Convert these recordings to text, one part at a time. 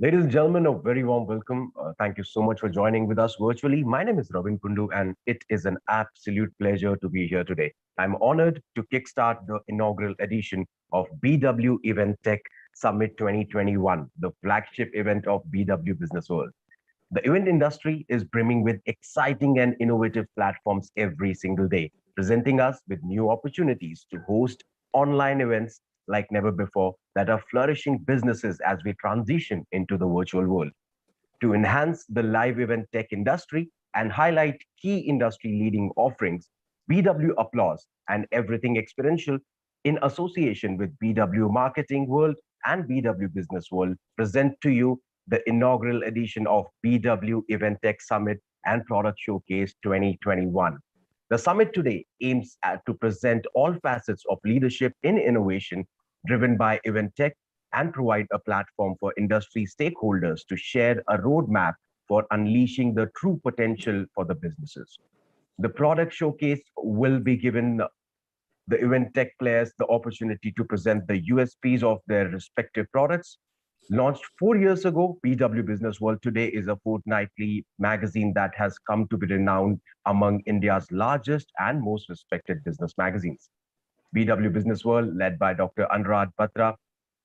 Ladies and gentlemen, a very warm welcome. Thank you so much for joining with us virtually. My name is Ravin Kundu, and it is an absolute pleasure to be here today. I'm honored to kickstart the inaugural edition of BW Event Tech Summit 2021, the flagship event of BW Business World. The event industry is brimming with exciting and innovative platforms every single day, presenting us with new opportunities to host online events like never before that are flourishing businesses as we transition into the virtual world. To enhance the live event tech industry and highlight key industry leading offerings, BW Applause and Everything Experiential, in association with BW Marketing World and BW Business World, present to you the inaugural edition of BW Event Tech Summit and Product Showcase 2021. The summit today aims to present all facets of leadership in innovation driven by event tech and provide a platform for industry stakeholders to share a roadmap for unleashing the true potential for the businesses. The product showcase will be given the event tech players the opportunity to present the USPs of their respective products. Launched 4 years ago, BW Business World today is a fortnightly magazine that has come to be renowned among India's largest and most respected business magazines. BW Business World, led by Dr. Anurag Batra,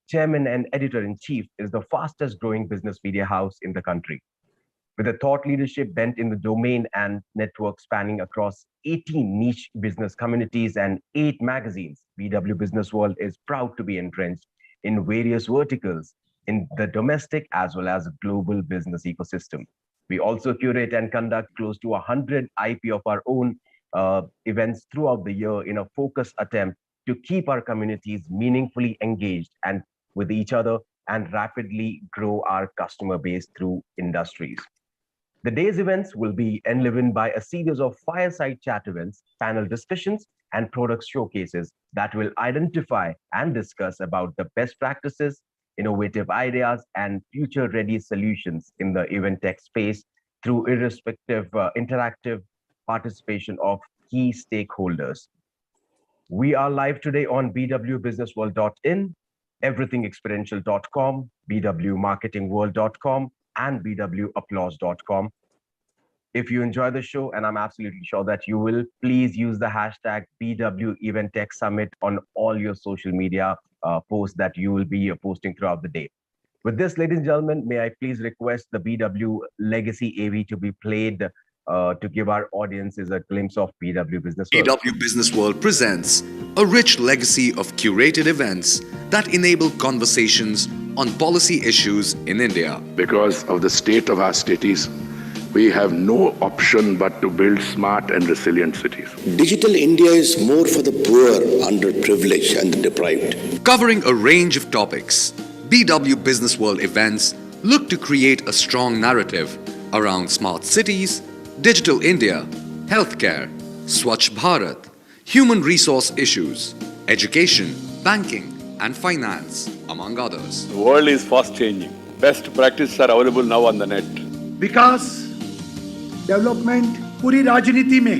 chairman and editor in chief, is the fastest growing business media house in the country. With a thought leadership bent in the domain and network spanning across 18 niche business communities and 8 magazines, BW Business World is proud to be entrenched in various verticals in the domestic as well as global business ecosystem. We also curate and conduct close to 100 IP of our own events throughout the year in a focused attempt to keep our communities meaningfully engaged and with each other and rapidly grow our customer base through industries. The day's events will be enlivened by a series of fireside chat events, panel discussions, and product showcases that will identify and discuss about the best practices, innovative ideas, and future-ready solutions in the event tech space through irrespective interactive participation of key stakeholders. We are live today on bwbusinessworld.in, everythingexperiential.com, bwmarketingworld.com, and bwapplause.com. If you enjoy the show, and I'm absolutely sure that you will, please use the hashtag BW Event Tech Summit on all your social media posts that you will be posting throughout the day. With this, ladies and gentlemen, may I please request the BW Legacy AV to be played to give our audiences a glimpse of BW Business World. BW Business World presents a rich legacy of curated events that enable conversations on policy issues in India. Because of the state of our cities, we have no option but to build smart and resilient cities. Digital India is more for the poor, underprivileged, and the deprived. Covering a range of topics, BW Business World events look to create a strong narrative around smart cities, digital India, healthcare, Swachh Bharat, human resource issues, education, banking, and finance, among others. The world is fast changing. Best practices are available now on the net. Vikas development पूरी राजनीति में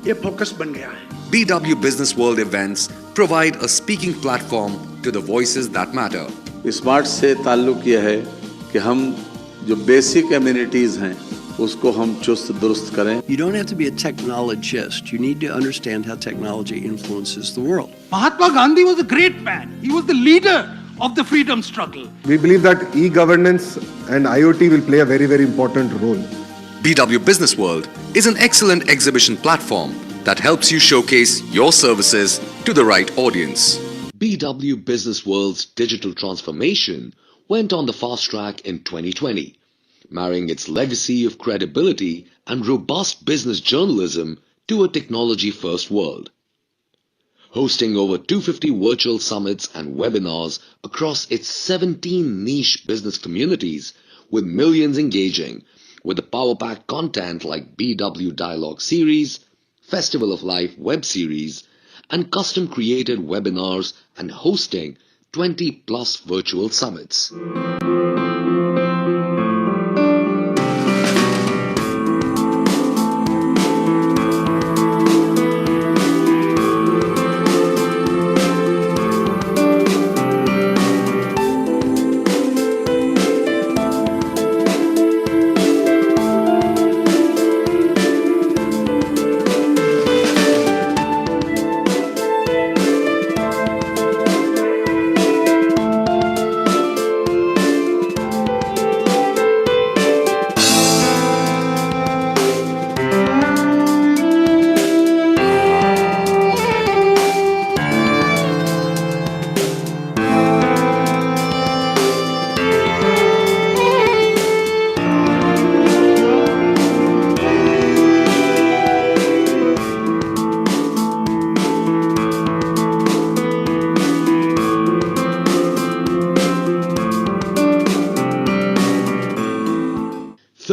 ये focus बन गया है. BW Business World events provide a speaking platform to the voices that matter. Smart से ताल्लुक यह है कि हम जो बेसिक एमिनिटीज हैं उसको हम चुस्त दुरुस्त करें. You don't have to be a technologist. You need to understand how technology influences the world. Mahatma Gandhi was a great man. He was the leader of the freedom struggle. We believe that e-governance and IoT will play a very, very important role. BW Business World is an excellent exhibition platform that helps you showcase your services to the right audience. BW Business World's digital transformation went on the fast track in 2020, marrying its legacy of credibility and robust business journalism to a technology-first world. Hosting over 250 virtual summits and webinars across its 17 niche business communities, with millions engaging with the power-packed content like BW Dialogue Series, Festival of Life web series, and custom-created webinars and hosting 20+ virtual summits.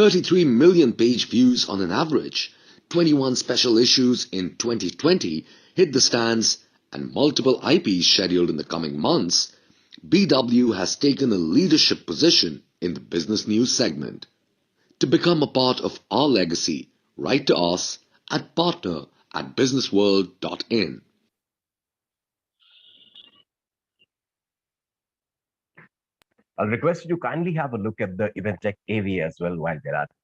33 million page views on an average, 21 special issues in 2020 hit the stands, and multiple IPs scheduled in the coming months, BW has taken a leadership position in the business news segment. To become a part of our legacy, write to us at partner@businessworld.in. I'll request you to kindly have a look at the Event Tech AV as well while they're at it.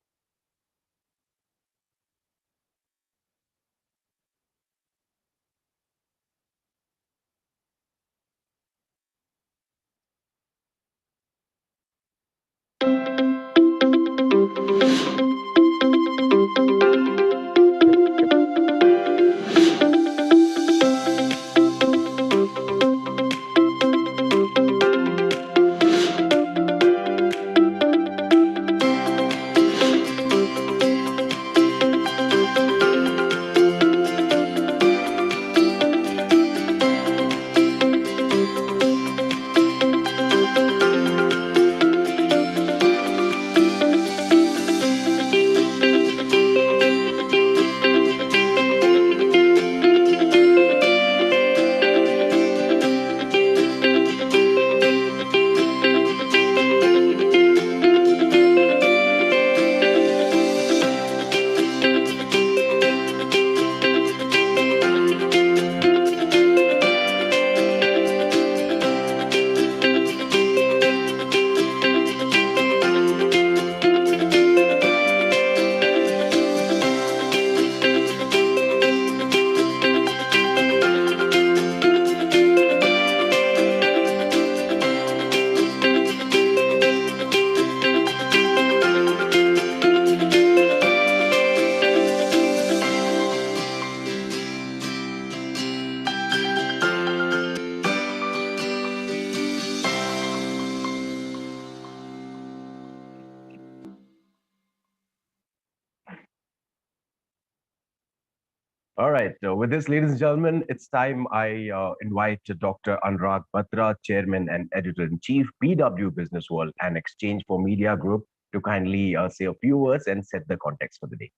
All right. With this, ladies and gentlemen, it's time I invite Dr. Anurag Batra, Chairman and Editor-in-Chief, BW Business World and Exchange for Media Group, to kindly say a few words and set the context for the day.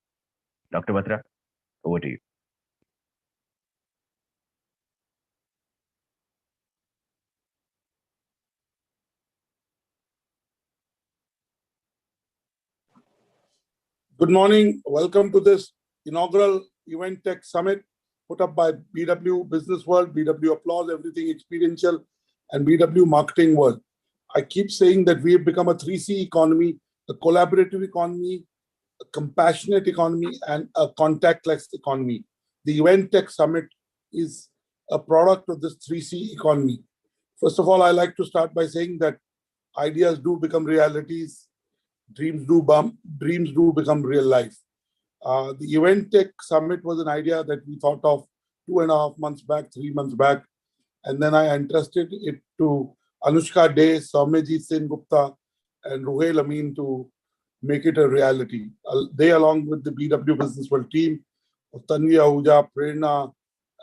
Dr. Batra, over to you. Good morning. Welcome to this inaugural Event Tech Summit put up by BW Business World, BW Applause, Everything Experiential, and BW Marketing World. I keep saying that we have become a 3C economy, a collaborative economy, a compassionate economy, and a contactless economy. The Event Tech Summit is a product of this 3C economy. First of all, I like to start by saying that ideas do become realities, dreams do become real life. The Event Tech Summit was an idea that we thought of 2.5 months back, 3 months back, and then I entrusted it to Anushka Dey, Soumyajit Sen Gupta, and Ruhail Amin to make it a reality. They, along with the BW Business World team, Tanvi Ahuja, Prerna,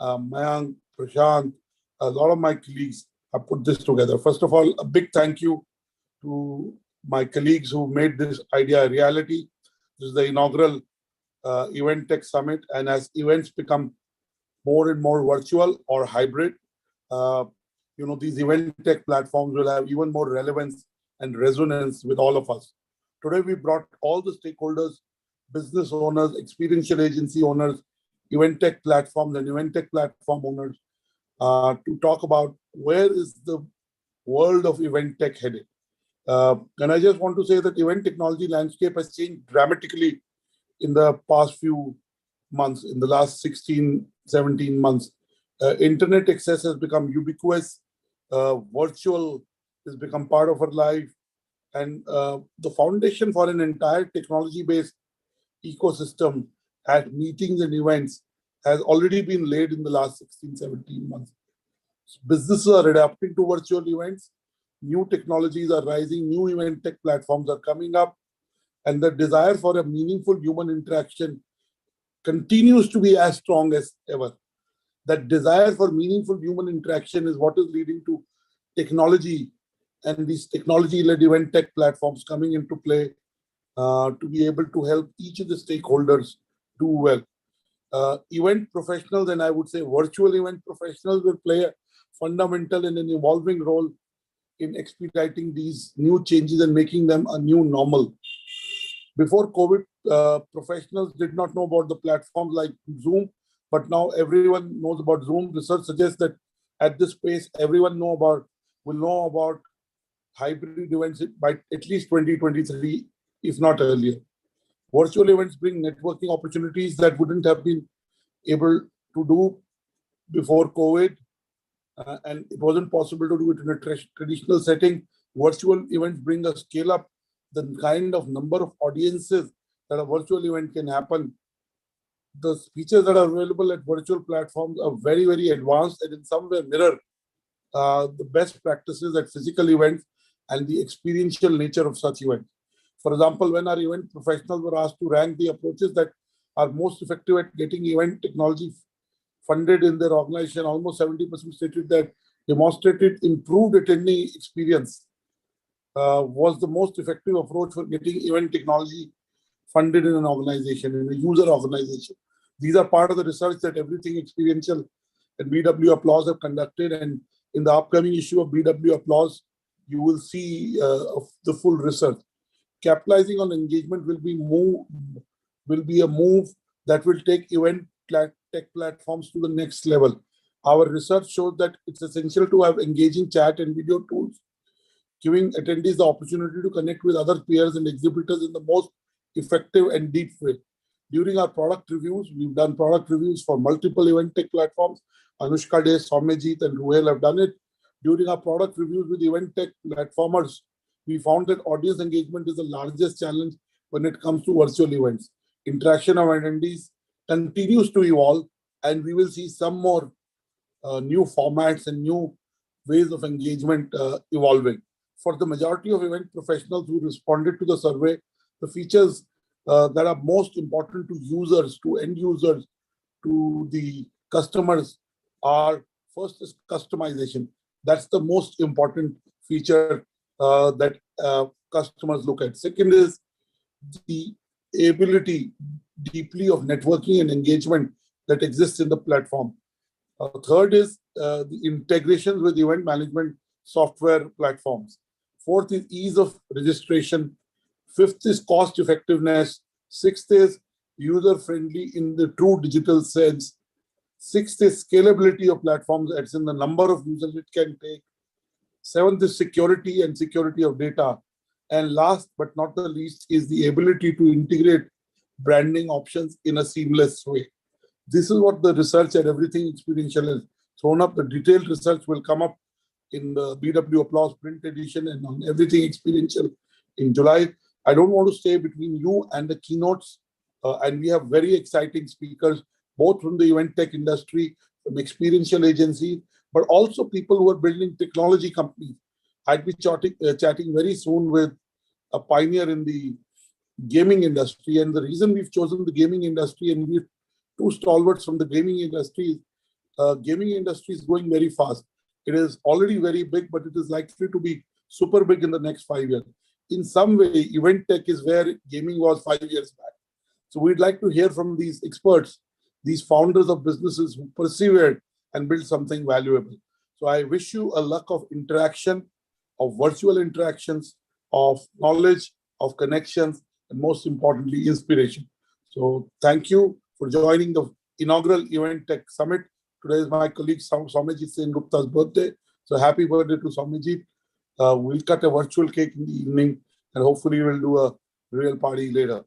Mayank, Prashant, a lot of my colleagues have put this together. First of all, a big thank you to my colleagues who made this idea a reality. This is the inaugural Event Tech Summit, and as events become more and more virtual or hybrid, these event tech platforms will have even more relevance and resonance with all of us. Today, we brought all the stakeholders, business owners, experiential agency owners, event tech platforms, and event tech platform owners to talk about where is the world of event tech headed. And I just want to say that event technology landscape has changed dramatically in the past few months, in the last 16, 17 months. Internet access has become ubiquitous. Virtual has become part of our life. And the foundation for an entire technology-based ecosystem at meetings and events has already been laid in the last 16, 17 months. Businesses are adapting to virtual events. New technologies are rising. New event tech platforms are coming up. And the desire for a meaningful human interaction continues to be as strong as ever. That desire for meaningful human interaction is what is leading to technology and these technology-led event tech platforms coming into play to be able to help each of the stakeholders do well. Event professionals, and I would say virtual event professionals, will play a fundamental and an evolving role in expediting these new changes and making them a new normal. Before COVID, professionals did not know about the platforms like Zoom, but now everyone knows about Zoom. Research suggests that at this pace, everyone will know about hybrid events by at least 2023, if not earlier. Virtual events bring networking opportunities that wouldn't have been able to do before COVID, and it wasn't possible to do it in a traditional setting. Virtual events bring a scale up the kind of number of audiences that a virtual event can happen. The features that are available at virtual platforms are very, very advanced and in some way mirror the best practices at physical events and the experiential nature of such events. For example, when our event professionals were asked to rank the approaches that are most effective at getting event technology funded in their organization, almost 70% stated that demonstrated improved attendee experience was the most effective approach for getting event technology funded in an organization, in a user organization. These are part of the research that Everything Experiential and BW Applause have conducted, and in the upcoming issue of BW Applause, you will see the full research. Capitalizing on engagement will be a move that will take event tech platforms to the next level. Our research shows that it's essential to have engaging chat and video tools, giving attendees the opportunity to connect with other peers and exhibitors in the most effective and deep way. During our product reviews, we've done product reviews for multiple event tech platforms. Anushka Dey, Soumyajit, and Ruhail have done it. During our product reviews with event tech platformers, we found that audience engagement is the largest challenge when it comes to virtual events. Interaction of attendees continues to evolve, and we will see some more new formats and new ways of engagement evolving. For the majority of event professionals who responded to the survey, the features that are most important to users, to end users, to the customers are, first is customization. That's the most important feature that customers look at. Second is the ability deeply of networking and engagement that exists in the platform. Third is the integrations with event management software platforms. Fourth is ease of registration. Fifth is cost effectiveness. Sixth is user friendly in the true digital sense. Sixth is scalability of platforms, as in the number of users it can take. Seventh is security and security of data. And last but not the least is the ability to integrate branding options in a seamless way. This is what the research at Everything Experiential has thrown up. The detailed research will come up in the BW Applause print edition and on Everything Experiential in July. I don't want to stay between you and the keynotes. And we have very exciting speakers, both from the event tech industry, from experiential agencies, but also people who are building technology companies. I'd be chatting very soon with a pioneer in the gaming industry. And the reason we've chosen the gaming industry, and we've two stalwarts from the gaming industry is going very fast. It is already very big, but it is likely to be super big in the next 5 years. In some way, event tech is where gaming was 5 years back. So we'd like to hear from these experts, these founders of businesses who persevered and built something valuable. So I wish you a luck of interaction, of virtual interactions, of knowledge, of connections, and most importantly, inspiration. So thank you for joining the inaugural Event Tech Summit. Today is my colleague Soumyajit Sen Gupta's birthday. So happy birthday to Soumyajit. We'll cut a virtual cake in the evening, and hopefully we'll do a real party later.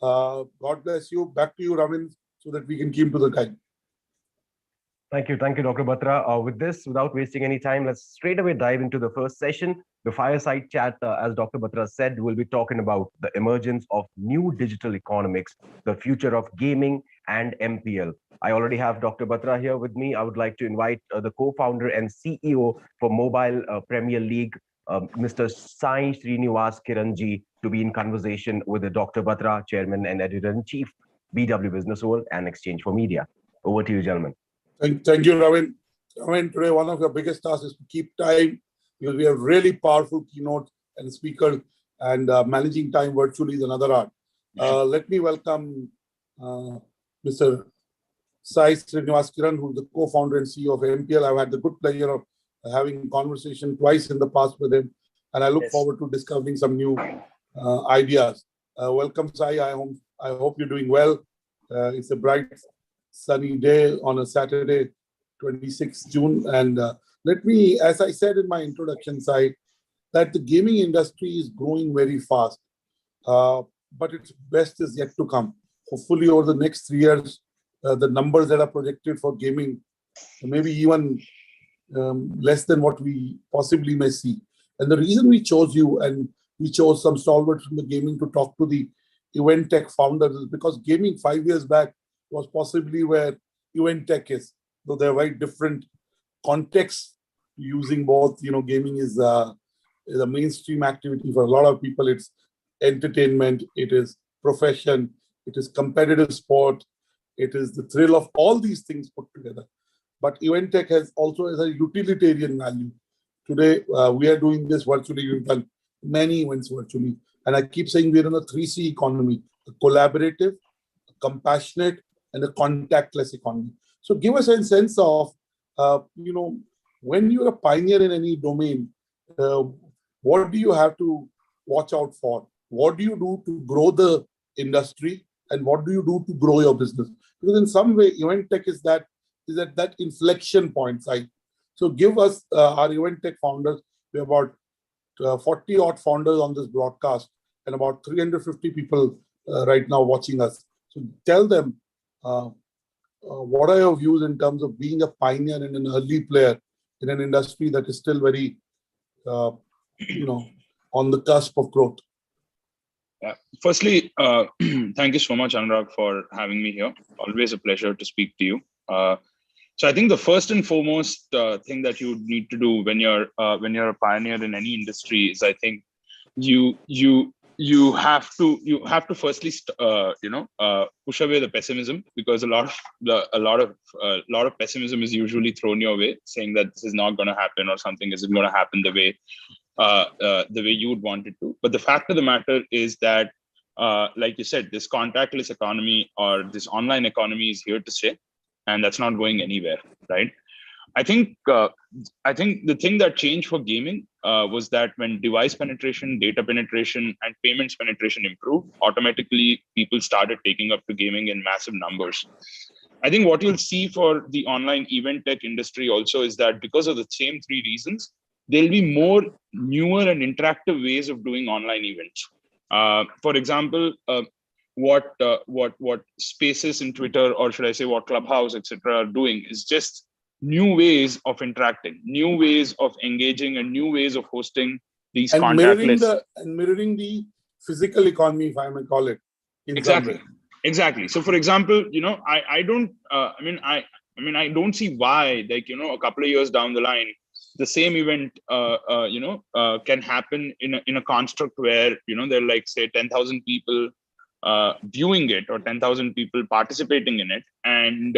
God bless you. Back to you, Ravin, so that we can keep to the time. Thank you, Dr. Batra. With this, without wasting any time, let's straight away dive into the first session. The fireside chat, as Dr. Batra said, we'll be talking about the emergence of new digital economics, the future of gaming, and MPL. I already have Dr. Batra here with me. I would like to invite the co-founder and CEO for Mobile Premier League, Mr. Sai Srinivas Kiranji, to be in conversation with Dr. Batra, Chairman and Editor-in-Chief, BW Business World and Exchange for Media. Over to you, gentlemen. Thank you, Ravin. Ravin, today one of your biggest tasks is to keep time, because we have really powerful keynotes and speakers, and managing time virtually is another art. Let me welcome Mr. Sai Srinivas Kiran, who is the co-founder and CEO of MPL. I've had the good pleasure of having conversation twice in the past with him, and I look forward to discovering some new ideas. Welcome, Sai. I hope you're doing well. It's a bright, sunny day on a Saturday, 26th June. And let me, as I said in my introduction, Sai, that the gaming industry is growing very fast, but its best is yet to come. Hopefully, over the next 3 years, the numbers that are projected for gaming, maybe even less than what we possibly may see. And the reason we chose you and we chose some stalwarts from the gaming to talk to the Event Tech founders is because gaming 5 years back was possibly where Event Tech is. Though they're very different contexts using both. Gaming is a mainstream activity for a lot of people. It's entertainment, it is profession, it is competitive sport, it is the thrill of all these things put together. But Event Tech also has a utilitarian value. Today, we are doing this virtually. We've done many events virtually. And I keep saying we're in a 3C economy, a collaborative, a compassionate, and a contactless economy. So give us a sense of, when you're a pioneer in any domain, what do you have to watch out for? What do you do to grow the industry? And what do you do to grow your business? Because in some way, Event Tech is at that inflection point side. So give us our Event Tech founders. We have about 40 odd founders on this broadcast and about 350 people right now watching us. So tell them what are your views in terms of being a pioneer and an early player in an industry that is still very, on the cusp of growth. Firstly, thank you so much, Anurag, for having me here. Always a pleasure to speak to you. So I think the first and foremost thing that you need to do when you're a pioneer in any industry is, I think, you have to firstly push away the pessimism, because a lot of pessimism is usually thrown your way, saying that this is not going to happen or something isn't going to happen the way you would want it to. But the fact of the matter is that, like you said, this contactless economy or this online economy is here to stay, and that's not going anywhere, right? I think the thing that changed for gaming was that when device penetration, data penetration, and payments penetration improved, automatically people started taking up to gaming in massive numbers. I think what you'll see for the online event tech industry also is that because of the same three reasons, there'll be more newer and interactive ways of doing online events. For example, what Spaces in Twitter, or should I say what Clubhouse, etc., are doing is just new ways of interacting, new ways of engaging, and new ways of hosting these contactless. Mirroring the physical economy, if I may call it. Exactly. So, for example, I don't see why, a couple of years down the line, the same event, can happen in a construct where, there are say 10,000 people viewing it or 10,000 people participating in it, and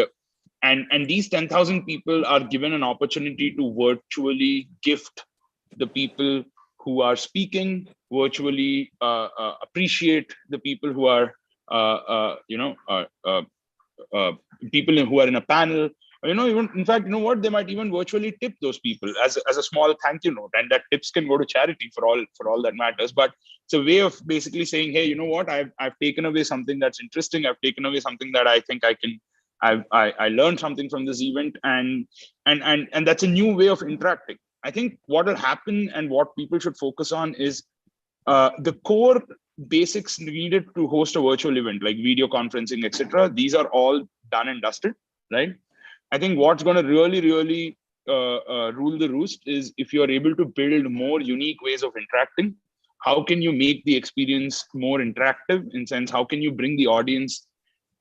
these 10,000 people are given an opportunity to virtually gift the people who are speaking, virtually appreciate the people who are people who are in a panel. Even in fact, they might even virtually tip those people as a small thank you note, and that tips can go to charity for all that matters. But it's a way of basically saying, hey, you know what? I've taken away something that's interesting. I've taken away something that I think I can. I learned something from this event, and that's a new way of interacting. I think what will happen and what people should focus on is the core basics needed to host a virtual event, like video conferencing, etc. These are all done and dusted, right? I think what's going to really rule the roost is if you're able to build more unique ways of interacting. How can you make the experience more interactive? In sense, how can you bring the audience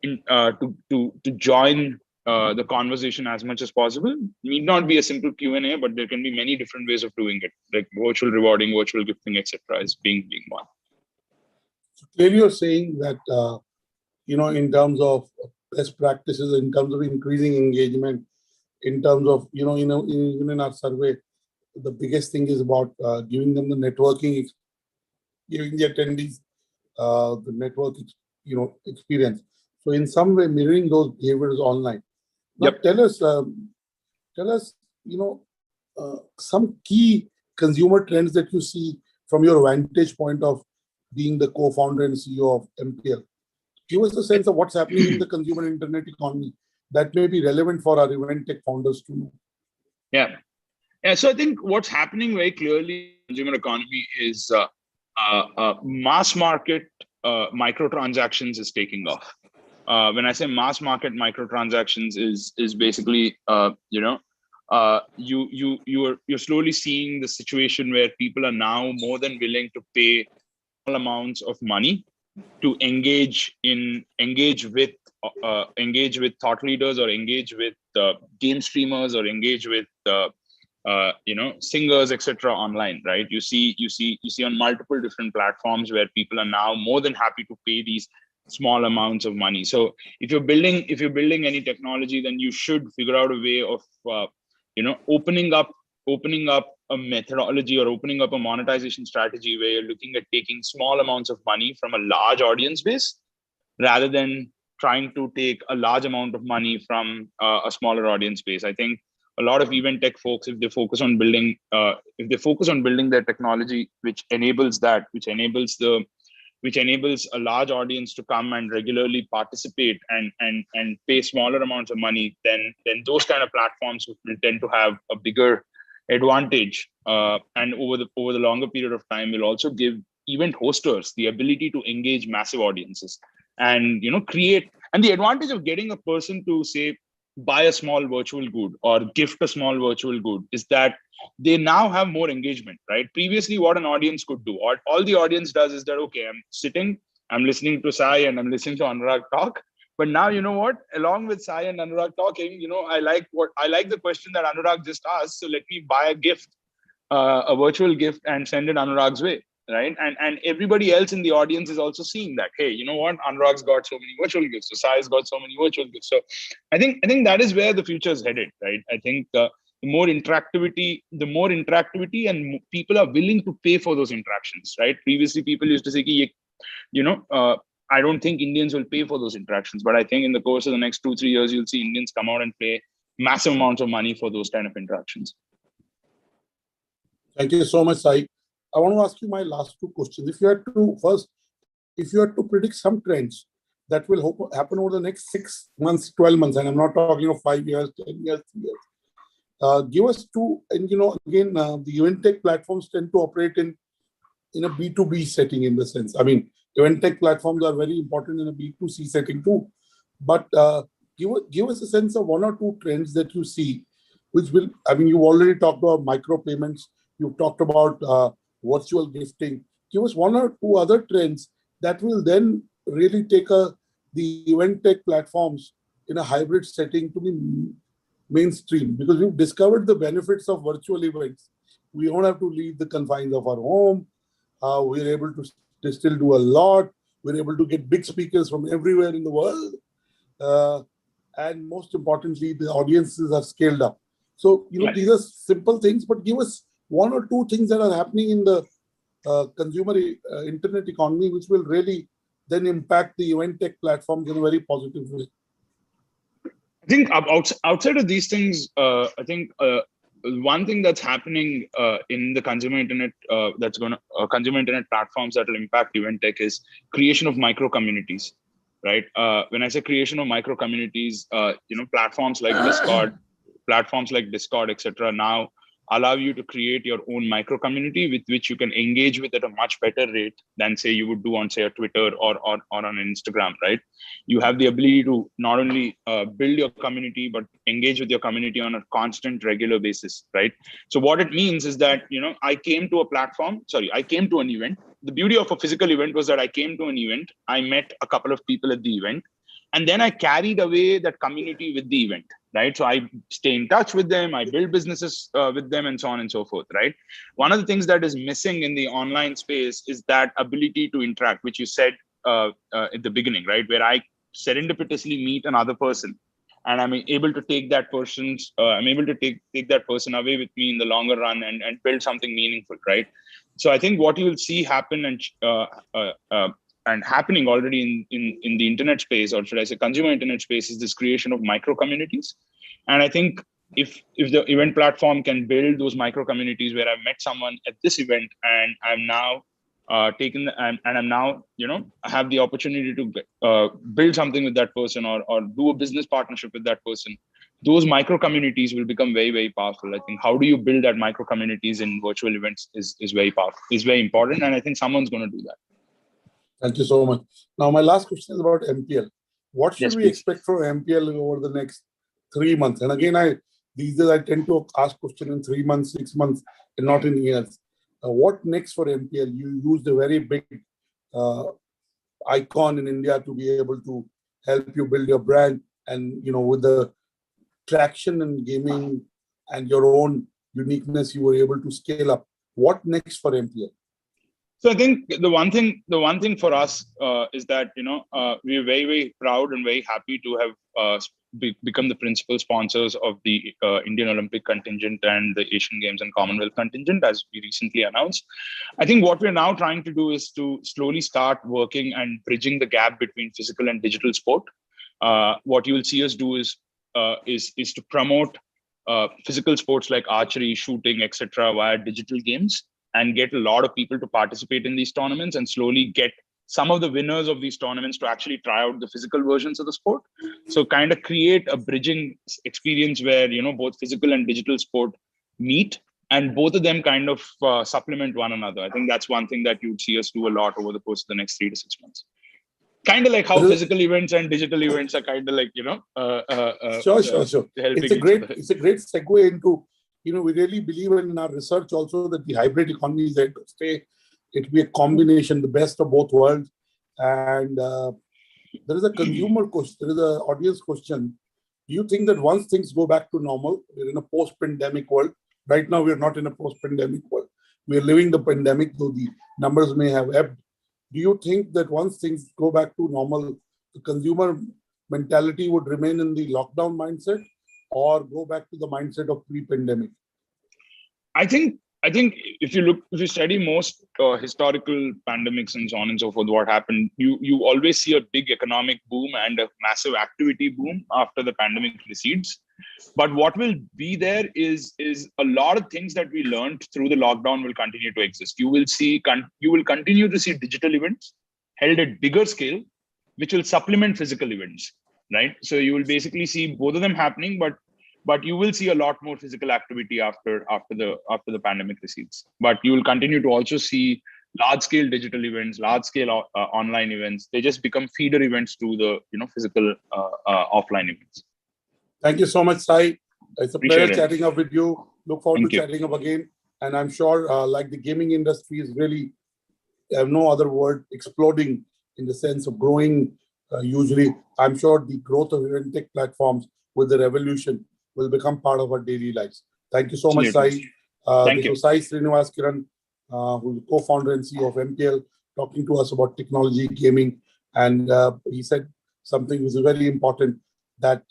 in to join the conversation as much as possible? It need not be a simple Q&A, but there can be many different ways of doing it, like virtual rewarding, virtual gifting, etc. is being one. So clearly, you're saying that in terms of best practices, in terms of increasing engagement, in terms of even in our survey, the biggest thing is about giving them the networking giving the attendees the network, experience. So in some way, mirroring those behaviors online. Now, tell us, some key consumer trends that you see from your vantage point of being the co-founder and CEO of MPL. Give us a sense of what's happening in the consumer internet economy that may be relevant for our event tech founders to know. Yeah. So I think what's happening very clearly in the consumer economy is mass market microtransactions is taking off. When I say mass market microtransactions is basically you're slowly seeing the situation where people are now more than willing to pay small amounts of money to engage with thought leaders, or engage with game streamers, or engage with singers, etc. online, right? You see on multiple different platforms where people are now more than happy to pay these small amounts of money. So if you're building any technology, then you should figure out a way of opening up a methodology, or opening up a monetization strategy where you're looking at taking small amounts of money from a large audience base, rather than trying to take a large amount of money from a smaller audience base. I think a lot of event tech folks, if they focus on building their technology, which enables a large audience to come and regularly participate and pay smaller amounts of money, then those kind of platforms will tend to have a bigger advantage, and over the longer period of time will also give event hosters the ability to engage massive audiences and create. And the advantage of getting a person to, say, buy a small virtual good or gift a small virtual good is that they now have more engagement, right? Previously, what an audience could do, or all the audience does, is that, okay, I'm listening to Sai and I'm listening to Anurag talk. But now, you know what? Along with Sai and Anurag talking, I like the question that Anurag just asked. So let me buy a gift, a virtual gift, and send it Anurag's way, right? And everybody else in the audience is also seeing that, hey, you know what? Anurag's got so many virtual gifts, so Sai's got so many virtual gifts. So I think that is where the future is headed, right? I think the more interactivity, and people are willing to pay for those interactions, right? Previously, people used to say, I don't think Indians will pay for those interactions. But I think in the course of the next 2-3 years, you'll see Indians come out and pay massive amounts of money for those kind of interactions. Thank you so much, Sai. I want to ask you my last two questions. If you had to predict some trends that will happen over the next 6 months, 12 months, and I'm not talking of 5 years, 10 years, 3 years, give us two. And again, the event tech platforms tend to operate in a B2B setting, in the sense. I mean, event tech platforms are very important in a B2C setting too. But give us a sense of 1 or 2 trends that you see, which will. I mean, you've already talked about micropayments. You've talked about virtual gifting. Give us 1 or 2 other trends that will then really take the event tech platforms in a hybrid setting to be mainstream, because we've discovered the benefits of virtual events. We don't have to leave the confines of our home. We're able to still do a lot. We're able to get big speakers from everywhere in the world. And most importantly, the audiences are scaled up. So, these are simple things, but give us 1 or 2 things that are happening in the consumer internet economy, which will really then impact the event tech platforms in a very positive way. I think outside of these things, I think one thing that's happening in the consumer internet consumer internet platforms that will impact event tech is creation of micro communities, right? When I say creation of micro communities, platforms like Discord, etc. now allow you to create your own micro community with which you can engage with at a much better rate than, say, you would do on, say, a Twitter or on an Instagram, right? You have the ability to not only build your community, but engage with your community on a constant, regular basis, right? So what it means is that, I came to an event. The beauty of a physical event was that I came to an event, I met a couple of people at the event, and then I carried away that community with the event, right? So I stay in touch with them, I build businesses with them, and so on and so forth, right? One of the things that is missing in the online space is that ability to interact, which you said at the beginning, right? Where I serendipitously meet another person and I'm able to take that person's I'm able to take that person away with me in the longer run and build something meaningful, right? So I think what you will see happen and happening already in the internet space, or should I say consumer internet space, is this creation of micro communities. And I think if the event platform can build those micro communities where I've met someone at this event and I'm now I'm now, I have the opportunity to build something with that person or do a business partnership with that person, those micro communities will become very, very powerful. I think how do you build that micro communities in virtual events is very powerful, is very important. And I think someone's going to do that. Thank you so much. Now, my last question is about MPL. What should we expect from MPL over the next 3 months? And again, these days I tend to ask questions in 3 months, 6 months, and not in years. What next for MPL? You used a very big icon in India to be able to help you build your brand, and with the traction in gaming and your own uniqueness, you were able to scale up. What next for MPL? So I think the one thing for us is that we're very, very proud and very happy to have become the principal sponsors of the Indian Olympic contingent and the Asian Games and Commonwealth contingent, as we recently announced. I think what we're now trying to do is to slowly start working and bridging the gap between physical and digital sport. What you will see us do is to promote physical sports like archery, shooting, etc. via digital games, and get a lot of people to participate in these tournaments, and slowly get some of the winners of these tournaments to actually try out the physical versions of the sport. So kind of create a bridging experience where, both physical and digital sport meet, and both of them kind of supplement one another. I think that's one thing that you'd see us do a lot over the course of the next 3 to 6 months. Kind of like how physical events and digital events are kind of like, Sure. It's a great segue into, we really believe in our research also that the hybrid economy is there to stay. It will be a combination, the best of both worlds. And there is a consumer question, there is an audience question. Do you think that once things go back to normal, we're in a post-pandemic world. Right now, we're not in a post-pandemic world. We're living the pandemic, though the numbers may have ebbed. Do you think that once things go back to normal, the consumer mentality would remain in the lockdown mindset or go back to the mindset of pre-pandemic? I think if you study most historical pandemics and so on and so forth, what happened, you always see a big economic boom and a massive activity boom after the pandemic recedes. But what will be there is a lot of things that we learned through the lockdown will continue to exist. You will continue to see digital events held at bigger scale, which will supplement physical events, right? So you will basically see both of them happening, but you will see a lot more physical activity after the pandemic recedes. But you will continue to also see large scale digital events, large scale online events. They just become feeder events to the physical offline events. Thank you so much, Sai. It's a pleasure chatting up with you. Look forward to chatting up again. And I'm sure like the gaming industry is really, I have no other word, exploding in the sense of growing hugely. I'm sure the growth of event tech platforms with the revolution will become part of our daily lives. Thank you so much, Sai. Thank you. Sai Srinivas Kiran, who is co-founder and CEO of MPL, talking to us about technology, gaming. And he said something which is very important, that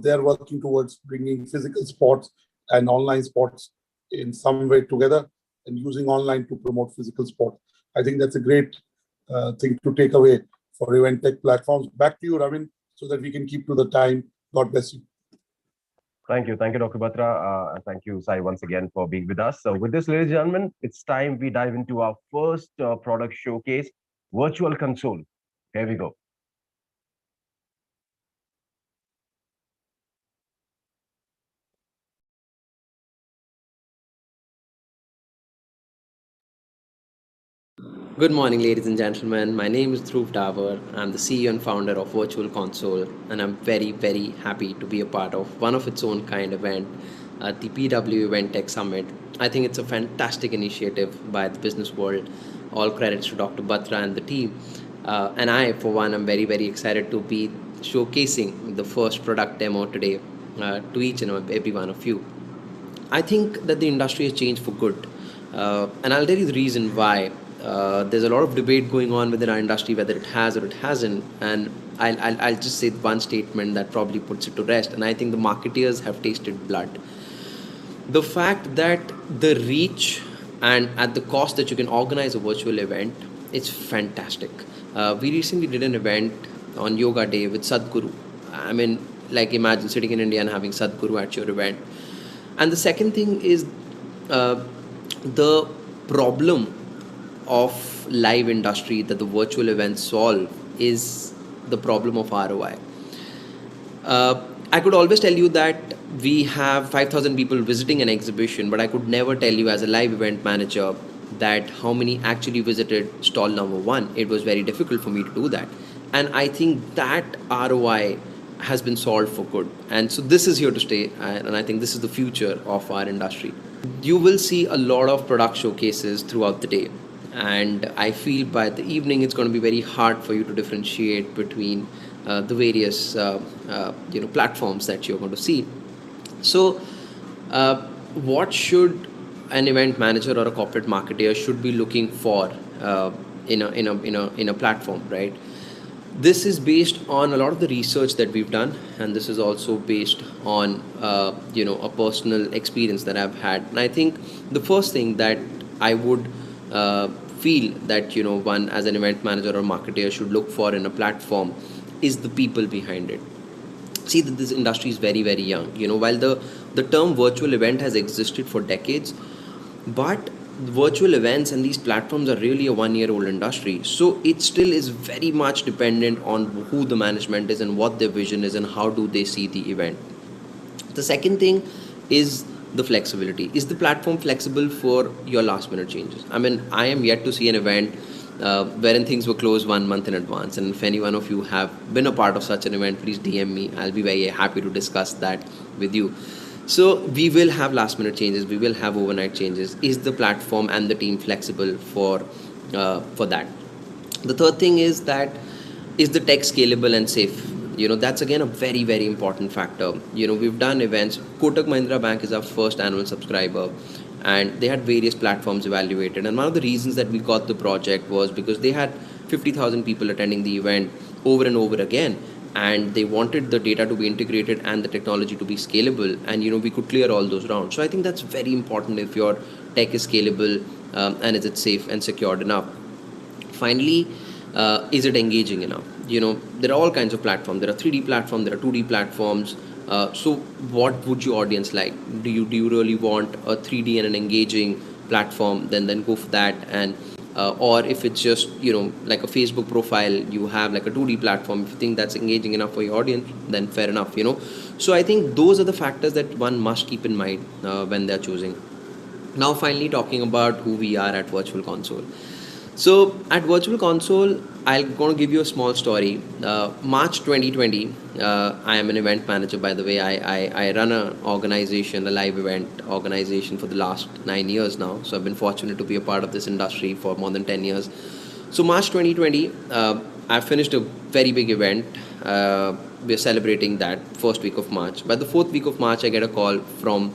they're working towards bringing physical sports and online sports in some way together and using online to promote physical sport. I think that's a great thing to take away for event tech platforms. Back to you, Ravin, so that we can keep to the time. God bless you. Thank you, Dr. Batra. Thank you, Sai, once again for being with us. So with this, ladies and gentlemen, it's time we dive into our first product showcase, Virtual Console. Here we go. Good morning, ladies and gentlemen. My name is Dhruv Davar. I'm the CEO and founder of Virtual Console, and I'm very, very happy to be a part of one of its own kind event, the BW Event Tech Summit. I think it's a fantastic initiative by the business world. All credits to Dr. Batra and the team. And I, for one, am very, very excited to be showcasing the first product demo today to each and every one of you. I think that the industry has changed for good. And I'll tell you the reason why. There's a lot of debate going on within our industry whether it has or it hasn't. And I'll just say one statement that probably puts it to rest. And I think the marketeers have tasted blood. The fact that the reach and at the cost that you can organize a virtual event, it's fantastic. We recently did an event on Yoga Day with Sadhguru. I mean, like imagine sitting in India and having Sadhguru at your event. And the second thing is the problem of live industry that the virtual events solve is the problem of ROI. I could always tell you that we have 5,000 people visiting an exhibition, but I could never tell you as a live event manager that how many actually visited stall number 1. It was very difficult for me to do that. And I think that ROI has been solved for good. And so this is here to stay. And I think this is the future of our industry. You will see a lot of product showcases throughout the day. And I feel by the evening, it's going to be very hard for you to differentiate between the various platforms that you're going to see. So what should an event manager or a corporate marketer should be looking for in a platform, right? This is based on a lot of the research that we've done, and this is also based on a personal experience that I've had. And I think the first thing that I would feel that one as an event manager or marketer should look for in a platform is the people behind it. See that this industry is very, very young. While the term virtual event has existed for decades, but virtual events and these platforms are really a 1-year-old industry. So it still is very much dependent on who the management is and what their vision is and how do they see the event. The second thing is the flexibility. Is the platform flexible for your last minute changes? I mean, I am yet to see an event wherein things were closed 1 month in advance. And if any one of you have been a part of such an event, please DM me. I'll be very happy to discuss that with you. So we will have last minute changes. We will have overnight changes. Is the platform and the team flexible for that? The third thing is that is the tech scalable and safe? That's again a very, very important factor. We've done events. Kotak Mahindra Bank is our first annual subscriber, and they had various platforms evaluated. And one of the reasons that we got the project was because they had 50,000 people attending the event over and over again. And they wanted the data to be integrated and the technology to be scalable. And, we could clear all those rounds. So I think that's very important if your tech is scalable and is it safe and secured enough. Finally, is it engaging enough? There are all kinds of platforms. There are 3D platforms, there are 2D platforms. So what would your audience like? Do you really want a 3D and an engaging platform? Then go for that. And or if it's just like a Facebook profile, you have like a 2D platform. If you think that's engaging enough for your audience, then fair enough. So I think those are the factors that one must keep in mind when they're choosing. Now finally talking about who we are at Virtual Console. So at Virtual Console, I'm going to give you a small story. March 2020, I am an event manager, by the way. I run an organization, a live event organization for the last 9 years now. So I've been fortunate to be a part of this industry for more than 10 years. So March 2020, I finished a very big event. We're celebrating that first week of March. By the 4th week of March, I get a call from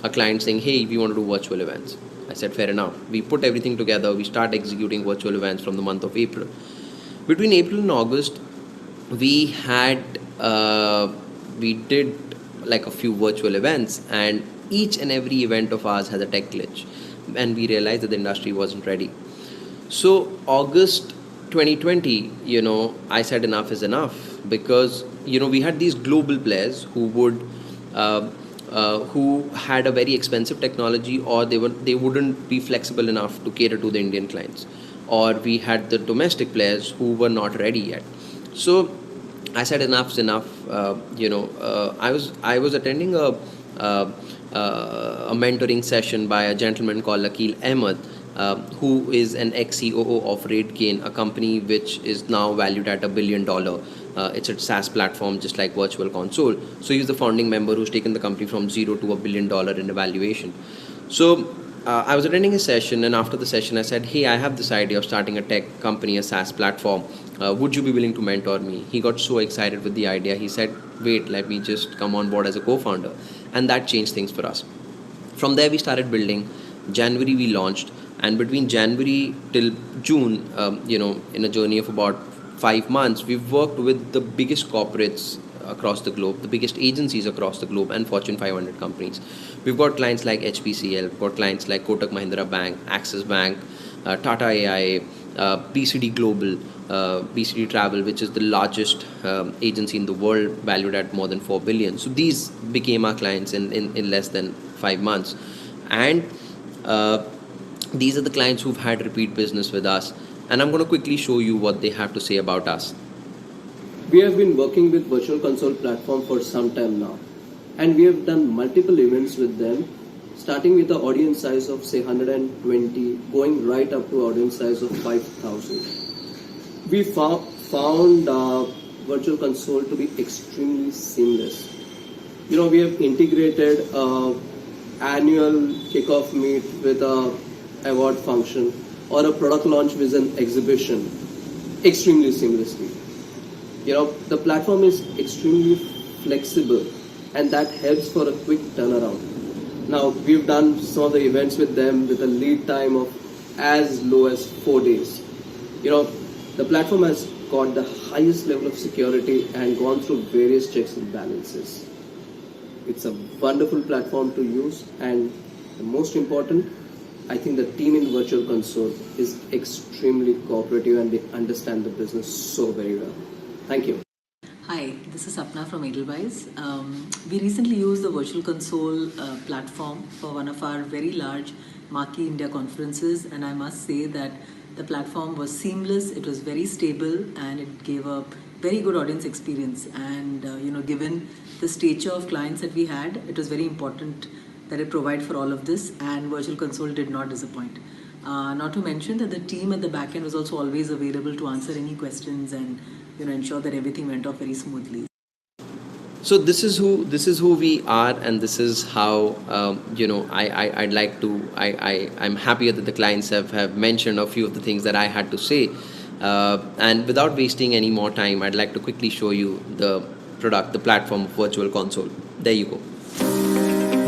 a client saying, hey, we want to do virtual events. I said, fair enough. We put everything together. We start executing virtual events from the month of April. Between April and August, we did like a few virtual events, and each and every event of ours has a tech glitch, and we realized that the industry wasn't ready. So August 2020, I said enough is enough, because we had these global players who had a very expensive technology, or they wouldn't be flexible enough to cater to the Indian clients, or we had the domestic players who were not ready yet. So I said enough's enough. I was attending a mentoring session by a gentleman called Akhil Ahmed, who is an ex-COO of RateGain, a company which is now valued at $1 billion. It's a SaaS platform just like Virtual Console. So he's the founding member who's taken the company from $0 to $1 billion in evaluation. So I was attending a session, and after the session I said, hey, I have this idea of starting a tech company, a SaaS platform. Would you be willing to mentor me? He got so excited with the idea. He said, wait, let me just come on board as a co-founder. And that changed things for us. From there we started building. January we launched. And between January till June, in a journey of about 5 months, we've worked with the biggest corporates across the globe, the biggest agencies across the globe, and Fortune 500 companies. We've got clients like HPCL, we've got clients like Kotak Mahindra Bank, Axis Bank, Tata AIA, BCD Global, BCD Travel, which is the largest agency in the world, valued at more than 4 billion. So these became our clients in less than 5 months. And these are the clients who've had repeat business with us. And I'm going to quickly show you what they have to say about us. We have been working with Virtual Console platform for some time now, and we have done multiple events with them, starting with the audience size of say 120, going right up to audience size of 5,000. We found Virtual Console to be extremely seamless. We have integrated annual kickoff meet with a award function or a product launch with an exhibition extremely seamlessly. The platform is extremely flexible, and that helps for a quick turnaround. Now, we've done some of the events with them with a lead time of as low as 4 days. The platform has got the highest level of security and gone through various checks and balances. It's a wonderful platform to use, and the most important, I think the team in Virtual Console is extremely cooperative and they understand the business so very well. Thank you. Hi, this is Sapna from Edelweiss. We recently used the Virtual Console platform for one of our very large marquee India conferences, and I must say that the platform was seamless, it was very stable, and it gave a very good audience experience. And given the stature of clients that we had, it was very important that it provide for all of this, and Virtual Console did not disappoint. Not to mention that the team at the back end was also always available to answer any questions and ensure that everything went off very smoothly. So this is who we are, and this is how I'm happier that the clients have mentioned a few of the things that I had to say. And without wasting any more time, I'd like to quickly show you the product, the platform of Virtual Console. There you go.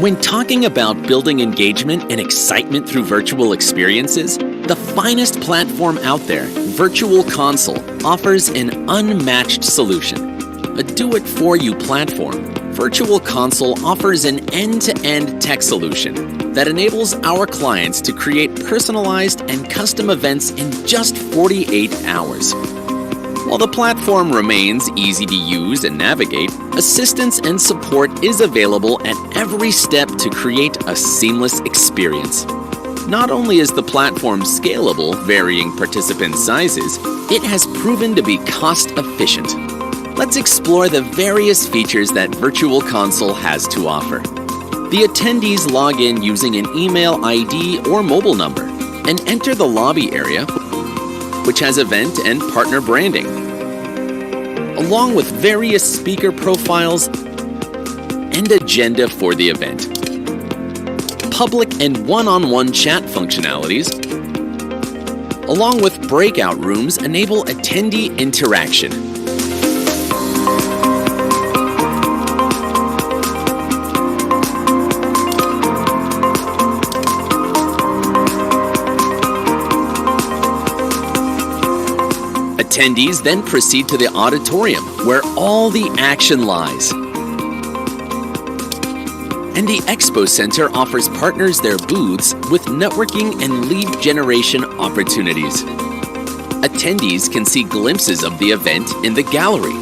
When talking about building engagement and excitement through virtual experiences, the finest platform out there, Virtual Console, offers an unmatched solution. A do-it-for-you platform, Virtual Console offers an end-to-end tech solution that enables our clients to create personalized and custom events in just 48 hours. While the platform remains easy to use and navigate, assistance and support is available at every step to create a seamless experience. Not only is the platform scalable, varying participant sizes, it has proven to be cost-efficient. Let's explore the various features that Virtual Console has to offer. The attendees log in using an email ID or mobile number and enter the lobby area, which has event and partner branding, along with various speaker profiles and agenda for the event. Public and one-on-one chat functionalities, along with breakout rooms, enable attendee interaction. Attendees then proceed to the auditorium, where all the action lies. And the Expo Center offers partners their booths with networking and lead generation opportunities. Attendees can see glimpses of the event in the gallery.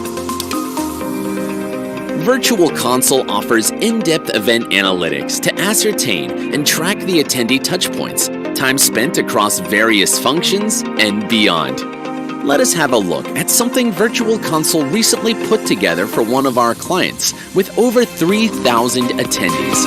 Virtual Console offers in-depth event analytics to ascertain and track the attendee touchpoints, time spent across various functions, and beyond. Let us have a look at something Virtual Console recently put together for one of our clients with over 3,000 attendees.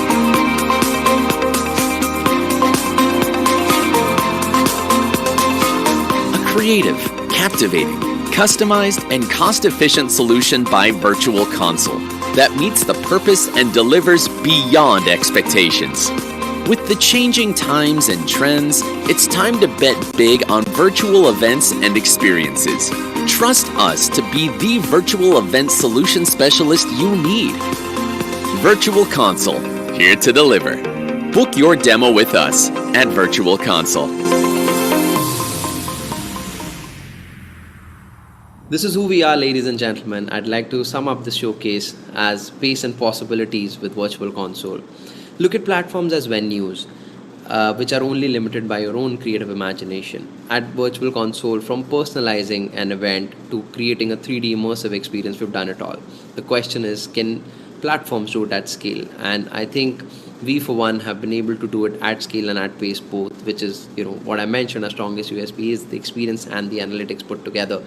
A creative, captivating, customized, and cost-efficient solution by Virtual Console that meets the purpose and delivers beyond expectations. With the changing times and trends, it's time to bet big on virtual events and experiences. Trust us to be the virtual event solution specialist you need. Virtual Console, here to deliver. Book your demo with us at Virtual Console. This is who we are, ladies and gentlemen. I'd like to sum up the showcase as pace and possibilities with Virtual Console. Look at platforms as venues, which are only limited by your own creative imagination. At Virtual Console, from personalizing an event to creating a 3D immersive experience, we've done it all. The question is, can platforms do it at scale? And I think we, for one, have been able to do it at scale and at pace both, which is, what I mentioned, our strongest USP is the experience and the analytics put together.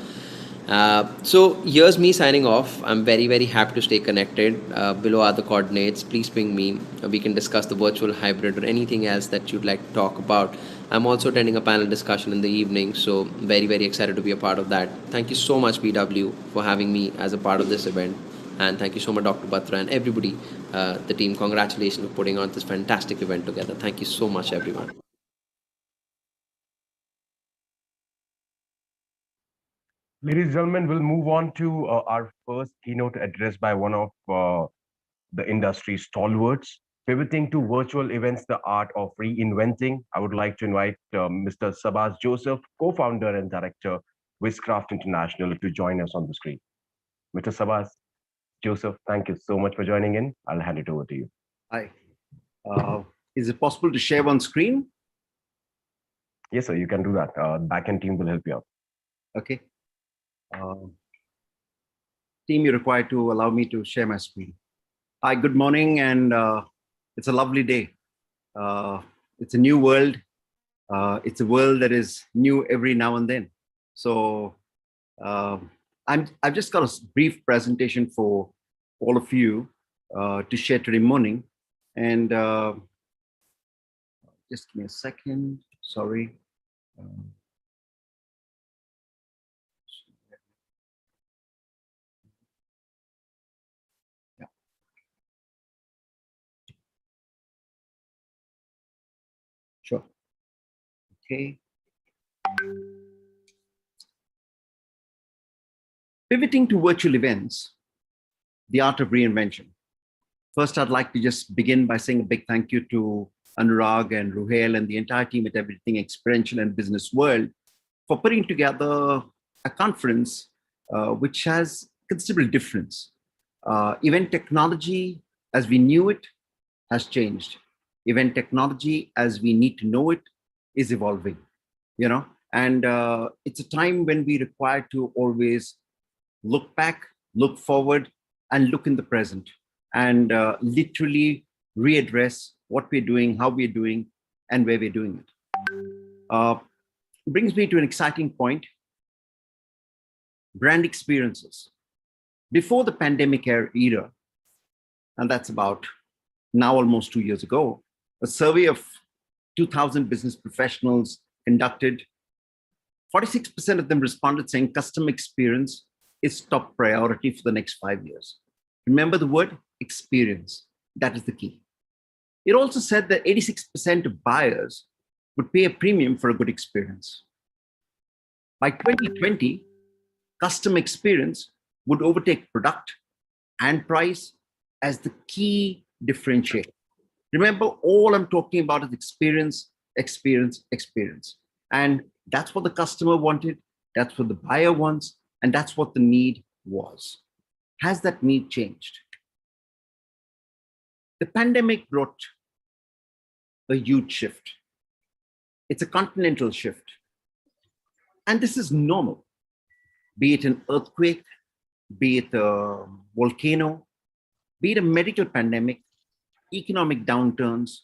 So here's me signing off. I'm very, very happy to stay connected. Below are the coordinates. Please ping me. We can discuss the virtual hybrid or anything else that you'd like to talk about. I'm also attending a panel discussion in the evening, so very, very excited to be a part of that. Thank you so much, BW, for having me as a part of this event. And thank you so much, Dr. Batra and everybody, the team. Congratulations for putting on this fantastic event together. Thank you so much, everyone. Ladies and gentlemen, we'll move on to our first keynote address by one of the industry stalwarts. Pivoting to virtual events, the art of reinventing. I would like to invite Mr. Sabaz Joseph, co-founder and director, Wizcraft International, to join us on the screen. Mr. Sabaz Joseph, thank you so much for joining in. I'll hand it over to you. Hi. Is it possible to share on screen? Yes, sir, you can do that. Backend team will help you out. Okay. Team, you're required to allow me to share my screen. Hi, good morning, and it's a lovely day. It's a new world. It's a world that is new every now and then. So I've just got a brief presentation for all of you to share today morning. And just give me a second, sorry. Sure. Okay. Pivoting to virtual events, the art of reinvention. First, I'd like to just begin by saying a big thank you to Anurag and Ruhail and the entire team at Everything Experiential and Business World for putting together a conference which has considerable difference. Event technology, as we knew it, has changed. Event technology, as we need to know it, is evolving, and it's a time when we require to always look back, look forward, and look in the present, and literally readdress what we're doing, how we're doing, and where we're doing it. Brings me to an exciting point. Brand experiences. Before the pandemic era, and that's about now almost 2 years ago, a survey of 2,000 business professionals conducted, 46% of them responded saying customer experience is top priority for the next 5 years. Remember the word experience, that is the key. It also said that 86% of buyers would pay a premium for a good experience. By 2020, customer experience would overtake product and price as the key differentiator. Remember, all I'm talking about is experience, experience, experience. And that's what the customer wanted, that's what the buyer wants, and that's what the need was. Has that need changed? The pandemic brought a huge shift. It's a continental shift. And this is normal, be it an earthquake, be it a volcano, be it a medical pandemic, economic downturns,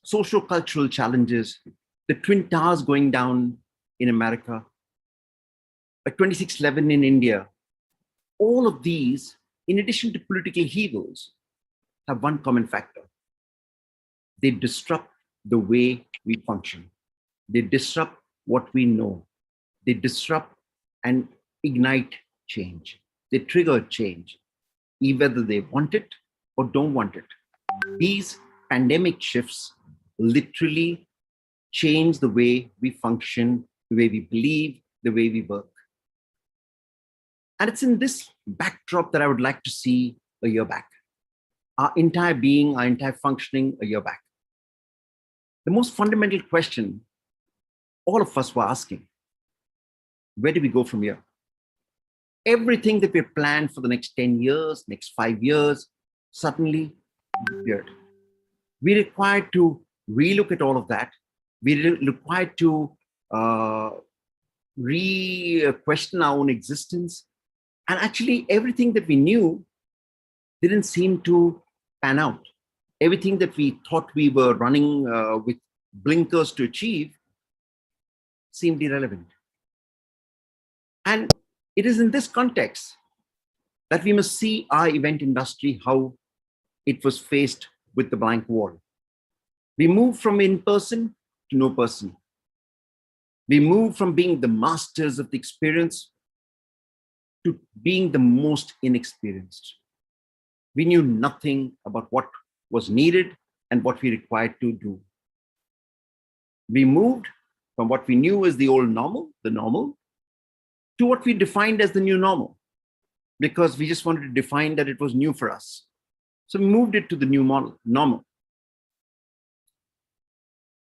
socio-cultural challenges, the Twin Towers going down in America, a 26/11 in India. All of these, in addition to political upheavals, have one common factor. They disrupt the way we function. They disrupt what we know. They disrupt and ignite change. They trigger change, whether they want it or don't want it. These pandemic shifts literally change the way we function, the way we believe, the way we work. And it's in this backdrop that I would like to see a year back. Our entire being, our entire functioning a year back. the most fundamental question all of us were asking, where do we go from here? Everything that we planned for the next 10 years, next 5 years, suddenly disappeared. We required to relook at all of that. We required to question our own existence. And actually, everything that we knew didn't seem to pan out. Everything that we thought we were running with blinkers to achieve seemed irrelevant. And it is in this context that we must see our event industry, how it was faced with the blank wall. We moved from in-person to no person. We moved from being the masters of the experience to being the most inexperienced. We knew nothing about what was needed and what we required to do. We moved from what we knew as the old normal, the normal, to what we defined as the new normal, because we just wanted to define that it was new for us. So we moved it to the new model, normal.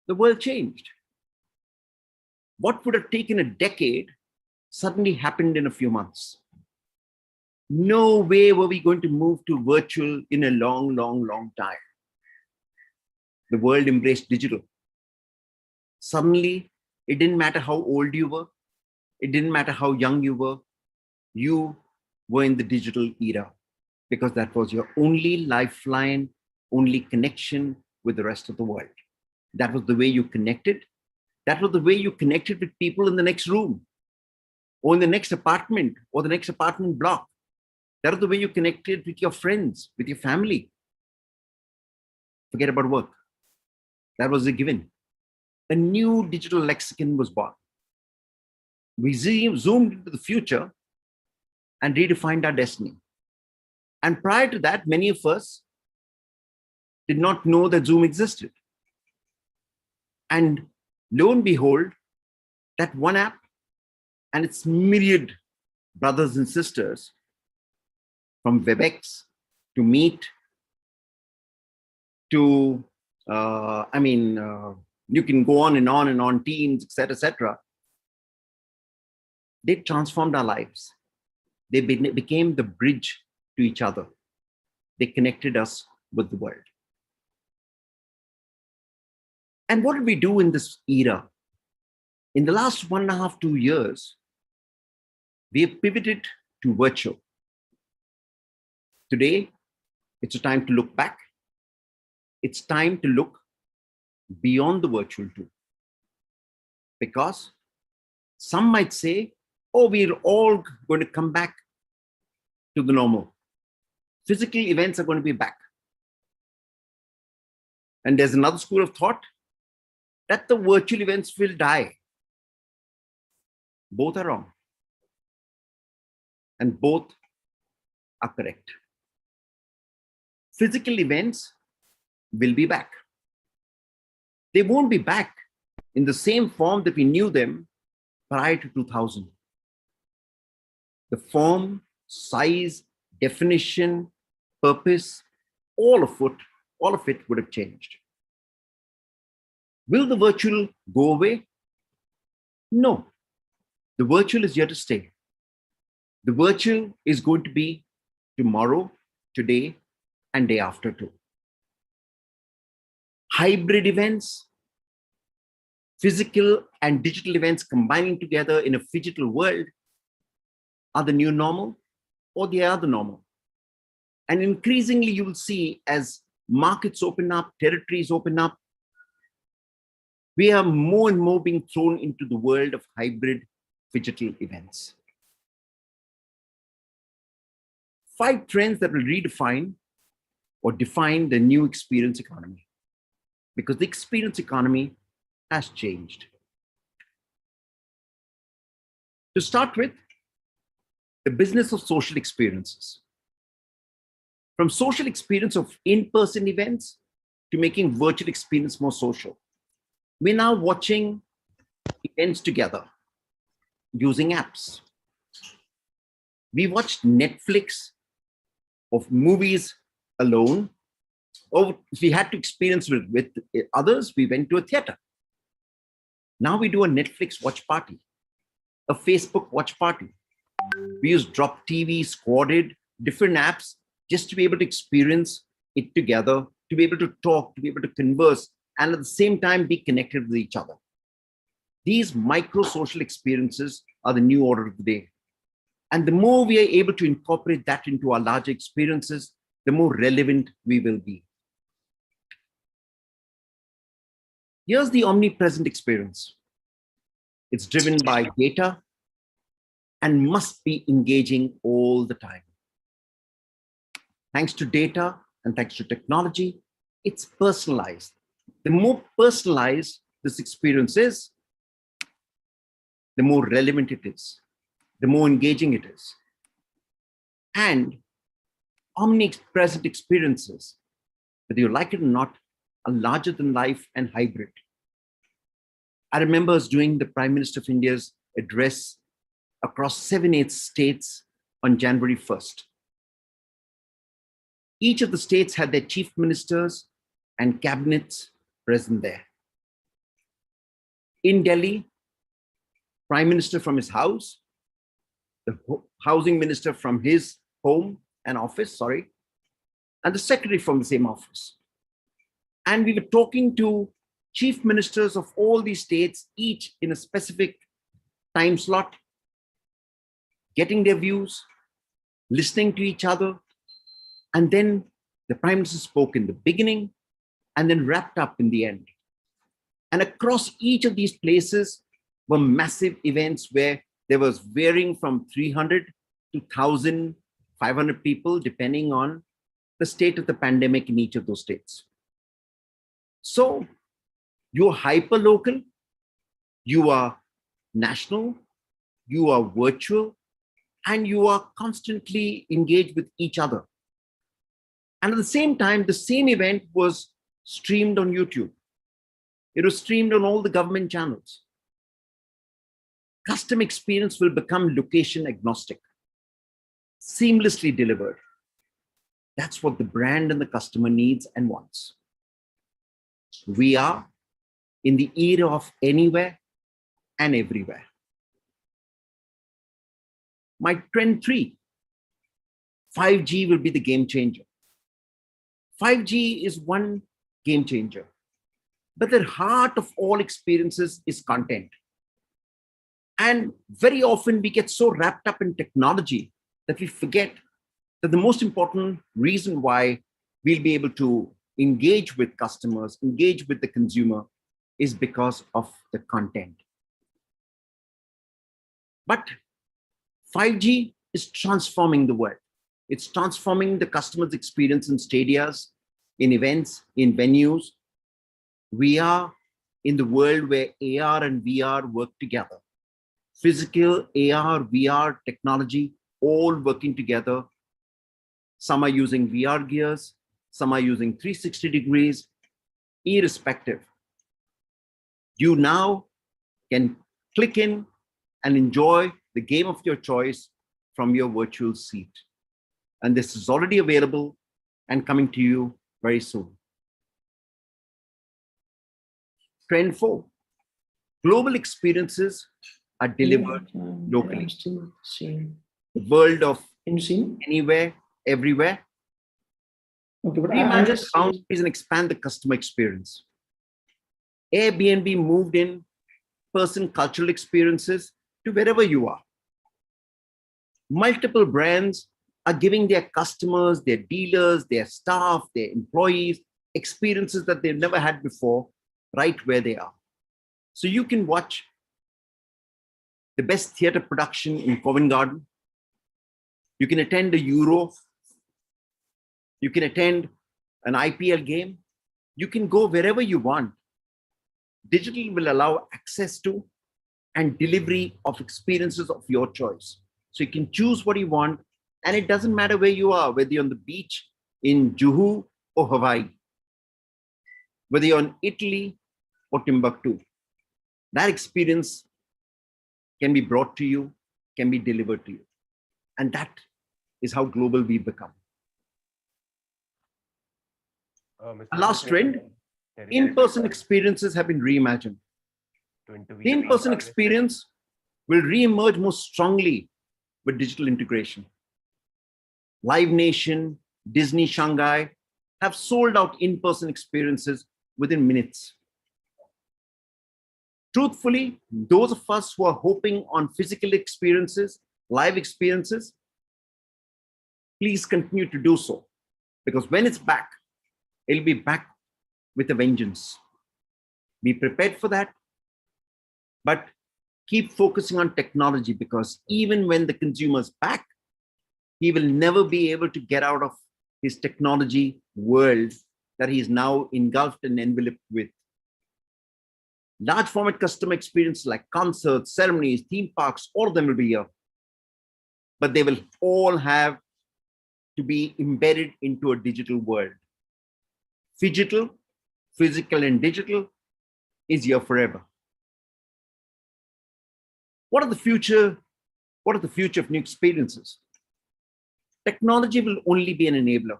The world changed. What would have taken a decade suddenly happened in a few months. No way were we going to move to virtual in a long, long, long time. The world embraced digital. Suddenly, it didn't matter how old you were. It didn't matter how young you were in the digital era, because that was your only lifeline, only connection with the rest of the world. That was the way you connected. That was the way you connected with people in the next room, or in the next apartment, or the next apartment block. That was the way you connected with your friends, with your family. Forget about work. That was a given. A new digital lexicon was born. We zoomed into the future and redefined our destiny. And prior to that, many of us did not know that Zoom existed. And lo and behold, that one app and its myriad brothers and sisters, from WebEx to Meet to, you can go on and on and on, Teams, etc., etc. They transformed our lives. They became the bridge to each other. They connected us with the world. And what did we do in this era? In the last 1.5, 2 years, we have pivoted to virtual. Today, it's a time to look back. It's time to look beyond the virtual too. Because some might say, oh, we're all going to come back to the normal. Physical events are going to be back. And there's another school of thought that the virtual events will die. Both are wrong. And both are correct. Physical events will be back. They won't be back in the same form that we knew them prior to 2000. The form, size, definition, purpose, all of it would have changed. Will the virtual go away? No. The virtual is here to stay. The virtual is going to be tomorrow, today, and day after too. Hybrid events, physical and digital events combining together in a phygital world are the new normal, or they are the normal. And increasingly you will see, as markets open up, territories open up, we are more and more being thrown into the world of hybrid phygital events. 5 trends that will redefine or define the new experience economy, because the experience economy has changed. To start with, the business of social experiences. From social experience of in-person events to making virtual experience more social. We're now watching events together using apps. We watched Netflix of movies alone Or if we had to experience with others, we went to a theater. Now we do a Netflix watch party, a Facebook watch party. We use Drop TV, Squadded, different apps just to be able to experience it together, to be able to talk, to be able to converse, and at the same time be connected with each other. These micro social experiences are the new order of the day. And the more we are able to incorporate that into our larger experiences, the more relevant we will be. Here's the omnipresent experience. It's driven by data and must be engaging all the time. Thanks to data and thanks to technology, it's personalized. The more personalized this experience is, the more relevant it is, the more engaging it is. And omnipresent experiences, whether you like it or not, are larger than life and hybrid. I remember us doing the Prime Minister of India's address across 7-8 states on January 1st. Each of the states had their chief ministers and cabinets present there. In Delhi, Prime Minister from his house, the housing minister from his home and office, and the secretary from the same office. And we were talking to chief ministers of all these states, each in a specific time slot, getting their views, listening to each other. And then the Prime Minister spoke in the beginning and then wrapped up in the end. And across each of these places were massive events where there was varying from 300 to 1,500 people, depending on the state of the pandemic in each of those states. So you're hyper-local, you are national, you are virtual, and you are constantly engaged with each other. And at the same time, the same event was streamed on YouTube. It was streamed on all the government channels. Customer experience will become location agnostic, seamlessly delivered. That's what the brand and the customer needs and wants. We are in the era of anywhere and everywhere. My trend 3, 5G will be the game changer. 5G is one game changer, but the heart of all experiences is content. And very often we get so wrapped up in technology that we forget that the most important reason why we'll be able to engage with customers, engage with the consumer, is because of the content. But 5G is transforming the world. It's transforming the customer's experience in stadiums, in events, in venues. We are in the world where AR and VR work together. Physical, AR, VR technology, all working together. Some are using VR gears, some are using 360 degrees, irrespective. You now can click in and enjoy the game of your choice from your virtual seat. And this is already available and coming to you very soon. Trend 4, global experiences are delivered locally. The world of anywhere, everywhere. Reimagine boundaries and expand the customer experience. Airbnb moved in person cultural experiences to wherever you are. Multiple brands are giving their customers, their dealers, their staff, their employees, experiences that they've never had before, right where they are. So you can watch the best theater production in Covent Garden. You can attend a Euro. You can attend an IPL game. You can go wherever you want. Digital will allow access to and delivery of experiences of your choice. So you can choose what you want, and it doesn't matter where you are, whether you're on the beach in Juhu or Hawaii, whether you're in Italy or Timbuktu. That experience can be brought to you, can be delivered to you. And that is how global we've become. Mr. last trend, in-person experiences have been reimagined. The in-person experience will re-emerge more strongly with digital integration. Live Nation, Disney Shanghai have sold out in-person experiences within minutes. Truthfully, those of us who are hoping on physical experiences, live experiences, please continue to do so. Because when it's back, it'll be back with a vengeance. Be prepared for that, but keep focusing on technology, because even when the consumer's back, he will never be able to get out of his technology world that he is now engulfed and enveloped with. Large format customer experiences like concerts, ceremonies, theme parks, all of them will be here. But they will all have to be embedded into a digital world. Phygital, physical and digital is here forever. What are the future of new experiences? Technology will only be an enabler.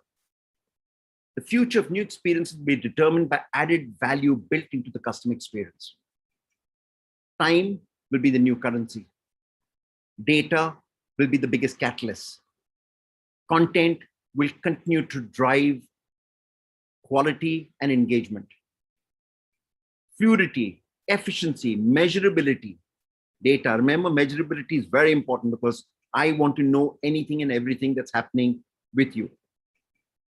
The future of new experiences will be determined by added value built into the customer experience. Time will be the new currency. Data will be the biggest catalyst. Content will continue to drive quality and engagement. Fluidity, efficiency, measurability. Data, remember, measurability is very important because I want to know anything and everything that's happening with you.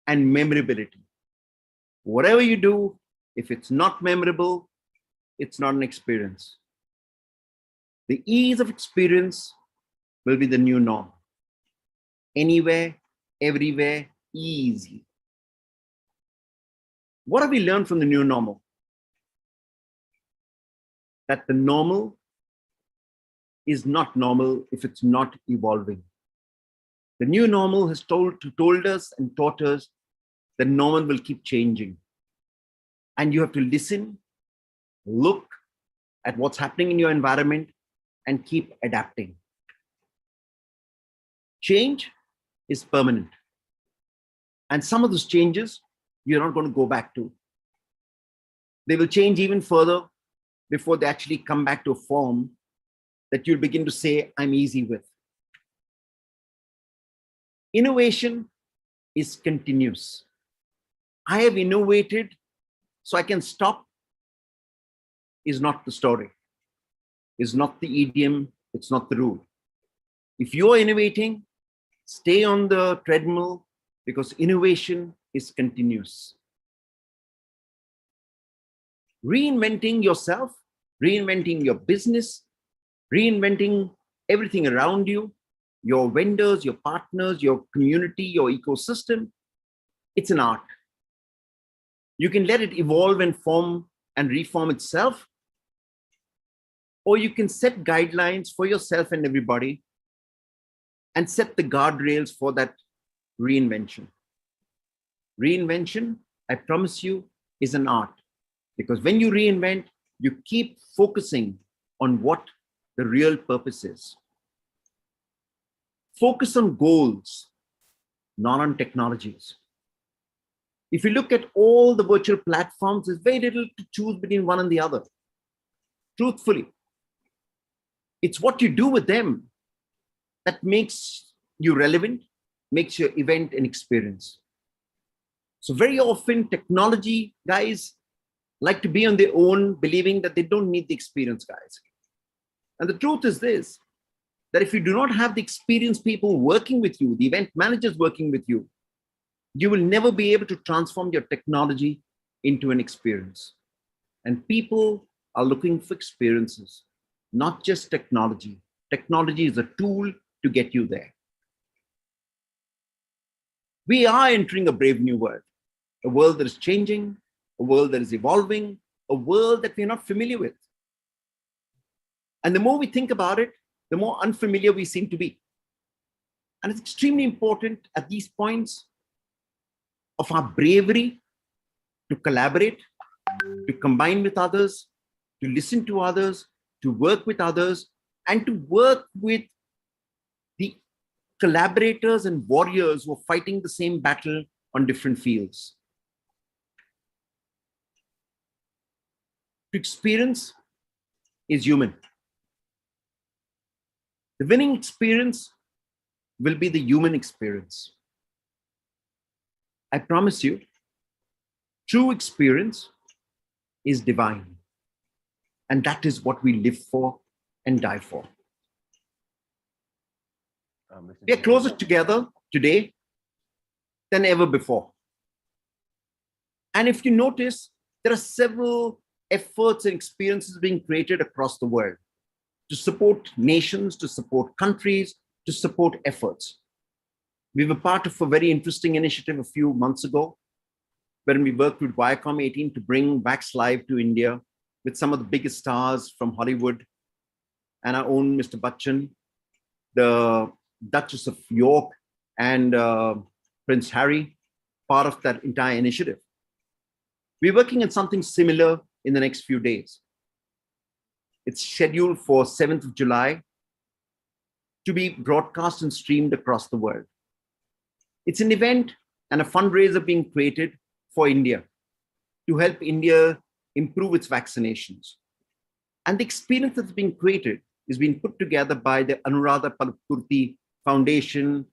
And memorability. Whatever you do, if it's not memorable, it's not an experience. The ease of experience will be the new norm. Anywhere, everywhere, easy. What have we learned from the new normal? That the normal is not normal if it's not evolving. The new normal has told us and taught us that normal will keep changing. And you have to listen, look at what's happening in your environment and keep adapting. Change is permanent. And some of those changes you're not going to go back to. They will change even further before they actually come back to a form that you'll begin to say, I'm easy with. Innovation is continuous. I have innovated, so I can stop is not the story. Is not the idiom, it's not the rule. If you're innovating, stay on the treadmill because innovation is continuous. Reinventing yourself, reinventing your business, reinventing everything around you, your vendors, your partners, your community, your ecosystem, it's an art. You can let it evolve and form and reform itself, or you can set guidelines for yourself and everybody and set the guardrails for that reinvention. Reinvention, I promise you, is an art, because when you reinvent, you keep focusing on what the real purpose is. Focus on goals, not on technologies. If you look at all the virtual platforms, there's very little to choose between one and the other. Truthfully, it's what you do with them that makes you relevant, makes your event an experience. So very often technology guys like to be on their own, believing that they don't need the experience guys. And the truth is this, that if you do not have the experienced people working with you, the event managers working with you, you will never be able to transform your technology into an experience. And people are looking for experiences, not just technology. Technology is a tool to get you there. We are entering a brave new world, a world that is changing, a world that is evolving, a world that we're not familiar with. And the more we think about it, the more unfamiliar we seem to be. And it's extremely important at these points of our bravery to collaborate, to combine with others, to listen to others, to work with others, and to work with the collaborators and warriors who are fighting the same battle on different fields. to experience is human. The winning experience will be the human experience. I promise you, true experience is divine. And that is what we live for and die for. We are closer together today than ever before. And if you notice, there are several efforts and experiences being created across the world to support nations, to support countries, to support efforts. We were part of a very interesting initiative a few months ago when we worked with Viacom 18 to bring Vax Live to India with some of the biggest stars from Hollywood and our own Mr. Bachchan, the Duchess of York, and Prince Harry, part of that entire initiative. We're working on something similar in the next few days. It's scheduled for 7th of July to be broadcast and streamed across the world. It's an event and a fundraiser being created for India to help India improve its vaccinations. And the experience that's being created is being put together by the Anuradha Palakurti Foundation,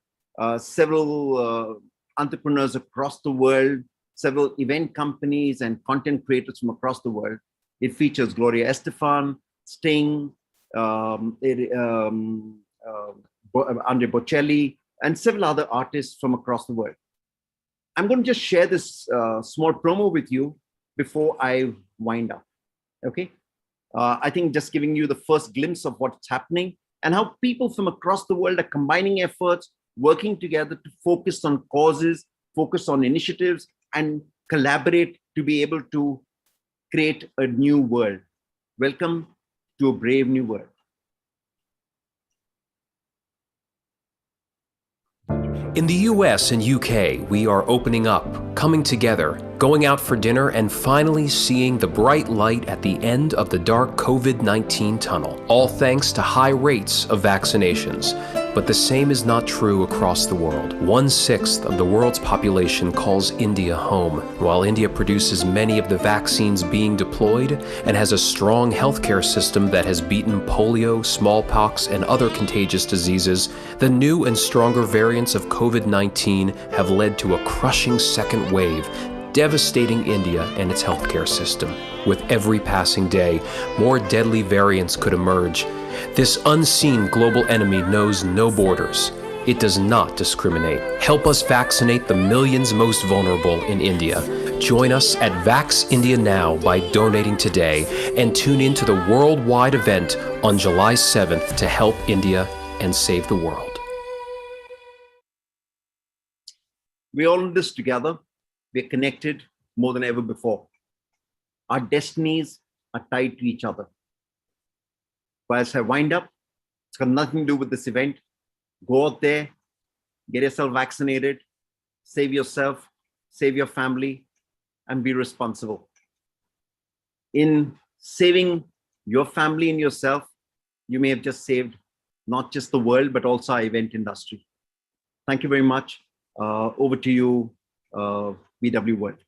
several entrepreneurs across the world, several event companies and content creators from across the world. It features Gloria Estefan, Sting, Andre Bocelli, and several other artists from across the world. I'm going to just share this small promo with you before I wind up, okay? I think just giving you the first glimpse of what's happening and how people from across the world are combining efforts, working together to focus on causes, focus on initiatives, and collaborate to be able to create a new world. Welcome to a brave new world. In the US and UK, we are opening up, coming together, going out for dinner, and finally seeing the bright light at the end of the dark COVID-19 tunnel, all thanks to high rates of vaccinations. But the same is not true across the world. 1/6 of the world's population calls India home. While India produces many of the vaccines being deployed and has a strong healthcare system that has beaten polio, smallpox, and other contagious diseases, the new and stronger variants of COVID-19 have led to a crushing second wave, devastating India and its healthcare system. With every passing day, more deadly variants could emerge. This unseen global enemy knows no borders. It does not discriminate. Help us vaccinate the millions most vulnerable in India. Join us at Vax India Now by donating today and tune in to the worldwide event on July 7th to help India and save the world. We're all in this together. We're connected more than ever before. Our destinies are tied to each other. But as I wind up, it's got nothing to do with this event. Go out there, get yourself vaccinated, save yourself, save your family, and be responsible. In saving your family and yourself, you may have just saved not just the world, but also our event industry. Thank you very much. Over to you, BW World.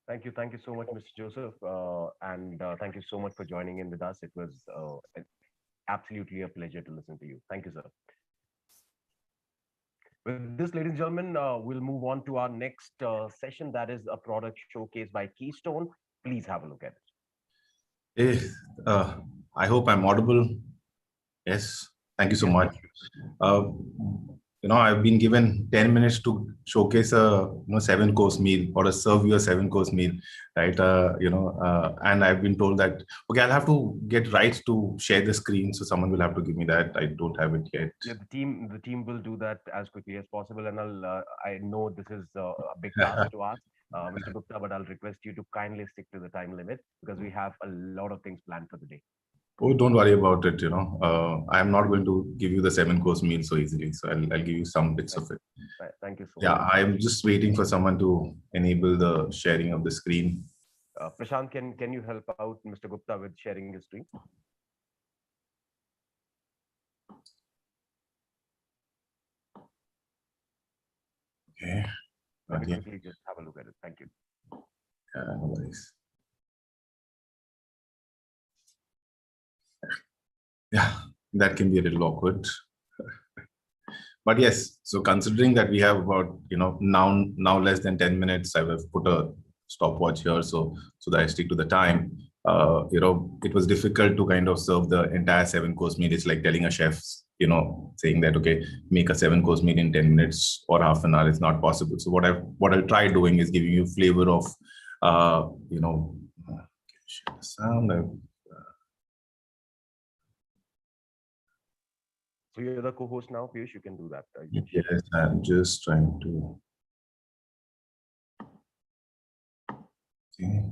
Thank you so much, Mr. Joseph, and thank you so much for joining in with us. It was absolutely a pleasure to listen to you. Thank you, sir. With this, ladies and gentlemen, we'll move on to our next session, that is a product showcase by Keystone. Please have a look at it. Hey, I hope I'm audible. Yes, thank you so much. I've been given 10 minutes to showcase a 7-course meal or serve you a 7-course meal, right? And I've been told that, okay, I'll have to get right to share the screen, so someone will have to give me that. I don't have it yet. Yeah, the team will do that as quickly as possible, and I know this is a big task to ask, Mr. Gupta, but I'll request you to kindly stick to the time limit because we have a lot of things planned for the day. Oh, don't worry about it. I'm not going to give you the 7-course meal so easily. So I'll give you some bits of it. Thank you so much. Yeah, I'm just waiting for someone to enable the sharing of the screen. Prashant, can you help out Mr. Gupta with sharing his screen? Okay. Quickly just have a look at it. Thank you. No worries. Yeah, that can be a little awkward. But yes, so considering that we have about, now less than 10 minutes, I have put a stopwatch here so that I stick to the time. It was difficult to kind of serve the entire 7-course meal. It's like telling a chef, saying that, okay, make a 7-course meal in 10 minutes or half an hour. It's not possible. So what I'll try doing is giving you flavor of, share the sound. So you're the co-host now, Piyush, you can do that. Yes, I'm just trying to. Okay.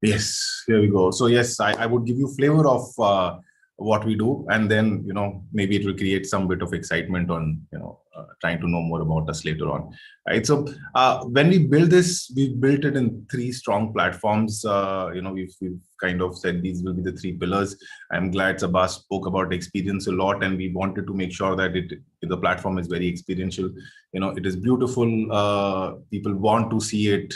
Yes, here we go. So yes, I would give you flavor of what we do, and then maybe it will create some bit of excitement on trying to know more about us later on. Right. So when we build this, we built it in 3 strong platforms. We've kind of said these will be the 3 pillars. I'm glad Sabah spoke about experience a lot, and we wanted to make sure that the platform is very experiential. It is beautiful. People want to see it.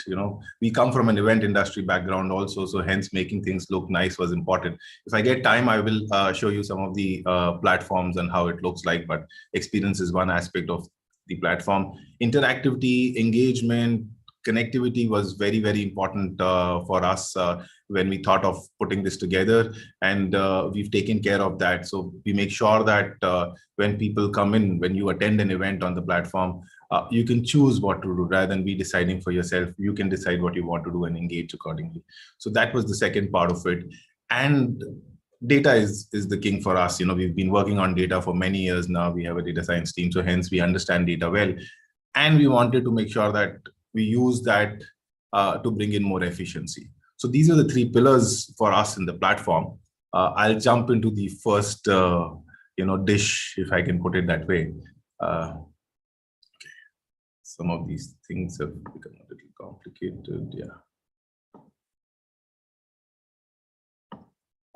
We come from an event industry background also, so hence making things look nice was important. If I get time, I will show you some of the platforms and how it looks like, but experience is one aspect of the platform. Interactivity, engagement, connectivity was very, very important for us when we thought of putting this together, and we've taken care of that. So we make sure that when people come in, when you attend an event on the platform, you can choose what to do rather than be deciding for yourself. You can decide what you want to do and engage accordingly. So that was the second part of it. And data is the king for us. We've been working on data for many years now. We have a data science team, so hence we understand data well. And we wanted to make sure that we use that to bring in more efficiency. So these are the 3 pillars for us in the platform. I'll jump into the first, dish, if I can put it that way. Okay. Some of these things have become a little complicated. Yeah.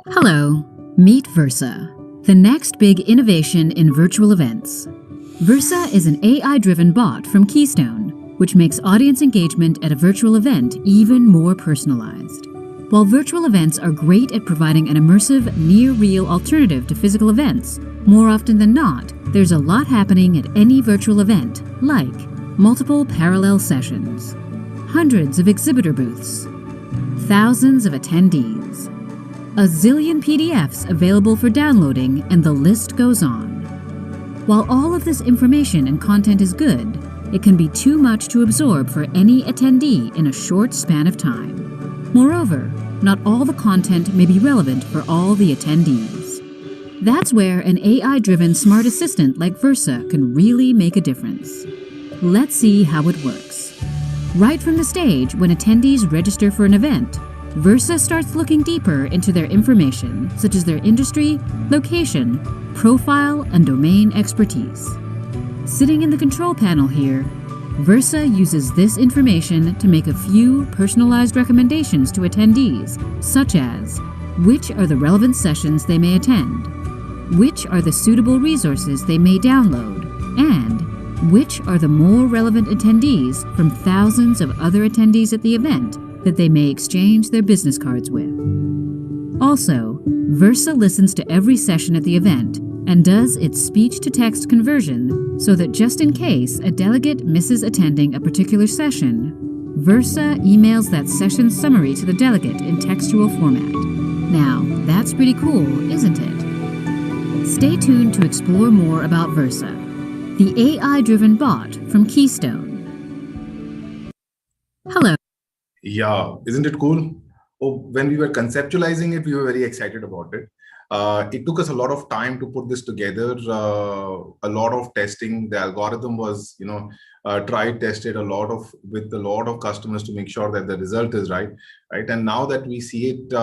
Hello, meet Versa, the next big innovation in virtual events. Versa is an AI-driven bot from Keystone, which makes audience engagement at a virtual event even more personalized. While virtual events are great at providing an immersive, near-real alternative to physical events, more often than not, there's a lot happening at any virtual event, like multiple parallel sessions, hundreds of exhibitor booths, thousands of attendees, a zillion PDFs available for downloading, and the list goes on. While all of this information and content is good, it can be too much to absorb for any attendee in a short span of time. Moreover, not all the content may be relevant for all the attendees. That's where an AI-driven smart assistant like Versa can really make a difference. Let's see how it works. Right from the stage, when attendees register for an event, Versa starts looking deeper into their information, such as their industry, location, profile, and domain expertise. Sitting in the control panel here, Versa uses this information to make a few personalized recommendations to attendees, such as which are the relevant sessions they may attend, which are the suitable resources they may download, and which are the more relevant attendees from thousands of other attendees at the event that they may exchange their business cards with. Also, Versa listens to every session at the event and does its speech-to-text conversion so that just in case a delegate misses attending a particular session, Versa emails that session summary to the delegate in textual format. Now, that's pretty cool, isn't it? Stay tuned to explore more about Versa, the AI-driven bot from Keystone. Hello. Yeah, isn't it cool? Oh, when we were conceptualizing it, we were very excited about it. It took us a lot of time to put this together, a lot of testing. The algorithm was, tried, tested with a lot of customers to make sure that the result is right? And now that we see it,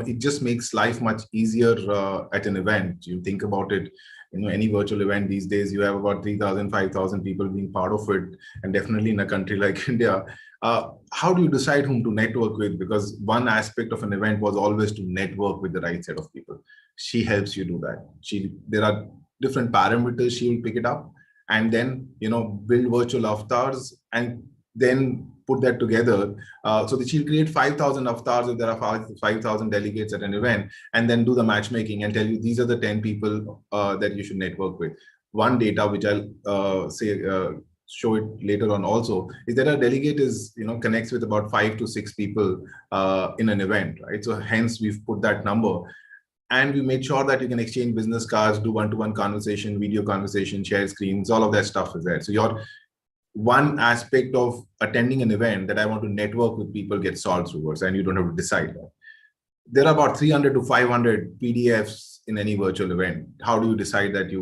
it just makes life much easier at an event. You think about it, any virtual event these days, you have about 3,000, 5,000 people being part of it, and definitely in a country like India. How do you decide whom to network with? Because one aspect of an event was always to network with the right set of people. She helps you do that. There are different parameters she will pick it up, and then build virtual avatars and then put that together so that she'll create 5,000 avatars if there are 5,000 delegates at an event, and then do the matchmaking and tell you these are the 10 people that you should network with. One data which I'll show it later on also is that a delegate is connects with about 5 to 6 people in an event, right? So hence we've put that number. And we made sure that you can exchange business cards, do one-to-one conversation, video conversation, share screens, all of that stuff is there. So your one aspect of attending an event that I want to network with people gets solved through Versa, and you don't have to decide that. There are about 300 to 500 PDFs in any virtual event. How do you decide that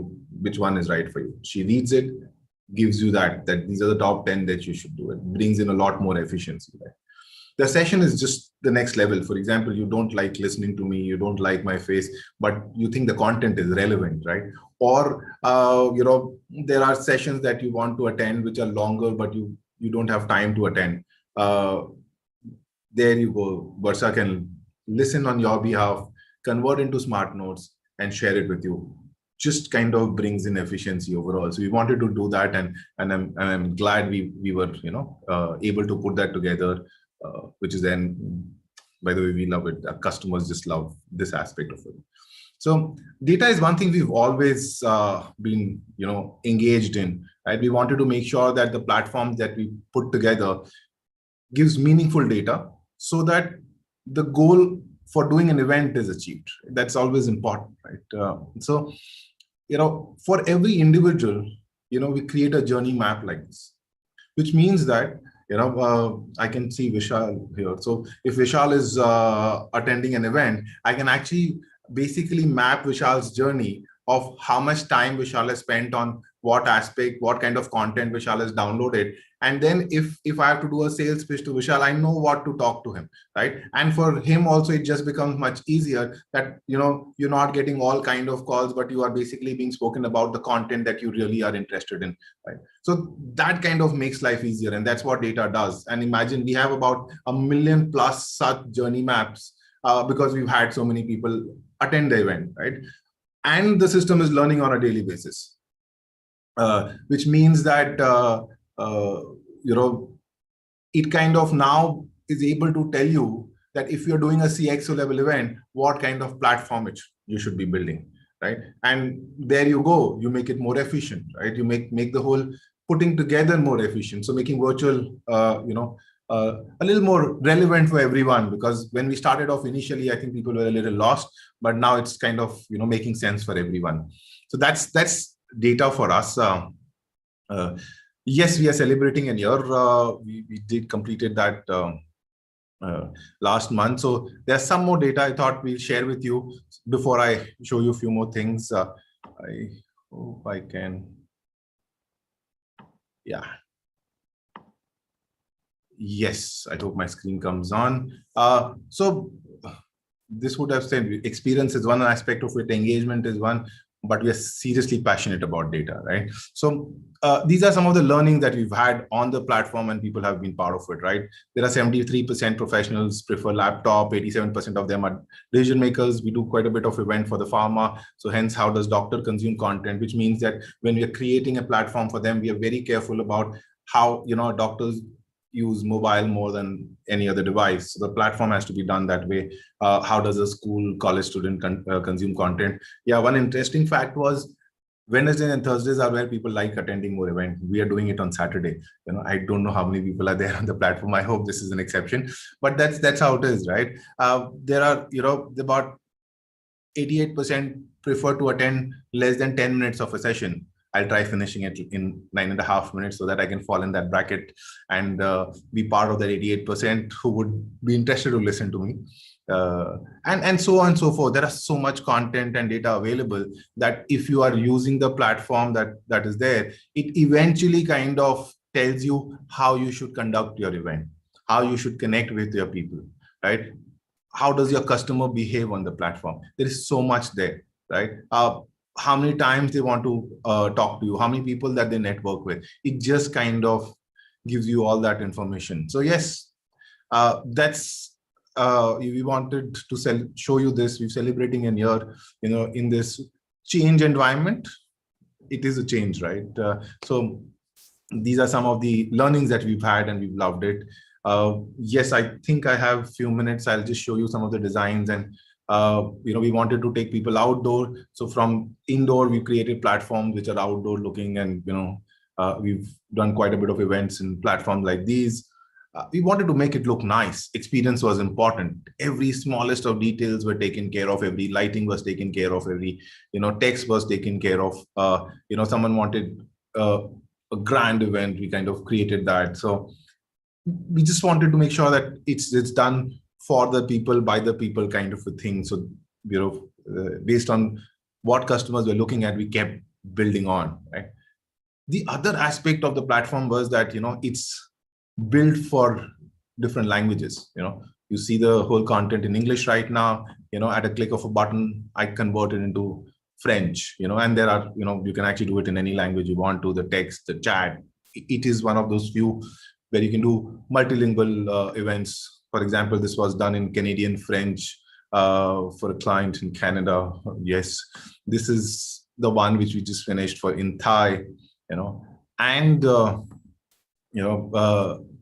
which one is right for you? She reads it, gives you that these are the top 10 that you should do. It brings in a lot more efficiency, right? The session is just the next level. For example, you don't like listening to me, you don't like my face, but you think the content is relevant, right? Or, there are sessions that you want to attend which are longer, but you don't have time to attend. There you go. Versa can listen on your behalf, convert into smart notes, and share it with you. Just kind of brings in efficiency overall. So we wanted to do that, and I'm glad we were able to put that together. Which is then, by the way, we love it. Our customers just love this aspect of it. So data is one thing we've always been, engaged in, right? We wanted to make sure that the platforms that we put together gives meaningful data so that the goal for doing an event is achieved. That's always important, right? So, for every individual, we create a journey map like this, which means that I can see Vishal here. So if Vishal is attending an event, I can actually basically map Vishal's journey of how much time Vishal has spent on what aspect, what kind of content Vishal has downloaded. And then if I have to do a sales pitch to Vishal, I know what to talk to him, right? And for him also, it just becomes much easier that, you're not getting all kind of calls, but you are basically being spoken about the content that you really are interested in, right? So that kind of makes life easier. And that's what data does. And imagine we have about 1 million plus such journey maps because we've had so many people attend the event, right? And the system is learning on a daily basis, which means that, it kind of now is able to tell you that if you're doing a CXO level event, what kind of platform you should be building, right? And there you go, you make it more efficient, right? You make the whole putting together more efficient. So making virtual, a little more relevant for everyone, because when we started off initially, I think people were a little lost, but now it's kind of, making sense for everyone. So that's data for us. Yes, we are celebrating a year. We did completed that last month. So there's some more data I thought we'll share with you before I show you a few more things. I hope I can. Yeah. Yes, I hope my screen comes on. So this would have said experience is one aspect of it, engagement is one, but we are seriously passionate about data, right? So these are some of the learnings that we've had on the platform and people have been part of it, right? There are 73% professionals prefer laptop, 87% of them are decision makers. We do quite a bit of event for the pharma. So hence, how does doctor consume content? Which means that when we are creating a platform for them, we are very careful about how, doctors use mobile more than any other device. So the platform has to be done that way. How does a school, college student consume content? Yeah, one interesting fact was Wednesdays and Thursdays are where people like attending more events. We are doing it on Saturday. I don't know how many people are there on the platform. I hope this is an exception, but that's how it is, right? There are, about 88% prefer to attend less than 10 minutes of a session. I'll try finishing it in 9.5 minutes so that I can fall in that bracket and be part of that 88% who would be interested to listen to me. And so on and so forth. There is so much content and data available that if you are using the platform that is there, it eventually kind of tells you how you should conduct your event, how you should connect with your people, right? How does your customer behave on the platform? There is so much there, right? how many times they want to talk to you, how many people that they network with. It just kind of gives you all that information. So yes, that's we wanted to show you this. We're celebrating a year, in this change environment. It is a change, right? So these are some of the learnings that we've had, and we've loved it. Yes, I think I have a few minutes. I'll just show you some of the designs. And we wanted to take people outdoor. So from indoor, we created platforms which are outdoor looking, and we've done quite a bit of events in platforms like these. We wanted to make it look nice. Experience was important. Every smallest of details were taken care of. Every lighting was taken care of. Every text was taken care of. Someone wanted a grand event, we kind of created that. So we just wanted to make sure that it's done for the people, by the people kind of a thing. So based on what customers were looking at, we kept building on, right? The other aspect of the platform was that it's built for different languages. You see the whole content in English right now. At a click of a button, I convert it into French. And there are you can actually do it in any language you want to. The text, the chat. It is one of those few where you can do multilingual events. For example, this was done in Canadian French for a client in Canada. Yes, this is the one which we just finished for in Thai. And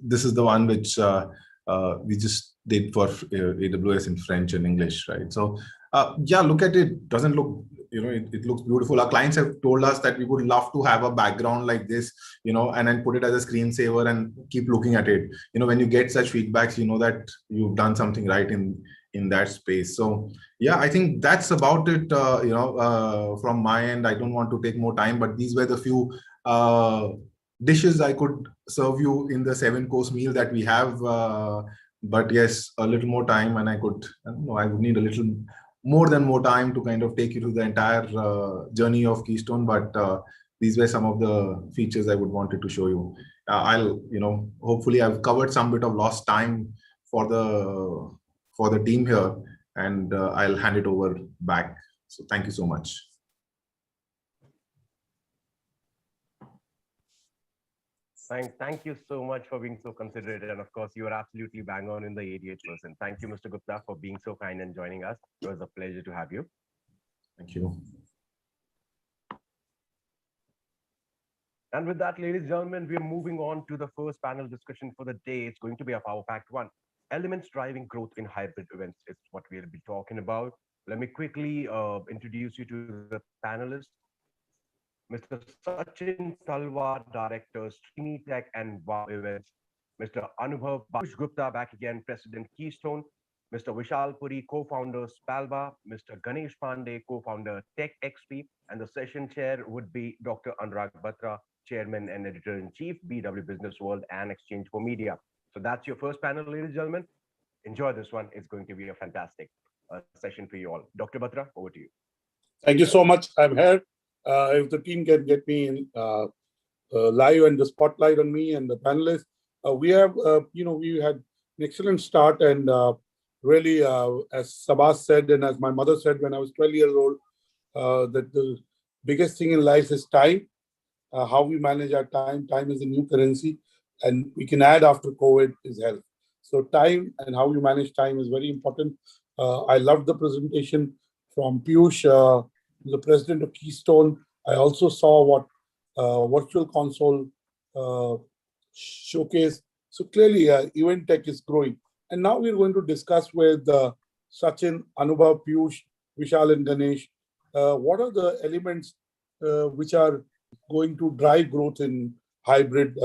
this is the one which we just did for AWS in French and English, right? So yeah, look at it. Doesn't look, it looks beautiful. Our clients have told us that we would love to have a background like this, and then put it as a screensaver and keep looking at it. When you get such feedbacks, that you've done something right in that space. So yeah, I think that's about it. From my end, I don't want to take more time, but these were the few dishes I could serve you in the 7-course meal that we have. But yes, a little more time, and I would need a little more time to kind of take you through the entire journey of Keystone. But these were some of the features I would wanted to show you. I'll, hopefully I've covered some bit of lost time for the team here, and I'll hand it over back. So thank you so much. Thank you so much for being so considerate. And of course, you are absolutely bang on in the 88%. Thank you, Mr. Gupta, for being so kind and joining us. It was a pleasure to have you. Thank you. And with that, ladies and gentlemen, we are moving on to the first panel discussion for the day. It's going to be a power-packed one. Elements driving growth in hybrid events is what we'll be talking about. Let me quickly introduce you to the panelists. Mr. Sachin Talwar, Director, Srini Tech and Wow Events. Mr. Anubhav Gupta, back again, President, Keystone. Mr. Vishal Puri, Co-founder, Spalva. Mr. Ganesh Pandey, Co-founder, Tech XP. And the session chair would be Dr. Anurag Batra, Chairman and Editor-in-Chief, BW Business World and Exchange for Media. So that's your first panel, ladies and gentlemen. Enjoy this one. It's going to be a fantastic session for you all. Dr. Batra, over to you. Thank you so much. I'm here. If the team can get me in live and the spotlight on me and the panelists, we have, we had an excellent start, and really, as Sabas said, and as my mother said when I was 12 years old, that the biggest thing in life is time. How we manage our time. Time is a new currency, and we can add after COVID is health. So time and how you manage time is very important. I loved the presentation from Piyush, the president of Keystone. I also saw what Virtual Console showcase. So clearly, event tech is growing. And now we're going to discuss with Sachin, Anubhav, Piyush, Vishal, and Ganesh, what are the elements which are going to drive growth in hybrid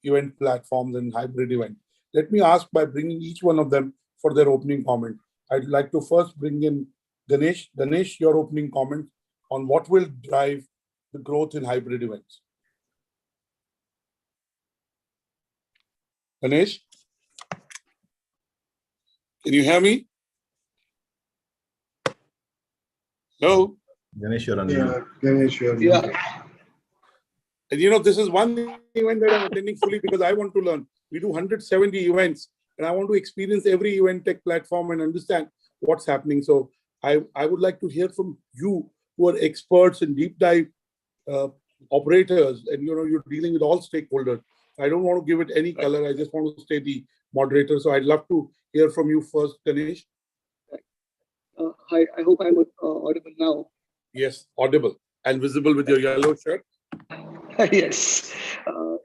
event platforms and hybrid event. Let me ask by bringing each one of them for their opening comment. I'd like to first bring in Ganesh. Ganesh, your opening comment on what will drive the growth in hybrid events. Ganesh, can you hear me? Hello? Ganesh, you're on. Yeah, Ganesh, you're on. Yeah. And this is one event that I'm attending fully because I want to learn. We do 170 events, and I want to experience every event tech platform and understand what's happening. So I would like to hear from you who are experts in deep dive operators, and you're dealing with all stakeholders. I don't want to give it any color. I just want to stay the moderator. So I'd love to hear from you first, Ganesh. Hi, I hope I'm audible now. Yes, audible and visible with your yellow shirt. Yes,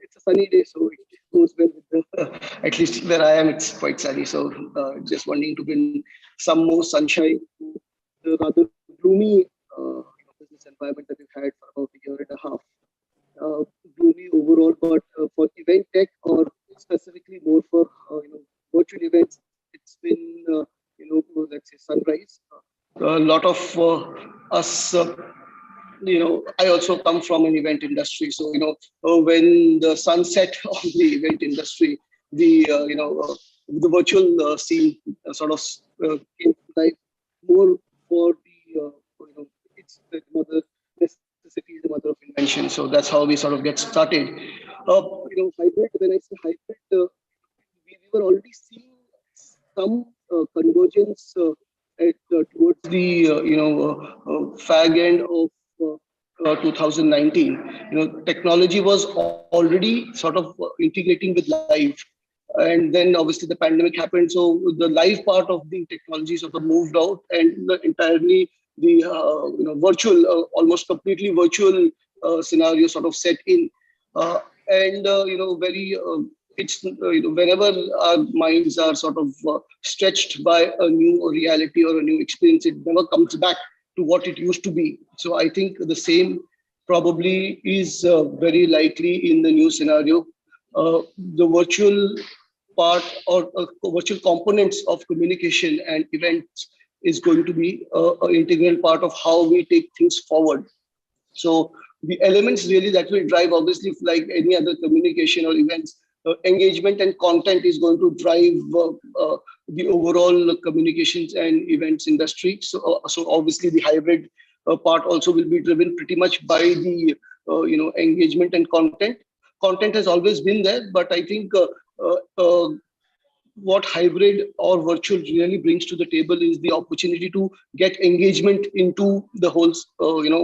it's a sunny day, so it goes well with the, at least where I am, it's quite sunny. So just wanting to bring some more sunshine to the rather gloomy business environment that we've had for about a year and a half. Gloomy overall, but for event tech, or specifically more for virtual events, it's been let's say sunrise. A lot of us, I also come from an event industry, so when the sunset of the event industry, the the virtual scene sort of came to life more for the it's the mother necessity is the mother of invention. So that's how we sort of get started. Hybrid. When I say hybrid, we were already seeing some convergence towards the fag end of 2019. Technology was already sort of integrating with live, and then obviously the pandemic happened, so the live part of the technology sort of moved out, and entirely the virtual, almost completely virtual scenario sort of set in, and very. It's whenever our minds are sort of stretched by a new reality or a new experience, it never comes back to what it used to be. So I think the same probably is very likely in the new scenario. The virtual part or virtual components of communication and events is going to be an integral part of how we take things forward. So the elements really that will drive, obviously, like any other communication or events, engagement and content is going to drive the overall communications and events industry. So obviously the hybrid part also will be driven pretty much by the engagement and content. Content has always been there, but I think what hybrid or virtual really brings to the table is the opportunity to get engagement into the whole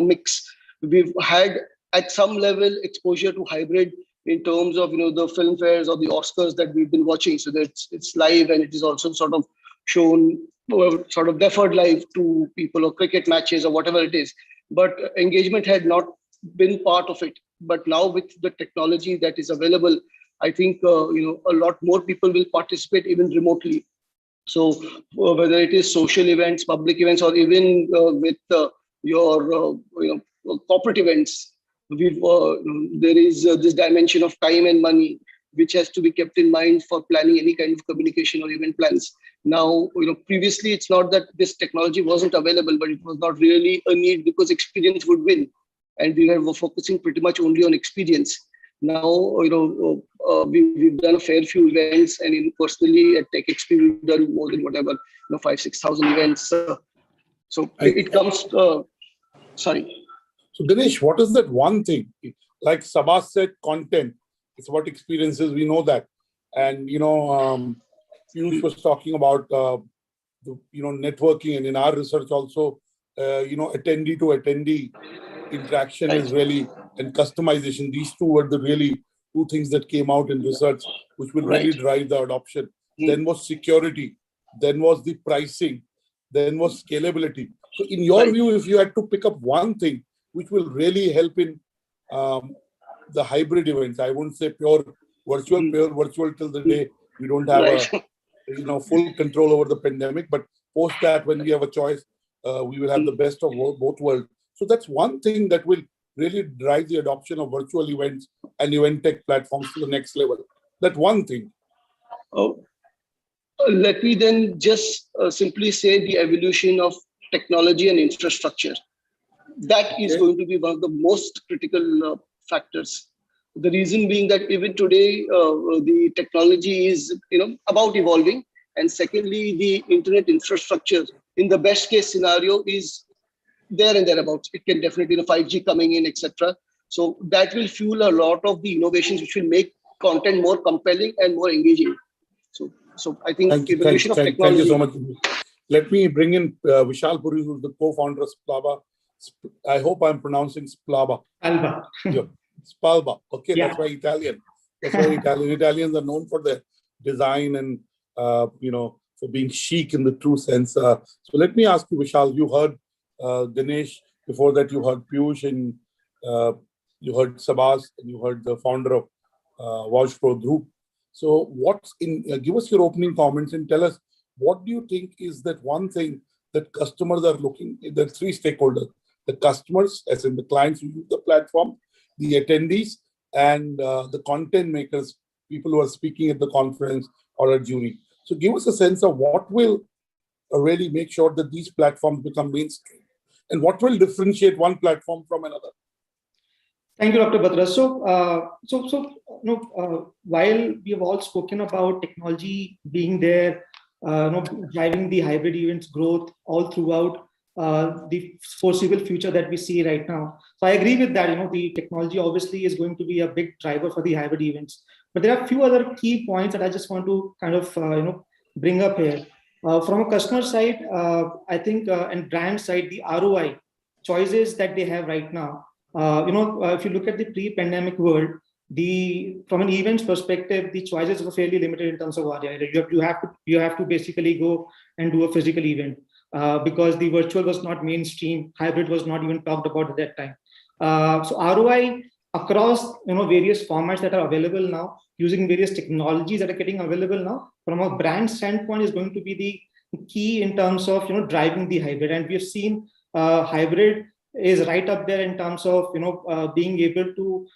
mix. We've had at some level exposure to hybrid in terms of the film fairs or the Oscars that we've been watching. So that it's live, and it is also sort of shown sort of deferred live to people, or cricket matches or whatever it is. But engagement had not been part of it. But now with the technology that is available, I think a lot more people will participate even remotely. So whether it is social events, public events, or even with your corporate events, there is this dimension of time and money which has to be kept in mind for planning any kind of communication or event plans. Now, previously it's not that this technology wasn't available, but it was not really a need because experience would win, and we were focusing pretty much only on experience. Now, we've done a fair few events, and personally at TechXP we've done more than 5,000-6,000 events. So it comes. Sorry. So Ganesh, what is that one thing? Like Sabha said, content. It's about experiences. We know that, and Piyush was talking about networking, and in our research also, attendee to attendee interaction is really, and customization. These two were the really two things that came out in research, which will really drive the adoption. Then was security. Then was the pricing. Then was scalability. So in your view, if you had to pick up one thing which will really help in the hybrid events, I wouldn't say pure virtual till the day we don't have full control over the pandemic, but post that, when we have a choice, we will have the best of both worlds. So that's one thing that will really drive the adoption of virtual events and event tech platforms to the next level. That one thing. Let me then just simply say the evolution of technology and infrastructure. That is going to be one of the most critical factors. The reason being that even today, the technology is about evolving, and secondly, the internet infrastructure in the best case scenario is there and thereabouts. It can definitely 5G coming in, etc. So that will fuel a lot of the innovations which will make content more compelling and more engaging. So I think evolution of technology. Thank you so much. Let me bring in Vishal Puri, who's the co-founder of Splava. I hope I'm pronouncing Splaba. Alba. Yeah, Spalba. Okay, Yeah. that's why Italian. That's why Italians are known for their design and for being chic in the true sense. So let me ask you, Vishal. You heard Ganesh. Before that, you heard Piyush, and you heard Sabas, and you heard the founder of WatchPro Group. So, give us your opening comments and tell us, what do you think is that one thing that customers are looking? There are three stakeholders: the customers, as in the clients who use the platform, the attendees, and the content makers, people who are speaking at the conference or a jury. So give us a sense of what will really make sure that these platforms become mainstream, and what will differentiate one platform from another. Thank you, Dr. Batra. While we have all spoken about technology being there, driving the hybrid events growth all throughout the foreseeable future that we see right now. So I agree with that. The technology obviously is going to be a big driver for the hybrid events. But there are a few other key points that I just want to kind of bring up here. From a customer side, I think, and brand side, the ROI choices that they have right now. If you look at the pre-pandemic world, from an events perspective, the choices were fairly limited in terms of ROI. You have to basically go and do a physical event because the virtual was not mainstream. Hybrid was not even talked about at that time. So ROI across various formats that are available now, using various technologies that are getting available now, from a brand standpoint, is going to be the key in terms of driving the hybrid. And we have seen hybrid is right up there in terms of being able to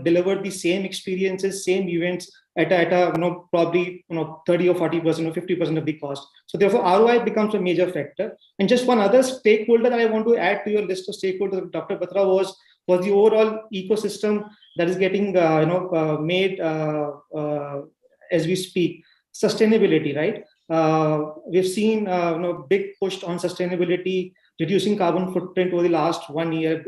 deliver the same experiences, same events at a probably 30 or 40% or 50% of the cost. So therefore ROI becomes a major factor. And just one other stakeholder that I want to add to your list of stakeholders, Dr. Batra, was the overall ecosystem that is getting made as we speak. Sustainability, right? We've seen big push on sustainability, reducing carbon footprint over the last 1 year.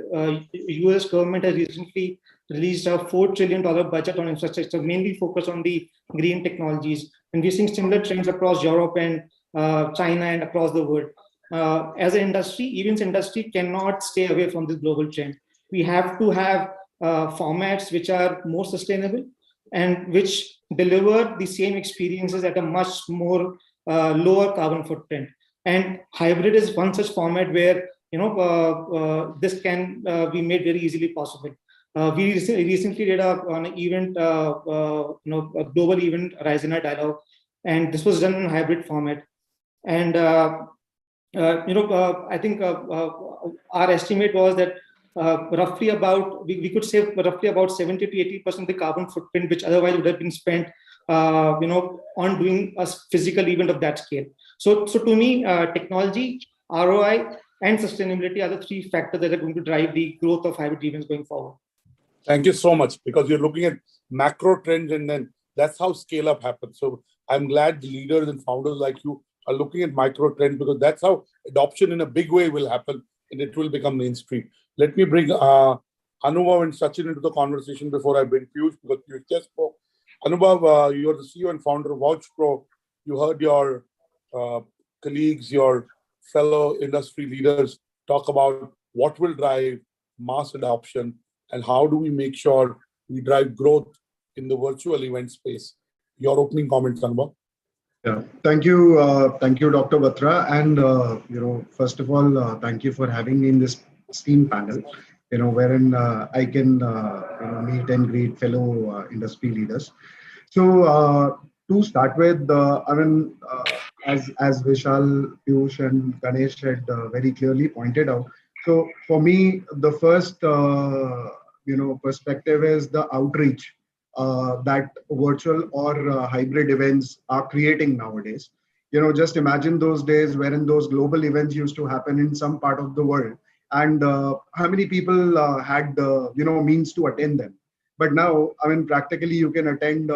US government has recently released a $4 trillion budget on infrastructure, mainly focused on the green technologies. And we're seeing similar trends across Europe and China and across the world. As an industry, events industry cannot stay away from this global trend. We have to have formats which are more sustainable and which deliver the same experiences at a much more lower carbon footprint. And hybrid is one such format where this can be made very easily possible. We recently did an event, a global event, Rising Dialogue, and this was done in hybrid format. And I think our estimate was that roughly about we could save roughly about 70 to 80% of the carbon footprint, which otherwise would have been spent on doing a physical event of that scale. So to me, technology, ROI, and sustainability are the three factors that are going to drive the growth of hybrid events going forward. Thank you so much, because you're looking at macro trends, and then that's how scale up happens. So I'm glad the leaders and founders like you are looking at micro trends, because that's how adoption in a big way will happen, and it will become mainstream. Let me bring Anubhav and Sachin into the conversation before I bring Piyush, because Piyush just spoke. Anubhav, you're the CEO and founder of WatchPro. You heard your colleagues, your fellow industry leaders talk about what will drive mass adoption and how do we make sure we drive growth in the virtual event space. Your opening comments, Anubhav. Yeah, thank you, Dr. Batra, and first of all, thank you for having me in this esteemed panel. Wherein I can meet and greet fellow industry leaders. So to start with, as Vishal, Piyush, and Ganesh had very clearly pointed out. So for me, the first perspective is the outreach that virtual or hybrid events are creating nowadays. Just imagine those days wherein those global events used to happen in some part of the world, and how many people had means to attend them. But now, practically you can attend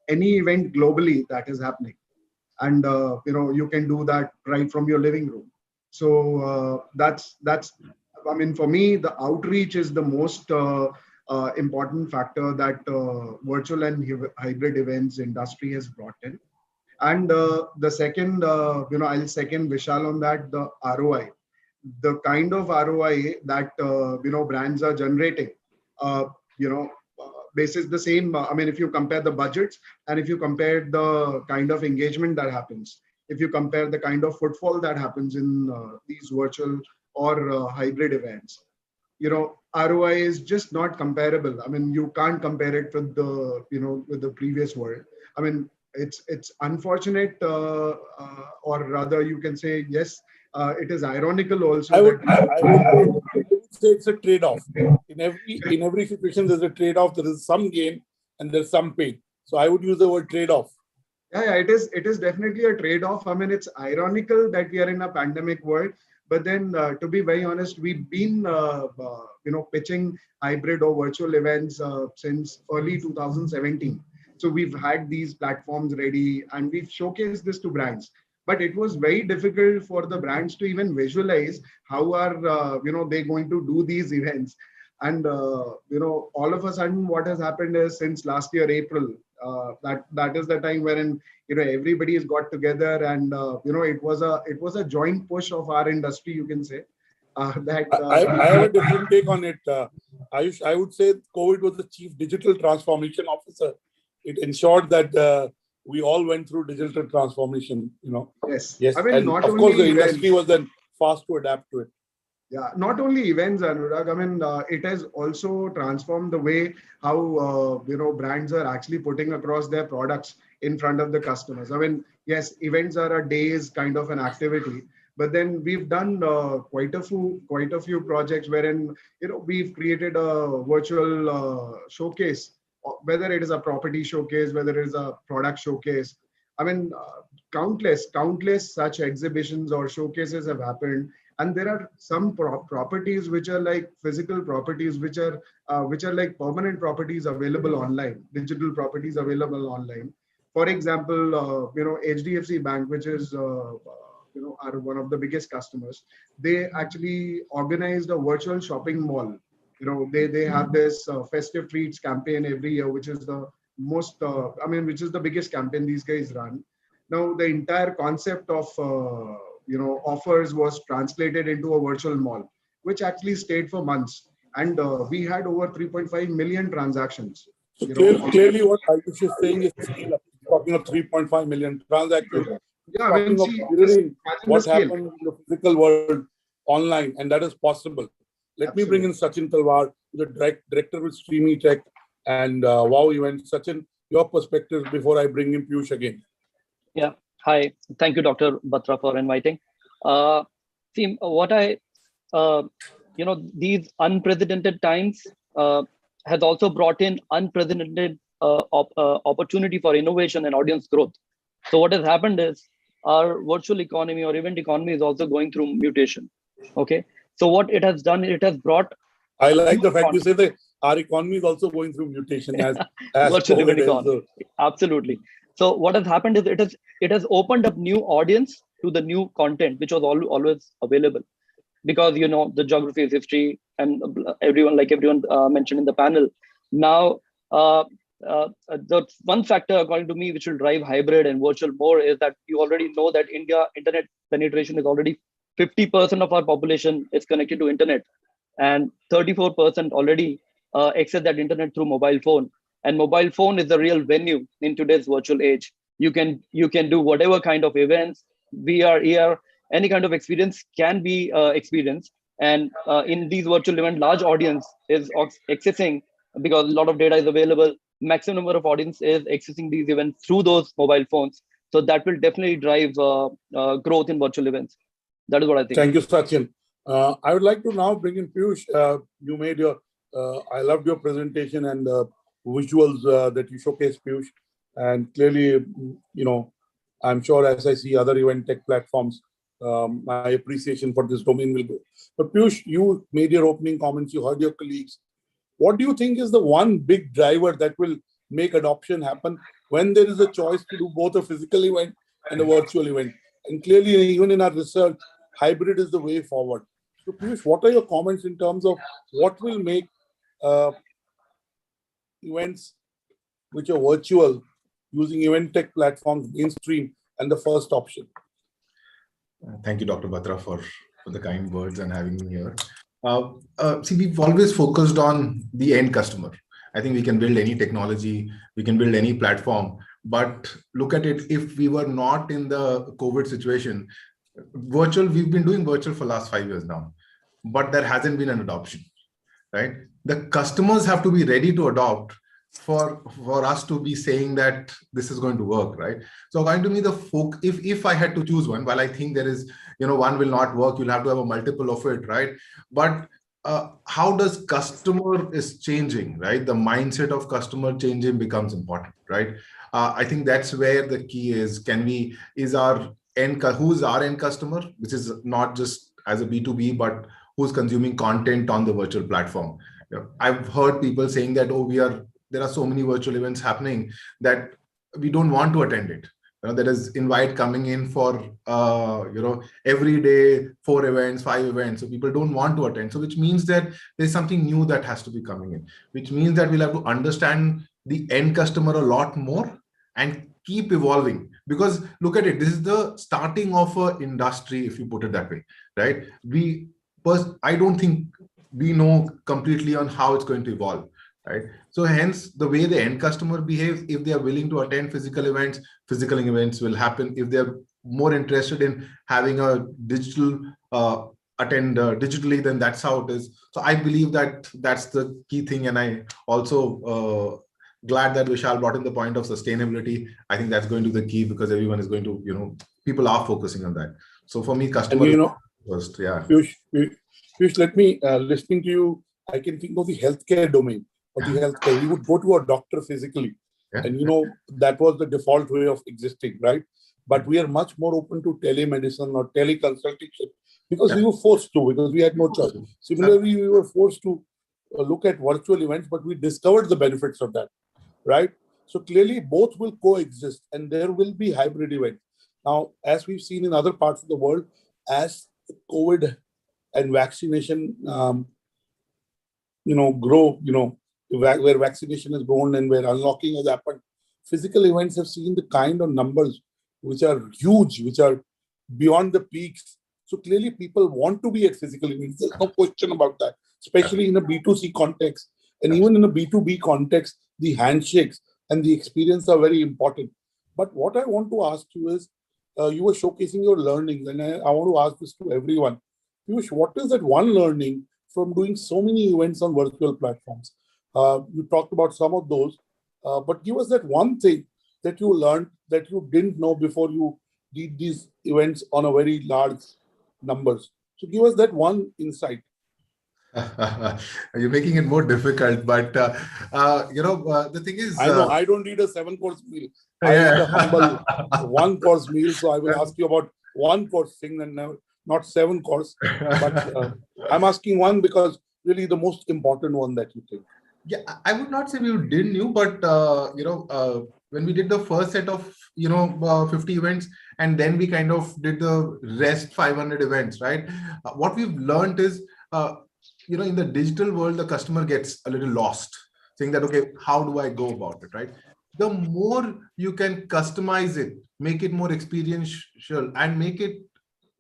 any event globally that is happening, and you can do that right from your living room. So that's for me, the outreach is the most important factor that virtual and hybrid events industry has brought in. And the second, I'll second Vishal on that, the ROI. the kind of ROI that brands are generating, basis the same. I mean, if you compare the budgets and if you compare the kind of engagement that happens, if you compare the kind of footfall that happens in these virtual or hybrid events, ROI is just not comparable. I mean, you can't compare it with the previous world. I mean, it's unfortunate, or rather, you can say yes. It is ironical also. I would say it's a trade-off. In every situation, there's a trade-off. There is some gain and there's some pain. So I would use the word trade-off. Yeah, it is definitely a trade-off. I mean, it's ironical that we are in a pandemic world, but then to be very honest, we've been pitching hybrid or virtual events since early 2017. So we've had these platforms ready and we've showcased this to brands. But it was very difficult for the brands to even visualize how are they going to do these events. And all of a sudden, what has happened is since last year April, that is the time wherein everybody has got together, and it was a joint push of our industry, you can say. I have a different take on it. Ayush, I would say COVID was the chief digital transformation officer. It ensured that we all went through digital transformation. Yes. Yes. I mean, and not of only course, the events. industry was then fast to adapt to it. Yeah, not only events, Anurag. I mean, it has also transformed the way how brands are actually putting across their products in front of the customers. I mean, yes, events are a day's kind of an activity, but then we've done quite a few projects wherein we've created a virtual showcase, whether it is a property showcase, whether it is a product showcase. I mean, countless such exhibitions or showcases have happened. And there are some properties which are like physical properties, which are like permanent properties available online, digital properties available online. For example, HDFC Bank, which is are one of the biggest customers, they actually organized a virtual shopping mall. They have this festive treats campaign every year, which is the most, which is the biggest campaign these guys run. Now, the entire concept of offers was translated into a virtual mall, which actually stayed for months, and we had over 3.5 million transactions. So clearly, what Ayush is saying is scale up. Talking of 3.5 million transactions. Yeah, I mean, talking of mirroring what happened in the physical world online, and that is possible. Let me bring in Sachin Talwar, the director with Streamy Tech and Wow Events. Sachin, your perspective before I bring in Piyush again. Yeah. Hi. Thank you, Dr. Batra, for inviting. See, what these unprecedented times has also brought in unprecedented opportunity for innovation and audience growth. So what has happened is our virtual economy or event economy is also going through mutation. Okay. So what it has done, it has brought. I like the fact you say that our economy is also going through mutation as virtual event economy. Absolutely. So what has happened is it has opened up new audience to the new content, which was always available, because the geography is history, and everyone mentioned in the panel. Now, the one factor, according to me, which will drive hybrid and virtual more is that you already know that India internet penetration is already 50% of our population is connected to internet, and 34% already access that internet through mobile phone. And mobile phone is the real venue in today's virtual age. You can do whatever kind of events, VR, AR, any kind of experience can be experienced. And in these virtual events, large audience is accessing, because a lot of data is available. Maximum number of audience is accessing these events through those mobile phones. So that will definitely drive growth in virtual events. That is what I think. Thank you, Sachin. I would like to now bring in Piyush. You made I loved your presentation and visuals that you showcased, Piyush. And clearly, I'm sure as I see other event tech platforms, my appreciation for this domain will go. But Piyush, you made your opening comments, you heard your colleagues. What do you think is the one big driver that will make adoption happen when there is a choice to do both a physical event and a virtual event? And clearly, even in our research, hybrid is the way forward. So Piyush, what are your comments in terms of what will make events which are virtual using event tech platforms mainstream and the first option? Thank you, Dr. Batra, for for the kind words and having me here. See, we've always focused on the end customer. I think we can build any technology, we can build any platform, but look at it, if we were not in the COVID situation, we've been doing virtual for the last 5 years now, but there hasn't been an adoption, right? The customers have to be ready to adopt for us to be saying that this is going to work, right? So according to me, if I had to choose one, while I think there is, one will not work, you'll have to have a multiple of it, right? But how does customer is changing, right? The mindset of customer changing becomes important, right? I think that's where the key is. Who's our end customer, which is not just as a B2B, but who's consuming content on the virtual platform. I've heard people saying that, there are so many virtual events happening that we don't want to attend it. There is invite coming in for, every day, 4 events, 5 events. So people don't want to attend. So which means that there's something new that has to be coming in, which means that we'll have to understand the end customer a lot more and keep evolving. Because look at it, this is the starting of an industry, if you put it that way, right? I don't think we know completely on how it's going to evolve, right? So hence the way the end customer behaves, if they are willing to attend physical events will happen. If they're more interested in having a digital attend digitally, then that's how it is. So I believe that that's the key thing. And I also glad that Vishal brought in the point of sustainability. I think that's going to be the key, because everyone is going to, people are focusing on that. So for me, customer first, yeah. Piyush, let me, listening to you, I can think of the healthcare domain. Or the healthcare, we would go to a doctor physically, and that was the default way of existing, right? But we are much more open to telemedicine or teleconsultation because we were forced to, because we had no choice. Similarly, we were forced to look at virtual events, but we discovered the benefits of that, right? So clearly, both will coexist, and there will be hybrid events. Now, as we've seen in other parts of the world, as COVID and vaccination, grow, where vaccination has grown and where unlocking has happened, physical events have seen the kind of numbers which are huge, which are beyond the peaks. So clearly people want to be at physical events. There's no question about that, especially in a B2C context. And even in a B2B context, the handshakes and the experience are very important. But what I want to ask you is, you were showcasing your learnings, and I want to ask this to everyone. Piyush, what is that one learning from doing so many events on virtual platforms? You talked about some of those, but give us that one thing that you learned that you didn't know before you did these events on a very large numbers. So give us that one insight. You're making it more difficult, but the thing is, I know I don't need a 7-course meal. I need a humble 1-course meal. So I will ask you about 1-course thing and not 7-course. But I'm asking one because really the most important one that you think. Yeah, I would not say we didn't know, but when we did the first set of 50 events, and then we kind of did the rest 500 events, right? What we've learned is, in the digital world, the customer gets a little lost, saying that, okay, how do I go about it, right? The more you can customize it, make it more experiential, and make it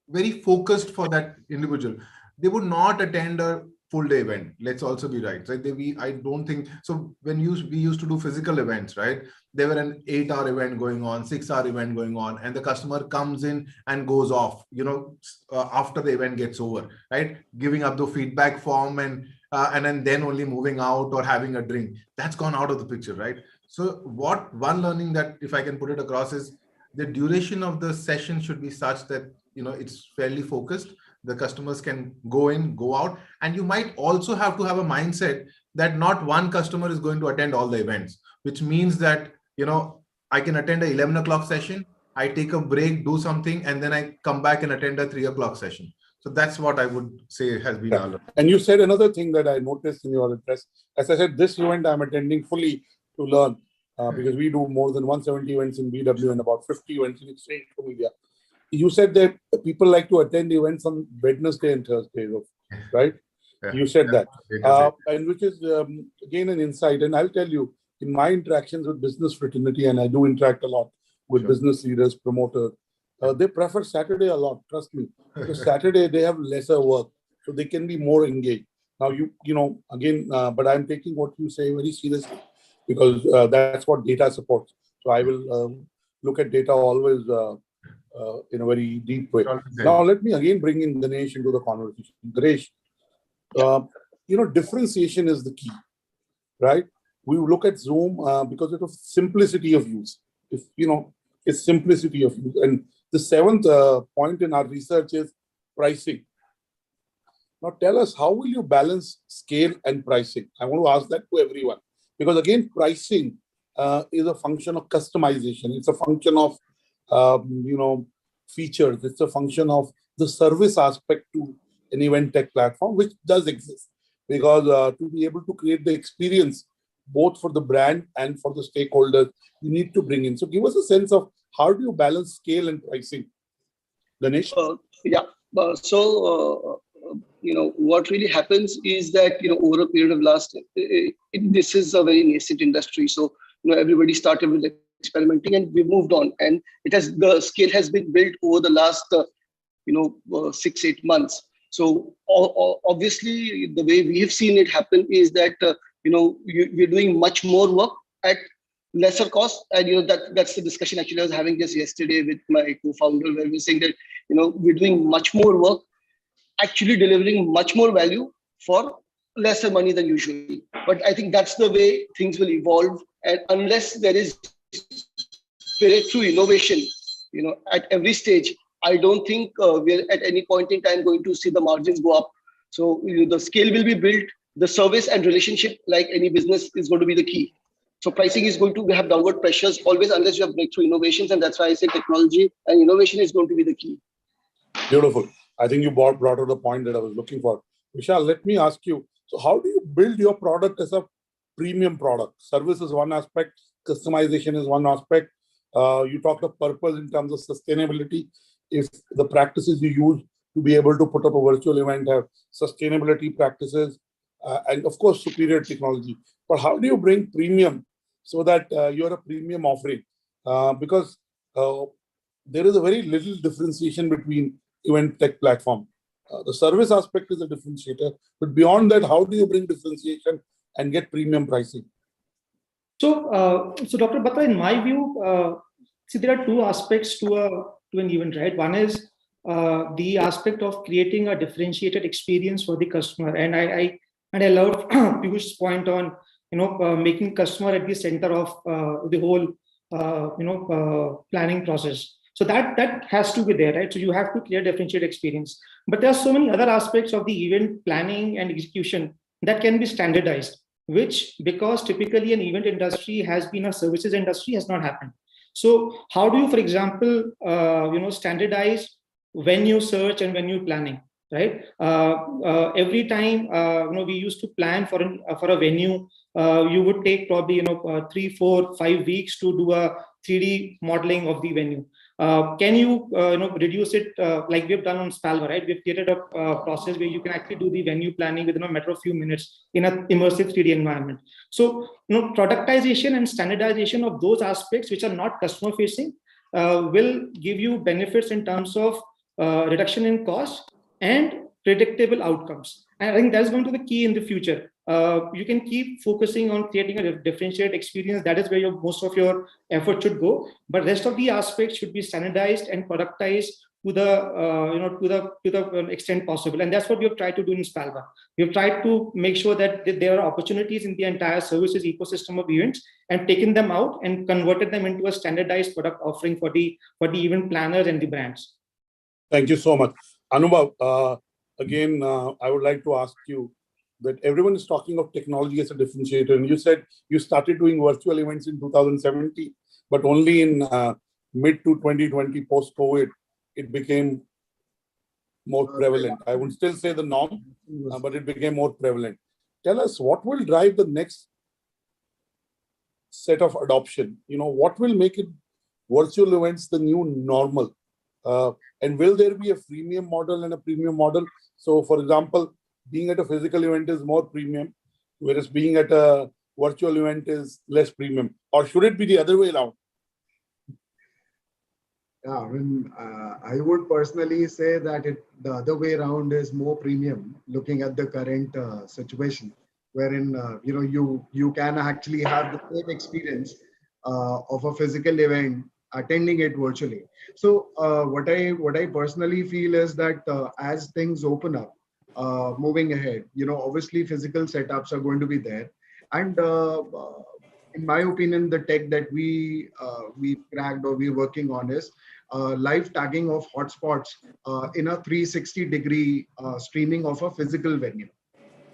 very focused for that individual, they would not attend a full day event. Let's also be right. I don't think so. When we used to do physical events, right? There were an 8-hour event going on, 6-hour event going on, and the customer comes in and goes off, after the event gets over, right? Giving up the feedback form and then only moving out or having a drink. That's gone out of the picture, right? So one learning that, if I can put it across, is the duration of the session should be such that, it's fairly focused. The customers can go in, go out, and you might also have to have a mindset that not one customer is going to attend all the events, which means that, I can attend a 11 o'clock session, I take a break, do something, and then I come back and attend a 3 o'clock session. So that's what I would say has been our. And you said another thing that I noticed in your address. As I said, this event I'm attending fully to learn, because we do more than 170 events in BW and about 50 events in Exchange for Media. You said that people like to attend events on Wednesday and Thursday, right? Yeah. You said that. And which is, again, an insight. And I'll tell you, in my interactions with business fraternity, and I do interact a lot with business leaders, promoters, They prefer Saturday a lot, trust me. Because Saturday they have lesser work, so they can be more engaged. Now, again, but I'm taking what you say very seriously, because that's what data supports. So I will look at data always in a very deep way. Now, let me again bring in Ganesh into the conversation. Ganesh, differentiation is the key, right? We look at Zoom because of simplicity of use. It's simplicity of use. And the seventh point in our research is pricing. Now, tell us, how will you balance scale and pricing? I want to ask that to everyone. Because again, pricing is a function of customization. It's a function of, features. It's a function of the service aspect to an event tech platform, which does exist. Because to be able to create the experience, both for the brand and for the stakeholders, you need to bring in. So give us a sense of how do you balance scale and pricing? Ganesh? What really happens is that, over a period of this is a very nascent industry. So, everybody started with experimenting and we moved on. And the scale has been built over the last, 6-8 months. So obviously the way we have seen it happen is that, we're doing much more work at lesser cost. And, that's the discussion actually I was having just yesterday with my co-founder, where we're saying that, we're doing much more work, actually delivering much more value for lesser money than usually. But I think that's the way things will evolve. And unless there is breakthrough innovation, at every stage, I don't think we're at any point in time going to see the margins go up. So the scale will be built, the service and relationship, like any business, is going to be the key. So pricing is going to have downward pressures always unless you have breakthrough innovations. And that's why I say technology and innovation is going to be the key. Beautiful. I think you brought out the point that I was looking for. Vishal, let me ask you, so how do you build your product as a premium product? Service is one aspect, customization is one aspect. You talked of purpose in terms of sustainability. If the practices you use to be able to put up a virtual event have sustainability practices, and of course, superior technology. But how do you bring premium so that you're a premium offering? Because there is a very little differentiation between event tech platform. The service aspect is a differentiator, but beyond that, how do you bring differentiation and get premium pricing? So Dr. Batra, in my view, there are two aspects to an event, right? One is the aspect of creating a differentiated experience for the customer, and I love Piyush's point on making customer at the center of the whole planning process. So that has to be there, right? So you have to create differentiated experience. But there are so many other aspects of the event planning and execution that can be standardized, which, because typically an event industry has been a services industry, has not happened. So how do you, for example, standardize venue search and venue planning, right? Every time we used to plan for a venue, you would take probably 3, 4, 5 weeks to do a 3D modeling of the venue. Can you reduce it like we've done on Spalva, right? We've created a process where you can actually do the venue planning within a matter of few minutes in an immersive 3D environment. So productization and standardization of those aspects which are not customer facing will give you benefits in terms of reduction in cost and predictable outcomes. And I think that's going to be the key in the future. You can keep focusing on creating a differentiated experience. That is where most of your effort should go. But rest of the aspects should be standardized and productized to the extent possible. And that's what we have tried to do in Spalva. We have tried to make sure that there are opportunities in the entire services ecosystem of events and taken them out and converted them into a standardized product offering for the event planners and the brands. Thank you so much. Anubhav, again, I would like to ask you that everyone is talking of technology as a differentiator. And you said you started doing virtual events in 2017, but only in mid to 2020 post-COVID, it became more prevalent. I would still say the norm, but it became more prevalent. Tell us, what will drive the next set of adoption? What will make it virtual events the new normal? And will there be a freemium model and a premium model? So, for example, being at a physical event is more premium, whereas being at a virtual event is less premium. Or should it be the other way around? Yeah, I mean, I would personally say that the other way around is more premium, looking at the current situation, wherein you can actually have the same experience of a physical event attending it virtually. So what I personally feel is that as things open up, moving ahead, obviously physical setups are going to be there, and in my opinion, the tech that we cracked or we're working on is live tagging of hotspots in a 360-degree streaming of a physical venue.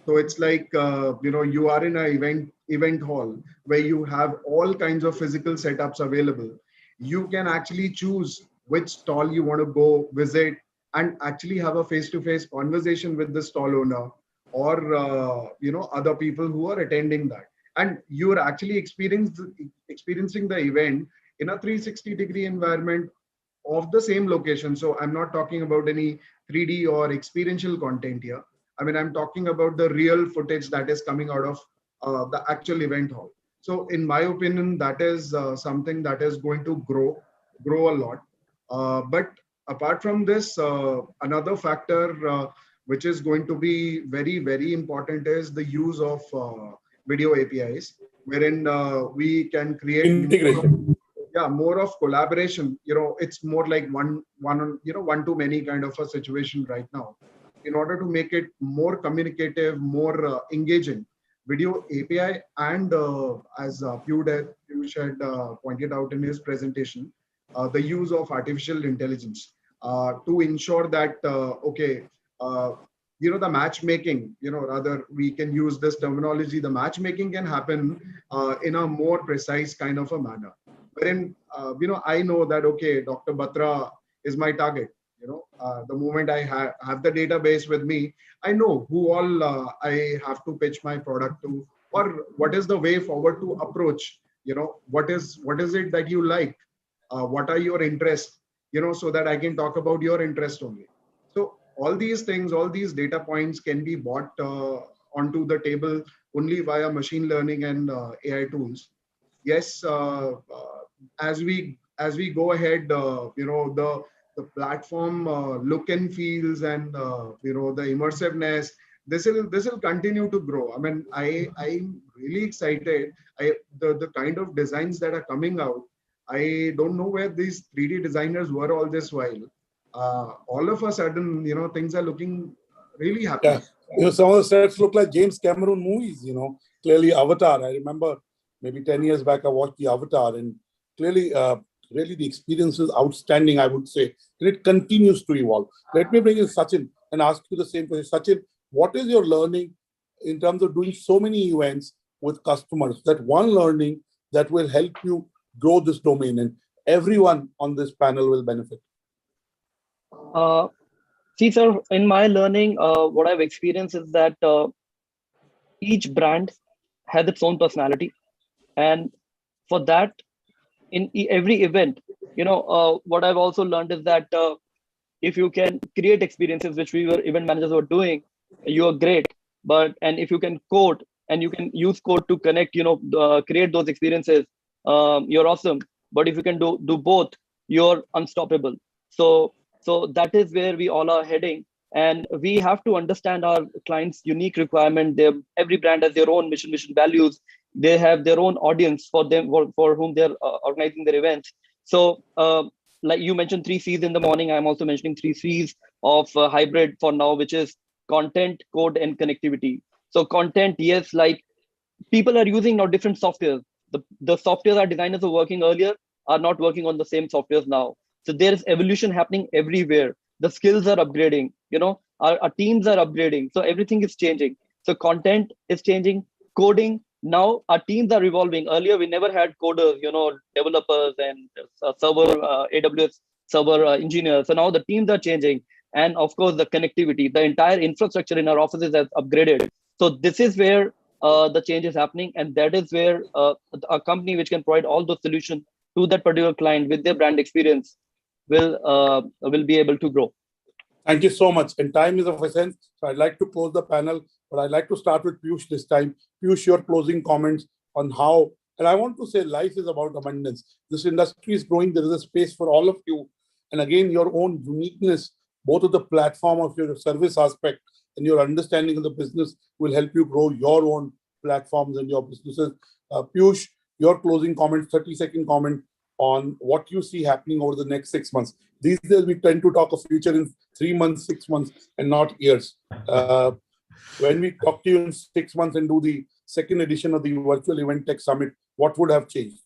So it's like you are in an event hall where you have all kinds of physical setups available. You can actually choose which stall you want to go visit and actually have a face-to-face conversation with the stall owner or other people who are attending that, and you are actually experiencing the event in a 360-degree environment of the same location. So I'm not talking about any 3D or experiential content here. I mean, I'm talking about the real footage that is coming out of the actual event hall. So in my opinion, that is something that is going to grow a lot. But apart from this, another factor which is going to be very, very important is the use of video APIs, wherein we can create integration. More of collaboration. It's more like one to many kind of a situation right now. In order to make it more communicative, more engaging, video API and as Piyush had pointed out in his presentation, the use of artificial intelligence to ensure that the matchmaking, rather we can use this terminology, the matchmaking can happen in a more precise kind of a manner. Wherein, I know that, okay, Dr. Batra is my target. The moment I have the database with me, I know who all I have to pitch my product to, or what is the way forward to approach, what is it that you like, what are your interests, so that I can talk about your interest only. So all these things, all these data points can be brought onto the table only via machine learning and AI tools. Yes, as we go ahead, the platform look and feels and the immersiveness, this will continue to grow. I mean, I'm really excited. The kind of designs that are coming out, I don't know where these 3D designers were all this while. All of a sudden, things are looking really happy. Yeah. Some of the sets look like James Cameron movies. Clearly Avatar. I remember maybe 10 years back I watched the Avatar, and clearly really the experience is outstanding, I would say. And it continues to evolve. Let me bring in Sachin and ask you the same question. Sachin, what is your learning in terms of doing so many events with customers? That one learning that will help you grow this domain and everyone on this panel will benefit. See, sir, in my learning, what I've experienced is that each brand has its own personality. And for that, in every event, what I've also learned is that if you can create experiences, which we were event managers were doing, you are great. And if you can code and you can use code to connect, create those experiences, you're awesome. But if you can do both, you're unstoppable. So that is where we all are heading. And we have to understand our clients' unique requirement. Every brand has their own mission values. They have their own audience for them, for whom they're organizing their events. So like you mentioned 3 C's in the morning, I'm also mentioning 3 C's of hybrid for now, which is content, code, and connectivity. So content, yes, like people are using now different softwares. The softwares our designers were working earlier are not working on the same softwares now. So there is evolution happening everywhere. The skills are upgrading, our teams are upgrading. So everything is changing. So content is changing, coding. Now our teams are evolving. Earlier, we never had coders, developers and AWS server engineers. So now the teams are changing. And of course, the connectivity, the entire infrastructure in our offices has upgraded. So this is where the change is happening. And that is where a company which can provide all those solutions to that particular client with their brand experience will be able to grow. Thank you so much. And time is of essence. So I'd like to close the panel, but I'd like to start with Piyush this time. Piyush, your closing comments on how, and I want to say life is about abundance. This industry is growing. There is a space for all of you And again, your own uniqueness, both of the platform of your service aspect and your understanding of the business will help you grow your own platforms and your businesses. Piyush, your closing comment, 30-second comment on what you see happening over the next 6 months. These days, we tend to talk of future in 3 months, 6 months, and not years. When we talk to you in 6 months and do the second edition of the Virtual Event Tech Summit, what would have changed?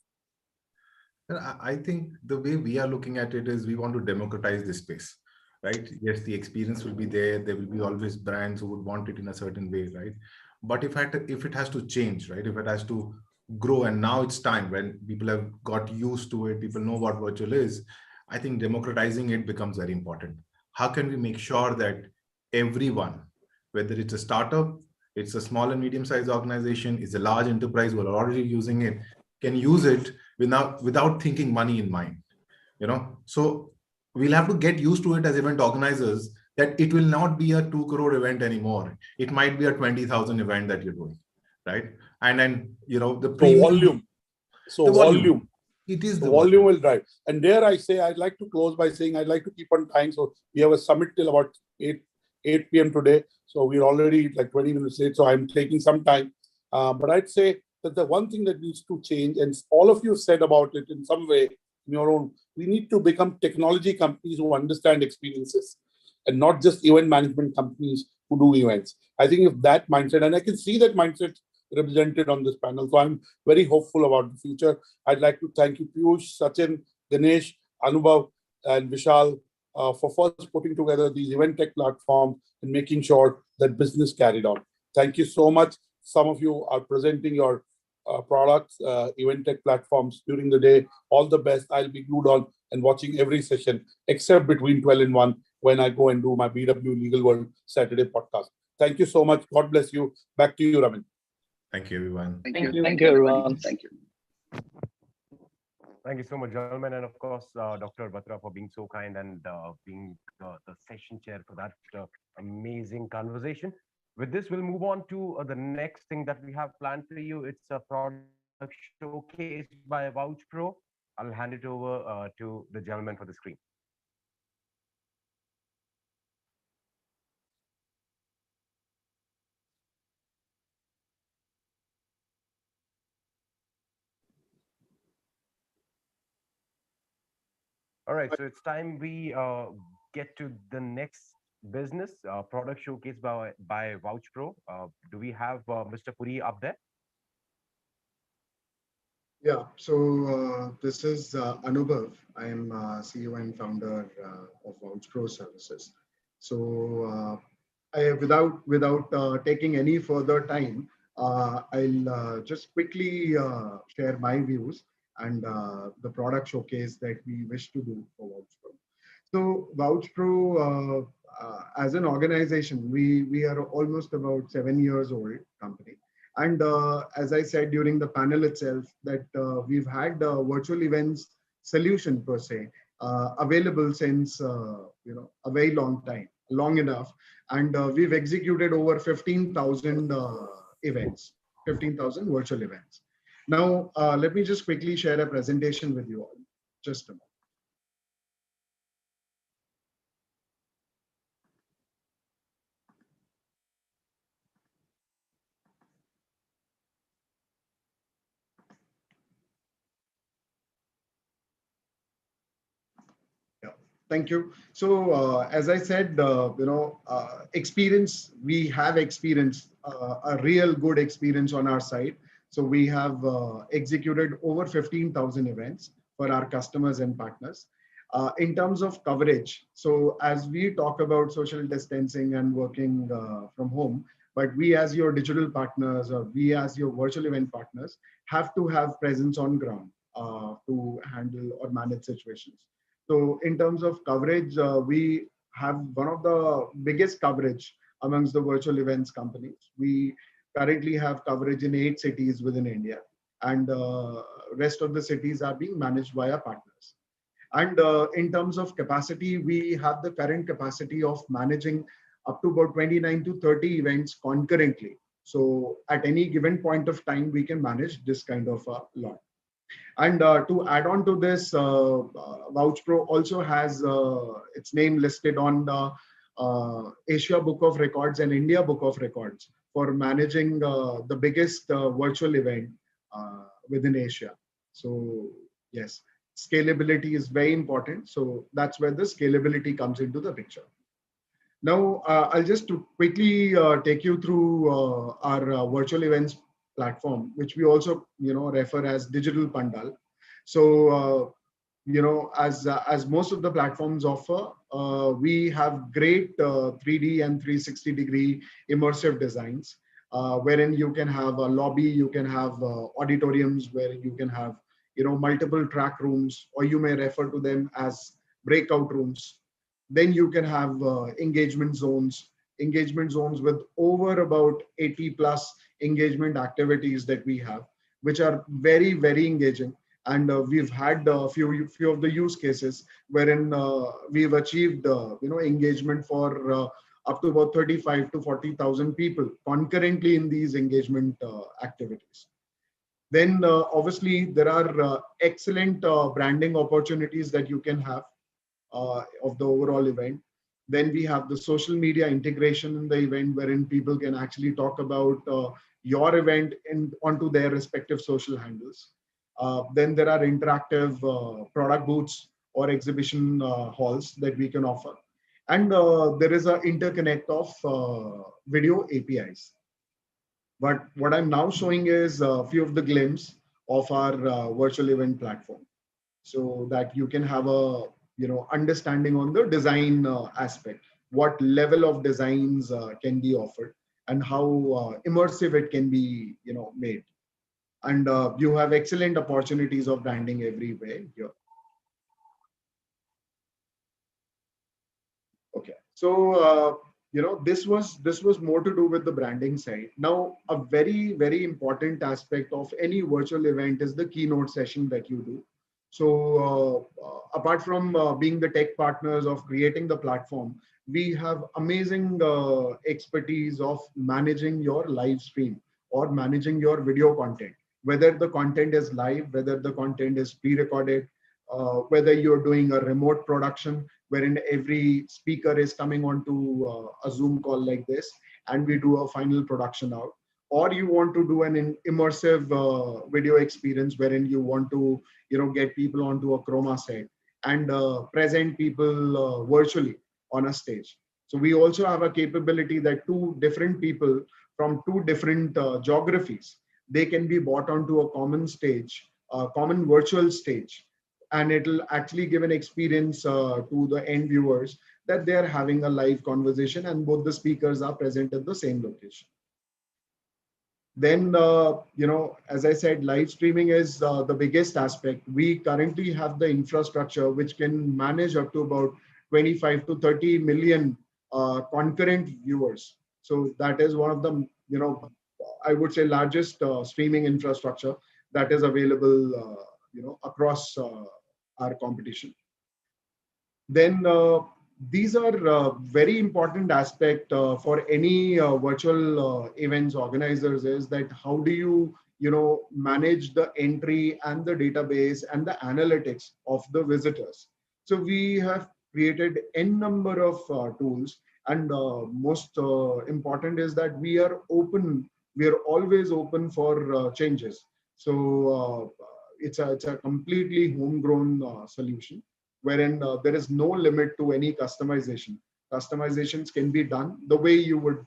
I think the way we are looking at it is we want to democratize this space, right? Yes, the experience will be there. There will be always brands who would want it in a certain way, right? But if it has to change, right? If it has to grow, and now it's time when people have got used to it, people know what virtual is, I think democratizing it becomes very important. How can we make sure that everyone, whether it's a startup, it's a small and medium-sized organization, it's a large enterprise who are already using it, can use it without thinking money in mind, So we'll have to get used to it as event organizers, that it will not be a 2 crore event anymore. It might be a 20,000 event that you're doing, right? And then, the volume. Volume. It is the volume will drive. And there I say, I'd like to close by saying I'd like to keep on time. So we have a summit till about 8 p.m. today. So we're already like 20 minutes late. So I'm taking some time. But I'd say that the one thing that needs to change, and all of you said about it in some way, in your own, we need to become technology companies who understand experiences and not just event management companies who do events. I think if that mindset, and I can see that mindset represented on this panel. So I'm very hopeful about the future. I'd like to thank you, Piyush, Sachin, Ganesh, Anubhav, and Vishal for first putting together these event tech platforms and making sure that business carried on. Thank you so much. Some of you are presenting your products, event tech platforms during the day. All the best. I'll be glued on and watching every session except between 12 and 1 when I go and do my BW Legal World Saturday podcast. Thank you so much. God bless you. Back to you, Ramin. Thank you, everyone. Thank you, everyone. Thank you. Thank you so much, gentlemen. And of course, Dr. Batra for being so kind and being the session chair for that amazing conversation. With this, we'll move on to the next thing that we have planned for you. It's a product showcase by VouchPro. I'll hand it over to the gentleman for the screen. All right, so it's time we get to the next business, product showcase by VouchPro. Do we have Mr. Puri up there? Yeah, so this is Anubhav. I am CEO and founder of VouchPro Services. So without taking any further time, I'll just quickly share my views and the product showcase that we wish to do for VouchPro. So VouchPro, as an organization, we are almost about 7 years old company. And as I said during the panel itself, that we've had virtual events solution per se available since a very long time, long enough, and we've executed over 15,000 events, 15,000 virtual events. Now, let me just quickly share a presentation with you all. Just a moment. Thank you. So as I said, experience, we have experience, a real good experience on our side. So we have executed over 15,000 events for our customers and partners. In terms of coverage, so as we talk about social distancing and working from home, but we as your digital partners or we as your virtual event partners have to have presence on ground to handle or manage situations. So in terms of coverage, we have one of the biggest coverage amongst the virtual events companies. We currently have coverage in 8 cities within India, and rest of the cities are being managed by our partners. And in terms of capacity, we have the current capacity of managing up to about 29 to 30 events concurrently. So at any given point of time, we can manage this kind of a lot. And to add on to this, VouchPro also has its name listed on the Asia Book of Records and India Book of Records for managing the biggest virtual event within Asia. So yes, scalability is very important. So that's where the scalability comes into the picture. Now, I'll just quickly take you through our virtual events platform, which we also refer as Digital Pandal. So as most of the platforms offer, we have great 3D and 360-degree immersive designs, wherein you can have a lobby, you can have auditoriums where you can have multiple track rooms, or you may refer to them as breakout rooms. Then you can have engagement zones with over about 80 plus engagement activities that we have, which are very, very engaging. And we've had a few of the use cases wherein we've achieved engagement for up to about 35 to 40,000 people concurrently in these engagement activities. Then obviously there are excellent branding opportunities that you can have of the overall event. Then we have the social media integration in the event, wherein people can actually talk about your event onto their respective social handles. Then there are interactive product booths or exhibition halls that we can offer. And there is an interconnect of video APIs. But what I'm now showing is a few of the glimpses of our virtual event platform, so that you can have a understanding on the design aspect, what level of designs can be offered, and how immersive it can be made. And you have excellent opportunities of branding everywhere here. Okay, so this was more to do with the branding side. Now, a very, very important aspect of any virtual event is the keynote session that you do. So apart from being the tech partners of creating the platform, we have amazing expertise of managing your live stream or managing your video content, whether the content is live, whether the content is pre-recorded, whether you're doing a remote production wherein every speaker is coming onto a Zoom call like this, and we do a final production out. Or you want to do an immersive video experience wherein you want to get people onto a chroma set and present people virtually on a stage. So we also have a capability that two different people from two different geographies, they can be brought onto a common stage, a common virtual stage, and it'll actually give an experience to the end viewers that they're having a live conversation and both the speakers are present at the same location. Then, as I said, live streaming is the biggest aspect. We currently have the infrastructure which can manage up to about 25 to 30 million concurrent viewers. So that is one of the, I would say, largest streaming infrastructure that is available, across our competition. Then these are very important aspect for any virtual events organizers, is that how do you manage the entry and the database and the analytics of the visitors. So we have created n number of tools, and most important is that we are open. We are always open for changes. So it's a completely homegrown solution, wherein there is no limit to any customization. Customizations can be done the way you would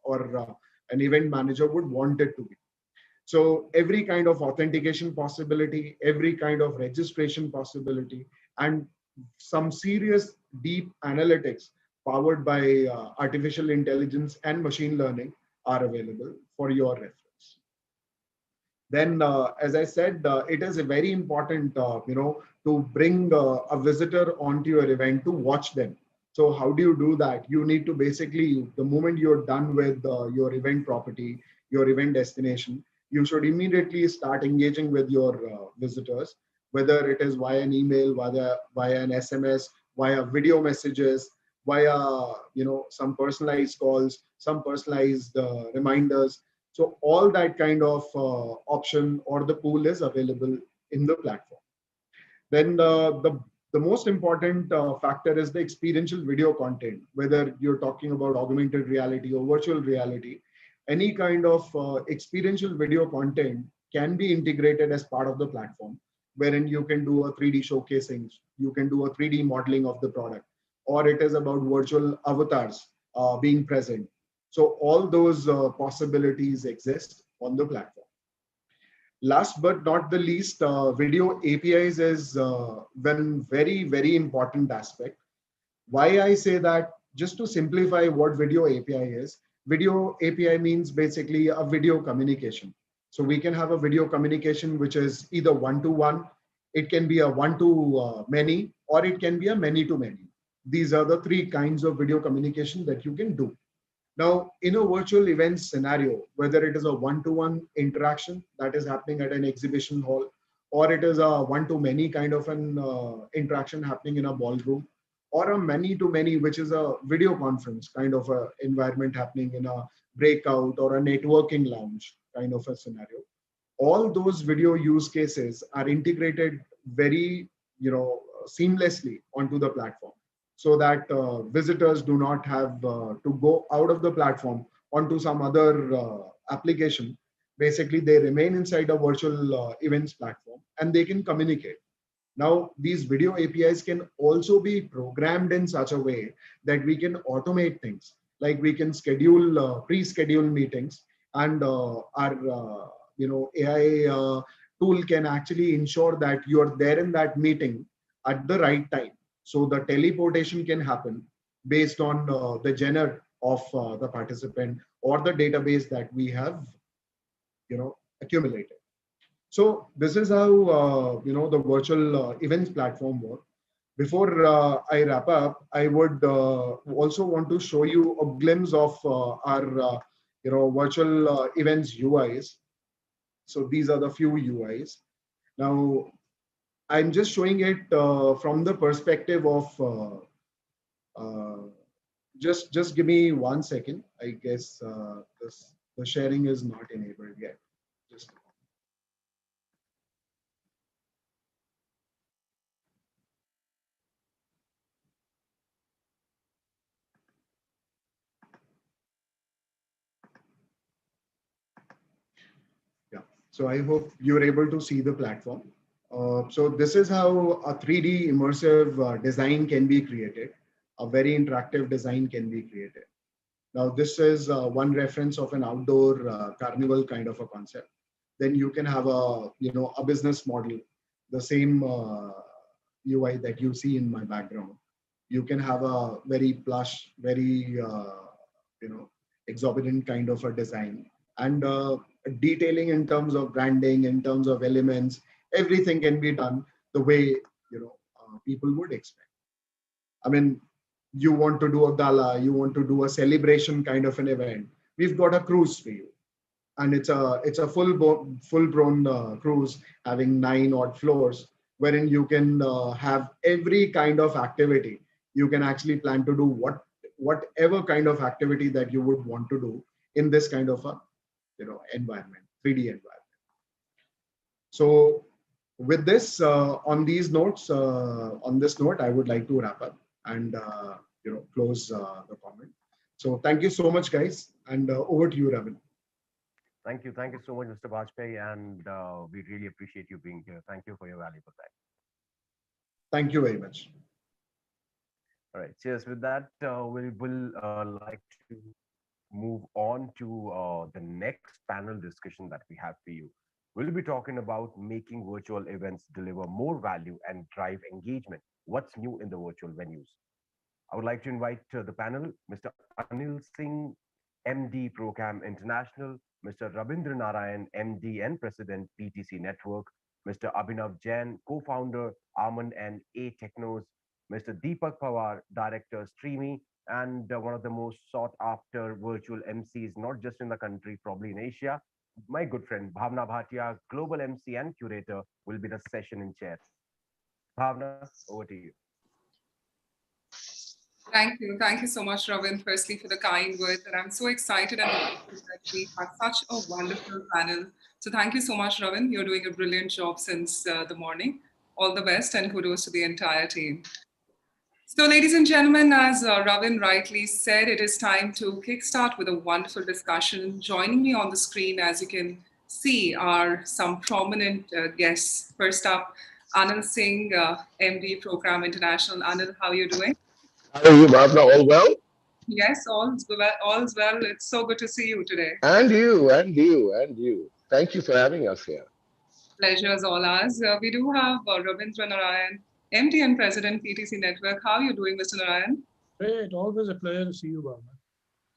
or an event manager would want it to be. So every kind of authentication possibility, every kind of registration possibility, and some serious deep analytics powered by artificial intelligence and machine learning are available for your reference. Then, as I said, it is a very important, to bring a visitor onto your event to watch them. So how do you do that? You need to basically, the moment you're done with your event property, your event destination, you should immediately start engaging with your visitors, whether it is via an email, via an SMS, via video messages, via some personalized calls, some personalized reminders. So all that kind of option or the pool is available in the platform. Then the most important factor is the experiential video content, whether you're talking about augmented reality or virtual reality. Any kind of experiential video content can be integrated as part of the platform, wherein you can do a 3D showcasing, you can do a 3D modeling of the product, or it is about virtual avatars being present. So all those possibilities exist on the platform. Last but not the least, video APIs is one very, very important aspect. Why I say that, just to simplify what video API is, video API means basically a video communication. So we can have a video communication which is either one-to-one, it can be a one-to-many, or it can be a many-to-many. These are the three kinds of video communication that you can do. Now, in a virtual event scenario, whether it is a one-to-one interaction that is happening at an exhibition hall, or it is a one-to-many kind of an interaction happening in a ballroom, or a many-to-many, which is a video conference kind of a environment happening in a breakout or a networking lounge kind of a scenario, all those video use cases are integrated very, seamlessly onto the platform, so that visitors do not have to go out of the platform onto some other application. Basically, they remain inside a virtual events platform and they can communicate. Now, these video APIs can also be programmed in such a way that we can automate things, like we can schedule pre-schedule meetings, and our AI tool can actually ensure that you are there in that meeting at the right time. So the teleportation can happen based on the gender of the participant or the database that we have, accumulated. So this is how the virtual events platform works. Before I wrap up, I would also want to show you a glimpse of our virtual events UIs. So these are the few UIs. Now, I'm just showing it from the perspective of just give me 1 second. I guess the sharing is not enabled yet. Just yeah. So I hope you're able to see the platform. So this is how a 3D immersive design can be created. A very interactive design can be created. Now, this is one reference of an outdoor carnival kind of a concept. Then you can have a business model, the same UI that you see in my background. You can have a very plush, very exorbitant kind of a design, and detailing in terms of branding, in terms of elements. Everything can be done the way people would expect. I mean, you want to do a gala, you want to do a celebration kind of an event. We've got a cruise for you, and it's a full-blown cruise having 9 odd floors, wherein you can have every kind of activity. You can actually plan to do whatever kind of activity that you would want to do in this kind of a environment, 3D environment. So with this, on this note, I would like to wrap up and close the comment. So thank you so much, guys, and over to you, Ravin. Thank you so much, Mr. Bajpai, and we really appreciate you being here. Thank you for your valuable time. Thank you very much. All right, cheers. With that, we will like to move on to the next panel discussion that we have for you. We'll be talking about making virtual events deliver more value and drive engagement. What's new in the virtual venues? I would like to invite to the panel Mr. Anil Singh, MD Procam International, Mr. Rabindra Narayan, MD and President PTC Network, Mr. Abhinav Jain, co-founder Almond and A Technos, Mr. Deepak Pawar, Director Streamy, and one of the most sought after virtual MCs, not just in the country, probably in Asia. My good friend Bhavna Bhatia, Global MC and Curator, will be the session in chair. Bhavna, over to you. Thank you. Thank you so much, Ravin, firstly, for the kind words. And I'm so excited and delighted that we have such a wonderful panel. So thank you so much, Ravin. You're doing a brilliant job since the morning. All the best and kudos to the entire team. So, ladies and gentlemen, as Ravin rightly said, it is time to kickstart with a wonderful discussion. Joining me on the screen, as you can see, are some prominent guests. First up, Anil Singh, MD, Program International. Anil, how are you doing? How are you, Bhavna? All well? Yes, all's well. All's well. It's so good to see you today. And you, and you, and you. Thank you for having us here. Pleasure is all ours. We do have Ravindra Narayan, MD and President, PTC Network. How are you doing, Mr. Narayan? Great. Always a pleasure to see you, Bhavna.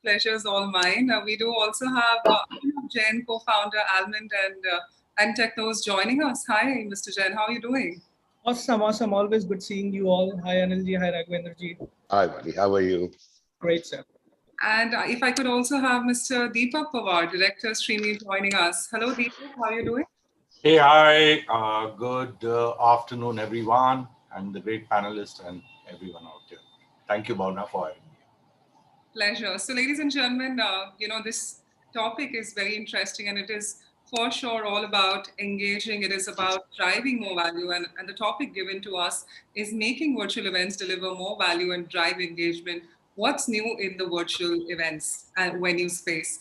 Pleasure is all mine. We do also have Abhinav Jain, co-founder, Almond and Technos joining us. Hi, Mr. Jain. How are you doing? Awesome. Always good seeing you all. Hi, Anilji. Hi, Raghavendraji. Hi, buddy. How are you? Great, sir. And if I could also have Mr. Deepak Pawar, Director, Streamy, joining us. Hello, Deepak. How are you doing? Hey, hi. Good afternoon, everyone, and the great panelists and everyone out there. Thank you, Bhavna, for having me. Pleasure. So, ladies and gentlemen, this topic is very interesting, and it is for sure all about engaging. It is about driving more value, and the topic given to us is making virtual events deliver more value and drive engagement. What's new in the virtual events and venue space?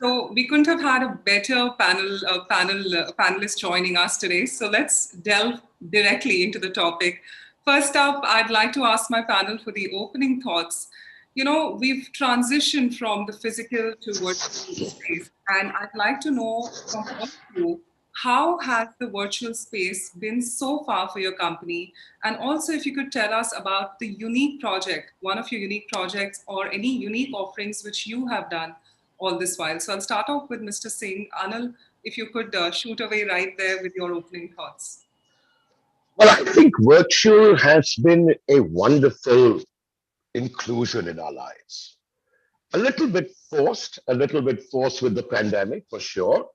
So we couldn't have had a better panelist joining us today. So let's delve directly into the topic. First up, I'd like to ask my panel for the opening thoughts. We've transitioned from the physical to virtual space, and I'd like to know from all of you, how has the virtual space been so far for your company? And also, if you could tell us about the unique project, one of your unique projects or any unique offerings which you have done all this while. So I'll start off with Mr. Singh. Anil, if you could shoot away right there with your opening thoughts. Well, I think virtual has been a wonderful inclusion in our lives. A little bit forced with the pandemic, for sure.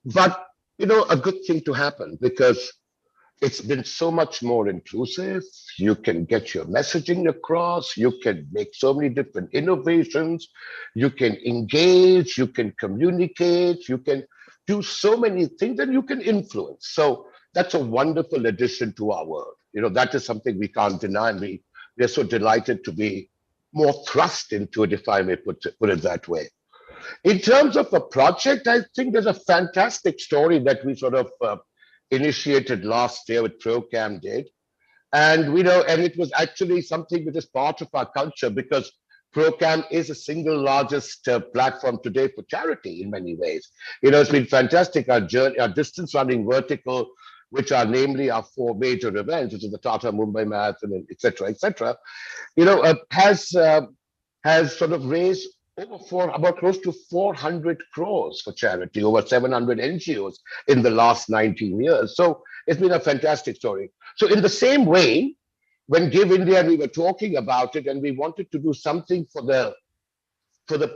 But a good thing to happen because it's been so much more inclusive. You can get your messaging across. You can make so many different innovations. You can engage. You can communicate. You can do so many things and you can influence. So that's a wonderful addition to our world. That is something we can't deny. And we are so delighted to be more thrust into it, if I may put it that way. In terms of a project, I think there's a fantastic story that we sort of initiated last year with ProCam did. And it was actually something that is part of our culture because ProCam is the single largest platform today for charity in many ways. It's been fantastic. Our distance running vertical, which are namely our 4 major events, which is the Tata Mumbai Marathon, et cetera, has sort of raised about close to 400 crores for charity, over 700 NGOs in the last 19 years. So it's been a fantastic story. So in the same way, when Give India, we were talking about it and we wanted to do something for the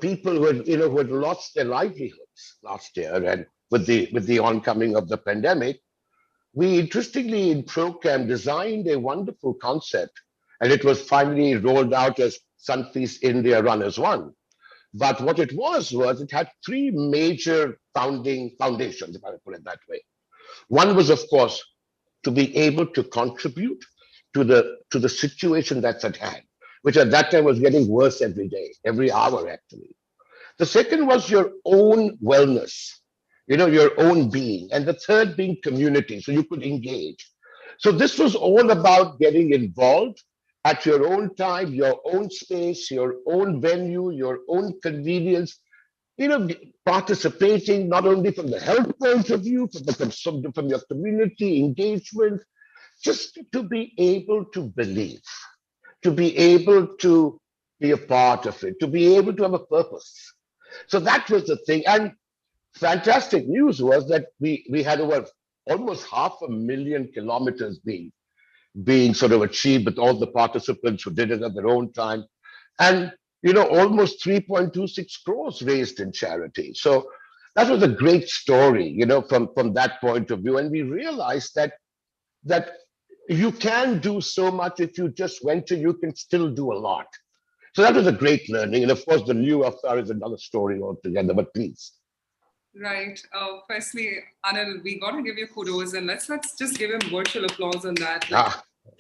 people who had lost their livelihoods last year and with the oncoming of the pandemic, we interestingly in ProCam designed a wonderful concept and it was finally rolled out as Sunfeast India Runners One. But what it was it had 3 major foundations, if I put it that way. One was, of course, to be able to contribute to the situation that's at hand, which at that time was getting worse every day, every hour, actually. The second was your own wellness, your own being. And the third being community, so you could engage. So this was all about getting involved at your own time, your own space, your own venue, your own convenience, participating not only from the health point of view, from your community engagement, just to be able to believe, to be able to be a part of it, to be able to have a purpose. So that was the thing. And fantastic news was that we had over almost 500,000 kilometers being sort of achieved with all the participants who did it at their own time. And, almost 3.26 crores raised in charity. So that was a great story, from that point of view. And we realized that you can do so much if you just went to, you can still do a lot. So that was a great learning. And of course, the new affair is another story altogether, but please. Right. Firstly, Anil, we got to give you kudos, and let's just give him virtual applause on that.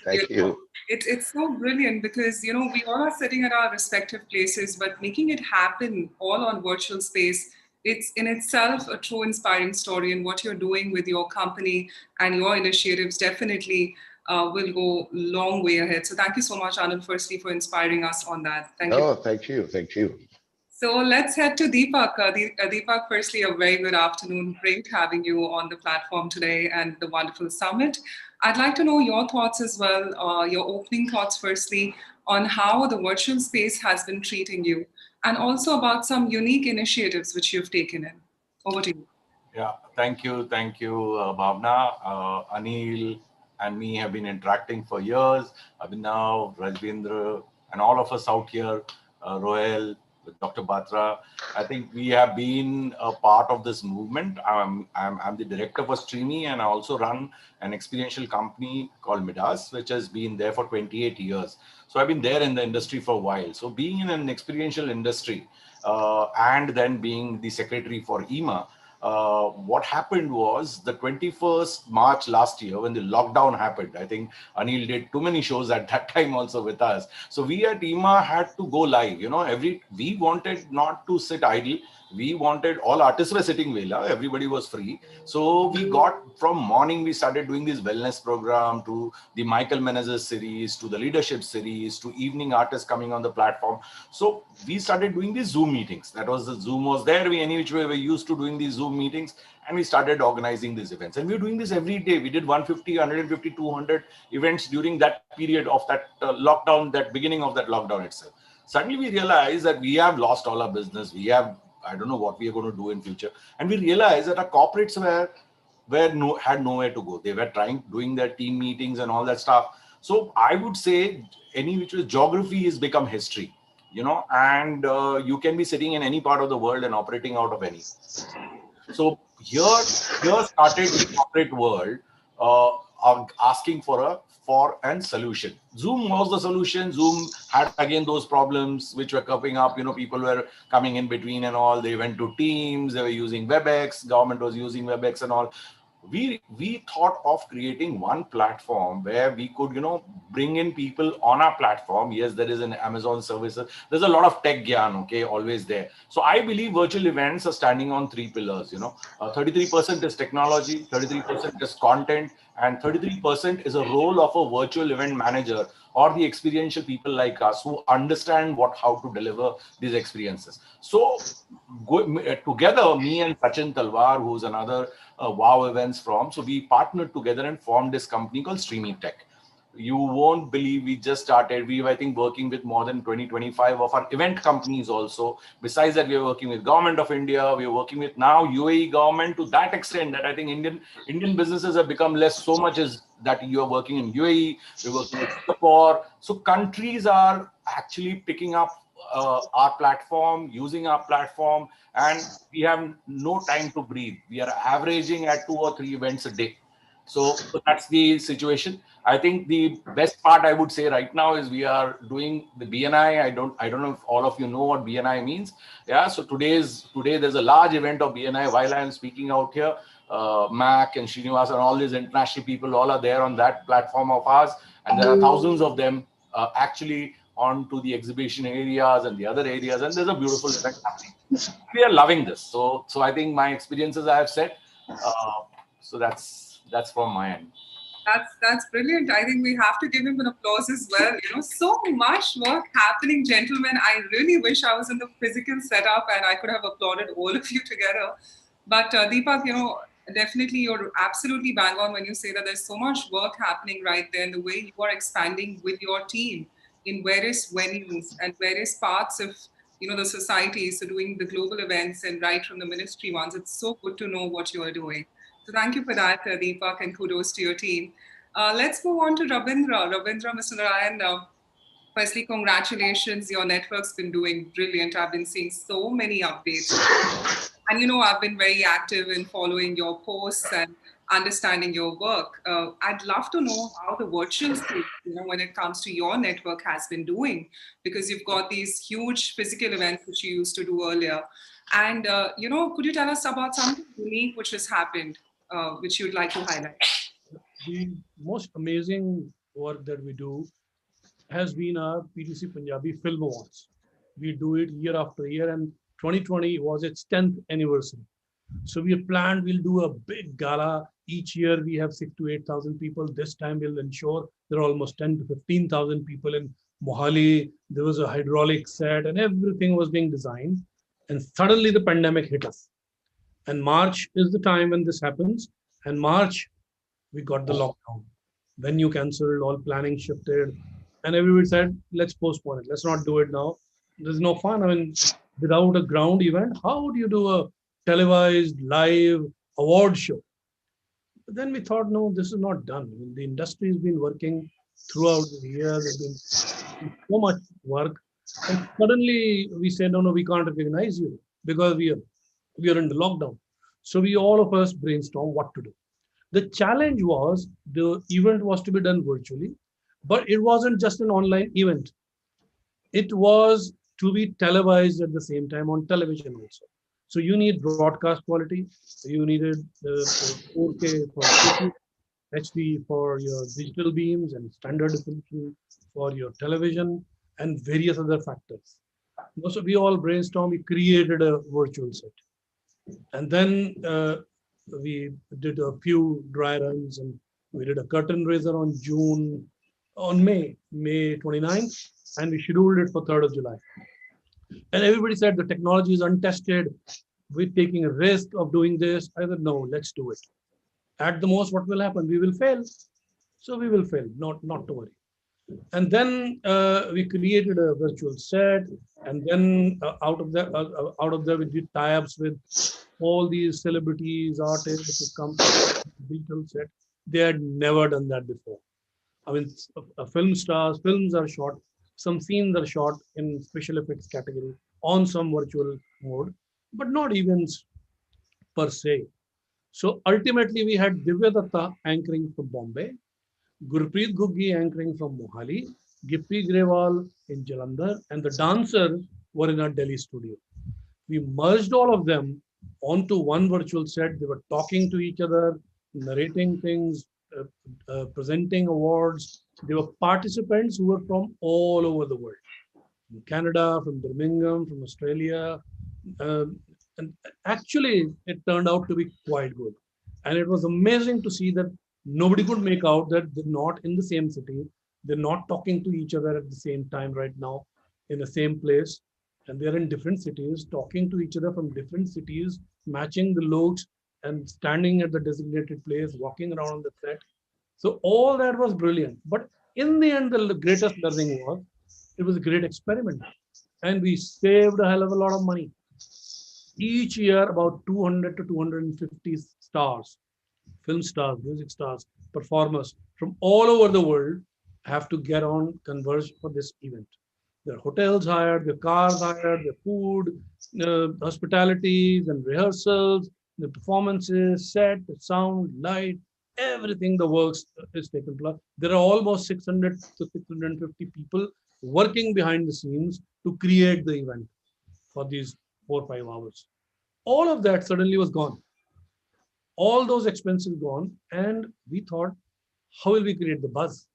Thank you. It's so brilliant because we all are sitting at our respective places, but making it happen all on virtual space, it's in itself a true inspiring story. And what you're doing with your company and your initiatives definitely will go long way ahead. So thank you so much, Anil, firstly, for inspiring us on that. Thank you. Oh, thank you. Thank you. So let's head to Deepak. Deepak, firstly, a very good afternoon. Great having you on the platform today and the wonderful summit. I'd like to know your thoughts as well, your opening thoughts firstly on how the virtual space has been treating you and also about some unique initiatives which you've taken in. Over to you. Yeah, thank you. Thank you, Bhavna. Anil and me have been interacting for years. Abhinav, Rajvendra, and all of us out here, Roel, with Dr. Batra. I think we have been a part of this movement. I'm the director for Streamy, and I also run an experiential company called Midas, which has been there for 28 years. So I've been there in the industry for a while. So being in an experiential industry and then being the secretary for EMA, what happened was the 21st March last year when the lockdown happened. I think Anil did too many shows at that time also with us. So we at EMA had to go live. We wanted not to sit idle. We wanted, all artists were sitting vela, everybody was free. So we got, from morning we started doing this wellness program, to the Michael Menezes series, to the leadership series, to evening artists coming on the platform. So we started doing these Zoom meetings. That was, the Zoom was there. We any which way were used to doing these Zoom meetings, and we started organizing these events. And we were doing this every day. We did 150, 150, 200 events during that period of that lockdown, that beginning of that lockdown itself. Suddenly we realized that we have lost all our business. We have, I don't know what we are going to do in future. And we realized that our corporates had nowhere to go. They were doing their team meetings and all that stuff. So I would say any which way, geography has become history, and you can be sitting in any part of the world and operating out of any. So here started the corporate world asking for a solution. Zoom was the solution. Zoom had again those problems which were coming up. People were coming in between and all. They went to Teams. They were using WebEx. Government was using WebEx and all. We thought of creating one platform where we could, bring in people on our platform. Yes, there is an Amazon service. There's a lot of tech gyan, okay, always there. So I believe virtual events are standing on three pillars. 33% is technology, 33% is content, and 33% is a role of a virtual event manager or the experiential people like us who understand how to deliver these experiences. So together, me and Sachin Talwar, who's another Wow Events from, so we partnered together and formed this company called Streamy Tech. You won't believe we just started. We were, I think, working with more than 20-25 of our event companies also. Besides that, we are working with Government of India. We are working with now UAE government to that extent that I think Indian businesses have become less so much as that you are working in UAE, we're working with Singapore. So countries are actually picking up our platform, using our platform, and we have no time to breathe. We are averaging at 2 or 3 events a day. So that's the situation. I think the best part I would say right now is we are doing the BNI. I don't know if all of you know what BNI means. Yeah. So today there's a large event of BNI. While I am speaking out here, Mac and Srinivas and all these international people all are there on that platform of ours, and there are thousands of them actually onto the exhibition areas and the other areas, and there's a beautiful event happening. We are loving this. So I think my experiences I have said. So that's from my end. That's brilliant. I think we have to give him an applause as well. So much work happening, gentlemen. I really wish I was in the physical setup and I could have applauded all of you together. But Deepak, definitely you're absolutely bang on when you say that there's so much work happening right there, and the way you are expanding with your team in various venues and various parts of the society. So doing the global events and right from the ministry ones, it's so good to know what you are doing. So thank you for that, Deepak, and kudos to your team. Let's move on to Ravindra. Ravindra, Mr. Narayan, firstly, congratulations. Your network's been doing brilliant. I've been seeing so many updates. And, I've been very active in following your posts and understanding your work. I'd love to know how the virtual space, when it comes to your network has been doing, because you've got these huge physical events which you used to do earlier. And, could you tell us about something unique which has happened, which you'd like to highlight? The most amazing work that we do has been our PTC Punjabi Film Awards. We do it year after year, and 2020 was its 10th anniversary. So we have planned, we'll do a big gala. Each year we have 6,000 to 8,000 people. This time we'll ensure there are almost 10 to 15,000 people in Mohali. There was a hydraulic set and everything was being designed. And suddenly the pandemic hit us. And March is the time when this happens. And March, we got the lockdown. Venue cancelled, all planning shifted. And everybody said, let's postpone it. Let's not do it now. There's no fun. I mean, without a ground event, how do you do a televised live award show? But then we thought, no, this is not done. I mean, the industry has been working throughout the year. There's been so much work. And suddenly we said, no, we can't recognize you because we are in the lockdown. So we all of us brainstormed what to do. The challenge was the event was to be done virtually, but it wasn't just an online event. It was to be televised at the same time on television also. So you need broadcast quality. You needed the 4K for HD for your digital beams and standard definition for your television and various other factors. So we all brainstormed, we created a virtual set. And then we did a few dry runs and we did a curtain raiser on May 29th, and we scheduled it for 3rd of July. And everybody said the technology is untested. We're taking a risk of doing this. I said, no, let's do it. At the most, what will happen? We will fail. So we will fail, not to worry. And then we created a virtual set. And then out of there, we did tie-ups with all these celebrities, artists who come to the digital set. They had never done that before. I mean, film stars, films are shot. Some scenes are shot in special effects category on some virtual mode, but not events per se. So ultimately, we had Divya Datta anchoring from Bombay, Gurpreet Guggi anchoring from Mohali, Gippy Grewal in Jalandhar, and the dancers were in our Delhi studio. We merged all of them onto one virtual set. They were talking to each other, narrating things, presenting awards. They were participants who were from all over the world, from Canada, from Birmingham, from Australia. And actually, it turned out to be quite good. And it was amazing to see that nobody could make out that they're not in the same city. They're not talking to each other at the same time right now in the same place. And they're in different cities, talking to each other from different cities, matching the looks and standing at the designated place, walking around on the set. So all that was brilliant. But in the end, the greatest learning was, it was a great experiment. And we saved a hell of a lot of money. Each year, about 200 to 250 stars, film stars, music stars, performers from all over the world have to get on Converge for this event. There are hotels hired, there are cars hired, there are food, hospitalities and rehearsals, the performances, set, the sound, light, everything the works is taken place. There are almost 600 to 650 people working behind the scenes to create the event for these 4 or 5 hours. All of that suddenly was gone. All those expenses gone, and we thought, how will we create the buzz?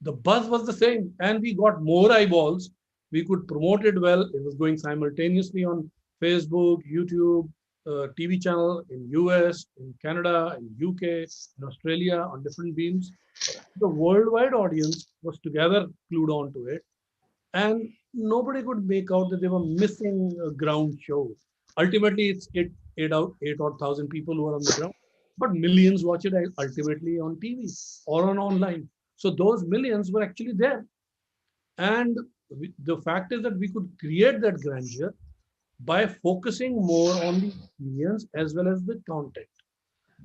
The buzz was the same, and we got more eyeballs. We could promote it well. It was going simultaneously on Facebook, YouTube, TV channel in US, in Canada, in UK, in Australia, on different beams. The worldwide audience was together glued on to it, and nobody could make out that they were missing a ground show. Ultimately, it's 8,000 people who are on the ground, but millions watch it ultimately on TV or on online. So those millions were actually there. And the fact is that we could create that grandeur by focusing more on the experience as well as the content.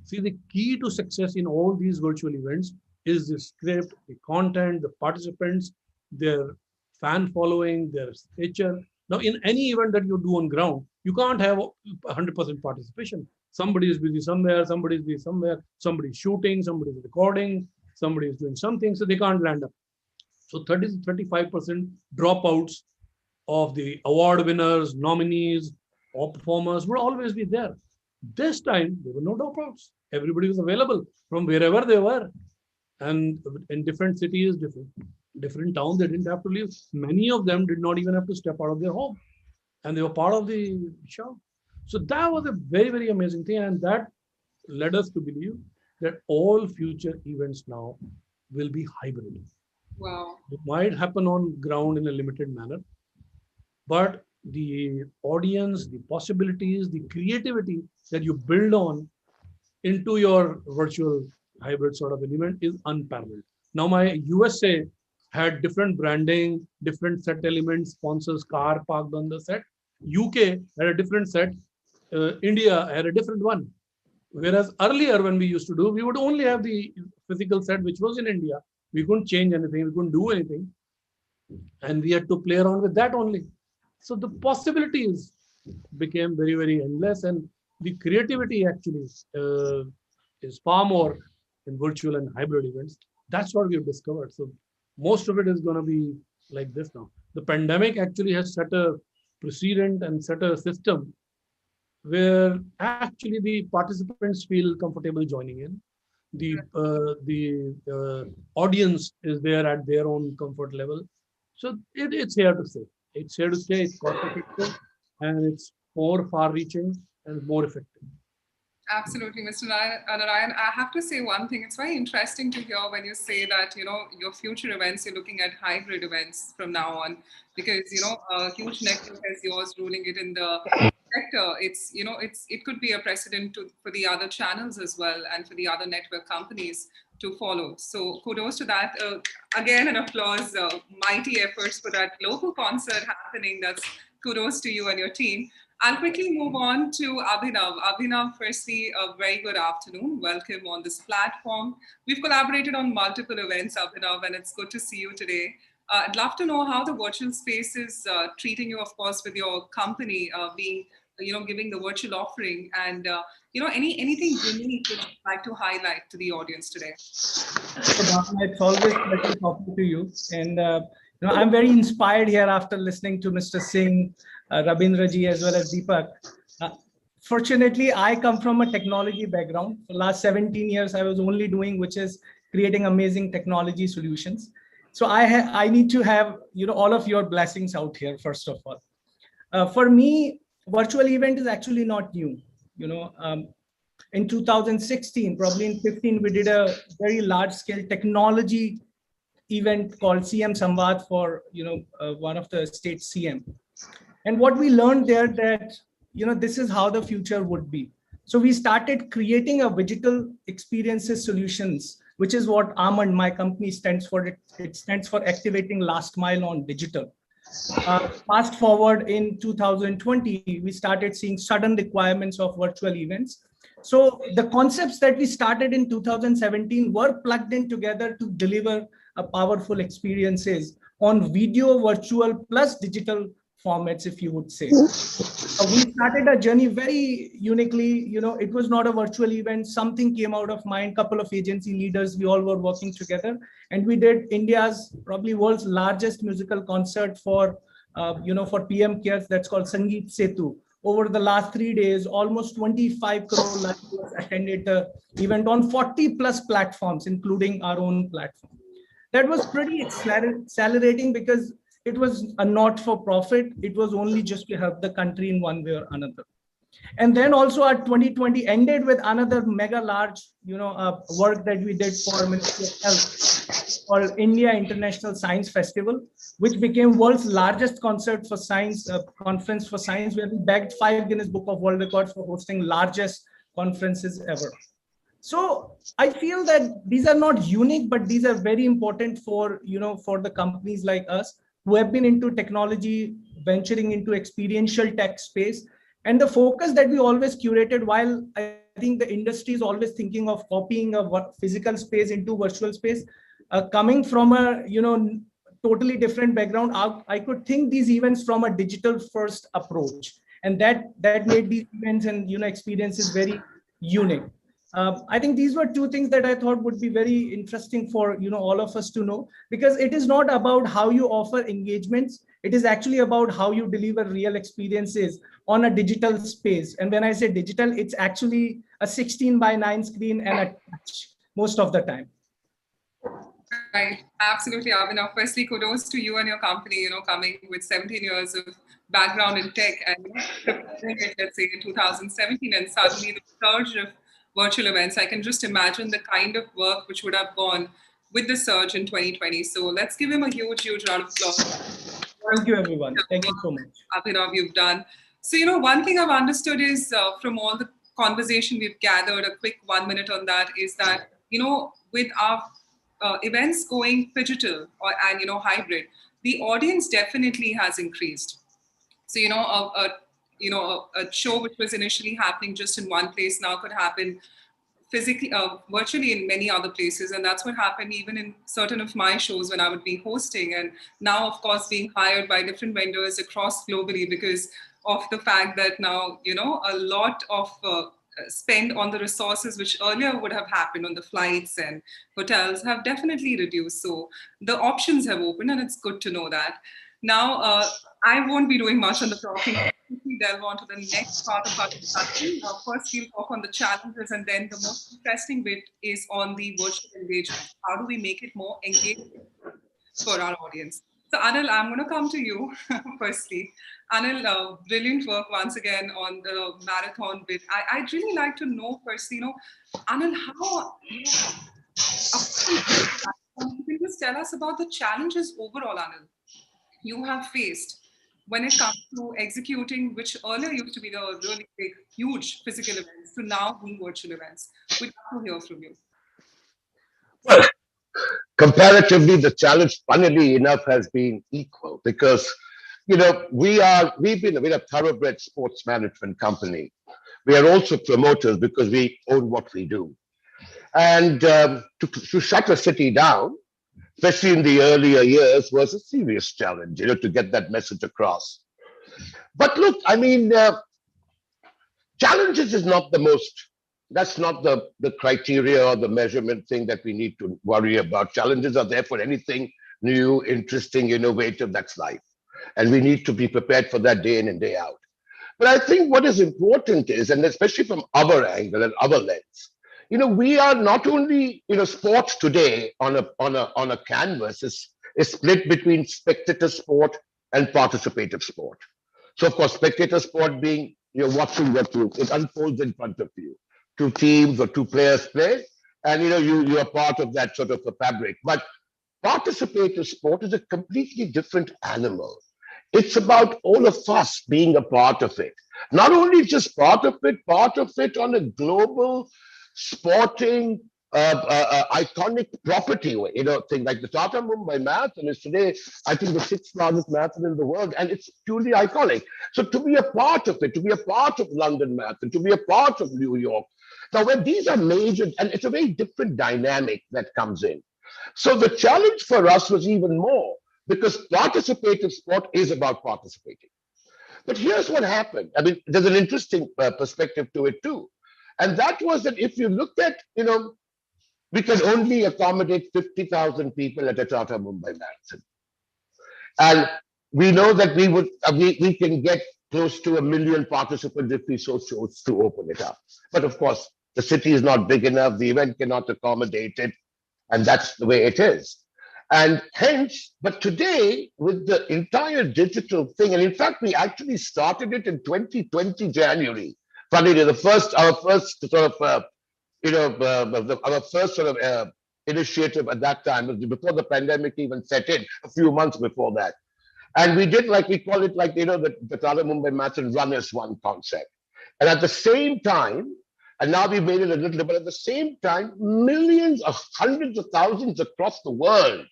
See, the key to success in all these virtual events is the script, the content, the participants, their fan following, their stature. Now, in any event that you do on ground, you can't have 100% participation. Somebody is busy somewhere, somebody is busy somewhere, somebody is shooting, somebody is recording, somebody is doing something, so they can't land up. So 30 to 35% dropouts of the award winners, nominees, or performers would always be there. This time, there were no dropouts. Everybody was available from wherever they were. And in different cities, different towns, they didn't have to leave. Many of them did not even have to step out of their home. And they were part of the show. So that was a very, very amazing thing. And that led us to believe that all future events now will be hybrid. Wow. It might happen on ground in a limited manner, but the audience, the possibilities, the creativity that you build on into your virtual hybrid sort of an event is unparalleled. Now, my USA had different branding, different set elements, sponsors, car parked on the set. UK had a different set. India had a different one. Whereas earlier, when we used to do, we would only have the physical set, which was in India. We couldn't change anything, we couldn't do anything. And we had to play around with that only. So the possibilities became very, very endless. And the creativity actually is far more in virtual and hybrid events. That's what we've discovered. So most of it is going to be like this now. The pandemic actually has set a precedent and set a system where actually the participants feel comfortable joining in. The audience is there at their own comfort level. So it's here to stay. It's here to stay. It's cost effective and it's more far-reaching and more effective. Absolutely, Mr. Narayan. I have to say one thing. It's very interesting to hear when you say that, your future events, you're looking at hybrid events from now on, because, a huge network as yours ruling it in the sector, it could be a precedent for the other channels as well and for the other network companies to follow. So kudos to that. Again, an applause, mighty efforts for that local concert happening. That's kudos to you and your team. I'll quickly move on to Abhinav. Abhinav, firstly, a very good afternoon. Welcome on this platform. We've collaborated on multiple events, Abhinav, and it's good to see you today. I'd love to know how the virtual space is treating you, of course, with your company being, giving the virtual offering, and anything unique that you'd like to highlight to the audience today. It's always a pleasure talking to you, and I'm very inspired here after listening to Mr. Singh, Rabindra ji, as well as Deepak. Fortunately, I come from a technology background. For the last 17 years, I was only doing, which is creating amazing technology solutions. So I need to have all of your blessings out here, first of all. For me, virtual event is actually not new. In 2016, probably in 15, we did a very large scale technology event called CM Samvad for one of the state CM. And what we learned there that this is how the future would be. So we started creating a digital experiences solutions, which is what Almond, my company, stands for. It stands for activating last mile on digital. Fast forward in 2020, we started seeing sudden requirements of virtual events. So the concepts that we started in 2017 were plugged in together to deliver a powerful experiences on video, virtual plus digital formats, if you would say. We started a journey very uniquely. It was not a virtual event. Something came out of mind. Couple of agency leaders, we all were working together, and we did India's, probably world's largest musical concert for PM CARES. That's called Sangeet Setu. Over the last 3 days, almost 25 crore live viewers attended the event on 40 plus platforms, including our own platform. That was pretty accelerating because it was a not-for-profit. It was only just to help the country in one way or another. And then also our 2020 ended with another mega large, work that we did for Ministry of Health called India International Science Festival, which became world's largest concert for science, conference for science, where we bagged 5 Guinness Book of World Records for hosting largest conferences ever. So I feel that these are not unique, but these are very important for, for the companies like us who have been into technology, venturing into experiential tech space. And the focus that we always curated, while I think the industry is always thinking of copying a physical space into virtual space, coming from a, totally different background, I could think these events from a digital first approach. and that made these events and experiences very unique. I think these were two things that I thought would be very interesting for all of us to know, because it is not about how you offer engagements. It is actually about how you deliver real experiences on a digital space. And when I say digital, it's actually a 16:9 screen and a touch most of the time. Right, absolutely, Abhinav. Firstly, kudos to you and your company, coming with 17 years of background in tech and preparing it, let's say, in 2017, and suddenly the surge of virtual events. I can just imagine the kind of work which would have gone with the surge in 2020. So let's give him a huge, huge round of applause. Thank you, everyone. Thank you so much. Abhinav, you've done. So, one thing I've understood is from all the conversation we've gathered, a quick 1 minute on that, is that, with our events going digital and hybrid, the audience definitely has increased. So a show which was initially happening just in one place now could happen physically, virtually in many other places, and that's what happened even in certain of my shows when I would be hosting, and now of course being hired by different vendors across globally because of the fact that now a lot of spend on the resources which earlier would have happened on the flights and hotels have definitely reduced. So the options have opened, and it's good to know that. Now, I won't be doing much on the talking. We delve on to the next part of our discussion. First, we'll talk on the challenges, and then the most interesting bit is on the virtual engagement. How do we make it more engaging for our audience? So, Anil, I'm going to come to you firstly. Anil, brilliant work once again on the marathon bit. I'd really like to know firstly, Anil, how can you just tell us about the challenges overall, Anil, you have faced when it comes to executing, which earlier used to be the really big, huge physical events, to now being virtual events? We'd love to hear from you. Well, comparatively, the challenge, funnily enough, has been equal because, we've been a thoroughbred sports management company. We are also promoters because we own what we do. And to shut a city down, especially in the earlier years, was a serious challenge, to get that message across. But look, challenges is not that's not the criteria or the measurement thing that we need to worry about. Challenges are there for anything new, interesting, innovative, that's life. And we need to be prepared for that day in and day out. But I think what is important is, and especially from our angle and our lens, we are not only, sports today on a canvas is split between spectator sport and participative sport. So of course, spectator sport being you're watching it unfolds in front of you. Two teams or two players play, and you are part of that sort of a fabric. But participative sport is a completely different animal. It's about all of us being a part of it. Not only just part of it on a global sporting iconic property way, thing like the Tata Mumbai Marathon is today, I think, the 6th largest marathon in the world, and it's truly iconic. So to be a part of it, to be a part of London Marathon, to be a part of New York, now when these are major, and it's a very different dynamic that comes in. So the challenge for us was even more because participative sport is about participating. But here's what happened. There's an interesting perspective to it too. And that was that if you look at, we can only accommodate 50,000 people at a Tata Mumbai Marathon. And we know that we can get close to 1 million participants if we so chose to open it up. But of course, the city is not big enough, the event cannot accommodate it, and that's the way it is. And hence, but today, with the entire digital thing, and in fact, we actually started it in 2020 January. Finally, our first initiative at that time was before the pandemic even set in, a few months before that. And we did, we call it the Tata Mumbai Marathon Run as One concept. And at the same time, and now we've made it a little, but at the same time, millions of hundreds of thousands across the world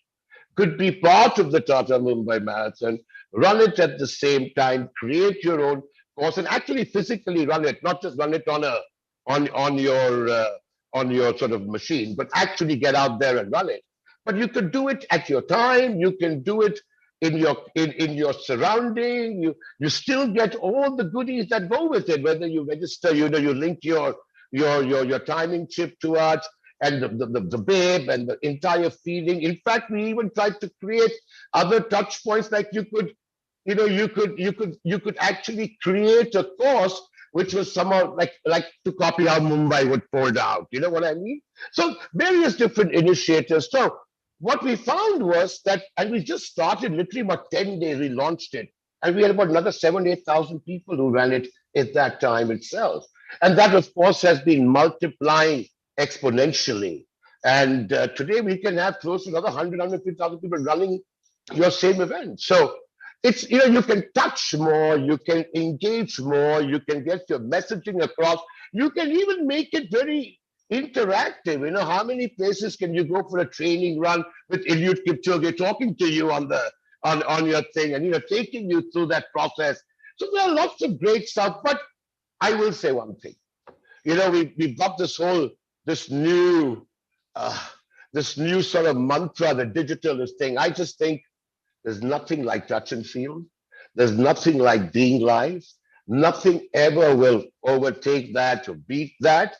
could be part of the Tata Mumbai Marathon, run it at the same time, create your own course, and actually physically run it, not just run it on your sort of machine, but actually get out there and run it. But you could do it at your time. You can do it in your surrounding. You still get all the goodies that go with it, whether you register, you link your timing chip to it, and the bib and the entire feeling. In fact, we even tried to create other touch points, like you could actually create a course which was somehow like to copy how Mumbai would fold out. You know what I mean? So various different initiatives. So what we found was that, and we just started literally about 10 days, we launched it. And we had about another 8,000 people who ran it at that time itself. And that, of course, has been multiplying exponentially. And today we can have close to another 150,000 people running your same event. So it's, you can touch more, you can engage more, you can get your messaging across. You can even make it very interactive. How many places can you go for a training run with Eliud Kipchoge talking to you on your thing and taking you through that process? So there are lots of great stuff. But I will say one thing. We've got this new sort of mantra, the digitalist thing. I just think there's nothing like touch and feel. There's nothing like being live. Nothing ever will overtake that or beat that.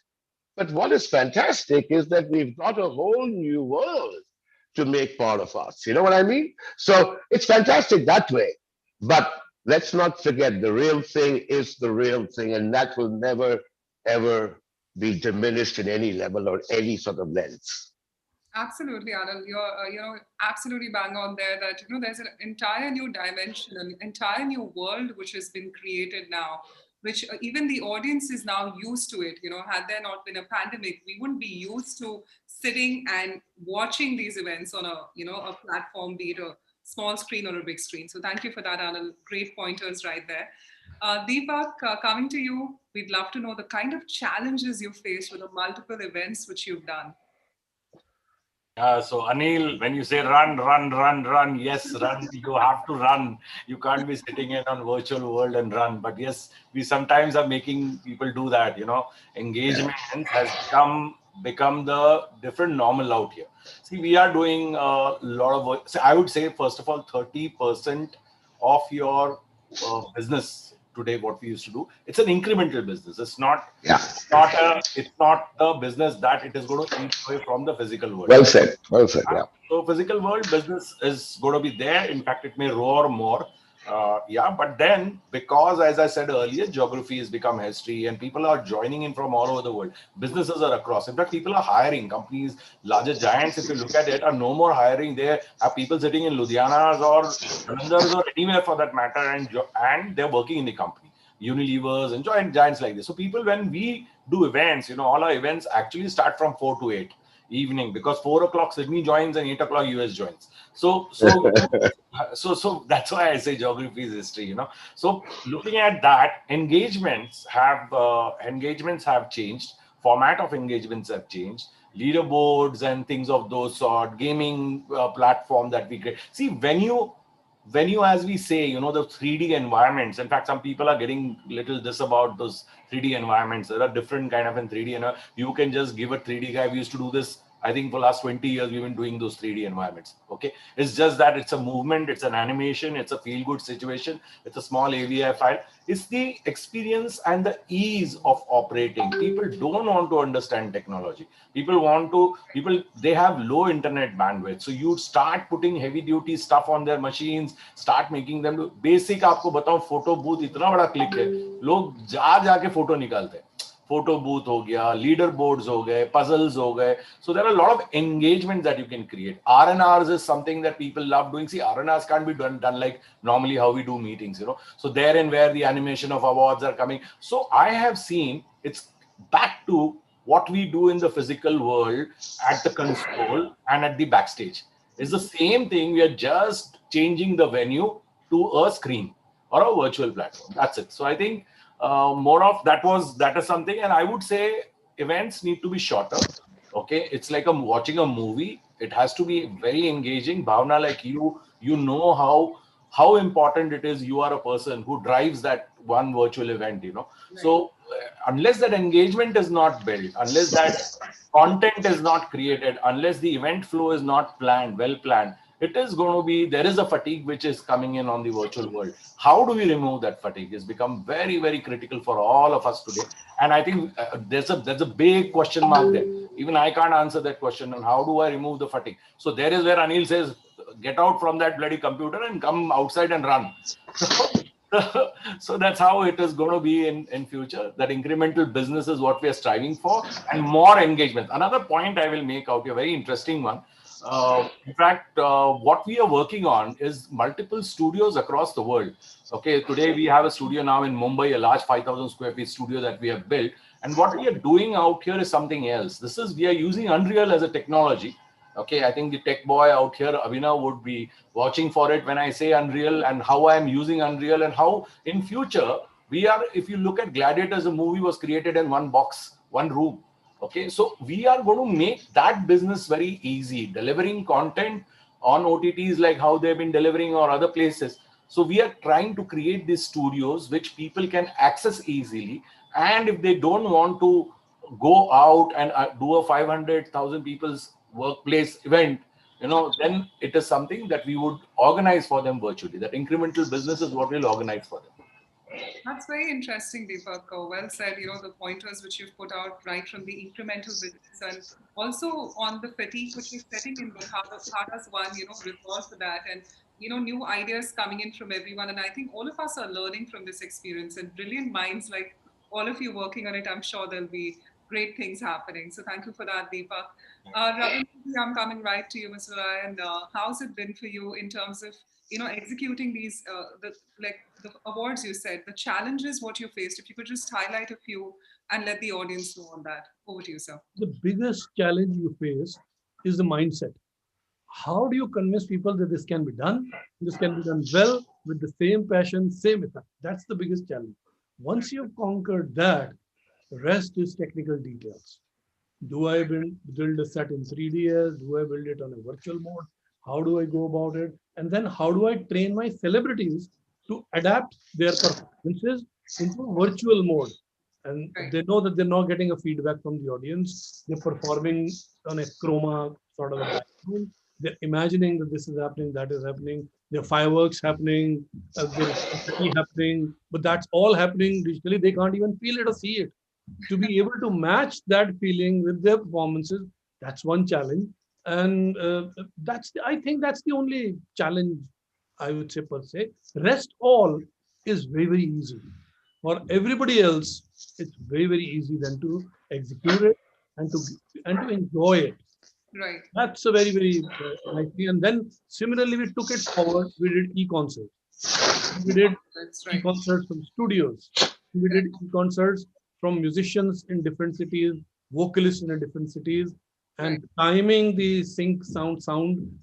But what is fantastic is that we've got a whole new world to make part of us. You know what I mean? So it's fantastic that way. But let's not forget, the real thing is the real thing, and that will never, ever be diminished in any level or any sort of lens. Absolutely, Anil. You're absolutely bang on there that, there's an entire new dimension, an entire new world which has been created now, which even the audience is now used to it. Had there not been a pandemic, we wouldn't be used to sitting and watching these events on a platform, be it a small screen or a big screen. So thank you for that, Anil. Great pointers right there. Deepak, coming to you, we'd love to know the kind of challenges you faced with the multiple events which you've done. So Anil, when you say run, yes, run, you have to run. You can't be sitting in on virtual world and run. But yes, we sometimes are making people do that. Engagement has become the different normal out here. See, we are doing a lot of work. So I would say, first of all, 30% of your business today, what we used to do, it's an incremental business. It's not the business that it is going to eat away from the physical world. Well said. Yeah. So physical world business is going to be there. In fact, it may roar more. But then, because as I said earlier, geography has become history and people are joining in from all over the world. Businesses are across. In fact, people are hiring. Companies, larger giants, if you look at it, are no more hiring. They have people sitting in Ludhianas or Jalandhars or anywhere for that matter, and they're working in the company. Unilevers and giants like this. So people, when we do events, all our events actually start from 4 to 8 evening, because 4 o'clock Sydney joins and 8 o'clock US joins. So that's why I say geography is history. So looking at that, engagements have changed. Format of engagements have changed. Leaderboards and things of those sort. Gaming platform that we create. See, venue, as we say, the 3D environments. In fact, some people are getting little this about those 3D environments. There are different kind of in 3D, and you can just give a 3D guy. We used to do this. I think for the last 20 years, we've been doing those 3D environments. Okay. It's just that it's a movement, it's an animation, it's a feel-good situation, it's a small AVI file. It's the experience and the ease of operating. People don't want to understand technology. They have low internet bandwidth. So you start putting heavy duty stuff on their machines, start making them do basic. आपको बताऊं, photo booth इतना बड़ा click है, लोग जाके photo निकालते हैं. Photo booth ho gaya, leader boards ho gaye, puzzles ho gaye. So there are a lot of engagement that you can create. R&Rs is something that people love doing. See, R&Rs can't be done like normally how we do meetings, So there and where the animation of awards are coming. So I have seen it's back to what we do in the physical world at the console and at the backstage. It's the same thing. We are just changing the venue to a screen or a virtual platform. That's it. So I think more of that is something. And I would say events need to be shorter. Okay, it's like watching a movie. It has to be very engaging. Bhavna, like you know how important it is. You are a person who drives that one virtual event, Right. So unless that engagement is not built, unless that content is not created, unless the event flow is not well planned, it is going to be, there is a fatigue which is coming in on the virtual world. How do we remove that fatigue has become very, very critical for all of us today. And I think there's a big question mark there. Even I can't answer that question. And how do I remove the fatigue? So there is where Anil says, get out from that bloody computer and come outside and run. So that's how it is going to be in future. That incremental business is what we are striving for, and more engagement. Another point I will make out here, very interesting one. In fact, what we are working on is multiple studios across the world. Okay, today we have a studio now in Mumbai, a large 5,000 square feet studio that we have built. And what we are doing out here is something else. We are using Unreal as a technology. Okay, I think the tech boy out here, Abhinav, would be watching for it when I say Unreal and how I am using Unreal, and how in future we are, if you look at Gladiators, the movie was created in one box, one room. Okay, so we are going to make that business very easy, delivering content on OTTs like how they've been delivering or other places. So we are trying to create these studios which people can access easily. And if they don't want to go out and do a 500,000 people's workplace event, then it is something that we would organize for them virtually. That incremental business is what we'll organize for them. That's very interesting, Deepak. Well said. The pointers which you've put out right from the incremental business, and also on the fatigue which is setting in. How does one, resolve for that? And new ideas coming in from everyone. And I think all of us are learning from this experience. And brilliant minds like all of you working on it, I'm sure there'll be great things happening. So thank you for that, Deepak. Ravindra, I'm coming right to you, Mr. Rai. And how's it been for you in terms of executing these the awards you said, the challenges what you faced? If you could just highlight a few and let the audience know on that. Over to you, sir. The biggest challenge you face is the mindset. How do you convince people that this can be done? This can be done well, with the same passion, same effect. That's the biggest challenge. Once you've conquered that, the rest is technical details. Do I build a set in 3DS? Do I build it on a virtual mode? How do I go about it? And then how do I train my celebrities to adapt their performances into virtual mode? And they know that they're not getting a feedback from the audience. They're performing on a chroma sort of a background. They're imagining that this is happening, that is happening. There are fireworks happening, there's happening, but that's all happening digitally. They can't even feel it or see it. To be able to match that feeling with their performances, that's one challenge. And I think that's the only challenge I would say per se. Rest all is very, very easy. For everybody else, it's very, very easy then to execute it and to enjoy it. Right. That's a very, very nice thing. And then similarly, we took it forward. We did e-concerts. We did e-concerts from studios. We did e-concerts from musicians in different cities, vocalists in different cities, and timing the sync sound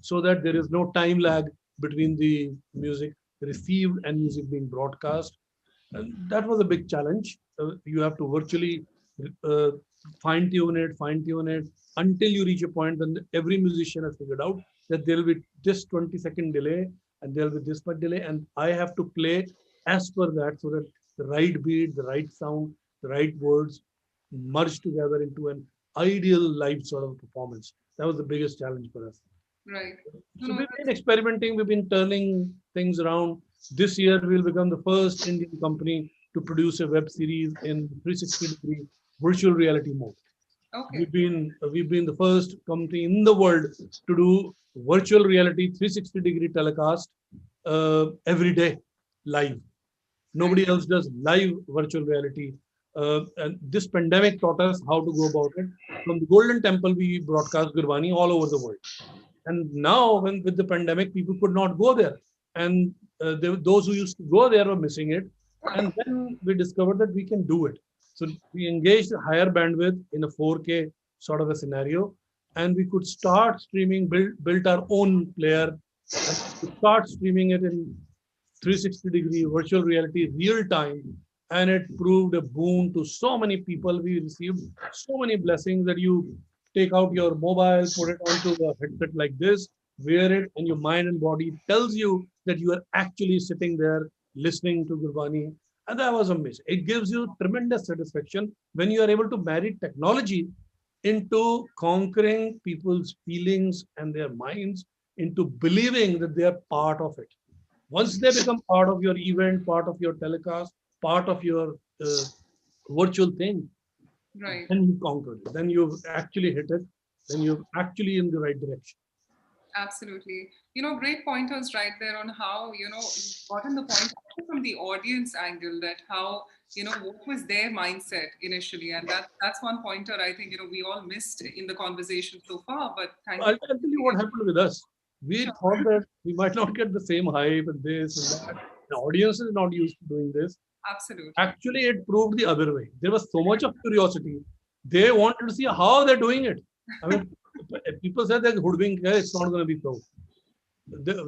so that there is no time lag between the music received and music being broadcast. And that was a big challenge. You have to virtually fine tune it until you reach a point when every musician has figured out that there will be this 20-second delay and there will be this much delay, and I have to play as per that so that the right beat, the right sound, the right words merge together into an ideal live sort of performance. That was the biggest challenge for us. Right. So we've been experimenting, we've been turning things around. This year we'll become the first Indian company to produce a web series in 360-degree virtual reality mode. Okay. We've been the first company in the world to do virtual reality 360-degree telecast every day live. Nobody else does live virtual reality. And this pandemic taught us how to go about it. From the Golden Temple, we broadcast Gurbani all over the world. And now, with the pandemic, people could not go there. And those who used to go there were missing it. And then we discovered that we can do it. So we engaged a higher bandwidth in a 4K sort of a scenario. And we could start streaming, built our own player, and start streaming it in 360-degree virtual reality real time. And it proved a boon to so many people. We received so many blessings that you take out your mobile, put it onto a headset like this, wear it, and your mind and body tells you that you are actually sitting there listening to Gurbani. And that was amazing. It gives you tremendous satisfaction when you are able to marry technology into conquering people's feelings and their minds into believing that they are part of it. Once they become part of your event, part of your telecast, part of your virtual thing, Right. then you conquered it. Then you've actually hit it. Then you're actually in the right direction. Absolutely. Great pointers right there on how, you've gotten the point from the audience angle, that how, what was their mindset initially. And that's one pointer I think, we all missed in the conversation so far, but thank you. I'll tell you what happened with us. We thought that we might not get the same hype and this and that. The audience is not used to doing this. Absolutely. Actually, it proved the other way. There was so much of curiosity. They wanted to see how they're doing it. I mean, people said that hoodwink, it's not going to be so.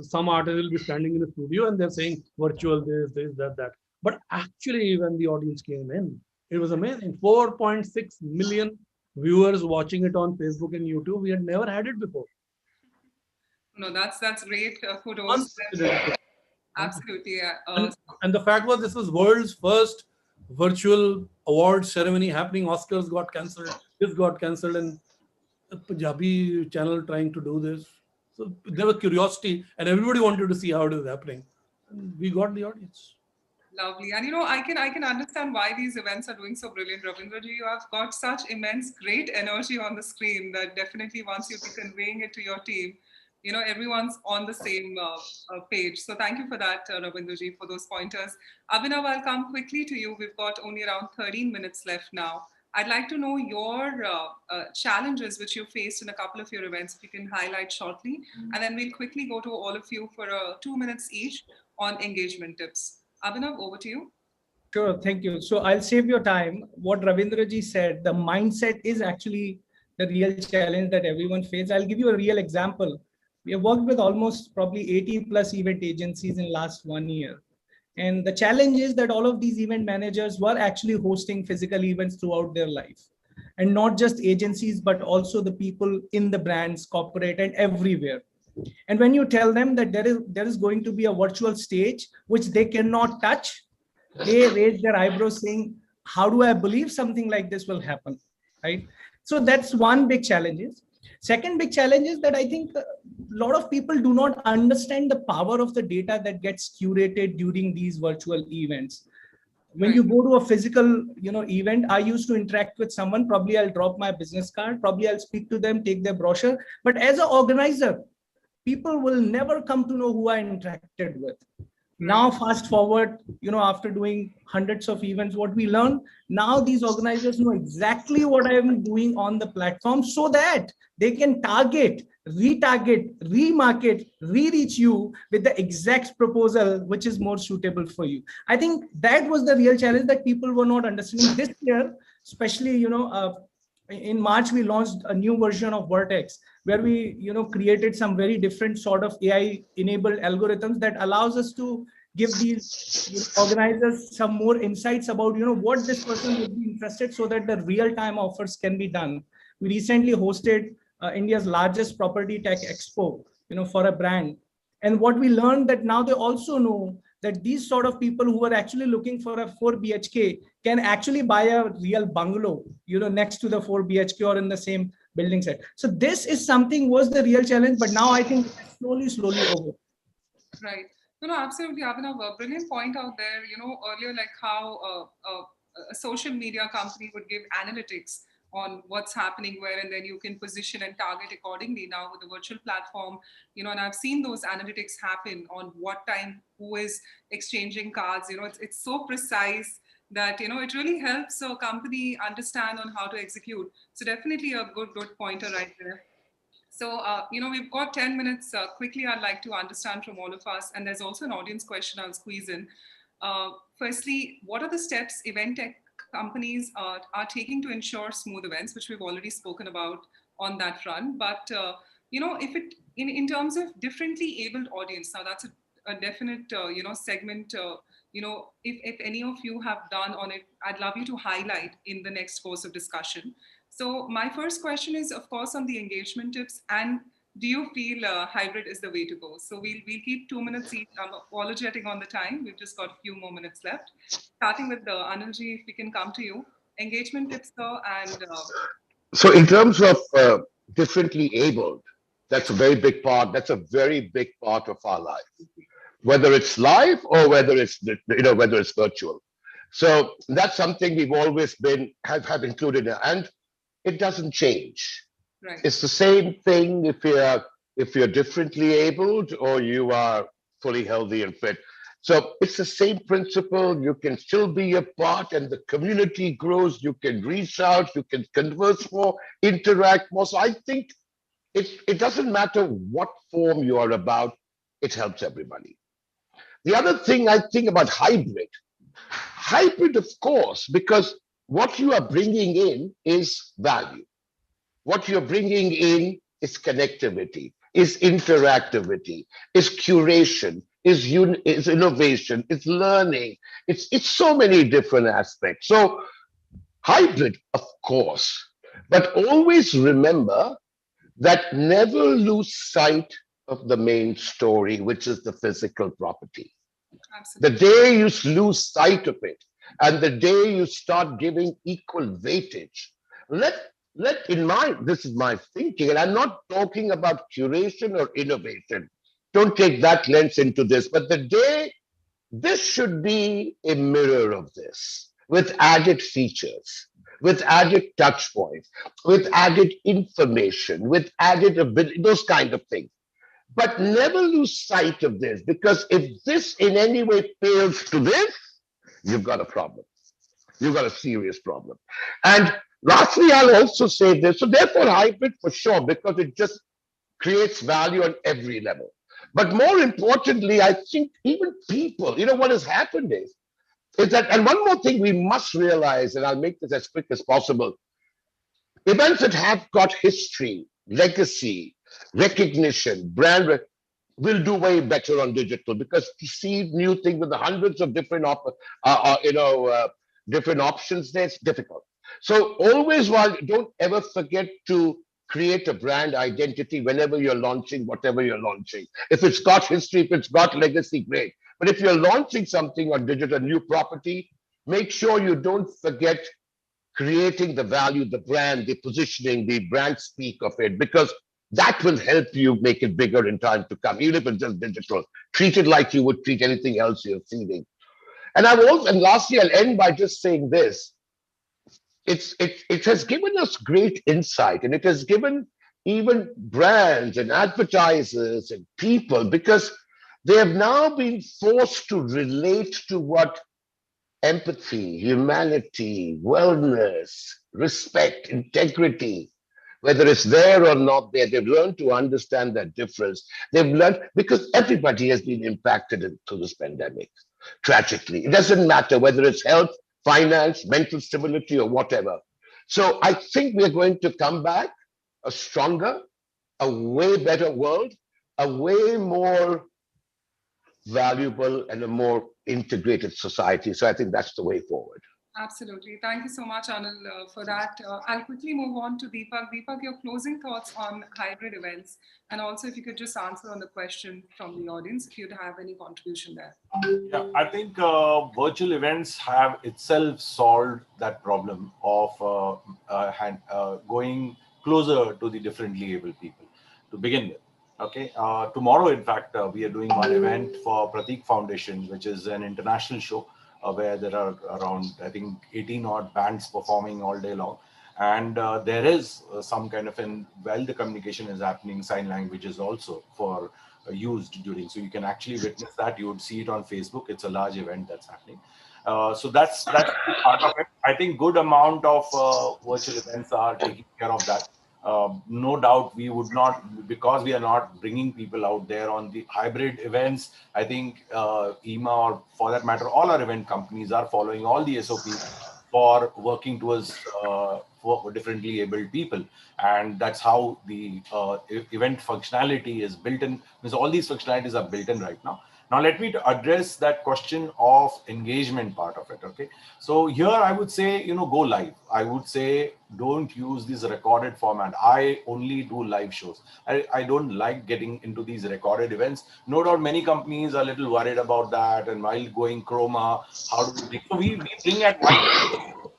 Some artists will be standing in the studio and they're saying virtual this, that. But actually, when the audience came in, it was amazing. 4.6 million viewers watching it on Facebook and YouTube. We had never had it before. No, that's great. Kudos. Absolutely. Yeah. And the fact was, this was world's first virtual award ceremony happening. Oscars got cancelled. This got cancelled, and a Punjabi channel trying to do this. So there was curiosity, and everybody wanted to see how it is happening. And we got the audience. Lovely. And I can understand why these events are doing so brilliant. Ravindraji, you have got such immense, great energy on the screen that definitely once you'll be conveying it to your team, everyone's on the same page. So thank you for that, Ravindraji, for those pointers. Abhinav, I'll come quickly to you. We've got only around 13 minutes left now. I'd like to know your challenges which you faced in a couple of your events, if you can highlight shortly. And then we'll quickly go to all of you for 2 minutes each on engagement tips. Abhinav, over to you. Sure, thank you. So I'll save your time. What Ravindraji said, the mindset is actually the real challenge that everyone faces. I'll give you a real example. We have worked with almost probably 80 plus event agencies in last 1 year. And the challenge is that all of these event managers were actually hosting physical events throughout their life. And not just agencies, but also the people in the brands, corporate, and everywhere. And when you tell them that there is going to be a virtual stage, which they cannot touch, they raise their eyebrows saying, how do I believe something like this will happen, right? So that's one big challenge. Second big challenge is that I think a lot of people do not understand the power of the data that gets curated during these virtual events. When you go to a physical, event, I used to interact with someone. Probably I'll drop my business card. Probably I'll speak to them, take their brochure. But as an organizer, people will never come to know who I interacted with. Now, fast forward, after doing hundreds of events, what we learn now, these organizers know exactly what I am doing on the platform so that they can target, retarget, remarket, re-reach you with the exact proposal which is more suitable for you. I think that was the real challenge that people were not understanding this year, especially, in March, we launched a new version of Vertex, where we, created some very different sort of AI-enabled algorithms that allows us to give these organizers some more insights about, what this person would be interested, so that the real-time offers can be done. We recently hosted India's largest property tech expo, for a brand. And what we learned that now they also know that these sort of people who are actually looking for a 4 BHK can actually buy a real bungalow, next to the 4 BHK or in the same building set. So this is something was the real challenge, but now I think it's slowly over. Right. No, absolutely, Abhinav. A brilliant point out there. Earlier, like how a social media company would give analytics on what's happening where, and then you can position and target accordingly. Now with the virtual platform, and I've seen those analytics happen on what time, who is exchanging cards. It's so precise that, it really helps a company understand on how to execute. So definitely a good pointer right there. So, we've got 10 minutes. Quickly, I'd like to understand from all of us, and there's also an audience question I'll squeeze in. Firstly, what are the steps event tech companies are taking to ensure smooth events, which we've already spoken about on that front? But, if it, in terms of differently abled audience, now that's a definite, segment, if any of you have done on it, I'd love you to highlight in the next course of discussion. So my first question is, of course, on the engagement tips, and do you feel hybrid is the way to go? So we'll keep 2 minutes each. I'm apologetic on the time. We've just got a few more minutes left. Starting with Anilji, if we can come to you. Engagement tips, sir, and... So in terms of differently abled, That's a very big part. That's a very big part of our life, whether it's live or whether it's whether it's virtual. So that's something we've always been have included, and it doesn't change. Right. It's the same thing if you're differently abled or you are fully healthy and fit. So it's the same principle. You can still be a part, and the community grows. You can reach out, you can converse more, interact more. So I think it doesn't matter what form you are about, it helps everybody. The other thing I think about hybrid, of course, because what you are bringing in is value. What you're bringing in is connectivity, is interactivity, is curation, is innovation, is learning. It's so many different aspects. So hybrid, of course, but always remember that never lose sight of the main story, which is the physical property. Absolutely. The day you lose sight of it, and the day you start giving equal weightage, this is my thinking, and I'm not talking about curation or innovation. Don't take that lens into this, but the day this should be a mirror of this, with added features, with added touch points, with added information, with added ability, those kind of things. But never lose sight of this, because if this in any way fails to this, you've got a problem. You've got a serious problem. And lastly, I'll also say this. So therefore, hybrid for sure, because it just creates value on every level. But more importantly, I think even people, what has happened is that, and one more thing we must realize, and I'll make this as quick as possible, events that have got history, legacy, recognition, brand will do way better on digital, because to see new things with the hundreds of different different options there, it's difficult. So always, don't ever forget to create a brand identity whenever you're launching whatever you're launching. If it's got history, if it's got legacy, great. But if you're launching something on digital, new property, make sure you don't forget creating the value, the brand, the positioning, the brand speak of it, because that will help you make it bigger in time to come, even if it's just digital. Treat it like you would treat anything else you're seeing. And lastly, I'll end by just saying this. It has given us great insight, and it has given even brands and advertisers and people, because they have now been forced to relate to what empathy, humanity, wellness, respect, integrity, whether it's there or not there, they've learned to understand that difference. They've learned, because everybody has been impacted through this pandemic, tragically. It doesn't matter whether it's health, finance, mental stability, or whatever. So I think we're going to come back a stronger, a way better world, a way more valuable and a more integrated society. So I think that's the way forward. Absolutely. Thank you so much, Anil, for that. I'll quickly move on to Deepak. Deepak, your closing thoughts on hybrid events, and also if you could just answer on the question from the audience, if you'd have any contribution there. Yeah, I think virtual events have itself solved that problem of going closer to the differently able people to begin with. Okay. Tomorrow, in fact, we are doing one event for Pratik Foundation, which is an international show where there are around, I think, 18 odd bands performing all day long. And there is some kind of while the communication is happening, sign language is also used during. So you can actually witness that. You would see it on Facebook. It's a large event that's happening. So that's part of it. I think good amount of virtual events are taking care of that. No doubt we would not, because we are not bringing people out there on the hybrid events. I think EMA, or for that matter, all our event companies are following all the SOPs for working towards for differently abled people. And that's how the event functionality is built in, because all these functionalities are built in right now. Now, let me address that question of engagement part of it. Okay. So here I would say, go live. I would say, don't use this recorded format. I only do live shows. I don't like getting into these recorded events. No doubt many companies are a little worried about that. And while going chroma, how do we, so we bring at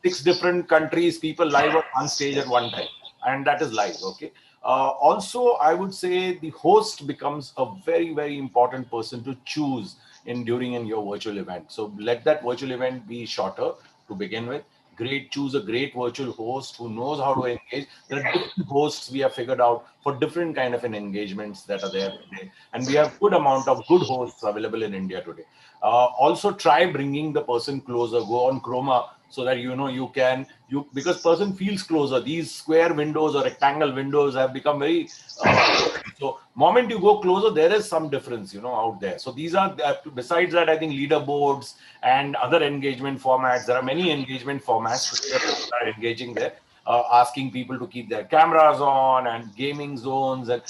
6 different countries, people live on one stage at one time. And that is live. Okay. Also, I would say the host becomes a very, very important person to choose during your virtual event. So let that virtual event be shorter to begin with. Choose a great virtual host who knows how to engage. There are different hosts we have figured out for different kind of engagements that are there today, and we have good amount of good hosts available in India today. Also, try bringing the person closer. Go on Chroma so that because person feels closer. These square windows or rectangle windows have become very so moment you go closer, there is some difference out there. So these are besides that, I think leaderboards and other engagement formats. There are many engagement formats that are engaging there, asking people to keep their cameras on and gaming zones and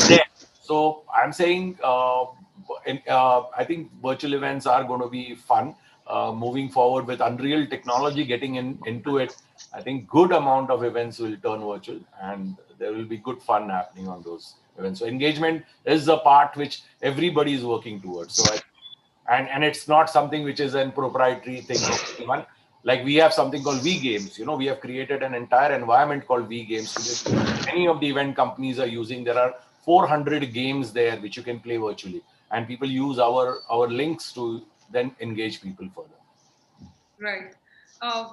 there. So I'm saying I think virtual events are going to be fun. Moving forward with Unreal technology getting into it, I think good amount of events will turn virtual and there will be good fun happening on those events. So engagement is a part which everybody is working towards. So and it's not something which is a proprietary thing of anyone. Like we have something called V Games. We have created an entire environment called V Games. Many of the event companies are using. There are 400 games there which you can play virtually, and people use our links to then engage people further. Right.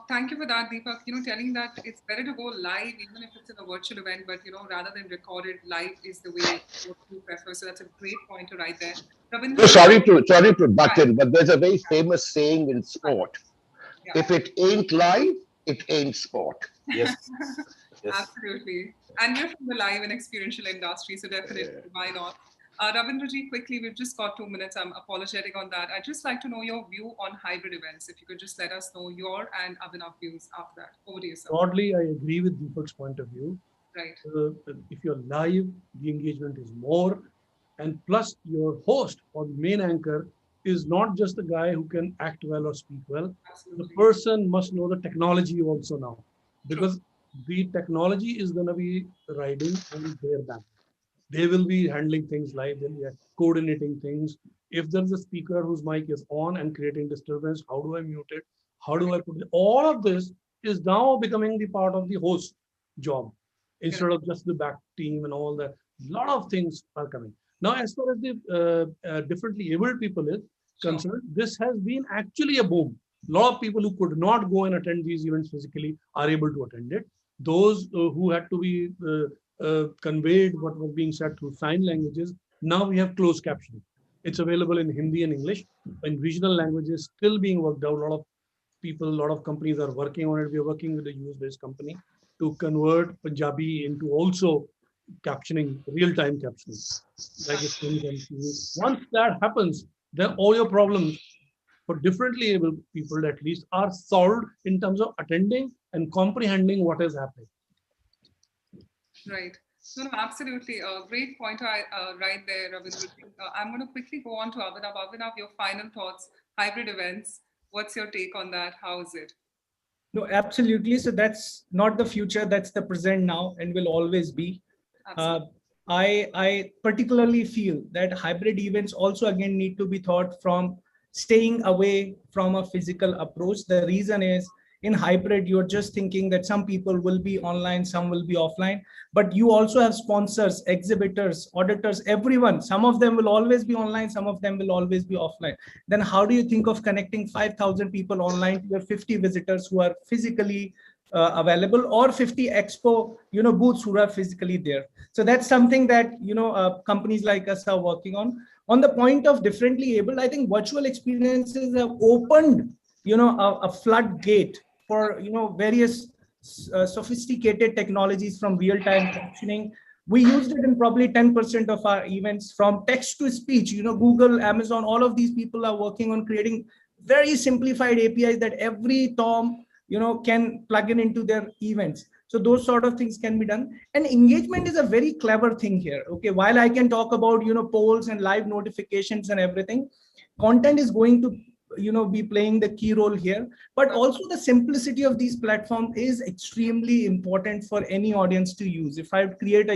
Thank you for that, Deepak. Telling that it's better to go live even if it's in a virtual event, but rather than recorded, live is the way you prefer. So that's a great point to write there. No, sorry to butt in, but there's a very famous saying in sport: if it ain't live, it ain't sport. Yes. Absolutely. And we're from the live and experiential industry, so definitely, why not? Ravindraji, quickly, we've just got 2 minutes. I'm apologetic on that. I'd just like to know your view on hybrid events. If you could just let us know your and Abhinav views after that. Over to you, sir. Broadly, I agree with Deepak's point of view. Right. If you're live, the engagement is more. And plus, your host or the main anchor is not just the guy who can act well or speak well. Absolutely. The person must know the technology also now. Because the technology is going to be riding on their back. They will be handling things live, they'll be coordinating things. If there's a speaker whose mic is on and creating disturbance, how do I mute it? How do I put it? All of this is now becoming the part of the host job instead of just the back team and all that. A lot of things are coming. Now, as far as the differently abled people is concerned, this has been actually a boom. A lot of people who could not go and attend these events physically are able to attend it. Those who had to be conveyed what was being said through sign languages, now we have closed captioning. It's available in Hindi and English. In regional languages, still being worked out. A lot of people, a lot of companies are working on it. We are working with a US-based company to convert Punjabi into also captioning, real-time captioning. Like once that happens, then all your problems for differently able people at least are solved in terms of attending and comprehending what is happening. Right. No, absolutely. Great point right there, Ravindra. I'm going to quickly go on to Abhinav. Abhinav, your final thoughts, hybrid events. What's your take on that? How is it? No, absolutely. So that's not the future, that's the present now and will always be. I particularly feel that hybrid events also again need to be thought from staying away from a physical approach. The reason is, in hybrid, you're just thinking that some people will be online, some will be offline, but you also have sponsors, exhibitors, auditors, everyone. Some of them will always be online, some of them will always be offline. Then how do you think of connecting 5,000 people online to your 50 visitors who are physically available, or 50 expo booths who are physically there? So that's something that companies like us are working on. On the point of differently able, I think virtual experiences have opened a floodgate for various sophisticated technologies, from real-time captioning. We used it in probably 10% of our events, from text to speech. Google, Amazon, all of these people are working on creating very simplified APIs that every Tom can plug into their events. So those sort of things can be done. And engagement is a very clever thing here. Okay, while I can talk about polls and live notifications and everything, content is going to be playing the key role here. But also the simplicity of these platforms is extremely important for any audience to use. If I create a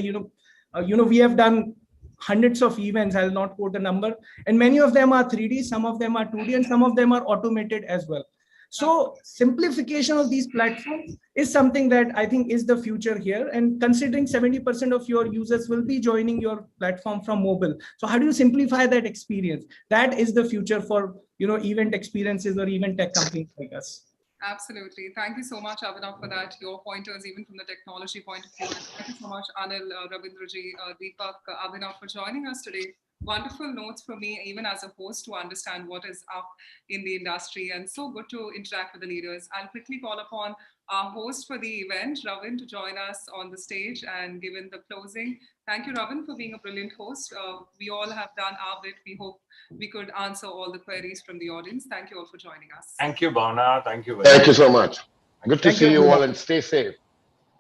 we have done hundreds of events, I'll not quote a number, and many of them are 3D, some of them are 2D, and some of them are automated as well. So simplification of these platforms is something that I think is the future here. And considering 70% of your users will be joining your platform from mobile, so how do you simplify that experience? That is the future for event experiences or event tech companies like us. Absolutely. Thank you so much, Abhinav, for that. Your pointers, even from the technology point of view. Thank you so much, Anil, Ravindraji, Deepak, Abhinav, for joining us today. Wonderful notes for me, even as a host, to understand what is up in the industry, and so good to interact with the leaders. I'll quickly call upon our host for the event, Ravin, to join us on the stage and give in the closing. Thank you, Ravin, for being a brilliant host. We all have done our bit. We hope we could answer all the queries from the audience. Thank you all for joining us. Thank you, Bhavna. Thank you. Thank you so much. Good to see you all, and stay safe.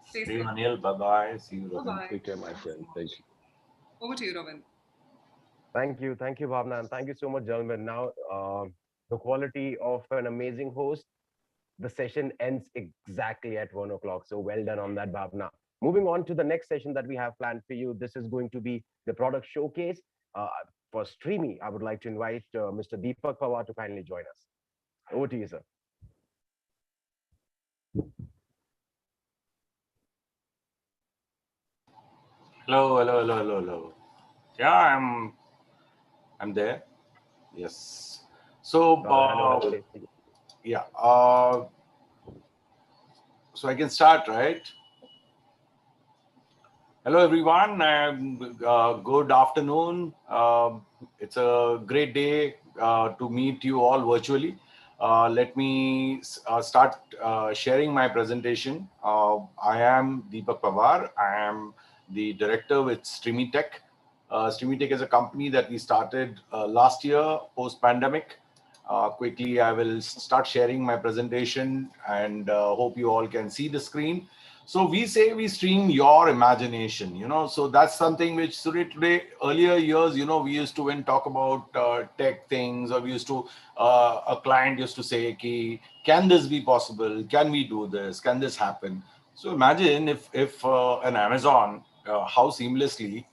Stay See you, safe. Anil. Bye-bye. See you, Ravin. Bye-bye. Take care, my friend. Thank you. Over to you, Ravin. Thank you, Bhavna, and thank you so much, gentlemen. Now, the quality of an amazing host. The session ends exactly at 1 o'clock. So well done on that, Bhavna. Moving on to the next session that we have planned for you. This is going to be the product showcase. For Streamy, I would like to invite Mr. Deepak Pawar to kindly join us. Over to you, sir. Hello. Yeah, I'm there. Yes. So, yeah. So I can start, right? Hello, everyone. Good afternoon. It's a great day to meet you all virtually. Let me start sharing my presentation. I am Deepak Pawar. I am the director with Streamy Tech. Streamy Tech is a company that we started last year, post-pandemic. Quickly, I will start sharing my presentation and hope you all can see the screen. So we say we stream your imagination, so that's something which today, earlier years, we used to when talk about tech things, or we used to, a client used to say, can this be possible? Can we do this? Can this happen? So imagine if an Amazon, how seamlessly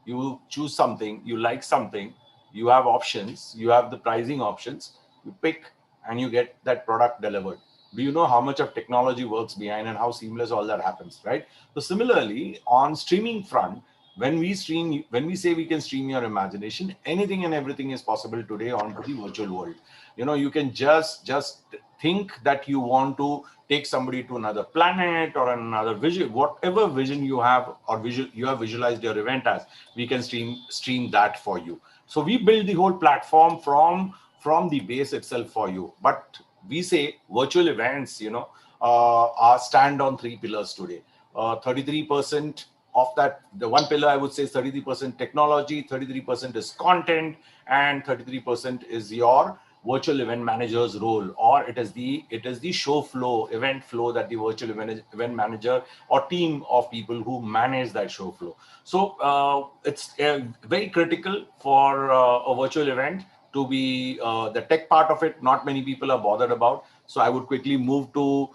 you choose something, you like something, you have options, you have the pricing options, you pick and you get that product delivered. Do you know how much of technology works behind and how seamless all that happens, right? So similarly, on streaming front, when we say we can stream your imagination, anything and everything is possible today onto the virtual world. You can just think that you want to take somebody to another planet or another vision, whatever vision you have or you have visualized your event as, we can stream that for you. So we build the whole platform from the base itself for you. But we say virtual events, are stand on 3 pillars today. 33% of that, the one pillar I would say is 33% technology, 33% is content, and 33% is your virtual event manager's role, or it is the show flow, event flow that the virtual event manager or team of people who manage that show flow. So it's very critical for a virtual event to be the tech part of it. Not many people are bothered about. So I would quickly move to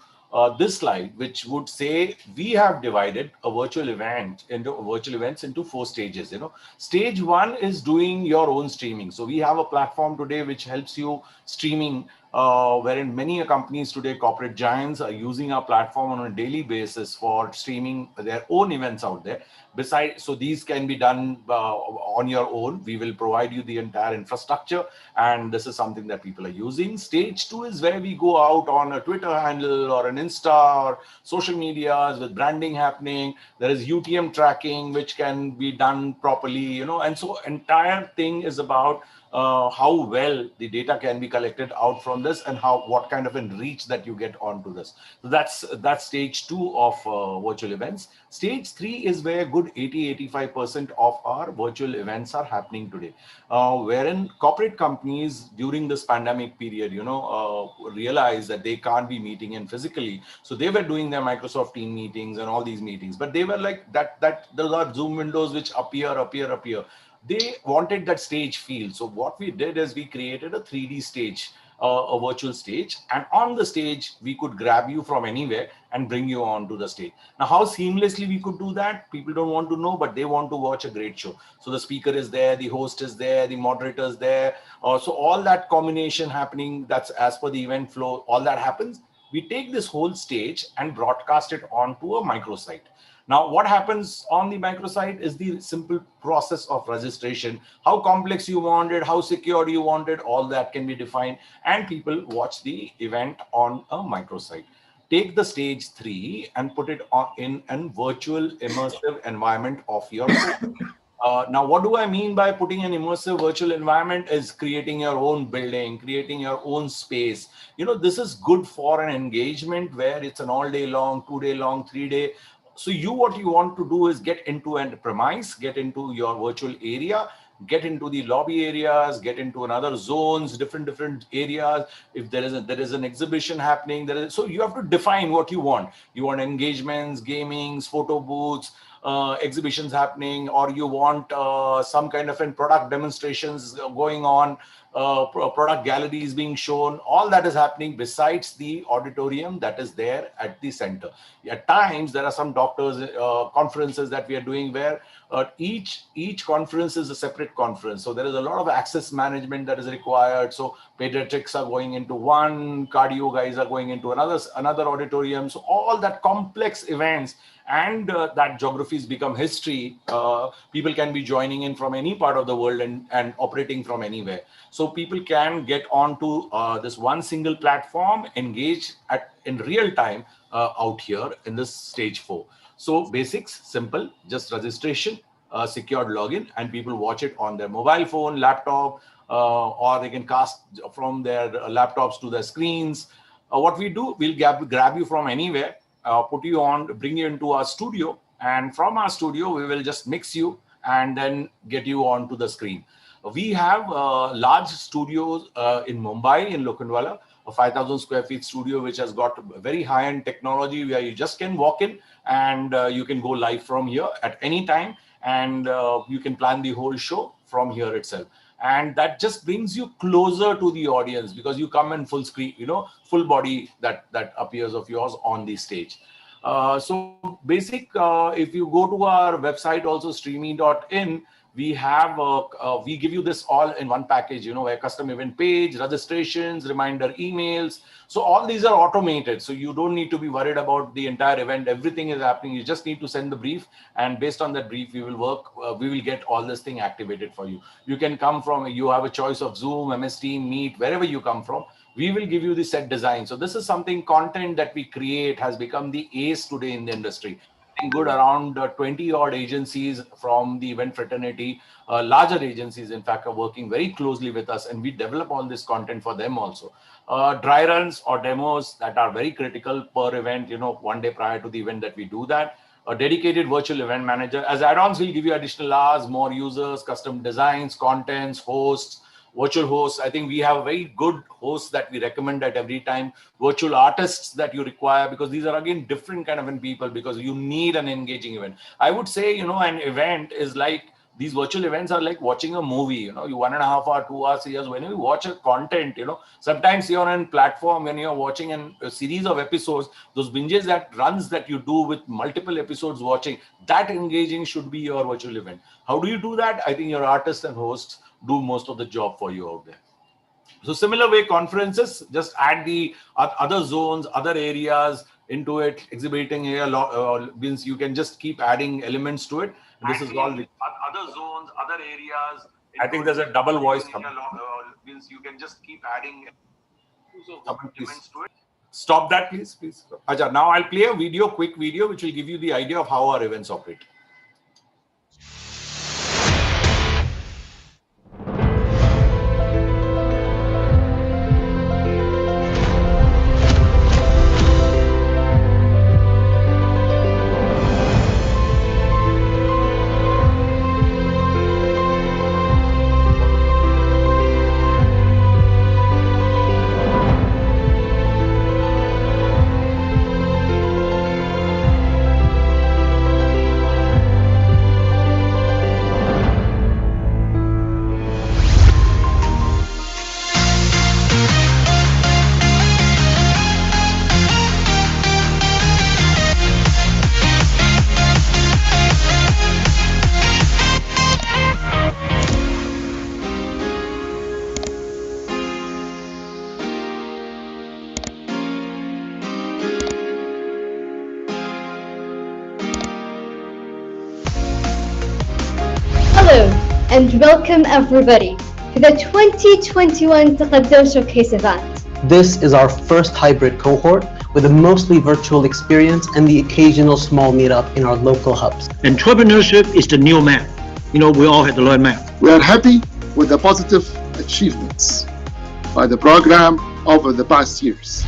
this slide, which would say we have divided a virtual events into 4 stages. Stage 1 is doing your own streaming. So we have a platform today which helps you streaming, wherein many companies today, corporate giants, are using our platform on a daily basis for streaming their own events out there. Besides, so these can be done on your own. We will provide you the entire infrastructure, and this is something that people are using. Stage 2 is where we go out on a Twitter handle or an Insta or social medias with branding happening. There is UTM tracking, which can be done properly, and so entire thing is about how well the data can be collected out from this and what kind of a reach that you get onto this. So that's stage 2 of virtual events. Stage 3 is where good 80-85% of our virtual events are happening today, wherein corporate companies during this pandemic period, realize that they can't be meeting in physically. So they were doing their Microsoft Team meetings and all these meetings, but they were like that those are Zoom windows which appear. They wanted that stage feel. So what we did is we created a 3D stage a virtual stage, and on the stage we could grab you from anywhere and bring you onto the stage. Now, how seamlessly we could do that, people don't want to know, but they want to watch a great show. So the speaker is there, the host is there, the moderator is there. So all that combination happening, that's as per the event flow, all that happens. We take this whole stage and broadcast it onto a microsite. Now, what happens on the microsite is the simple process of registration. How complex you want it, how secure you want it, all that can be defined, and people watch the event on a microsite. Take the stage 3 and put it in a virtual immersive environment of your phone. Now, what do I mean by putting an immersive virtual environment is creating your own building, creating your own space. This is good for an engagement where it's an all day long, 2 day long, 3 day. So what you want to do is get into a premise, get into your virtual area, get into the lobby areas, get into another zones, different areas. If there is an exhibition happening, so you have to define what you want. You want engagements, gamings, photo booths, exhibitions happening, or you want some kind of product demonstrations going on, product galleries being shown. All that is happening besides the auditorium that is there at the center. At times there are some doctors conferences that we are doing where each conference is a separate conference, so there is a lot of access management that is required. So pediatrics are going into one, cardio guys are going into another auditorium. So all that complex events and that geographies become history. People can be joining in from any part of the world and operating from anywhere. So people can get onto this one single platform, engage in real time out here in this stage 4. So basics, simple, just registration, secured login, and people watch it on their mobile phone, laptop, or they can cast from their laptops to their screens. What we do, we'll grab you from anywhere, put you on, bring you into our studio, and from our studio, we will just mix you and then get you onto the screen. We have large studios in Mumbai, in Lokhandwala, a 5,000 square feet studio, which has got very high-end technology where you just can walk in and you can go live from here at any time, and you can plan the whole show from here itself. And that just brings you closer to the audience because you come in full screen, full body that appears of yours on the stage. So basic, if you go to our website also, streamy.in, we have we give you this all in one package, a custom event page, registrations, reminder emails. So all these are automated, so you don't need to be worried about the entire event. Everything is happening. You just need to send the brief, and based on that brief we will work, we will get all this thing activated for you. You can come from, you have a choice of Zoom, MS Team, Meet, wherever you come from. We will give you the set design. So this is something, content that we create has become the ace today in the industry. Good around 20 odd agencies from the event fraternity, larger agencies in fact are working very closely with us, and we develop all this content for them also. Dry runs or demos that are very critical per event, one day prior to the event that we do that. A dedicated virtual event manager. As add-ons, we'll give you additional hours, more users, custom designs, contents, hosts, virtual hosts. I think we have very good hosts that we recommend at every time. Virtual artists that you require, because these are again different kind of people, because you need an engaging event. I would say, an event is like, these virtual events are like watching a movie. You 1.5 hour, 2 hours, 3 hours. When you watch a content, sometimes you're on a platform, when you're watching a series of episodes, those binges that runs that you do with multiple episodes watching, that engaging should be your virtual event. How do you do that? I think your artists and hosts do most of the job for you out there. So similar way, conferences, just add the other zones, other areas into it. Exhibiting area means you can just keep adding elements to it. This is all the other zones, other areas. I think there's a double voice coming. Means you can just keep adding elements to it. Stop that, please. Acha, now I'll play a quick video, which will give you the idea of how our events operate. and welcome everybody to the 2021 Taqaddum Showcase event. This is our first hybrid cohort with a mostly virtual experience and the occasional small meetup in our local hubs. Entrepreneurship is the new math. We all had to learn math. We are happy with the positive achievements by the program over the past years.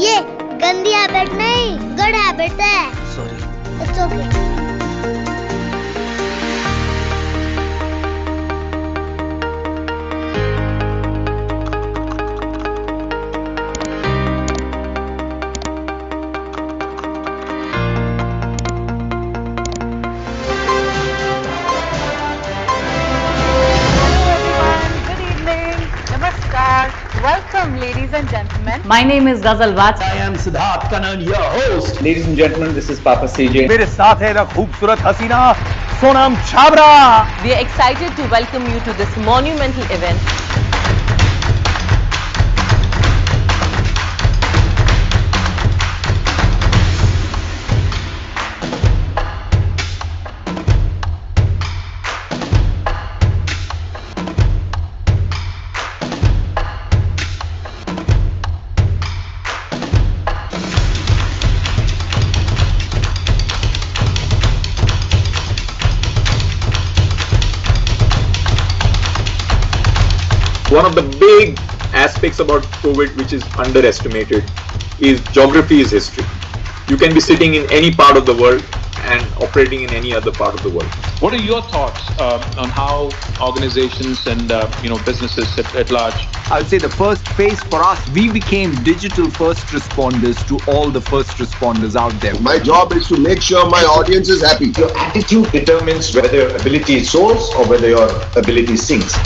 ये गंदी habit नहीं, good habit है. Sorry. It's okay. Welcome, ladies and gentlemen. My name is Ghazal Vach. I am Siddharth Kanan, your host. Ladies and gentlemen, this is Papa CJ. मेरे साथ है ना खूबसूरत हसीना Sonam Chhabra. We are excited to welcome you to this monumental event. One of the big aspects about COVID which is underestimated is geography is history. You can be sitting in any part of the world and operating in any other part of the world. What are your thoughts on how organizations and businesses at large? I'll say the first phase for us, we became digital first responders to all the first responders out there. My job is to make sure my audience is happy. Your attitude determines whether your ability soars or whether your ability sinks.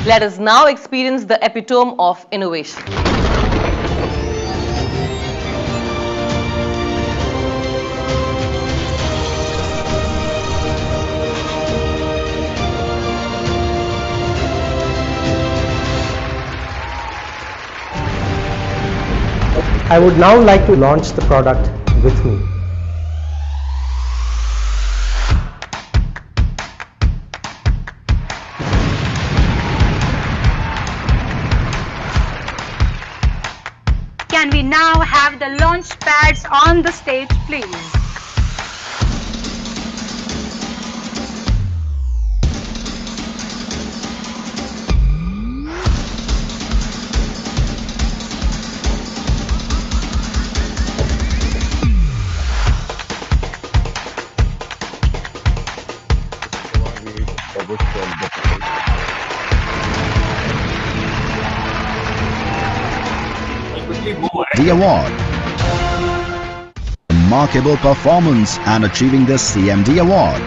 Let us now experience the epitome of innovation. I would now like to launch the product with me. Can we now have the launch pads on the stage, please? The award. Remarkable performance and achieving the CMD award.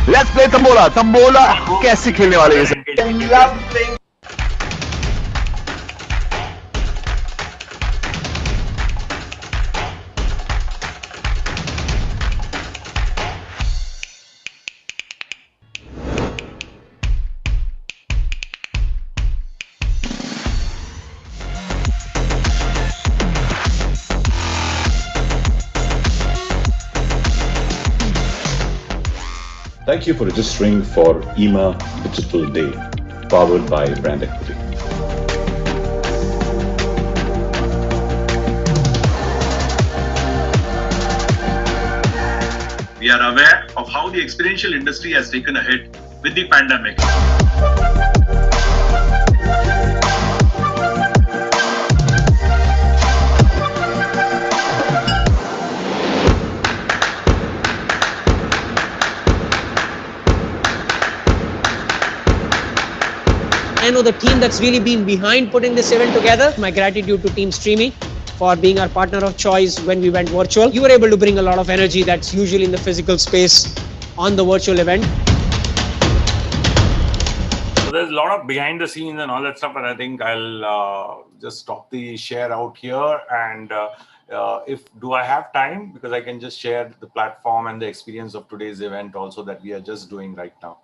Let's play Tambola. Tambola कैसे खेलने वाले हैं? Thank you for registering for EMA Digital Day, powered by Brand Equity. We are aware of how the experiential industry has taken a hit with the pandemic. I know the team that's really been behind putting this event together. My gratitude to Team Streamy for being our partner of choice when we went virtual. You were able to bring a lot of energy that's usually in the physical space on the virtual event. So there's a lot of behind the scenes and all that stuff, and I think I'll just stop the share out here. And do I have time? Because I can just share the platform and the experience of today's event also that we are just doing right now.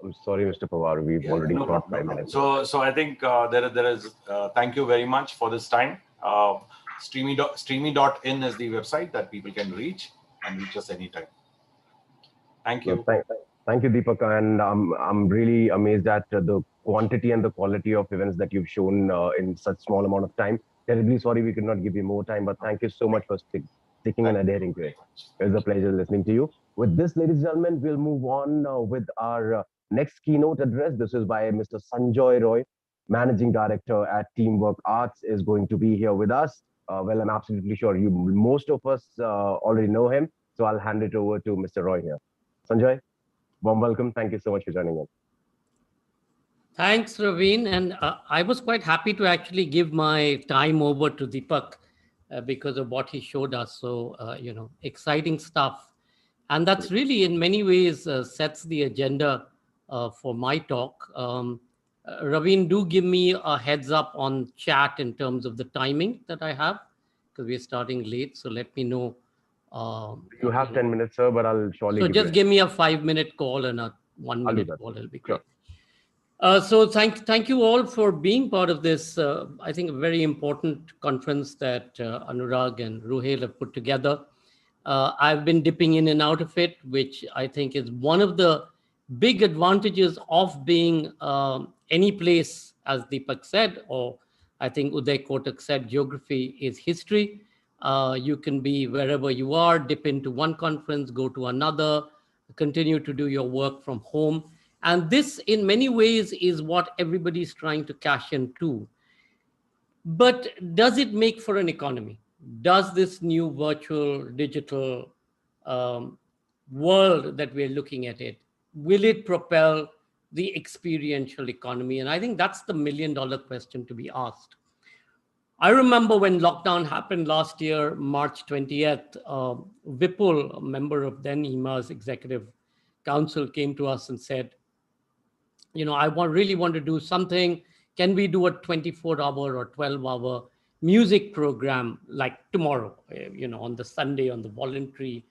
I'm sorry, Mr. Pawar, we've already got 5 minutes. So I think there is, thank you very much for this time. Streamy.in is the website that people can reach and reach us anytime. Thank you. Thank you, Deepak. And I'm really amazed at the quantity and the quality of events that you've shown in such small amount of time. Terribly sorry we could not give you more time, but thank you so much for sticking and adhering to it. It was a pleasure listening to you. With this, ladies and gentlemen, we'll move on with our next keynote address. This is by Mr. Sanjoy Roy, Managing Director at Teamwork Arts, is going to be here with us. Well, I'm absolutely sure most of us already know him, so I'll hand it over to Mr. Roy here. Sanjoy, warm welcome. Thank you so much for joining us. Thanks, Raveen. And I was quite happy to actually give my time over to Deepak because of what he showed us. So, exciting stuff. And that's really, in many ways, sets the agenda for my talk. Raveen, do give me a heads up on chat in terms of the timing that I have, because we're starting late. So let me know. You have 10 minutes, sir, but I'll surely. So just give me a 5-minute call and a 1-minute call. It'll be great. So thank you all for being part of this, I think, a very important conference that Anurag and Ruhail have put together. I've been dipping in and out of it, which I think is one of the big advantages of being any place, as Deepak said, or I think Uday Kotak said, geography is history. You can be wherever you are, dip into one conference, go to another, continue to do your work from home. And this, in many ways, is what everybody's trying to cash into. But does it make for an economy? Does this new virtual digital world that we're looking at it, will it propel the experiential economy? And I think that's the million-dollar question to be asked. I remember when lockdown happened last year, March 20th, Vipul, a member of then EMA's executive council, came to us and said, I really want to do something. Can we do a 24-hour or 12-hour music program like tomorrow, on the Sunday, on the voluntary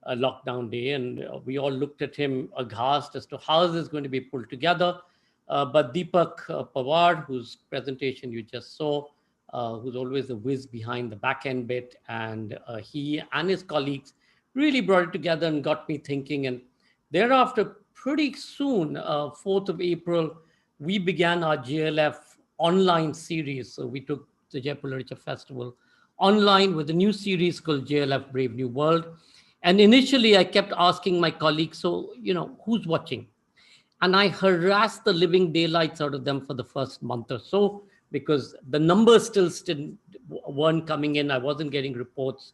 lockdown day? And we all looked at him aghast as to how is this going to be pulled together. But Deepak Pawar, whose presentation you just saw, who's always the whiz behind the back end bit, and he and his colleagues really brought it together and got me thinking. And thereafter, pretty soon, 4th of April, we began our JLF online series. So we took the Jaipur Literature Festival online with a new series called JLF Brave New World. And initially, I kept asking my colleagues, so, who's watching? And I harassed the living daylights out of them for the first month or so, because the numbers still weren't coming in. I wasn't getting reports.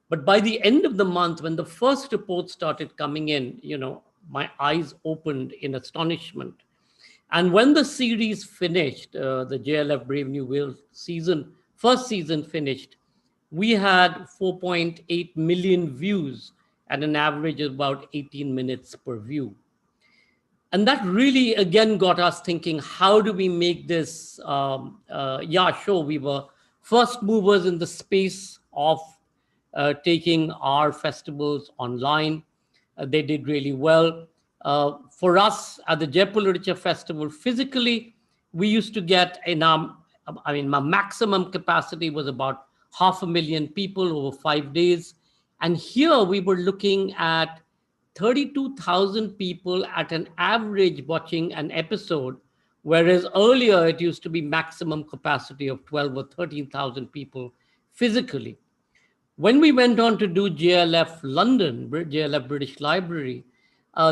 But by the end of the month, when the first reports started coming in, my eyes opened in astonishment. And when the series finished, the JLF Brave New World first season finished, we had 4.8 million views at an average of about 18 minutes per view. And that really, again, got us thinking, how do we make this? Sure, we were first movers in the space of taking our festivals online. They did really well. For us at the Jaipur Literature Festival, physically, we used to get my maximum capacity was about 500,000 people over 5 days. And here we were looking at 32,000 people at an average watching an episode, whereas earlier it used to be maximum capacity of 12 or 13,000 people physically. When we went on to do JLF London, JLF British Library,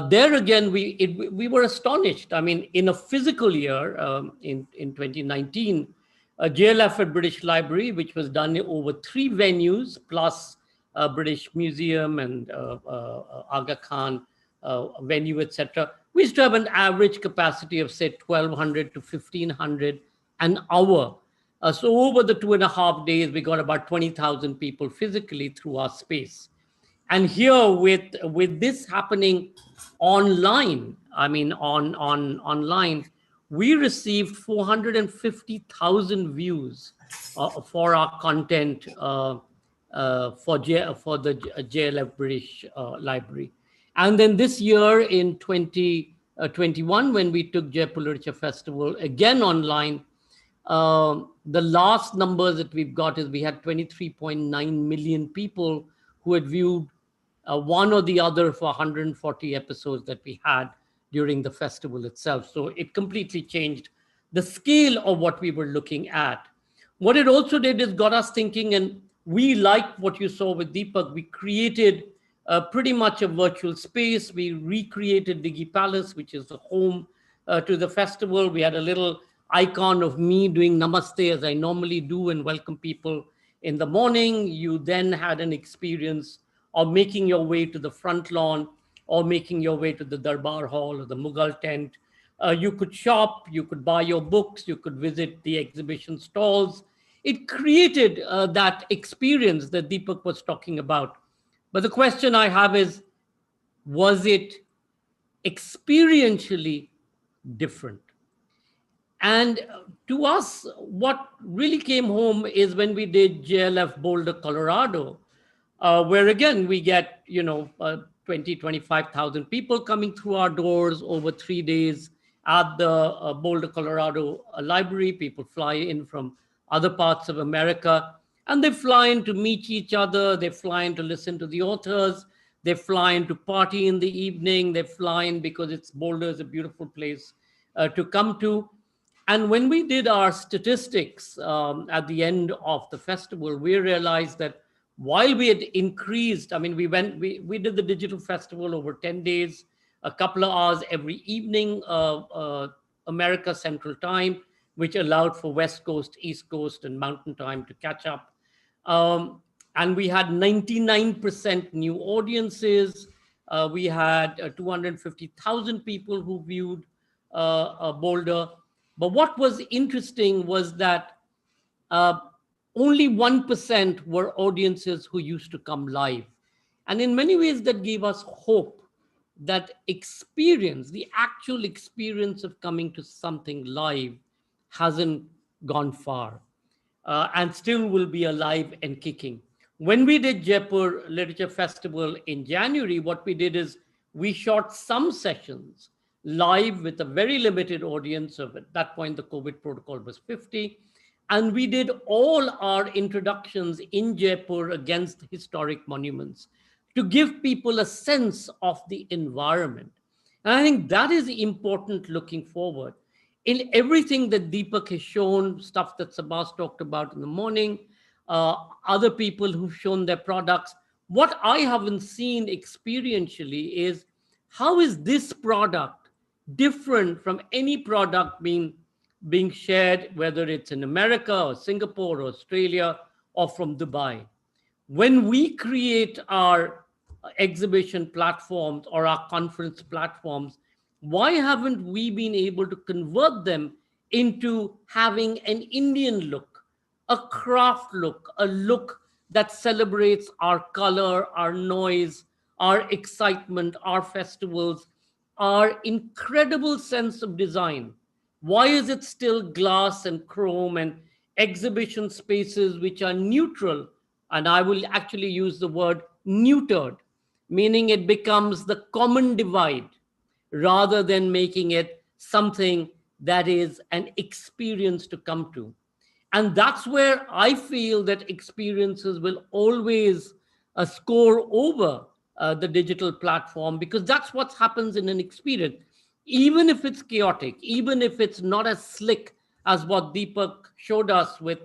there again, we were astonished. In a physical year, in 2019, JLF at British Library, which was done over 3 venues, plus British Museum and Aga Khan venue, etc. We used to have an average capacity of, say, 1,200 to 1,500 an hour. So over the 2.5 days, we got about 20,000 people physically through our space. And here with this happening online, I mean online, we received 450,000 views for our content for the JLF British Library. And then this year in 2021, when we took Jaipur Literature Festival again online, the last numbers that we've got is we had 23.9 million people who had viewed one or the other for 140 episodes that we had during the festival itself. So it completely changed the scale of what we were looking at. What it also did is got us thinking, and we liked what you saw with Deepak. We created pretty much a virtual space. We recreated Digi Palace, which is the home to the festival. We had a little icon of me doing namaste as I normally do and welcome people in the morning. You then had an experience of making your way to the front lawn or making your way to the Darbar Hall or the Mughal tent. You could shop, you could buy your books, you could visit the exhibition stalls. It created that experience that Deepak was talking about. But the question I have is, was it experientially different? And to us, what really came home is when we did JLF Boulder, Colorado, where again, we get, 20, 25,000 people coming through our doors over 3 days at the Boulder, Colorado library. People fly in from other parts of America, and they fly in to meet each other. They fly in to listen to the authors. They fly in to party in the evening. They fly in because Boulder is a beautiful place to come to. And when we did our statistics at the end of the festival, we realized that while we had increased, we did the digital festival over 10 days, a couple of hours every evening, America Central Time, which allowed for West Coast, East Coast, and Mountain Time to catch up. And we had 99% new audiences. We had 250,000 people who viewed Boulder. But what was interesting was that only 1% were audiences who used to come live. And in many ways, that gave us hope that experience, the actual experience of coming to something live, hasn't gone far and still will be alive and kicking. When we did Jaipur Literature Festival in January, what we did is we shot some sessions live with a very limited audience of, at that point, the COVID protocol was 50. And we did all our introductions in Jaipur against historic monuments to give people a sense of the environment. And I think that is important looking forward. In everything that Deepak has shown, stuff that Sabas talked about in the morning, other people who've shown their products, what I haven't seen experientially is how is this product different from any product being shared, whether it's in America or Singapore or Australia or from Dubai. When we create our exhibition platforms or our conference platforms, why haven't we been able to convert them into having an Indian look, a craft look, a look that celebrates our color, our noise, our excitement, our festivals, our incredible sense of design? Why is it still glass and chrome and exhibition spaces which are neutral? And I will actually use the word neutered, meaning it becomes the common divide rather than making it something that is an experience to come to. And that's where I feel that experiences will always score over the digital platform, because that's what happens in an experience. Even if it's chaotic, even if it's not as slick as what Deepak showed us with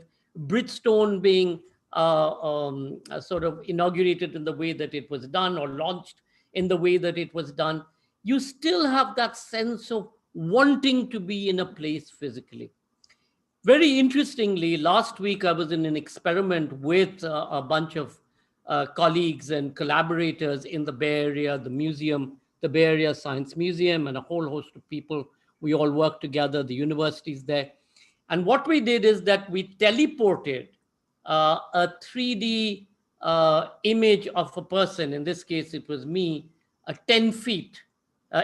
Bridgestone being sort of inaugurated in the way that it was done or launched in the way that it was done, you still have that sense of wanting to be in a place physically. Very interestingly, last week I was in an experiment with a bunch of colleagues and collaborators in the Bay Area, the museum the Bay Area Science Museum, and a whole host of people. We all worked together, the universities there. And what we did is that we teleported a 3D image of a person. In this case, it was me, 10 feet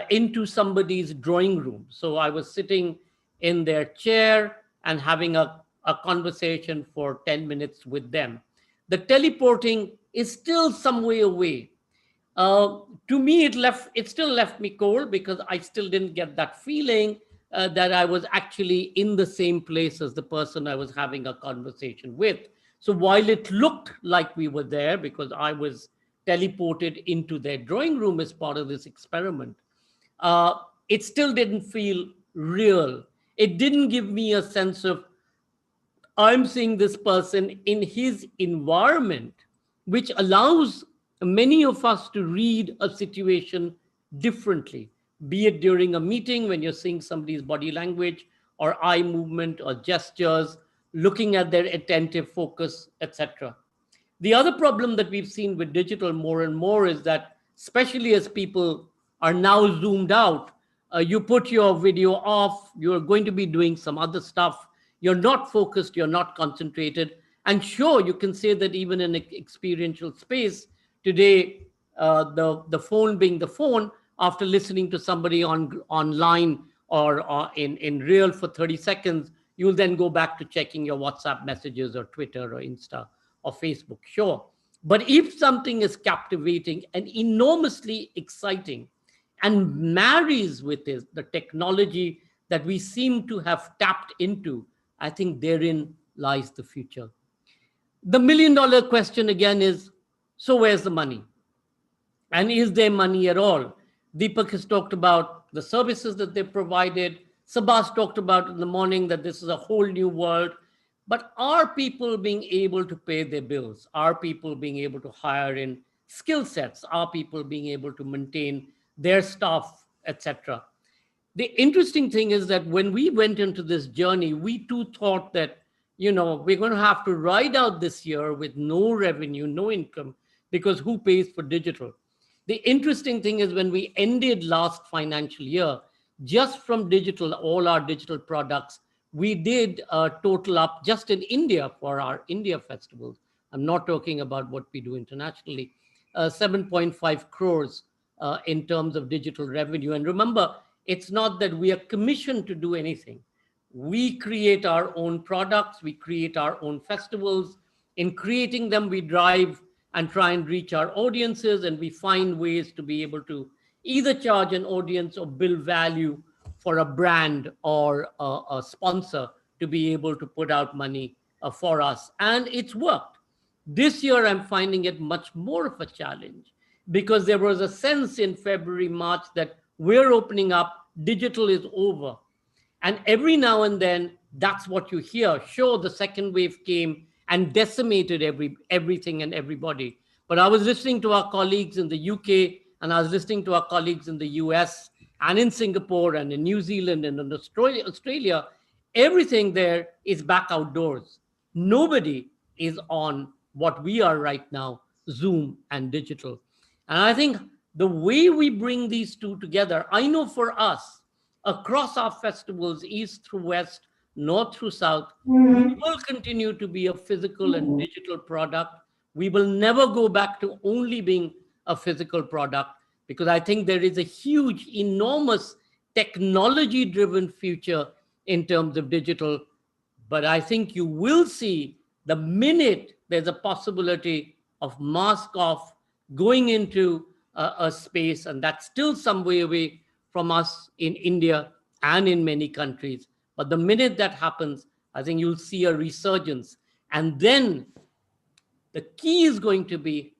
into somebody's drawing room. So I was sitting in their chair and having a conversation for 10 minutes with them. The teleporting is still some way away. To me, it still left me cold because I still didn't get that feeling that I was actually in the same place as the person I was having a conversation with. So while it looked like we were there because I was teleported into their drawing room as part of this experiment, it still didn't feel real. It didn't give me a sense of I'm seeing this person in his environment, which allows many of us to read a situation differently, be it during a meeting when you're seeing somebody's body language or eye movement or gestures, looking at their attentive focus, etc. The other problem that we've seen with digital more and more is that, especially as people are now zoomed out, you put your video off, you're going to be doing some other stuff, you're not focused, you're not concentrated. And sure, you can say that even in an experiential space, today, the phone being the phone, after listening to somebody online or in real for 30 seconds, you'll then go back to checking your WhatsApp messages or Twitter or Insta or Facebook, sure. But if something is captivating and enormously exciting and marries with the technology that we seem to have tapped into, I think therein lies the future. The million-dollar question again is, so where's the money? And is there money at all? Deepak has talked about the services that they provided. Sabas talked about in the morning that this is a whole new world. But are people being able to pay their bills? Are people being able to hire in skill sets? Are people being able to maintain their staff, etc.? The interesting thing is that when we went into this journey, we too thought that, we're going to have to ride out this year with no revenue, no income, because who pays for digital? The interesting thing is when we ended last financial year, just from digital, all our digital products, we did total up just in India for our India festivals. I'm not talking about what we do internationally, 7.5 crores in terms of digital revenue. And remember, it's not that we are commissioned to do anything. We create our own products, we create our own festivals. In creating them, we drive and try and reach our audiences, and we find ways to be able to either charge an audience or build value for a brand or a sponsor to be able to put out money for us. And it's worked. This year, I'm finding it much more of a challenge because there was a sense in February, March that we're opening up, digital is over. And every now and then, that's what you hear. Sure, the second wave came and decimated everything and everybody. But I was listening to our colleagues in the UK, and I was listening to our colleagues in the US and in Singapore and in New Zealand and in Australia. Everything there is back outdoors. Nobody is on what we are right now, Zoom and digital. And I think the way we bring these two together, I know for us, across our festivals, east through west, north through south, we will continue to be a physical and digital product. We will never go back to only being a physical product because I think there is a huge, enormous technology-driven future in terms of digital. But I think you will see the minute there's a possibility of mask off going into a space, and that's still some way away from us in India and in many countries. But the minute that happens, I think you'll see a resurgence. And then the key is going to be,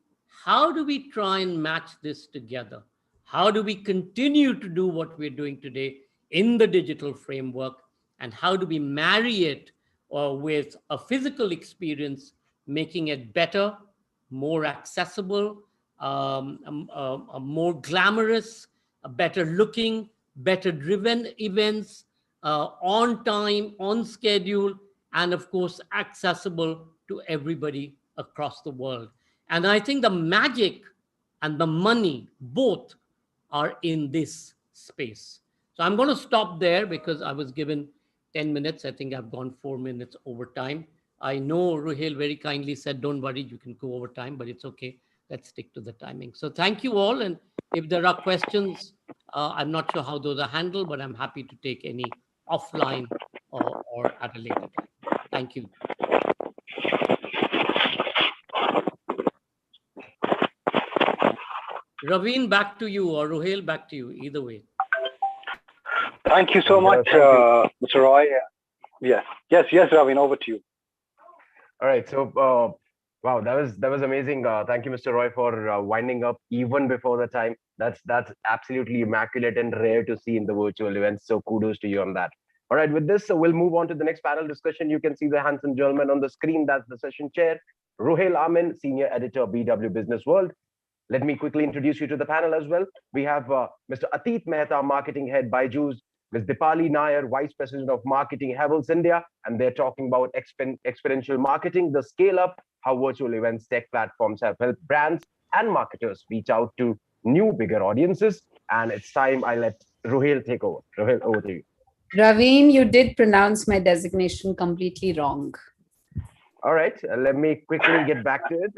how do we try and match this together? How do we continue to do what we're doing today in the digital framework? And how do we marry it with a physical experience, making it better, more accessible, more glamorous, better looking, better driven events, on time, on schedule, and of course, accessible to everybody across the world. And I think the magic and the money both are in this space. So I'm going to stop there because I was given 10 minutes. I think I've gone 4 minutes over time. I know Ruhail very kindly said, don't worry, you can go over time, but it's okay. Let's stick to the timing. So thank you all. And if there are questions, I'm not sure how those are handled, but I'm happy to take any offline or at a later time. Thank you. Raveen, back to you, or Ruhail, back to you, either way. Thank you so much, Mr. Roy. Yes, Raveen, over to you. All right. So, wow, that was amazing. Thank you, Mr. Roy, for winding up even before the time. That's absolutely immaculate and rare to see in the virtual events. So kudos to you on that. All right, with this, we'll move on to the next panel discussion. You can see the handsome gentleman on the screen. That's the session chair, Ruhail Amin, Senior Editor, BW Business World. Let me quickly introduce you to the panel as well. We have Mr. Atit Mehta, Marketing Head, Byju's, Ms. Dipali Nair, Vice President of Marketing, Havells India, and they're talking about experiential marketing, the scale up, how virtual events tech platforms have helped brands and marketers reach out to new, bigger audiences. And it's time I let Ruhail take over. Ruhail, over to you. Raveen, you did pronounce my designation completely wrong. All right, let me quickly get back to it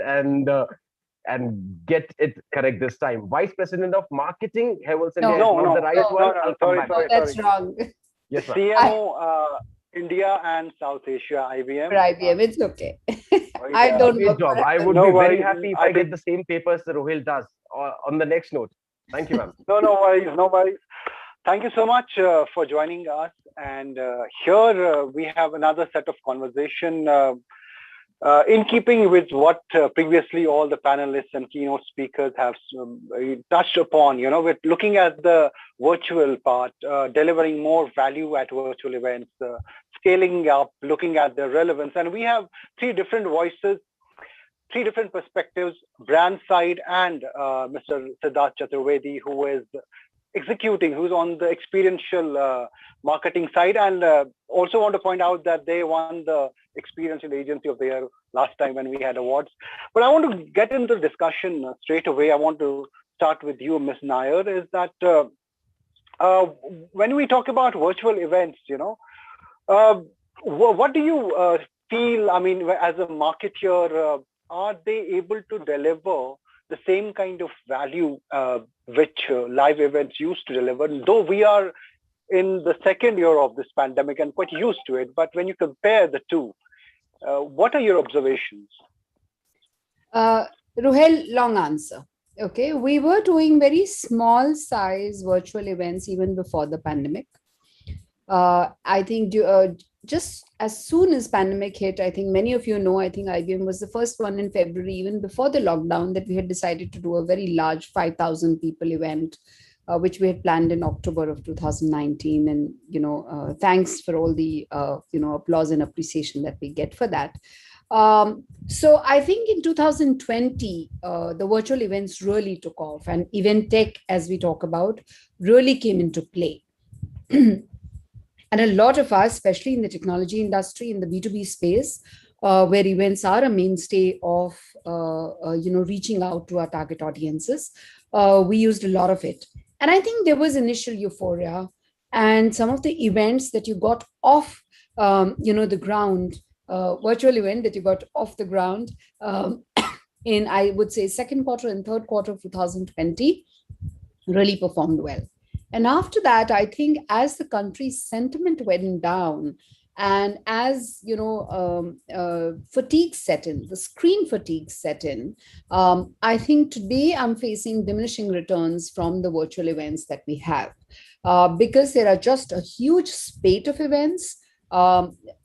and get it correct this time. Vice President of Marketing, Havells India. No, the right one. Sorry, that's wrong. Yes, CMO, India and South Asia, IBM. For IBM, it's okay. I don't know. Job. I would be very happy if I get the same papers that Ruhail does on the next note. Thank you, ma'am. No worries. Thank you so much for joining us. And here we have another set of conversation in keeping with what previously all the panelists and keynote speakers have touched upon. We're looking at the virtual part, delivering more value at virtual events, scaling up, looking at the relevance. And we have three different voices, three different perspectives, brand side and Mr. Siddharth Chaturvedi, who is executing, who's on the experiential marketing side. And also want to point out that they won the Experiential Agency of the Year last time when we had awards. But I want to get into the discussion straight away. I want to start with you, Ms. Nair, is that when we talk about virtual events, what do you feel, I mean, as a marketer, are they able to deliver the same kind of value which live events used to deliver, though we are in the second year of this pandemic and quite used to it? But when you compare the two, what are your observations? Ruhail, long answer. Okay, we were doing very small size virtual events even before the pandemic. I think just as soon as pandemic hit, I think many of you know, I think IBM was the first one in February, even before the lockdown, that we had decided to do a very large 5,000 people event, which we had planned in October of 2019. And, thanks for all the, applause and appreciation that we get for that. So I think in 2020, the virtual events really took off, and event tech, as we talk about, really came into play. And a lot of us, especially in the technology industry, in the B2B space, where events are a mainstay of, reaching out to our target audiences, we used a lot of it. And I think there was initial euphoria, and some of the events that you got off, the ground, virtual event that you got off the ground in, I would say, second quarter and third quarter of 2020 really performed well. And after that, I think as the country's sentiment went down, and as fatigue set in, the screen fatigue set in, I think today I'm facing diminishing returns from the virtual events that we have, because there are just a huge spate of events.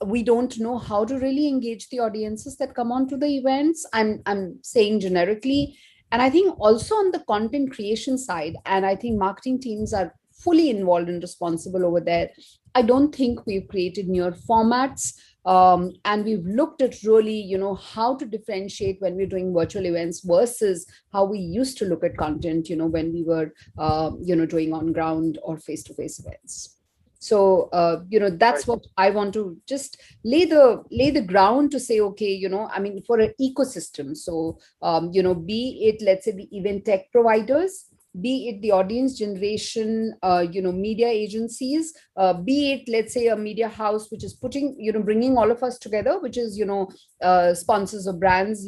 We don't know how to really engage the audiences that come onto the events. I'm saying generically. And I think also on the content creation side, and I think marketing teams are fully involved and responsible over there. I don't think we've created newer formats, and we've looked at really, how to differentiate when we're doing virtual events versus how we used to look at content, when we were, doing on ground or face-to-face events. So, that's what I want to just lay the ground to say, okay, I mean, for an ecosystem. So, be it, let's say, the event tech providers, be it the audience generation, media agencies, be it, let's say, a media house which is putting, bringing all of us together, which is, sponsors of brands,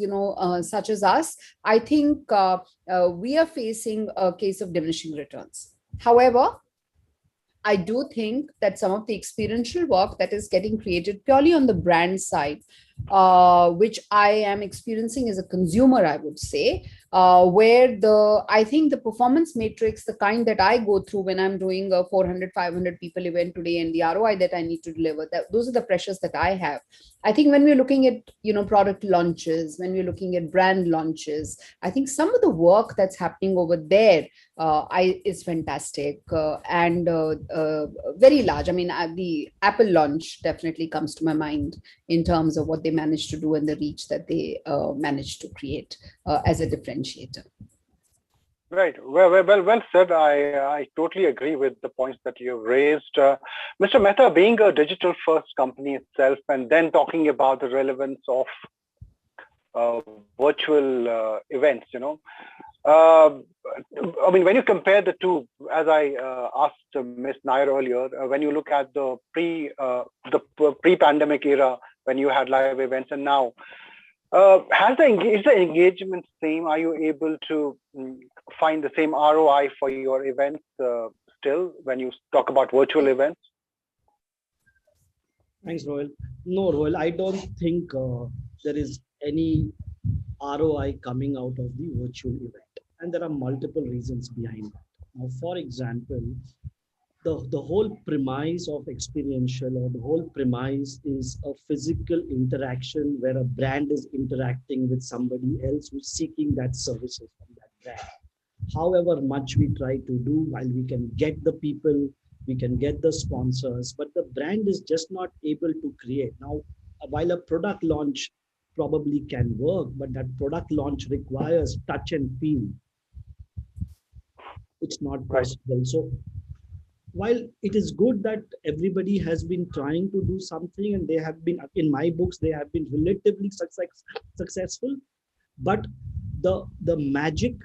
such as us. I think we are facing a case of diminishing returns. However, I do think that some of the experiential work that is getting created purely on the brand side, which I am experiencing as a consumer, I would say, where I think the performance matrix, the kind that I go through when I'm doing a 400, 500 people event today, and the ROI that I need to deliver, those are the pressures that I have. I think when we're looking at, product launches, when we're looking at brand launches, I think some of the work that's happening over there is fantastic and very large. I mean, the Apple launch definitely comes to my mind in terms of what they managed to do and the reach that they managed to create as a differentiator. Right. Well said. I totally agree with the points that you've raised. Mr. Mehta, being a digital first company itself, and then talking about the relevance of virtual events, I mean, when you compare the two, as I asked Ms. Nair earlier, when you look at the pre-pandemic era, when you had live events, and now, is the engagement same? Are you able to find the same ROI for your events still when you talk about virtual events? Thanks, Royal. No, Royal, I don't think there is any ROI coming out of the virtual event. And there are multiple reasons behind that. Now, for example, the whole premise of experiential, or the whole premise is a physical interaction where a brand is interacting with somebody else who's seeking that services from that brand. However much we try to do, while we can get the people, we can get the sponsors, but the brand is just not able to create. Now, while a product launch probably can work, but that product launch requires touch and feel. It's not possible. So while it is good that everybody has been trying to do something, and they have been, in my books, they have been relatively successful, but the magic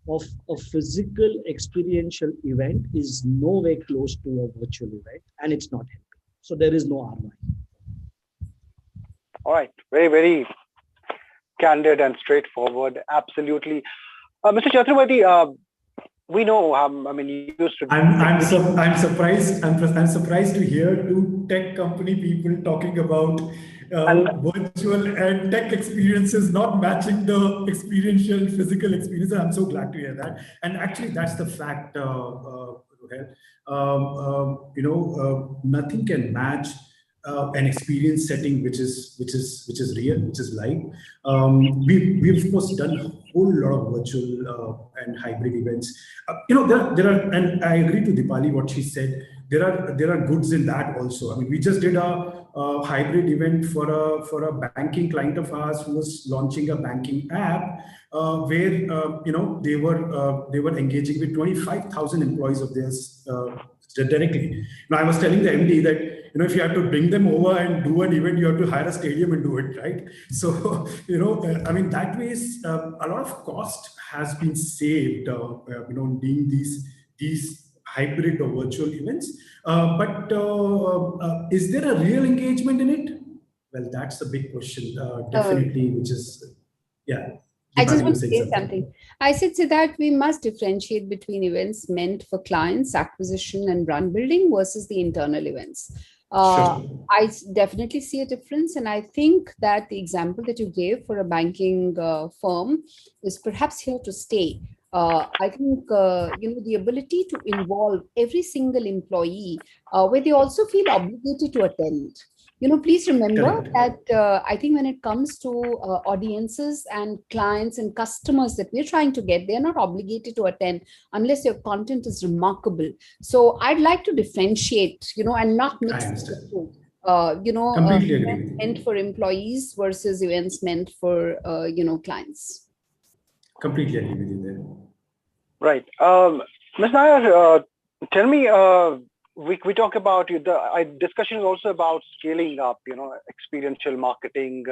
of a physical experiential event is nowhere close to a virtual event, and it's not helping. So there is no ROI. All right, very, very candid and straightforward. Absolutely. Mr. Chakravarti, we know, I mean, you used to. I'm surprised. I'm surprised to hear two tech company people talking about virtual and tech experiences not matching the experiential physical experience. I'm so glad to hear that. And actually, that's the fact, Rohel. Nothing can match an experience setting which is real, which is live. We've of course done a whole lot of virtual and hybrid events. There are, and I agree to Dipali what she said. There are goods in that also. I mean, we just did a hybrid event for a banking client of ours who was launching a banking app where they were engaging with 25,000 employees of theirs directly. Now, I was telling the MD that if you have to bring them over and do an event, you have to hire a stadium and do it, right? So I mean, that way a lot of cost has been saved, doing these hybrid or virtual events. But is there a real engagement in it? Well, that's the big question, definitely, which is, yeah. I just want to say something. I said that we must differentiate between events meant for clients, acquisition and brand building versus the internal events. Sure. I definitely see a difference. And I think that the example that you gave for a banking firm is perhaps here to stay. I think, the ability to involve every single employee where they also feel obligated to attend. Please remember that I think when it comes to audiences and clients and customers that we're trying to get, they're not obligated to attend unless your content is remarkable. So I'd like to differentiate, and not mix the two. Events meant for employees versus events meant for, clients. Completely agree with you there. Right. Ms. Nair, tell me, we talk about the discussion is also about scaling up, experiential marketing.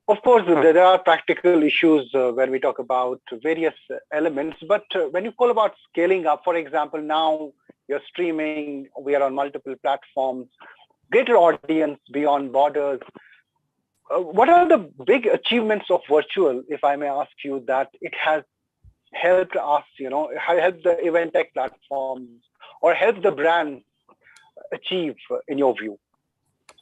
Of course, there are practical issues when we talk about various elements, but when you call about scaling up, for example, now you're streaming, we are on multiple platforms, greater audience beyond borders. What are the big achievements of virtual, if I may ask you, that it has helped us, helped the event tech platforms or helped the brand achieve, in your view?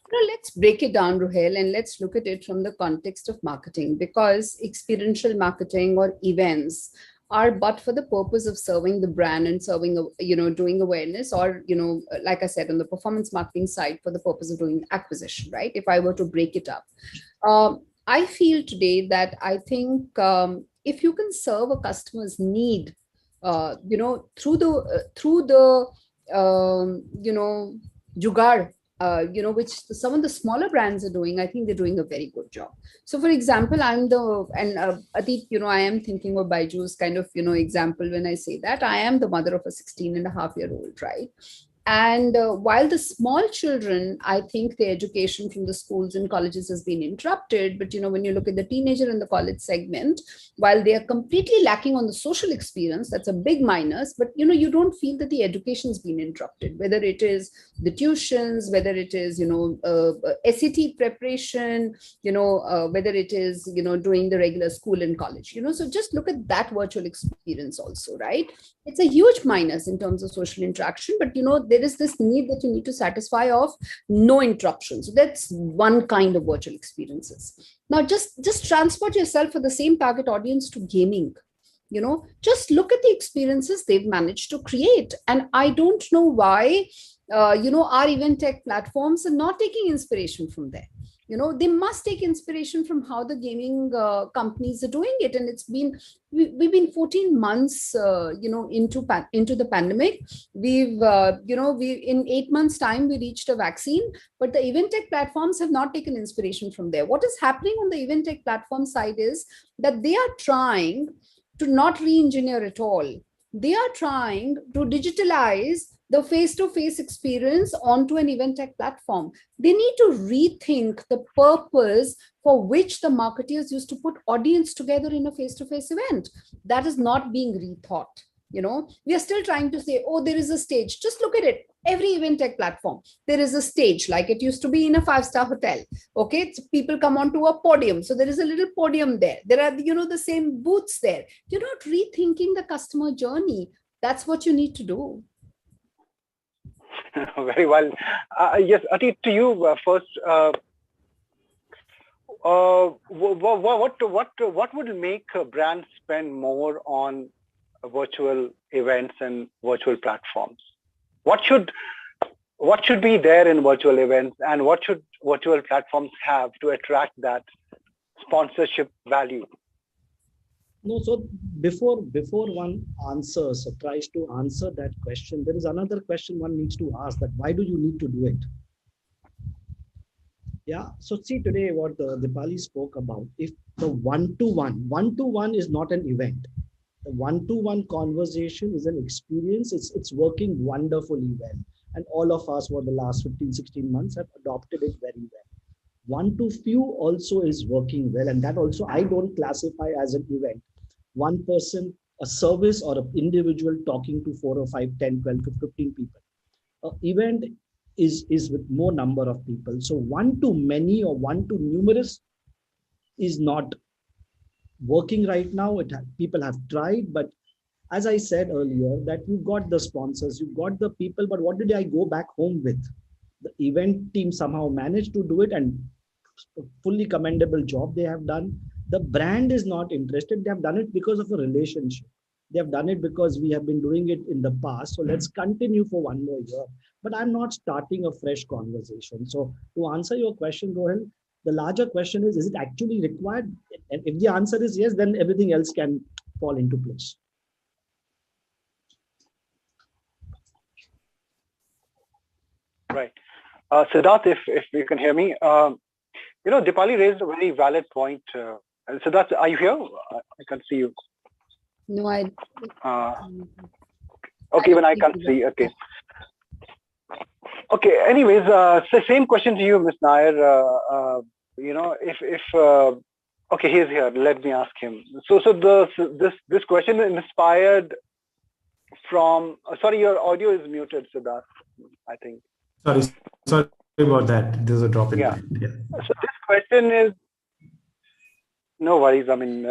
Let's break it down, Ruhail, and let's look at it from the context of marketing, because experiential marketing or events are but for the purpose of serving the brand and serving, doing awareness, or, like I said, on the performance marketing side for the purpose of doing acquisition, right? If I were to break it up, I feel today that I think if you can serve a customer's need, through the jugaad, which some of the smaller brands are doing, I think they're doing a very good job. So for example, Atit, I am thinking of Byju's kind of, example when I say that. I am the mother of a 16-and-a-half-year-old, right? And while the small children, I think the education from the schools and colleges has been interrupted. But, when you look at the teenager and the college segment, while they are completely lacking on the social experience, that's a big minus. But, you don't feel that the education's been interrupted, whether it is the tuitions, whether it is, SAT preparation, whether it is, doing the regular school and college, so just look at that virtual experience also, right? It's a huge minus in terms of social interaction, but, there is this need that you need to satisfy of no interruption. So that's one kind of virtual experiences. Now, just transport yourself for the same target audience to gaming. Just look at the experiences they've managed to create. And I don't know why, our event tech platforms are not taking inspiration from there. They must take inspiration from how the gaming companies are doing it. And we've been 14 months, into the pandemic. We've, in 8 months' time, we reached a vaccine, but the event tech platforms have not taken inspiration from there. What is happening on the event tech platform side is that they are trying to not re-engineer at all. They are trying to digitalize the face-to-face experience onto an event tech platform. They need to rethink the purpose for which the marketers used to put audience together in a face-to-face event. That is not being rethought. We are still trying to say, oh, there is a stage. Just look at it. Every event tech platform, there is a stage, like it used to be in a 5-star hotel. Okay, so people come onto a podium. So there is a little podium there. There are, the same booths there. You're not rethinking the customer journey. That's what you need to do. Very well. Yes, Atit, to you first. What would make a brand spend more on virtual events and virtual platforms? What should be there in virtual events, and what should virtual platforms have to attract that sponsorship value? No, so before one answers or tries to answer that question, there is another question one needs to ask, that why do you need to do it? Yeah, so see today what Dipali spoke about. If the one-to-one is not an event. The one-to-one conversation is an experience. It's working wonderfully well. And all of us for the last 15, 16 months have adopted it very well. One-to-few also is working well. And that also I don't classify as an event. One person, a service, or an individual talking to 4 or 5, 10, 12 to 15 people. An event is with more number of people. So one-to-many or one-to-numerous is not working right now. People have tried, but as I said earlier, that you got the sponsors, you got the people, but what did I go back home with? The event team somehow managed to do it, and fully commendable job they have done. The brand is not interested. They have done it because of a relationship. They have done it because we have been doing it in the past. So let's continue for one more year. But I'm not starting a fresh conversation. So to answer your question, Rohil, the larger question is it actually required? And if the answer is yes, then everything else can fall into place. Right. Siddharth, if you can hear me, Dipali raised a very valid point. Siddharth, are you here? I can't see you. No, I. Okay, even I can't see. Okay. Okay. Anyways, so same question to you, Ms. Nair. okay, he's here. Let me ask him. So this question is inspired from. Sorry, your audio is muted, Siddharth. I think. Sorry about that. There's a drop in. Yeah. So this question is. No worries. I mean,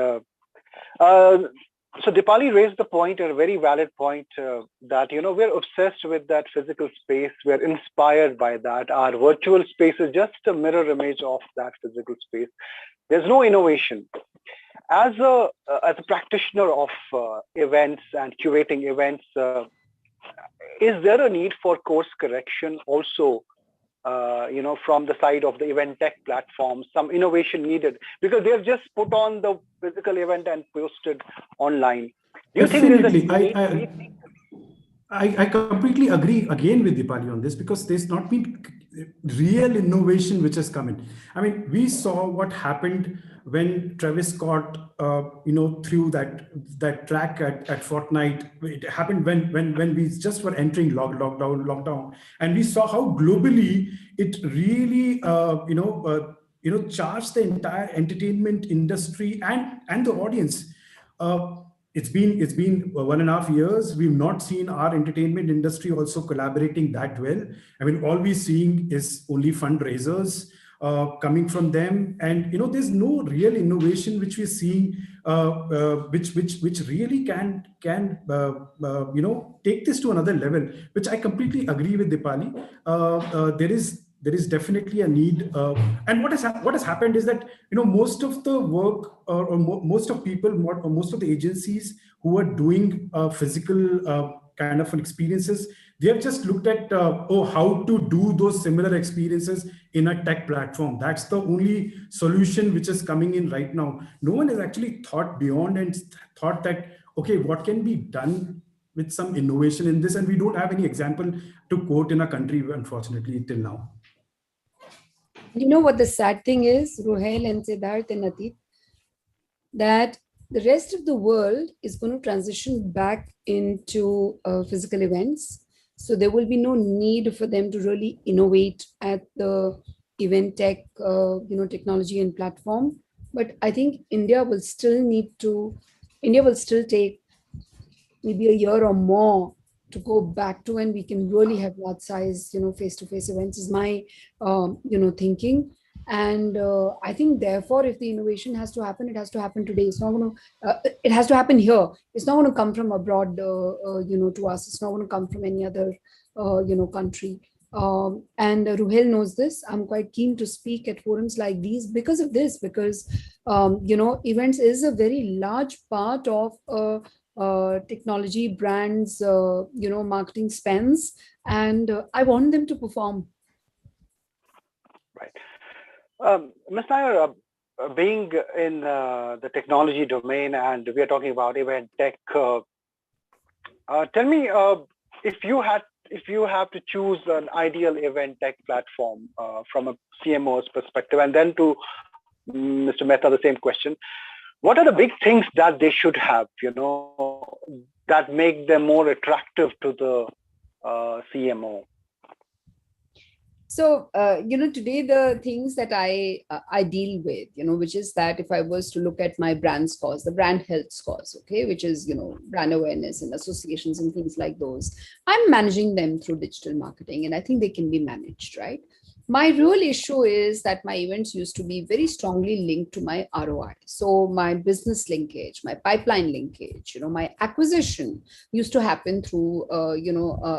so Dipali raised the point, a very valid point, that we're obsessed with that physical space. We're inspired by that. Our virtual space is just a mirror image of that physical space. There's no innovation. As a practitioner of events and curating events, is there a need for course correction also? From the side of the event tech platform, some innovation needed, because they've just put on the physical event and posted online. Do you Definitely. think there's a need? I completely agree again with Dipali on this, because there's not been real innovation which has come in. I mean, we saw what happened when Travis Scott, threw that track at Fortnite. It happened when we just were entering lockdown, and we saw how globally it really, charged the entire entertainment industry and the audience. It's been 1.5 years. We've not seen our entertainment industry also collaborating that well. I mean, all we're seeing is only fundraisers coming from them, and there's no real innovation which we're seeing, which really can take this to another level. Which I completely agree with Dipali. There is definitely a need, and what has happened is that most of the work or most of people, or most of the agencies who are doing physical kind of experiences, they have just looked at how to do those similar experiences in a tech platform. That's the only solution which is coming in right now. No one has actually thought beyond and thought that, okay, what can be done with some innovation in this? And we don't have any example to quote in our country, unfortunately, till now. You know what the sad thing is, Rohel and Siddharth and Atit, that the rest of the world is going to transition back into physical events. So there will be no need for them to really innovate at the event tech, technology and platform. But I think India will still take maybe a year or more to go back to when we can really have large size, face-to-face events is my, thinking. And I think, therefore, if the innovation has to happen, it has to happen today. It's not going to, it has to happen here. It's not going to come from abroad, to us. It's not going to come from any other, country. And Ruhel knows this. I'm quite keen to speak at forums like these because of this, because, events is a very large part of technology brands, marketing spends, and I want them to perform. Right. Ms. Nair, being in the technology domain, and we are talking about event tech, tell me if you have to choose an ideal event tech platform from a CMO's perspective, and then to Mr. Mehta, the same question. What are the big things that they should have, that make them more attractive to the CMO? So, today the things that I deal with, which is that if I was to look at my brand scores, the brand health scores, okay, which is, brand awareness and associations and things like those, I'm managing them through digital marketing, and I think they can be managed, right? My real issue is that my events used to be very strongly linked to my ROI. So my business linkage, my pipeline linkage, my acquisition used to happen through, a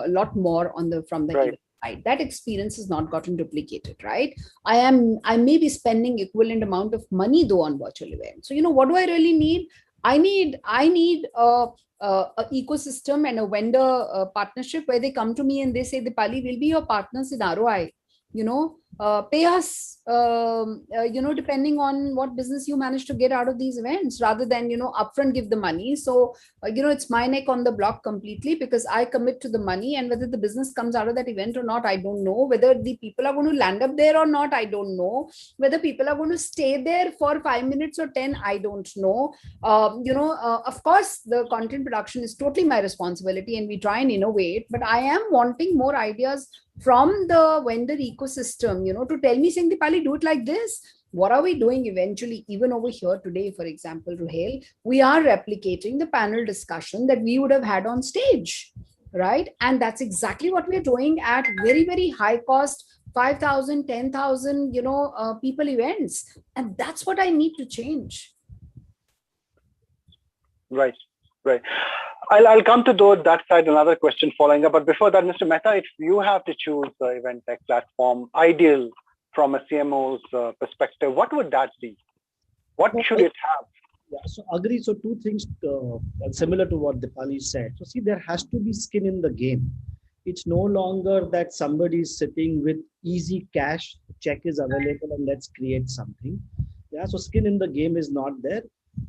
lot more from the right. event side. That experience has not gotten duplicated, right? I may be spending equivalent amount of money though on virtual events. So, what do I really need? I need a ecosystem and a vendor partnership where they come to me and they say, Dipali, we'll be your partners in ROI. Pay us, depending on what business you manage to get out of these events, rather than, upfront give the money. So, it's my neck on the block completely, because I commit to the money, and whether the business comes out of that event or not, I don't know. Whether the people are going to land up there or not, I don't know. Whether people are going to stay there for 5 minutes or 10, I don't know. Of course, the content production is totally my responsibility, and we try and innovate, but I am wanting more ideas from the vendor ecosystem, to tell me, saying, Dipali, do it like this. What are we doing eventually, even over here today, for example, Ruhail, we are replicating the panel discussion that we would have had on stage, right? And that's exactly what we're doing at very, very high cost, 5,000, 10,000, people events. And that's what I need to change. Right. I'll come to that side, another question following up. But before that, Mr. Mehta, if you have to choose the event tech platform ideal from a CMO's perspective, what would that be? What should it have? Yeah, so agree. So two things similar to what Dipali said. So see, there has to be skin in the game. It's no longer that somebody is sitting with easy cash, check is available, and let's create something. Yeah, so skin in the game is not there.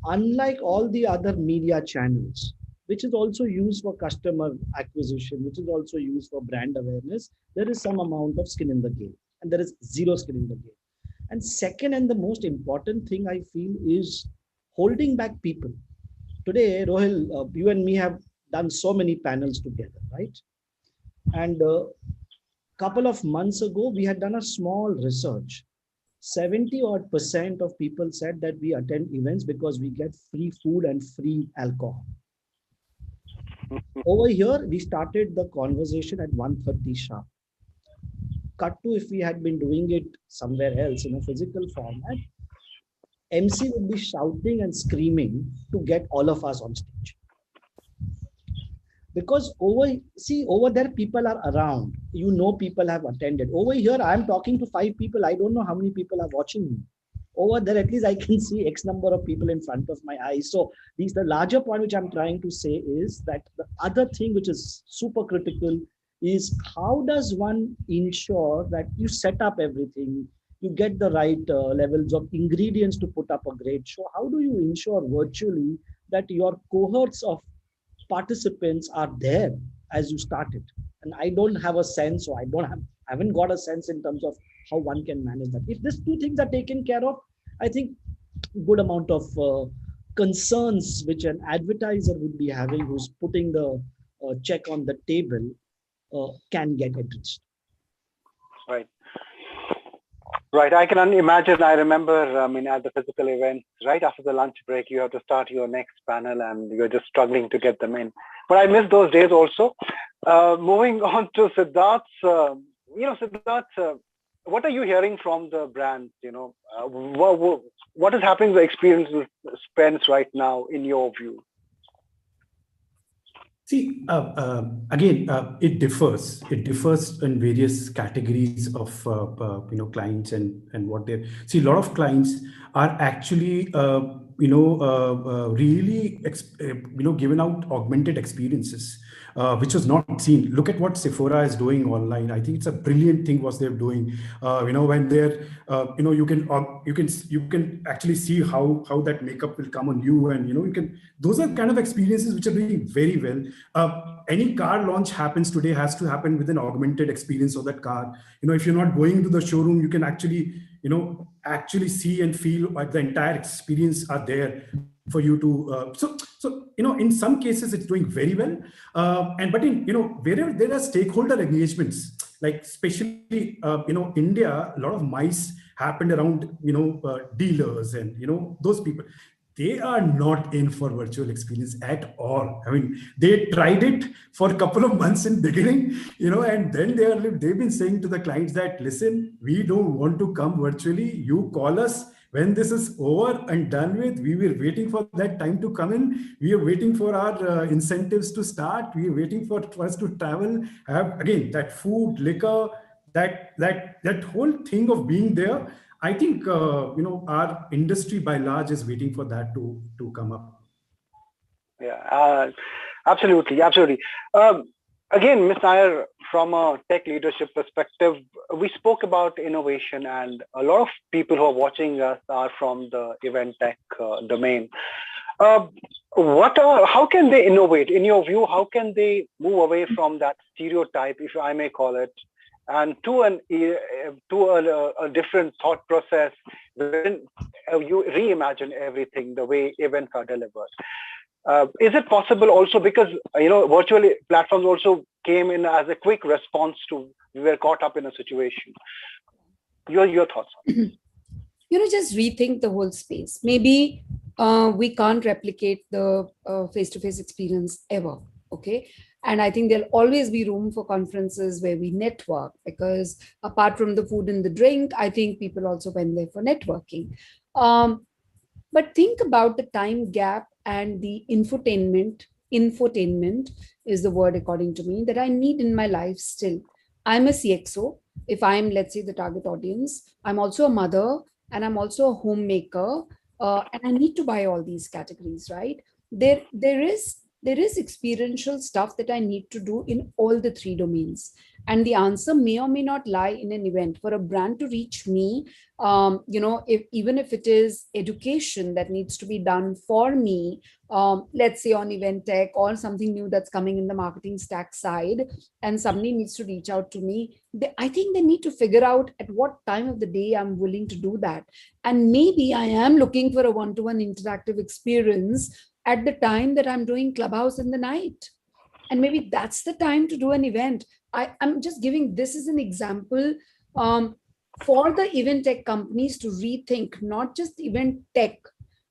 Unlike all the other media channels, which is also used for customer acquisition, which is also used for brand awareness, there is some amount of skin in the game, and there is zero skin in the game. And second, and the most important thing I feel is holding back people. Today, Rohil, you and me have done so many panels together, right? And a couple of months ago, we had done a small research. 70% of people said that we attend events because we get free food and free alcohol. Over here, we started the conversation at 1:30 sharp. Cut to if we had been doing it somewhere else in a physical format, MC would be shouting and screaming to get all of us on stage. Because over there, people are around. People have attended. Over here, I'm talking to 5 people. I don't know how many people are watching me. Over there, at least I can see X number of people in front of my eyes. So the larger point which I'm trying to say is that the other thing which is super critical is how does one ensure that you set up everything, you get the right levels of ingredients to put up a great show. How do you ensure virtually that your cohorts of participants are there as you started? And I don't have a sense, or I haven't got a sense in terms of how one can manage that. If these two things are taken care of, I think good amount of concerns which an advertiser would be having who's putting the check on the table can get addressed. Right. I can imagine. I remember, at the physical event, right after the lunch break, you have to start your next panel and you're just struggling to get them in. But I miss those days also. Moving on to Siddharth, Siddharth, what are you hearing from the brands? What is happening with the experience with Spence right now, in your view? See, again, it differs. It differs in various categories of clients and what they see. A lot of clients are actually really given out augmented experiences, which was not seen. Look at what Sephora is doing online. I think it's a brilliant thing what they're doing. When they're you can actually see how that makeup will come on you, and you can. Those are kind of experiences which are doing very well. Any car launch happens today has to happen with an augmented experience of that car. If you're not going to the showroom, you can actually see and feel like the entire experience are there for you to. In some cases it's doing very well. But in wherever there are stakeholder engagements, like especially India, a lot of MICE happened around dealers and those people. They are not in for virtual experience at all. I mean, they tried it for a couple of months in beginning, and then they've been saying to the clients that, listen, we don't want to come virtually. You call us when this is over and done with. We were waiting for that time to come in. We are waiting for our incentives to start. We are waiting for us to travel, have again that food, liquor, that whole thing of being there. I think our industry by large is waiting for that to come up. Yeah, absolutely. Again, Ms. Nair, from a tech leadership perspective, we spoke about innovation, and a lot of people who are watching us are from the event tech domain. How can they innovate? In your view, how can they move away from that stereotype, if I may call it, and to a different thought process when you reimagine everything, the way events are delivered? Is it possible also, because virtual platforms also came in as a quick response to, we were caught up in a situation? Your thoughts on it? just rethink the whole space. Maybe we can't replicate the face-to-face experience ever. Okay. And I think there'll always be room for conferences where we network, because apart from the food and the drink, I think people also went there for networking. But think about the time gap and the infotainment is the word according to me that I need in my life still. I'm a CXO. If I'm, let's say, the target audience, I'm also a mother and I'm also a homemaker, and I need to buy all these categories, right? There is experiential stuff that I need to do in all the three domains. And the answer may or may not lie in an event. For a brand to reach me, even if it is education that needs to be done for me, let's say on event tech or something new that's coming in the marketing stack side, and somebody needs to reach out to me, I think they need to figure out at what time of the day I'm willing to do that. And maybe I am looking for a one-to-one interactive experience at the time that I'm doing Clubhouse in the night. And maybe that's the time to do an event. I'm just giving this as an example for the event tech companies to rethink, not just event tech,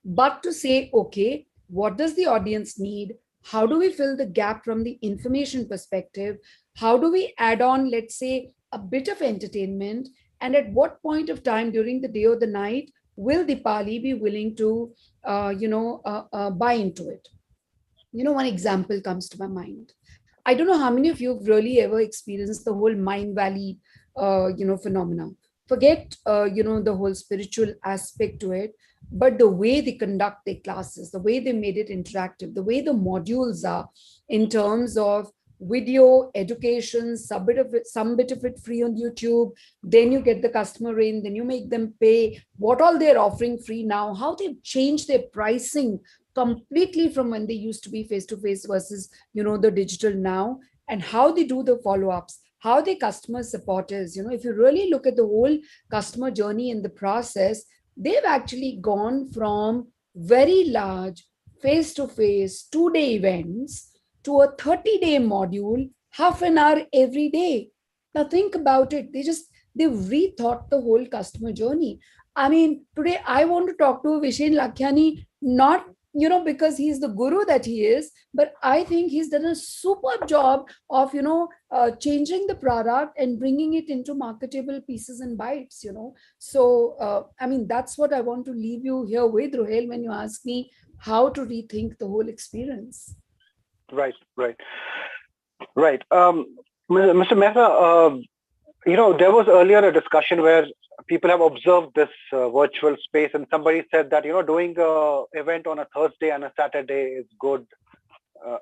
but to say, okay, what does the audience need? How do we fill the gap from the information perspective? How do we add on, let's say, a bit of entertainment? And at what point of time during the day or the night will Deepali be willing to, buy into it? One example comes to my mind. I don't know how many of you have really ever experienced the whole Mind Valley, phenomena. Forget, the whole spiritual aspect to it, but the way they conduct their classes, the way they made it interactive, the way the modules are in terms of video, education, some bit of it free on YouTube, then you get the customer in, then you make them pay, what all they're offering free now, how they've changed their pricing completely from when they used to be face-to-face versus, the digital now, and how they do the follow-ups, how they customer supporters. If you really look at the whole customer journey in the process, they've actually gone from very large face-to-face 2-day events to a 30-day module, half an hour every day. Now think about it. They've rethought the whole customer journey. I mean, today I want to talk to Vishen Lakhiani, not because he's the guru that he is, but I think he's done a superb job of, changing the product and bringing it into marketable pieces and bites, So, that's what I want to leave you here with, Rohel, when you ask me how to rethink the whole experience. Right. Mr. Mehta, there was earlier a discussion where people have observed this virtual space, and somebody said that, doing an event on a Thursday and a Saturday is good,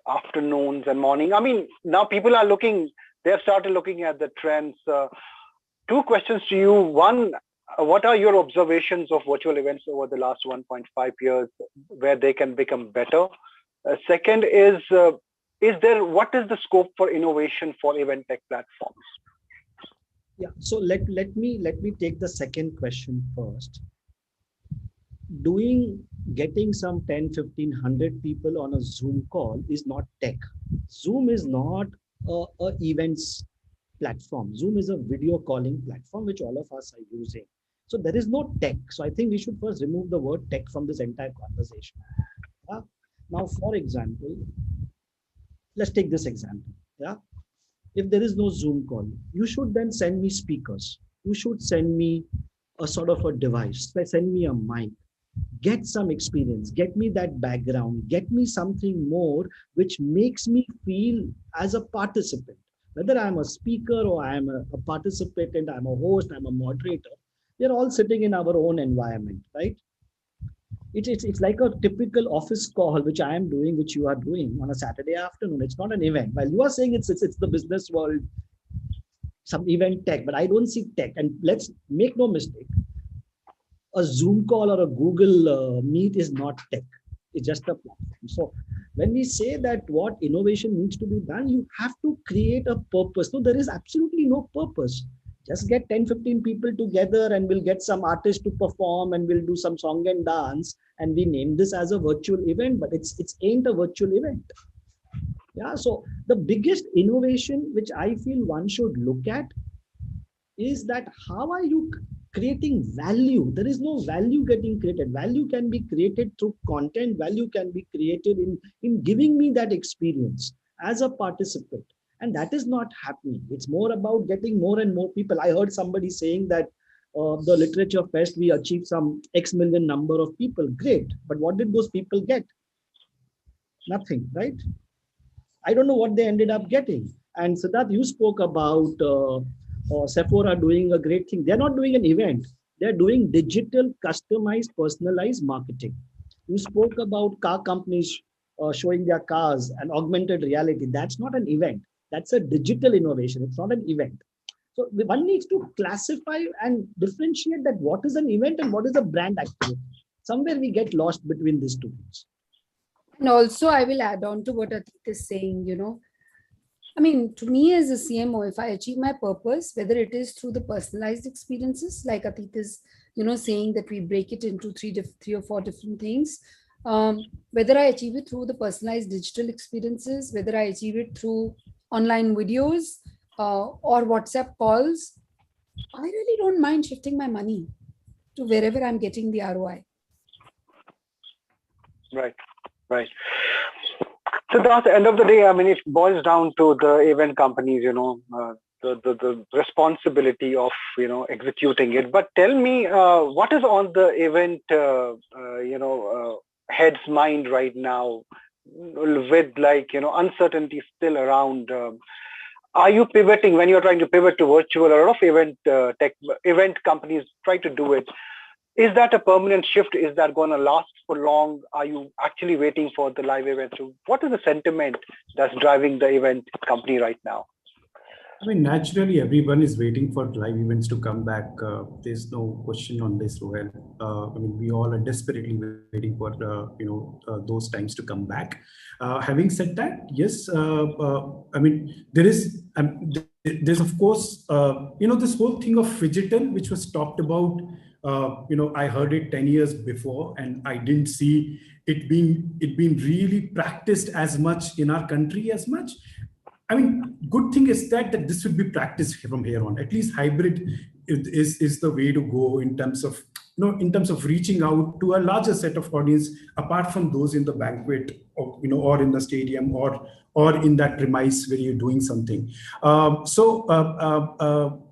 afternoons and morning. I mean, now people are they have started looking at the trends. Two questions to you. One, what are your observations of virtual events over the last 1.5 years where they can become better? Second is what is the scope for innovation for event tech platforms? Yeah, so let me take the second question first. Getting some 10, 15, 100 people on a Zoom call is not tech. Zoom is not a events platform. Zoom is a video calling platform, which all of us are using. So there is no tech. So I think we should first remove the word tech from this entire conversation. Now, for example, let's take this example. Yeah. If there is no Zoom call, you should then send me speakers. You should send me a sort of a device. Send me a mic. Get some experience. Get me that background. Get me something more which makes me feel as a participant. Whether I'm a speaker or I'm a participant and I'm a host, I'm a moderator, we're all sitting in our own environment, right? It's like a typical office call, which I am doing, which you are doing on a Saturday afternoon. It's not an event. While you are saying it's the business world, some event tech, but I don't see tech. And let's make no mistake, a Zoom call or a Google Meet is not tech. It's just a platform. So when we say that what innovation needs to be done, you have to create a purpose. No, there is absolutely no purpose. Just get 10, 15 people together and we'll get some artists to perform and we'll do some song and dance. And we name this as a virtual event, but it's ain't a virtual event. Yeah. So the biggest innovation, which I feel one should look at, is that how are you creating value. There is no value getting created. Value can be created through content. Value can be created in giving me that experience as a participant. And that is not happening. It's more about getting more and more people. I heard somebody saying that the literature fest, we achieved some X million number of people. Great. But what did those people get? Nothing, right? I don't know what they ended up getting. And Siddharth, you spoke about Sephora doing a great thing. They're not doing an event. They're doing digital, customized, personalized marketing. You spoke about car companies showing their cars and augmented reality. That's not an event. That's a digital innovation. It's not an event. So one needs to classify and differentiate that what is an event and what is a brand activity. Somewhere we get lost between these two things. And also, I will add on to what Atit is saying, I mean, to me as a CMO, if I achieve my purpose, whether it is through the personalized experiences, like Atit is, saying that we break it into three or four different things, whether I achieve it through the personalized digital experiences, whether I achieve it through online videos or WhatsApp calls, I really don't mind shifting my money to wherever I'm getting the ROI. Right. So at the end of the day, I mean, it boils down to the event companies, the responsibility of, executing it. But tell me, what is on the event, head's mind right now with uncertainty still around? Are you pivoting when you're trying to pivot to virtual? A lot of event companies try to do it. Is that a permanent shift? Is that going to last for long? Are you actually waiting for the live event? So what is the sentiment that's driving the event company right now? I mean, naturally, everyone is waiting for live events to come back. There's no question on this, Rohel. I mean, we all are desperately waiting for those times to come back. Having said that, yes, I mean, there's of course, this whole thing of phygital, which was talked about. I heard it 10 years before, and I didn't see it being really practiced as much in our country as much. I mean, good thing is that this will be practiced from here on. At least hybrid is the way to go in terms of reaching out to a larger set of audience, apart from those in the banquet or in the stadium or in that premise where you're doing something.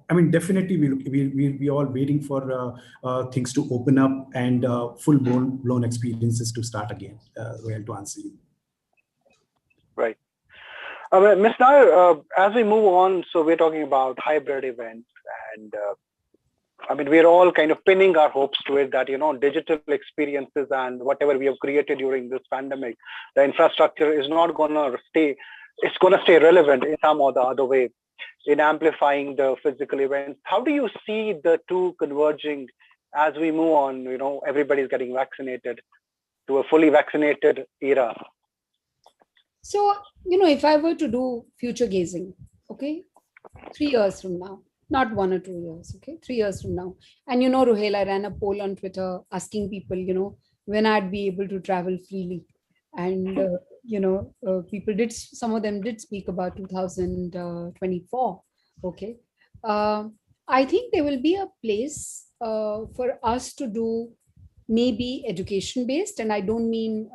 I mean, definitely we all waiting for things to open up and full blown experiences to start again. Well, to answer you. Right. Ms. Nair, as we move on, so we're talking about hybrid events, and I mean, we're all kind of pinning our hopes to it that, digital experiences and whatever we have created during this pandemic, the infrastructure is not going to stay, it's going to stay relevant in some or the other way in amplifying the physical events. How do you see the two converging as we move on? Everybody's getting vaccinated to a fully vaccinated era. So, if I were to do future gazing, okay, 3 years from now, not 1 or 2 years, okay, 3 years from now. And Rohel, I ran a poll on Twitter asking people, when I'd be able to travel freely. And, people some of them did speak about 2024, okay. I think there will be a place for us to do maybe education-based, and I don't mean,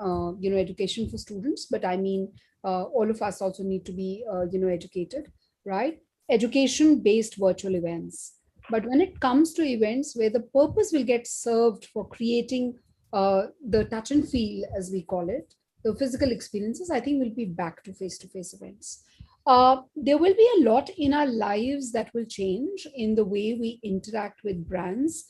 education for students, but I mean, all of us also need to be, educated, right? Education-based virtual events. But when it comes to events where the purpose will get served for creating the touch and feel, as we call it, the physical experiences, I think we'll be back to face-to-face events. There will be a lot in our lives that will change in the way we interact with brands.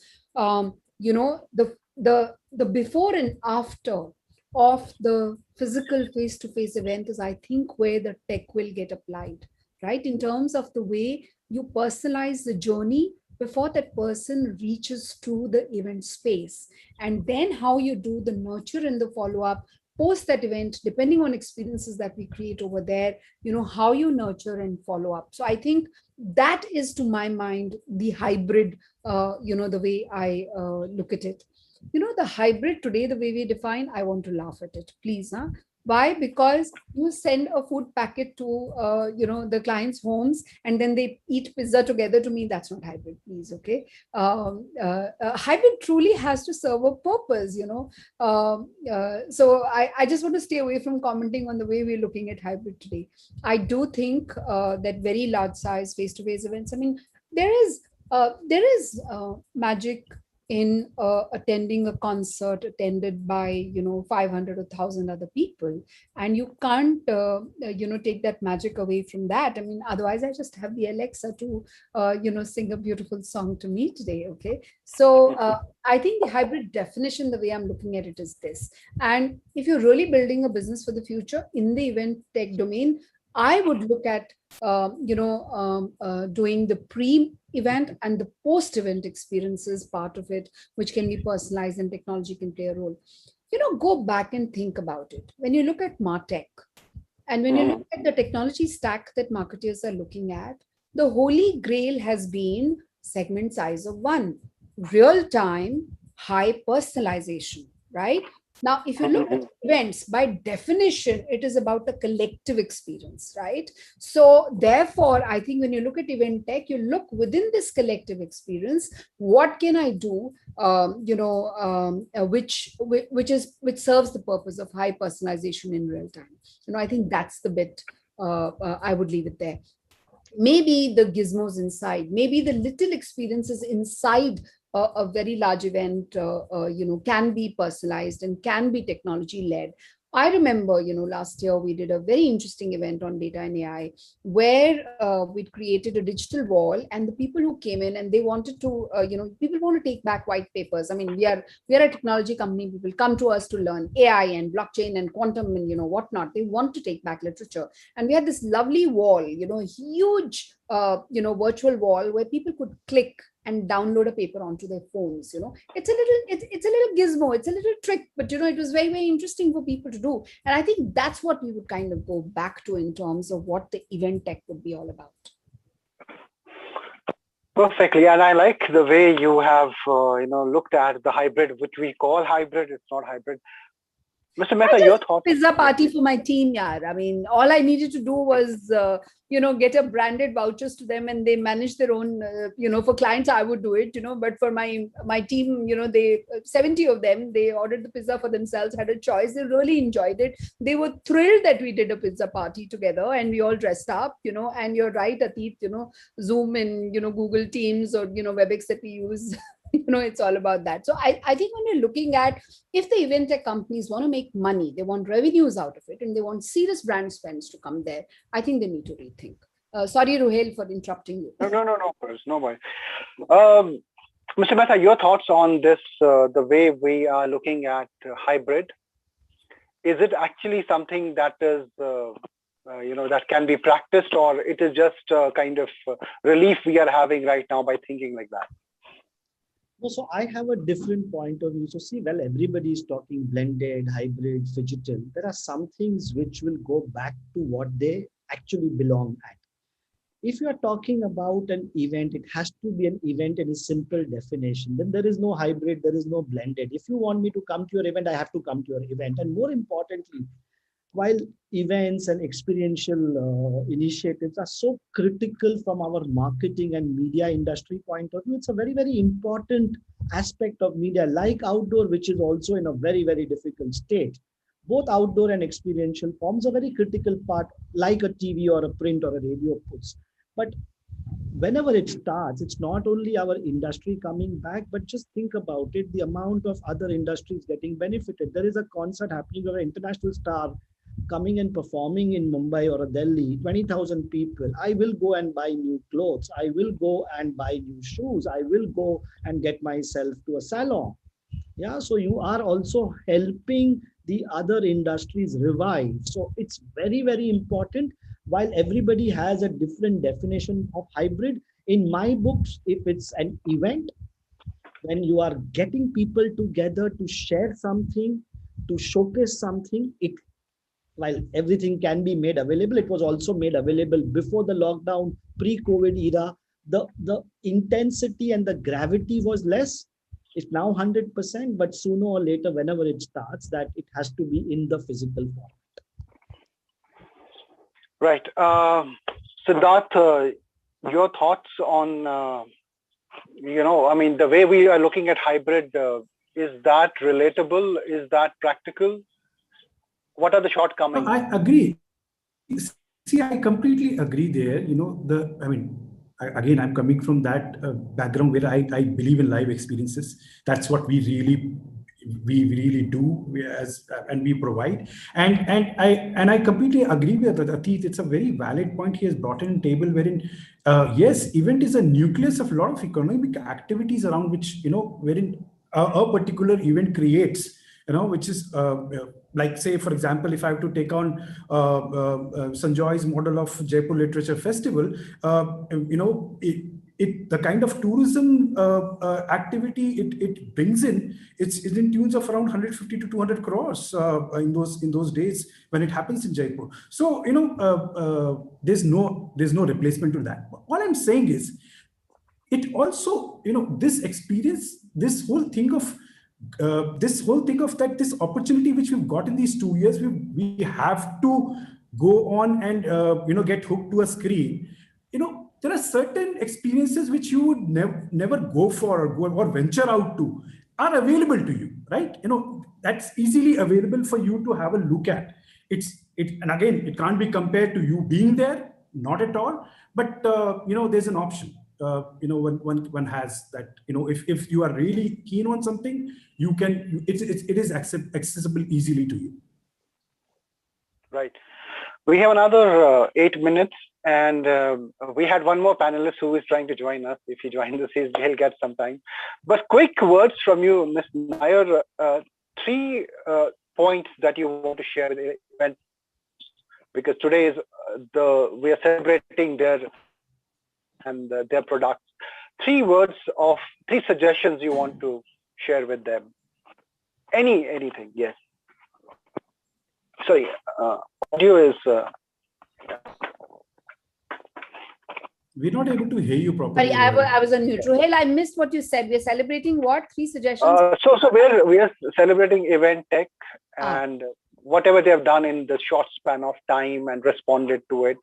The before and after of the physical face-to-face event is, I think, where the tech will get applied, right? In terms of the way you personalize the journey before that person reaches to the event space, and then how you do the nurture and the follow-up post that event, depending on experiences that we create over there, how you nurture and follow up. So I think that is, to my mind, the hybrid, the way I look at it. The hybrid today, the way we define, I want to laugh at it, please. Why? Because you send a food packet to the client's homes and then they eat pizza together. To me, that's not hybrid, please. Okay, hybrid truly has to serve a purpose. So I just want to stay away from commenting on the way we're looking at hybrid today. I do think that very large size face-to-face events. I mean, there is magic in attending a concert attended by 500 or 1,000 other people, and you can't take that magic away from that. I mean, otherwise I just have the Alexa to sing a beautiful song to me today. Okay, so I think the hybrid definition, the way I'm looking at it, is this. And if you're really building a business for the future in the event tech domain, I would look at doing the pre-event and the post-event experiences part of it, which can be personalized, and technology can play a role. Go back and think about it. When you look at MarTech, and when you look at the technology stack that marketers are looking at, the holy grail has been segment size of 1, real-time, high personalization, right? Now, if you look at events, by definition, it is about a collective experience, right? So therefore, I think when you look at event tech, you look within this collective experience, what can I do, which serves the purpose of high personalization in real time. I think that's the bit I would leave it there. Maybe the gizmos inside, maybe the little experiences inside a very large event, can be personalized and can be technology led. I remember, last year we did a very interesting event on data and AI where we'd created a digital wall, and the people who came in and they wanted to, people want to take back white papers. I mean, we are a technology company. People come to us to learn AI and blockchain and quantum and, whatnot. They want to take back literature. And we had this lovely wall, huge, virtual wall where people could click and download a paper onto their phones. It's a little gizmo, it's a little trick, but it was very, very interesting for people to do. And I think that's what we would kind of go back to in terms of what the event tech would be all about. Perfectly. And I like the way you have looked at the hybrid, which we call hybrid. It's not hybrid. Mr. Mehta, your thoughts? Pizza party for my team, yaar. I mean, all I needed to do was, get a branded vouchers to them, and they manage their own, for clients, I would do it, but for my team, they, 70 of them, they ordered the pizza for themselves, had a choice. They really enjoyed it. They were thrilled that we did a pizza party together and we all dressed up, and you're right, Atit, Zoom and, Google Teams or, WebEx that we use. It's all about that. So I think when you're looking at, if the event tech companies want to make money, they want revenues out of it, and they want serious brand spends to come there, I think they need to rethink. Sorry, Ruhail, for interrupting you. No worries, no worries. Mr. Mehta, your thoughts on this, the way we are looking at hybrid. Is it actually something that is, that can be practiced, or it is just a kind of relief we are having right now by thinking like that? No, so I have a different point of view. So see, well, everybody is talking blended, hybrid, phygital. There are some things which will go back to what they actually belong at. If you are talking about an event, it has to be an event in a simple definition. Then there is no hybrid, there is no blended. If you want me to come to your event, I have to come to your event. And more importantly, while events and experiential initiatives are so critical from our marketing and media industry point of view, it's a very, very important aspect of media, like outdoor, which is also in a very, very difficult state. Both outdoor and experiential forms a very critical part, like a TV or a print or a radio puts. But whenever it starts, it's not only our industry coming back, but just think about it, the amount of other industries getting benefited. There is a concert happening of an international star coming and performing in Mumbai or Delhi, 20,000 people. I will go and buy new clothes. I will go and buy new shoes. I will go and get myself to a salon. Yeah, so you are also helping the other industries revive. So it's very, very important. While everybody has a different definition of hybrid, in my books, if it's an event, when you are getting people together to share something, to showcase something, while everything can be made available, it was also made available before the lockdown, pre-COVID era. The intensity and the gravity was less. It's now 100%, but sooner or later, whenever it starts, that it has to be in the physical form. Right. Siddharth, your thoughts on, I mean, the way we are looking at hybrid, is that relatable? Is that practical? What are the shortcomings? I agree. See, I completely agree there. Again, I'm coming from that background where I believe in live experiences. That's what we really do and we provide. And I completely agree with Atit. It's a very valid point he has brought in table wherein, yes, event is a nucleus of a lot of economic activities around which, wherein a particular event creates, which is like, say, for example, if I have to take on Sanjoy's model of Jaipur Literature Festival, the kind of tourism activity it brings in, it's in tunes of around 150 to 200 crores in those days when it happens in Jaipur. So, there's no replacement to that. All I'm saying is, it also, this experience, this whole thing of that, this opportunity which we've got in these 2 years, we have to go on and get hooked to a screen. There are certain experiences which you would never go for or venture out to are available to you, right? That's easily available for you to have a look at. And again, it can't be compared to you being there, not at all. But there's an option. One has that. If you are really keen on something, it is accessible easily to you. Right. We have another 8 minutes, and we had one more panelist who is trying to join us. If he joins us, he'll get some time. But quick words from you, Ms. Nair. 3 points that you want to share with the event, because today is we are celebrating their products. 3 suggestions you want to share with them. Anything, yes. Sorry, audio is. We're not able to hear you properly. Sorry, I was on mute. Rohel, I missed what you said. We're celebrating what? 3 suggestions? So we are celebrating event tech and whatever they have done in the short span of time and responded to it.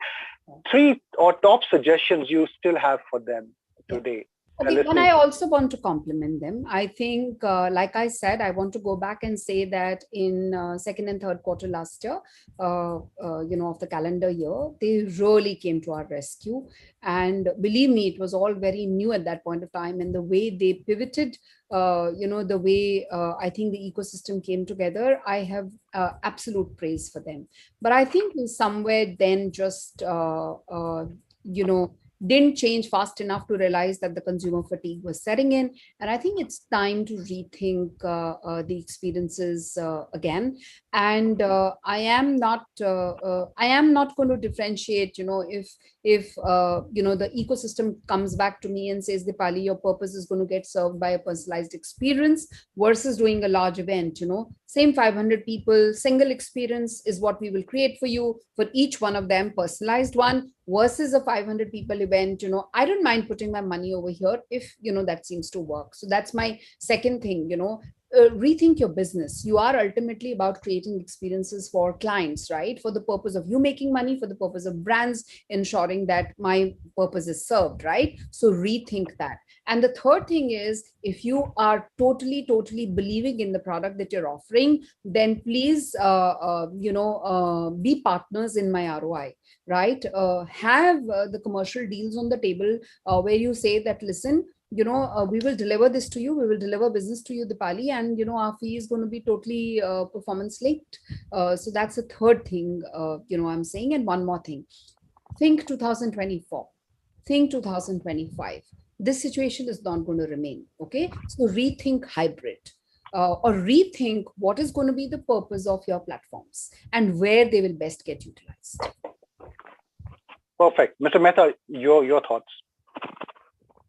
3 or top suggestions you still have for them today. Okay, and I also want to compliment them. I think, like I said, I want to go back and say that in second and third quarter last year, of the calendar year, they really came to our rescue. And believe me, it was all very new at that point of time. And the way they pivoted, the way I think the ecosystem came together, I have absolute praise for them. But I think somewhere then just, didn't change fast enough to realize that the consumer fatigue was setting in. And I think it's time to rethink the experiences again. And I am not going to differentiate, if the ecosystem comes back to me and says, Dipali, your purpose is going to get served by a personalized experience versus doing a large event, same 500 people, single experience is what we will create for you, for each one of them, personalized one versus a 500 people event. I don't mind putting my money over here if, that seems to work. So that's my second thing, rethink your business. You are ultimately about creating experiences for clients, right? For the purpose of you making money, for the purpose of brands ensuring that my purpose is served, right? So rethink that. And the third thing is, if you are totally believing in the product that you're offering, then please, be partners in my ROI, right? Have the commercial deals on the table where you say that, listen, we will deliver this to you. We will deliver business to you, Dipali, and, our fee is going to be totally performance linked. So that's the third thing, I'm saying. And one more thing, think 2024, think 2025. This situation is not going to remain. Okay. So rethink hybrid or rethink what is going to be the purpose of your platforms and where they will best get utilized. Perfect. Mr. Mehta, your thoughts.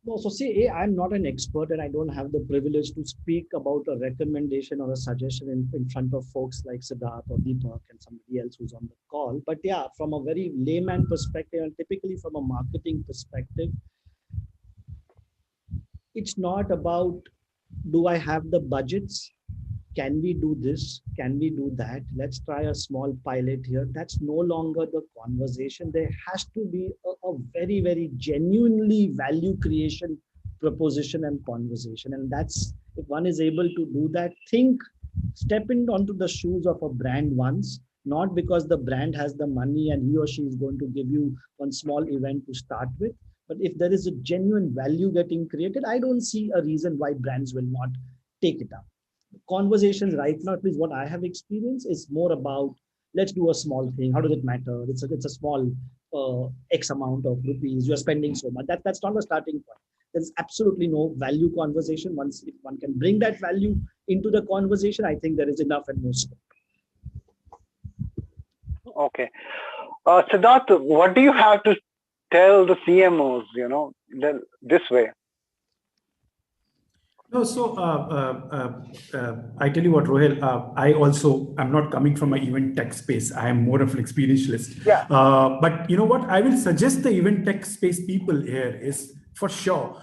No, so see, I'm not an expert and I don't have the privilege to speak about a recommendation or a suggestion in front of folks like Siddharth or Deepak and somebody else who's on the call. But yeah, from a very layman perspective and typically from a marketing perspective, it's not about, do I have the budgets? can we do this? Can we do that? Let's try a small pilot here. That's no longer the conversation. There has to be a very, very genuinely value creation proposition and conversation. And that's, if one is able to do that, step onto the shoes of a brand once, not because the brand has the money and he or she is going to give you one small event to start with. But if there is a genuine value getting created, I don't see a reason why brands will not take it up. Conversations right now, at least what I have experienced, is more about, let's do a small thing. How does it matter? It's a small X amount of rupees. You're spending so much. That's not a starting point. There's absolutely no value conversation. Once if one can bring that value into the conversation, I think there is enough and more scope. Okay. Siddharth, what do you have to tell the CMOs, this way? No, so I tell you what, Rohel, I'm not coming from an event tech space. I am more of an experientialist. Yeah. But you know what? I will suggest the event tech space people here is, for sure,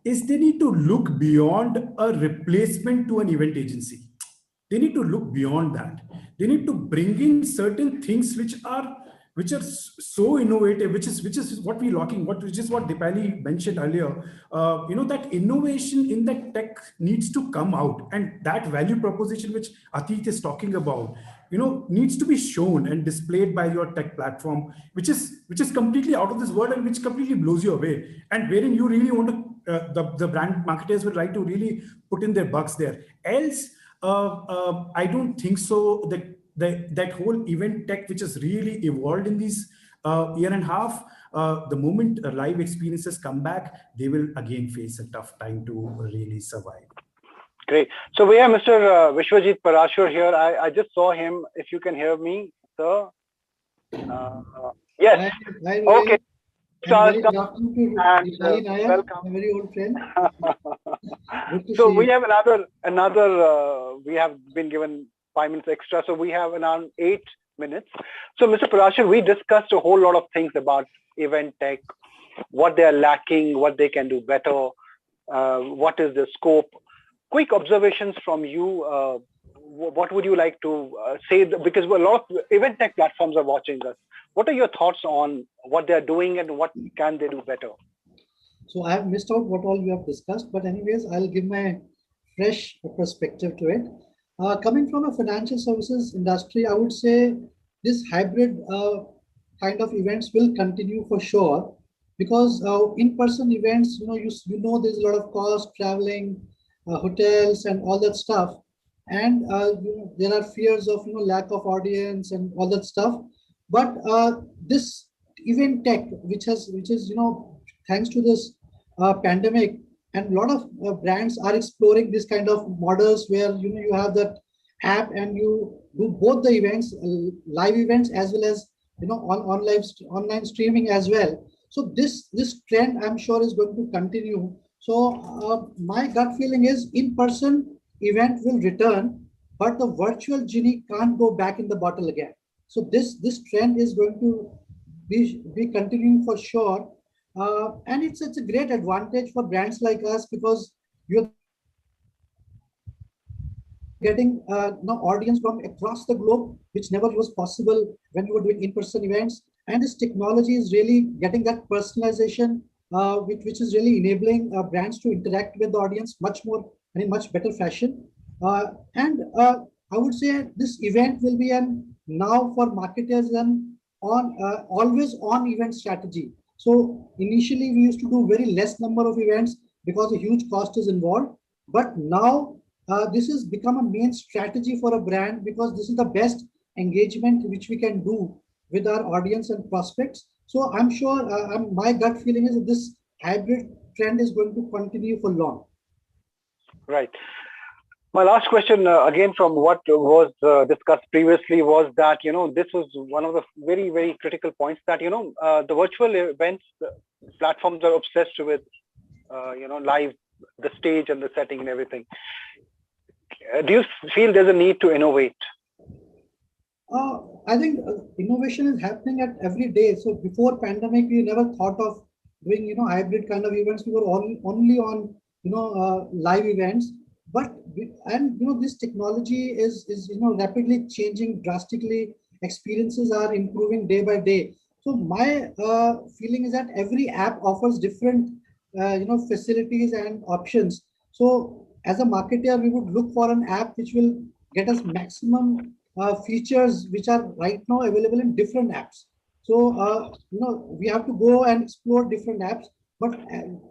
is they need to look beyond a replacement to an event agency. They need to look beyond that. They need to bring in certain things which are so innovative, which is what we're lacking, which is what Dipali mentioned earlier. That innovation in the tech needs to come out, and that value proposition which Atit is talking about, needs to be shown and displayed by your tech platform, which is completely out of this world and which completely blows you away, and wherein you really want to, the brand marketers would like to really put in their bucks there. Else, I don't think so that whole event tech, which has really evolved in these year and a half, the moment live experiences come back, they will again face a tough time to really survive. Great. So we have Mr. Vishwajit Parashur here. I just saw him. If you can hear me, sir. Yes. Hi, okay. Welcome. A very old friend. So we have another. We have been given 5 minutes extra, so we have around 8 minutes. So Mr. Parashur, we discussed a whole lot of things about event tech, what they are lacking, what they can do better, what is the scope. Quick observations from you. What would you like to say? Because a lot of event tech platforms are watching us. What are your thoughts on what they are doing and what can they do better? So I have missed out what all you have discussed, but anyways, I'll give my fresh perspective to it. Coming from a financial services industry, I would say this hybrid kind of events will continue for sure, because in-person events, there's a lot of cost, traveling, hotels and all that stuff. And there are fears of lack of audience and all that stuff. But this event tech, which is thanks to this pandemic, and a lot of brands are exploring this kind of models where you have that app and you do both the events, live events, as well as online streaming as well. So this trend, I'm sure, is going to continue. So my gut feeling is in-person event will return, but the virtual genie can't go back in the bottle again. So this trend is going to be continuing for sure. And it's a great advantage for brands like us, because you're getting audience from across the globe, which never was possible when you were doing in-person events. And this technology is really getting that personalization, which is really enabling brands to interact with the audience much more and in much better fashion. And I would say this event will be now for marketers an always on event strategy. So initially we used to do very less number of events because a huge cost is involved. But now this has become a main strategy for a brand, because this is the best engagement which we can do with our audience and prospects. So I'm sure my gut feeling is that this hybrid trend is going to continue for long. Right. My last question, again, from what was discussed previously, was that, this was one of the very, very critical points, that, the virtual events platforms are obsessed with, live, the stage and the setting and everything. Do you feel there's a need to innovate? I think innovation is happening at every day. So before pandemic, we never thought of doing, hybrid kind of events. We were only on, live events. But this technology is rapidly changing drastically. Experiences are improving day by day. So my feeling is that every app offers different facilities and options. So as a marketer, we would look for an app which will get us maximum features which are right now available in different apps. So we have to go and explore different apps, but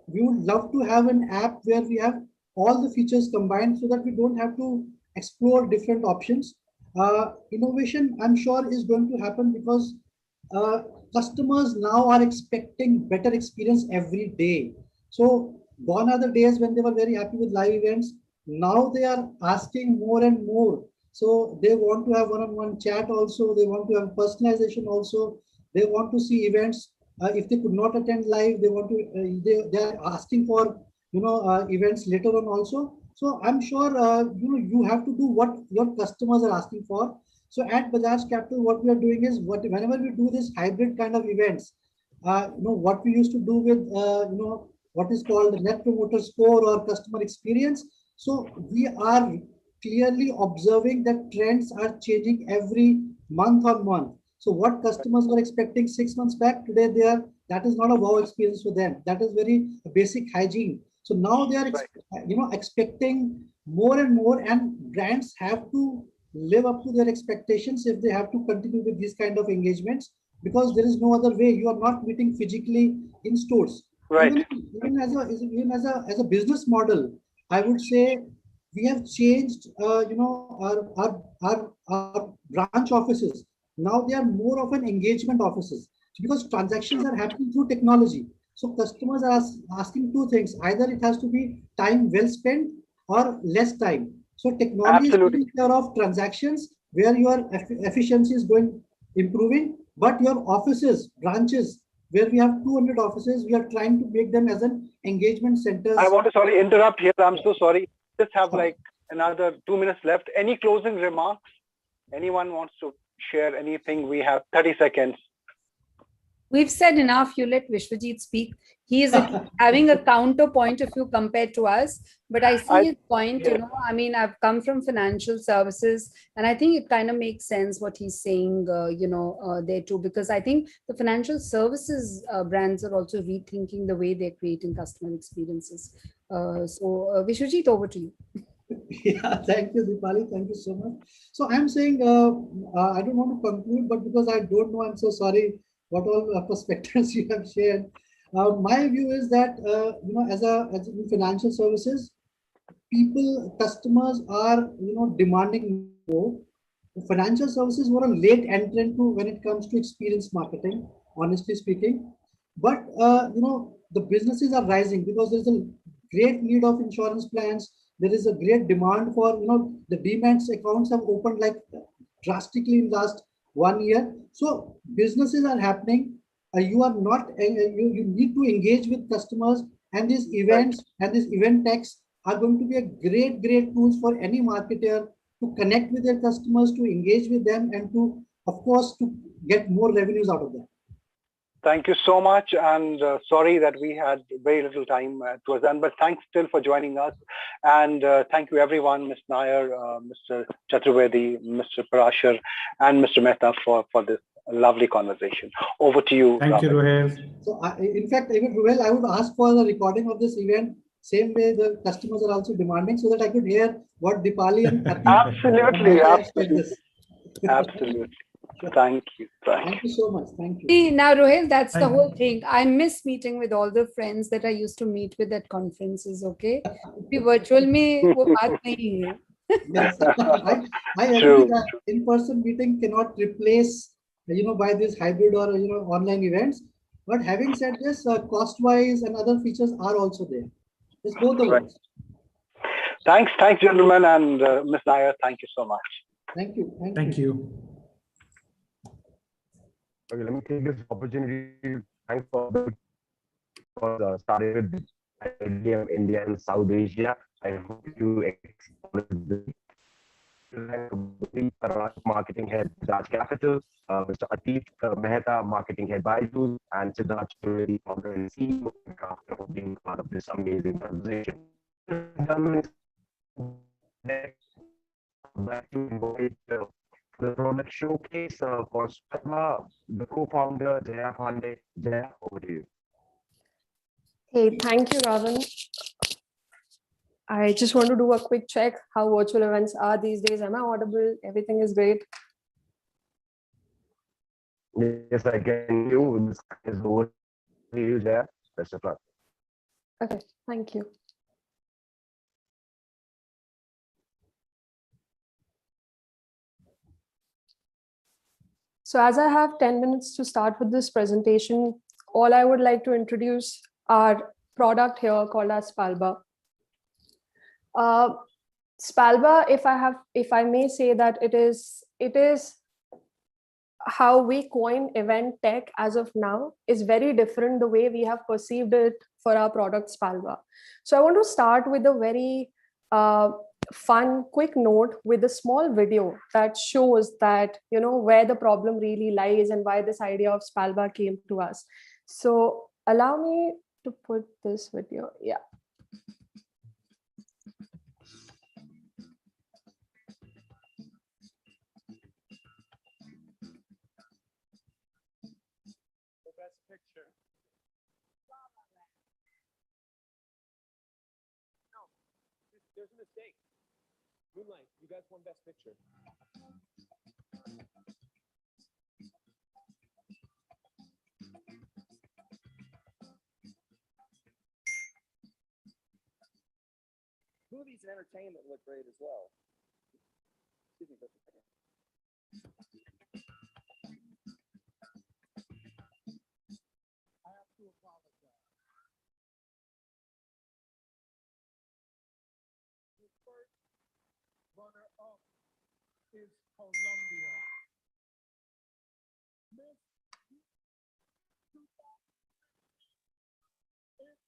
we would love to have an app where we have all the features combined so that we don't have to explore different options. Innovation, I'm sure, is going to happen because customers now are expecting better experience every day. So gone are the days when they were very happy with live events. Now they are asking more and more. So they want to have one-on-one chat also. They want to have personalization also. They want to see events. If they could not attend live, they want to. They are asking for events later on also. So I'm sure you have to do what your customers are asking for. So at Bajaj Capital, what we are doing is whenever we do this hybrid kind of events, what we used to do with what is called the Net Promoter Score or customer experience. So we are clearly observing that trends are changing every month on month. So what customers were expecting 6 months back, today that is not a wow experience for them. That is very basic hygiene. So now they are expecting more and more, and brands have to live up to their expectations if they have to continue with these kind of engagements, because there is no other way. You are not meeting physically in stores. Right. Even as a business model, I would say we have changed our branch offices. Now they are more of an engagement offices, because transactions are happening through technology. So customers are asking two things: either it has to be time well spent or less time. So technology is taking care of transactions where your efficiency is improving, but your offices, branches, where we have 200 offices, we are trying to make them as an engagement centers. I want to interrupt here. I'm so sorry. Just have like another 2 minutes left. Any closing remarks? Anyone wants to share anything? We have 30 seconds. We've said enough. You let Vishwajit speak. He is having a counterpoint if you compare to us. But I see his point, I've come from financial services, and I think it kind of makes sense what he's saying, there too, because I think the financial services brands are also rethinking the way they're creating customer experiences. Vishwajit, over to you. Yeah, thank you, Deepali. Thank you so much. So I'm saying, I don't want to conclude, but because I don't know, I'm so sorry what all perspectives you have shared. My view is that, as in financial services, customers are, demanding more. Financial services were a late entrant to when it comes to experience marketing, honestly speaking. But, the businesses are rising because there's a great need of insurance plans. There is a great demand for, the demat accounts have opened like drastically in last 1 year. So businesses are happening. You are not, you need to engage with customers, and these events and these event techs are going to be a great tools for any marketer to connect with their customers, to engage with them, and to, of course, to get more revenues out of that. Thank you so much, and sorry that we had very little time towards the end, but thanks still for joining us. And thank you everyone, Ms. Nair, Mr. Chaturvedi, Mr. Parashar, and Mr. Mehta for this lovely conversation. Over to you. Thank you, Ruhail. So in fact, even Ruhail, I would ask for the recording of this event, same way the customers are also demanding, so that I could hear what Deepali and Absolutely. Absolutely. Thank you. Thank you so much. Thank you. See, now, Ruhail, that's the whole thing. I miss meeting with all the friends that I used to meet with at conferences, okay? Virtual mein wo baat nahi hai. Yes, I agree that in-person meeting cannot replace, by this hybrid or, online events. But having said this, cost-wise and other features are also there. It's both the ways. Thanks, gentlemen, and Ms. Nair, thank you so much. Thank you. Thank you. Okay, let me take this opportunity to thank for started with IDM India and South Asia. I hope you Marketing Head, Bajaj Capital, Mr. Atif Mehta, Marketing Head, Byju's, and Siddharth Chaturvedi, founder and CEO, for being part of this amazing conversation. like to invite the product showcase for Spalva, the co-founder, Jaya Pandey. Jaya, over to you. Hey, thank you, Ravan. I just want to do a quick check how virtual events are these days. Am I audible? Everything is great. Yes, I can. You. This is over to you, Jaya. Best of luck. Okay, thank you. So as I have 10 minutes to start with this presentation, all I would like to introduce our product here called as Spalva. Spalva, if I may say that it is how we coin event tech as of now is very different the way we have perceived it for our product Spalva. So I want to start with a very fun, quick note with a small video that shows that, you know, where the problem really lies and why this idea of Spalva came to us. So allow me to put this video. Yeah. There's a mistake. Moonlight, you guys won Best Picture. Movies and entertainment look great as well. Excuse me just a second. I have to apologize. The first runner-up is Colombia. Miss 2000 is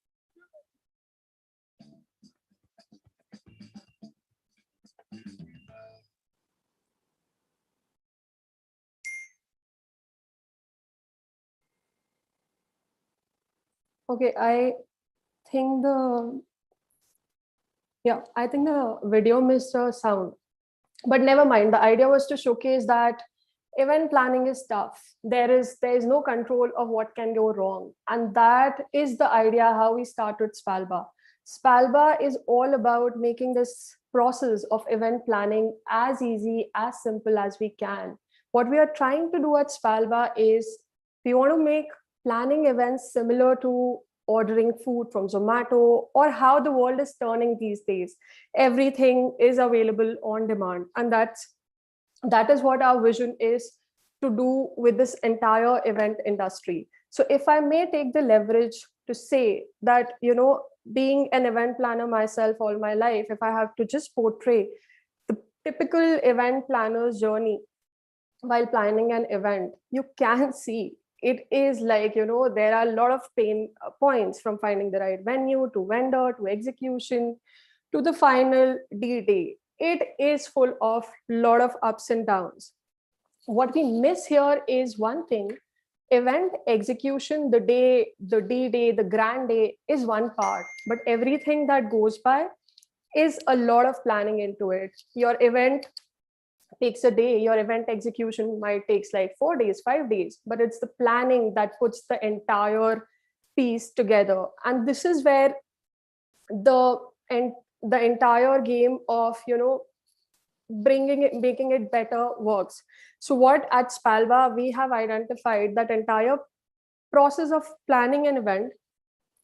Okay, I think the video missed a sound, but never mind. The idea was to showcase that event planning is tough. There is no control of what can go wrong, and that is the idea how we started Spalva. Spalva is all about making this process of event planning as easy, as simple as we can. What we are trying to do at Spalva is we want to make planning events similar to ordering food from Zomato or how the world is turning these days. Everything is available on demand. And that is what our vision is to do with this entire event industry. So if I may take the leverage to say that, you know, being an event planner myself all my life, if I have to just portray the typical event planner's journey while planning an event, you can see it is like, you know, there are a lot of pain points from finding the right venue to vendor to execution to the final D-Day. It is full of a lot of ups and downs. What we miss here is one thing. Event execution, the day, the D-Day, the grand day is one part, but everything that goes by is a lot of planning into it. Your event takes a day, your event execution might takes like 4 days, 5 days, but it's the planning that puts the entire piece together. And this is where the entire game of, you know, making it better works. So what at Spalva, we have identified that entire process of planning an event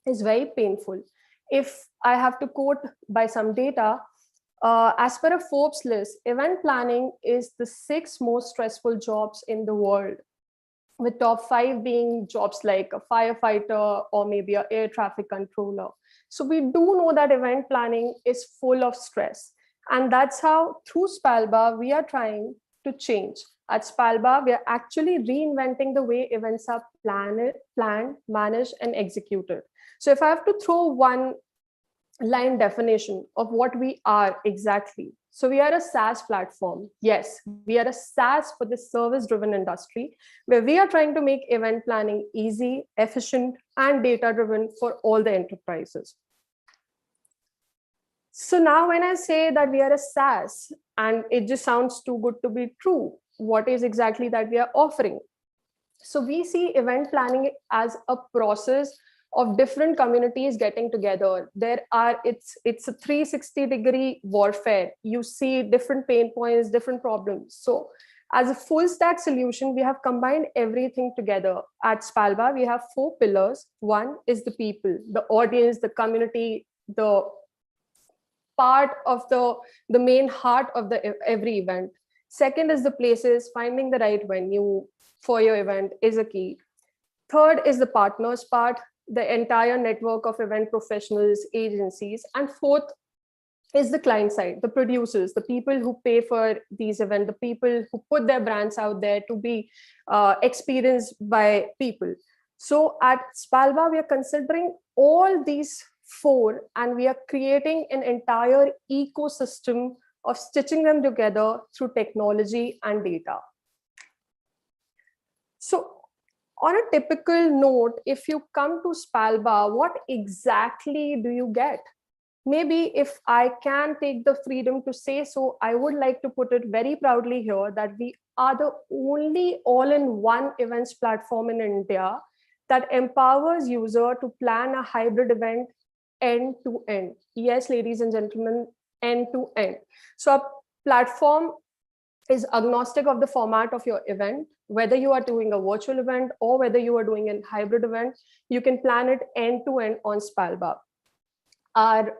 is very painful. If I have to quote by some data, as per a Forbes list, event planning is the 6th most stressful jobs in the world, with top 5 being jobs like a firefighter or maybe an air traffic controller. So we do know that event planning is full of stress. And that's how through Spalva, we are trying to change. At Spalva, we are actually reinventing the way events are planned, managed, and executed. So if I have to throw one line definition of what we are exactly. So we are a SaaS platform. Yes, we are a SaaS for the service-driven industry, where we are trying to make event planning easy, efficient, and data-driven for all the enterprises. So now when I say that we are a SaaS, and it just sounds too good to be true, what is exactly that we are offering? So we see event planning as a process of different communities getting together. It's a 360-degree warfare. You see different pain points, different problems. So as a full stack solution, we have combined everything together. At Spalva, we have 4 pillars. One is the people, the audience, the community, the part of the main heart of every event. Second is the places. Finding the right venue for your event is a key. Third is the partners part, the entire network of event professionals, agencies. And fourth is the client side, the producers, the people who pay for these events, the people who put their brands out there to be experienced by people. So at Spalva, we are considering all these 4, and we are creating an entire ecosystem of stitching them together through technology and data. So on a typical note, if you come to Spalva, what exactly do you get? Maybe if I can take the freedom to say so, I would like to put it very proudly here that we are the only all-in-one events platform in India that empowers user to plan a hybrid event end to end. Yes, ladies and gentlemen, end to end. So our platform is agnostic of the format of your event. Whether you are doing a virtual event or whether you are doing a hybrid event, you can plan it end to end on Spalva. Our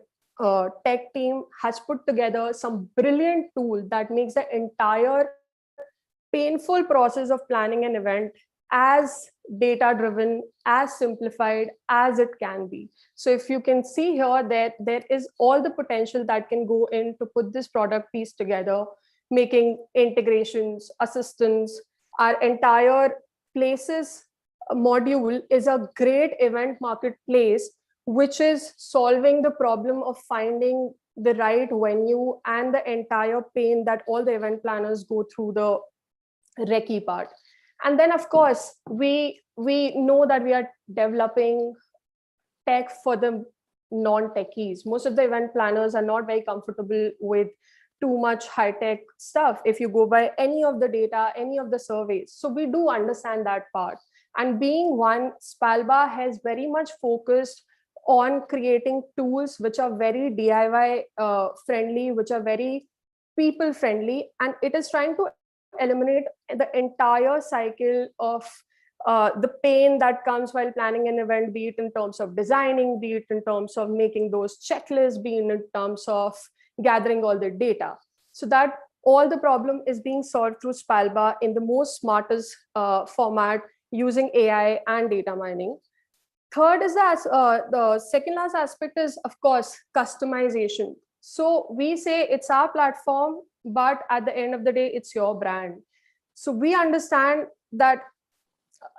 tech team has put together some brilliant tool that makes the entire painful process of planning an event as data driven, as simplified as it can be. So if you can see here that there is all the potential that can go in to put this product piece together, making integrations, assistance. Our entire places module is a great event marketplace, which is solving the problem of finding the right venue and the entire pain that all the event planners go through the recce part. And then, of course, we know that we are developing tech for the non-techies. Most of the event planners are not very comfortable with too much high-tech stuff if you go by any of the data, any of the surveys. So we do understand that part. And being one, Spalva has very much focused on creating tools which are very DIY friendly, which are very people friendly, and it is trying to eliminate the entire cycle of the pain that comes while planning an event, be it in terms of designing, be it in terms of making those checklists, be it in terms of gathering all the data. So that all the problem is being solved through Spalva in the most smartest format using AI and data mining. Third is the second last aspect is, of course, customization. So we say it's our platform, but at the end of the day, it's your brand. So we understand that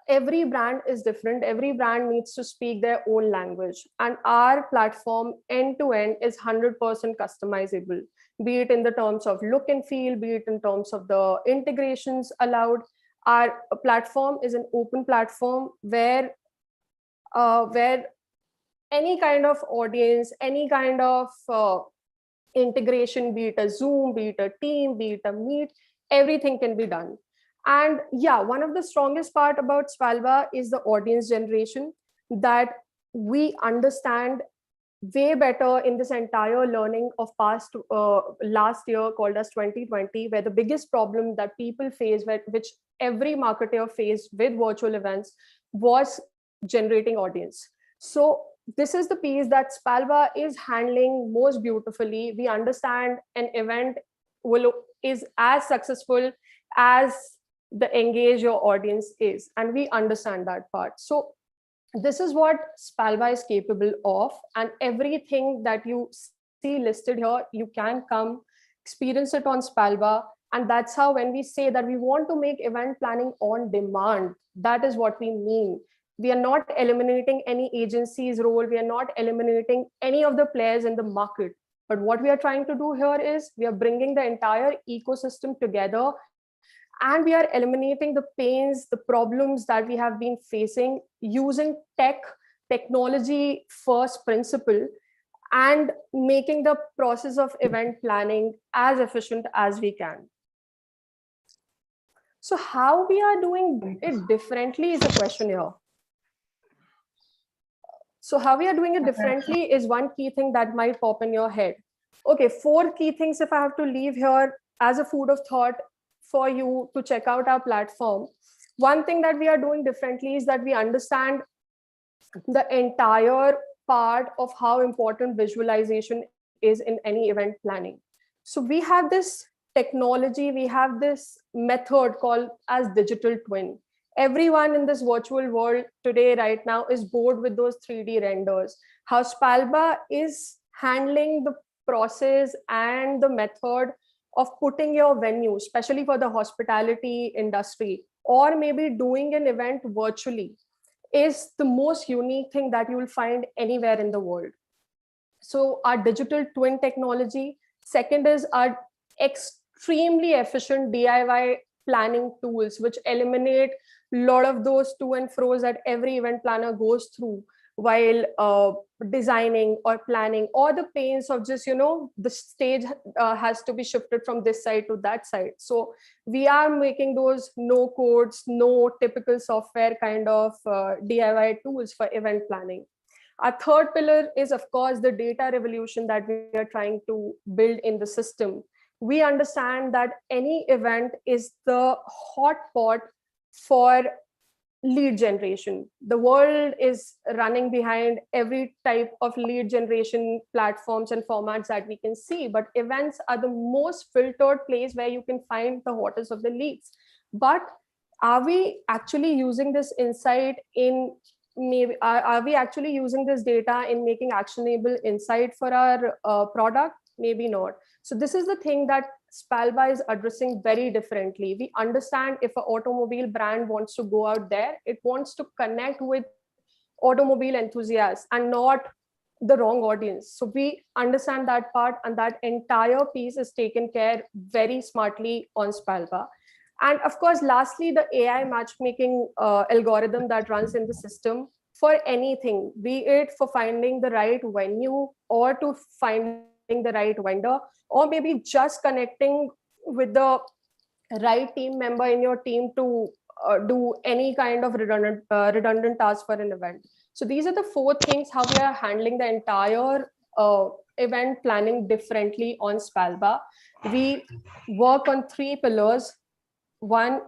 every brand is different. Every brand needs to speak their own language. And our platform end to end is 100% customizable, be it in the terms of look and feel, be it in terms of the integrations allowed. Our platform is an open platform where any kind of audience, any kind of integration, be it a Zoom, be it a Team, be it a Meet, everything can be done. And yeah, one of the strongest part about Spalva is the audience generation, that we understand way better in this entire learning of past last year called as 2020, where the biggest problem that people face, which every marketer faced with virtual events, was generating audience. So this is the piece that Spalva is handling most beautifully. We understand an event is as successful as the engage your audience is, and we understand that part. So this is what Spalva is capable of, and everything that you see listed here, you can come experience it on Spalva. And that's how, when we say that we want to make event planning on demand, that is what we mean. We are not eliminating any agency's role. We are not eliminating any of the players in the market. But what we are trying to do here is we are bringing the entire ecosystem together, and we are eliminating the pains, the problems that we have been facing using technology first principle. and making the process of event planning as efficient as we can. So how we are doing it differently is a question here. So how we are doing it differently is one key thing that might pop in your head. Okay, 4 key things if I have to leave here as a food of thought for you to check out our platform. One thing that we are doing differently is that we understand the entire part of how important visualization is in any event planning. So we have this technology, we have this method called as digital twin. Everyone in this virtual world today, right now, is bored with those 3D renders. How Spalba is handling the process and the method of putting your venue, especially for the hospitality industry, or maybe doing an event virtually, is the most unique thing that you will find anywhere in the world. So our digital twin technology. Second is our extremely efficient DIY planning tools, which eliminate a lot of those to and fro's that every event planner goes through while designing or planning, or the pains of just, the stage has to be shifted from this side to that side. So we are making those no codes, no typical software kind of DIY tools for event planning. Our third pillar is, of course, the data revolution that we are trying to build in the system. We understand that any event is the hot pot for lead generation. The world is running behind every type of lead generation platforms and formats that we can see, but events are the most filtered place where you can find the hottest of the leads. But are we actually using this insight in are we actually using this data in making actionable insight for our product? Maybe not. So this is the thing that Spalba is addressing very differently. We understand if an automobile brand wants to go out there, it wants to connect with automobile enthusiasts and not the wrong audience. So we understand that part, and that entire piece is taken care very smartly on Spalba. And of course, lastly, the AI matchmaking algorithm that runs in the system for anything, be it for finding the right venue or to finding the right vendor, or maybe just connecting with the right team member in your team to do any kind of redundant task for an event. So these are the 4 things how we are handling the entire event planning differently on Spalba. We work on 3 pillars. 1,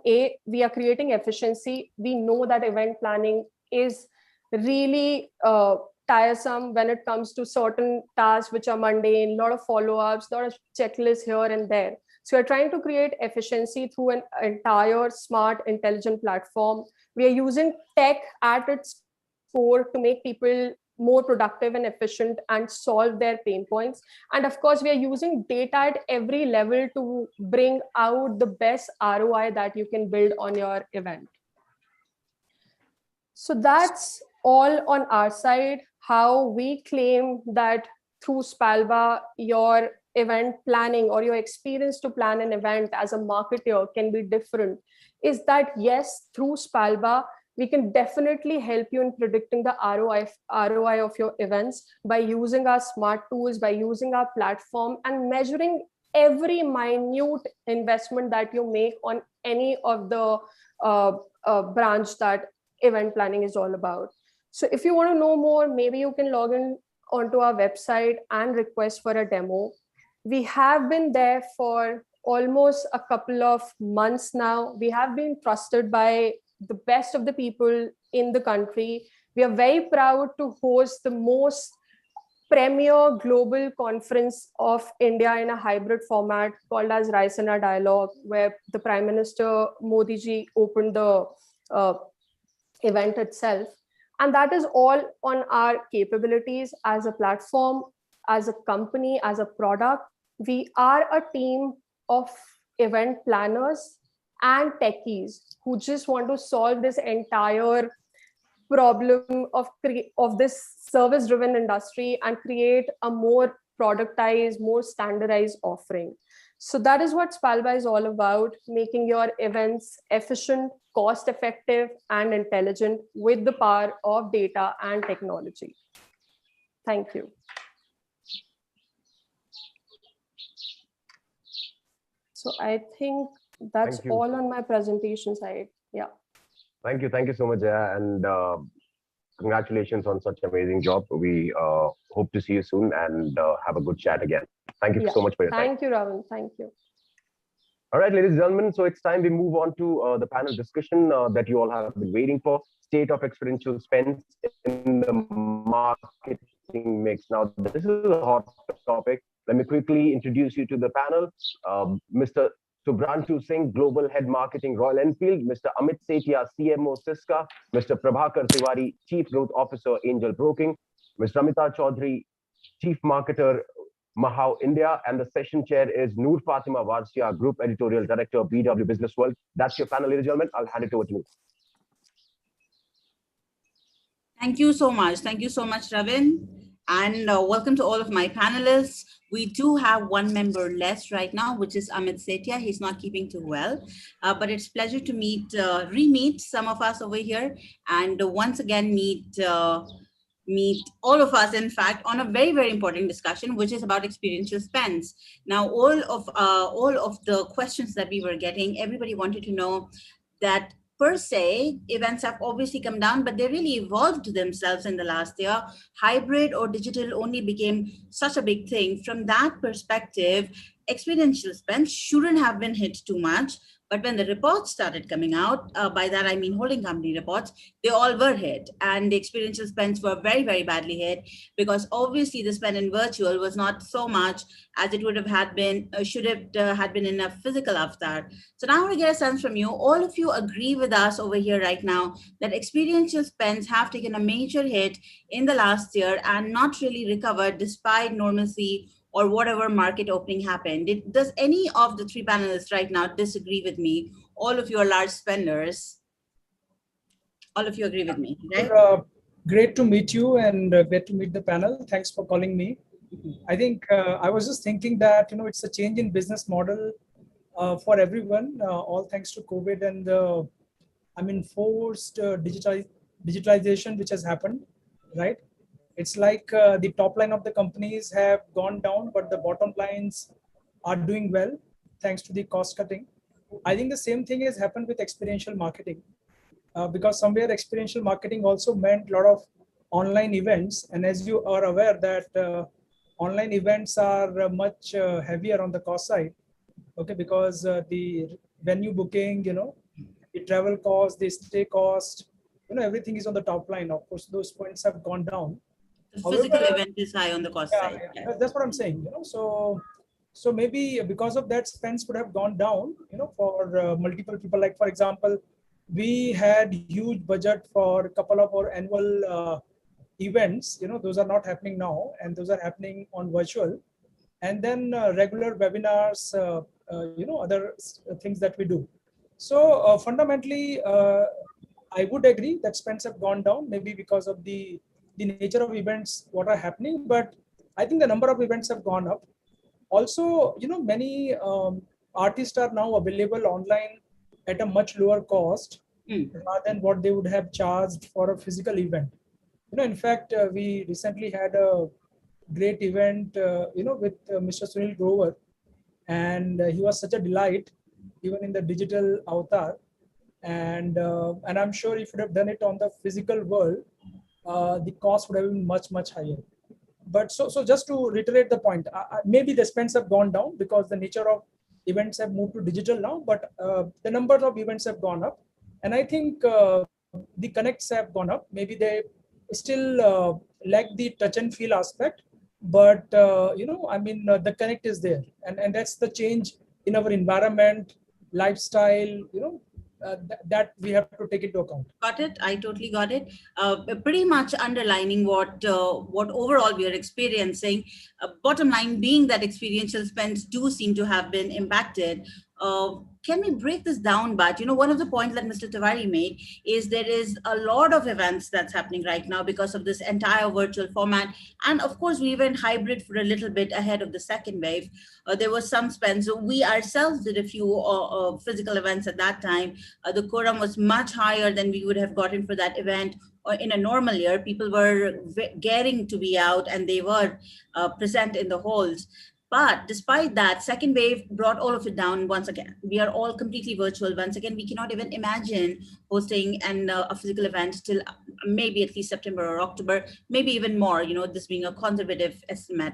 we are creating efficiency. We know that event planning is really tiresome when it comes to certain tasks which are mundane, a lot of follow-ups, a lot of checklists here and there. So we're trying to create efficiency through an entire smart, intelligent platform. We are using tech at its core to make people more productive and efficient and solve their pain points. And of course, we are using data at every level to bring out the best ROI that you can build on your event. So that's all on our side, how we claim that through Spalba, your event planning or your experience to plan an event as a marketer can be different. Is that yes, through Spalba, we can definitely help you in predicting the ROI of your events by using our smart tools, by using our platform and measuring every minute investment that you make on any of the branch that event planning is all about. So if you want to know more, maybe you can log in onto our website and request for a demo. We have been there for almost a couple of months now. We have been trusted by the best of the people in the country. We are very proud to host the most premier global conference of India in a hybrid format called as Raisina Dialogue, where the Prime Minister Modi ji opened the event itself. And that is all on our capabilities as a platform, as a company, as a product. We are a team of event planners and techies who just want to solve this entire problem of this service-driven industry and create a more productized, more standardized offering. So that is what Spalba is all about, making your events efficient, cost-effective, and intelligent with the power of data and technology. Thank you. So I think that's Thank you. all on my presentation side. Yeah. Thank you. Thank you so much, Jaya. And congratulations on such amazing job. We hope to see you soon and have a good chat again. Thank you Yeah. so much for your time. Thank you, Ravin. Thank you. All right, ladies and gentlemen, so it's time we move on to the panel discussion that you all have been waiting for. State of experiential spends in the marketing mix. Now, this is a hot topic. Let me quickly introduce you to the panel. Mr. Subhranshu Singh, Global Head Marketing, Royal Enfield. Mr. Amit Setia, CMO, Cisca. Mr. Prabhakar Tiwari, Chief Growth Officer, Angel Broking. Ms. Ramita Chaudhary, Chief Marketer, Mahao India, and the session chair is Noor Fatima Warsia, Group Editorial Director, BW Business World. That's your panel, ladies and gentlemen. I'll hand it over to you. Thank you so much. Thank you so much, Ravin. And welcome to all of my panelists. We do have one member less right now, which is Amit Setia. He's not keeping too well, but it's a pleasure to re-meet some of us over here, and once again meet all of us, in fact, on a very, very important discussion, which is about experiential spends. Now, all of the questions that we were getting, everybody wanted to know that per se, events have obviously come down, but they really evolved themselves in the last year. Hybrid or digital only became such a big thing. From that perspective, experiential spends shouldn't have been hit too much. But when the reports started coming out, by that I mean holding company reports, they all were hit. And the experiential spends were very, very badly hit, because obviously the spend in virtual was not so much as it would have had been, should have had been in a physical avatar. So now I want to get a sense from you. All of you agree with us over here right now that experiential spends have taken a major hit in the last year and not really recovered despite normalcy or whatever market opening happened. Does any of the three panelists right now disagree with me? All of you are large spenders. All of you agree with me, right? Great to meet you and great to meet the panel. Thanks for calling me. I think I was just thinking that, it's a change in business model for everyone, all thanks to COVID and the, forced digitalization which has happened, right? It's like the top line of the companies have gone down, but the bottom lines are doing well thanks to the cost cutting. I think the same thing has happened with experiential marketing because somewhere experiential marketing also meant a lot of online events. And as you are aware that online events are much heavier on the cost side, okay, because the venue booking, the travel cost, the stay cost, everything is on the top line. Of course, those points have gone down. The physical event is high on the cost side. Yeah. That's what I'm saying. So maybe because of that, spends could have gone down. For multiple people. Like for example, we had huge budget for a couple of our annual events. Those are not happening now, and those are happening on virtual. And then regular webinars. Other things that we do. So fundamentally, I would agree that spends have gone down, maybe because of the nature of events, what are happening, but I think the number of events have gone up. Also, many artists are now available online at a much lower cost rather than what they would have charged for a physical event. In fact, we recently had a great event, with Mr. Sunil Grover, and he was such a delight, even in the digital avatar. And I'm sure if you have done it on the physical world, the cost would have been much, much higher. But so just to reiterate the point, maybe the spends have gone down because the nature of events have moved to digital now, but the number of events have gone up. And I think the connects have gone up. Maybe they still lack the touch and feel aspect, but the connect is there. And that's the change in our environment, lifestyle, that we have to take into account. Got it. I totally got it. Pretty much underlining what overall we are experiencing. Bottom line being that experiential spends do seem to have been impacted. Can we break this down? But one of the points that Mr. Tiwari made is there is a lot of events that's happening right now because of this entire virtual format. And of course, we went hybrid for a little bit ahead of the second wave. There was some spend. So we ourselves did a few physical events at that time. The quorum was much higher than we would have gotten for that event. Or in a normal year, people were getting to be out and they were present in the halls. But despite that, second wave brought all of it down once again. We are all completely virtual. Once again, we cannot even imagine hosting a physical event till maybe at least September or October, maybe even more, this being a conservative estimate.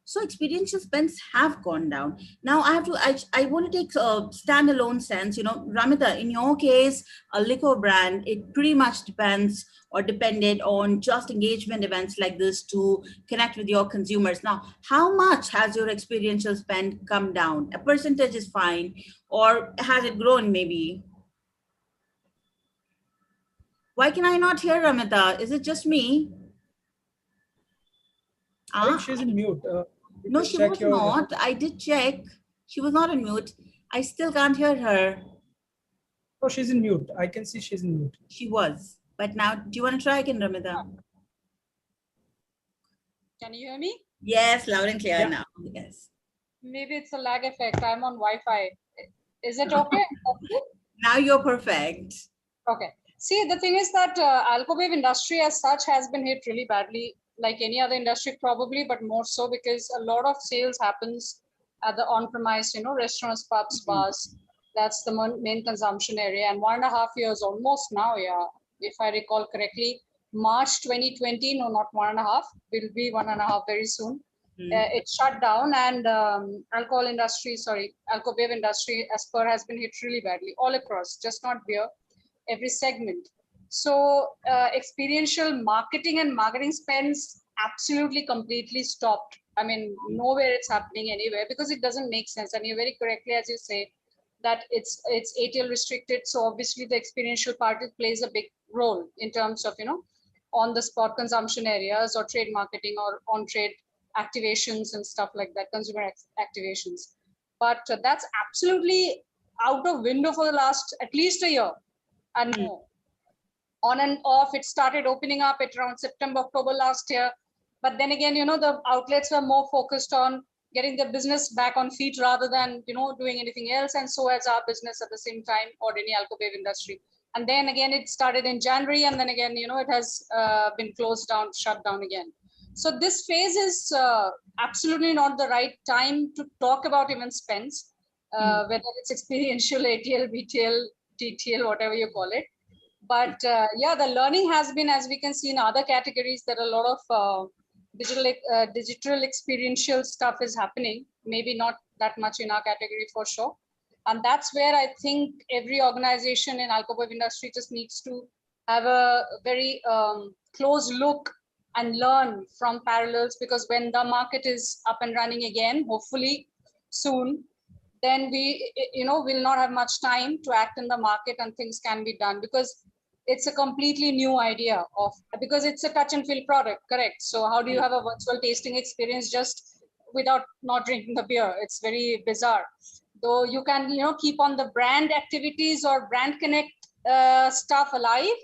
So experiential spends have gone down. Now I want to take a standalone sense, Ramita, in your case, a liquor brand, it pretty much depends or depended on just engagement events like this to connect with your consumers. Now, how much has your experiential spend come down? A percentage is fine, or has it grown maybe? Why can I not hear Ramita? Is it just me? I think she's in mute. No, she was not. I did check. She was not on mute. I still can't hear her. Oh, she's in mute. I can see she's in mute. She was. But now, do you want to try again, Ramita? Can you hear me? Yes, loud and clear now. Yes. Maybe it's a lag effect. I'm on Wi-Fi. Is it okay? Now you're perfect. Okay. See, the thing is that Alcobev industry as such has been hit really badly, like any other industry probably, but more so because a lot of sales happens at the on-premise, restaurants, pubs, bars. That's the main consumption area. And 1.5 years almost now, if I recall correctly, March 2020, no, not 1.5, will be 1.5 very soon. It shut down, and Alcobev industry as per has been hit really badly all across, just not beer, every segment. So experiential marketing and marketing spends absolutely completely stopped. I mean, nowhere it's happening anywhere because it doesn't make sense. And you very correctly, as you say, that it's ATL restricted. So obviously the experiential part plays a big role in terms of, on the spot consumption areas or trade marketing or on trade activations and stuff like that, consumer activations. But that's absolutely out of window for the last at least a year and more. On and off, it started opening up at around September, October last year. But then again, the outlets were more focused on getting their business back on feet rather than, doing anything else. And so has our business at the same time, or any Alcobev industry. And then again, it started in January, and then again, it has been closed down, shut down again. So this phase is absolutely not the right time to talk about even spends, whether it's experiential, ATL, BTL, TTL, whatever you call it. But the learning has been, as we can see in other categories, that a lot of digital experiential stuff is happening, maybe not that much in our category for sure. And that's where I think every organization in Alcobev industry just needs to have a very close look and learn from parallels, because when the market is up and running again, hopefully soon, then we will not have much time to act in the market and things can be done, because it's a completely new idea because it's a touch and feel product, correct? So how do you have a virtual tasting experience just without not drinking the beer? It's very bizarre. Though you can, keep on the brand activities or brand connect stuff alive,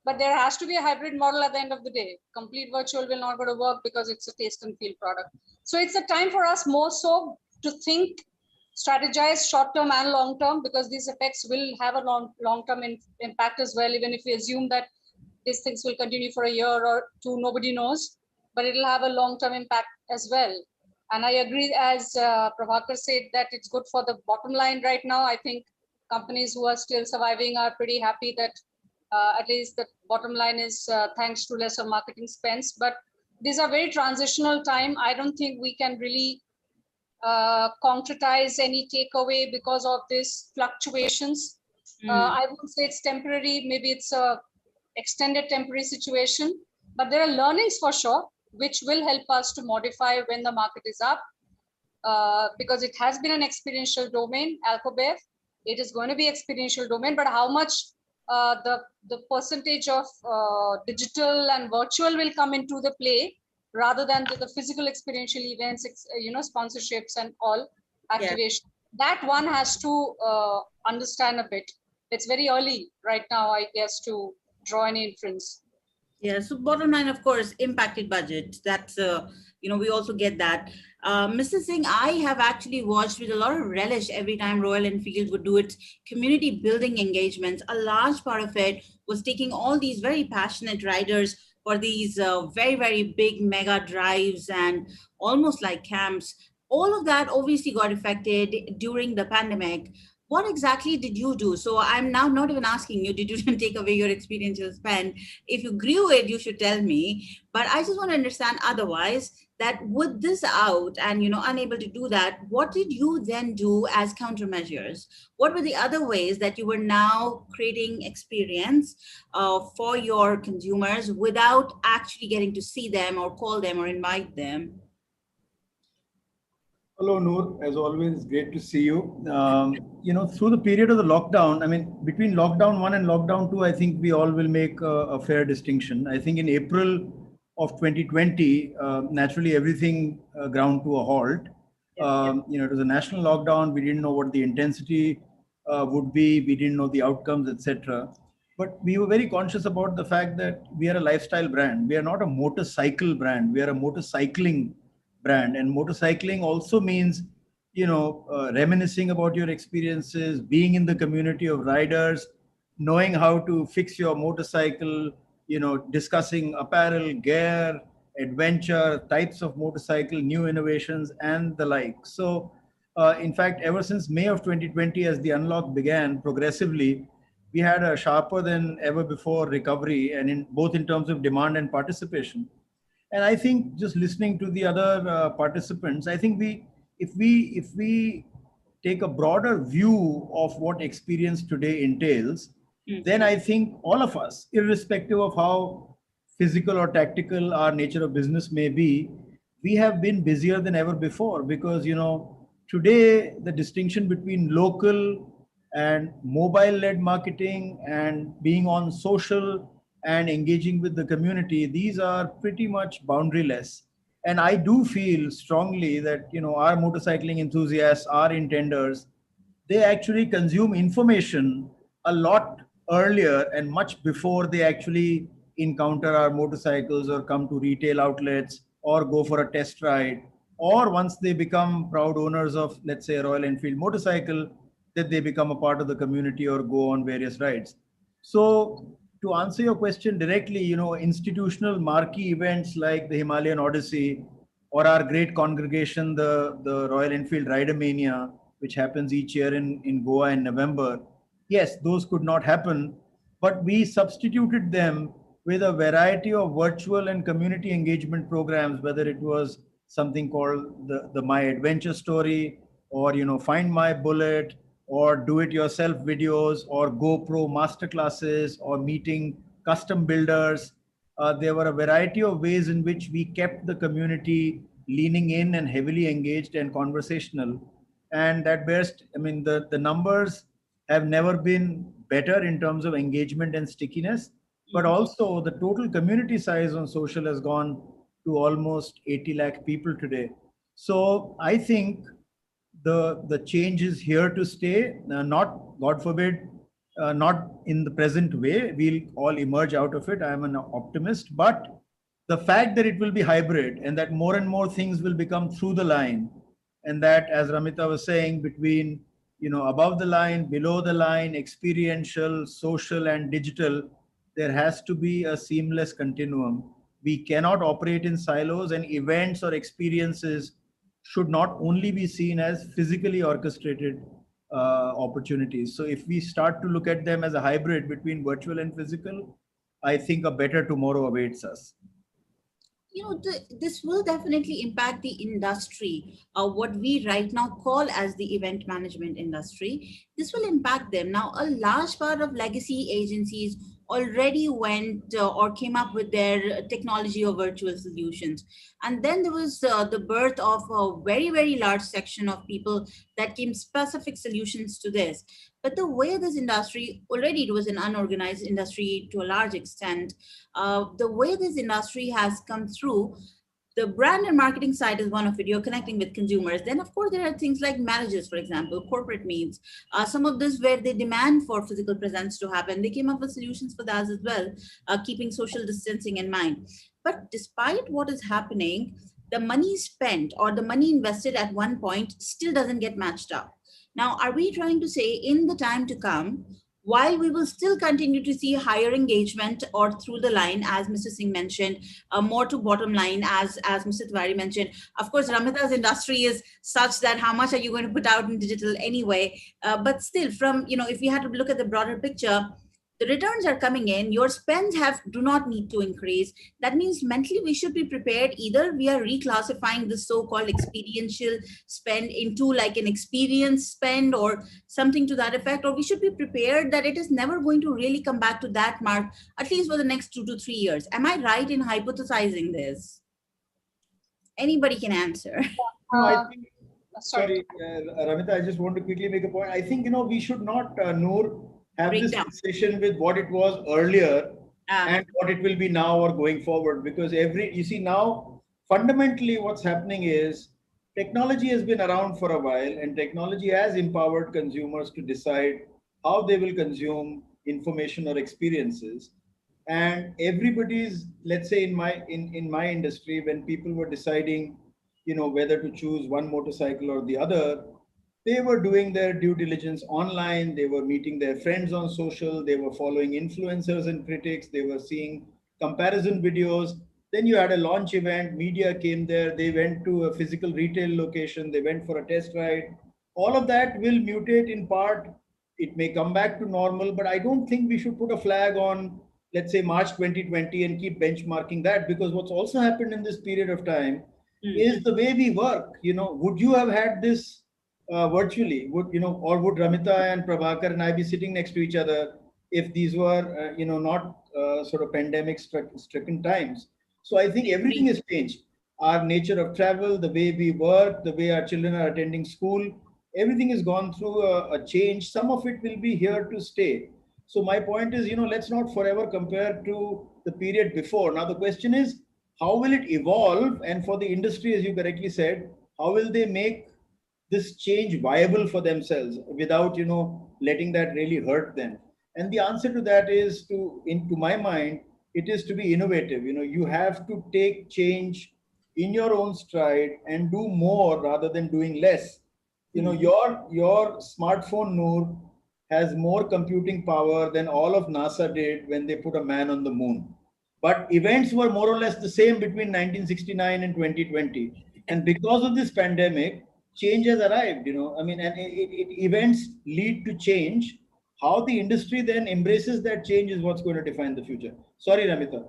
but there has to be a hybrid model at the end of the day. Complete virtual will not go to work because it's a taste and feel product. So it's a time for us more so to think, strategize short-term and long-term, because these effects will have a long-term impact as well. Even if we assume that these things will continue for a year or two, nobody knows, but it'll have a long-term impact as well. And I agree, as Prabhakar said, that it's good for the bottom line right now. I think companies who are still surviving are pretty happy that at least the bottom line is thanks to lesser marketing spends. But these are very transitional time. I don't think we can really concretize any takeaway because of these fluctuations. I would say it's temporary. Maybe it's a extended temporary situation, but there are learnings for sure, which will help us to modify when the market is up, because it has been an experiential domain, Alcobev. It is going to be experiential domain, but how much the percentage of digital and virtual will come into the play rather than the physical experiential events, sponsorships and all activation. That one has to understand a bit. It's very early right now, I guess, to draw any inference. Yeah, so bottom line, of course, impacted budget. That's, we also get that. Mr. Singh, I have actually watched with a lot of relish every time Royal Enfield would do its community building engagements. A large part of it was taking all these very passionate riders for these very, very big mega drives and almost like camps all of that obviously got affected during the pandemic. What exactly did you do? So I'm now not even asking you, did you take away your experiential spend? If you grew it, you should tell me. But I just want to understand otherwise that with this out and, unable to do that, what did you then do as countermeasures? What were the other ways that you were now creating experience for your consumers without actually getting to see them or call them or invite them? Hello, Noor. As always, great to see you. Through the period of the lockdown, between lockdown 1 and lockdown 2, I think we all will make a fair distinction. I think in April of 2020, naturally everything ground to a halt. It was a national lockdown. We didn't know what the intensity would be. We didn't know the outcomes, etc. But we were very conscious about the fact that we are a lifestyle brand. We are not a motorcycle brand. We are a motorcycling brand, and motorcycling also means reminiscing about your experiences, being in the community of riders, knowing how to fix your motorcycle, discussing apparel, gear, adventure, types of motorcycle, new innovations, and the like. So in fact, ever since May of 2020, as the unlock began progressively, we had a sharper than ever before recovery, and both in terms of demand and participation. And I think just listening to the other participants, I think if we take a broader view of what experience today entails, then I think all of us, irrespective of how physical or tactical our nature of business may be, we have been busier than ever before, because today the distinction between local and mobile-led marketing and being on social and engaging with the community, these are pretty much boundaryless. And I do feel strongly that, our motorcycling enthusiasts, our intenders, they actually consume information a lot earlier and much before they actually encounter our motorcycles or come to retail outlets or go for a test ride, or once they become proud owners of, let's say, a Royal Enfield motorcycle, that they become a part of the community or go on various rides. So to answer your question directly, institutional marquee events like the Himalayan Odyssey or our great congregation, the Royal Enfield Rider Mania, which happens each year in Goa in November, yes, those could not happen, but we substituted them with a variety of virtual and community engagement programs, whether it was something called the My Adventure Story, or Find My Bullet, or do-it-yourself videos, or GoPro masterclasses, or meeting custom builders. There were a variety of ways in which we kept the community leaning in and heavily engaged and conversational. And that best, the numbers have never been better in terms of engagement and stickiness, but also the total community size on social has gone to almost 80 lakh people today. So I think the change is here to stay, not, God forbid, not in the present way. We'll all emerge out of it. I'm an optimist, but the fact that it will be hybrid and that more and more things will become through the line, and that, as Ramita was saying, between above the line, below the line, experiential, social, and digital, there has to be a seamless continuum. We cannot operate in silos, and events or experiences should not only be seen as physically orchestrated opportunities. So if we start to look at them as a hybrid between virtual and physical, I think a better tomorrow awaits us. This will definitely impact the industry, what we right now call as the event management industry. This will impact them. Now, a large part of legacy agencies already went or came up with their technology or virtual solutions. And then there was the birth of a very, very large section of people that came specific solutions to this. But the way this industry, already it was an unorganized industry to a large extent, the way this industry has come through, the brand and marketing side is one of it. You're connecting with consumers. Then, of course, there are things like marriages, for example, corporate meets. Some of this where they demand for physical presence to happen. They came up with solutions for that as well, keeping social distancing in mind. But despite what is happening, the money spent or the money invested at one point still doesn't get matched up. Now, are we trying to say in the time to come, while we will still continue to see higher engagement or through the line, as Mr. Singh mentioned, more to bottom line, as Mr. Tiwari mentioned. Of course, Ramita's industry is such that how much are you going to put out in digital anyway? But still, from, if you had to look at the broader picture, the returns are coming in, your spends do not need to increase. That means mentally we should be prepared. Either we are reclassifying the so-called experiential spend into like an experience spend or something to that effect, or we should be prepared that it is never going to really come back to that mark, at least for the next 2 to 3 years. Am I right in hypothesizing this? Anybody can answer. I think, sorry, Ramita, I just want to quickly make a point. I think, we should not, Noor, have this fixation with what it was earlier and what it will be now or going forward, because you see now, fundamentally what's happening is technology has been around for a while, and technology has empowered consumers to decide how they will consume information or experiences. And everybody's, let's say in my industry, when people were deciding, whether to choose one motorcycle or the other, they were doing their due diligence online. They were meeting their friends on social. They were following influencers and critics. They were seeing comparison videos. Then you had a launch event. Media came there. They went to a physical retail location. They went for a test ride. All of that will mutate in part. It may come back to normal, but I don't think we should put a flag on, let's say, March 2020 and keep benchmarking that, because what's also happened in this period of time is the way we work. Would you have had this virtually, would Ramita and Prabhakar and I be sitting next to each other if these were not sort of pandemic stricken times? So I think everything has changed. Our nature of travel, the way we work, the way our children are attending school, everything has gone through a change. Some of it will be here to stay. So my point is, let's not forever compare to the period before. Now the question is, how will it evolve? And for the industry, as you correctly said, how will they make this change viable for themselves without, letting that really hurt them? And the answer to that is to my mind, it is to be innovative. You have to take change in your own stride and do more rather than doing less. Your smartphone, Noor, has more computing power than all of NASA did when they put a man on the moon. But events were more or less the same between 1969 and 2020. And because of this pandemic, change has arrived, and events lead to change. How the industry then embraces that change is what's going to define the future. Sorry, Ramita.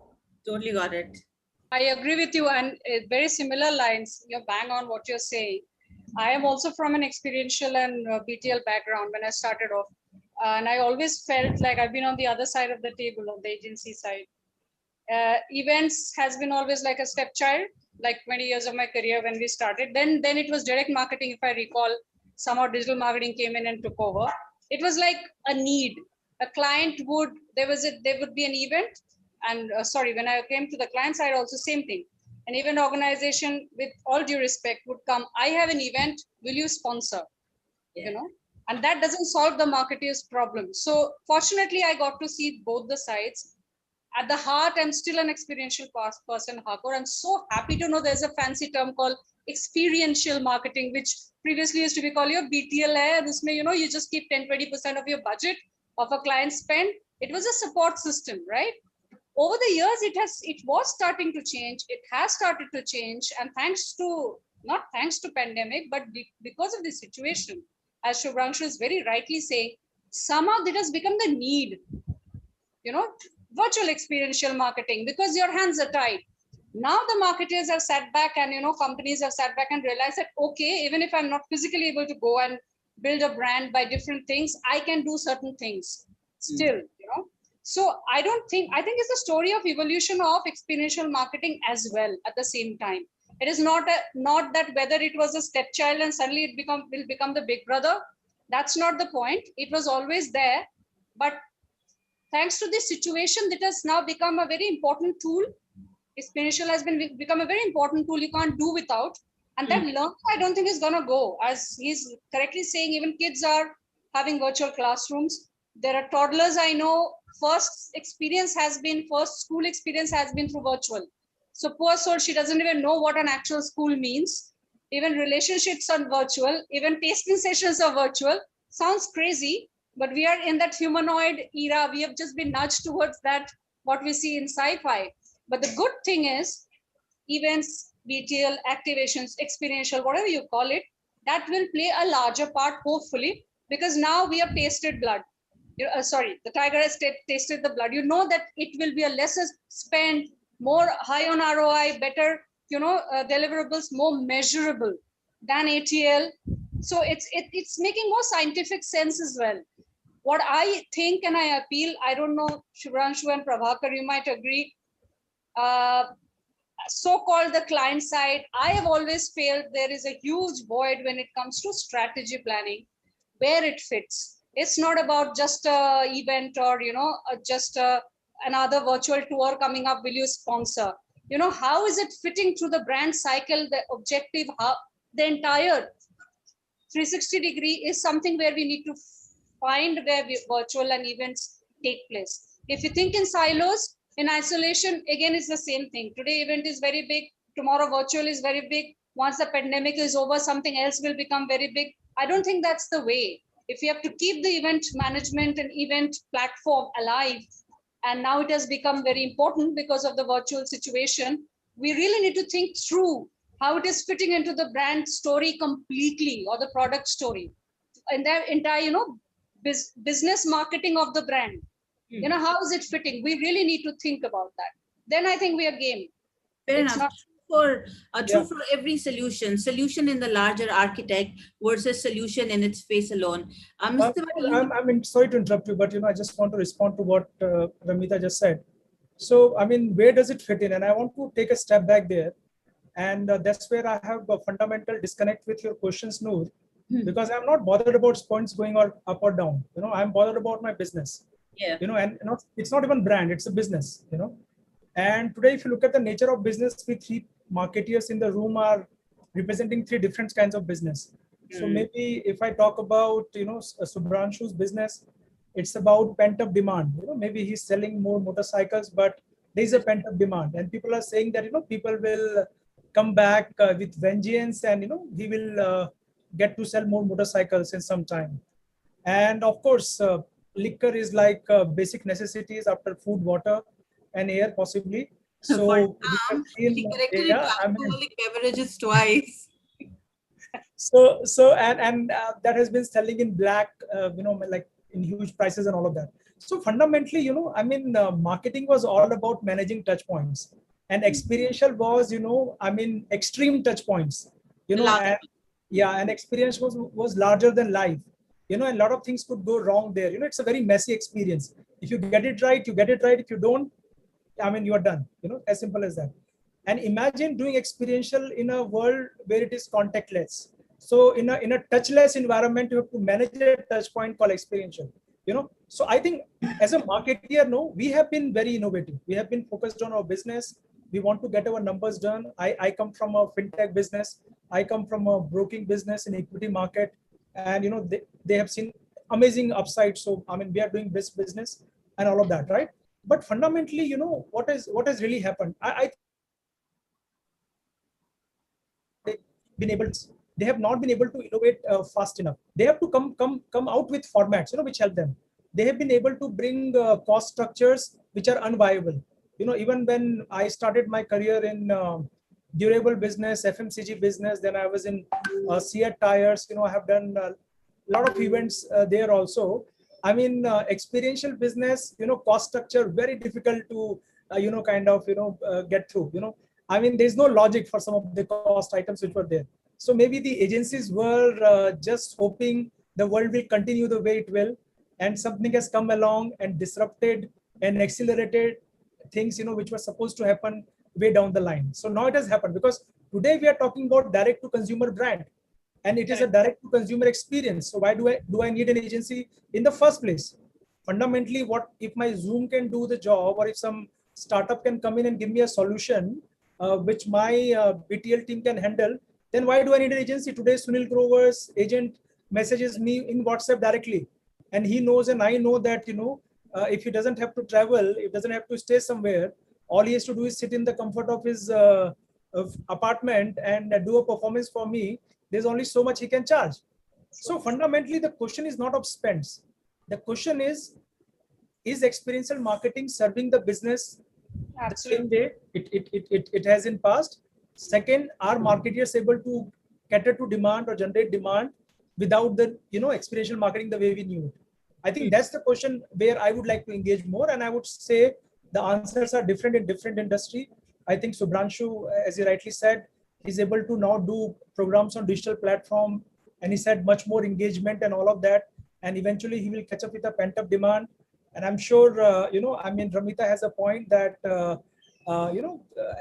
Totally got it. I agree with you, and very similar lines. You're bang on what you're saying. I am also from an experiential and BTL background when I started off. And I always felt like I've been on the other side of the table, on the agency side. Events has been always like a stepchild, like 20 years of my career when we started. Then it was direct marketing, if I recall. Somehow digital marketing came in and took over. It was like a need. A client there would be an event. And when I came to the client side, also same thing. An event organization, with all due respect, would come, I have an event, will you sponsor? And that doesn't solve the marketeer's problem. So fortunately, I got to see both the sides. At the heart, I'm still an experiential person, Hakur. I'm so happy to know there's a fancy term called experiential marketing, which previously used to be called your BTL. You just keep 10-20% of your budget of a client spend. It was a support system, right? Over the years, it was starting to change. It has started to change, and not thanks to pandemic, but because of the situation, as Shubhranshu is very rightly saying, somehow that has become the need. Virtual experiential marketing, because your hands are tied. Now the marketers have sat back and, companies have sat back and realized that, okay, even if I'm not physically able to go and build a brand by different things, I can do certain things still, So I think it's the story of evolution of experiential marketing as well at the same time. It is not that whether it was a stepchild and suddenly it will become the big brother. That's not the point. It was always there, but thanks to this situation, that has now become a very important tool. Experiential has become a very important tool you can't do without. And that learning, I don't think is going to go. As he's correctly saying, even kids are having virtual classrooms. There are toddlers I know, first school experience has been through virtual. So poor soul, she doesn't even know what an actual school means. Even relationships are virtual, even tasting sessions are virtual. Sounds crazy. but we are in that humanoid era. We have just been nudged towards that, what we see in sci-fi. But the good thing is, events, BTL, activations, experiential, whatever you call it, that will play a larger part, hopefully, because now we have tasted blood. Sorry, the tiger has tasted the blood. You know that it will be a lesser spend, more high on ROI, better, deliverables, more measurable than ATL. So it's making more scientific sense as well. What I think, and I appeal, I don't know, Shubhranshu and Prabhakar, you might agree, so-called the client side, I have always felt there is a huge void when it comes to strategy planning, where it fits. It's not about just a event or, just another virtual tour coming up, will you sponsor? How is it fitting through the brand cycle, the objective, how the entire 360-degree is something where we need to find where virtual and events take place. If you think in silos, in isolation, again, it's the same thing. Today, event is very big. Tomorrow, virtual is very big. Once the pandemic is over, something else will become very big. I don't think that's the way. If we have to keep the event management and event platform alive, and now it has become very important because of the virtual situation, we really need to think through how it is fitting into the brand story completely, or the product story, and their entire, business marketing of the brand. How is it fitting? We really need to think about that. Then I think we are game. Fair It's enough. not True for every solution in the larger architect versus solution in its face alone. Mr. Tiwari, I'm sorry to interrupt you, but I just want to respond to what Ramita just said. So, where does it fit in? And I want to take a step back there. And that's where I have a fundamental disconnect with your questions, Noor, because I'm not bothered about points going or up or down. I'm bothered about my business. Yeah. And it's not even brand, it's a business, And today, if you look at the nature of business, we 3 marketeers in the room are representing 3 different kinds of business. So maybe if I talk about, Shubhranshu's business, it's about pent-up demand. Maybe he's selling more motorcycles, but there's a pent-up demand. And people are saying that, people will come back with vengeance, and, he will get to sell more motorcycles in some time. And of course, liquor is like basic necessities after food, water, and air, possibly. So he corrected it to alcoholic beverages twice. So that has been selling in black, like in huge prices and all of that. So fundamentally, marketing was all about managing touch points, and experiential was, extreme touch points. And experience was larger than life. A lot of things could go wrong there. It's a very messy experience. If you get it right, you get it right. If you don't, you are done. As simple as that. And imagine doing experiential in a world where it is contactless. So in a touchless environment, you have to manage a touch point called experiential. So I think as a marketeer, we have been very innovative. We have been focused on our business. We want to get our numbers done. I come from a fintech business. I come from a broking business in equity market. And they have seen amazing upside. So we are doing this business and all of that, right? But fundamentally, what has really happened? They have not been able to innovate fast enough. They have to come out with formats, which help them. They have been able to bring cost structures which are unviable. Even when I started my career in durable business, FMCG business, then I was in Seat tires. I have done a lot of events there also. Experiential business, cost structure, very difficult to, get through. There's no logic for some of the cost items which were there. So maybe the agencies were just hoping the world will continue the way it will, and something has come along and disrupted and accelerated things, which were supposed to happen way down the line. So now it has happened, because today we are talking about direct to consumer brand, and it is a direct to consumer experience. So why do I need an agency in the first place? Fundamentally, what if my Zoom can do the job, or if some startup can come in and give me a solution which my BTL team can handle, then why do I need an agency? Today, Sunil Grover's agent messages me in WhatsApp directly, and he knows and I know that, if he doesn't have to travel, if doesn't have to stay somewhere, all he has to do is sit in the comfort of his apartment and do a performance for me. There's only so much he can charge. So fundamentally, the question is not of spends. The question is experiential marketing serving the business the same way it has in past? Second, are marketers able to cater to demand or generate demand without the experiential marketing the way we knew it? I think that's the question where I would like to engage more, and I would say the answers are different in different industry. I think Subhranshu, as you rightly said, is able to now do programs on digital platform, and he said much more engagement and all of that, and eventually he will catch up with the pent up demand. And I'm sure, Ramita has a point that,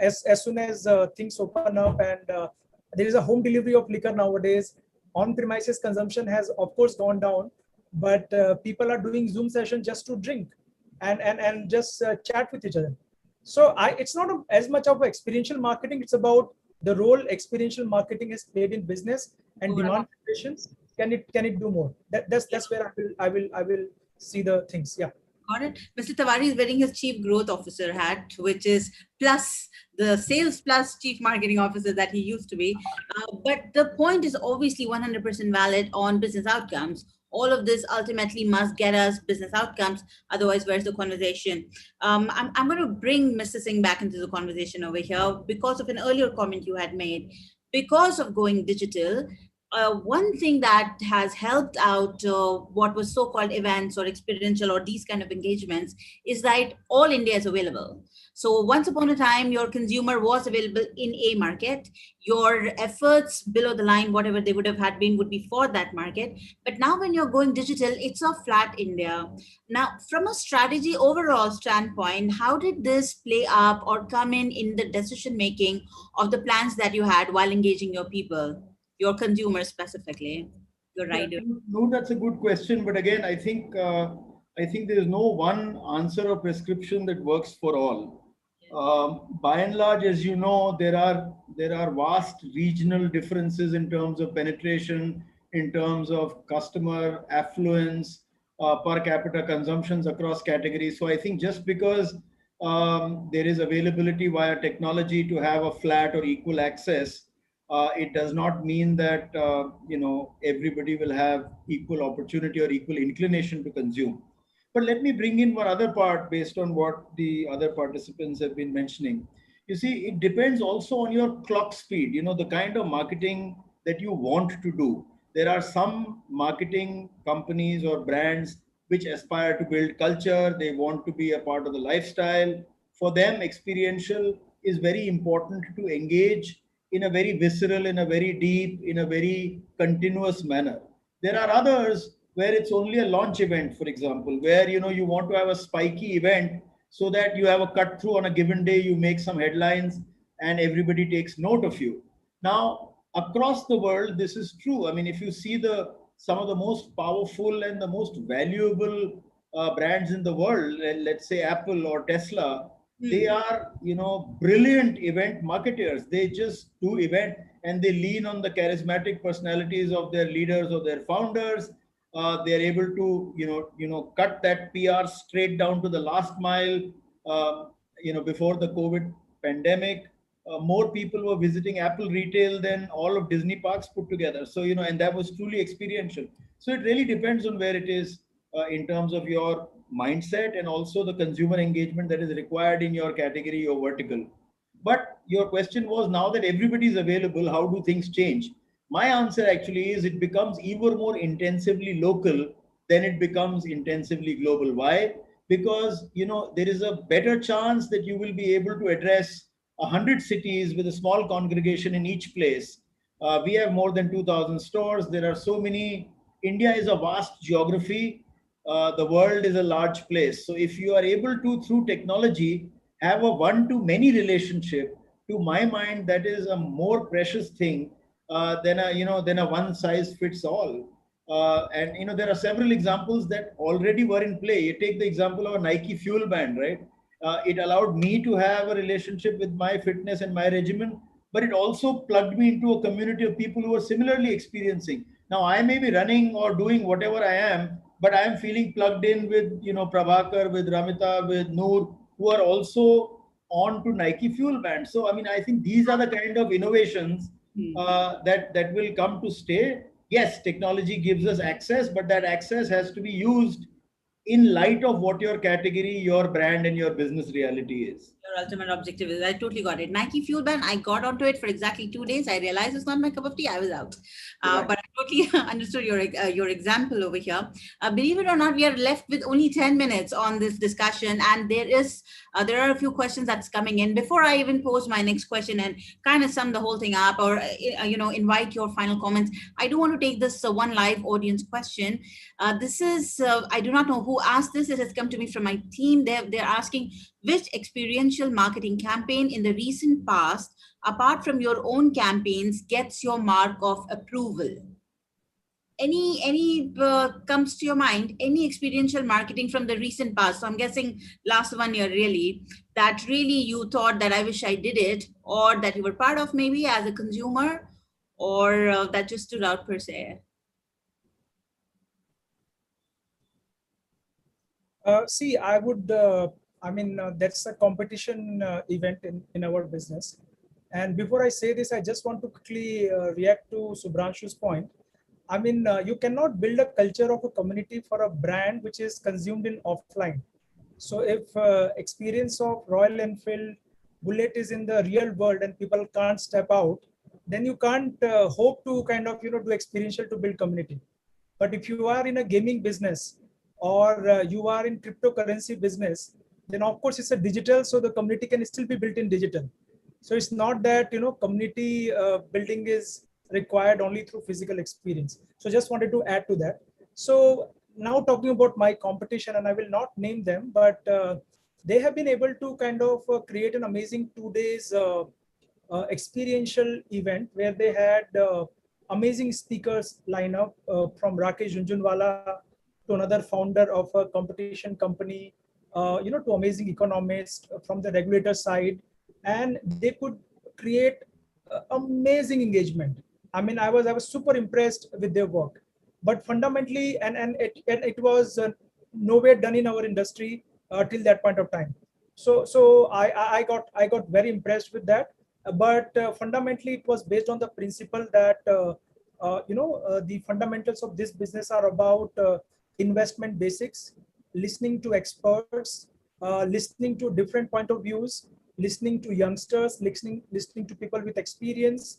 as soon as things open up and there is a home delivery of liquor nowadays, on-premises consumption has of course gone down, but people are doing Zoom sessions just to drink and just chat with each other. So it's not as much of experiential marketing. It's about the role experiential marketing has played in business and demand creations. Can it do more? That's where I will see the things. Yeah. Got it. Mr. Tawari is wearing his Chief Growth Officer hat, which is plus the sales plus Chief Marketing Officer that he used to be. But the point is obviously 100% valid on business outcomes. All of this ultimately must get us business outcomes. Otherwise, where's the conversation? I'm going to bring Mr. Singh back into the conversation over here because of an earlier comment you had made. Because of going digital, one thing that has helped out what was so-called events or experiential or these kind of engagements is that all India is available. So once upon a time, your consumer was available in a market. Your efforts below the line, whatever they would have had been, would be for that market. But now when you're going digital, it's a flat India. Now, from a strategy overall standpoint, how did this play up or come in the decision-making of the plans that you had while engaging your people? Your consumers specifically, your rider? No, that's a good question. But again, I think there is no one answer or prescription that works for all. By and large, as you know, there are vast regional differences in terms of penetration, in terms of customer affluence, per capita consumptions across categories. So I think just because there is availability via technology to have a flat or equal access, it does not mean that everybody will have equal opportunity or equal inclination to consume. But let me bring in one other part based on what the other participants have been mentioning. You see, it depends also on your clock speed, the kind of marketing that you want to do. There are some marketing companies or brands which aspire to build culture. They want to be a part of the lifestyle. For them, experiential is very important to engage in a very visceral, in a very deep, in a very continuous manner. There are others where it's only a launch event, for example, where you want to have a spiky event so that you have a cut through on a given day, you make some headlines and everybody takes note of you. Now, across the world, this is true. I mean, if you see some of the most powerful and the most valuable brands in the world, let's say Apple or Tesla, they are, brilliant event marketers. They just do event and they lean on the charismatic personalities of their leaders or their founders. They are able to, cut that PR straight down to the last mile. Before the COVID pandemic, more people were visiting Apple retail than all of Disney parks put together. So, and that was truly experiential. So it really depends on where it is in terms of your mindset and also the consumer engagement that is required in your category or vertical. But your question was, now that everybody is available, how do things change? My answer actually is it becomes even more intensively local than it becomes intensively global. Why? Because, there is a better chance that you will be able to address 100 cities with a small congregation in each place. We have more than 2,000 stores. There are so many. India is a vast geography. The world is a large place. So if you are able to, through technology, have a one-to-many relationship, to my mind, that is a more precious thing than a one-size-fits-all. And there are several examples that already were in play. You take the example of a Nike Fuel Band, right? It allowed me to have a relationship with my fitness and my regimen, but it also plugged me into a community of people who are similarly experiencing. Now, I may be running or doing whatever I am, but I am feeling plugged in with, Prabhakar, with Ramita, with Noor, who are also on to Nike Fuel Band. So, I mean, I think these are the kind of innovations that will come to stay. Yes, technology gives us access, but that access has to be used in light of what your category, your brand, and your business reality is. Your ultimate objective is, I totally got it. Nike Fuel Band, I got onto it for exactly 2 days. I realized it's not my cup of tea. I was out. But I totally understood your example over here. Believe it or not, we are left with only 10 minutes on this discussion. And there are a few questions that's coming in. Before I even pose my next question and kind of sum the whole thing up, or invite your final comments, I do want to take this one live audience question. This is, I do not know who asked this. It has come to me from my team. They're asking, which experiential marketing campaign in the recent past, apart from your own campaigns, gets your mark of approval? Any comes to your mind? Any experiential marketing from the recent past? So I'm guessing last 1 year, really, that really you thought that I wish I did it, or that you were part of maybe as a consumer, or that just stood out per se. See, I would. That's a competition event in our business. And before I say this, I just want to quickly react to Subhranshu's point. You cannot build a culture of a community for a brand which is consumed in offline. So if experience of Royal Enfield Bullet is in the real world and people can't step out, then you can't hope to do experiential to build community. But if you are in a gaming business, or you are in cryptocurrency business, then of course it's a digital, so the community can still be built in digital. So it's not that community building is required only through physical experience. So just wanted to add to that. So now talking about my competition, and I will not name them, but they have been able to create an amazing 2 days experiential event where they had amazing speakers line up from Rakesh Jhunjhunwala to another founder of a competition company, to amazing economists from the regulator side, and they could create amazing engagement. I was super impressed with their work, but fundamentally, and it was nowhere done in our industry till that point of time. So I got very impressed with that, but fundamentally it was based on the principle that the fundamentals of this business are about investment basics, listening to experts, listening to different point of views, listening to youngsters, listening to people with experience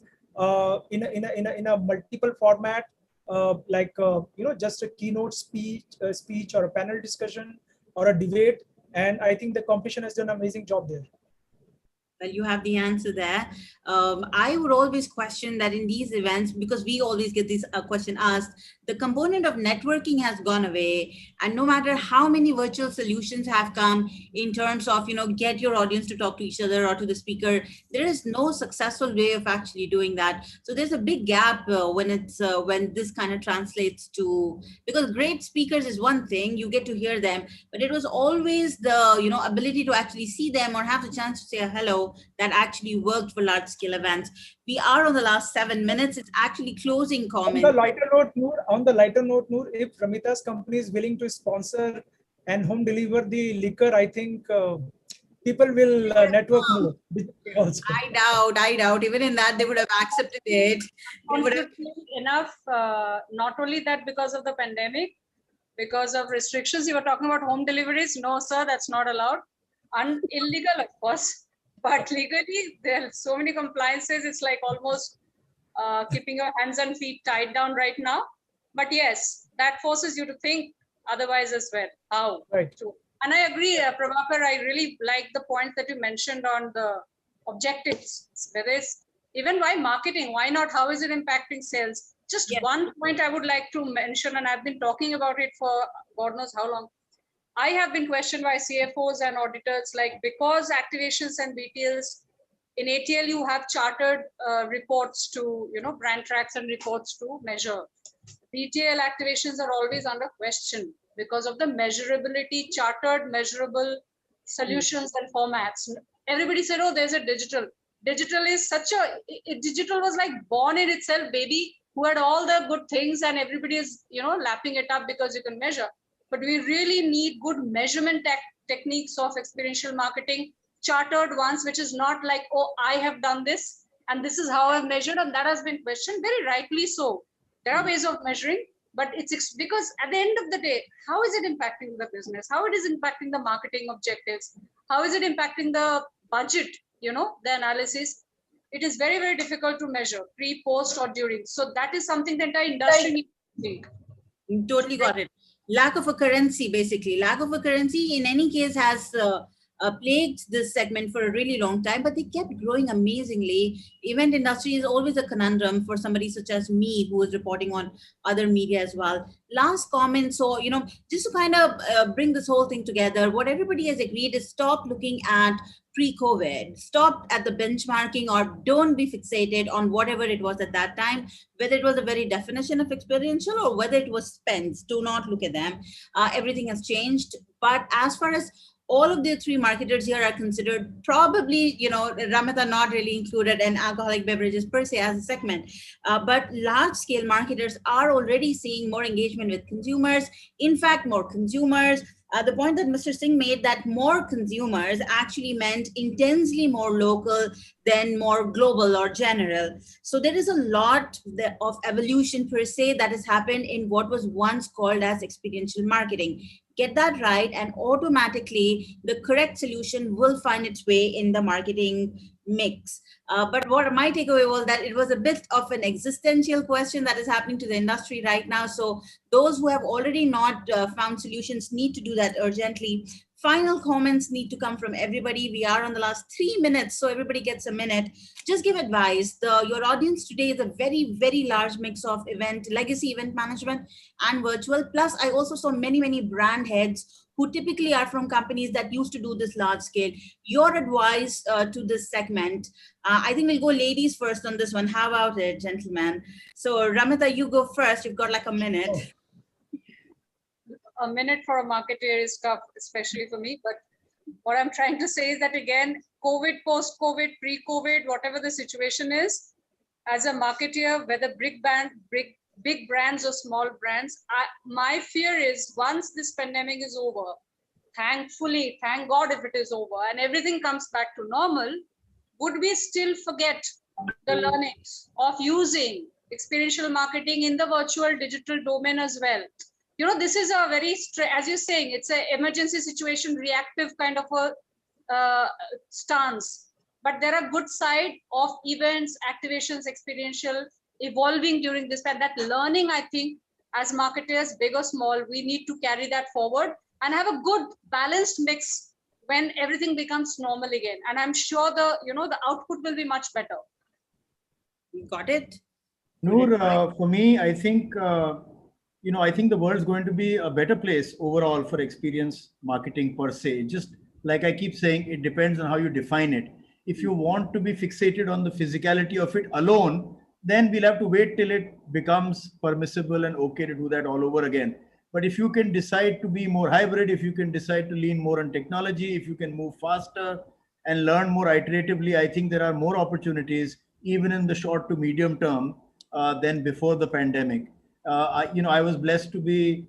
in a multiple format, just a keynote speech or a panel discussion or a debate. And I think the competition has done an amazing job there. Well, you have the answer there. I would always question that in these events, because we always get this question asked, the component of networking has gone away. And no matter how many virtual solutions have come in terms of, get your audience to talk to each other or to the speaker, there is no successful way of actually doing that. So there's a big gap when this kind of translates to, because great speakers is one thing, you get to hear them, but it was always the, ability to actually see them or have the chance to say hello that actually worked for large scale events. We are on the last 7 minutes. It's actually closing comments. On the lighter note, Noor, if Ramita's company is willing to sponsor and home deliver the liquor, I think people will network more. I doubt. Even in that, they would have accepted it. They would have enough. Not only that, because of the pandemic, because of restrictions, you were talking about home deliveries. No, sir, that's not allowed. Illegal, of course. But legally, there are so many compliances. It's like almost keeping your hands and feet tied down right now. But yes, that forces you to think otherwise as well. How? Right. And I agree, Prabhakar, I really like the point that you mentioned on the objectives. There is, even why marketing? Why not? How is it impacting sales? Just one point I would like to mention, and I've been talking about it for God knows how long. I have been questioned by CFOs and auditors, because activations and BTLs, in ATL, you have chartered reports to, brand tracks and reports to measure. BTL activations are always under question because of the measurability, chartered, measurable solutions and formats. Everybody said, oh, there's a digital. Digital is digital was like born in itself, baby, who had all the good things, and everybody is, lapping it up because you can measure. But we really need good measurement techniques of experiential marketing, chartered ones, which is not like, oh, I have done this and this is how I've measured, and that has been questioned very rightly so. There are ways of measuring, But because at the end of the day, how is it impacting the business? How it is impacting the marketing objectives? How is it impacting the budget? The analysis. It is very, very difficult to measure pre, post, or during. So that is something that the industry needs to take. Totally got it. Lack of a currency, basically. Lack of a currency, in any case, has plagued this segment for a really long time, but they kept growing amazingly. Event industry is always a conundrum for somebody such as me, who is reporting on other media as well. Last comment. So, just to kind of bring this whole thing together, what everybody has agreed is stop looking at pre-COVID, stop at the benchmarking, or don't be fixated on whatever it was at that time, whether it was the very definition of experiential or whether it was spends. Do not look at them. Everything has changed. But as far as all of the three marketers here are considered, probably, Ramita not really included, and alcoholic beverages per se as a segment. But large scale marketers are already seeing more engagement with consumers. In fact, more consumers. The point that Mr. Singh made, that more consumers actually meant intensely more local than more global or general. So there is a lot of evolution per se that has happened in what was once called as experiential marketing. Get that right, and automatically the correct solution will find its way in the marketing mix. But what my takeaway was that it was a bit of an existential question that is happening to the industry right now. So those who have already not found solutions need to do that urgently. Final comments need to come from everybody. We are on the last 3 minutes, so everybody gets a minute. Just give advice. Your audience today is a very, very large mix of legacy event management and virtual. Plus, I also saw many, many brand heads who typically are from companies that used to do this large scale. Your advice to this segment. I think we'll go ladies first on this one. How about it, gentlemen? So Ramita, you go first. You've got like a minute. A minute for a marketer is tough, especially for me. But what I'm trying to say is that, again, COVID, post-COVID, pre-COVID, whatever the situation is, as a marketer, whether big brands or small brands, my fear is once this pandemic is over, thankfully, thank God if it is over and everything comes back to normal, would we still forget the learnings of using experiential marketing in the virtual digital domain as well? This is a very, as you're saying, it's an emergency situation, reactive kind of a stance. But there are good side of events, activations, experiential, evolving during this time. That learning, I think, as marketers, big or small, we need to carry that forward and have a good balanced mix when everything becomes normal again. And I'm sure the output will be much better. You got it? Noor, for me, I think, I think the world is going to be a better place overall for experience marketing per se. Just like I keep saying, it depends on how you define it. If you want to be fixated on the physicality of it alone, then we'll have to wait till it becomes permissible and okay to do that all over again. But if you can decide to be more hybrid, if you can decide to lean more on technology, if you can move faster and learn more iteratively, I think there are more opportunities even in the short to medium term than before the pandemic. I was blessed to be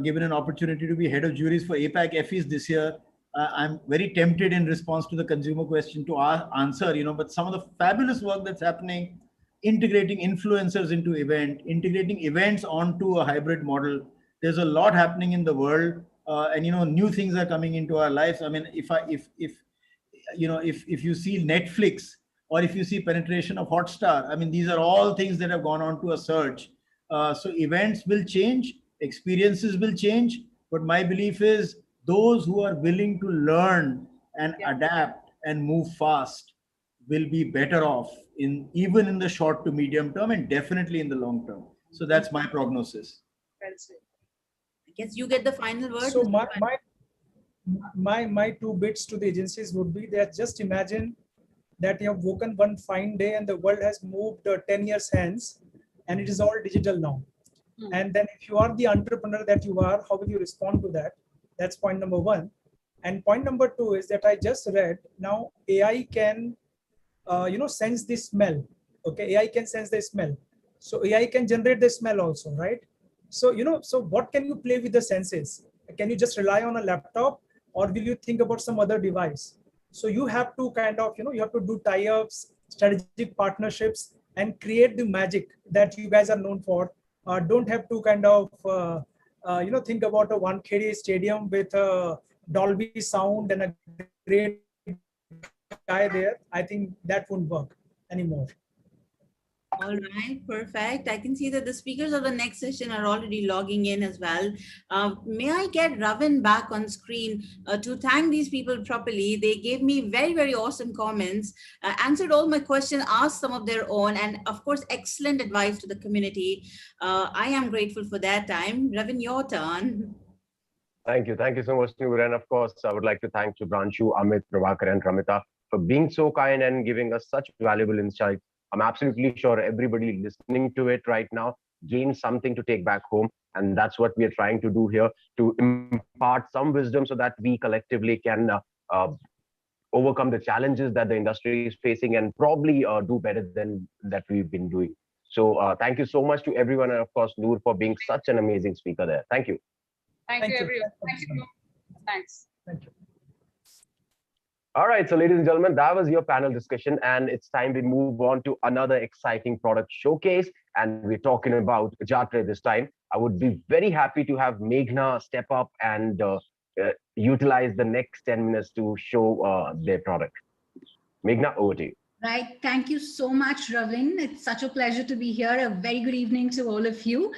given an opportunity to be head of juries for APAC FEs this year. I'm very tempted in response to the consumer question to answer, but some of the fabulous work that's happening, integrating influencers into integrating events onto a hybrid model. There's a lot happening in the world, and new things are coming into our lives. I mean, if you see Netflix or if you see penetration of Hotstar, I mean, these are all things that have gone on to a surge. So events will change, experiences will change, but my belief is those who are willing to learn and adapt and move fast will be better off even in the short to medium term and definitely in the long term. So that's my prognosis. I guess you get the final word. So my two bits to the agencies would be that just imagine that you have woken one fine day and the world has moved 10 years hence and it is all digital now. And then if you are the entrepreneur that you are, how will you respond to that? That's point number one. And point number two is that I just read now AI can sense the smell. Okay, AI can sense the smell. So AI can generate the smell also, right? So, so what can you play with the senses? Can you just rely on a laptop or will you think about some other device? So you have to kind of, you have to do tie-ups, strategic partnerships and create the magic that you guys are known for don't have to kind of think about a Wankhede stadium with a Dolby sound and a great guy there. I think that won't work anymore. All right, perfect. I can see that the speakers of the next session are already logging in as well. May I get Ravin back on screen to thank these people properly? They gave me very, very awesome comments, answered all my questions, asked some of their own, and of course, excellent advice to the community. I am grateful for that time. Ravin, your turn. Thank you. Thank you so much, Noor. And of course, I would like to thank Shubhranshu, Amit, Prabhakar, and Ramita for being so kind and giving us such valuable insights. I'm absolutely sure everybody listening to it right now gains something to take back home. And that's what we are trying to do here, to impart some wisdom so that we collectively can overcome the challenges that the industry is facing and probably do better than that we've been doing. So thank you so much to everyone. And of course, Noor, for being such an amazing speaker there. Thank you. Thank you, everyone. Thank you. Thanks. Thank you. All right, so ladies and gentlemen, that was your panel discussion, and it's time we move on to another exciting product showcase, and we're talking about Jatre this time. I would be very happy to have Meghna step up and utilize the next 10 minutes to show their product. Meghna, over to you. Right. Thank you so much, Ravin. It's such a pleasure to be here. A very good evening to all of you.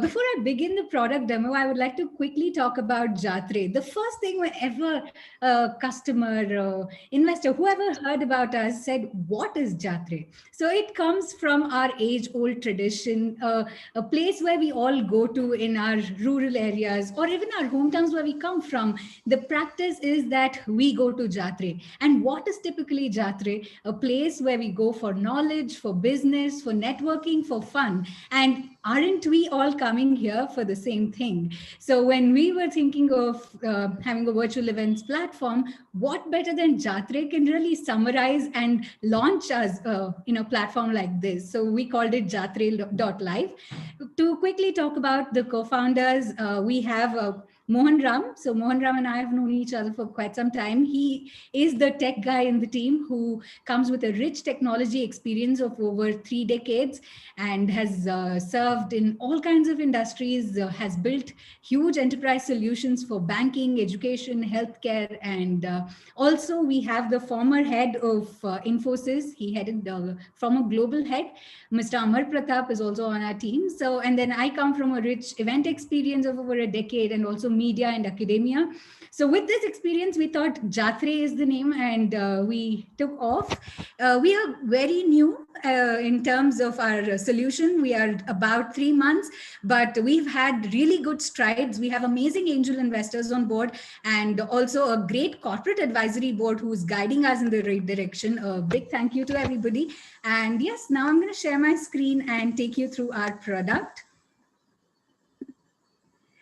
Before I begin the product demo, I would like to quickly talk about Jatre. The first thing whenever a customer, investor, whoever heard about us said, what is Jatre? So it comes from our age-old tradition, a place where we all go to in our rural areas or even our hometowns where we come from. The practice is that we go to Jatre. And what is typically Jatre? A place where we go for knowledge, for business, for networking, for fun. And aren't we all coming here for the same thing? So when we were thinking of having a virtual events platform, what better than Jatre can really summarize and launch us in a platform like this? So we called it Jatre.live. To quickly talk about the co-founders, we have Mohan Ram. So Mohan Ram and I have known each other for quite some time. He is the tech guy in the team who comes with a rich technology experience of over 3 decades and has served in all kinds of industries, has built huge enterprise solutions for banking, education, healthcare, and also we have the former head of Infosys. He headed from a global head. Mr. Amar Pratap is also on our team. So, and then I come from a rich event experience of over a decade and also media and academia. So with this experience, we thought Jatre is the name and we took off. We are very new in terms of our solution. We are about 3 months, but we've had really good strides. We have amazing angel investors on board and also a great corporate advisory board who's guiding us in the right direction. A big thank you to everybody. And yes, now I'm going to share my screen and take you through our product.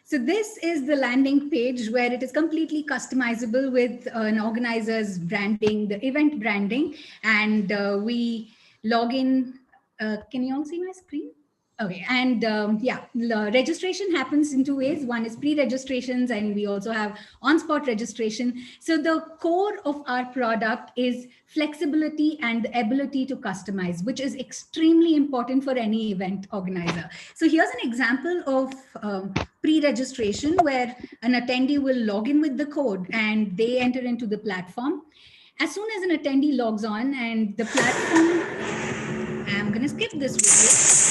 So this is the landing page where it is completely customizable with an organizer's branding, the event branding, and we log in. Can you all see my screen? Okay, and yeah, registration happens in 2 ways. One is pre-registrations and we also have on-spot registration. So the core of our product is flexibility and the ability to customize, which is extremely important for any event organizer. So here's an example of pre-registration where an attendee will log in with the code and they enter into the platform. As soon as an attendee logs on and the platform, I'm going to skip this video.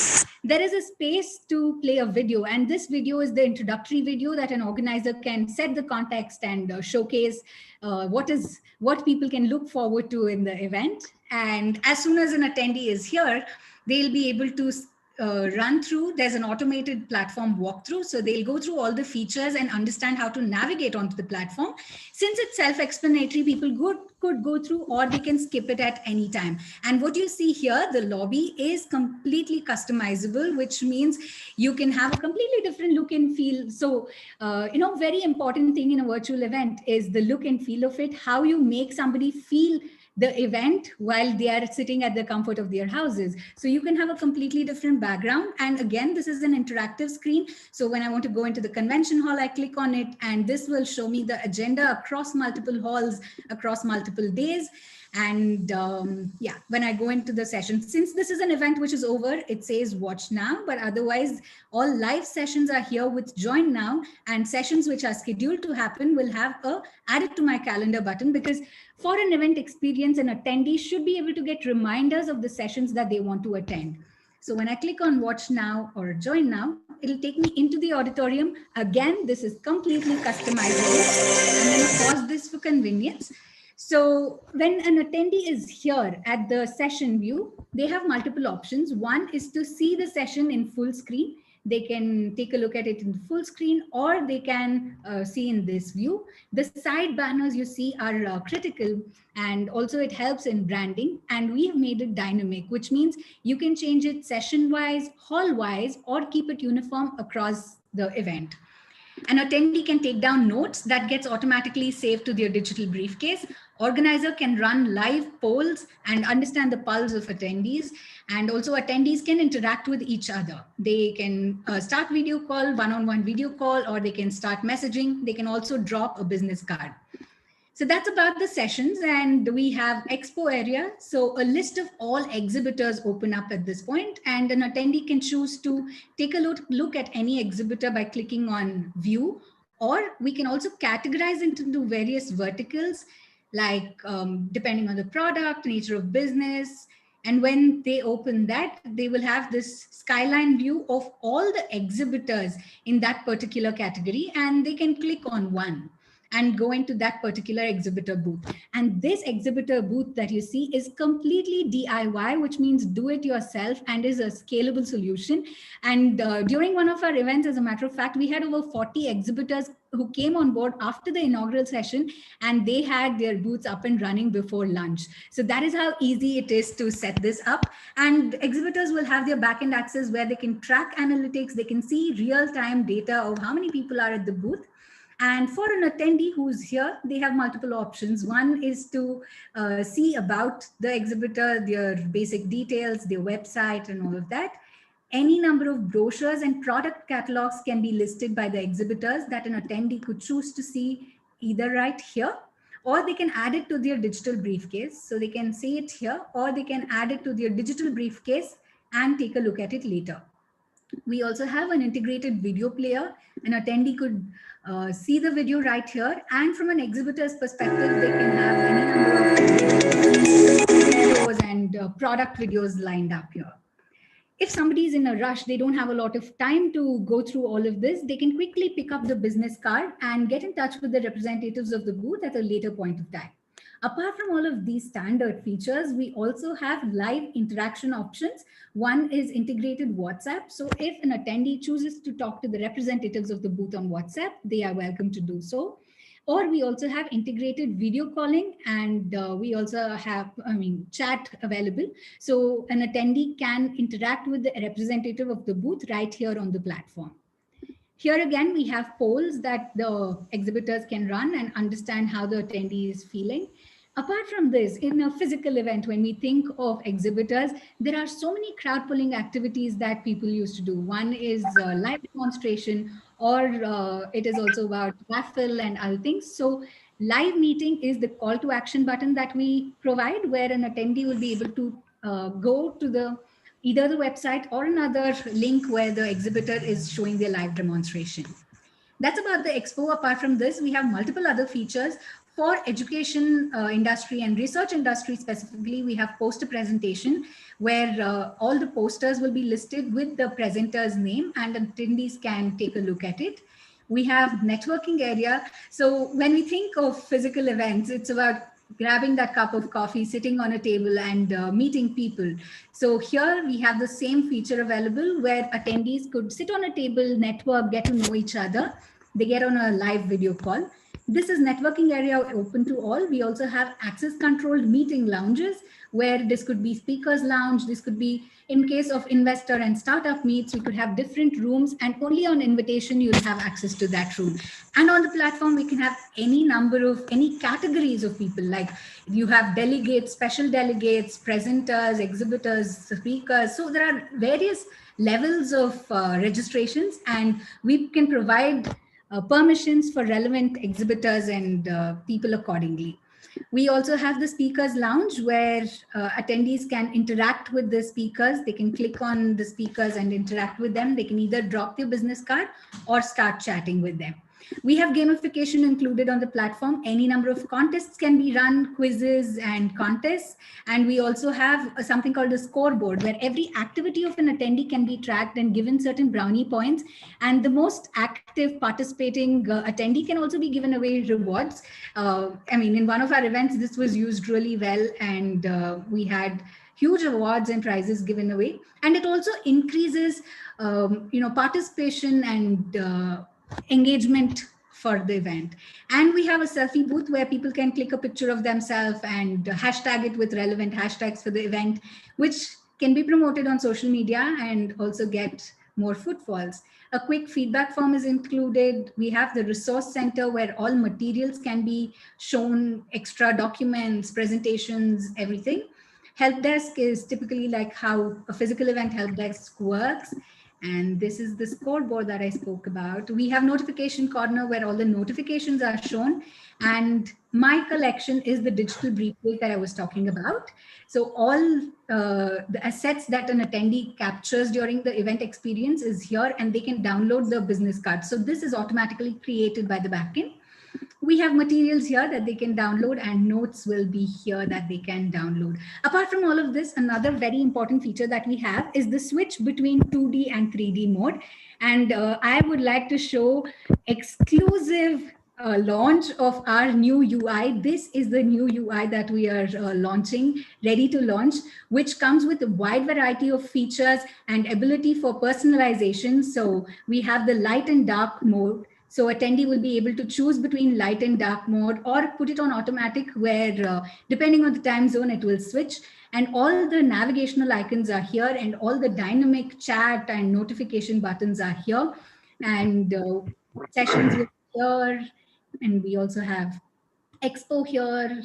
There is a space to play a video, and this video is the introductory video that an organizer can set the context and showcase what people can look forward to in the event. And as soon as an attendee is here, they'll be able to run through. There's an automated platform walkthrough. So they'll go through all the features and understand how to navigate onto the platform. Since it's self-explanatory, people could go through or they can skip it at any time. And what you see here, the lobby is completely customizable, which means you can have a completely different look and feel. So, very important thing in a virtual event is the look and feel of it, how you make somebody feel the event while they are sitting at the comfort of their houses. So you can have a completely different background. And again, this is an interactive screen. So when I want to go into the convention hall, I click on it, and this will show me the agenda across multiple halls, across multiple days. And yeah, when I go into the session, since this is an event which is over, it says watch now, but otherwise all live sessions are here with join now, and sessions which are scheduled to happen will have a add it to my calendar button, because for an event experience, an attendee should be able to get reminders of the sessions that they want to attend. So when I click on watch now or join now, it'll take me into the auditorium. Again, this is completely customizable. I'm going to pause this for convenience. So when an attendee is here at the session view, they have multiple options. One is to see the session in full screen. They can take a look at it in full screen, or they can see in this view. The side banners you see are critical, and also it helps in branding. And we have made it dynamic, which means you can change it session-wise, hall-wise, or keep it uniform across the event. An attendee can take down notes that gets automatically saved to their digital briefcase. Organizer can run live polls and understand the pulse of attendees. And also attendees can interact with each other. They can start video call, one-on-one video call, or they can start messaging. They can also drop a business card. So that's about the sessions, and we have expo area. So a list of all exhibitors open up at this point, and an attendee can choose to take a look at any exhibitor by clicking on view, or we can also categorize into various verticals, like depending on the product, nature of business. And when they open that, they will have this skyline view of all the exhibitors in that particular category, and they can click on one and go into that particular exhibitor booth. And this exhibitor booth that you see is completely DIY, which means do it yourself, and is a scalable solution. And during one of our events, as a matter of fact, we had over 40 exhibitors who came on board after the inaugural session, and they had their booths up and running before lunch. So that is how easy it is to set this up. And exhibitors will have their backend access where they can track analytics. They can see real-time data of how many people are at the booth. And for an attendee who's here, they have multiple options. One is to see about the exhibitor, their basic details, their website, and all of that. Any number of brochures and product catalogs can be listed by the exhibitors that an attendee could choose to see either right here, or they can add it to their digital briefcase. So they can see it here, or they can add it to their digital briefcase and take a look at it later. We also have an integrated video player. An attendee could see the video right here, and from an exhibitor's perspective, they can have any number of videos and product videos lined up here. If somebody is in a rush, they don't have a lot of time to go through all of this, they can quickly pick up the business card and get in touch with the representatives of the booth at a later point of time. Apart from all of these standard features, we also have live interaction options. One is integrated WhatsApp. So if an attendee chooses to talk to the representatives of the booth on WhatsApp, they are welcome to do so. Or we also have integrated video calling, and we also have, chat available. So an attendee can interact with the representative of the booth right here on the platform. Here again, we have polls that the exhibitors can run and understand how the attendee is feeling. Apart from this, in a physical event, when we think of exhibitors, there are so many crowd pulling activities that people used to do. One is live demonstration, or it is also about raffle and other things. So live meeting is the call to action button that we provide, where an attendee will be able to go to either the website or another link where the exhibitor is showing their live demonstration. That's about the expo. Apart from this, we have multiple other features. For education industry and research industry specifically, we have poster presentation, where all the posters will be listed with the presenter's name, and attendees can take a look at it. We have networking area. So when we think of physical events, it's about grabbing that cup of coffee, sitting on a table, and meeting people. So here we have the same feature available, where attendees could sit on a table, network, get to know each other. They get on a live video call. This is networking area open to all. We also have access controlled meeting lounges where this could be speakers lounge. This could be in case of investor and startup meets, we could have different rooms and only on invitation, you'll have access to that room. And on the platform, we can have any number of, any categories of people, like you have delegates, special delegates, presenters, exhibitors, speakers. So there are various levels of registrations, and we can provide permissions for relevant exhibitors and people accordingly. We also have the speakers lounge where attendees can interact with the speakers. They can click on the speakers and interact with them. They can either drop their business card or start chatting with them. We have gamification included on the platform. Any number of contests can be run, quizzes and contests. And we also have something called a scoreboard where every activity of an attendee can be tracked and given certain brownie points. And the most active participating attendee can also be given away rewards. I mean, in one of our events, this was used really well, and we had huge awards and prizes given away. And it also increases, participation and engagement for the event. And we have a selfie booth where people can click a picture of themselves and hashtag it with relevant hashtags for the event, which can be promoted on social media and also get more footfalls. A quick feedback form is included. We have the resource center where all materials can be shown, extra documents, presentations, everything. Help desk is typically like how a physical event help desk works. And this is the scoreboard that I spoke about. We have notification corner where all the notifications are shown. And my collection is the digital briefcase that I was talking about. So all the assets that an attendee captures during the event experience is here, and they can download the business card. So this is automatically created by the backend. We have materials here that they can download, and notes will be here that they can download. Apart from all of this, another very important feature that we have is the switch between 2D and 3D mode. And I would like to show exclusive launch of our new UI. This is the new UI that we are launching, ready to launch, which comes with a wide variety of features and ability for personalization. So we have the light and dark mode. So attendee will be able to choose between light and dark mode, or put it on automatic where depending on the time zone, it will switch. And all the navigational icons are here, and all the dynamic chat and notification buttons are here. And sessions will be here. And we also have Expo here.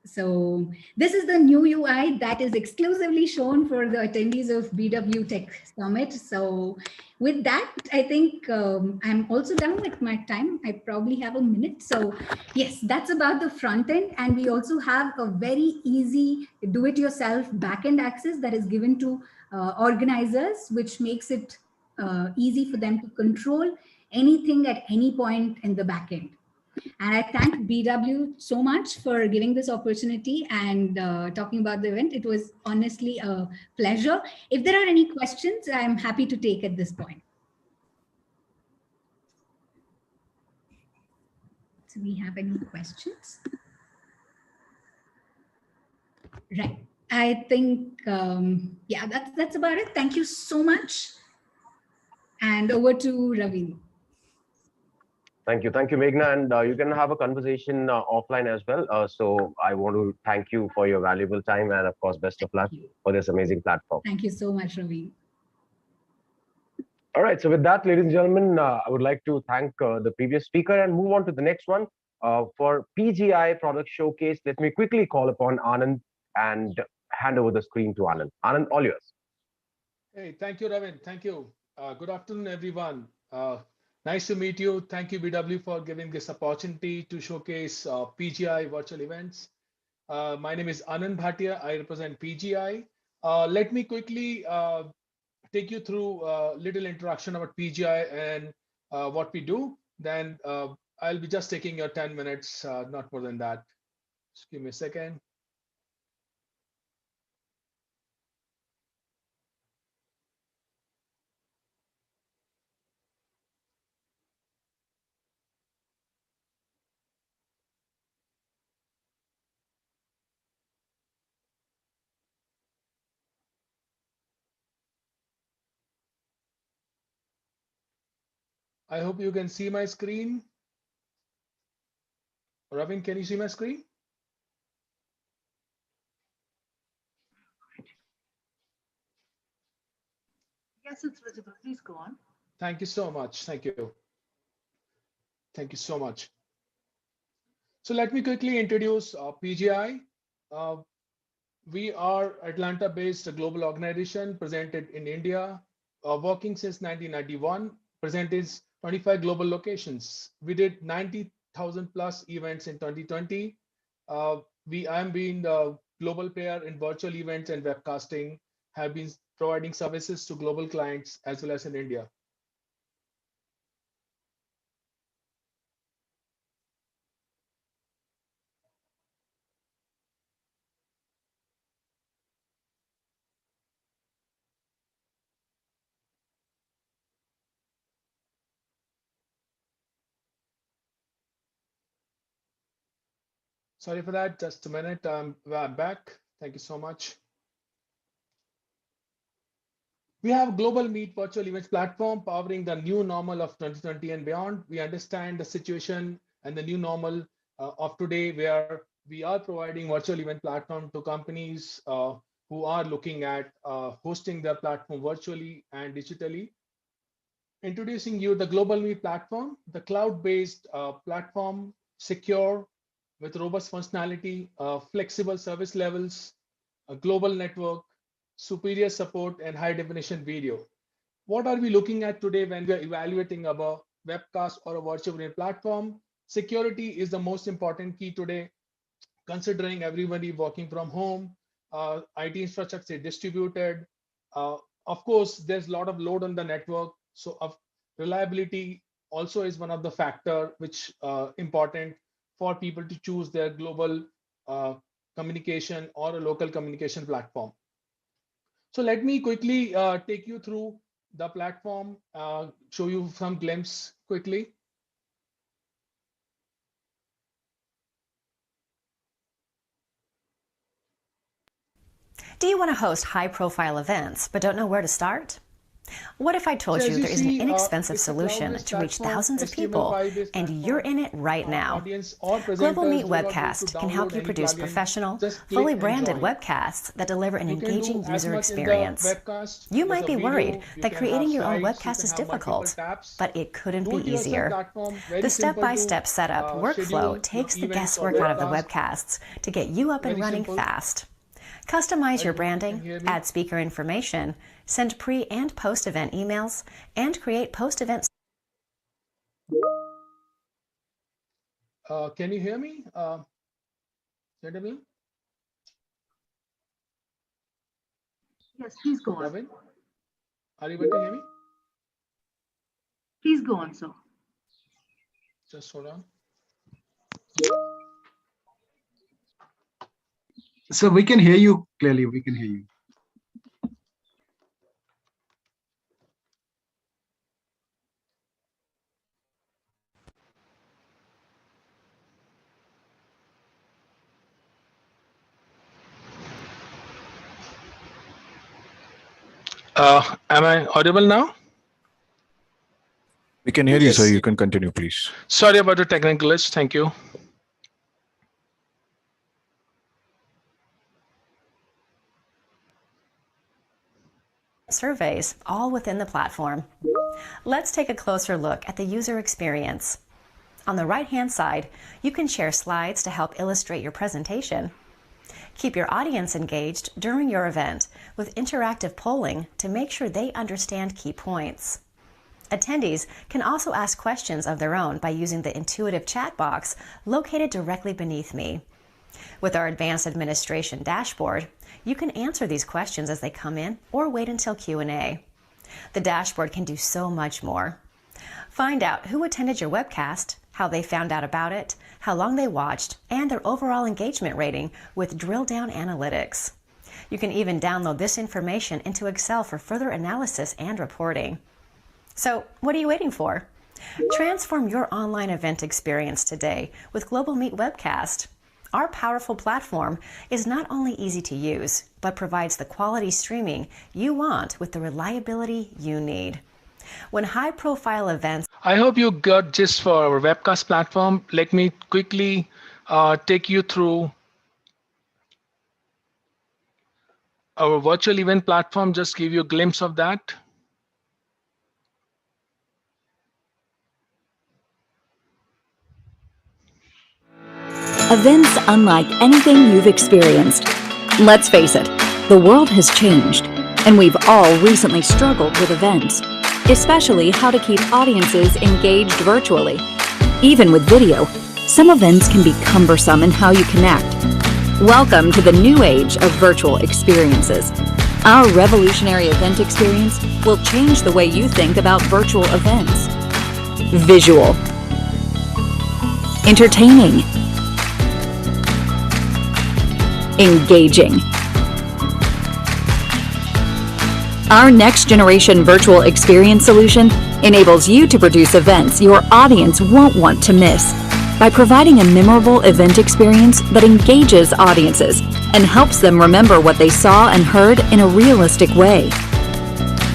So this is the new UI that is exclusively shown for the attendees of BW Tech Summit. So with that, I think I'm also done with my time. I probably have a minute. So yes, that's about the front end. And we also have a very easy do-it-yourself backend access that is given to organizers, which makes it easy for them to control anything at any point in the backend. And I thank BW so much for giving this opportunity and talking about the event. It was honestly a pleasure. If there are any questions, I'm happy to take at this point. Do we have any questions? Right. I think, yeah, that's about it. Thank you so much. And over to Ravi. Thank you, Meghna, and you can have a conversation offline as well. So I want to thank you for your valuable time, and of course, best of luck for this amazing platform. Thank you so much, Ravi. All right, so with that, ladies and gentlemen, I would like to thank the previous speaker and move on to the next one. For PGI Product Showcase, let me quickly call upon Anand and hand over the screen to Anand. Anand, all yours. Hey, thank you, Ravin. Thank you. Good afternoon, everyone. Nice to meet you. Thank you, BW, for giving this opportunity to showcase PGI virtual events. My name is Anand Bhatia. I represent PGI. Let me quickly take you through a little introduction about PGI and what we do. Then I'll be just taking your 10 minutes, not more than that. Just give me a second. I hope you can see my screen. Ravin, can you see my screen? Yes, it's visible. Please go on. Thank you so much. Thank you. Thank you so much. So let me quickly introduce PGI. We are Atlanta-based global organization presented in India, working since 1991, present in 25 global locations. We did 90,000 plus events in 2020. I am being the global player in virtual events and webcasting, have been providing services to global clients as well as in India. Sorry for that, just a minute, I'm back. Thank you so much. We have Global Meet virtual events platform powering the new normal of 2020 and beyond. We understand the situation and the new normal of today, where we are providing virtual event platform to companies who are looking at hosting their platform virtually and digitally. Introducing you the Global Meet platform, the cloud-based platform, secure, with robust functionality, flexible service levels, a global network, superior support, and high definition video. What are we looking at today when we are evaluating our webcast or a virtual event platform? Security is the most important key today, considering everybody working from home, IT infrastructure is distributed. Of course, there's a lot of load on the network. So reliability also is one of the factor which important for people to choose their global communication or a local communication platform. So let me quickly take you through the platform, show you some glimpse quickly. Do you want to host high-profile events but don't know where to start? What if I told you there is an inexpensive solution to reach thousands of people, and you're in it right now? Global Meet Webcast can help you produce professional, fully branded webcasts that deliver an engaging user experience. You might be worried that creating your own webcast is difficult, but it couldn't be easier. The step-by-step setup workflow takes the guesswork out of the webcasts to get you up and running fast. Customize your branding, add speaker information, send pre- and post-event emails, and create post-event. Can you hear me, gentlemen? Yes, please go on. Robin, are you able to hear me? Please go on, sir. Just hold on. So we can hear you clearly. We can hear you. Am I audible now? We can hear you, so you can continue, please. Sorry about the technical glitch. Thank you. Surveys, all within the platform. Let's take a closer look at the user experience. On the right-hand side, you can share slides to help illustrate your presentation. Keep your audience engaged during your event with interactive polling to make sure they understand key points. Attendees can also ask questions of their own by using the intuitive chat box located directly beneath me. With our advanced administration dashboard, you can answer these questions as they come in or wait until Q&A. The dashboard can do so much more. Find out who attended your webcast, how they found out about it, how long they watched, and their overall engagement rating with drill-down analytics. You can even download this information into Excel for further analysis and reporting. So, what are you waiting for? Transform your online event experience today with Global Meet Webcast. Our powerful platform is not only easy to use, but provides the quality streaming you want with the reliability you need. When high-profile events... I hope you got gist for our webcast platform. Let me quickly take you through our virtual event platform, just give you a glimpse of that. Events unlike anything you've experienced. Let's face it, the world has changed, and we've all recently struggled with events, especially how to keep audiences engaged virtually. Even with video, some events can be cumbersome in how you connect. Welcome to the new age of virtual experiences. Our revolutionary event experience will change the way you think about virtual events. Visual. Entertaining. Engaging. Our next generation virtual experience solution enables you to produce events your audience won't want to miss by providing a memorable event experience that engages audiences and helps them remember what they saw and heard in a realistic way.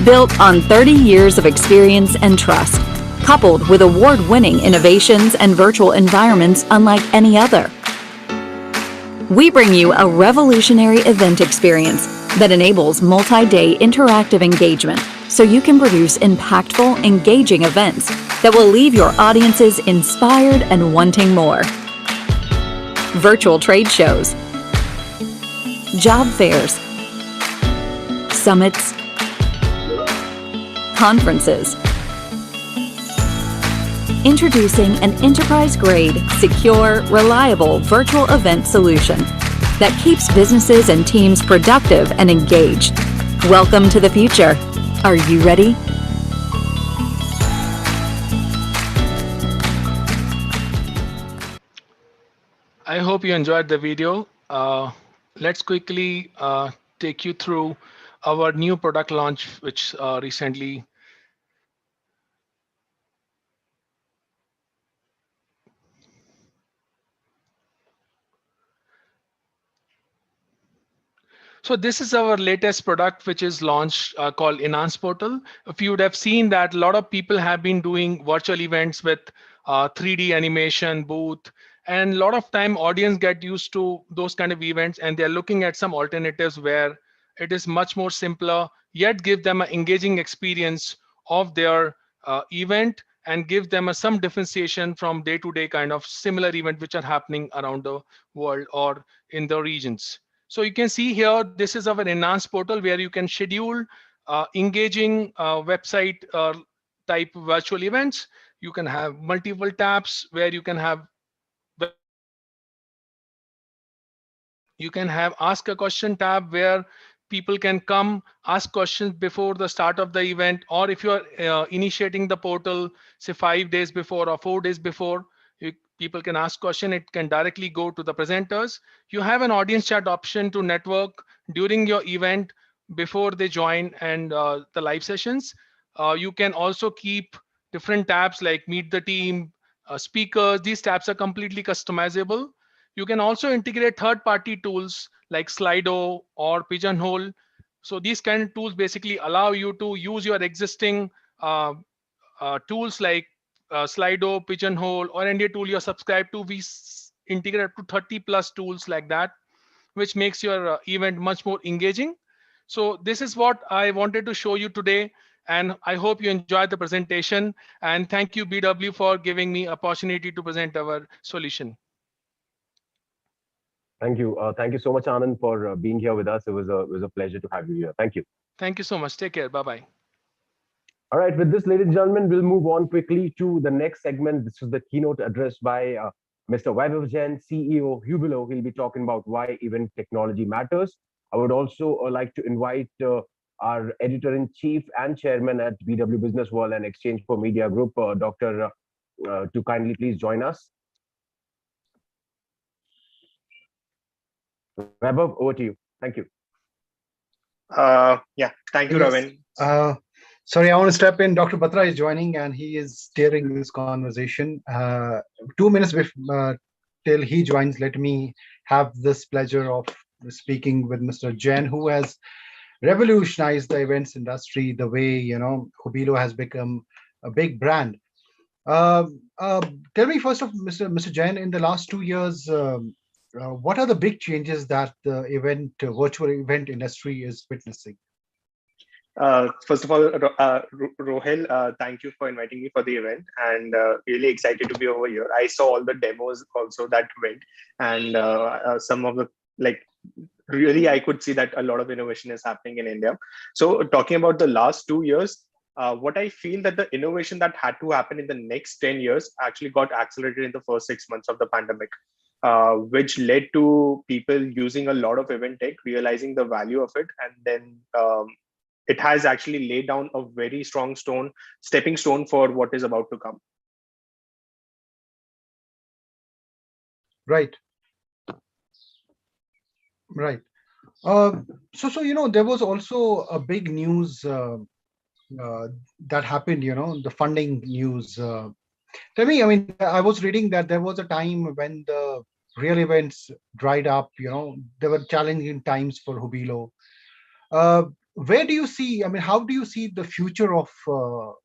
Built on 30 years of experience and trust, coupled with award-winning innovations and virtual environments unlike any other. We bring you a revolutionary event experience that enables multi-day interactive engagement so you can produce impactful, engaging events that will leave your audiences inspired and wanting more. Virtual trade shows, job fairs, summits, conferences. Introducing an enterprise-grade, secure, reliable virtual event solution that keeps businesses and teams productive and engaged. Welcome to the future. Are you ready? I hope you enjoyed the video. Let's quickly take you through our new product launch, which recently So this is our latest product, which is launched called Enhance Portal. If you would have seen that a lot of people have been doing virtual events with 3D animation booth, and a lot of time audience get used to those kind of events, and they're looking at some alternatives where it is much more simpler, yet give them an engaging experience of their event and give them some differentiation from day-to-day kind of similar event which are happening around the world or in the regions. So you can see here, this is our Enhance Portal where you can schedule engaging website type virtual events. You can have multiple tabs where you can have ask a question tab where people can come ask questions before the start of the event, or if you are initiating the portal, say 5 days before or 4 days before, people can ask question. It can directly go to the presenters. You have an audience chat option to network during your event before they join and the live sessions. You can also keep different tabs like meet the team, speakers. These tabs are completely customizable. You can also integrate third-party tools like Slido or Pigeonhole. So these kind of tools basically allow you to use your existing tools like Slido, Pigeonhole, or any tool you're subscribed to. We integrate up to 30 plus tools like that, which makes your event much more engaging. So this is what I wanted to show you today, and I hope you enjoyed the presentation. And thank you, BW, for giving me opportunity to present our solution. Thank you. Thank you so much, Anand, for being here with us. It was a pleasure to have you here. Thank you. Thank you so much. Take care. Bye-bye. All right, with this, ladies and gentlemen, we'll move on quickly to the next segment. This is the keynote address by Mr. Vaibhav Jain, CEO, Hubilo. He'll be talking about why event technology matters. I would also like to invite our editor-in-chief and chairman at BW Business World and Exchange for Media Group, Dr. To kindly please join us. Vaibhav, over to you. Thank you. Yeah, thank you, Ravin. Sorry, I want to step in. Dr. Batra is joining and he is steering this conversation. 2 minutes till he joins, let me have this pleasure of speaking with Mr. Jain, who has revolutionized the events industry the way, Hubilo has become a big brand. Tell me first of Mr. Jain, in the last 2 years, what are the big changes that the virtual event industry is witnessing? First of all, Rohel, thank you for inviting me for the event, and really excited to be over here. I saw all the demos also that went, and some of the really I could see that a lot of innovation is happening in India. So talking about the last 2 years, what I feel that the innovation that had to happen in the next 10 years actually got accelerated in the first 6 months of the pandemic, which led to people using a lot of event tech, realizing the value of it, and then it has actually laid down a very strong stepping stone for what is about to come. Right. Right. So there was also a big news that happened, the funding news. Tell me, I mean, I was reading that there was a time when the real events dried up, there were challenging times for Hubilo. Where do you see, I mean, how do you see the future of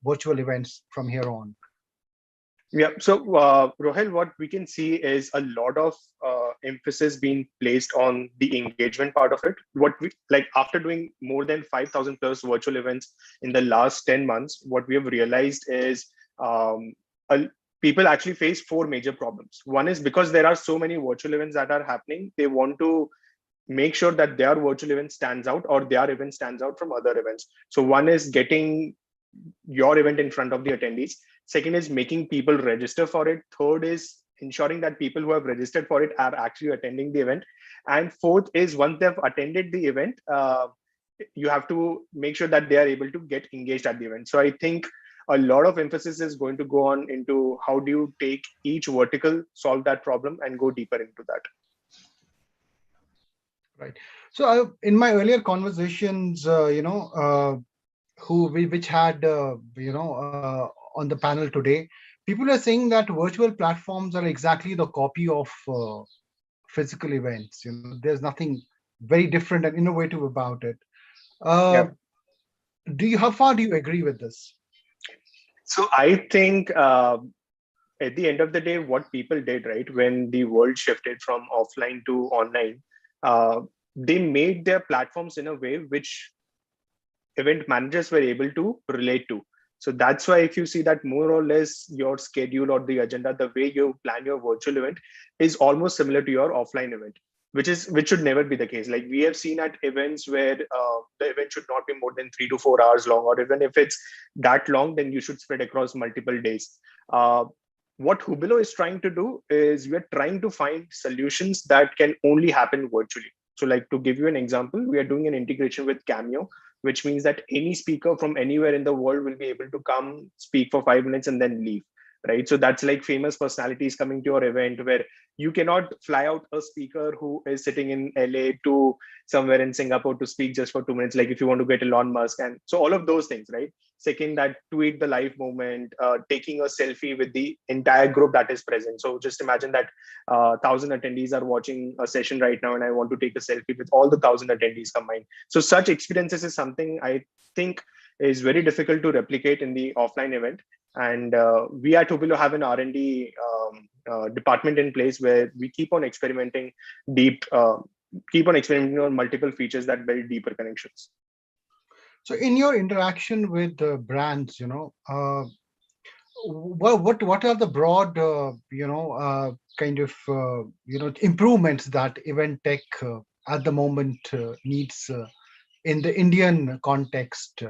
virtual events from here on? Yeah, so Rohel, what we can see is a lot of emphasis being placed on the engagement part of it. What we after doing more than 5,000 plus virtual events in the last 10 months, what we have realized is people actually face 4 major problems. One is because there are so many virtual events that are happening, they want to make sure that their virtual event stands out or their event stands out from other events. So one is getting your event in front of the attendees. Second is making people register for it. Third is ensuring that people who have registered for it are actually attending the event. And fourth is once they've attended the event, you have to make sure that they are able to get engaged at the event. So I think a lot of emphasis is going to go on into how do you take each vertical, solve that problem, and go deeper into that. Right. So in my earlier conversations, which had on the panel today, people are saying that virtual platforms are exactly the copy of physical events. There's nothing very different and innovative about it. How far do you agree with this? So I think at the end of the day, what people did, right, when the world shifted from offline to online, they made their platforms in a way which event managers were able to relate to. So that's why if you see that more or less your schedule or the agenda, the way you plan your virtual event is almost similar to your offline event, which should never be the case. Like we have seen at events where the event should not be more than 3 to 4 hours long, or even if it's that long, then you should spread across multiple days. What Hubilo is trying to do is we're trying to find solutions that can only happen virtually. So like to give you an example, we are doing an integration with Cameo, which means that any speaker from anywhere in the world will be able to come speak for 5 minutes and then leave, right? So that's like famous personalities coming to your event where you cannot fly out a speaker who is sitting in LA to somewhere in Singapore to speak just for 2 minutes, like if you want to get Elon Musk. And so all of those things, right? Second, that tweet the live moment, taking a selfie with the entire group that is present. So just imagine that 1,000 attendees are watching a session right now, and I want to take a selfie with all the 1,000 attendees combined. So such experiences is something I think is very difficult to replicate in the offline event. And we at Hubilo have an R&D department in place where we keep on experimenting on multiple features that build deeper connections. So in your interaction with brands, what are the broad, improvements that event tech at the moment needs in the Indian context?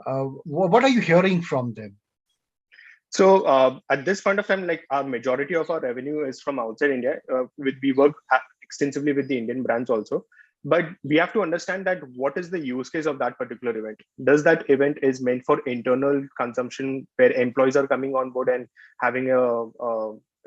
What are you hearing from them? So at this point of time, like our majority of our revenue is from outside India. We work extensively with the Indian brands also. But we have to understand that what is the use case of that particular event? Does that event is meant for internal consumption where employees are coming on board and having a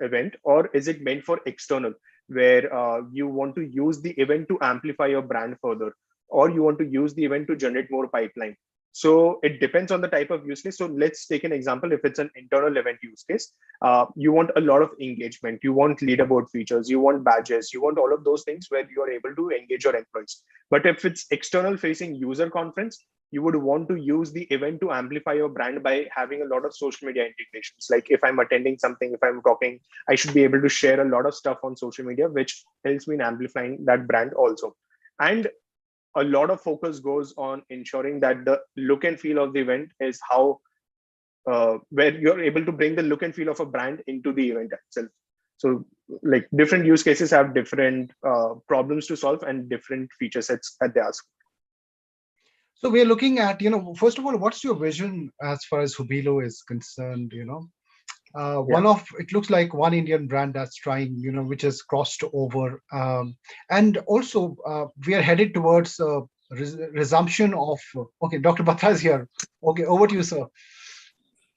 event, or is it meant for external where you want to use the event to amplify your brand further, or you want to use the event to generate more pipeline? So it depends on the type of use case. So let's take an example. If it's an internal event use case, you want a lot of engagement. You want leaderboard features. You want badges. You want all of those things where you are able to engage your employees. But if it's external facing user conference, you would want to use the event to amplify your brand by having a lot of social media integrations. Like if I'm attending something, if I'm talking, I should be able to share a lot of stuff on social media, which helps me in amplifying that brand also. And a lot of focus goes on ensuring that the look and feel of the event is how, where you're able to bring the look and feel of a brand into the event itself. So like different use cases have different problems to solve and different feature sets that they ask. So we're looking at, first of all, what's your vision as far as Hubilo is concerned? It looks like one Indian brand that's trying, which has crossed over. And also we are headed towards resumption of, okay, Dr. Batra is here. Okay, over to you, sir.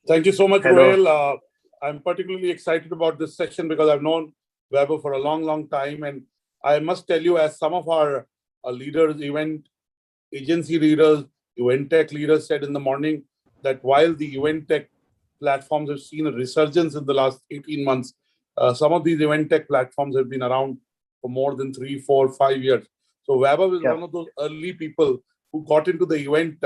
Thank you so much, Hello. Roel. I'm particularly excited about this session because I've known Vaibhav for a long, long time. And I must tell you, as some of our leaders, event agency leaders, event tech leaders said in the morning, that while the event tech platforms have seen a resurgence in the last 18 months, some of these event tech platforms have been around for more than 3, 4, 5 years. So Vaibhav is one of those early people who got into the event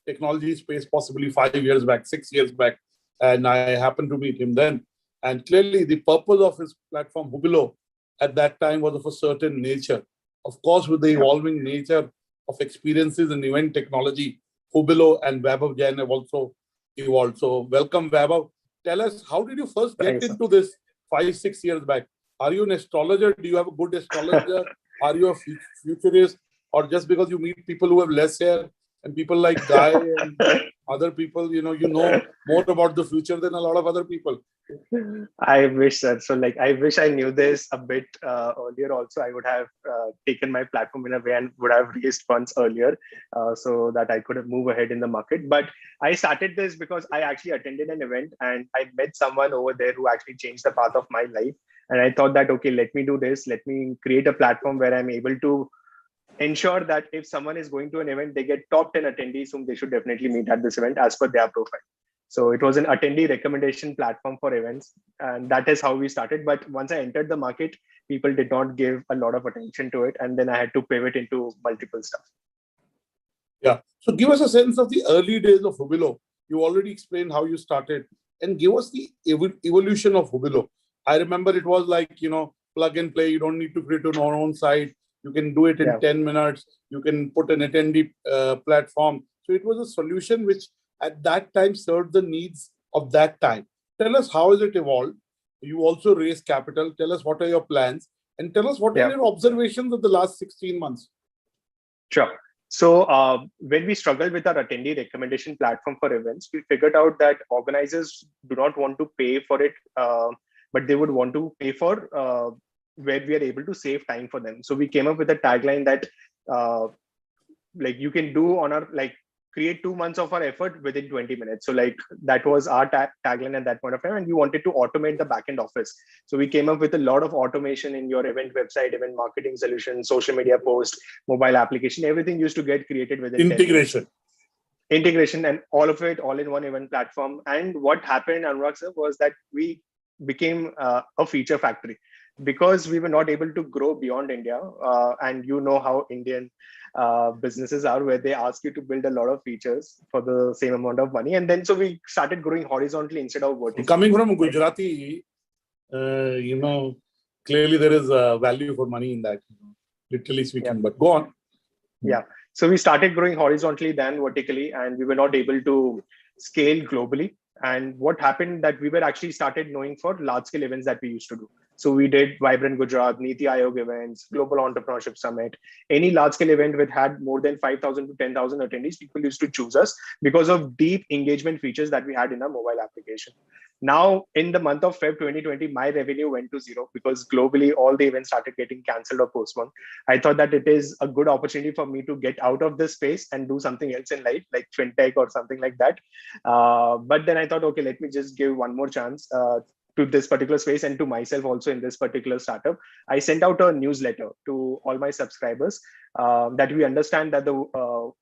technology space possibly 5 years back, 6 years back. And I happened to meet him then. And clearly the purpose of his platform, Hubilo, at that time was of a certain nature. Of course, with the evolving nature of experiences in event technology, Hubilo and Vaibhav Jain have also evolved. So welcome, Vaibhav. Tell us, how did you first get into this 5, 6 years back? Are you an astrologer? Do you have a good astrologer? Are you a futurist? Or just because you meet people who have less hair and people like Guy and other people, you know more about the future than a lot of other people? I wish that. So like, I wish I knew this a bit earlier also. I would have taken my platform in a way and would have raised funds earlier so that I could have moved ahead in the market. But I started this because I actually attended an event and I met someone over there who actually changed the path of my life. And I thought that, okay, let me do this. Let me create a platform where I'm able to ensure that if someone is going to an event, they get top 10 attendees whom they should definitely meet at this event as per their profile. So it was an attendee recommendation platform for events. And that is how we started. But once I entered the market, people did not give a lot of attention to it. And then I had to pivot into multiple stuff. Yeah. So give us a sense of the early days of Hubilo. You already explained how you started, and give us the evolution of Hubilo. I remember it was like, plug and play. You don't need to create your own site. You can do it in 10 minutes. You can put an attendee platform. So it was a solution which at that time served the needs of that time. Tell us, how has it evolved? You also raised capital. Tell us, what are your plans? And tell us, what are your observations of the last 16 months? Sure. So when we struggled with our attendee recommendation platform for events, we figured out that organizers do not want to pay for it, but they would want to pay for where we are able to save time for them. So we came up with a tagline that like you can do on our, like, create 2 months of our effort within 20 minutes. So like that was our tagline at that point of time. And we wanted to automate the backend office. So we came up with a lot of automation in your event website, event marketing solutions, social media post, mobile application, everything used to get created within integration, and all of it all in one event platform. And what happened, Anurag sir, was that we became a feature factory because we were not able to grow beyond India. And you know how Indian businesses are, where they ask you to build a lot of features for the same amount of money. And then so we started growing horizontally instead of vertically. Coming from Gujarati, clearly there is value for money in that, literally speaking, but go on. Yeah. So we started growing horizontally, then vertically, and we were not able to scale globally. And what happened that we were actually started knowing for large scale events that we used to do. So we did Vibrant Gujarat, Niti Aayog events, Global Entrepreneurship Summit, any large scale event which had more than 5,000 to 10,000 attendees, people used to choose us because of deep engagement features that we had in our mobile application. Now, in the month of Feb 2020, my revenue went to zero because globally all the events started getting cancelled or postponed. I thought that it is a good opportunity for me to get out of this space and do something else in life, like fintech or something like that. But then I thought, okay, let me just give one more chance. to this particular space and to myself also in this particular startup, I sent out a newsletter to all my subscribers that we understand that the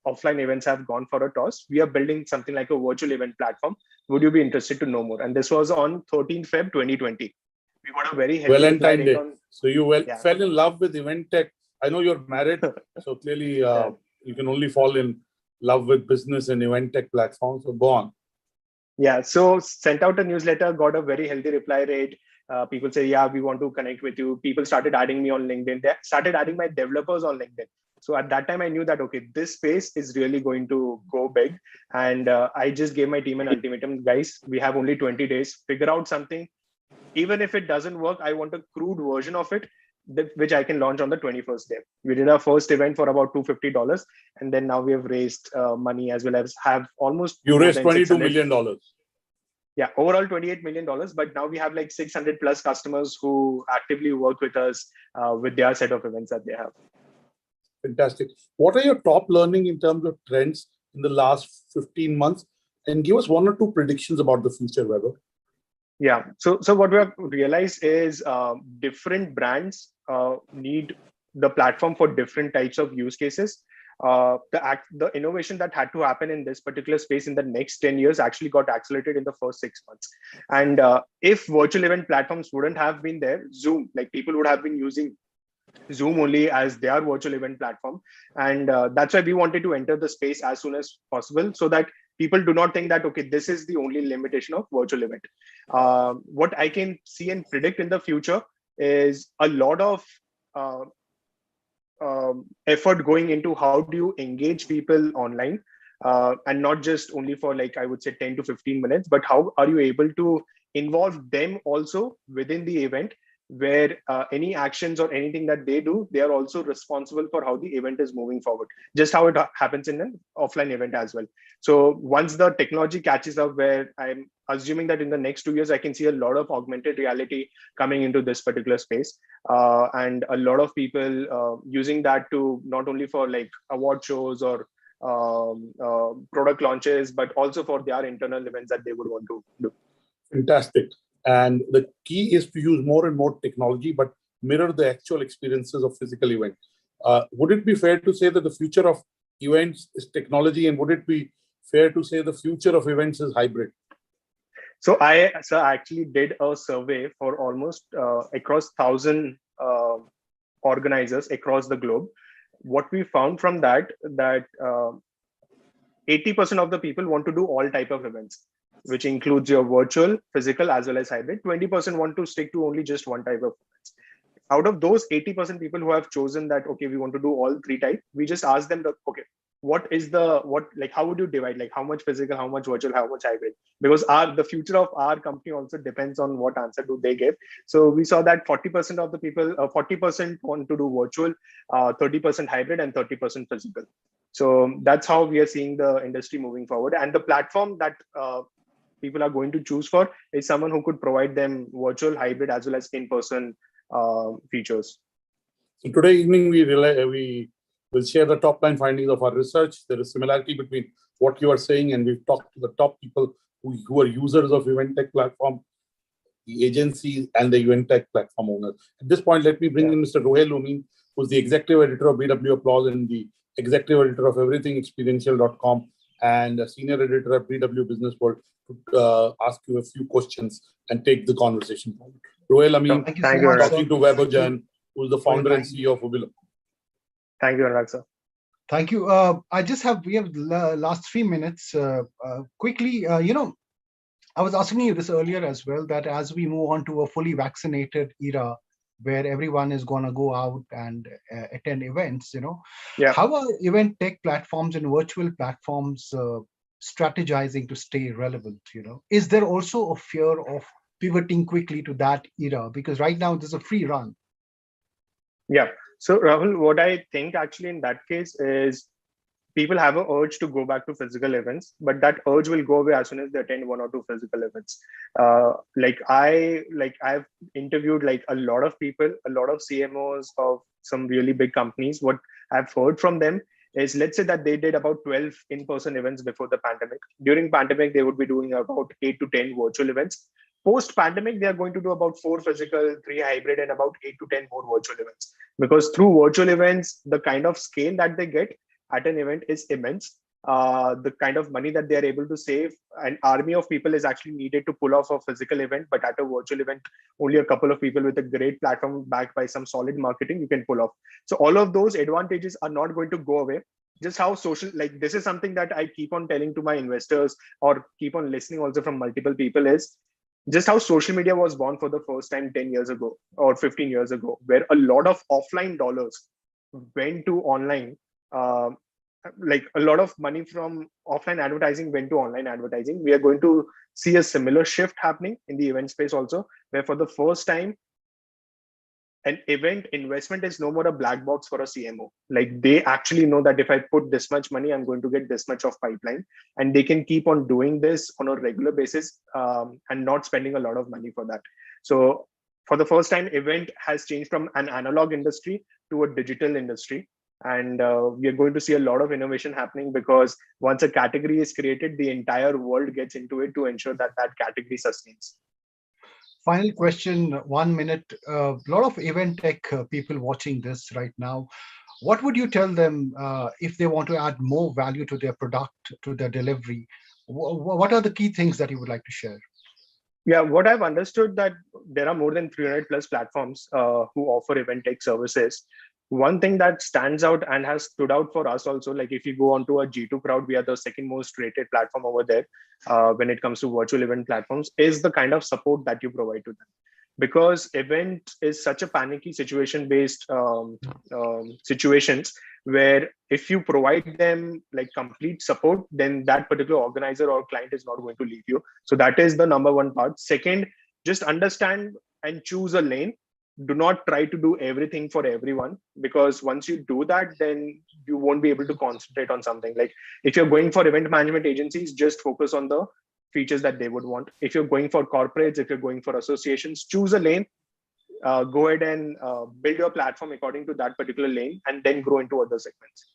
offline events have gone for a toss. We are building something like a virtual event platform. Would you be interested to know more? And this was on 13th Feb 2020. We got a very heavy Valentine Day. on, So you fell in love with event tech. I know you're married, so clearly you can only fall in love with business and event tech platforms. So go on. Yeah, so sent out a newsletter, got a very healthy reply rate. People say, yeah, we want to connect with you. People started adding me on LinkedIn. They started adding my developers on LinkedIn. So at that time, I knew that, okay, this space is really going to go big. And I just gave my team an ultimatum, guys, we have only 20 days, figure out something. Even if it doesn't work, I want a crude version of it, which I can launch on the 21st day. We did our first event for about $250. And then now we have raised money as well as have almost— You raised $22 million. Yeah, overall $28 million. But now we have like 600 plus customers who actively work with us with their set of events that they have. Fantastic. What are your top learning in terms of trends in the last 15 months? And give us one or two predictions about the future, Weber. Yeah, so what we have realized is different brands need the platform for different types of use cases. The innovation that had to happen in this particular space in the next 10 years actually got accelerated in the first 6 months. And if virtual event platforms wouldn't have been there, Zoom, like people would have been using Zoom only as their virtual event platform. And that's why we wanted to enter the space as soon as possible so that people do not think that, okay, this is the only limitation of virtual event. What I can see and predict in the future is a lot of effort going into how do you engage people online, and not just only for like, I would say 10 to 15 minutes, but how are you able to involve them also within the event, where any actions or anything that they do, they are also responsible for how the event is moving forward, just how it happens in an offline event as well. So once the technology catches up, where I'm assuming that in the next 2 years, I can see a lot of augmented reality coming into this particular space, and a lot of people using that to not only for like award shows or product launches, but also for their internal events that they would want to do. Fantastic. And the key is to use more and more technology, but mirror the actual experiences of physical events. Would it be fair to say that the future of events is technology, and would it be fair to say the future of events is hybrid? So I actually did a survey for almost across 1,000 organizers across the globe. What we found from that 80% of the people want to do all type of events, which includes your virtual, physical, as well as hybrid. 20% want to stick to only just one type of events. Out of those 80% people who have chosen that, okay, we want to do all three types, we just ask them, okay, how would you divide, like how much physical, how much virtual, how much hybrid? Because the future of our company also depends on what answer do they give. So we saw that 40% of the people, 40% want to do virtual, 30% hybrid, and 30% physical. So that's how we are seeing the industry moving forward. And the platform that people are going to choose for is someone who could provide them virtual, hybrid, as well as in-person features. So today evening, we will share the top line findings of our research. There is similarity between what you are saying, and we've talked to the top people who are users of event tech platform, the agencies, and the event tech platform owners. At this point, let me bring in Mr. Ruhail Amin, who's the executive editor of BW Applause and the executive editor of everythingexperiential.com and a senior editor at BW Business World, to ask you a few questions and take the conversation forward. Ruhail Amin, talking to Weber Jan, who's the founder and CEO of Ubilum. Thank you, Anurag sir. Thank you. We have last 3 minutes. Quickly, I was asking you this earlier as well, that as we move on to a fully vaccinated era, where everyone is going to go out and attend events, how are event tech platforms and virtual platforms strategizing to stay relevant? Is there also a fear of pivoting quickly to that era? Because right now there's a free run. Yeah. So Rahul, what I think actually in that case is people have an urge to go back to physical events, but that urge will go away as soon as they attend 1 or 2 physical events. I've interviewed like a lot of people, a lot of CMOs of some really big companies. What I've heard from them is, let's say that they did about 12 in-person events before the pandemic. During pandemic, they would be doing about 8 to 10 virtual events. Post pandemic, they are going to do about 4 physical, 3 hybrid, and about 8 to 10 more virtual events. Because through virtual events, the kind of scale that they get at an event is immense. The kind of money that they are able to save, an army of people is actually needed to pull off a physical event, but at a virtual event, only a couple of people with a great platform backed by some solid marketing you can pull off. So all of those advantages are not going to go away. Just how social, like this is something that I keep on telling to my investors or keep on listening also from multiple people, is just how social media was born for the first time 10 years ago or 15 years ago, where a lot of offline dollars went to online. Like a lot of money from offline advertising went to online advertising. We are going to see a similar shift happening in the event space also, where for the first time, an event investment is no more a black box for a CMO. Like they actually know that if I put this much money, I'm going to get this much of pipeline, and they can keep on doing this on a regular basis and not spending a lot of money for that. So for the first time, event has changed from an analog industry to a digital industry. And we are going to see a lot of innovation happening, because once a category is created, the entire world gets into it to ensure that that category sustains. Final question, 1 minute. A lot of event tech people watching this right now. What would you tell them if they want to add more value to their product, to their delivery? What are the key things that you would like to share? Yeah, what I've understood that there are more than 300 plus platforms who offer event tech services. One thing that stands out and has stood out for us also, like if you go onto a G2 crowd, we are the second most rated platform over there when it comes to virtual event platforms, is the kind of support that you provide to them. Because event is such a panicky situation based situations where if you provide them like complete support, then that particular organizer or client is not going to leave you. So that is the number one part. Second, just understand and choose a lane. Do not try to do everything for everyone, because once you do that, then you won't be able to concentrate on something. Like if you're going for event management agencies, just focus on the features that they would want. If you're going for corporates, if you're going for associations, choose a lane, go ahead and build your platform according to that particular lane, and then grow into other segments.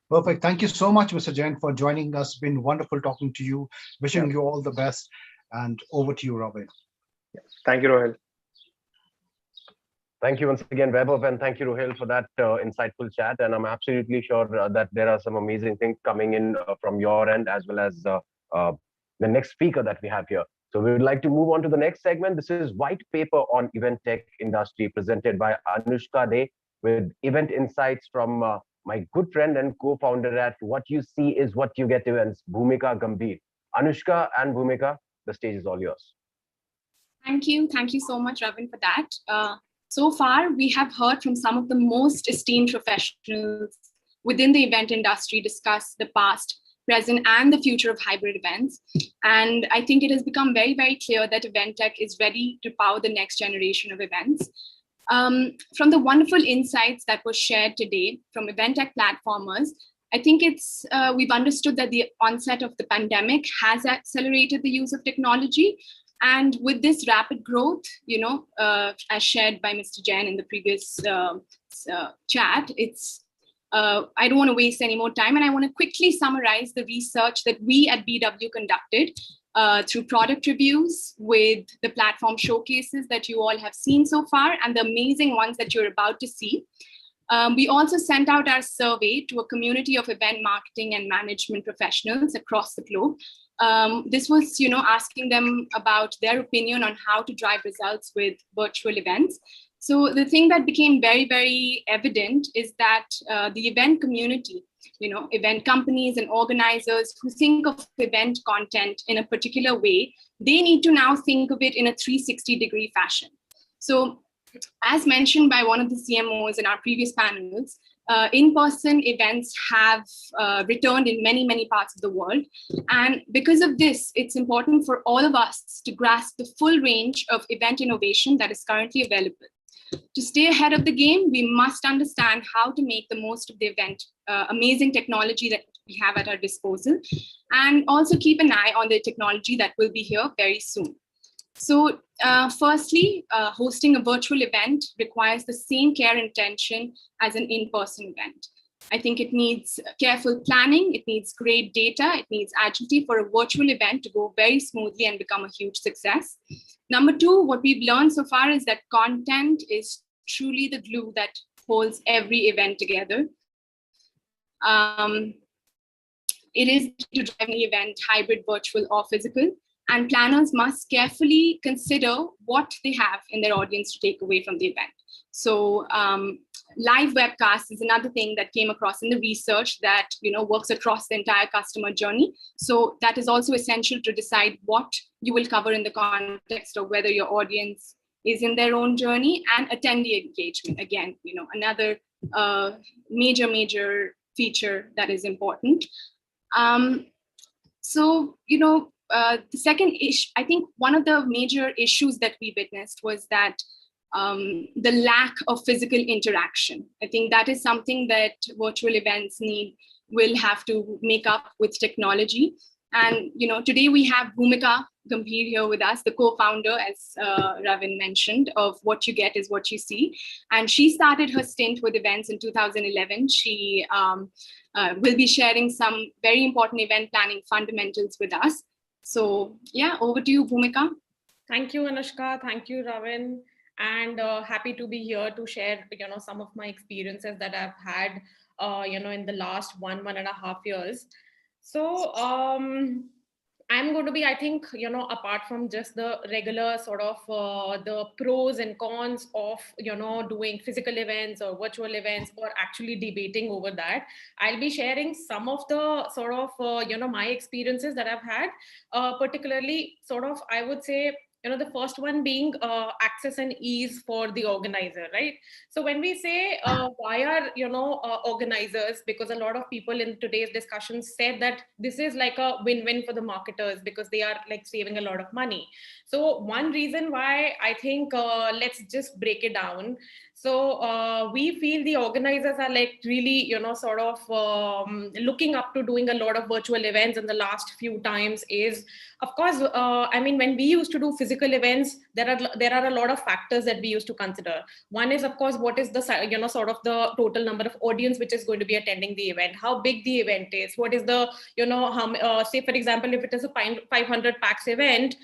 Perfect. Thank you so much, Mr. Jain, for joining us. It's been wonderful talking to you. Wishing you all the best. And over to you, Robin. Thank you, Rohil. Thank you once again, Vaibhav, and thank you, Rohil, for that insightful chat. And I'm absolutely sure that there are some amazing things coming in from your end, as well as the next speaker that we have here. So we would like to move on to the next segment. This is White Paper on Event Tech Industry, presented by Anushka Dey, with event insights from my good friend and co-founder at What You See Is What You Get Events, Bhumika Gambhir. Anushka and Bhumika, the stage is all yours. Thank you. Thank you so much, Ravin, for that. So far, we have heard from some of the most esteemed professionals within the event industry discuss the past, present, and the future of hybrid events. And I think it has become very, very clear that event tech is ready to power the next generation of events. From the wonderful insights that were shared today from event tech platformers, I think we've understood that the onset of the pandemic has accelerated the use of technology. And with this rapid growth, as shared by Mr. Jain in the previous chat, I don't want to waste any more time. And I want to quickly summarize the research that we at BW conducted through product reviews with the platform showcases that you all have seen so far and the amazing ones that you're about to see. We also sent out our survey to a community of event marketing and management professionals across the globe. This was, asking them about their opinion on how to drive results with virtual events. So the thing that became very, very evident is that the event community, event companies and organizers who think of event content in a particular way, they need to now think of it in a 360-degree fashion. So as mentioned by one of the CMOs in our previous panels, in-person events have returned in many, many parts of the world. And because of this, it's important for all of us to grasp the full range of event innovation that is currently available. To stay ahead of the game, we must understand how to make the most of the event, amazing technology that we have at our disposal, and also keep an eye on the technology that will be here very soon. So firstly, hosting a virtual event requires the same care and attention as an in-person event. I think it needs careful planning, it needs great data, it needs agility for a virtual event to go very smoothly and become a huge success. Number two, what we've learned so far is that content is truly the glue that holds every event together. It is to drive an event, hybrid, virtual, or physical, and planners must carefully consider what they have in their audience to take away from the event. So live webcast is another thing that came across in the research that works across the entire customer journey. So that is also essential to decide what you will cover in the context of whether your audience is in their own journey, and attendee engagement. Again, another major feature that is important. So, the second issue, I think one of the major issues that we witnessed was that the lack of physical interaction. I think that is something that virtual events will have to make up with technology. And today we have Bhumika Gambhir here with us, the co-founder, as Ravin mentioned, of What You Get Is What You See. And she started her stint with events in 2011. She will be sharing some very important event planning fundamentals with us. So yeah, over to you, Bhumika. Thank you, Anushka. Thank you, Ravin. And happy to be here to share, some of my experiences that I've had, in the last 1.5 years. So I'm going to be, I think, apart from just the regular sort of the pros and cons of, doing physical events or virtual events or actually debating over that, I'll be sharing some of the sort of, my experiences that I've had, particularly sort of, I would say, the first one being access and ease for the organizer, right? So when we say why are, organizers, because a lot of people in today's discussion said that this is like a win-win for the marketers because they are like saving a lot of money. So one reason why I think, let's just break it down. So we feel the organizers are like really, sort of looking up to doing a lot of virtual events in the last few times is, of course, I mean, when we used to do physical events, there are a lot of factors that we used to consider. One is, of course, what is the, sort of the total number of audience which is going to be attending the event, how big the event is, what is the, how, say, for example, if it is a 500 pax event,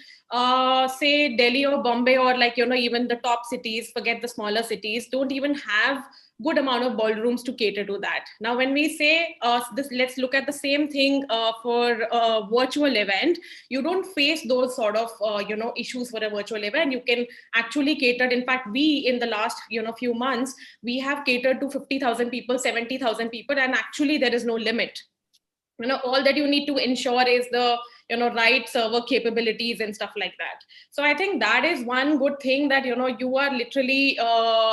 say Delhi or Bombay or like, even the top cities, forget the smaller cities, don't even have good amount of ballrooms to cater to that. Now, when we say this, let's look at the same thing for a virtual event. You don't face those sort of issues for a virtual event. You can actually cater. In fact, we in the last few months we have catered to 50,000 people, 70,000 people, and actually there is no limit. All that you need to ensure is the right server capabilities and stuff like that. So I think that is one good thing that, you are literally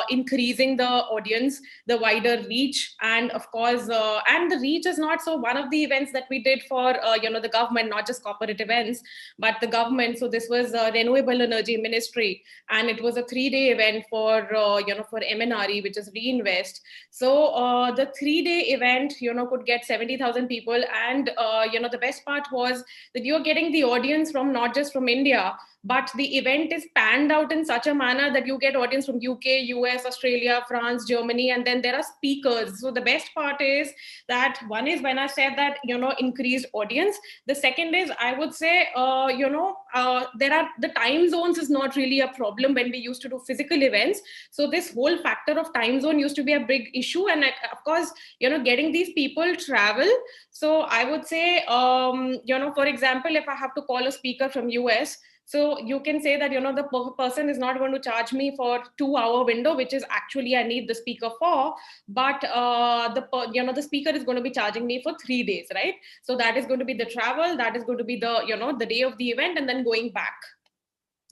increasing the audience, the wider reach. And of course, and the reach is not, so one of the events that we did for, the government, not just corporate events, but the government. So this was Renewable Energy Ministry. And it was a 3-day event for, for MNRE, which is Reinvest. So the 3-day event, could get 70,000 people. And, the best part was that you're getting the audience from not just from India, but the event is panned out in such a manner that you get audience from UK, US, Australia, France, Germany, and then there are speakers. So the best part is that one is when I said that, increased audience. The second is, I would say, there are the time zones is not really a problem when we used to do physical events. So this whole factor of time zone used to be a big issue. And of course, getting these people travel. So I would say, for example, if I have to call a speaker from US, so you can say that, the person is not going to charge me for 2-hour window, which is actually I need the speaker for, but the speaker is going to be charging me for 3 days, right? So that is going to be the travel, that is going to be the, the day of the event and then going back.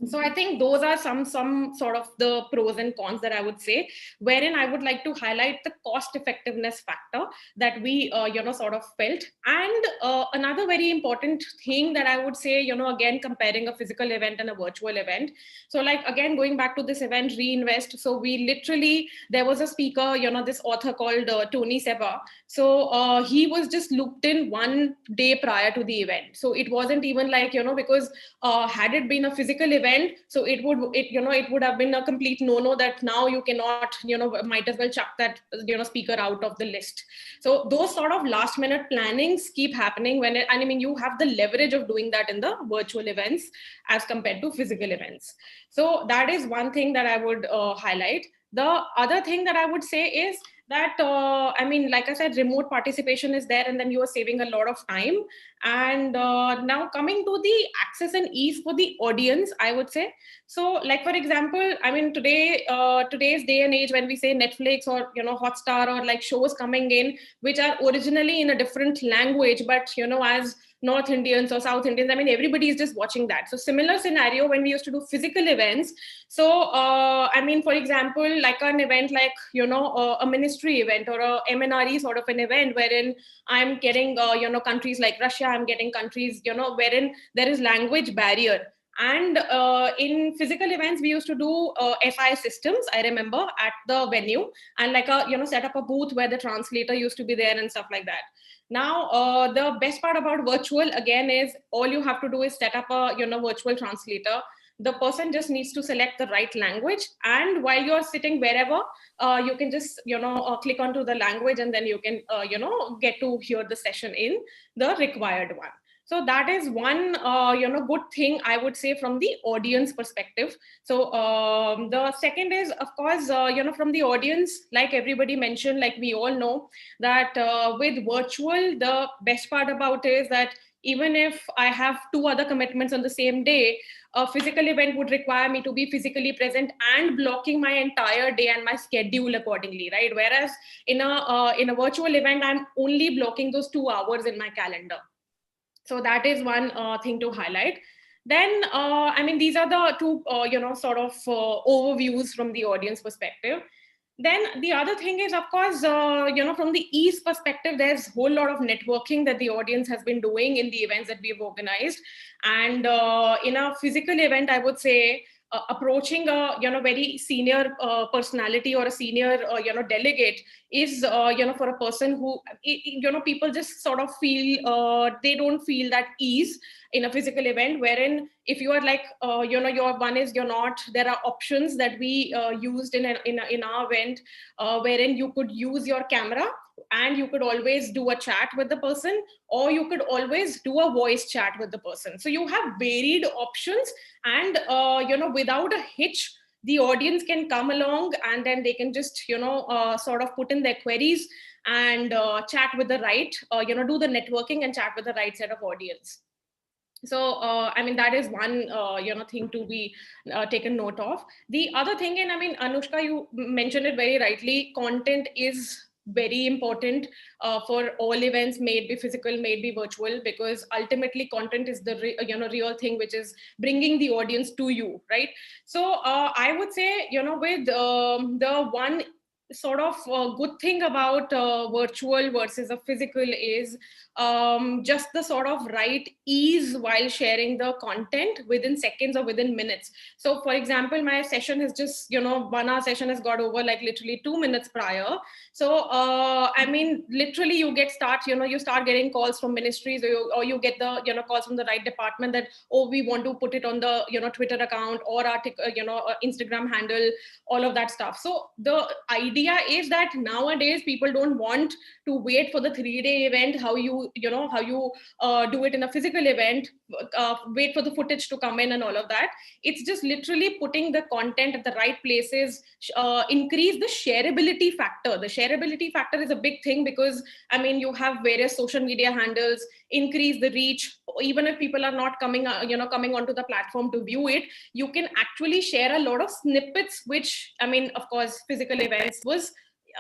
So I think those are some sort of the pros and cons that I would say, wherein I would like to highlight the cost effectiveness factor that we, sort of felt. And another very important thing that I would say, again, comparing a physical event and a virtual event. So like, again, going back to this event, Reinvest. So we literally, there was a speaker, this author called Tony Seba. So he was just looped in 1 day prior to the event. So it wasn't even like, because had it been a physical event, event. So it would have been a complete no-no that now you cannot, might as well chuck that, speaker out of the list. So those sort of last minute plannings keep happening you have the leverage of doing that in the virtual events as compared to physical events. So that is one thing that I would highlight. The other thing that I would say is that, like I said, remote participation is there, and then you are saving a lot of time. And now coming to the access and ease for the audience, I would say. So like, for example, today's day and age, when we say Netflix or, Hotstar, or like shows coming in, which are originally in a different language, but, as North Indians or South Indians, everybody is just watching that. So similar scenario when we used to do physical events. So, for example, like an event like, a ministry event or a MNRE sort of an event wherein I'm getting, countries like Russia, I'm getting countries, wherein there is language barrier. And in physical events, we used to do FI systems, I remember, at the venue, and like set up a booth where the translator used to be there and stuff like that. Now, the best part about virtual, again, is all you have to do is set up a virtual translator. The person just needs to select the right language, and while you're sitting wherever, you can just click onto the language, and then you can get to hear the session in the required one. So that is one good thing I would say from the audience perspective. So the second is, of course, from the audience, like everybody mentioned, like we all know that with virtual, the best part about it is that even if I have 2 other commitments on the same day, a physical event would require me to be physically present and blocking my entire day and my schedule accordingly, right? Whereas in a virtual event, I'm only blocking those 2 hours in my calendar. So that is one thing to highlight. Then, these are the 2, overviews from the audience perspective. Then the other thing is, of course, from the ease perspective, there's a whole lot of networking that the audience has been doing in the events that we've organized. And in a physical event, I would say, approaching a very senior personality or a senior delegate is for a person who people just sort of feel they don't feel that ease in a physical event, wherein if you are like your one is you're not, there are options that we used in our event wherein you could use your camera and you could always do a chat with the person, or you could always do a voice chat with the person. So you have varied options, and without a hitch, the audience can come along, and then they can just sort of put in their queries and chat with the right do the networking and chat with the right set of audience. So that is one thing to be taken note of. The other thing, and Anushka, you mentioned it very rightly, content is very important for all events, may it be physical, may it be virtual, because ultimately content is the real thing which is bringing the audience to you, right? So I would say with the one sort of good thing about virtual versus a physical is just the sort of right ease while sharing the content within seconds or within minutes. So for example, my session has just 1 hour session has got over like literally 2 minutes prior. So literally you start getting calls from ministries, or you get the calls from the right department that, oh, we want to put it on the Twitter account or our Instagram handle, all of that stuff. So the idea is that nowadays people don't want to wait for the 3-day event, how you do it in a physical event, wait for the footage to come in and all of that. It's just literally putting the content at the right places, increase the shareability factor. The shareability factor is a big thing because you have various social media handles, increase the reach. Even if people are not coming onto the platform to view it, you can actually share a lot of snippets, which of course physical events was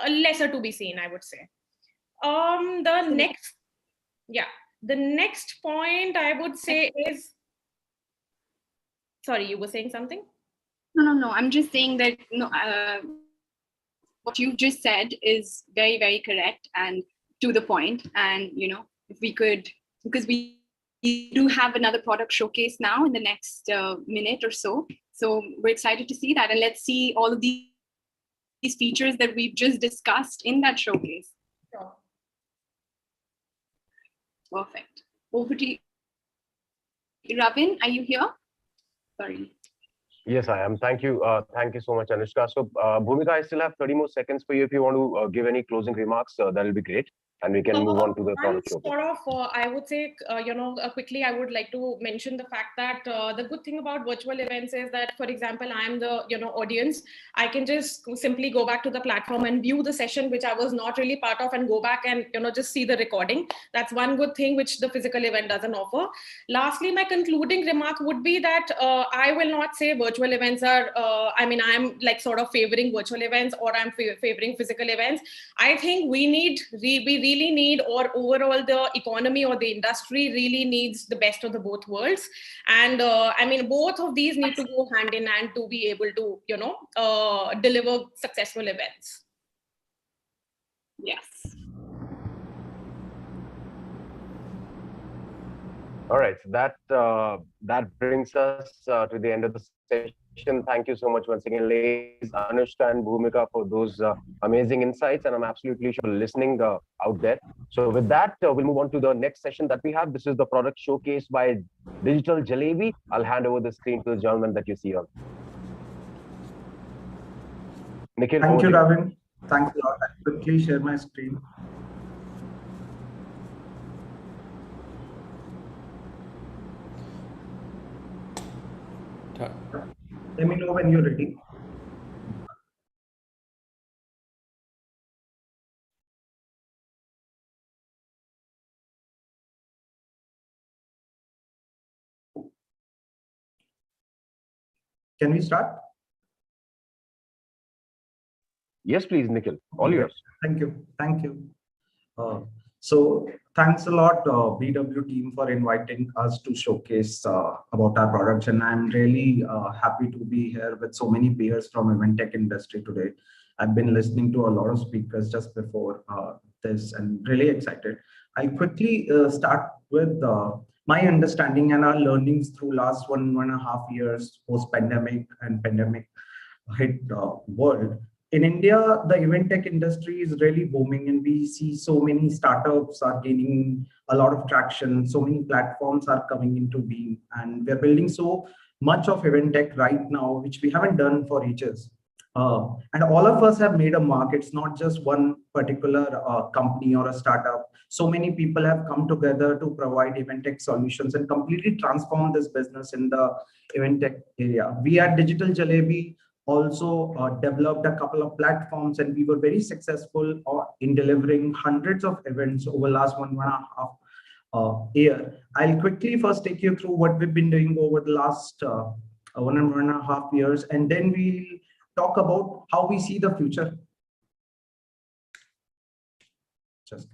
lesser to be seen, I would say. The next point I would say is, sorry, you were saying something? No. I'm just saying that what you just said is very, very correct and to the point. And if we could, because we do have another product showcase now in the next minute or so. So we're excited to see that, and let's see all of these features that we've just discussed in that showcase. Sure. Perfect. Over to you. Ravin, are you here? Sorry. Yes, I am. Thank you. Thank you so much, Anushka. So, Bhumika, I still have 30 more seconds for you. If you want to give any closing remarks, that will be great. And we can move on to the product showcase. Sort of, I would say, quickly, I would like to mention the fact that the good thing about virtual events is that, for example, I am the, audience. I can just simply go back to the platform and view the session, which I was not really part of, and go back and, just see the recording. That's one good thing which the physical event doesn't offer. Lastly, my concluding remark would be that I will not say virtual events are, I'm like sort of favoring virtual events or I'm favoring physical events. I think we really need, or overall the economy or the industry really needs the best of the both worlds. And both of these need to go hand in hand to be able to, deliver successful events. Yes. All right, so that brings us to the end of the session. Thank you so much once again, ladies, Anushka and Bhumika, for those amazing insights, and I'm absolutely sure listening out there. So with that, we'll move on to the next session that we have. This is the product showcase by Digital Jalebi. I'll hand over the screen to the gentleman that you see on. Nikhil, thank you, Ravin. Thanks a lot. I'll quickly share my screen. Let me know when you're ready. Can we start? Yes, please, Nikhil. All yours. Thank you. Thank you. So thanks a lot, BW team, for inviting us to showcase about our products. And I'm really happy to be here with so many peers from event tech industry today. I've been listening to a lot of speakers just before this and really excited. I'll quickly start with my understanding and our learnings through last 1.5 years post-pandemic and pandemic hit world. In India, the event tech industry is really booming, and we see so many startups are gaining a lot of traction. So many platforms are coming into being, and we're building so much of event tech right now, which we haven't done for ages. And all of us have made a mark. It's not just one particular company or a startup. So many people have come together to provide event tech solutions and completely transform this business in the event tech area. We at Digital Jalebi also developed a couple of platforms, and we were very successful in delivering hundreds of events over the last 1.5 year. I'll quickly first take you through what we've been doing over the last 1.5 years, and then we'll talk about how we see the future. Just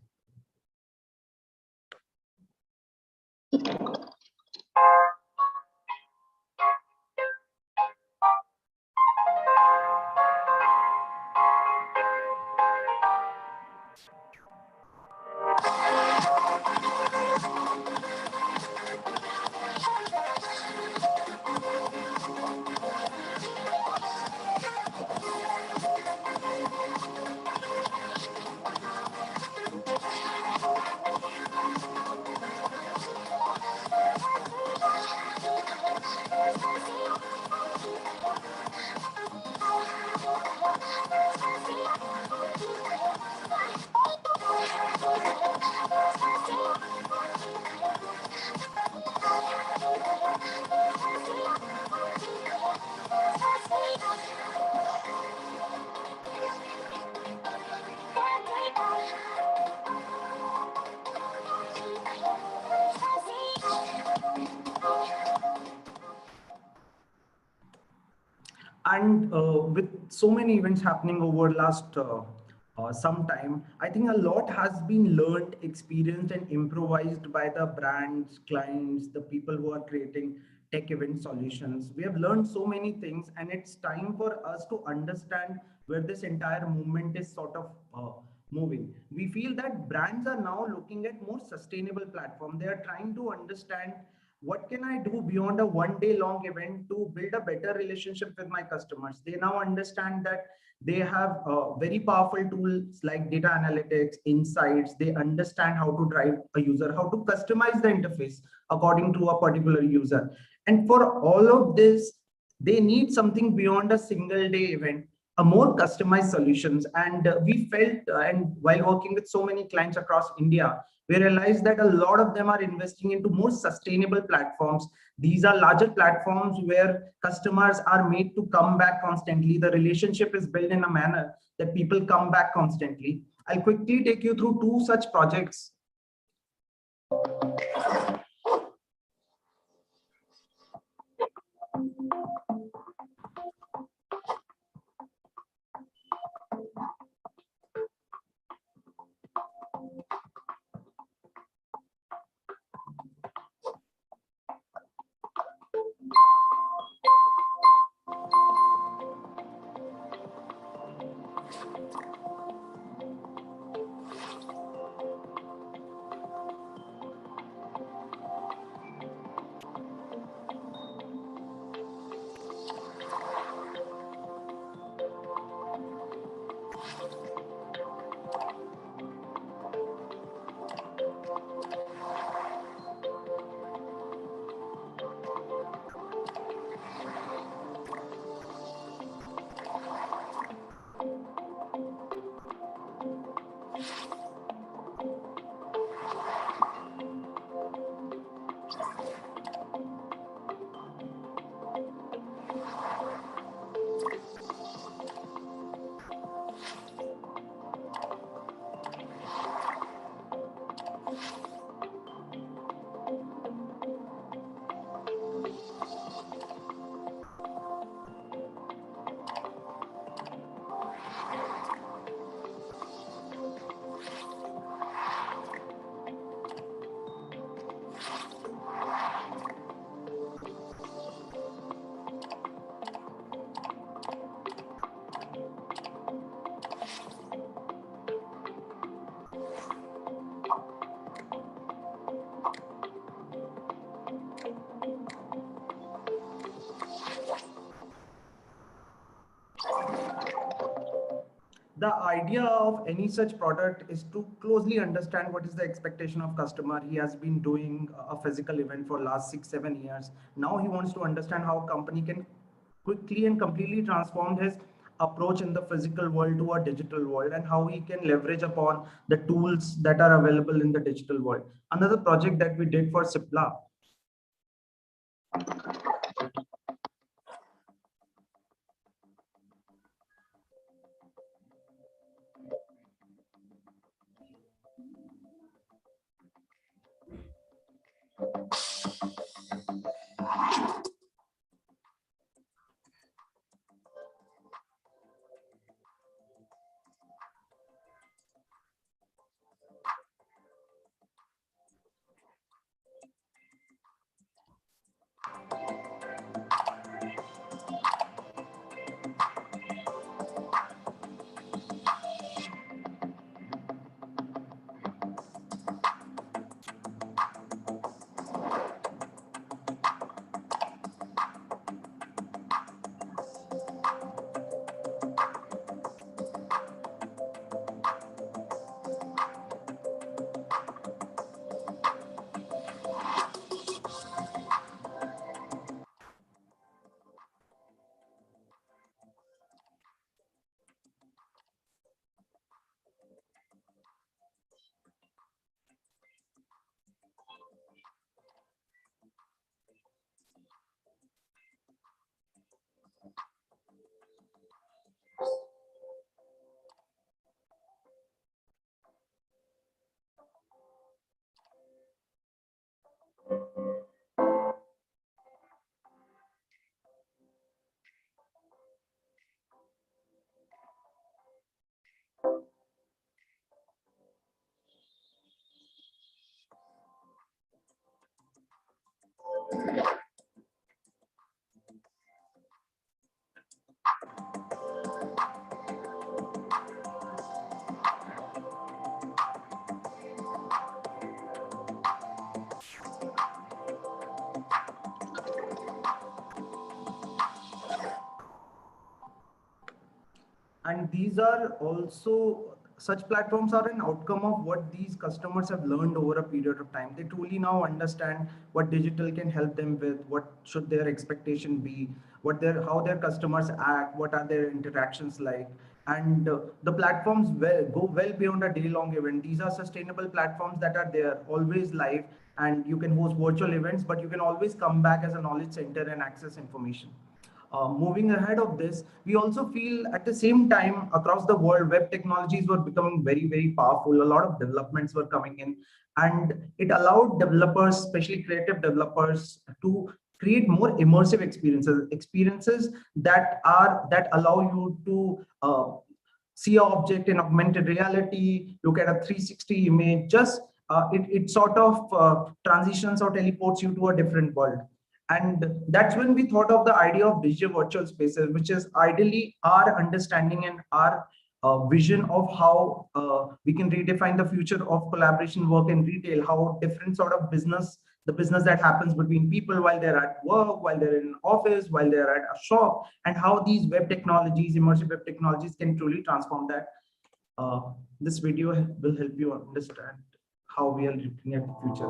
And with so many events happening over last some time, I think a lot has been learned, experienced, and improvised by the brands, clients, the people who are creating tech event solutions. We have learned so many things, and it's time for us to understand where this entire movement is sort of moving. We feel that brands are now looking at more sustainable platform. They are trying to understand, what can I do beyond a one-day-long event to build a better relationship with my customers? They now understand that they have very powerful tools like data analytics, insights. They understand how to drive a user, how to customize the interface according to a particular user. And for all of this, they need something beyond a single day event, a more customized solutions. And we felt, and while working with so many clients across India, we realized that a lot of them are investing into more sustainable platforms. These are larger platforms where customers are made to come back constantly. The relationship is built in a manner that people come back constantly. I'll quickly take you through two such projects. The idea of any such product is to closely understand what is the expectation of customer. He has been doing a physical event for last 6-7 years. Now he wants to understand how a company can quickly and completely transform his approach in the physical world to a digital world, and how he can leverage upon the tools that are available in the digital world. Another project that we did for Cipla. And these are also such platforms are an outcome of what these customers have learned over a period of time. They truly now understand what digital can help them with, what should their expectation be, how their customers act, what are their interactions like. And the platforms go well beyond a day-long event. These are sustainable platforms that are there, always live, and you can host virtual events, but you can always come back as a knowledge center and access information. Moving ahead of this, we also feel at the same time across the world, web technologies were becoming very, very powerful. A lot of developments were coming in, and it allowed developers, especially creative developers, to create more immersive experiences that allow you to see an object in augmented reality, look at a 360 image. It sort of transitions or teleports you to a different world. And that's when we thought of the idea of digital virtual spaces, which is ideally our understanding and our vision of how we can redefine the future of collaboration work in retail, how different sort of the business that happens between people while they're at work, while they're in an office, while they're at a shop, and how these web technologies, immersive web technologies, can truly transform that. This video will help you understand how we are looking at the future.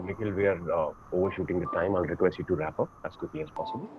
Nikhil, we are overshooting the time. I'll request you to wrap up as quickly as possible.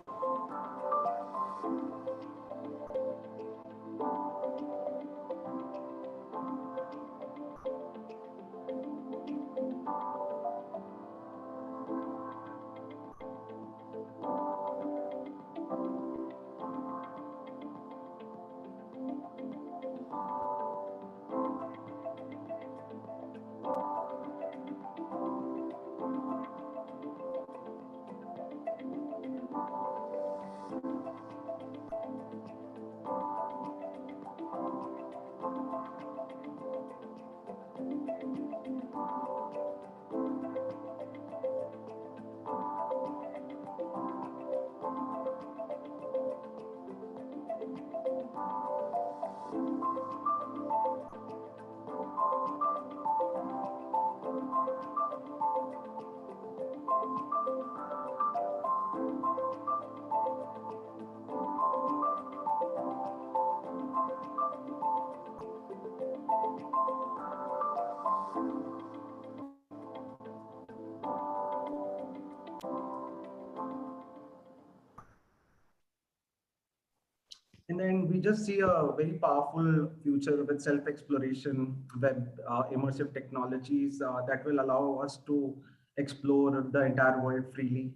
And then we just see a very powerful future with self-exploration, web immersive technologies that will allow us to explore the entire world freely,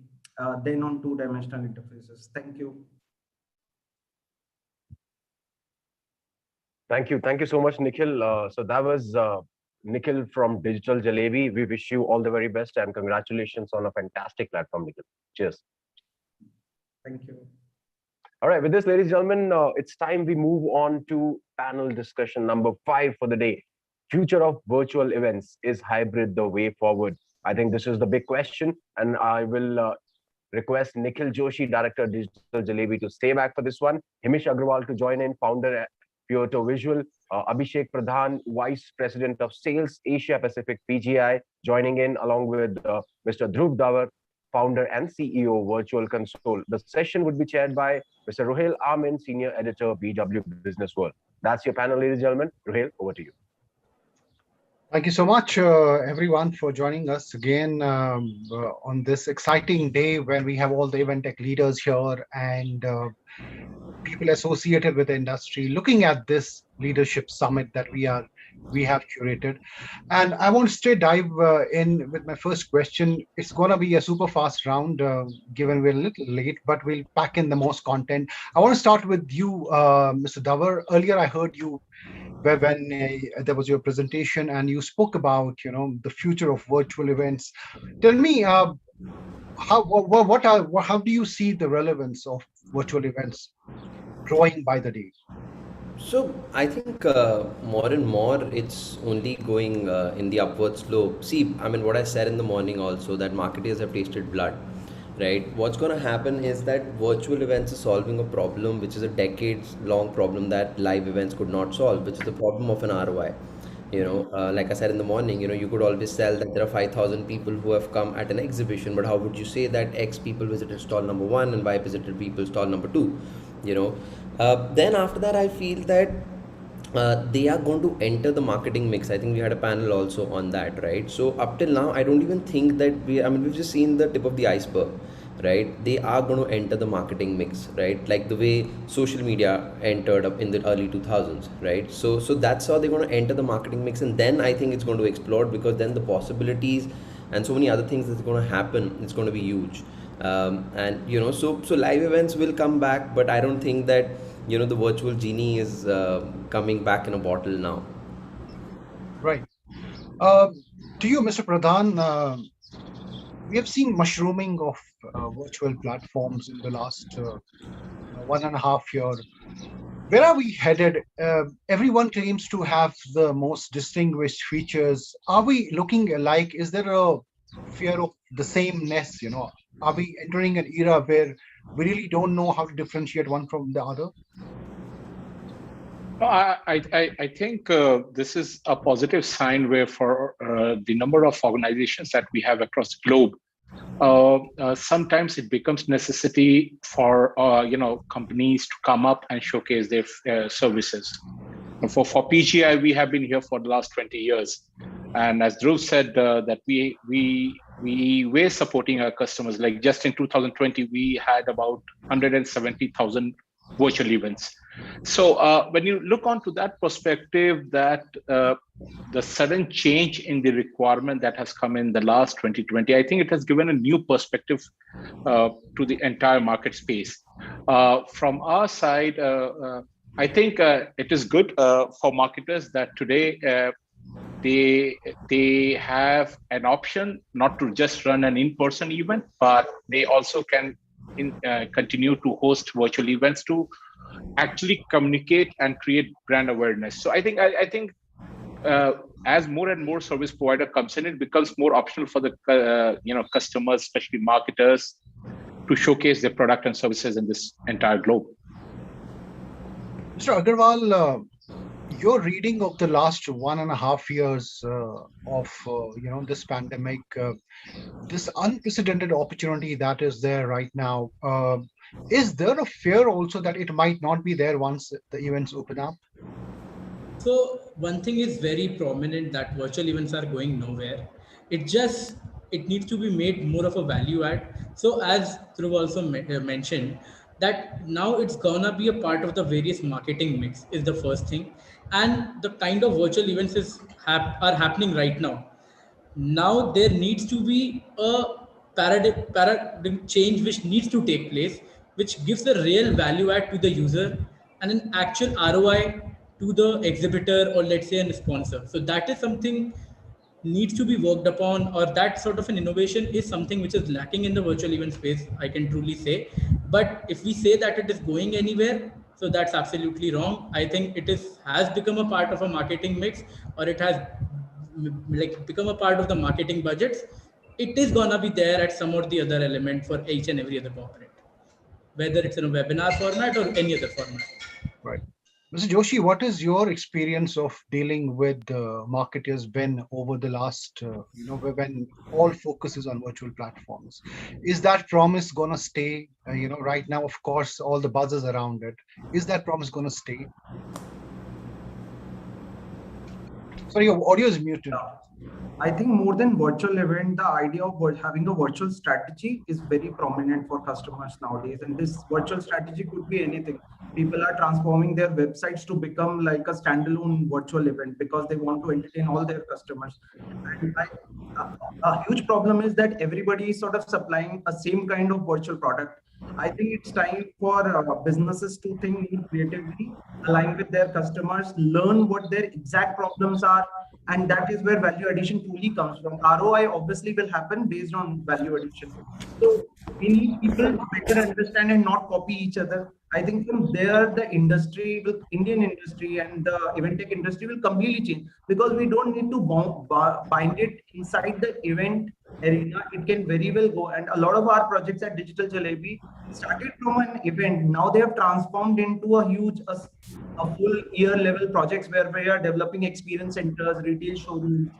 then on two-dimensional interfaces. Thank you. Thank you. Thank you so much, Nikhil. So that was Nikhil from Digital Jalebi. We wish you all the very best and congratulations on a fantastic platform, Nikhil. Cheers. Thank you. All right, with this, ladies and gentlemen, it's time we move on to panel discussion number 5 for the day. Future of virtual events. Is hybrid the way forward? I think this is the big question, and I will request Nikhil Joshi, Director Digital Jalebi, to stay back for this one. Himish Agrawal to join in, founder at Kyoto Visual. Abhishek Pradhan, Vice President of Sales, Asia Pacific PGI, joining in along with Mr. Dhruv Davar, founder and CEO, Virtual Console. The session would be chaired by Mr. Ruhail Amin, Senior Editor, BW Business World. That's your panel, ladies and gentlemen. Ruhail, over to you. Thank you so much, everyone, for joining us again on this exciting day when we have all the event tech leaders here and people associated with the industry looking at this leadership summit that we have curated. And I want to straight dive in with my first question. It's going to be a super fast round, given we're a little late, but we'll pack in the most content. I want to start with you, Mr. Davar. Earlier, I heard you when there was your presentation and you spoke about, the future of virtual events. Tell me, how do you see the relevance of virtual events growing by the day? So I think more and more it's only going in the upward slope. See, I mean, what I said in the morning also, that marketers have tasted blood, right? What's going to happen is that virtual events are solving a problem which is a decades-long problem that live events could not solve, which is the problem of an ROI. Like I said in the morning, you could always tell that there are 5,000 people who have come at an exhibition, but how would you say that X people visited stall number 1 and Y visited people stall number 2? Then after that, I feel that they are going to enter the marketing mix. I think we had a panel also on that, right? So up till now, I don't even think that we've just seen the tip of the iceberg, right? They are going to enter the marketing mix, right? Like the way social media entered up in the early 2000s, right? So that's how they're going to enter the marketing mix. And then I think it's going to explode, because then the possibilities and so many other things that's going to happen, it's going to be huge. So live events will come back, but I don't think that the virtual genie is coming back in a bottle now. Right. To you, Mr. Pradhan, we have seen mushrooming of virtual platforms in the last 1.5 years. Where are we headed? Everyone claims to have the most distinguished features. Are we looking alike? Is there a fear of the sameness? Are we entering an era where we really don't know how to differentiate one from the other? No, I think this is a positive sign where for the number of organizations that we have across the globe, sometimes it becomes necessity for companies to come up and showcase their services. For PGI, we have been here for the last 20 years, and as Dhruv said, that we were supporting our customers. Like just in 2020, we had about 170,000 virtual events. So when you look onto that perspective, that the sudden change in the requirement that has come in the last 2020, I think it has given a new perspective to the entire market space. From our side, I think it is good for marketers that today they have an option not to just run an in-person event, but they also can continue to host virtual events to actually communicate and create brand awareness. So I think as more and more service provider comes in, it becomes more optional for the customers, especially marketers, to showcase their product and services in this entire globe. Mr. Agrawal, your reading of the last 1.5 years of this pandemic, this unprecedented opportunity that is there right now, is there a fear also that it might not be there once the events open up? So one thing is very prominent, that virtual events are going nowhere. It needs to be made more of a value add. So as Dhruv also mentioned, that now it's gonna be a part of the various marketing mix is the first thing. And the kind of virtual events are happening right now. Now there needs to be a paradigm change which needs to take place, which gives a real value add to the user and an actual ROI to the exhibitor, or let's say a sponsor. So that is something needs to be worked upon, or that sort of an innovation is something which is lacking in the virtual event space, I can truly say. But if we say that it is going anywhere, so that's absolutely wrong. I think it has become a part of a marketing mix, or it has become a part of the marketing budgets. It is gonna be there at some or the other element for each and every other component, whether it's in a webinar format or any other format. Right. Mr. Joshi, what is your experience of dealing with marketers been over the last, when all focus is on virtual platforms? Is that promise going to stay? Right now, of course, all the buzzes around it. Is that promise going to stay? Sorry, your audio is muted. I think more than virtual event, the idea of having a virtual strategy is very prominent for customers nowadays. And this virtual strategy could be anything. People are transforming their websites to become like a standalone virtual event because they want to entertain all their customers. And a huge problem is that everybody is sort of supplying a same kind of virtual product. I think it's time for businesses to think more creatively, align with their customers, learn what their exact problems are, and that is where value addition truly comes from. ROI obviously will happen based on value addition. So we need people to better understand and not copy each other. I think from there, the industry, Indian industry and the event tech industry will completely change because we don't need to bind it inside the event arena. It can very well go. And a lot of our projects at Digital Jalebi started from an event. Now they have transformed into a huge, a full year level projects where we are developing experience centers, retail showrooms,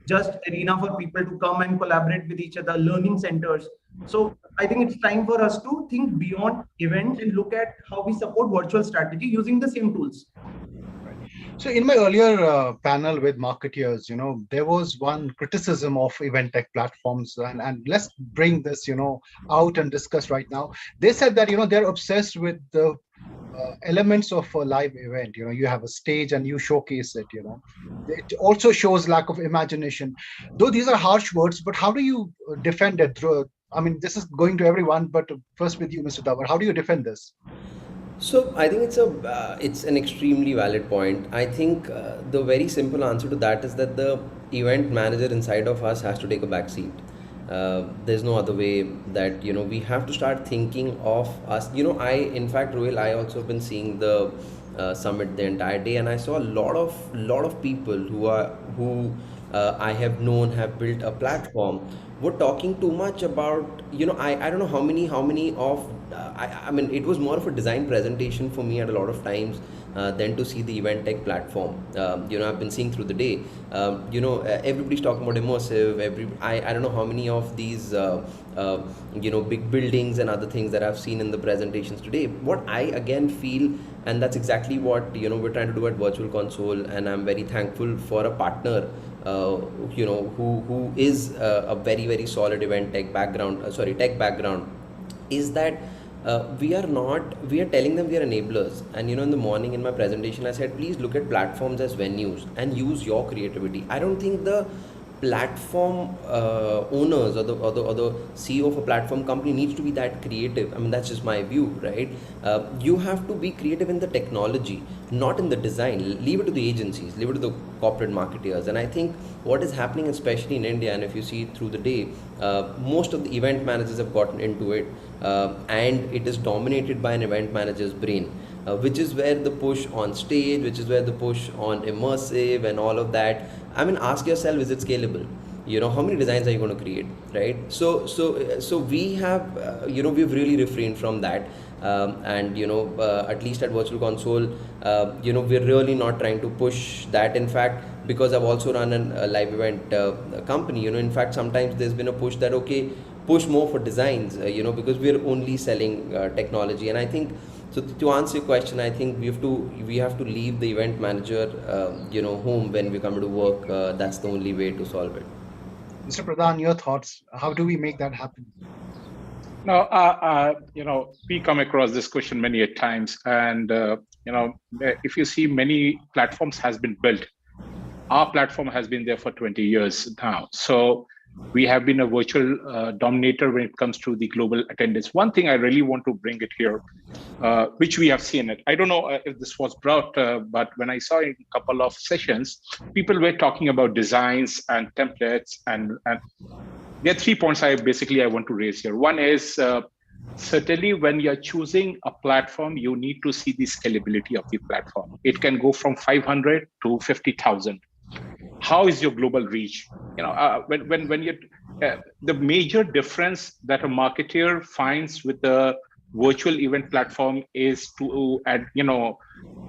just arena for people to come and collaborate with each other, learning centers. So I think it's time for us to think beyond events and look at how we support virtual strategy using the same tools. So in my earlier panel with marketeers, there was one criticism of event tech platforms, and let's bring this, out and discuss right now. They said that, they're obsessed with the elements of a live event. You have a stage and you showcase it. It also shows lack of imagination. Though these are harsh words, but how do you defend it through? I mean, this is going to everyone, but first with you, Mr. Davar, how do you defend this? So I think it's an extremely valid point. I think the very simple answer to that is that the event manager inside of us has to take a back seat. There's no other way that, we have to start thinking of us. In fact, Rohil, I also have been seeing the summit the entire day, and I saw a lot of people who I have known have built a platform were talking too much about, I don't know how many of, I mean, it was more of a design presentation for me at a lot of times than to see the event tech platform. I've been seeing through the day, everybody's talking about immersive, I don't know how many of these, big buildings and other things that I've seen in the presentations today. What I again feel, and that's exactly what, we're trying to do at Virtual Console, and I'm very thankful for a partner who is a very, very solid event tech background, tech background, is that we are telling them we are enablers. And in the morning in my presentation, I said, please look at platforms as venues and use your creativity. I don't think the platform owners or the CEO of a platform company needs to be that creative. I mean, that's just my view, right? You have to be creative in the technology, not in the design. Leave it to the agencies, leave it to the corporate marketeers. And I think what is happening, especially in India, and if you see through the day, most of the event managers have gotten into it, and it is dominated by an event manager's brain. Which is where the push on stage, which is where the push on immersive and all of that. I mean, ask yourself, is it scalable? How many designs are you going to create, right? So we have, we've really refrained from that. And, at least at Virtual Console, we're really not trying to push that. In fact, because I've also run a live event company, in fact, sometimes there's been a push that, okay, push more for designs, because we're only selling technology. And I think, so to answer your question, I think we have to leave the event manager, home when we come to work. That's the only way to solve it. Mr. Pradhan, your thoughts? How do we make that happen? No, we come across this question many a times, and if you see, many platforms has been built. Our platform has been there for 20 years now. So we have been a virtual dominator when it comes to the global attendance. One thing I really want to bring it here, which we have seen it. I don't know if this was brought, but when I saw in a couple of sessions, people were talking about designs and templates, and there are 3 points I want to raise here. One is certainly when you're choosing a platform, you need to see the scalability of the platform. It can go from 500 to 50,000. How is your global reach? When you the major difference that a marketer finds with the virtual event platform is to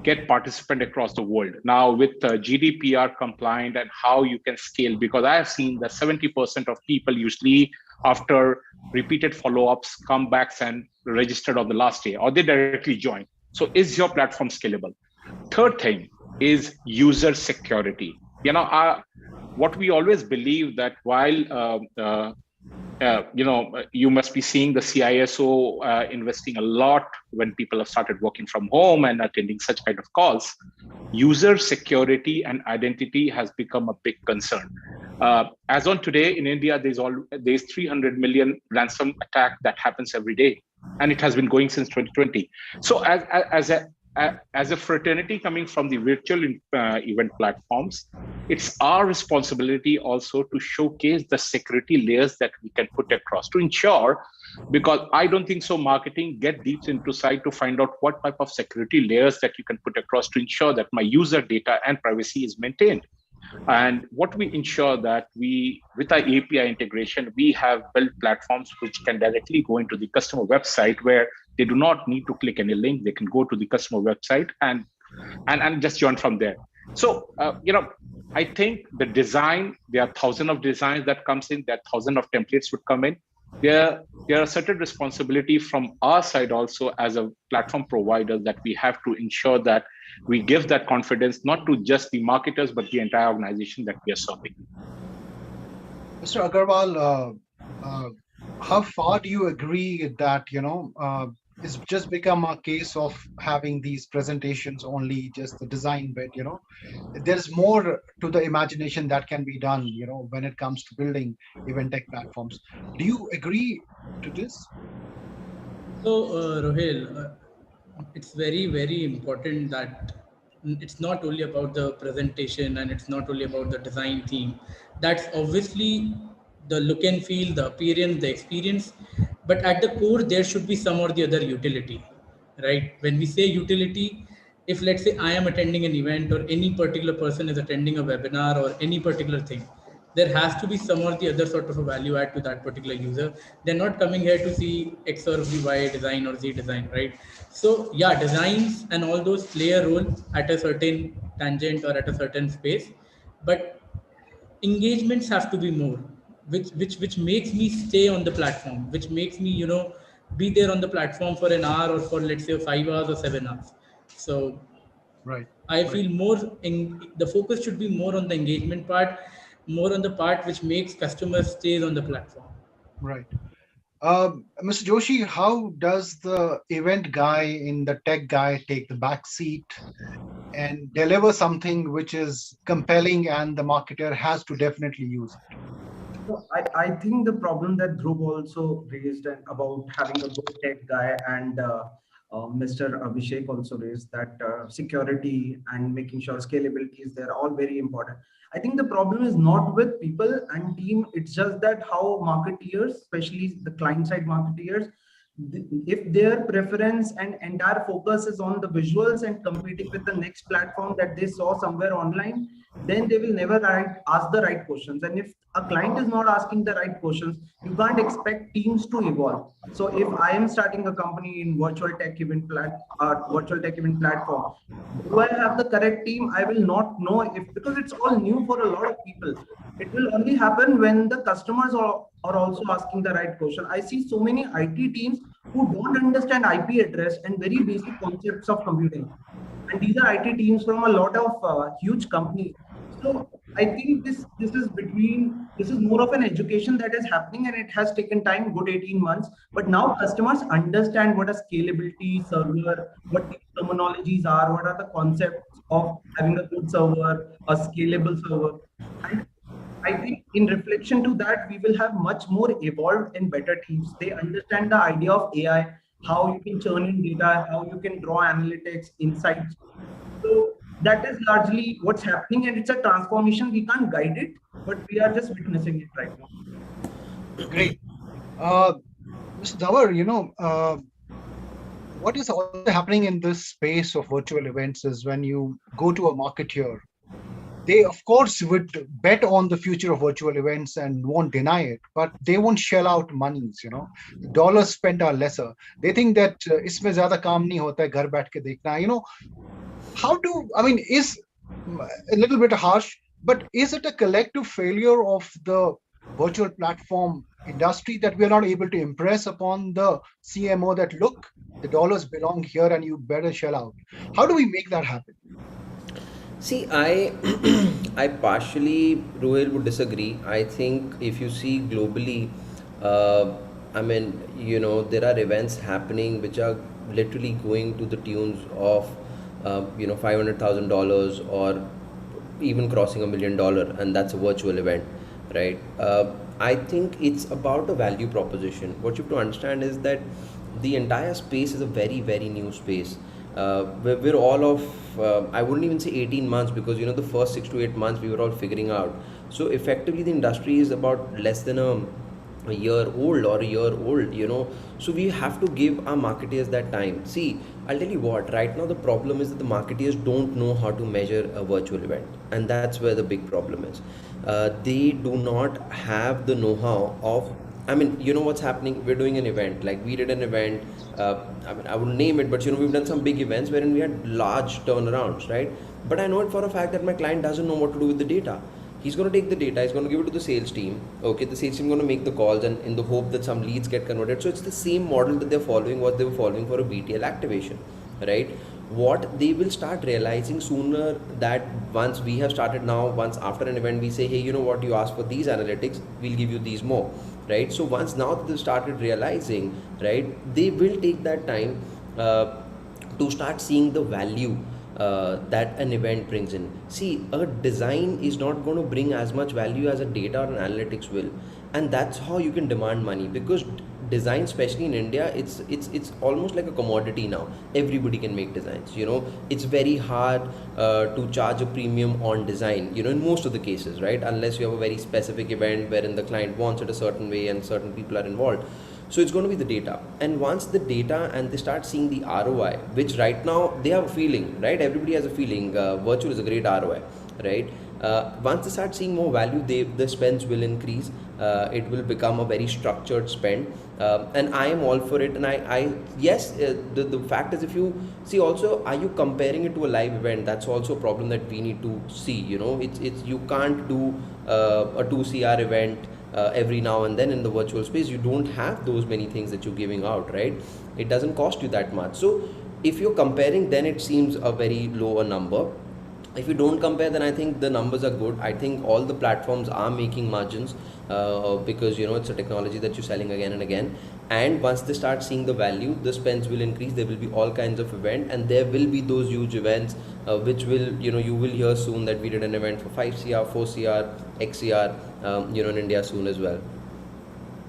get participant across the world. Now with GDPR compliant and how you can scale, because I have seen that 70% of people usually after repeated follow-ups come back and registered on the last day, or they directly join. So is your platform scalable? Third thing is user security. What we always believe that while you must be seeing the CISO investing a lot when people have started working from home and attending such kind of calls. User security and identity has become a big concern. As on today in India, there's 300 million ransom attack that happens every day, and it has been going since 2020. So as a fraternity coming from the virtual event platforms, it's our responsibility also to showcase the security layers that we can put across to ensure, because I don't think so marketing get deep into site to find out what type of security layers that you can put across to ensure that my user data and privacy is maintained. And what we ensure that with our API integration, we have built platforms which can directly go into the customer website where they do not need to click any link. They can go to the customer website and just join from there. So, I think the design, there are thousands of designs that comes in, there are thousands of templates would come in. There are certain responsibility from our side also as a platform provider that we have to ensure that we give that confidence, not to just the marketers, but the entire organization that we are serving. Mr. Agarwal, how far do you agree that, it's just become a case of having these presentations only just the design bit, there's more to the imagination that can be done, when it comes to building event tech platforms. Do you agree to this? So, Rohil, it's very, very important that it's not only about the presentation and it's not only about the design theme. That's obviously the look and feel, the appearance, the experience. But at the core, there should be some or the other utility, right? When we say utility, if let's say I am attending an event or any particular person is attending a webinar or any particular thing, there has to be some or the other sort of a value add to that particular user. They're not coming here to see X or Y design or Z design, right? So yeah, designs and all those play a role at a certain tangent or at a certain space, but engagements have to be more. Which makes me stay on the platform, which makes me, be there on the platform for an hour or for let's say 5 hours or 7 hours. So right, I feel more the focus should be more on the engagement part, more on the part which makes customers stay on the platform. Right. Mr. Joshi, how does the event guy in the tech guy take the back seat and deliver something which is compelling and the marketer has to definitely use it? So I think the problem that Dhruv also raised about having a good tech guy and Mr. Abhishek also raised that security and making sure scalability is there, all very important. I think the problem is not with people and team. It's just that how marketeers, especially the client side marketeers, if their preference and entire focus is on the visuals and competing with the next platform that they saw somewhere online, then they will never ask the right questions. And if a client is not asking the right questions, you can't expect teams to evolve. So if I am starting a company in virtual tech event platform, do I have the correct team? I will not know because it's all new for a lot of people. It will only happen when the customers are also asking the right question. I see so many IT teams who don't understand IP address and very basic concepts of computing. And these are IT teams from a lot of huge companies. So I think this is more of an education that is happening, and it has taken time, good 18 months. But now customers understand what a scalability server, what the terminologies are, what are the concepts of having a good server, a scalable server. And I think in reflection to that, we will have much more evolved and better teams. They understand the idea of AI, how you can churn in data, how you can draw analytics, insights. So that is largely what's happening, and it's a transformation. We can't guide it, but we are just witnessing it right now. Great. Mr. Mr. Dawar, what is also happening in this space of virtual events is when you go to a marketeer, they of course would bet on the future of virtual events and won't deny it, but they won't shell out monies. The dollars spent are lesser. They think that isme zyada kaam nahi hota hai, ghar baith ke dekhna. Is a little bit harsh, but is it a collective failure of the virtual platform industry that we are not able to impress upon the CMO that look, the dollars belong here and you better shell out? How do we make that happen? See, I partially, Rohil, would disagree. I think if you see globally, there are events happening which are literally going to the tunes of, $500,000 or even crossing $1 million, and that's a virtual event, right? I think it's about a value proposition. What you have to understand is that the entire space is a very, very new space. We're all of, I wouldn't even say 18 months, because the first 6 to 8 months we were all figuring out. So effectively the industry is about less than a year old or a year old, so we have to give our marketeers that time. See, I'll tell you what, right now the problem is that the marketeers don't know how to measure a virtual event, and that's where the big problem is. They do not have the know-how of, what's happening. We're doing an event, like we did an event, I wouldn't name it, but we've done some big events wherein we had large turnarounds, right? But I know it for a fact that my client doesn't know what to do with the data. He's going to take the data, he's going to give it to the sales team. Okay, the sales team is going to make the calls, and in the hope that some leads get converted. So it's the same model that they're following, what they were following for a BTL activation, right? What they will start realizing sooner, that once we have started now, once after an event we say, hey, you know what, you asked for these analytics, we'll give you these more, right? So once now they started realizing, right, they will take that time to start seeing the value that an event brings in. See, a design is not going to bring as much value as a data or an analytics will, and that's how you can demand money, because design, especially in India, it's almost like a commodity now. Everybody can make designs. It's very hard to charge a premium on design, in most of the cases, right? Unless you have a very specific event wherein the client wants it a certain way and certain people are involved. So it's going to be the data. And once the data and they start seeing the ROI, which right now they have a feeling, right? Everybody has a feeling, virtual is a great ROI, right? Once they start seeing more value, the spends will increase. It will become a very structured spend. And I am all for it. And the fact is, if you see also, are you comparing it to a live event? That's also a problem that we need to see. You can't do a 2CR event every now and then in the virtual space. You don't have those many things that you're giving out, right? It doesn't cost you that much. So if you're comparing, then it seems a very lower number. If you don't compare, then I think the numbers are good. I think all the platforms are making margins because it's a technology that you're selling again and again. And once they start seeing the value, the spends will increase. There will be all kinds of events, and there will be those huge events which will, you will hear soon that we did an event for 5CR, 4CR, XCR, in India soon as well.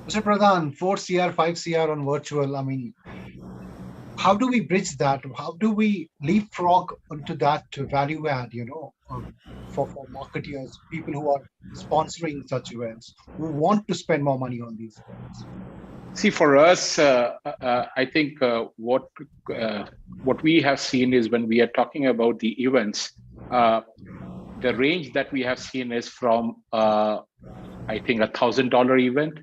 Mr. Pradhan, 4CR, 5CR on virtual, how do we bridge that? How do we leapfrog into that value add, for marketeers, people who are sponsoring such events, who want to spend more money on these events? See, for us, I think what we have seen is, when we are talking about the events, the range that we have seen is from, I think, $1,000 event,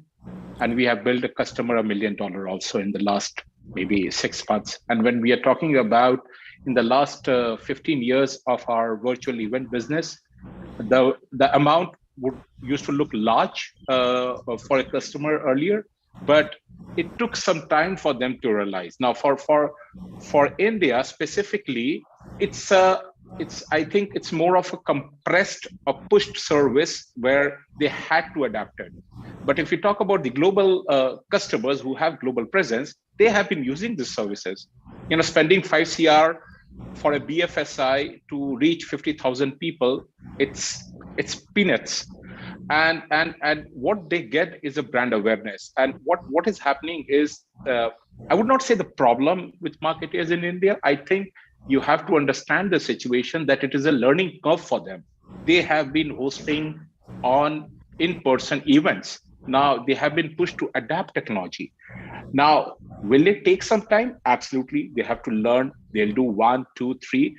and we have built a customer $1 million also in the last maybe 6 months. And when we are talking about in the last 15 years of our virtual event business, the amount used to look large for a customer earlier, but it took some time for them to realize. Now, for India specifically, I think it's more of a compressed or pushed service where they had to adapt it. But if you talk about the global customers who have global presence, they have been using these services. Spending 5CR for a BFSI to reach 50,000 people, it's peanuts. And what they get is a brand awareness. And what is happening is, I would not say the problem with marketers in India. I think you have to understand the situation that it is a learning curve for them. They have been hosting on in-person events, Now they have been pushed to adapt technology. Now, will it take some time? Absolutely. They have to learn. They'll do 1, 2, 3.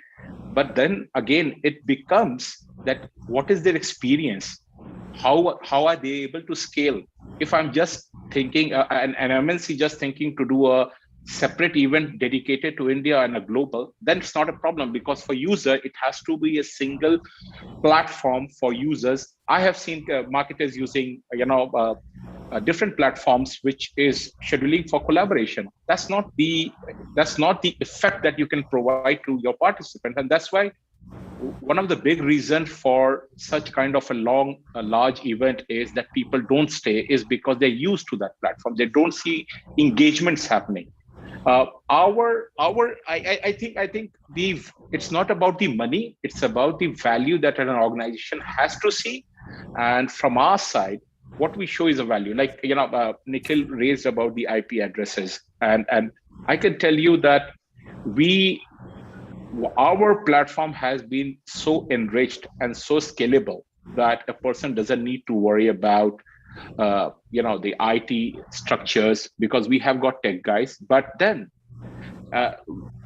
But then again, it becomes that what is their experience? How are they able to scale? If I'm just thinking, an MNC just thinking to do a separate event dedicated to India and a global, then it's not a problem, because for user, it has to be a single platform for users. I have seen marketers using, different platforms, which is scheduling for collaboration. That's not the effect that you can provide to your participants. And that's why one of the big reasons for such kind of a large event is that people don't stay, is because they're used to that platform. They don't see engagements happening. I think it's not about the money, it's about the value that an organization has to see. And from our side, what we show is a value. Like, Nikhil raised about the IP addresses. And I can tell you that our platform has been so enriched and so scalable that a person doesn't need to worry about the IT structures, because we have got tech guys. But then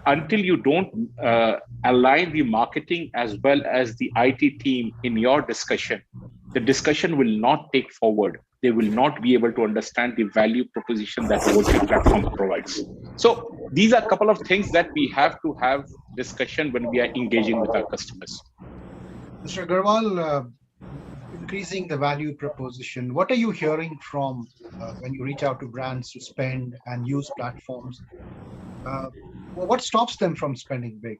until you don't align the marketing as well as the IT team in your discussion, the discussion will not take forward. They will not be able to understand the value proposition that the virtual platform provides. So these are a couple of things that we have to have discussion when we are engaging with our customers. Mr. Agarwal, increasing the value proposition, what are you hearing from when you reach out to brands to spend and use platforms? What stops them from spending big?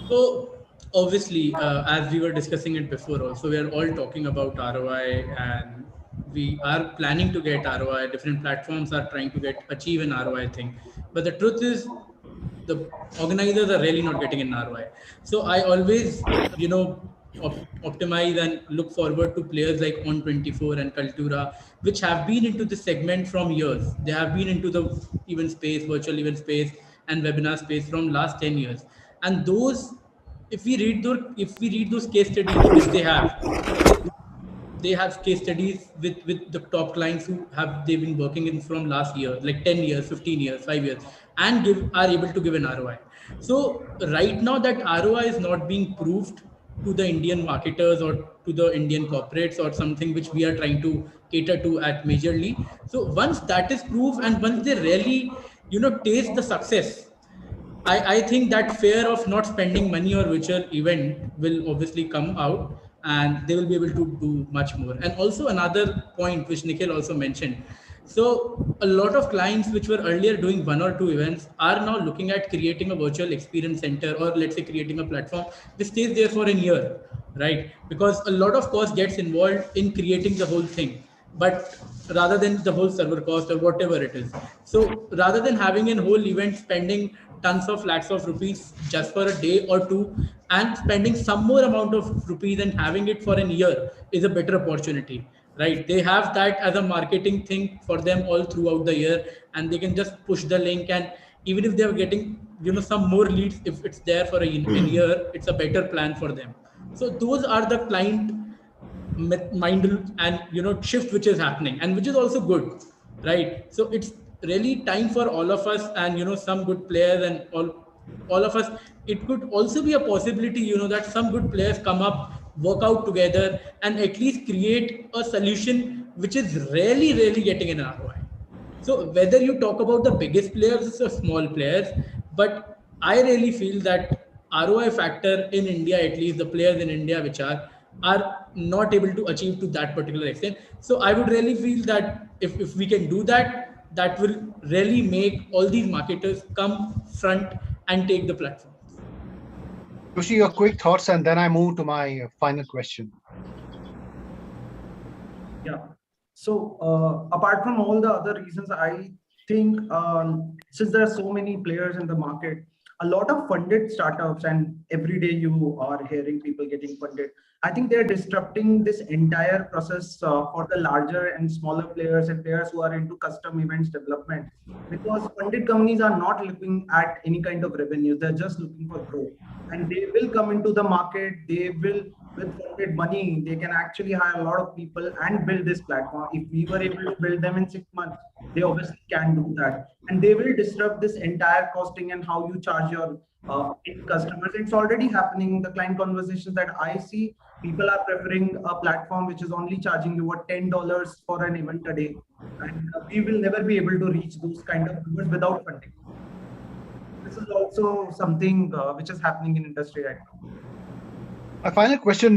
So obviously, as we were discussing it before also, we are all talking about ROI, and we are planning to get ROI. Different platforms are trying to achieve an ROI thing. But the truth is, the organizers are really not getting an ROI. So I always, optimize and look forward to players like On24 and Kaltura, which have been into the segment from years. They have been into the event space, virtual event space, and webinar space from last 10 years. And those, if we read those case studies which they have case studies with the top clients they've been working in from last year, like 10 years, 15 years, 5 years, and are able to give an ROI. So right now that ROI is not being proved to the Indian marketers or to the Indian corporates, or something which we are trying to cater to at majorly. So once that is proved, and once they really, taste the success, I think that fear of not spending money or virtual event will obviously come out, and they will be able to do much more. And also another point which Nikhil also mentioned. So a lot of clients which were earlier doing 1 or 2 events are now looking at creating a virtual experience center, or let's say creating a platform which stays there for a year, right? Because a lot of cost gets involved in creating the whole thing, but rather than the whole server cost or whatever it is. So rather than having a whole event spending tons of lakhs of rupees just for a day or 2, and spending some more amount of rupees and having it for a year is a better opportunity, right? They have that as a marketing thing for them all throughout the year, and they can just push the link, and even if they're getting some more leads, if it's there for a year, it's a better plan for them. So those are the client mind and shift which is happening, and which is also good, right? So it's really time for all of us, and some good players and all of us. It could also be a possibility that some good players come up, work out together, and at least create a solution which is really getting an ROI. So whether you talk about the biggest players or small players, but I really feel that ROI factor in India, at least the players in India which are not able to achieve to that particular extent. So I would really feel that if we can do that, that will really make all these marketers come front and take the platform. Joshi, your quick thoughts, and then I move to my final question. Yeah. So apart from all the other reasons, I think since there are so many players in the market, a lot of funded startups, and every day you are hearing people getting funded, I think they're disrupting this entire process for the larger and smaller players and players who are into custom events development, because funded companies are not looking at any kind of revenue. They're just looking for growth, and they will come into the market. They will with funded money, they can actually hire a lot of people and build this platform. If we were able to build them in 6 months, they obviously can do that. And they will disrupt this entire costing and how you charge your customers. It's already happening. The client conversations that I see, people are preferring a platform which is only charging you $10 for an event a day. And we will never be able to reach those kind of numbers without funding. This is also something which is happening in industry right now. A final question.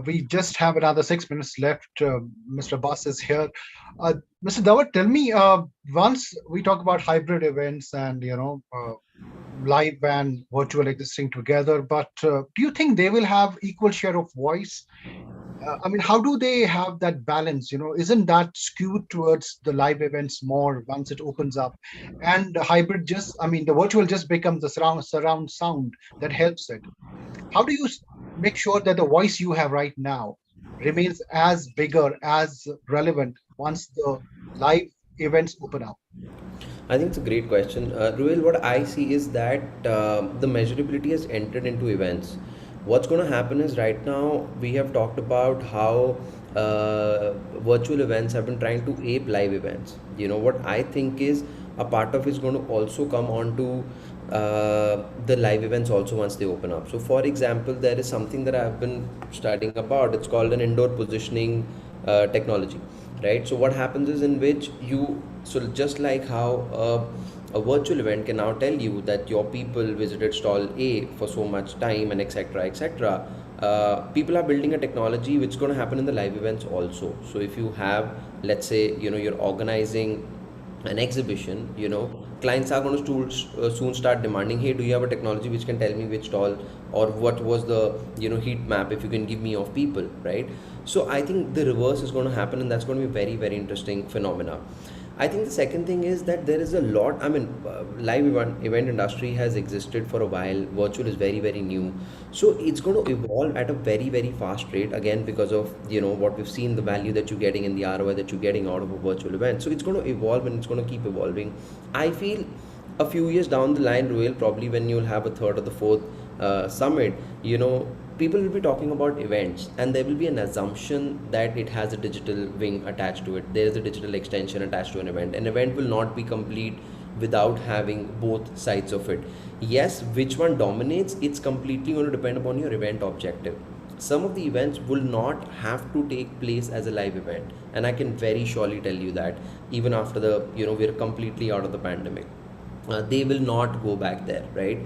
We just have another 6 minutes left. Mr. Abbas is here. Mr. Dawar, tell me, once we talk about hybrid events and, live and virtual existing together, but do you think they will have equal share of voice? I mean, how do they have that balance? Isn't that skewed towards the live events more once it opens up? And the hybrid the virtual just becomes the surround sound that helps it. How do you make sure that the voice you have right now remains as bigger, as relevant once the live events open up? I think it's a great question. Ruel, what I see is that the measurability has entered into events. What's going to happen is right now we have talked about how virtual events have been trying to ape live events. What I think is a part of it is going to also come onto the live events also once they open up. So for example, there is something that I've been studying about. It's called an indoor positioning technology, right? So what happens is in which just like how a virtual event can now tell you that your people visited stall A for so much time and etc. People are building a technology which is going to happen in the live events also. So if you have, let's say, you're organizing an exhibition, clients are going to soon start demanding, hey, do you have a technology which can tell me which stall or what was the heat map, if you can give me of people, right? So I think the reverse is going to happen, and that's going to be a very, very interesting phenomena. I think the second thing is that there is a lot, live event industry has existed for a while. Virtual is very, very new. So it's going to evolve at a very, very fast rate, again, because of, what we've seen, the value that you're getting and the ROI that you're getting out of a virtual event. So it's going to evolve and it's going to keep evolving. I feel a few years down the line, Ruel, probably when you'll have a third or the fourth summit, people will be talking about events, and there will be an assumption that it has a digital wing attached to it. There is a digital extension attached to an event. An event will not be complete without having both sides of it. Yes, which one dominates? It's completely going to depend upon your event objective. Some of the events will not have to take place as a live event, and I can very surely tell you that even after we're completely out of the pandemic. They will not go back there, right?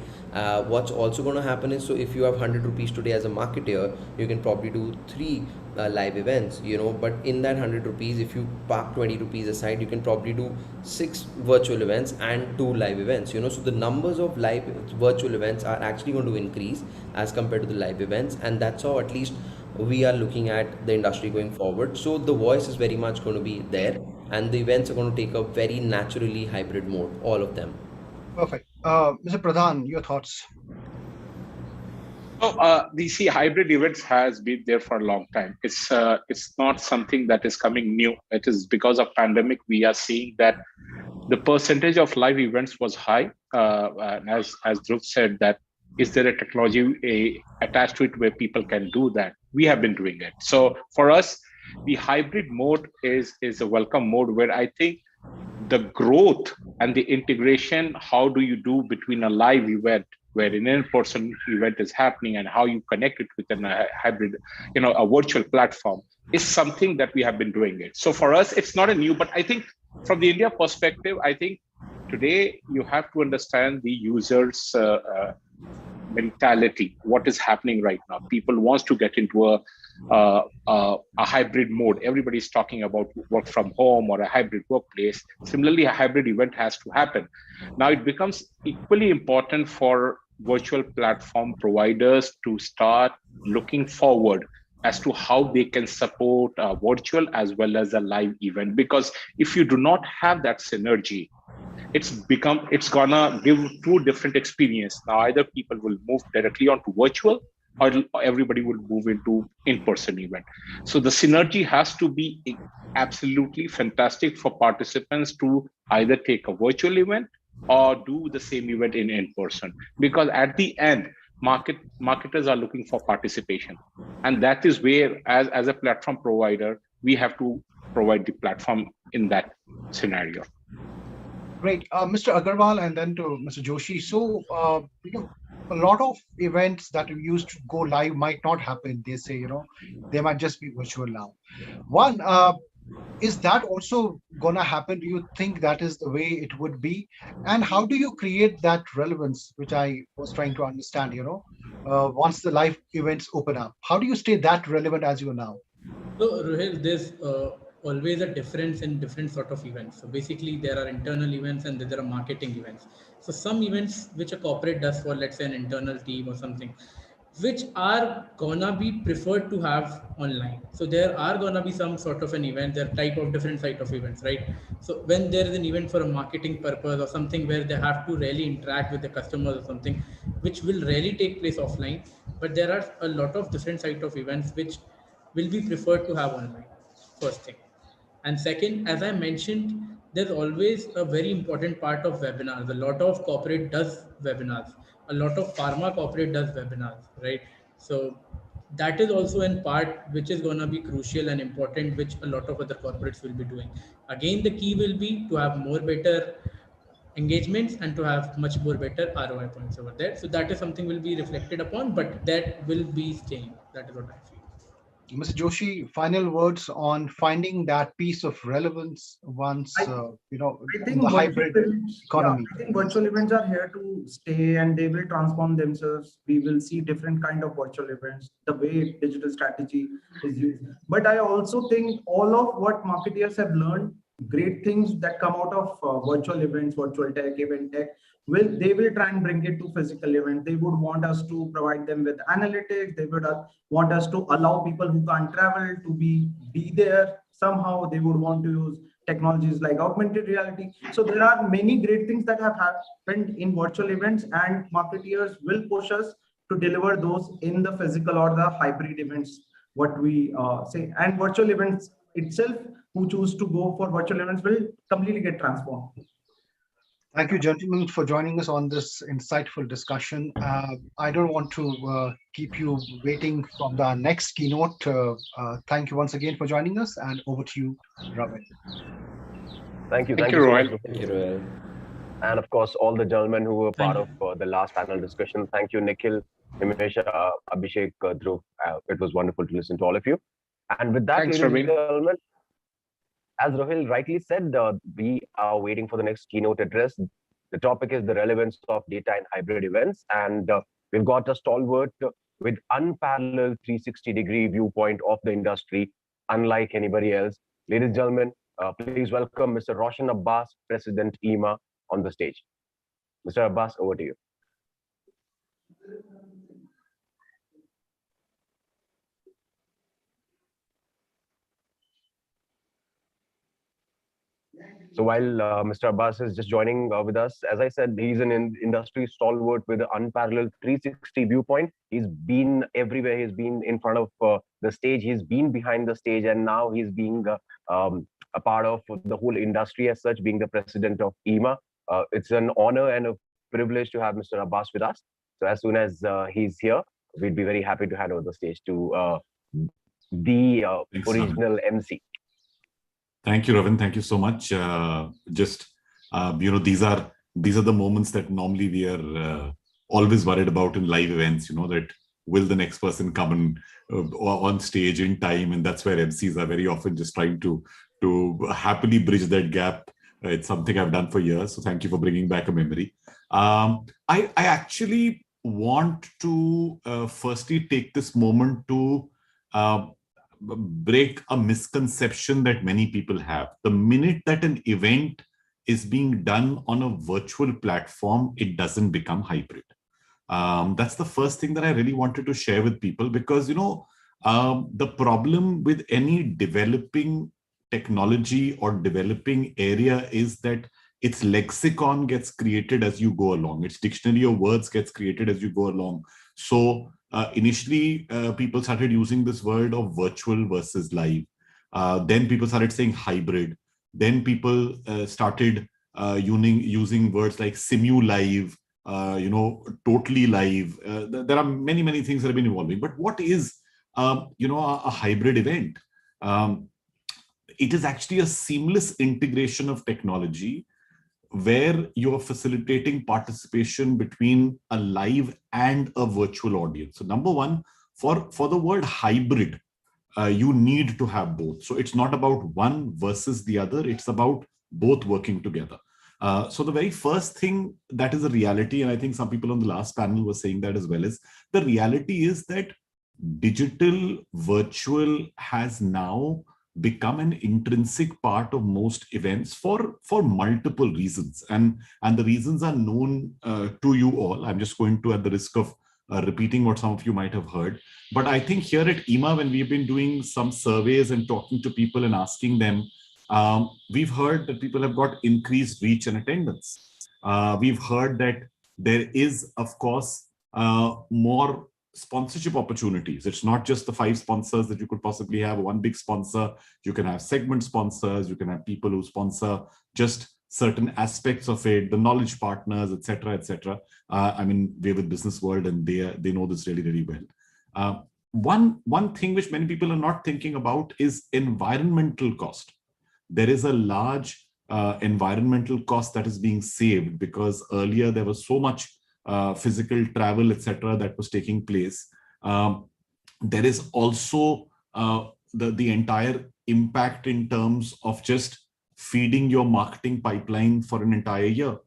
What's also going to happen is, so if you have 100 rupees today as a marketer, you can probably do 3 live events, but in that 100 rupees, if you park 20 rupees aside, you can probably do 6 virtual events and 2 live events, so the numbers of live virtual events are actually going to increase as compared to the live events, and that's how at least we are looking at the industry going forward. So the voice is very much going to be there, and the events are going to take a very naturally hybrid mode, all of them. Perfect. Mr. Pradhan, your thoughts? The hybrid events has been there for a long time. It's not something that is coming new. It is because of pandemic we are seeing that the percentage of live events was high. And as Dhruv said, that is there a technology attached to it where people can do that? We have been doing it. So for us, the hybrid mode is a welcome mode where I think the growth and the integration, how do you do between a live event where an in-person event is happening and how you connect it within a hybrid, a virtual platform is something that we have been doing it. So for us, it's not a new, but I think from the India perspective, I think today you have to understand the user's mentality, what is happening right now. People wants to get into a hybrid mode. Everybody's talking about work from home or a hybrid workplace. Similarly, a hybrid event has to happen. Now it becomes equally important for virtual platform providers to start looking forward as to how they can support a virtual as well as a live event. Because if you do not have that synergy, it's gonna give 2 different experience. Now either people will move directly onto virtual or everybody will move into in-person event. So the synergy has to be absolutely fantastic for participants to either take a virtual event or do the same event in person. Because at the end, marketers are looking for participation. And that is where, as a platform provider, we have to provide the platform in that scenario. Great. Mr. Agarwal and then to Mr. Joshi. So, a lot of events that used to go live might not happen. They say, they might just be virtual now. One, is that also going to happen? Do you think that is the way it would be? And how do you create that relevance, which I was trying to understand, once the live events open up? How do you stay that relevant as you are now? So, Rohil, there's always a difference in different sort of events. So basically, there are internal events and there are marketing events. So some events which a corporate does for, let's say, an internal team or something, which are gonna be preferred to have online. So there are gonna be some sort of an event, there are type of different type of events, right? So when there is an event for a marketing purpose or something where they have to really interact with the customers or something, which will really take place offline, but there are a lot of different type of events which will be preferred to have online, first thing. And second, as I mentioned, there's always a very important part of webinars. A lot of corporate does webinars. A lot of pharma corporate does webinars, right? So that is also in part which is going to be crucial and important, which a lot of other corporates will be doing. Again, the key will be to have more better engagements and to have much more better ROI points over there. So that is something will be reflected upon, but that will be staying. That is what I feel. Mr. Joshi, final words on finding that piece of relevance once, I think the hybrid economy. I think virtual events are here to stay and they will transform themselves. We will see different kind of virtual events, the way digital strategy is used. But I also think all of what marketers have learned, great things that come out of virtual events, virtual tech, event tech, they will try and bring it to physical events. They would want us to provide them with analytics. They would want us to allow people who can't travel to be there. Somehow they would want to use technologies like augmented reality. So there are many great things that have happened in virtual events, and marketeers will push us to deliver those in the physical or the hybrid events, what we say. And virtual events itself, who choose to go for virtual events, will completely get transformed. Thank you, gentlemen, for joining us on this insightful discussion. I don't want to keep you waiting from the next keynote. Thank you once again for joining us, and over to you, Ravin. Thank you. Thank you, Rohil. Thank you, Rohil. And of course, all the gentlemen who were part of the last panel discussion. Thank you, Nikhil, Himesh, Abhishek, Dhruv. It was wonderful to listen to all of you. And with that, Thanks, ladies and gentlemen, as Rohil rightly said, we are waiting for the next keynote address. The topic is the relevance of data in hybrid events. And we've got a stalwart with unparalleled 360-degree viewpoint of the industry, unlike anybody else. Ladies and gentlemen, please welcome Mr. Roshan Abbas, President EMA, on the stage. Mr. Abbas, over to you. So while Mr. Abbas is just joining with us, as I said, he's an industry stalwart with an unparalleled 360 viewpoint. He's been everywhere. He's been in front of the stage. He's been behind the stage, and now he's being a part of the whole industry as such, being the president of EMA. It's an honor and a privilege to have Mr. Abbas with us. So as soon as he's here, we'd be very happy to hand over the stage to the original MC. Thank you, Ravin. Thank you so much. These are the moments that normally we are always worried about in live events. That will the next person come on stage in time, and that's where MCs are very often just trying to happily bridge that gap. It's something I've done for years. So thank you for bringing back a memory. I actually want to firstly take this moment to break a misconception that many people have. The minute that an event is being done on a virtual platform, it doesn't become hybrid. That's the first thing that I really wanted to share with people, because the problem with any developing technology or developing area is that its lexicon gets created as you go along. Its dictionary of words gets created as you go along. So initially, people started using this word of virtual versus live. Then people started saying hybrid. Then people started using words like simu live, totally live. There are many things that have been evolving. But what is, a hybrid event? It is actually a seamless integration of technology where you're facilitating participation between a live and a virtual audience. So number one, for the word hybrid, you need to have both. So it's not about one versus the other. It's about both working together. So the very first thing that is a reality, and I think some people on the last panel were saying that as well, is the reality is that digital virtual has now become an intrinsic part of most events for multiple reasons. And the reasons are known to you all. I'm just going to, at the risk of repeating what some of you might have heard. But I think here at IMA, when we've been doing some surveys and talking to people and asking them, we've heard that people have got increased reach and attendance. We've heard that there is, of course, more sponsorship opportunities. It's not just the 5 sponsors that you could possibly have, one big sponsor. You can have segment sponsors. You can have people who sponsor just certain aspects of it, the knowledge partners, etc., etc. I mean, we're with Business World and they know this really, really well. One thing which many people are not thinking about is environmental cost. There is a large environmental cost that is being saved because earlier there was so much physical travel, etc., that was taking place. There is also the entire impact in terms of just feeding your marketing pipeline for an entire year.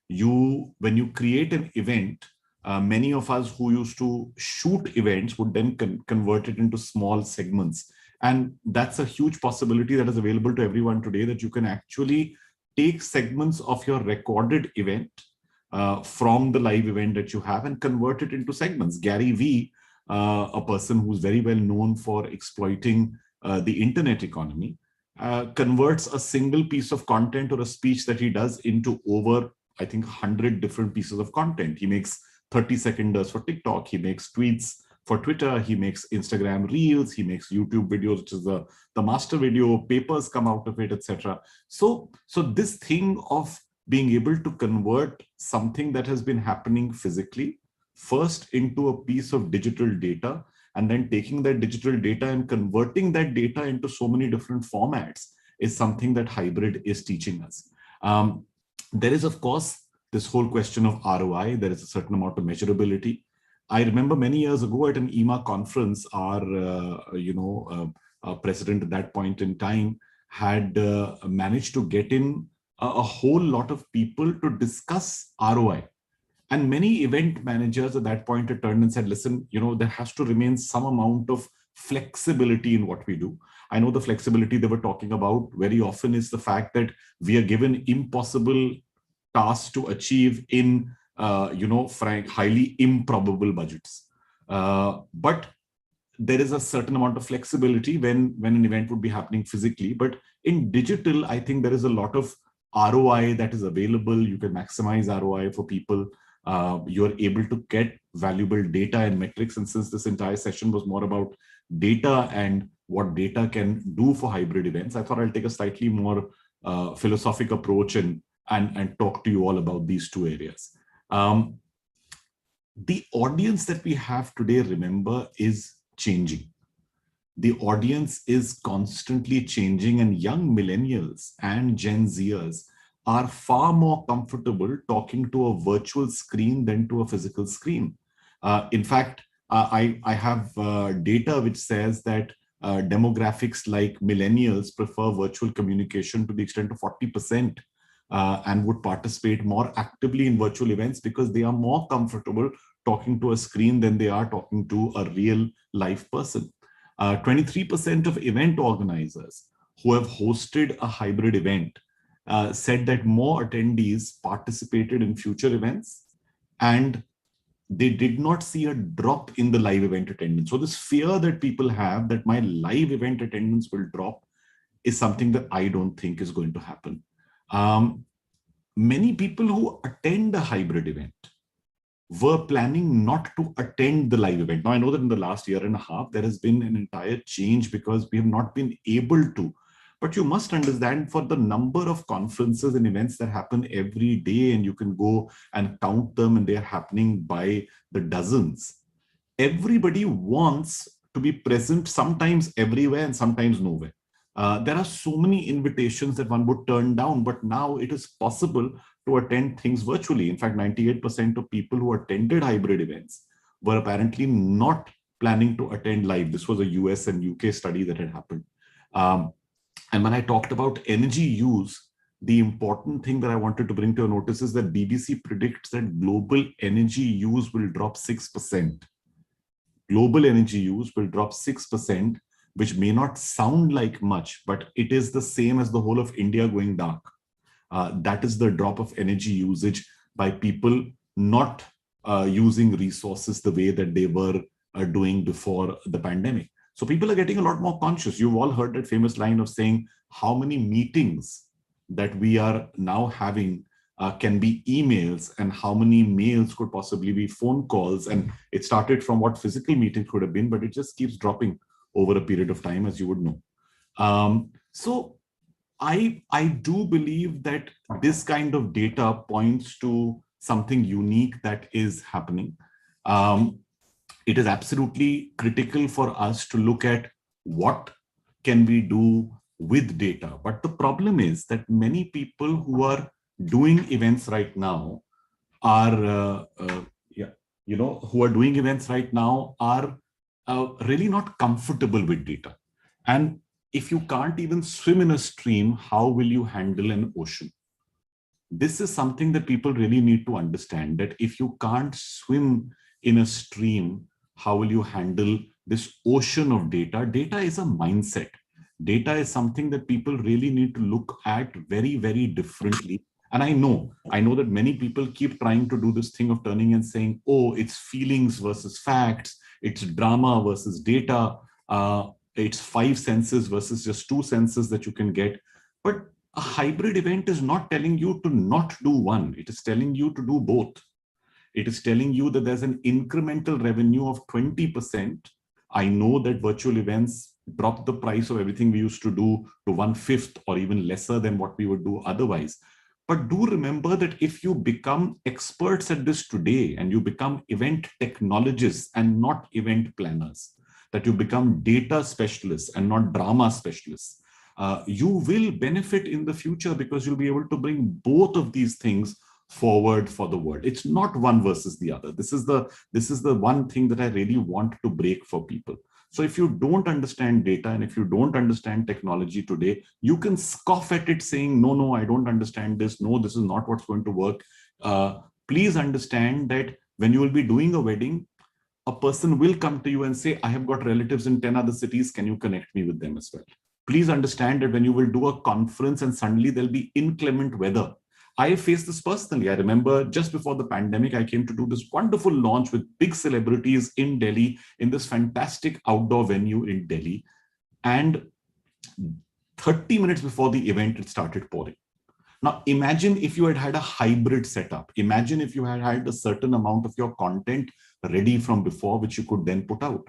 When you create an event, many of us who used to shoot events would then convert it into small segments. And that's a huge possibility that is available to everyone today, that you can actually take segments of your recorded event from the live event that you have and convert it into segments. Gary Vee, a person who's very well known for exploiting the internet economy, converts a single piece of content or a speech that he does into over, I think, 100 different pieces of content. He makes 30-seconders for TikTok. He makes tweets for Twitter. He makes Instagram Reels. He makes YouTube videos, which is the master video. Papers come out of it, etc. So this thing of being able to convert something that has been happening physically first into a piece of digital data, and then taking that digital data and converting that data into so many different formats is something that hybrid is teaching us. There is, of course, this whole question of ROI. There is a certain amount of measurability. I remember many years ago at an IMA conference, our president at that point in time had managed to get in a whole lot of people to discuss ROI. And many event managers at that point had turned and said, listen, there has to remain some amount of flexibility in what we do. I know the flexibility they were talking about very often is the fact that we are given impossible tasks to achieve in, highly improbable budgets. But there is a certain amount of flexibility when an event would be happening physically. But in digital, I think there is a lot of ROI that is available. You can maximize ROI for people. You're able to get valuable data and metrics. And since this entire session was more about data and what data can do for hybrid events, I thought I'll take a slightly more philosophic approach and talk to you all about these two areas. The audience that we have today, remember, is changing. The audience is constantly changing, and young millennials and Gen Zers are far more comfortable talking to a virtual screen than to a physical screen. In fact, I have data which says that demographics like millennials prefer virtual communication to the extent of 40%. And would participate more actively in virtual events because they are more comfortable talking to a screen than they are talking to a real live person. 23% of event organizers who have hosted a hybrid event said that more attendees participated in future events, and they did not see a drop in the live event attendance. So this fear that people have that my live event attendance will drop is something that I don't think is going to happen. Many people who attend a hybrid event were planning not to attend the live event. Now, I know that in the last year and a half, there has been an entire change because we have not been able to But you must understand, for the number of conferences and events that happen every day, and you can go and count them, and they're happening by the dozens. Everybody wants to be present, sometimes everywhere and sometimes nowhere. There are so many invitations that one would turn down, but now it is possible to attend things virtually. In fact, 98% of people who attended hybrid events were apparently not planning to attend live. This was a US and UK study that had happened. And when I talked about energy use, the important thing that I wanted to bring to your notice is that BBC predicts that global energy use will drop 6%. Global energy use will drop 6%, which may not sound like much, but it is the same as the whole of India going dark. That is the drop of energy usage by people not using resources the way that they were doing before the pandemic. So people are getting a lot more conscious. You've all heard that famous line of saying how many meetings that we are now having can be emails, and how many mails could possibly be phone calls. And it started from what physical meetings could have been, but it just keeps dropping over a period of time, as you would know. So I do believe that this kind of data points to something unique that is happening. It is absolutely critical for us to look at what can we do with data. But the problem is that many people who are doing events right now are, really not comfortable with data. And if you can't even swim in a stream, how will you handle an ocean? This is something that people really need to understand, that if you can't swim in a stream, how will you handle this ocean of data? Data is a mindset. Data is something that people really need to look at very, very differently. And I know that many people keep trying to do this thing of turning and saying, oh, it's feelings versus facts, it's drama versus data, it's 5 senses versus just 2 senses that you can get. But a hybrid event is not telling you to not do one. It is telling you to do both. It is telling you that there's an incremental revenue of 20%. I know that virtual events drop the price of everything we used to do to 1/5 or even lesser than what we would do otherwise. But do remember that if you become experts at this today, and you become event technologists and not event planners, that you become data specialists and not drama specialists, you will benefit in the future, because you'll be able to bring both of these things forward for the world. It's not one versus the other. This is the one thing that I really want to break for people. So if you don't understand data, and if you don't understand technology today, you can scoff at it saying, no, I don't understand this. No, this is not what's going to work. Please understand that when you will be doing a wedding, a person will come to you and say, I have got relatives in 10 other cities. Can you connect me with them as well? Please understand that when you will do a conference and suddenly there'll be inclement weather. I faced this personally. I remember just before the pandemic, I came to do this wonderful launch with big celebrities in Delhi, in this fantastic outdoor venue in Delhi. And 30 minutes before the event, it started pouring. Now, imagine if you had had a hybrid setup. Imagine if you had had a certain amount of your content ready from before, which you could then put out.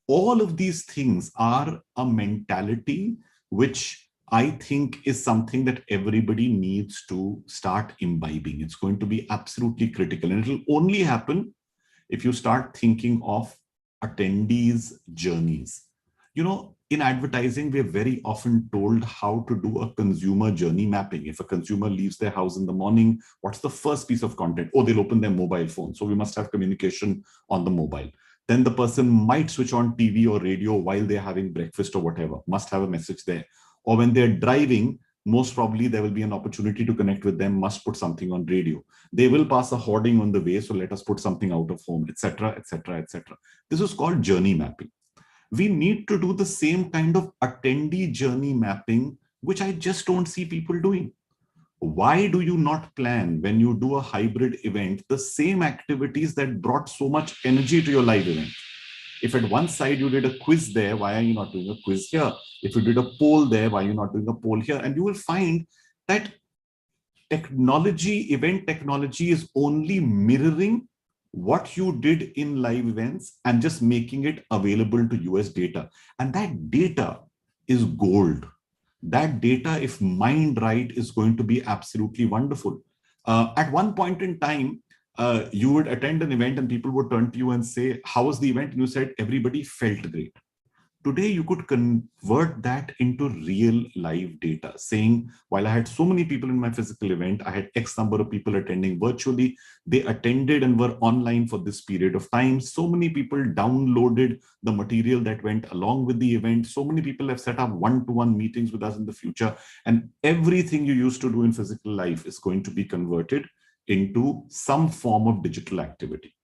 All of these things are a mentality which I think is something that everybody needs to start imbibing. It's going to be absolutely critical, and it'll only happen if you start thinking of attendees' journeys. You know, in advertising, we're very often told how to do a consumer journey mapping. If a consumer leaves their house in the morning, what's the first piece of content? Oh, they'll open their mobile phone. So we must have communication on the mobile. Then the person might switch on TV or radio while they're having breakfast or whatever, must have a message there. Or when they're driving, most probably there will be an opportunity to connect with them, must put something on radio. They will pass a hoarding on the way, so let us put something out of home, etc., etc., etc. This is called journey mapping. We need to do the same kind of attendee journey mapping, which I just don't see people doing. Why do you not plan, when you do a hybrid event, the same activities that brought so much energy to your live event? If at one side you did a quiz there, why are you not doing a quiz here? If you did a poll there, why are you not doing a poll here? And you will find that technology, event technology, is only mirroring what you did in live events and just making it available to you as data. And that data is gold. That data, if mined right, is going to be absolutely wonderful. At one point in time, you would attend an event and people would turn to you and say, how was the event? And you said, everybody felt great. Today, you could convert that into real live data, saying, while I had so many people in my physical event, I had X number of people attending virtually. They attended and were online for this period of time. So many people downloaded the material that went along with the event. So many people have set up one-to-one meetings with us in the future. And everything you used to do in physical life is going to be converted into some form of digital activity.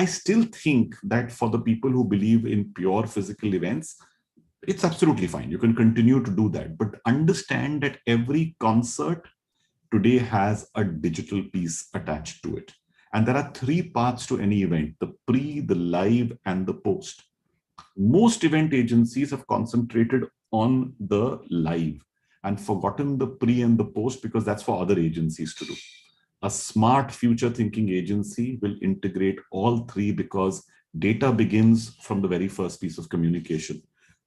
I still think that for the people who believe in pure physical events, it's absolutely fine. You can continue to do that, but understand that every concert today has a digital piece attached to it. And there are three parts to any event: the pre, the live, and the post. Most event agencies have concentrated on the live and forgotten the pre and the post because that's for other agencies to do. A smart future thinking agency will integrate all three because data begins from the very first piece of communication.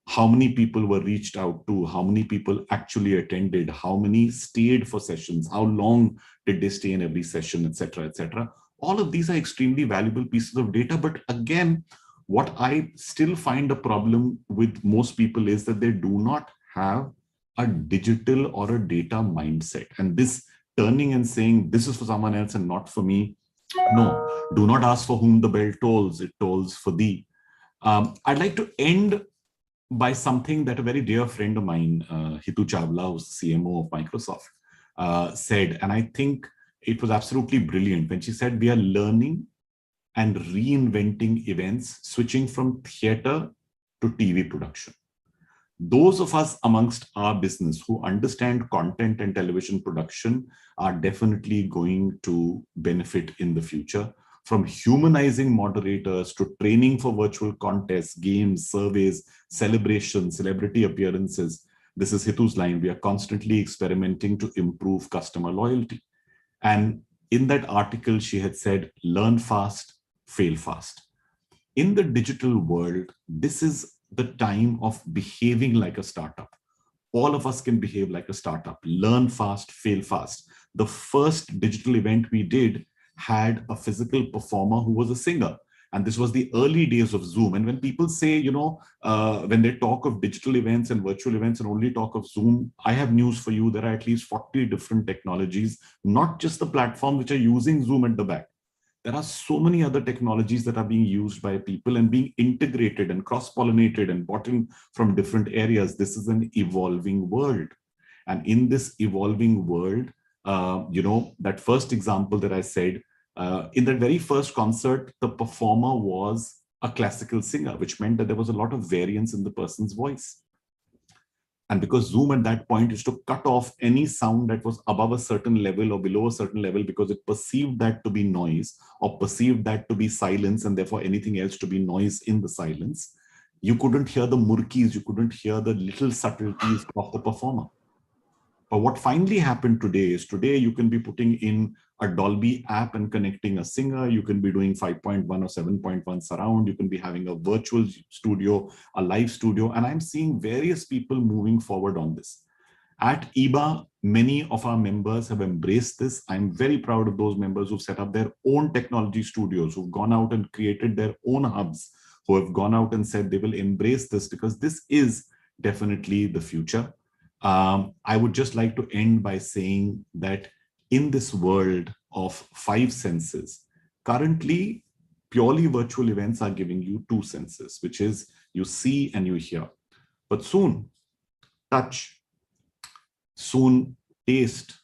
How many people were reached out to, how many people actually attended, how many stayed for sessions, how long did they stay in every session, etc., etc. All of these are extremely valuable pieces of data. But again, what I still find a problem with most people is that they do not have a digital or a data mindset. And this turning and saying, this is for someone else and not for me. No, do not ask for whom the bell tolls, it tolls for thee. I'd like to end by something that a very dear friend of mine, Hitu Chawla, who's the CMO of Microsoft, said, and I think it was absolutely brilliant when she said, we are learning and reinventing events, switching from theater to TV production. Those of us amongst our business who understand content and television production are definitely going to benefit in the future. From humanizing moderators to training for virtual contests, games, surveys, celebrations, celebrity appearances. This is Hitu's line. We are constantly experimenting to improve customer loyalty. And in that article, she had said, learn fast, fail fast. In the digital world, this is the time of behaving like a startup. All of us can behave like a startup. Learn fast, fail fast. The first digital event we did had a physical performer who was a singer. And this was the early days of Zoom. And when people say, you know, when they talk of digital events and virtual events and only talk of Zoom, I have news for you. There are at least 40 different technologies, not just the platforms which are using Zoom at the back. There are so many other technologies that are being used by people and being integrated and cross-pollinated and bought in from different areas. This is an evolving world. And in this evolving world, you know, that first example that I said, in that very first concert, the performer was a classical singer, which meant that there was a lot of variance in the person's voice. And because Zoom at that point is to cut off any sound that was above a certain level or below a certain level, because it perceived that to be noise or perceived that to be silence, and therefore anything else to be noise in the silence, you couldn't hear the murkis, you couldn't hear the little subtleties of the performer. But what finally happened today is today you can be putting in a Dolby app and connecting a singer. You can be doing 5.1 or 7.1 surround. You can be having a virtual studio, a live studio. And I'm seeing various people moving forward on this. At EBA, many of our members have embraced this. I'm very proud of those members who've set up their own technology studios, who've gone out and created their own hubs, who have gone out and said they will embrace this because this is definitely the future. I would just like to end by saying that in this world of 5 senses, currently purely virtual events are giving you 2 senses, which is you see and you hear. But soon, touch, soon taste,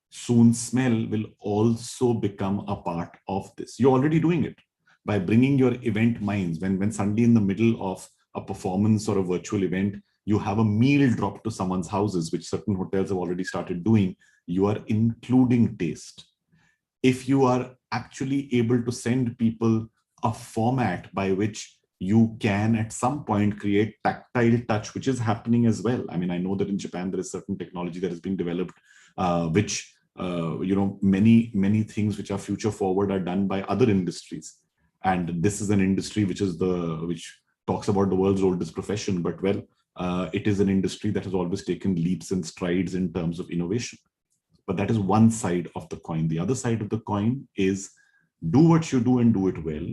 soon smell will also become a part of this. You're already doing it by bringing your event minds. When suddenly in the middle of a performance or a virtual event, you have a meal dropped to someone's houses, which certain hotels have already started doing, you are including taste. If you are actually able to send people a format by which you can at some point create tactile touch, which is happening as well. I mean, I know that in Japan, there is certain technology that is being developed, which, you know, many things which are future forward are done by other industries. And this is an industry which talks about the world's oldest profession, but well, It is an industry that has always taken leaps and strides in terms of innovation. But that is one side of the coin. The other side of the coin is do what you do and do it well,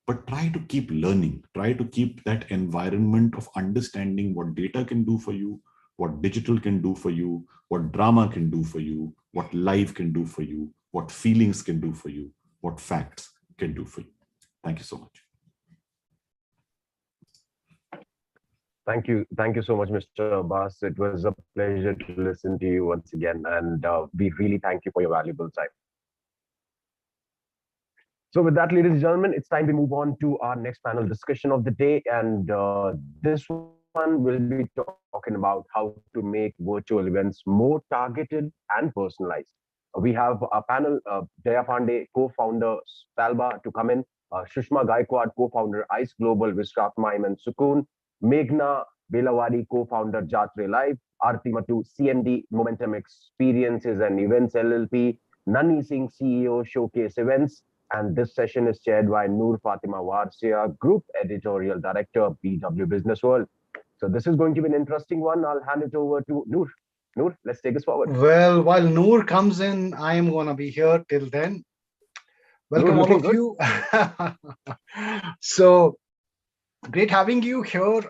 but try to keep learning, try to keep that environment of understanding what data can do for you, what digital can do for you, what drama can do for you, what live can do for you, what feelings can do for you, what facts can do for you. Thank you so much. Thank you. Thank you so much, Mr. Abbas. It was a pleasure to listen to you once again, and we really thank you for your valuable time. So with that, ladies and gentlemen, it's time to move on to our next panel discussion of the day. And this one will be talking about how to make virtual events more targeted and personalized. We have a panel, Jaya Pandey, co-founder Spalba, to come in, Sushma Gaikwad, co-founder ICE Global, Vishwatma and Sukoon, Meghna Belawadi, co-founder Jatre Live, Aarti Matu, CMD, Momentum Experiences and Events LLP, Nani Singh, CEO, Showcase Events, and this session is chaired by Noor Fatima Warsia, Group Editorial Director, BW Business World. So this is going to be an interesting one. I'll hand it over to Noor. Noor, let's take us forward. Well, while Noor comes in, I am going to be here till then. Welcome all of you. So great having you here.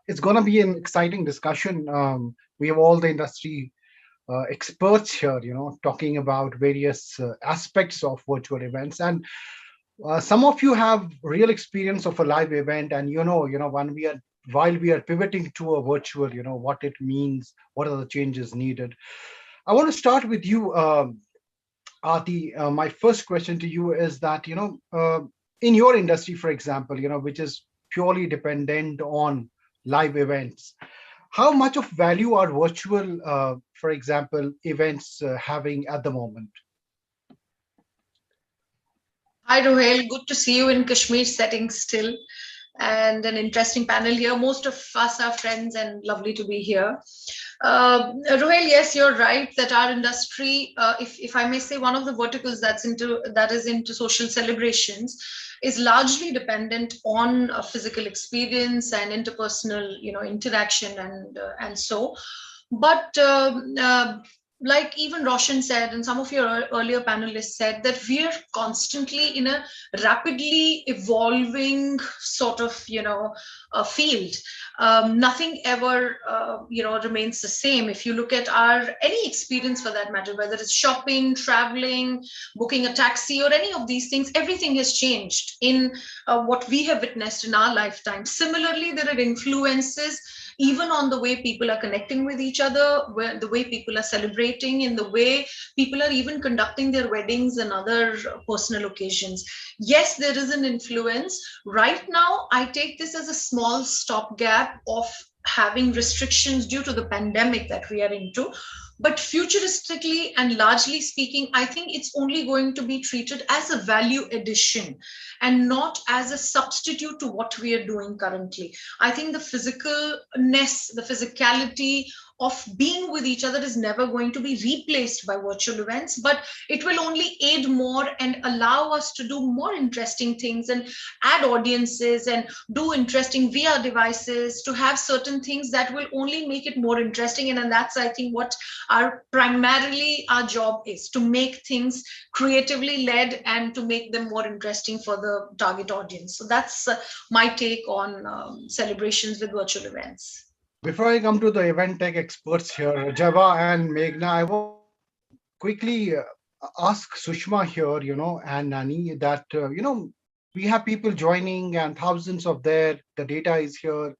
It's going to be an exciting discussion. We have all the industry experts here, talking about various aspects of virtual events. And some of you have real experience of a live event, and while we are pivoting to a virtual, what it means, what are the changes needed. I want to start with you, Aarti. My first question to you is that, in your industry, for example, which is purely dependent on live events, how much of value are virtual, for example, events having at the moment? Hi, Ruhail. Good to see you in Kashmir setting still, and an interesting panel here. Most of us are friends and lovely to be here. Ruhail, yes, you're right that our industry, if I may say, one of the verticals that is into social celebrations is largely dependent on a physical experience and interpersonal, interaction and so. But like even Roshan said, and some of your earlier panelists said, that we are constantly in a rapidly evolving sort of, field. Nothing ever, remains the same. If you look at any experience for that matter, whether it's shopping, traveling, booking a taxi, or any of these things, everything has changed in what we have witnessed in our lifetime. Similarly, there are influences even on the way people are connecting with each other, the way people are celebrating, in the way people are even conducting their weddings and other personal occasions. Yes, there is an influence. Right now, I take this as a small stopgap of having restrictions due to the pandemic that we are into. But futuristically and largely speaking, I think it's only going to be treated as a value addition and not as a substitute to what we are doing currently. I think the physicalness, the physicality of being with each other is never going to be replaced by virtual events, but it will only aid more and allow us to do more interesting things and add audiences and do interesting VR devices, to have certain things that will only make it more interesting. And that's, I think, what primarily our job is, to make things creatively led and to make them more interesting for the target audience. So that's my take on celebrations with virtual events. Before I come to the event tech experts here, Java and Meghna, I will quickly ask Sushma here, and Nani, that, we have people joining and thousands of the data is here.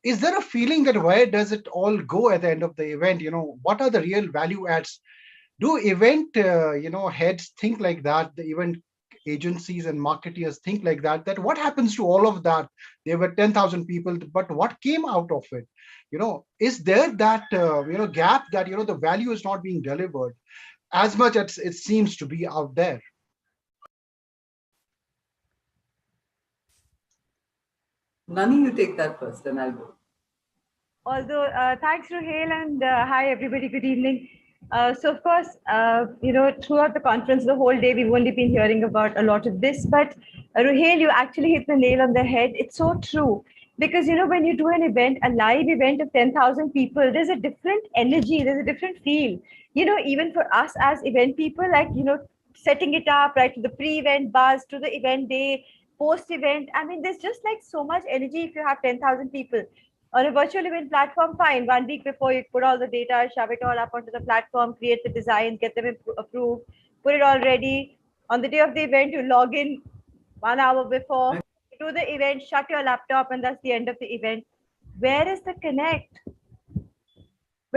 Is there a feeling that where does it all go at the end of the event? What are the real value adds? Do event, heads think like that? The event agencies and marketeers think like that, that what happens to all of that? There were 10,000 people, but what came out of it? Is there that, gap that, the value is not being delivered as much as it seems to be out there? Nani, you take that first, then I'll go. Although, thanks, Ruhail, and hi, everybody. Good evening. So, of course, throughout the conference, the whole day, we've only been hearing about a lot of this. But, Ruhail, you actually hit the nail on the head. It's so true. Because, when you do an event, a live event of 10,000 people, there's a different energy, there's a different feel. Even for us as event people, like, setting it up, right, to the pre-event buzz, to the event day, post-event. I mean, there's just like so much energy if you have 10,000 people. On a virtual event platform, fine. 1 week before, you put all the data, shove it all up onto the platform, create the designs, get them approved, put it all ready. On the day of the event, you log in 1 hour before, do the event, shut your laptop, and that's the end of the event. Where is the connect?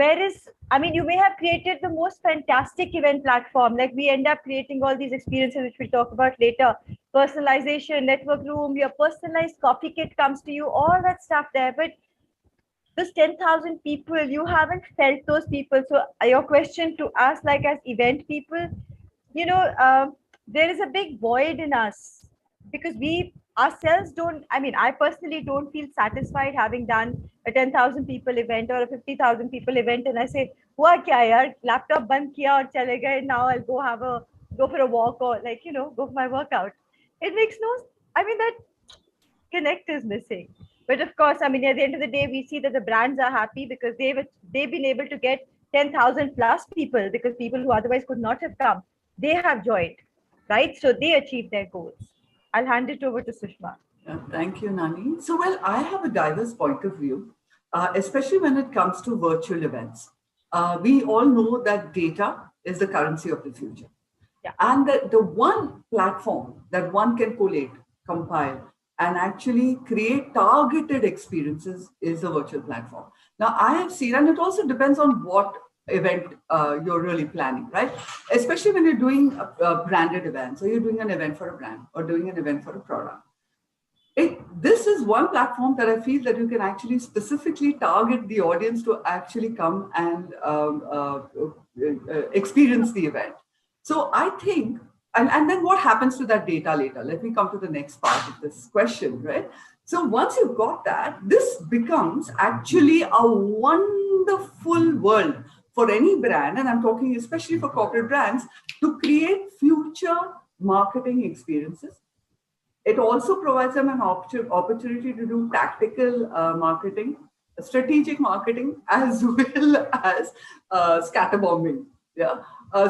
You may have created the most fantastic event platform. Like, we end up creating all these experiences, which we'll talk about later. Personalization, network room, your personalized coffee kit comes to you, all that stuff there. But those 10,000 people, you haven't felt those people. So your question to us, like as event people, there is a big void in us, because we ourselves don't, I personally don't feel satisfied having done a 10,000 people event or a 50,000 people event, and I say, hua kya yaar, laptop band kiya aur chale gaye, now I'll go for a walk, or go for my workout. It makes that connect is missing. But of course, at the end of the day, we see that the brands are happy because they've been able to get 10,000 plus people, because people who otherwise could not have come, they have joined, right? So they achieved their goals. I'll hand it over to Sushma. Thank you, Nani. So, well, I have a diverse point of view, especially when it comes to virtual events. We all know that data is the currency of the future. Yeah. And the one platform that one can collate, compile, and actually create targeted experiences is a virtual platform. Now, I have seen, and it also depends on what event you're really planning, right? Especially when you're doing a branded event, so you're doing an event for a brand or doing an event for a product. This is one platform that I feel that you can actually specifically target the audience to actually come and experience the event. So I think, and then what happens to that data later? Let me come to the next part of this question, right? So once you've got that, this becomes actually a wonderful world for any brand, and I'm talking especially for corporate brands, to create future marketing experiences. It also provides them an opportunity to do tactical marketing, strategic marketing, as well as scatterbombing. Yeah.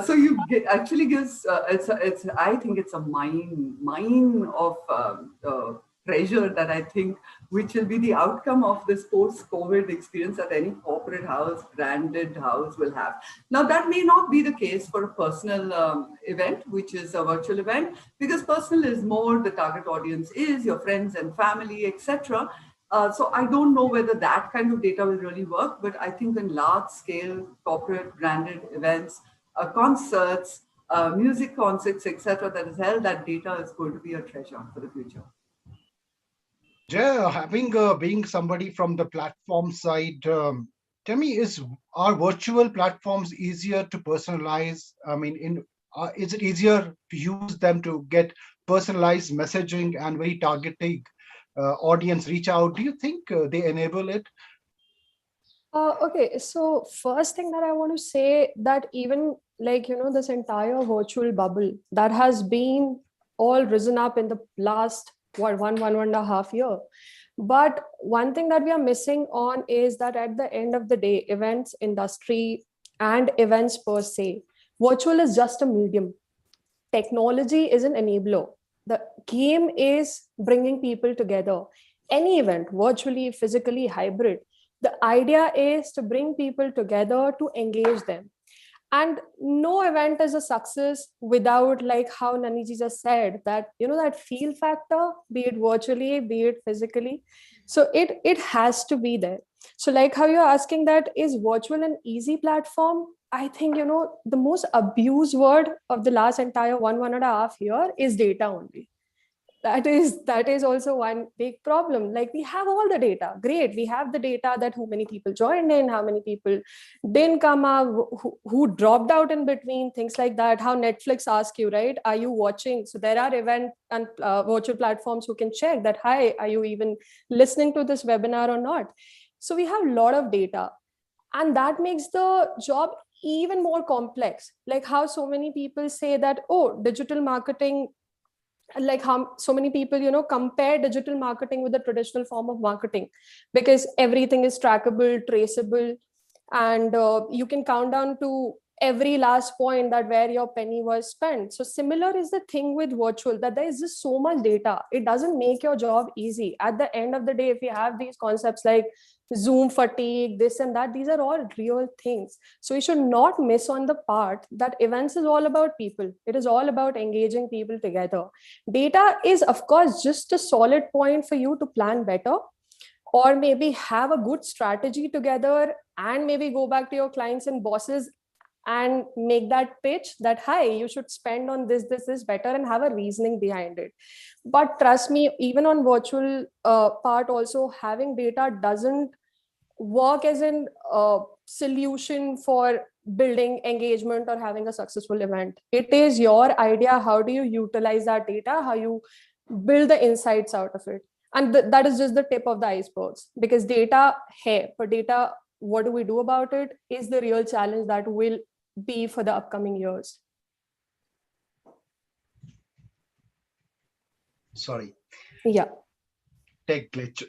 So actually gives I think it's a mine of treasure that I think which will be the outcome of this post-COVID experience that any corporate house, branded house will have. Now, that may not be the case for a personal event, which is a virtual event, because personal is more the target audience is your friends and family, etc. So I don't know whether that kind of data will really work, but I think in large-scale corporate branded events, concerts, music concerts, etc., that is held, that data is going to be a treasure for the future. Jay, having being somebody from the platform side, tell me, are virtual platforms easier to personalize? Is it easier to use them to get personalized messaging and very targeted audience reach out? Do you think they enable it? Okay, so first thing that I want to say, that even this entire virtual bubble that has been all risen up in the last one and a half year. But one thing that we are missing on is that at the end of the day, events industry and events per se, virtual is just a medium. Technology is an enabler. The game is bringing people together. Any event, virtually, physically, hybrid, the idea is to bring people together to engage them. And no event is a success without, like how Naniji just said, that that feel factor, be it virtually, be it physically. So it has to be there. So like how you're asking, that is virtual an easy platform? I think the most abused word of the last entire one and a half year is data only. That is also one big problem. Like, we have all the data, great, we have the data that how many people joined in, how many people didn't come up, who dropped out in between, things like that. How Netflix asks you, right, are you watching? So there are event and virtual platforms who can check that, hi, are you even listening to this webinar or not? So we have a lot of data, and that makes the job even more complex. Like how so many people say that, oh, digital marketing like how so many people, compare digital marketing with the traditional form of marketing, because everything is trackable, traceable, and you can count down to every last point that where your penny was spent. So similar is the thing with virtual, that there is just so much data. It doesn't make your job easy. At the end of the day, if you have these concepts like Zoom fatigue, this and that, these are all real things. So you should not miss on the part that events is all about people. It is all about engaging people together. Data is, of course, just a solid point for you to plan better, or maybe have a good strategy together, and maybe go back to your clients and bosses and make that pitch that, hi, you should spend on this better, and have a reasoning behind it. But trust me, even on virtual part also, having data doesn't work as a solution for building engagement or having a successful event. It is your idea. How do you utilize that data? How you build the insights out of it? And that is just the tip of the icebergs, because data, hey, but data, what do we do about it, is the real challenge that will be for the upcoming years. Sorry. Yeah. Tech glitch.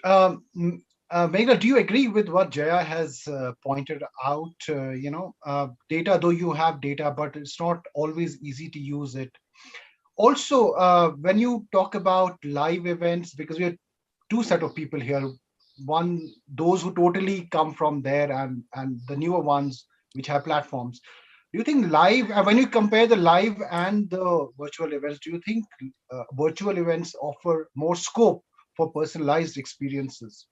Meghna, do you agree with what Jaya has pointed out? Data, though you have data, but it's not always easy to use it. Also, when you talk about live events, because we have two set of people here, one, those who totally come from there, and the newer ones which have platforms. Do you think live, when you compare the live and the virtual events, do you think virtual events offer more scope for personalized experiences?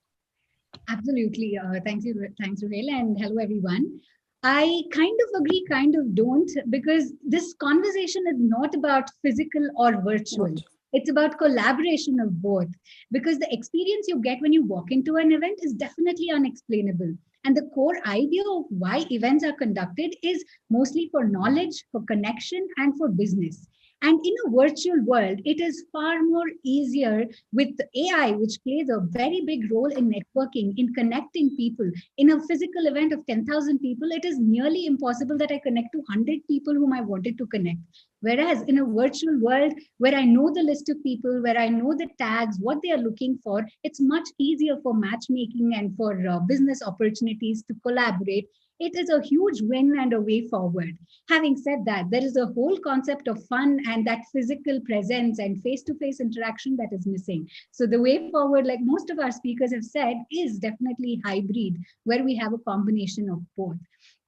Absolutely. Thanks, Ruhail, and hello, everyone. I kind of agree, kind of don't, because this conversation is not about physical or virtual. It's about collaboration of both, because the experience you get when you walk into an event is definitely unexplainable. And the core idea of why events are conducted is mostly for knowledge, for connection, and for business. And in a virtual world, it is far more easier with AI, which plays a very big role in networking, in connecting people. In a physical event of 10,000 people, it is nearly impossible that I connect to 100 people whom I wanted to connect. Whereas in a virtual world where I know the list of people, where I know the tags, what they are looking for, it's much easier for matchmaking and for business opportunities to collaborate. It is a huge win and a way forward. Having said that, there is a whole concept of fun and that physical presence and face-to-face interaction that is missing. So the way forward, like most of our speakers have said, is definitely hybrid, where we have a combination of both.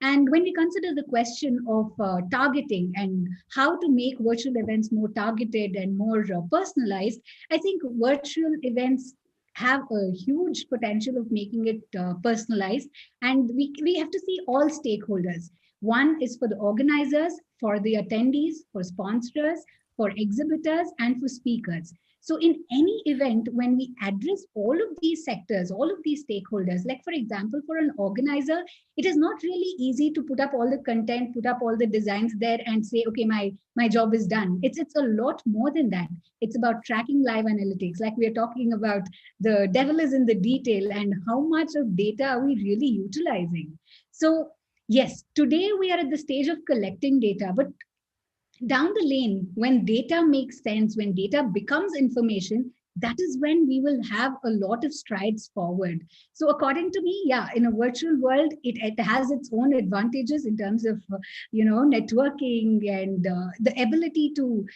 And when we consider the question of targeting and how to make virtual events more targeted and more personalized, I think virtual events have a huge potential of making it personalized. And we have to see all stakeholders. One is for the organizers, for the attendees, for sponsors, for exhibitors, and for speakers. So in any event, when we address all of these sectors, all of these stakeholders, like for example, for an organizer, it is not really easy to put up all the content, put up all the designs there and say, okay, my job is done. It's a lot more than that. It's about tracking live analytics. Like we are talking about, the devil is in the detail and how much of data are we really utilizing? So yes, today we are at the stage of collecting data, but down the lane, when data makes sense, when data becomes information, that is when we will have a lot of strides forward. So according to me, yeah, in a virtual world, it has its own advantages in terms of, networking and the ability to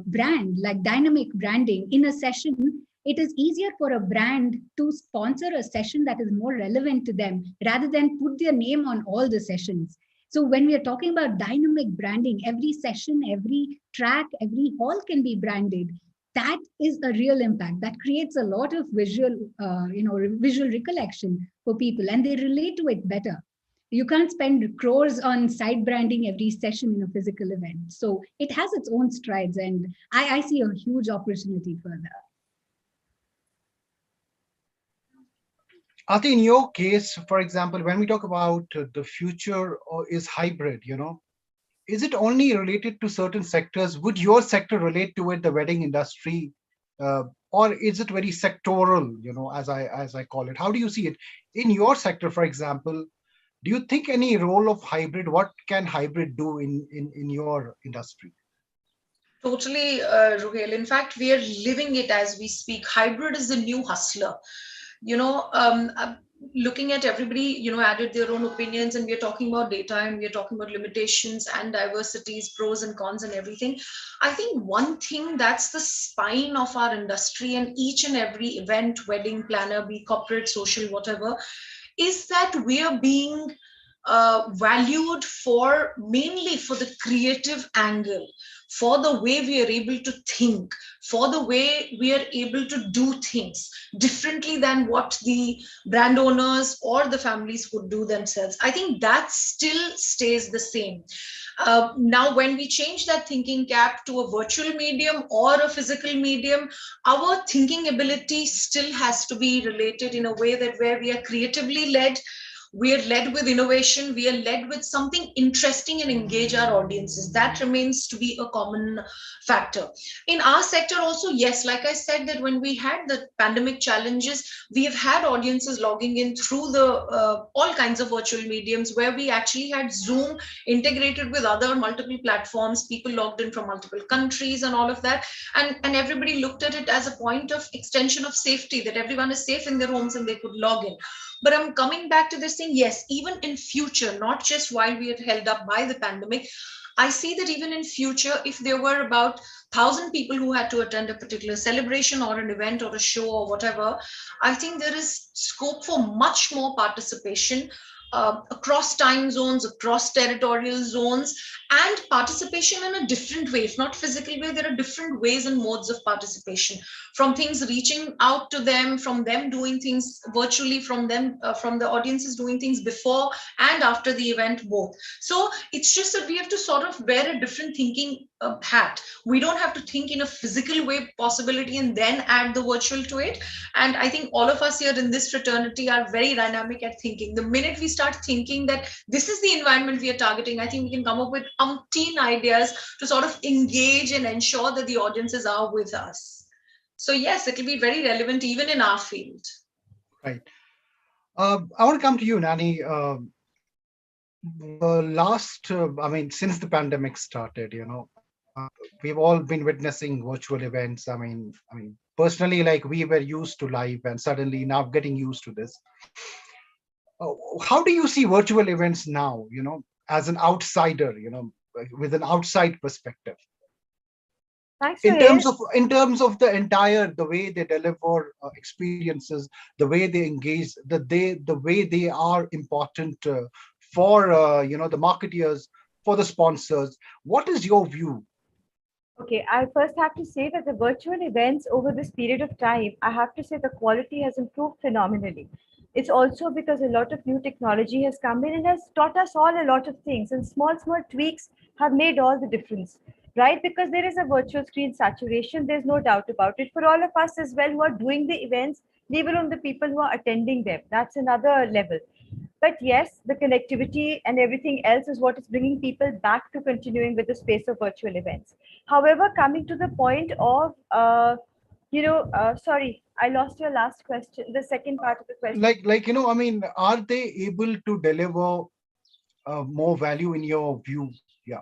brand, like dynamic branding in a session. It is easier for a brand to sponsor a session that is more relevant to them rather than put their name on all the sessions. So when we are talking about dynamic branding, every session, every track, every hall can be branded. That is a real impact. That creates a lot of visual recollection for people, and they relate to it better. You can't spend crores on site branding every session in a physical event. So it has its own strides, and I see a huge opportunity for that. Ati, in your case, for example, when we talk about the future is hybrid, is it only related to certain sectors? Would your sector relate to it, the wedding industry, or is it very sectoral, as I call it? How do you see it? In your sector, for example, do you think any role of hybrid? What can hybrid do in your industry? Totally, Ruhail. In fact, we are living it as we speak. Hybrid is the new hustler. Looking at everybody, added their own opinions, and we're talking about data, and we're talking about limitations and diversities, pros and cons and everything. I think one thing that's the spine of our industry, and each and every event, wedding planner, be corporate, social, whatever, is that we are being valued mainly for the creative angle, for the way we are able to think, for the way we are able to do things differently than what the brand owners or the families would do themselves. I think that still stays the same. Now, when we change that thinking cap to a virtual medium or a physical medium, our thinking ability still has to be related in a way that where we are creatively led, we are led with innovation, we are led with something interesting and engage our audiences. That remains to be a common factor. In our sector also, yes, like I said, that when we had the pandemic challenges, we have had audiences logging in through the all kinds of virtual mediums, where we actually had Zoom integrated with other multiple platforms, people logged in from multiple countries and all of that. And everybody looked at it as a point of extension of safety, that everyone is safe in their homes and they could log in. But I'm coming back to this thing, yes, even in future, not just while we are held up by the pandemic, I see that even in future, if there were about 1,000 people who had to attend a particular celebration or an event or a show or whatever, I think there is scope for much more participation across time zones, across territorial zones, and participation in a different way. If not physical way, there are different ways and modes of participation, from things reaching out to them, from them doing things virtually, from them, from the audiences doing things before and after the event, both. So it's just that we have to sort of wear a different thinking hat. We don't have to think in a physical way possibility and then add the virtual to it. And I think all of us here in this fraternity are very dynamic at thinking. The minute we start thinking that this is the environment we are targeting, I think we can come up with umpteen ideas to sort of engage and ensure that the audiences are with us. So yes, it will be very relevant even in our field. Right. I want to come to you, Nani. Since the pandemic started, we've all been witnessing virtual events. I mean, personally, like, we were used to live, and suddenly now getting used to this. How do you see virtual events now, as an outsider, with an outside perspective? Thanks, in terms of the way they deliver experiences, the way they engage, the way they are important for the marketeers, for the sponsors. What is your view? Okay, I first have to say that the virtual events over this period of time, I have to say the quality has improved phenomenally. It's also because a lot of new technology has come in and has taught us all a lot of things, and small tweaks have made all the difference, right? Because there is a virtual screen saturation, there's no doubt about it, for all of us as well who are doing the events, leave alone the people who are attending them. That's another level. But yes, the connectivity and everything else is what is bringing people back to continuing with the space of virtual events. However, coming to the point of, sorry, I lost your last question, the second part of the question. Are they able to deliver more value in your view? Yeah.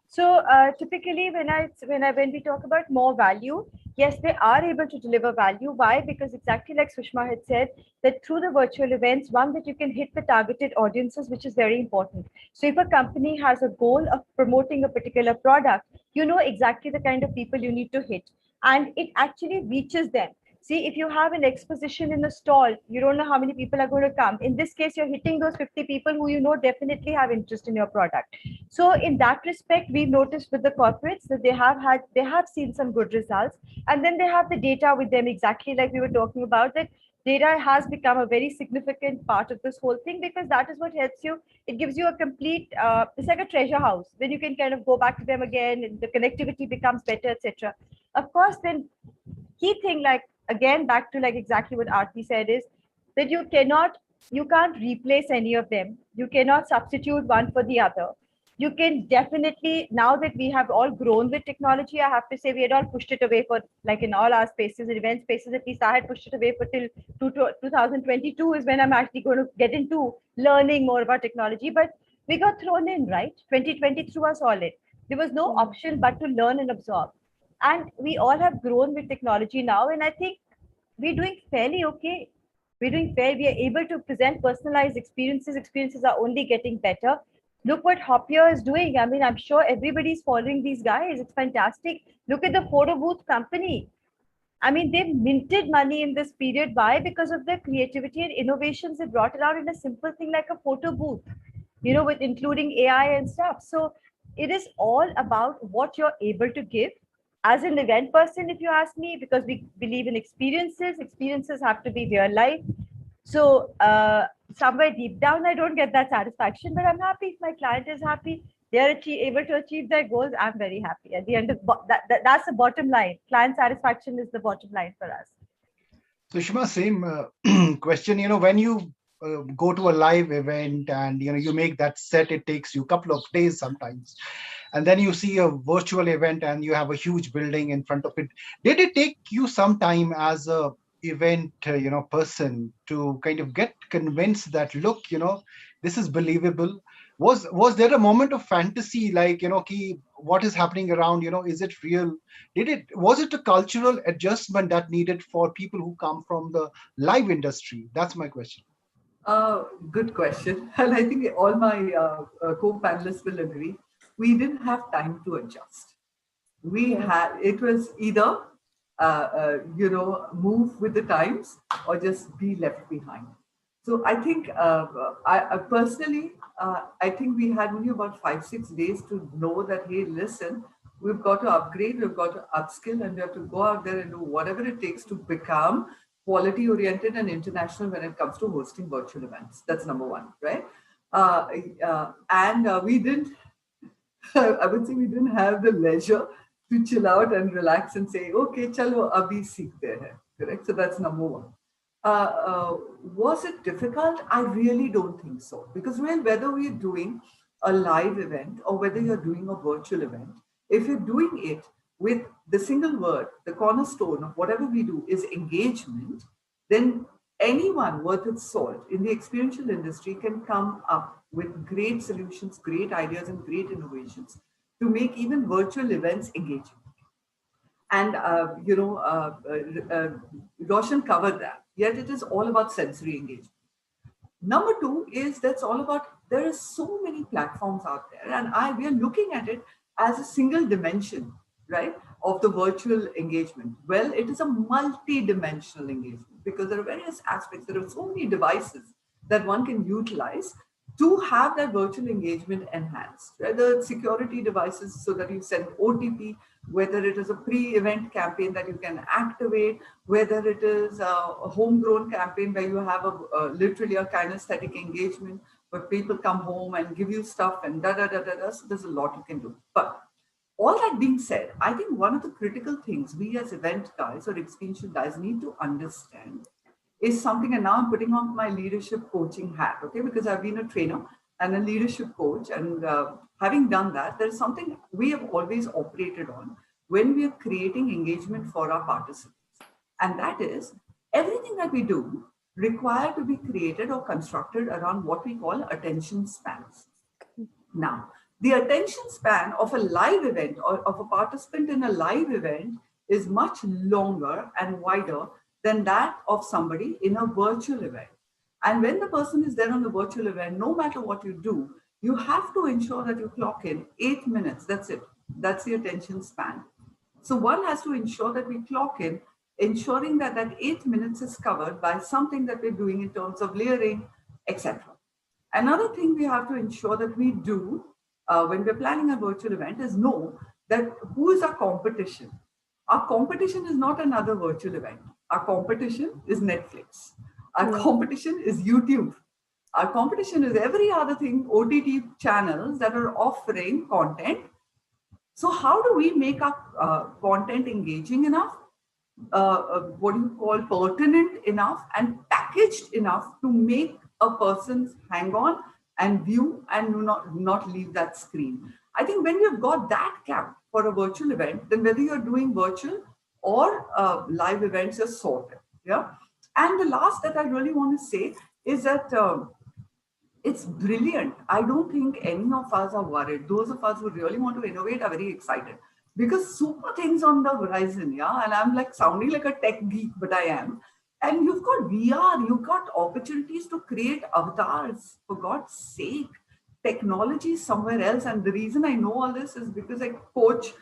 So typically when we talk about more value, yes, they are able to deliver value. Why? Because exactly like Sushma had said, that through the virtual events, one, that you can hit the targeted audiences, which is very important. So if a company has a goal of promoting a particular product, you know exactly the kind of people you need to hit, and it actually reaches them. See, if you have an exposition in a stall, you don't know how many people are going to come. In this case, you're hitting those 50 people who definitely have interest in your product. So in that respect, we've noticed with the corporates that they have seen some good results. And then they have the data with them, exactly like we were talking about, that data has become a very significant part of this whole thing, because that is what helps you. It gives you a complete, it's like a treasure house. Then you can kind of go back to them again, and the connectivity becomes better, etc. Of course, then key thing, like, again, back to like exactly what Aarti said, is that you can't replace any of them. You cannot substitute one for the other. You can definitely, now that we have all grown with technology, I have to say we had all pushed it away for, like, in all our spaces, event spaces, at least I had pushed it away for till 2022 is when I'm actually going to get into learning more about technology. But we got thrown in, right? 2020 threw us all in. There was no option but to learn and absorb. And we all have grown with technology now. And I think we're doing fairly okay. We're doing fair. We are able to present personalized experiences. Experiences are only getting better. Look what Hoppier is doing. I mean, I'm sure everybody's following these guys. It's fantastic. Look at the photo booth company. I mean, they've minted money in this period. Why? Because of the creativity and innovations they brought around in a simple thing like a photo booth, you know, with including AI and stuff. So it is all about what you're able to give. As an event person, if you ask me, because we believe in experiences, experiences have to be real life. So somewhere deep down, I don't get that satisfaction, but I'm happy if my client is happy. They're able to achieve their goals. I'm very happy. At the end of that's the bottom line. Client satisfaction is the bottom line for us. So Shima, same question. You know, when you go to a live event and you make that set, it takes you a couple of days sometimes, and then you see a virtual event and you have a huge building in front of it. Did it take you some time as a event person to kind of get convinced that, look, this is believable? Was there a moment of fantasy, like, what is happening around, is it real? Was it a cultural adjustment that needed for people who come from the live industry? That's my question. Good question. And I think all my co-panelists will agree. We didn't have time to adjust. It was either, move with the times or just be left behind. So I think, I personally, I think we had only about 5-6 days to know that, hey, listen, we've got to upgrade, we've got to upskill, and we have to go out there and do whatever it takes to become quality oriented and international when it comes to hosting virtual events. That's number one, right? And we didn't, I would say we didn't have the leisure to chill out and relax and say, okay, chalo, abhi seekhte hai, correct? So that's number one. Was it difficult? I really don't think so. Because whether we're doing a live event or whether you're doing a virtual event, if you're doing it with the single word, the cornerstone of whatever we do is engagement, then anyone worth its salt in the experiential industry can come up with great solutions, great ideas, and great innovations to make even virtual events engaging. And, Roshan covered that, yet it is all about sensory engagement. Number two is that's all about, there are so many platforms out there, and we are looking at it as a single dimension, right, of the virtual engagement. Well, it is a multi-dimensional engagement because there are various aspects. There are so many devices that one can utilize to have that virtual engagement enhanced, whether it's security devices so that you send OTP, whether it is a pre-event campaign that you can activate, whether it is a homegrown campaign where you have literally a kinesthetic engagement where people come home and give you stuff and so there's a lot you can do. But all that being said, I think one of the critical things we as event guys or experiential guys need to understand is something, and now I'm putting on my leadership coaching hat, okay? Because I've been a trainer and a leadership coach, and having done that, there's something we have always operated on when we are creating engagement for our participants. And that is, everything that we do require to be created or constructed around what we call attention spans. Now, the attention span of a live event or of a participant in a live event is much longer and wider than that of somebody in a virtual event. And when the person is there on the virtual event, no matter what you do, you have to ensure that you clock in 8 minutes. That's it. That's the attention span. So one has to ensure that we clock in, ensuring that that 8 minutes is covered by something that we're doing in terms of layering, etc. Another thing we have to ensure that we do when we're planning a virtual event is know that who is our competition. Our competition is not another virtual event. Our competition is Netflix. Our competition is YouTube. Our competition is every other thing, OTT channels that are offering content. So how do we make our content engaging enough, what do you call pertinent enough and packaged enough to make a person hang on and view and not leave that screen? I think when you've got that cap for a virtual event, then whether you're doing virtual or live events, you're sorted. Yeah. And the last that I really want to say is that It's brilliant. I don't think any of us are worried. Those of us who really want to innovate are very excited because super things on the horizon, yeah. And I'm like sounding like a tech geek, but I am. And you've got VR, you've got opportunities to create avatars, for God's sake. Technology is somewhere else. And the reason I know all this is because I coach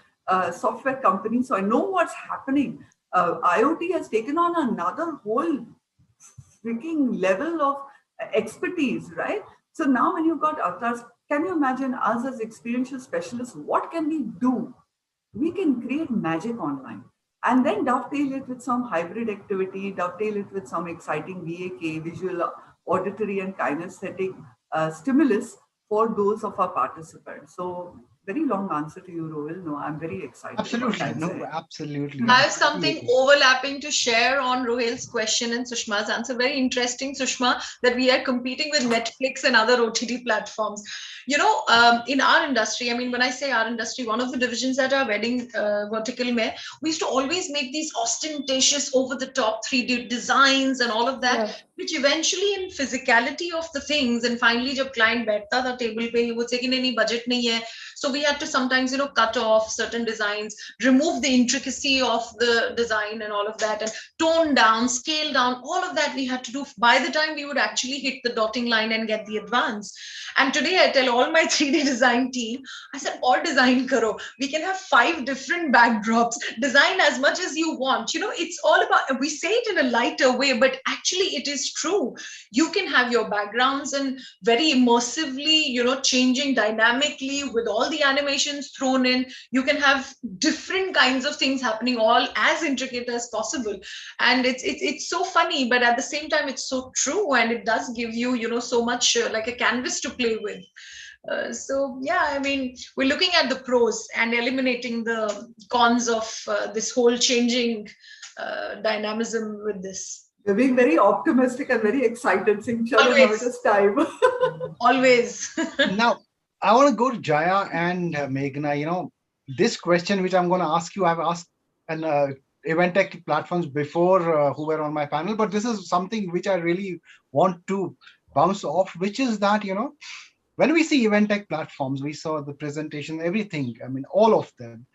software companies, so I know what's happening. IoT has taken on another whole freaking level of expertise, right? So now when you've got avatars, can you imagine us as experiential specialists, what can we do? We can create magic online and then dovetail it with some hybrid activity, dovetail it with some exciting VAK, visual, auditory and kinesthetic stimulus for those of our participants. So very long answer to you, Rohil. No, I'm very excited. Absolutely. No, absolutely. I have something overlapping to share on Rohil's question and Sushma's answer. Very interesting, Sushma, that we are competing with Netflix and other OTT platforms. You know, in our industry, I mean, when I say our industry, one of the divisions that are wedding vertical mein, we used to always make these ostentatious over-the-top 3D designs and all of that, which eventually in physicality of the things, and finally, jab client baithta tha table pe, he would say, nahi, budget nahi hai. So we had to sometimes, you know, cut off certain designs, remove the intricacy of the design and all of that, and tone down, scale down, all of that we had to do by the time we would actually hit the dotting line and get the advance. And today I tell all my 3D design team, I said, all design karo. We can have 5 different backdrops, design as much as you want. You know, it's all about, we say it in a lighter way, but actually it is true. You can have your backgrounds and very immersively, you know, changing dynamically with all the animations thrown in. You can have different kinds of things happening, all as intricate as possible. And it's so funny, but at the same time, it's so true. And it does give you, you know, so much like a canvas to play with. So yeah, I mean, we're looking at the pros and eliminating the cons of this whole changing dynamism with this. You're being very optimistic and very excited, saying, "Chalo, now it is time." Always. Now, I want to go to Jaya and Meghna. You know, this question which I'm going to ask you, I've asked an event tech platforms before who were on my panel, but this is something which I really want to bounce off, which is that, you know, when we see event tech platforms, we saw the presentation, everything, I mean, all of them,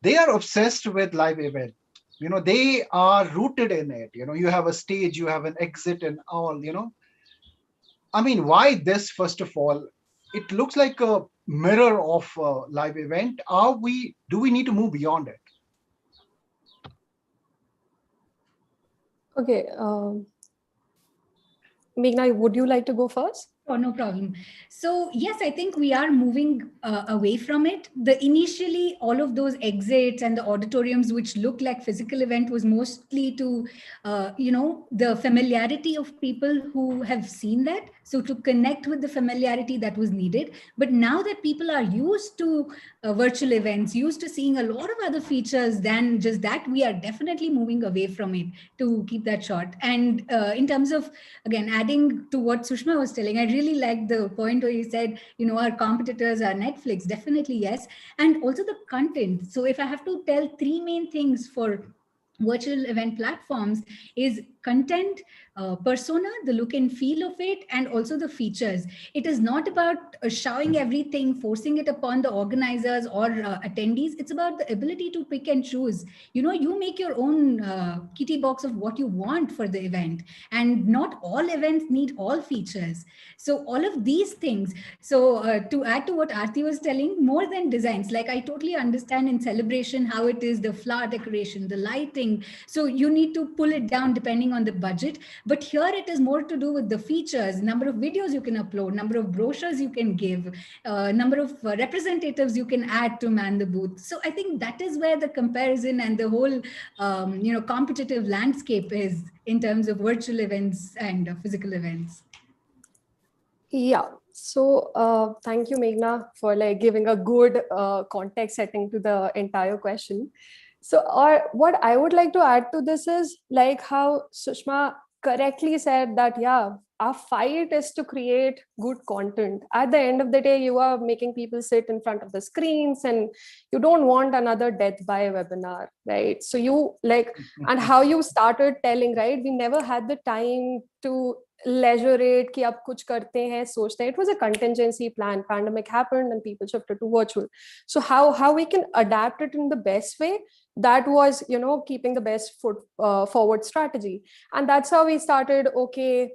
they are obsessed with live event. You know, they are rooted in it. You know, you have a stage, you have an exit and all, you know. I mean, why this, first of all? It looks like a mirror of a live event. Do we need to move beyond it? Okay. Meghna, would you like to go first? Oh, no problem. So yes, I think we are moving away from it. Initially, all of those exits and the auditoriums, which look like physical event, was mostly to, you know, the familiarity of people who have seen that. So to connect with the familiarity that was needed. But now that people are used to virtual events, used to seeing a lot of other features than just that, we are definitely moving away from it to keep that short. And in terms of, again, adding to what Sushma was telling, I really like the point where you said, you know, our competitors are Netflix. Definitely, yes. And also the content. So if I have to tell 3 main things for virtual event platforms is content, persona, the look and feel of it, and also the features. It is not about showing everything, forcing it upon the organizers or attendees. It's about the ability to pick and choose. You know, you make your own kitty box of what you want for the event, and not all events need all features. So all of these things. So to add to what Aarti was telling, more than designs, like I totally understand in celebration how it is the flower decoration, the lighting. So you need to pull it down depending on the budget. But here it is more to do with the features, number of videos you can upload, number of brochures you can give, number of representatives you can add to man the booth. So I think that is where the comparison and the whole, you know, competitive landscape is in terms of virtual events and physical events. Yeah. So thank you, Meghna, for like giving a good context setting to the entire question. So what I would like to add to this is like how Sushma correctly said that, yeah, our fight is to create good content. At the end of the day, you are making people sit in front of the screens and you don't want another death by a webinar, right? So you like, and how you started telling, right? We never had the time to leisurate कि अब कुछ करते हैं सोचते हैं. It was a contingency plan. Pandemic happened and people shifted to virtual. So how we can adapt it in the best way, that was, you know, keeping the best foot forward strategy. And that's how we started, okay,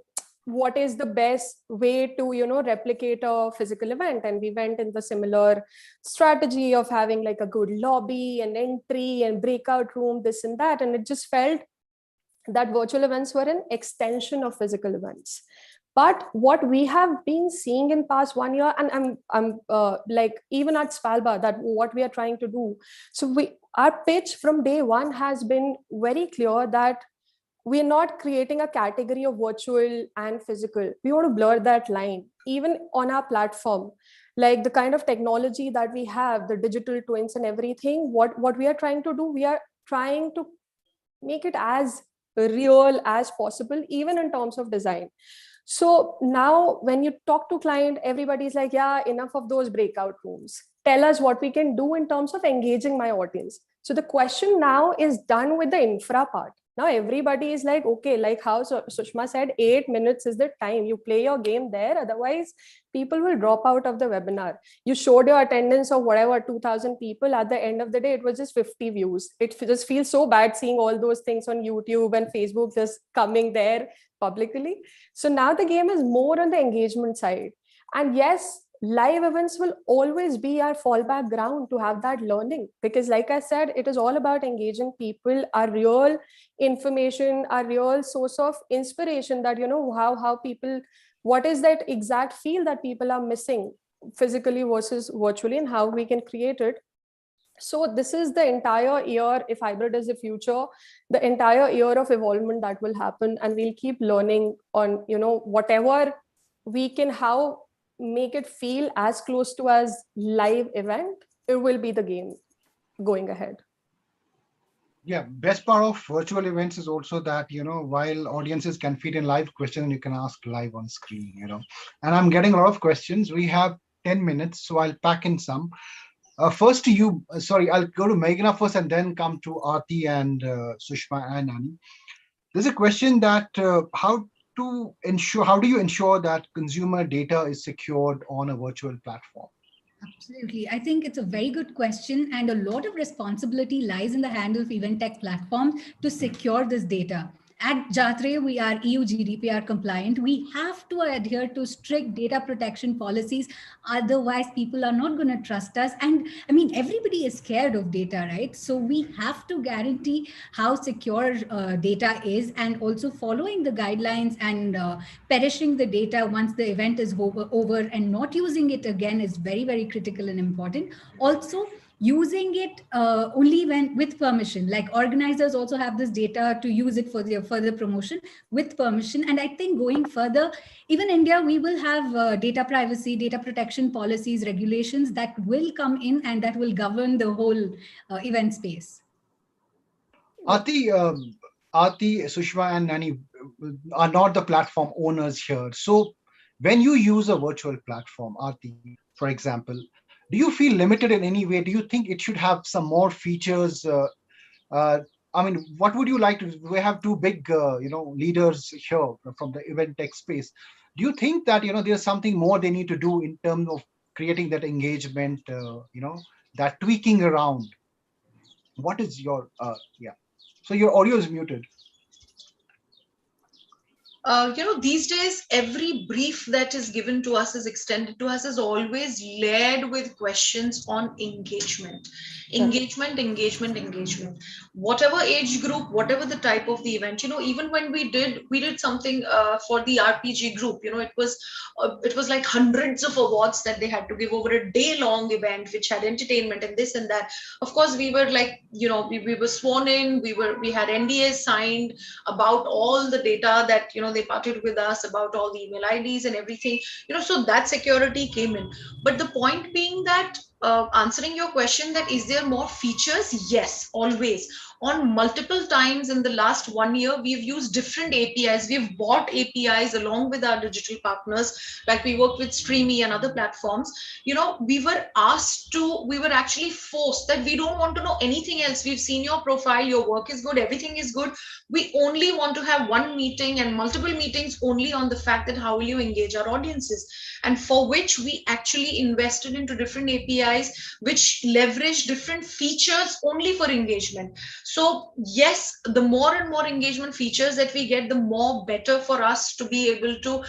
what is the best way to, you know, replicate a physical event? And we went in the similar strategy of having like a good lobby and entry and breakout room, this and that. And it just felt that virtual events were an extension of physical events. But what we have been seeing in past 1 year, and I'm like even at Svalbard, that what we are trying to do. So our pitch from day one has been very clear that we're not creating a category of virtual and physical. We want to blur that line, even on our platform. Like the kind of technology that we have, the digital twins and everything, what we are trying to do, we are trying to make it as real as possible, even in terms of design. So now when you talk to client, everybody's like, yeah, enough of those breakout rooms. Tell us what we can do in terms of engaging my audience. So the question now is done with the infra part. Now everybody is like, okay, like how Sushma said, 8 minutes is the time. You play your game there. Otherwise, people will drop out of the webinar. You showed your attendance of whatever, 2,000 people. At the end of the day, it was just 50 views. It just feels so bad seeing all those things on YouTube and Facebook just coming there publicly. So now the game is more on the engagement side. And yes, live events will always be our fallback ground to have that learning, because like I said, it is all about engaging people, our real information, our real source of inspiration, that, you know, how people, what is that exact feel that people are missing physically versus virtually, and how we can create it. So this is the entire year, if hybrid is the future, the entire year of evolvement that will happen, and we'll keep learning on, you know, whatever we can, how make it feel as close to as live event. It will be the game going ahead. Yeah, best part of virtual events is also that, you know, while audiences can feed in live questions, you can ask live on screen, you know. And I'm getting a lot of questions. We have 10 minutes, so I'll pack in some. First to you, sorry, I'll go to Meghna first and then come to Aarti and Sushma and Nani. There's a question that how do you ensure that consumer data is secured on a virtual platform? Absolutely. I think it's a very good question, and a lot of responsibility lies in the hands of event tech platforms to secure this data. At Jatre, we are EU GDPR compliant. We have to adhere to strict data protection policies. Otherwise, people are not going to trust us. And I mean, everybody is scared of data, right? So we have to guarantee how secure data is, and also following the guidelines and perishing the data once the event is over and not using it again is very, very critical and important. Also, using it only when with permission, like organizers also have this data to use it for their further promotion with permission. And I think going further, even India, we will have data privacy, data protection policies, regulations that will come in and that will govern the whole event space. Aarti, Sushma and Nani are not the platform owners here. So when you use a virtual platform, Aarti, for example, do you feel limited in any way? Do you think it should have some more features? I mean, what would you like to? We have two big, you know, leaders here from the event tech space. Do you think that, you know, there's something more they need to do in terms of creating that engagement? You know, that tweaking around. What is your yeah? So your audio is muted. You know, these days, every brief that is given to us, is extended to us, is always layered with questions on engagement. Engagement, engagement, engagement. Whatever age group, whatever the type of the event, you know, even when we did something for the RPG group, you know, it was like hundreds of awards that they had to give over a day-long event, which had entertainment and this and that. Of course, we were like, you know, we were sworn in, we had NDAs signed about all the data that, you know, they parted with us about all the email IDs and everything, you know, so that security came in. But the point being that answering your question that is there more features? Yes, always. On multiple times in the last 1 year, we've used different APIs. We've bought APIs along with our digital partners, like we work with Streamy and other platforms. You know, we were actually forced that we don't want to know anything else. We've seen your profile, your work is good, everything is good. We only want to have one meeting and multiple meetings only on the fact that how will you engage our audiences, and for which we actually invested into different APIs which leverage different features only for engagement. So yes, the more and more engagement features that we get, the more better for us to be able to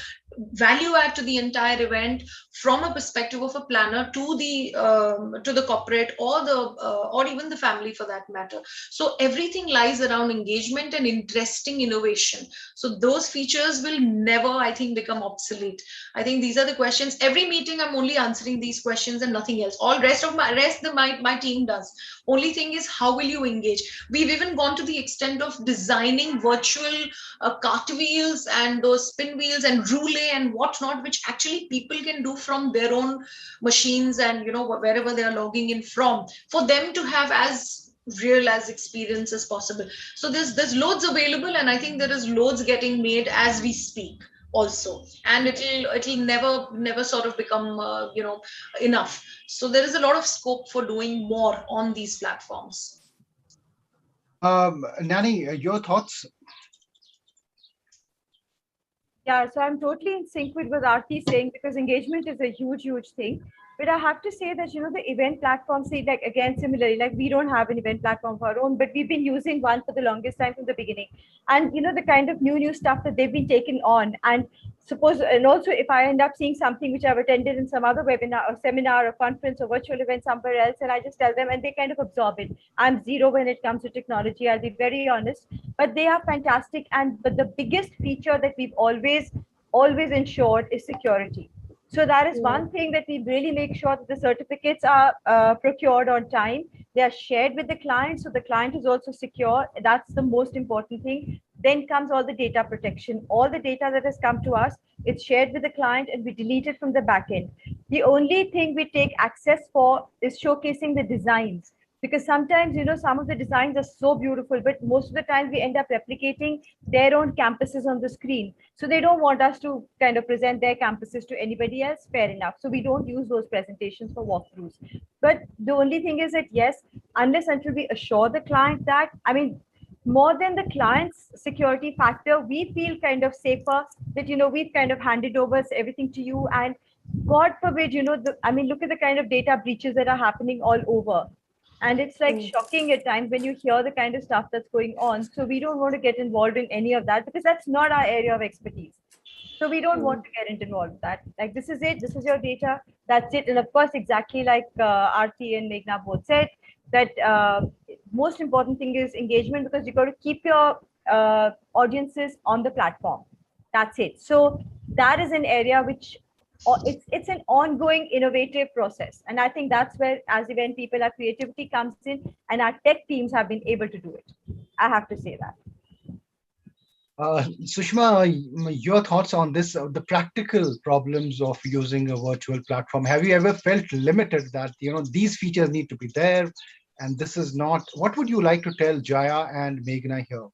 value add to the entire event from a perspective of a planner to the corporate or even the family for that matter. So everything lies around engagement and interesting innovation. So those features will never, I think, become obsolete. I think these are the questions. Every meeting I'm only answering these questions and nothing else. All my team does. Only thing is, how will you engage? We've even gone to the extent of designing virtual cartwheels and those spin wheels and roulette and whatnot, which actually people can do from their own machines and, you know, wherever they are logging in from, for them to have as real as experience as possible. So there's loads available, and I think there is loads getting made as we speak also, and it'll never sort of become enough. So there is a lot of scope for doing more on these platforms. Nani, your thoughts? Yeah, so I'm totally in sync with what Aarti is saying, because engagement is a huge thing. But I have to say that, you know, the event platforms, see, like, again, similarly, like, we don't have an event platform of our own, but we've been using one for the longest time from the beginning. And, you know, the kind of new stuff that they've been taking on, and also if I end up seeing something which I've attended in some other webinar or seminar or conference or virtual event somewhere else, and I just tell them and they kind of absorb it. I'm zero when it comes to technology, I'll be very honest, but they are fantastic. But the biggest feature that we've always ensured is security. So that is one thing that we really make sure that the certificates are procured on time. They are shared with the client, so the client is also secure. That's the most important thing. Then comes all the data protection. All the data that has come to us, it's shared with the client and we delete it from the back end. The only thing we take access for is showcasing the designs. Because sometimes, you know, some of the designs are so beautiful, but most of the time we end up replicating their own campuses on the screen. So they don't want us to kind of present their campuses to anybody else, fair enough. So we don't use those presentations for walkthroughs. But the only thing is that, yes, unless until we assure the client that, I mean, more than the client's security factor, we feel kind of safer that, you know, we've kind of handed over everything to you. And God forbid, you know, look at the kind of data breaches that are happening all over. And it's like shocking at times when you hear the kind of stuff that's going on. So we don't want to get involved in any of that because that's not our area of expertise. So we don't want to get involved with that. Like, this is it. This is your data. That's it. And of course, exactly like Aarti and Meghna both said, that most important thing is engagement, because you've got to keep your audiences on the platform. That's it. So that is an area which it's an ongoing innovative process. And I think that's where, as event people, our creativity comes in, and our tech teams have been able to do it. I have to say that. Sushma, your thoughts on this, the practical problems of using a virtual platform. Have you ever felt limited that, you know, these features need to be there and this is not? What would you like to tell Jaya and Meghna here?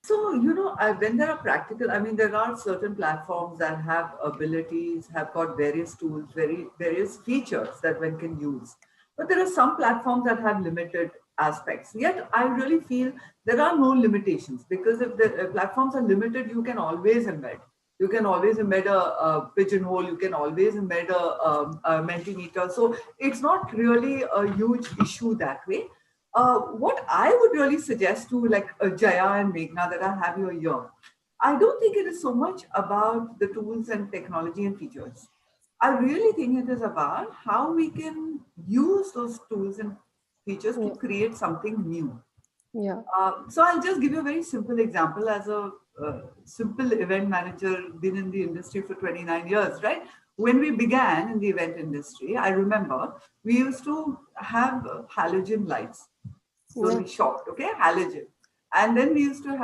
So, you know, when there are practical, I mean, there are certain platforms that have abilities, have got various tools, various features that one can use. But there are some platforms that have limited aspects. Yet, I really feel there are no limitations, because if the platforms are limited, you can always embed. You can always embed a pigeonhole. You can always embed a Mentimeter. So it's not really a huge issue that way. What I would really suggest to Jaya and Meghna that I have you here, I don't think it is so much about the tools and technology and features. I really think it is about how we can use those tools and features to create something new. Yeah. So I'll just give you a very simple example. As a simple event manager, been in the industry for 29 years, right? When we began in the event industry, I remember we used to have halogen lights. Slowly shocked, okay, halogen. And then we used to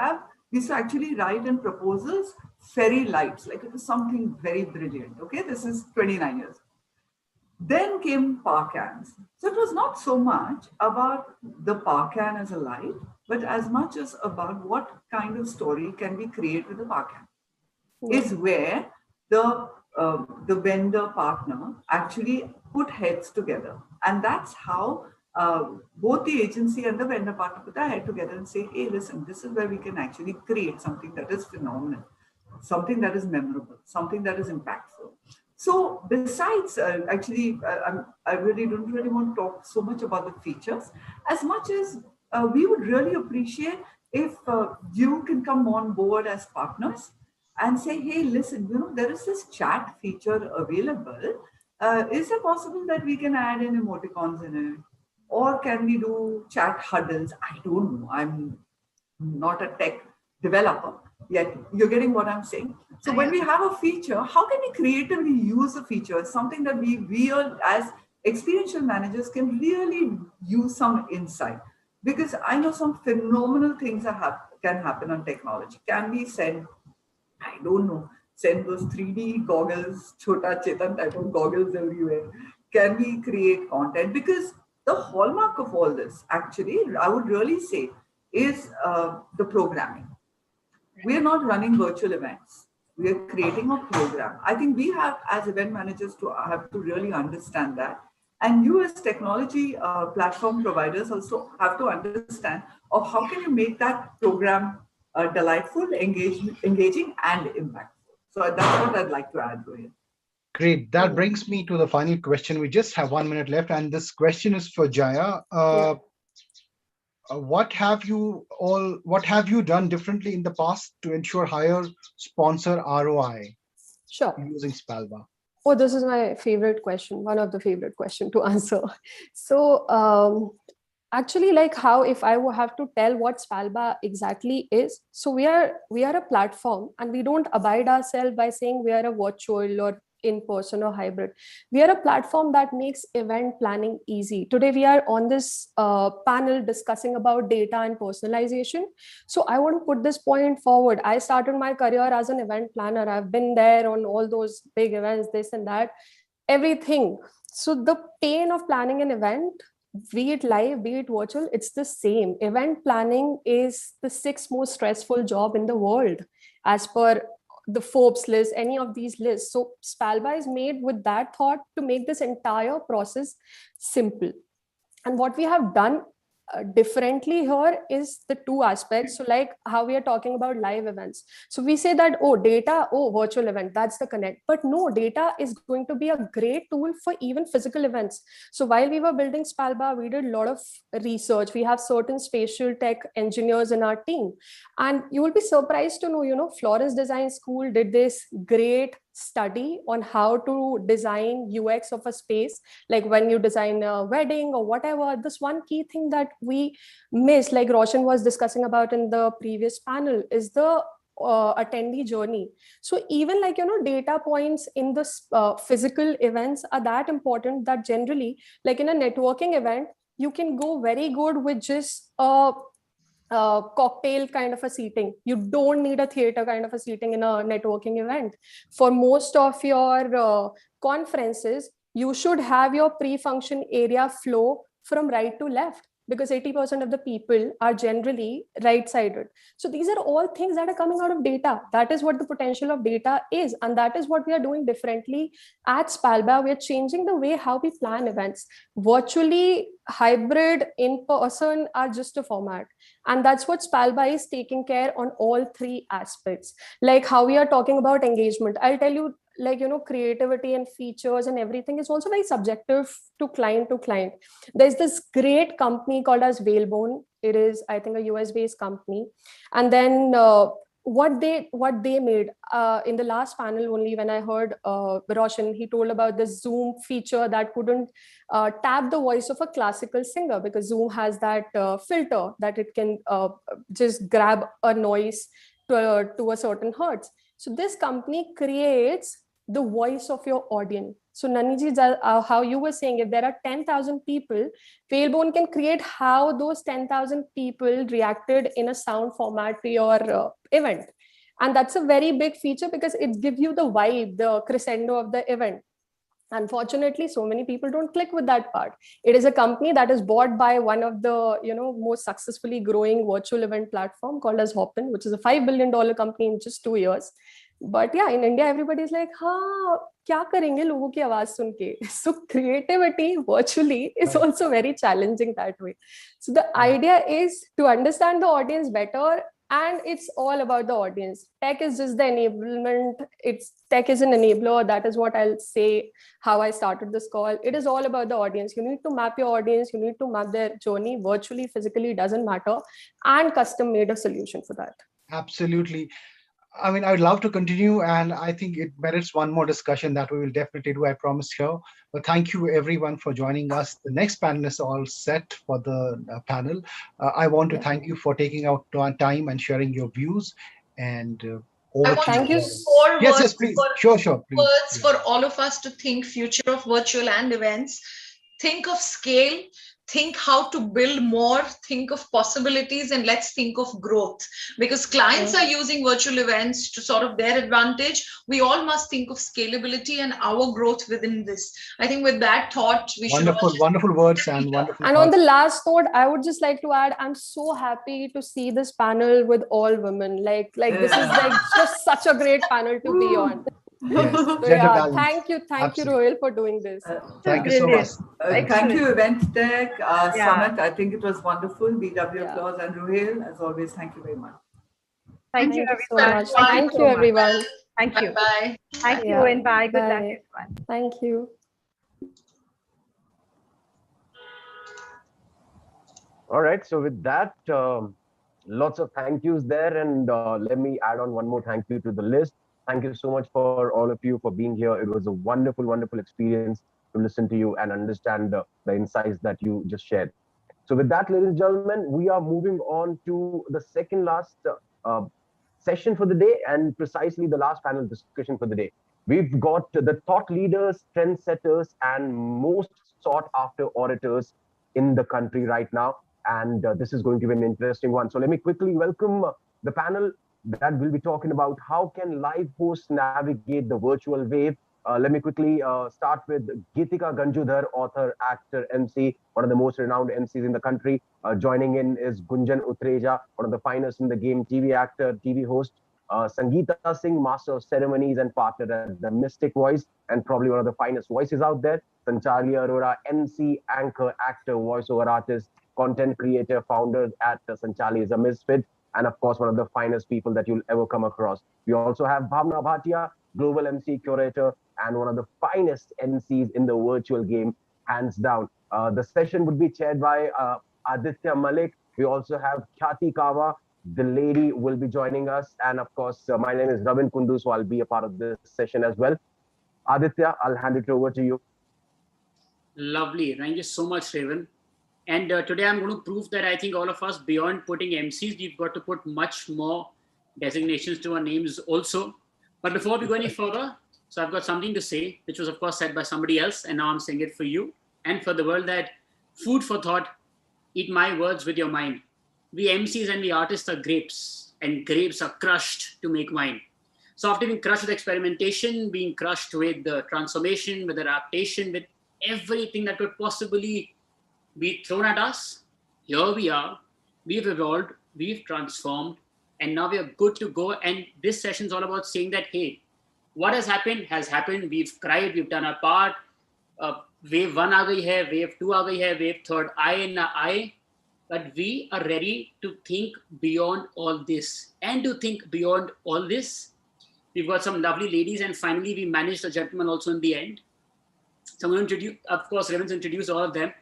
actually write in proposals fairy lights, like it was something very brilliant, okay? This is 29 years. Then came Parcans. So it was not so much about the Parcan as a light, but as much as about what kind of story can we create with the Parcan. Is where the vendor partner actually put heads together. And that's how both the agency and the vendor partner put their head together and say, hey, listen, this is where we can actually create something that is phenomenal, something that is memorable, something that is impactful. So besides, I really don't really want to talk so much about the features, as much as we would really appreciate if you can come on board as partners and say, hey, listen, there is this chat feature available. Is it possible that we can add in emoticons in it? Or can we do chat huddles? I don't know. I'm not a tech developer yet. You're getting what I'm saying? So when we have a feature, how can we creatively use a feature? Something that we as experiential managers can really use some insight. Because I know some phenomenal things can happen on technology. Can we send, I don't know, send those 3D goggles, Chota Chetan type of goggles everywhere? Can we create content? Because the hallmark of all this, actually, I would really say, is the programming. We're not running virtual events. We're creating a program. I think we have, as event managers, to have to really understand that. And you as technology platform providers also have to understand of how can you make that program delightful, engaging, and impactful. So that's what I'd like to add, Rohit. Great. That brings me to the final question. We just have 1 minute left, and this question is for Jaya. What have you done differently in the past to ensure higher sponsor ROI? Sure. Using Spalva. Oh, this is my favorite question, one of the favorite questions to answer. So actually, like how, if I would have to tell what Spalva exactly is, so we are a platform, and we don't abide ourselves by saying we are a virtual or in-person or hybrid. We are a platform that makes event planning easy. Today, we are on this panel discussing about data and personalization. So I want to put this point forward. I started my career as an event planner. I've been there on all those big events, this and that, everything. So the pain of planning an event, be it live, be it virtual, it's the same. Event planning is the 6th most stressful job in the world, as per the Forbes list, any of these lists. So Spalva is made with that thought to make this entire process simple. And what we have done differently here is the 2 aspects. So like how we are talking about live events. So we say that, oh, data, oh, virtual event, that's the connect. But no, data is going to be a great tool for even physical events. So while we were building Spalva, we did a lot of research. We have certain spatial tech engineers in our team. And you will be surprised to know, Florence Design School did this great study on how to design UX of a space, like when you design a wedding or whatever. This one key thing that we miss, like Roshan was discussing about in the previous panel, is the attendee journey. So even like, data points in the physical events are that important that generally, like in a networking event, you can go very good with just cocktail kind of a seating. You don't need a theater kind of a seating in a networking event. For most of your conferences, you should have your pre-function area flow from right to left, because 80% of the people are generally right-sided. So these are all things that are coming out of data. That is what the potential of data is. And that is what we are doing differently at Spalva. We are changing the way how we plan events. Virtually, hybrid, in-person are just a format. And that's what Spalva is taking care on all 3 aspects. Like how we are talking about engagement. I'll tell you, like, creativity and features and everything is also very subjective to client. There's this great company called as Whalebone. It is, I think, a US based company. And then what they made in the last panel, only when I heard Roshan, he told about the Zoom feature that couldn't tap the voice of a classical singer, because Zoom has that filter that it can just grab a noise to a certain hertz. So this company creates the voice of your audience. So Naniji, how you were saying, if there are 10,000 people, Whalebone can create how those 10,000 people reacted in a sound format to your event. And that's a very big feature because it gives you the vibe, the crescendo of the event. Unfortunately, so many people don't click with that part. It is a company that is bought by one of the most successfully growing virtual event platform called as Hopin, which is a $5 billion company in just 2 years. But yeah, in India, everybody's like, "Ha, kya karenge logo ki awaaz sun ke?" So creativity virtually is also very challenging that way. So the idea is to understand the audience better, and it's all about the audience. Tech is just the enablement. Tech is an enabler. That is what I'll say, how I started this call. It is all about the audience. You need to map your audience. You need to map their journey virtually, physically, doesn't matter, and custom made a solution for that. Absolutely. I mean, I would love to continue, and I think it merits one more discussion that we will definitely do, I promise here. But thank you everyone for joining us. The next panel is all set for the panel. I want to thank you for taking out time and sharing your views. And over to Thank you. Yes, please. Sure, please. Words for all of us to think future of virtual and events. Think of scale. Think how to build more, think of possibilities, and let's think of growth. Because clients are using virtual events to sort of their advantage. We all must think of scalability and our growth within this. I think with that thought, we should wonderful words and wonderful. And on the last note, I would just like to add, I'm so happy to see this panel with all women. Like this is like just such a great panel to be on. Yes. So, yeah, thank you, Rohil, for doing this. Thank you so much. Thank you, Event Tech, Summit. I think it was wonderful. BW applause, and Rohil, as always, thank you very much. Thank you so much. Thank you, everyone. Thank you. Bye. Thank you, and bye. Good luck, everyone. Thank you. All right. So with that, lots of thank yous there. And let me add on one more thank you to the list. Thank you so much for all of you for being here. It was a wonderful, wonderful experience to listen to you and understand the insights that you just shared. So with that, ladies and gentlemen, we are moving on to the second last session for the day, and precisely the last panel discussion for the day. We've got the thought leaders, trendsetters, and most sought after orators in the country right now. And this is going to be an interesting one. So let me quickly welcome the panel that will be talking about how can live hosts navigate the virtual wave. Let me quickly start with Geetika Ganjudhar, author, actor, MC, one of the most renowned MCs in the country. Joining in is Gunjan Utreja, one of the finest in the game, TV actor, TV host. Sangeeta Singh, master of ceremonies and partner at the Mystic Voice, and probably one of the finest voices out there. Sanchali Arora, MC, anchor, actor, voiceover artist, content creator, founder at Sanchali is a Misfit, and of course, one of the finest people that you'll ever come across. We also have Bhavna Bhatia, global MC curator, and one of the finest MCs in the virtual game, hands down. The session would be chaired by Aditya Malik. We also have Khyati Kawa. The lady will be joining us. And of course, my name is Ravin Kundu, so I'll be a part of this session as well. Aditya, I'll hand it over to you. Lovely. Thank you so much, Raven. And today I'm going to prove that I think all of us, beyond putting MCs, we've got to put much more designations to our names also. But before we go any further, so I've got something to say, which was of course said by somebody else, and now I'm saying it for you and for the world, that food for thought, eat my words with your mind. We MCs and we artists are grapes, and grapes are crushed to make wine. So after being crushed with experimentation, being crushed with the transformation, with adaptation, with everything that could possibly be thrown at us, here we are, we've evolved, we've transformed, and now we are good to go. And this session is all about saying that, hey, what has happened, we've cried, we've done our part, wave 1 aa gayi hai, wave 2 aa gayi hai, wave 3rd aaye, but we are ready to think beyond all this. And to think beyond all this, we've got some lovely ladies, and finally we managed a gentleman also in the end. So I'm going to introduce, of course, Raven's introduced all of them.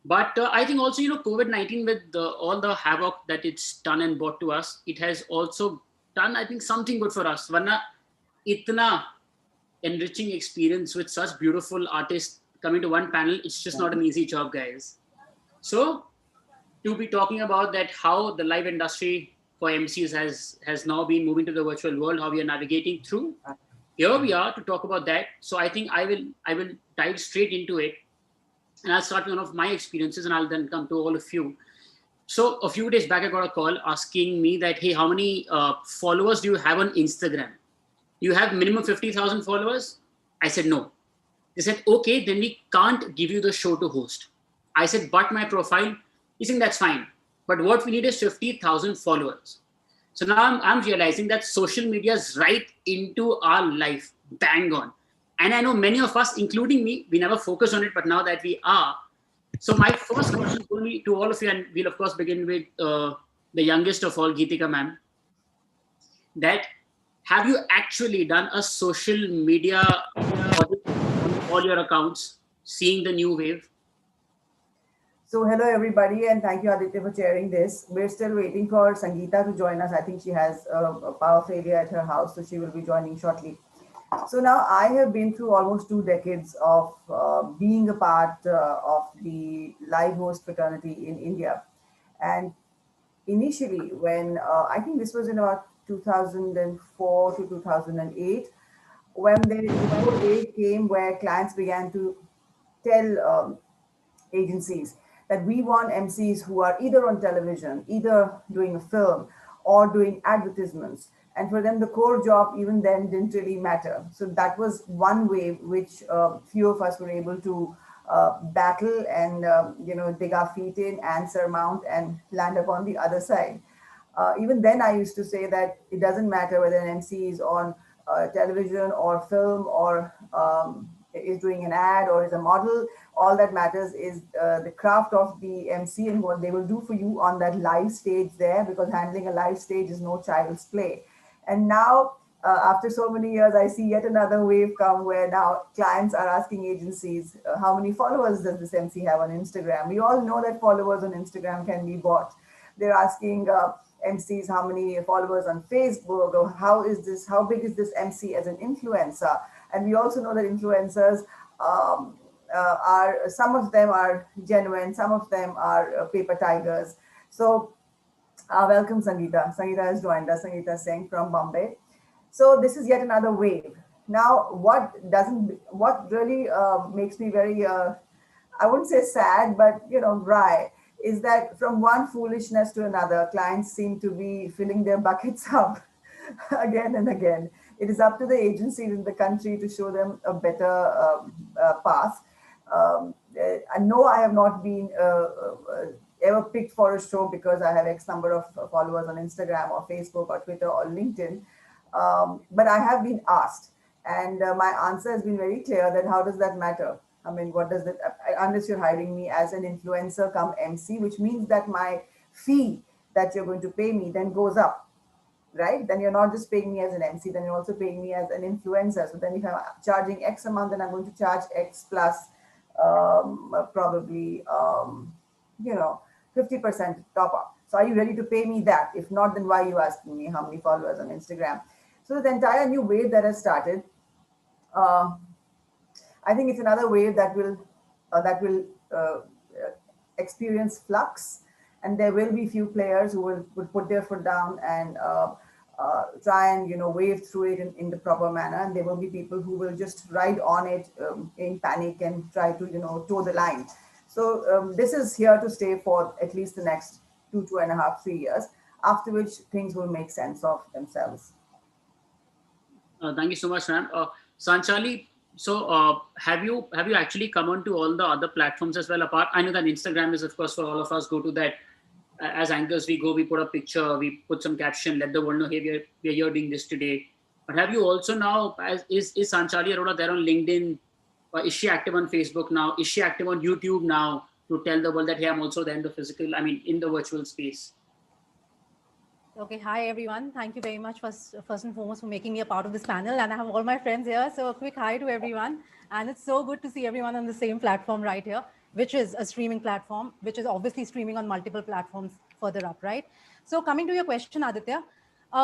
But I think also, COVID-19 with all the havoc that it's done and brought to us, it has also done, I think, something good for us. Varna itna enriching experience with such beautiful artists coming to one panel, it's just not an easy job, guys. So to be talking about that, how the live industry for MCs has now been moving to the virtual world, how we are navigating through. Here we are to talk about that. So I think I will dive straight into it. And I'll start with one of my experiences, and I'll then come to all of you. So a few days back, I got a call asking me that, hey, how many followers do you have on Instagram? You have minimum 50,000 followers? I said, no. They said, okay, then we can't give you the show to host. I said, but my profile, you think that's fine. But what we need is 50,000 followers. So now I'm realizing that social media is right into our life, bang on. And I know many of us, including me, we never focus on it, but now that we are. So my first question to all of you, and we'll of course begin with the youngest of all, Geetika ma'am, that have you actually done a social media audit on all your accounts, seeing the new wave? So hello everybody, and thank you Aditya for sharing this. We're still waiting for Sangeeta to join us. I think she has a power failure at her house, so she will be joining shortly. So now I have been through almost 2 decades of being a part of the live host fraternity in India. And initially when, I think this was in about 2004 to 2008, when the whole wave came where clients began to tell agencies that we want MCs who are either on television, either doing a film or doing advertisements. And for them, the core job even then didn't really matter. So that was one wave which few of us were able to battle and dig our feet in and surmount and land up on the other side. Even then, I used to say that it doesn't matter whether an MC is on television or film or is doing an ad or is a model. All that matters is the craft of the MC and what they will do for you on that live stage there, because handling a live stage is no child's play. And now, after so many years, I see yet another wave come where now clients are asking agencies, how many followers does this MC have on Instagram? We all know that followers on Instagram can be bought. They're asking MCs how many followers on Facebook, or how big is this MC as an influencer? And we also know that influencers some of them are genuine, some of them are paper tigers. So welcome Sangeeta. Sangeeta has joined us, Sangeeta Singh from Bombay. So this is yet another wave. Now, what really makes me very, I wouldn't say sad, but wry, is that from one foolishness to another, clients seem to be filling their buckets up again and again. It is up to the agencies in the country to show them a better path. I know I have not been ever picked for a show because I have X number of followers on Instagram or Facebook or Twitter or LinkedIn. But I have been asked, and my answer has been very clear that how does that matter? I mean, what does that, unless you're hiring me as an influencer come MC, which means that my fee that you're going to pay me then goes up, right? Then you're not just paying me as an MC, then you're also paying me as an influencer. So then if I'm charging X amount, then I'm going to charge X plus probably, 50% top up. So are you ready to pay me that? If not, then why are you asking me how many followers on Instagram? So the entire new wave that has started, I think it's another wave that will experience flux, and there will be few players who will put their foot down and try and wave through it in the proper manner, and there will be people who will just ride on it in panic and try to toe the line. So this is here to stay for at least the next 2.5, 3 years, after which things will make sense of themselves. Thank you so much, ma'am. Sanchali, so have you actually come on to all the other platforms as well apart? I know that Instagram is, of course, for all of us, go to that. As anchors, we go, we put a picture, we put some caption, let the world know, hey, we are here doing this today. But have you also now, is Sanchali Arora there on LinkedIn? Or is she active on Facebook now? Is she active on YouTube now to tell the world that, hey, I'm also there in the physical, in the virtual space? Okay, hi everyone. Thank you very much first and foremost for making me a part of this panel. And I have all my friends here. So a quick hi to everyone. And it's so good to see everyone on the same platform right here, which is a streaming platform, which is obviously streaming on multiple platforms further up, right? So coming to your question, Aditya.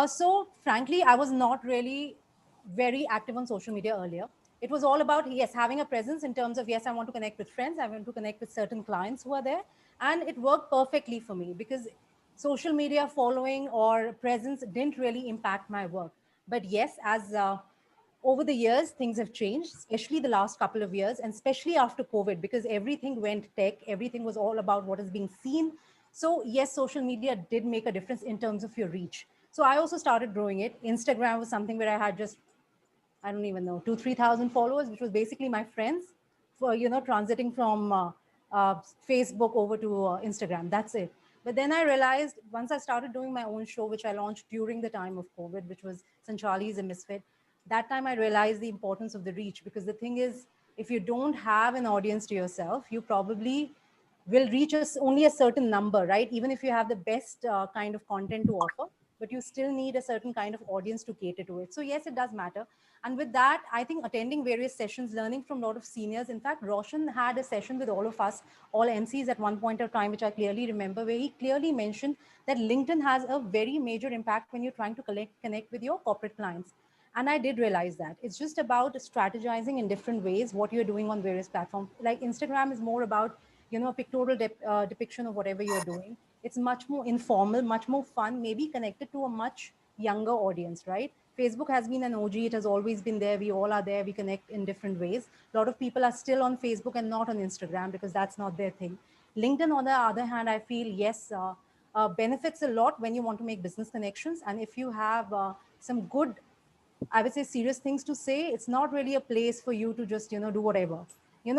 So frankly, I was not really very active on social media earlier. It was all about, yes, having a presence in terms of, yes, I want to connect with friends. I want to connect with certain clients who are there. And it worked perfectly for me because social media following or presence didn't really impact my work. But yes, as over the years, things have changed, especially the last couple of years, and especially after COVID, because everything went tech, everything was all about what is being seen. So yes, social media did make a difference in terms of your reach. So I also started growing it. Instagram was something where I had just I don't even know, 2,000-3,000 followers, which was basically my friends for, transiting from Facebook over to Instagram. That's it. But then I realized once I started doing my own show, which I launched during the time of COVID, which was Sanchali's a Misfit, that time I realized the importance of the reach, because the thing is, if you don't have an audience to yourself, you probably will reach us only a certain number, right? Even if you have the best kind of content to offer, but you still need a certain kind of audience to cater to it. So yes, it does matter. And with that, I think attending various sessions, learning from a lot of seniors. In fact, Roshan had a session with all of us, all MCs at one point of time, which I clearly remember, where he clearly mentioned that LinkedIn has a very major impact when you're trying to connect with your corporate clients. And I did realize that. It's just about strategizing in different ways what you're doing on various platforms. Like Instagram is more about, a pictorial depiction of whatever you're doing. It's much more informal, much more fun, maybe connected to a much younger audience, right? Facebook has been an OG. It has always been there. We all are there. We connect in different ways. A lot of people are still on Facebook and not on Instagram because that's not their thing. LinkedIn, on the other hand, I feel, yes, benefits a lot when you want to make business connections. And if you have some good, I would say, serious things to say, it's not really a place for you to just, do whatever.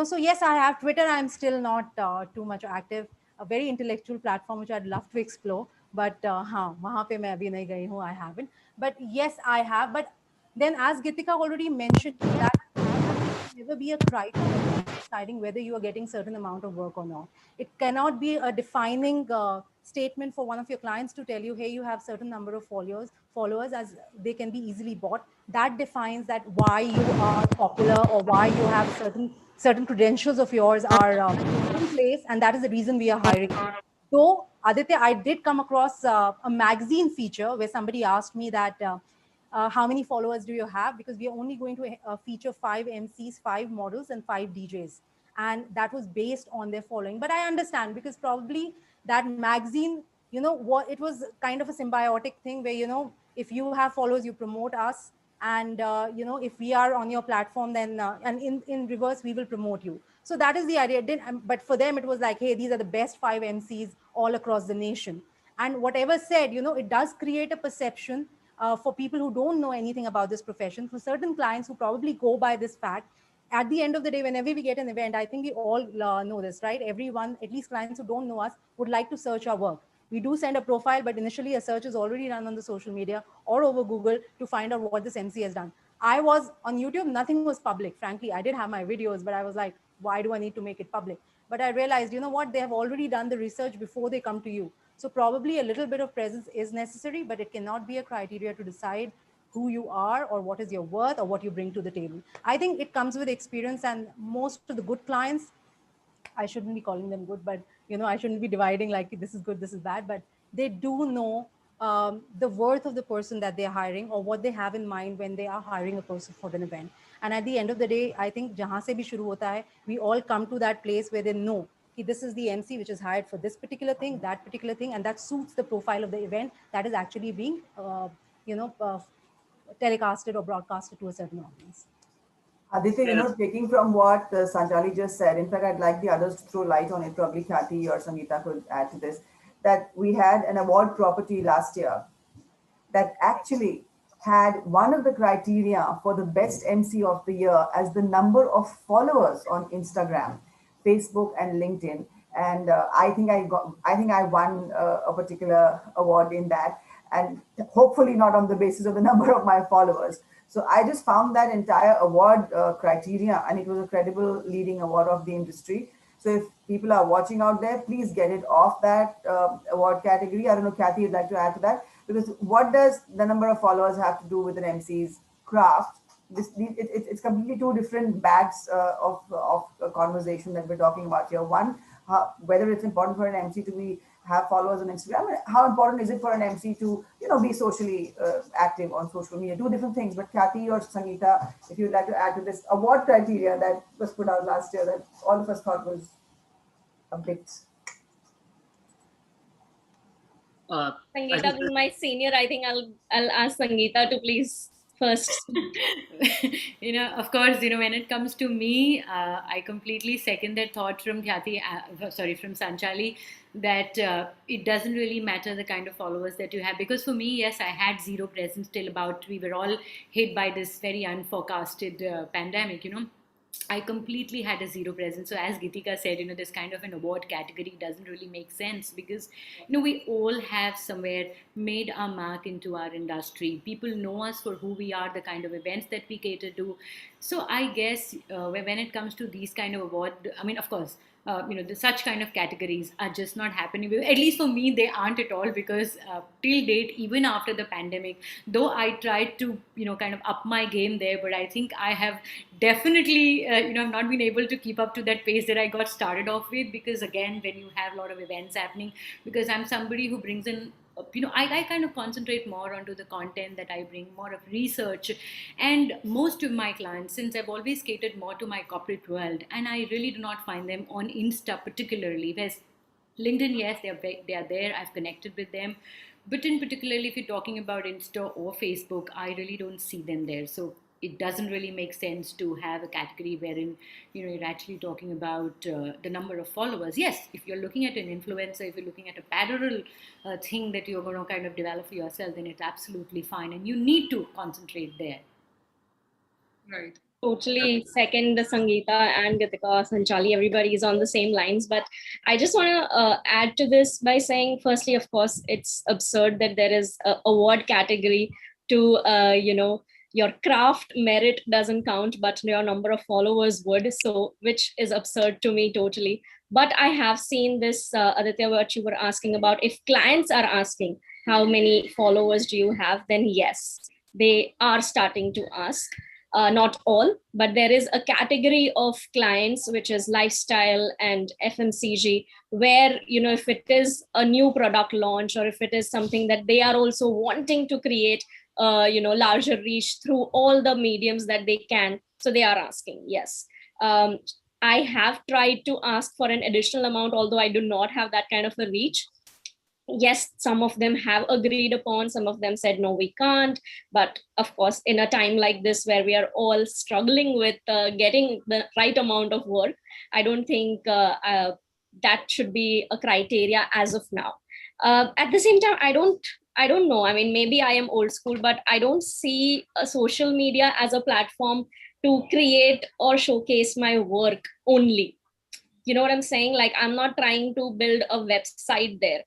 So yes, I have Twitter. I'm still not too much active. A very intellectual platform, which I'd love to explore. But wahan pe main abhi nahi gayi hu, I haven't. But yes, I have. But then, as Gitika already mentioned, that never be a criteria for deciding whether you are getting certain amount of work or not. It cannot be a defining statement for one of your clients to tell you, hey, you have certain number of followers, as they can be easily bought. That defines that why you are popular or why you have certain credentials of yours are in place, and that is the reason we are hiring. Though, Aditya, I did come across a magazine feature where somebody asked me that how many followers do you have? Because we are only going to feature 5 MCs, 5 models, and 5 DJs. And that was based on their following. But I understand, because probably that magazine, what it was kind of a symbiotic thing where, if you have followers, you promote us. And, if we are on your platform, then, and in reverse, we will promote you. So that is the idea. But for them, it was like, hey, these are the best 5 MCs all across the nation. And whatever said, it does create a perception for people who don't know anything about this profession, for certain clients who probably go by this fact. At the end of the day, whenever we get an event, I think we all know this, right? Everyone, at least clients who don't know us, would like to search our work. We do send a profile, but initially a search is already run on the social media or over Google to find out what this MC has done. I was on YouTube, nothing was public. Frankly, I did have my videos, but I was like, why do I need to make it public? But I realized, what? They have already done the research before they come to you. So probably a little bit of presence is necessary, but it cannot be a criteria to decide who you are or what is your worth or what you bring to the table. I think it comes with experience, and most of the good clients, I shouldn't be calling them good, but I shouldn't be dividing like this is good, this is bad, but they do know the worth of the person that they're hiring or what they have in mind when they are hiring a person for an event. And at the end of the day, I think jahan se bhi shuru hota hai, we all come to that place where they know this is the MC which is hired for this particular thing, that particular thing, and that suits the profile of the event that is actually being, telecasted or broadcasted to a certain audience. Aditya, taking from what Sanjali just said, in fact, I'd like the others to throw light on it, probably Khyati or Sangeeta could add to this, that we had an award property last year that actually had one of the criteria for the best MC of the year as the number of followers on Instagram, Facebook, and LinkedIn. And I think I won a particular award in that, and hopefully not on the basis of the number of my followers. So I just found that entire award criteria, and it was a credible leading award of the industry. So if people are watching out there, please get it off that award category. I don't know, Khyati, you'd like to add to that? Because what does the number of followers have to do with an MC's craft? It's completely 2 different bags of a conversation that we're talking about here. One, whether it's important for an MC to have followers on Instagram, and how important is it for an MC to be socially active on social media? 2 different things. But Khyati or Sangeeta, if you'd like to add to this award criteria that was put out last year that all of us thought was a bit. Sangeeta being my senior, I think I'll ask Sangeeta to please first. Of course, when it comes to me, I completely second that thought from from Sanchali, that it doesn't really matter the kind of followers that you have. Because for me, yes, I had zero presence till about, we were all hit by this very unforecasted pandemic. I completely had a zero presence. So as Gitika said, this kind of an award category doesn't really make sense, because, we all have somewhere made our mark into our industry. People know us for who we are, the kind of events that we cater to. So I guess when it comes to these kind of award, I mean, of course, such kind of categories are just not happening. At least for me, they aren't at all, because till date, even after the pandemic, though I tried to, kind of up my game there, but I think I have definitely, not been able to keep up to that pace that I got started off with. Because again, when you have a lot of events happening, because I'm somebody who brings in, I kind of concentrate more onto the content that I bring, more of research. And most of my clients, since I've always catered more to my corporate world, and I really do not find them on Insta particularly. Whereas LinkedIn, yes, they are there. I've connected with them. But in particularly, if you're talking about Insta or Facebook, I really don't see them there. So it doesn't really make sense to have a category wherein, you're actually talking about the number of followers. Yes, if you're looking at an influencer, if you're looking at a parallel thing that you're going to kind of develop for yourself, then it's absolutely fine. And you need to concentrate there. Right. Totally second Sangeeta and Gitika, Sanchali, everybody is on the same lines. But I just want to add to this by saying, firstly, of course, it's absurd that there is an award category to, your craft merit doesn't count, but your number of followers would. So, which is absurd to me totally. But I have seen this, Aditya, what you were asking about. If clients are asking, how many followers do you have? Then yes, they are starting to ask. Not all, but there is a category of clients, which is lifestyle and FMCG, where, if it is a new product launch, or if it is something that they are also wanting to create, larger reach through all the mediums that they can. So they are asking, yes. I have tried to ask for an additional amount, although I do not have that kind of a reach. Yes, some of them have agreed upon, some of them said, no, we can't. But of course, in a time like this, where we are all struggling with getting the right amount of work, I don't think that should be a criteria as of now. At the same time, I don't know. I mean, maybe I am old school, but I don't see a social media as a platform to create or showcase my work only. You know what I'm saying? Like, I'm not trying to build a website there.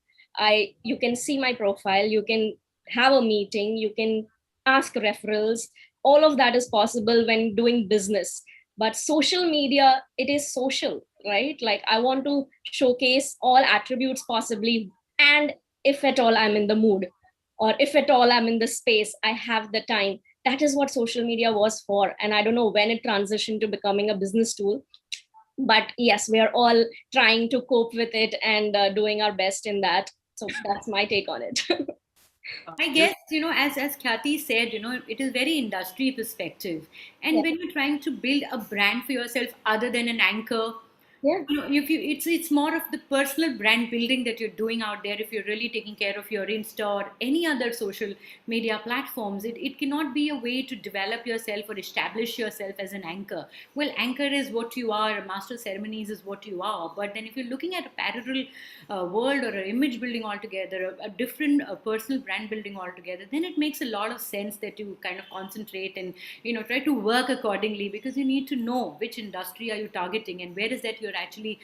You can see my profile, you can have a meeting, you can ask referrals. All of that is possible when doing business. But social media, it is social, right? Like, I want to showcase all attributes possibly. And if at all I'm in the mood, or if at all I'm in the space, I have the time. That is what social media was for. And I don't know when it transitioned to becoming a business tool. But yes, we are all trying to cope with it and doing our best in that. So that's my take on it. I guess, as Khyati said, it is very industry perspective. And when you're trying to build a brand for yourself other than an anchor, it's more of the personal brand building that you're doing out there. If you're really taking care of your Insta or any other social media platforms, it cannot be a way to develop yourself or establish yourself as an anchor. Well, anchor is what you are, a master of ceremonies is what you are. But then if you're looking at a parallel world or an image building altogether, a different personal brand building altogether, then it makes a lot of sense that you kind of concentrate and, try to work accordingly, because you need to know which industry are you targeting and where is that you're actually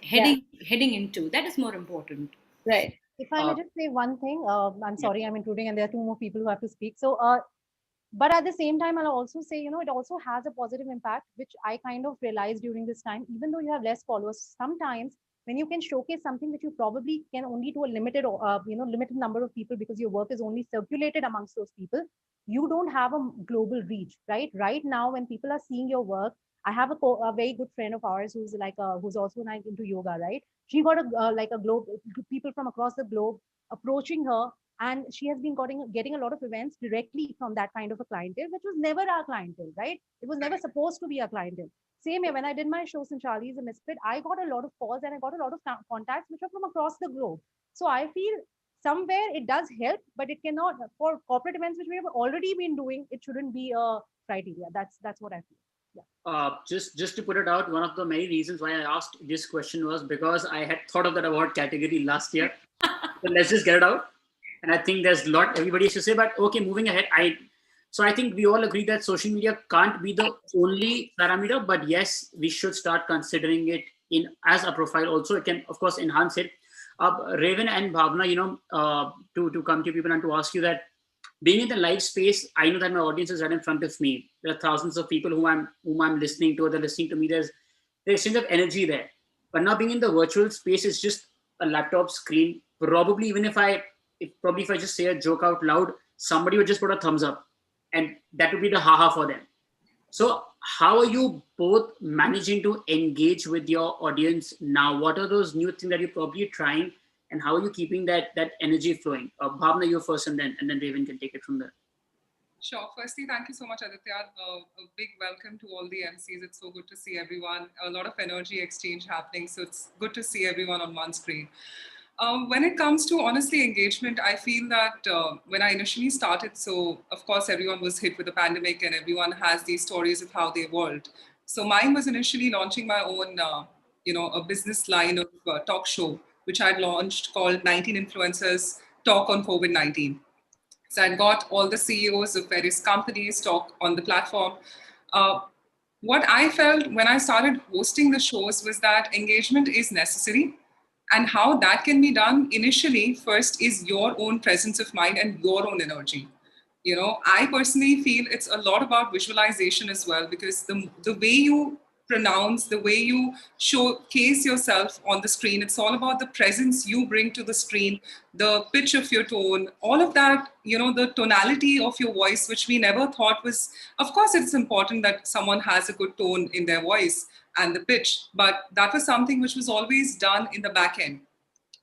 heading into. That is more important. Right. If I may just say one thing, I'm sorry I'm intruding, and there are two more people who have to speak. So, but at the same time, I'll also say, it also has a positive impact, which I kind of realized during this time. Even though you have less followers, sometimes when you can showcase something that you probably can only to a limited, limited number of people, because your work is only circulated amongst those people, you don't have a global reach, right? Right now, when people are seeing your work, I have a very good friend of ours who's who's also into yoga, right? She got a globe, people from across the globe approaching her, and she has been getting a lot of events directly from that kind of a clientele, which was never our clientele, right? It was never supposed to be a clientele. Same here, when I did my show, Sanchali is a Misfit, I got a lot of calls and I got a lot of contacts which are from across the globe. So I feel somewhere it does help, but it cannot, for corporate events which we have already been doing, it shouldn't be a criteria. That's what I feel. Just to put it out, one of the many reasons why I asked this question was because I had thought of that award category last year. So let's just get it out. And I think there's a lot everybody should say, but okay, moving ahead. So I think we all agree that social media can't be the only parameter, but yes, we should start considering it in as a profile also. It can, of course, enhance it. Raven and Bhavna, to come to people and to ask you that, being in the live space, I know that my audience is right in front of me. There are thousands of people whom I'm listening to, or they're listening to me. There's exchange of energy there. But now being in the virtual space, it's just a laptop screen. Probably even if I just say a joke out loud, somebody would just put a thumbs up, and that would be the haha for them. So how are you both managing to engage with your audience now? What are those new things that you're probably trying? And how are you keeping that energy flowing? Bhavna, you first, and then Raven can take it from there. Sure. Firstly, thank you so much, Aditya. A big welcome to all the MCs. It's so good to see everyone. A lot of energy exchange happening. So it's good to see everyone on one screen. When it comes to, honestly, engagement, I feel that when I initially started, so of course, everyone was hit with the pandemic and everyone has these stories of how they evolved. So mine was initially launching my own, a business line of talk show, which I launched called 19 Influencers Talk on COVID-19. So I got all the CEOs of various companies talk on the platform. What I felt when I started hosting the shows was that engagement is necessary. And how that can be done initially, first is your own presence of mind and your own energy. I personally feel it's a lot about visualization as well, because the way you pronounce, the way you showcase yourself on the screen, it's all about the presence you bring to the screen, the pitch of your tone, all of that, the tonality of your voice, which we never thought was, of course, it's important that someone has a good tone in their voice and the pitch, but that was something which was always done in the back end.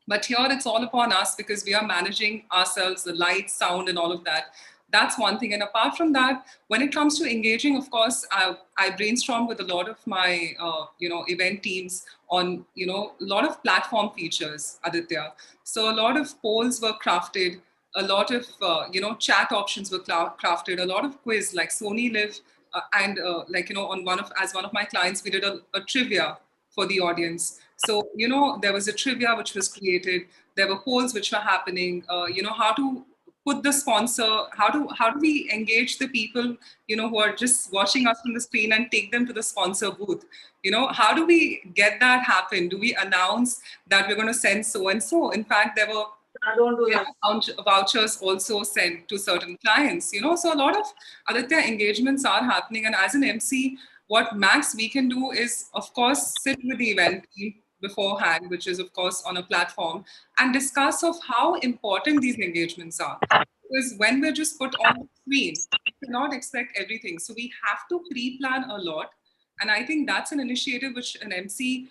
But here it's all upon us because we are managing ourselves, the light, sound, and all of that. That's one thing. And apart from that, when it comes to engaging, of course, I brainstormed with a lot of my, event teams on, a lot of platform features, Aditya. So a lot of polls were crafted, a lot of, chat options were crafted, a lot of quiz like Sony Live, and on one of my clients, we did a trivia for the audience. So, there was a trivia which was created. There were polls which were happening, how to put the sponsor, how do we engage the people, who are just watching us on the screen and take them to the sponsor booth? How do we get that happen? Do we announce that we're going to send so-and-so? In fact, there were vouchers also sent to certain clients, so a lot of Aditya engagements are happening. And as an MC, what max we can do is, of course, sit with the event team beforehand, which is of course on a platform, and discuss of how important these engagements are. Because when we're just put on the screen, we cannot expect everything. So we have to pre-plan a lot. And I think that's an initiative which an MC,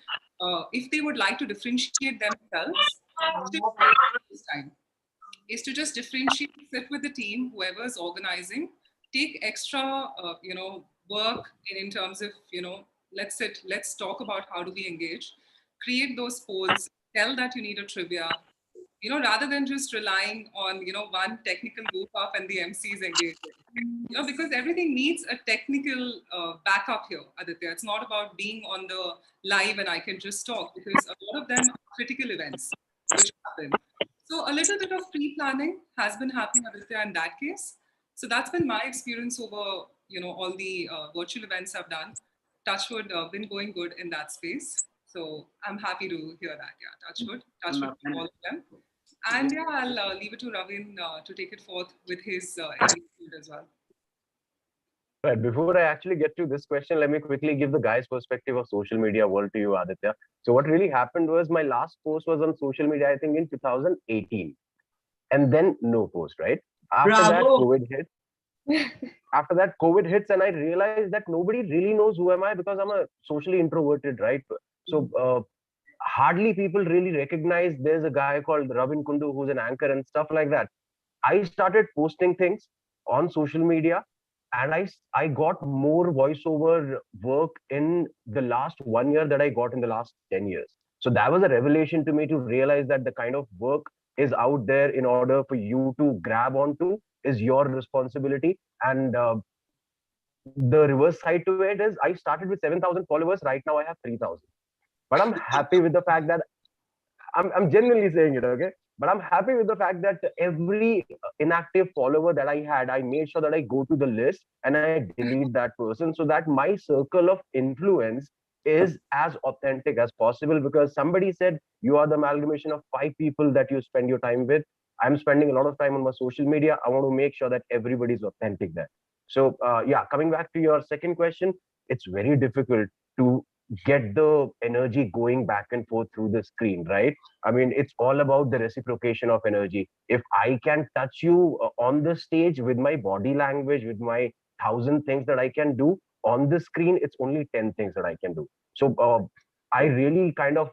if they would like to differentiate themselves, this time is to just differentiate, sit with the team, whoever is organizing, take extra, work in terms of, let's sit, let's talk about how do we engage, create those polls, tell that you need a trivia, rather than just relying on, one technical goof up and the MCs engaging, because everything needs a technical backup here, Aditya. It's not about being on the live and I can just talk, because a lot of them are critical events which happen. So a little bit of pre-planning has been happening, Aditya, in that case. So that's been my experience over, all the virtual events I've done. Touchwood been going good in that space. So I'm happy to hear that. Yeah, Touchwood to all of them. And yeah, I'll leave it to Ravin to take it forth with his engagement as well. Right. Before I actually get to this question, let me quickly give the guy's perspective of social media world to you, Aditya. So what really happened was my last post was on social media, I think in 2018. And then no post, right? After that, COVID hit. After that, COVID hits and I realized that nobody really knows who am I because I'm a socially introverted, right? So hardly people really recognize there's a guy called Ravin Kundu who's an anchor and stuff like that. I started posting things on social media and I got more voiceover work in the last 1 year that I got in the last 10 years. So that was a revelation to me to realize that the kind of work is out there in order for you to grab onto is your responsibility. And the reverse side to it is I started with 7,000 followers. Right now I have 3,000. But I'm happy with the fact that I'm genuinely saying it, okay? But I'm happy with the fact that every inactive follower that I had, I made sure that I go to the list and I delete that person so that my circle of influence is as authentic as possible. Because somebody said you are the amalgamation of 5 people that you spend your time with. I'm spending a lot of time on my social media. I want to make sure that everybody's authentic there. So yeah, coming back to your second question, it's very difficult to get the energy going back and forth through the screen, right? I mean, it's all about the reciprocation of energy. If I can touch you on the stage with my body language, with my 1,000 things that I can do, on the screen, it's only 10 things that I can do. So I really kind of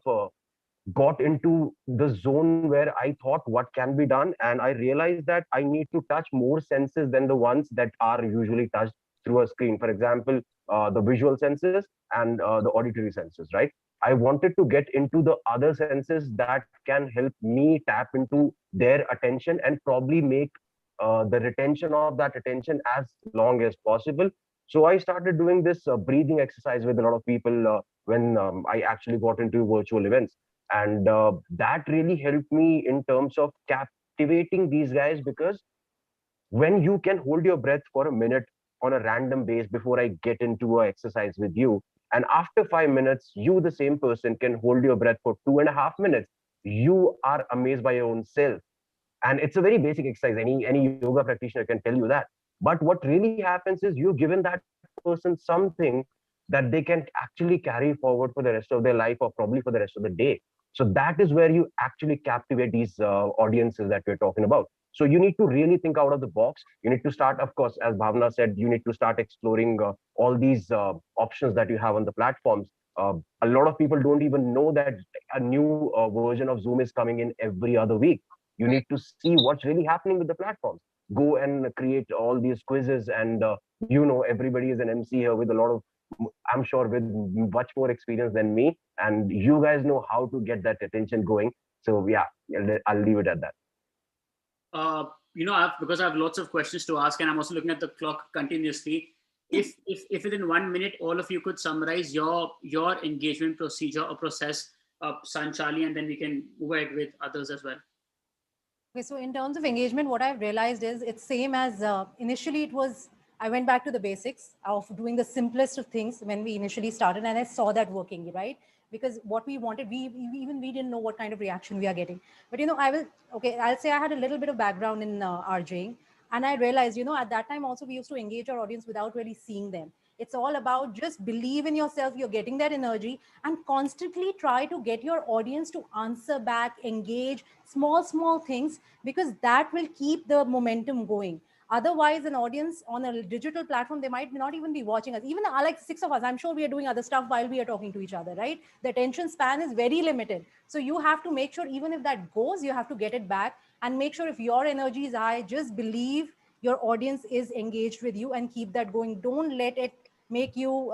got into the zone where I thought what can be done. And I realized that I need to touch more senses than the ones that are usually touched through a screen. For example, the visual senses and the auditory senses, right? I wanted to get into the other senses that can help me tap into their attention and probably make the retention of that attention as long as possible. So I started doing this breathing exercise with a lot of people when I actually got into virtual events. And that really helped me in terms of captivating these guys, because when you can hold your breath for a minute on a random base before I get into an exercise with you, and after 5 minutes, you, the same person, can hold your breath for 2.5 minutes, you are amazed by your own self. And it's a very basic exercise. Any yoga practitioner can tell you that. But what really happens is you've given that person something that they can actually carry forward for the rest of their life, or probably for the rest of the day. So that is where you actually captivate these audiences that we're talking about. So you need to really think out of the box. You need to start, of course, as Bhavna said, you need to start exploring all these options that you have on the platforms. A lot of people don't even know that a new version of Zoom is coming in every other week. You need to see what's really happening with the platforms. Go and create all these quizzes, and everybody is an MC here with a lot of, I'm sure, with much more experience than me, and you guys know how to get that attention going. So yeah, I'll leave it at that. Because I have lots of questions to ask, and I'm also looking at the clock continuously. If within 1 minute all of you could summarize your engagement procedure or process, Sanchali, and then we can move ahead with others as well. Okay, so in terms of engagement, what I've realized is it's same as initially it was, I went back to the basics of doing the simplest of things when we initially started, and I saw that working, right? Because what we wanted, we didn't know what kind of reaction we are getting. But, I'll say I had a little bit of background in RJing, and I realized, at that time also we used to engage our audience without really seeing them. It's all about just believe in yourself, you're getting that energy, and constantly try to get your audience to answer back, engage, small things, because that will keep the momentum going. Otherwise, an audience on a digital platform, they might not even be watching us. Even like 6 of us, I'm sure we are doing other stuff while we are talking to each other, right? The attention span is very limited. So you have to make sure, even if that goes, you have to get it back, and make sure if your energy is high, just believe your audience is engaged with you and keep that going. Don't let it make you,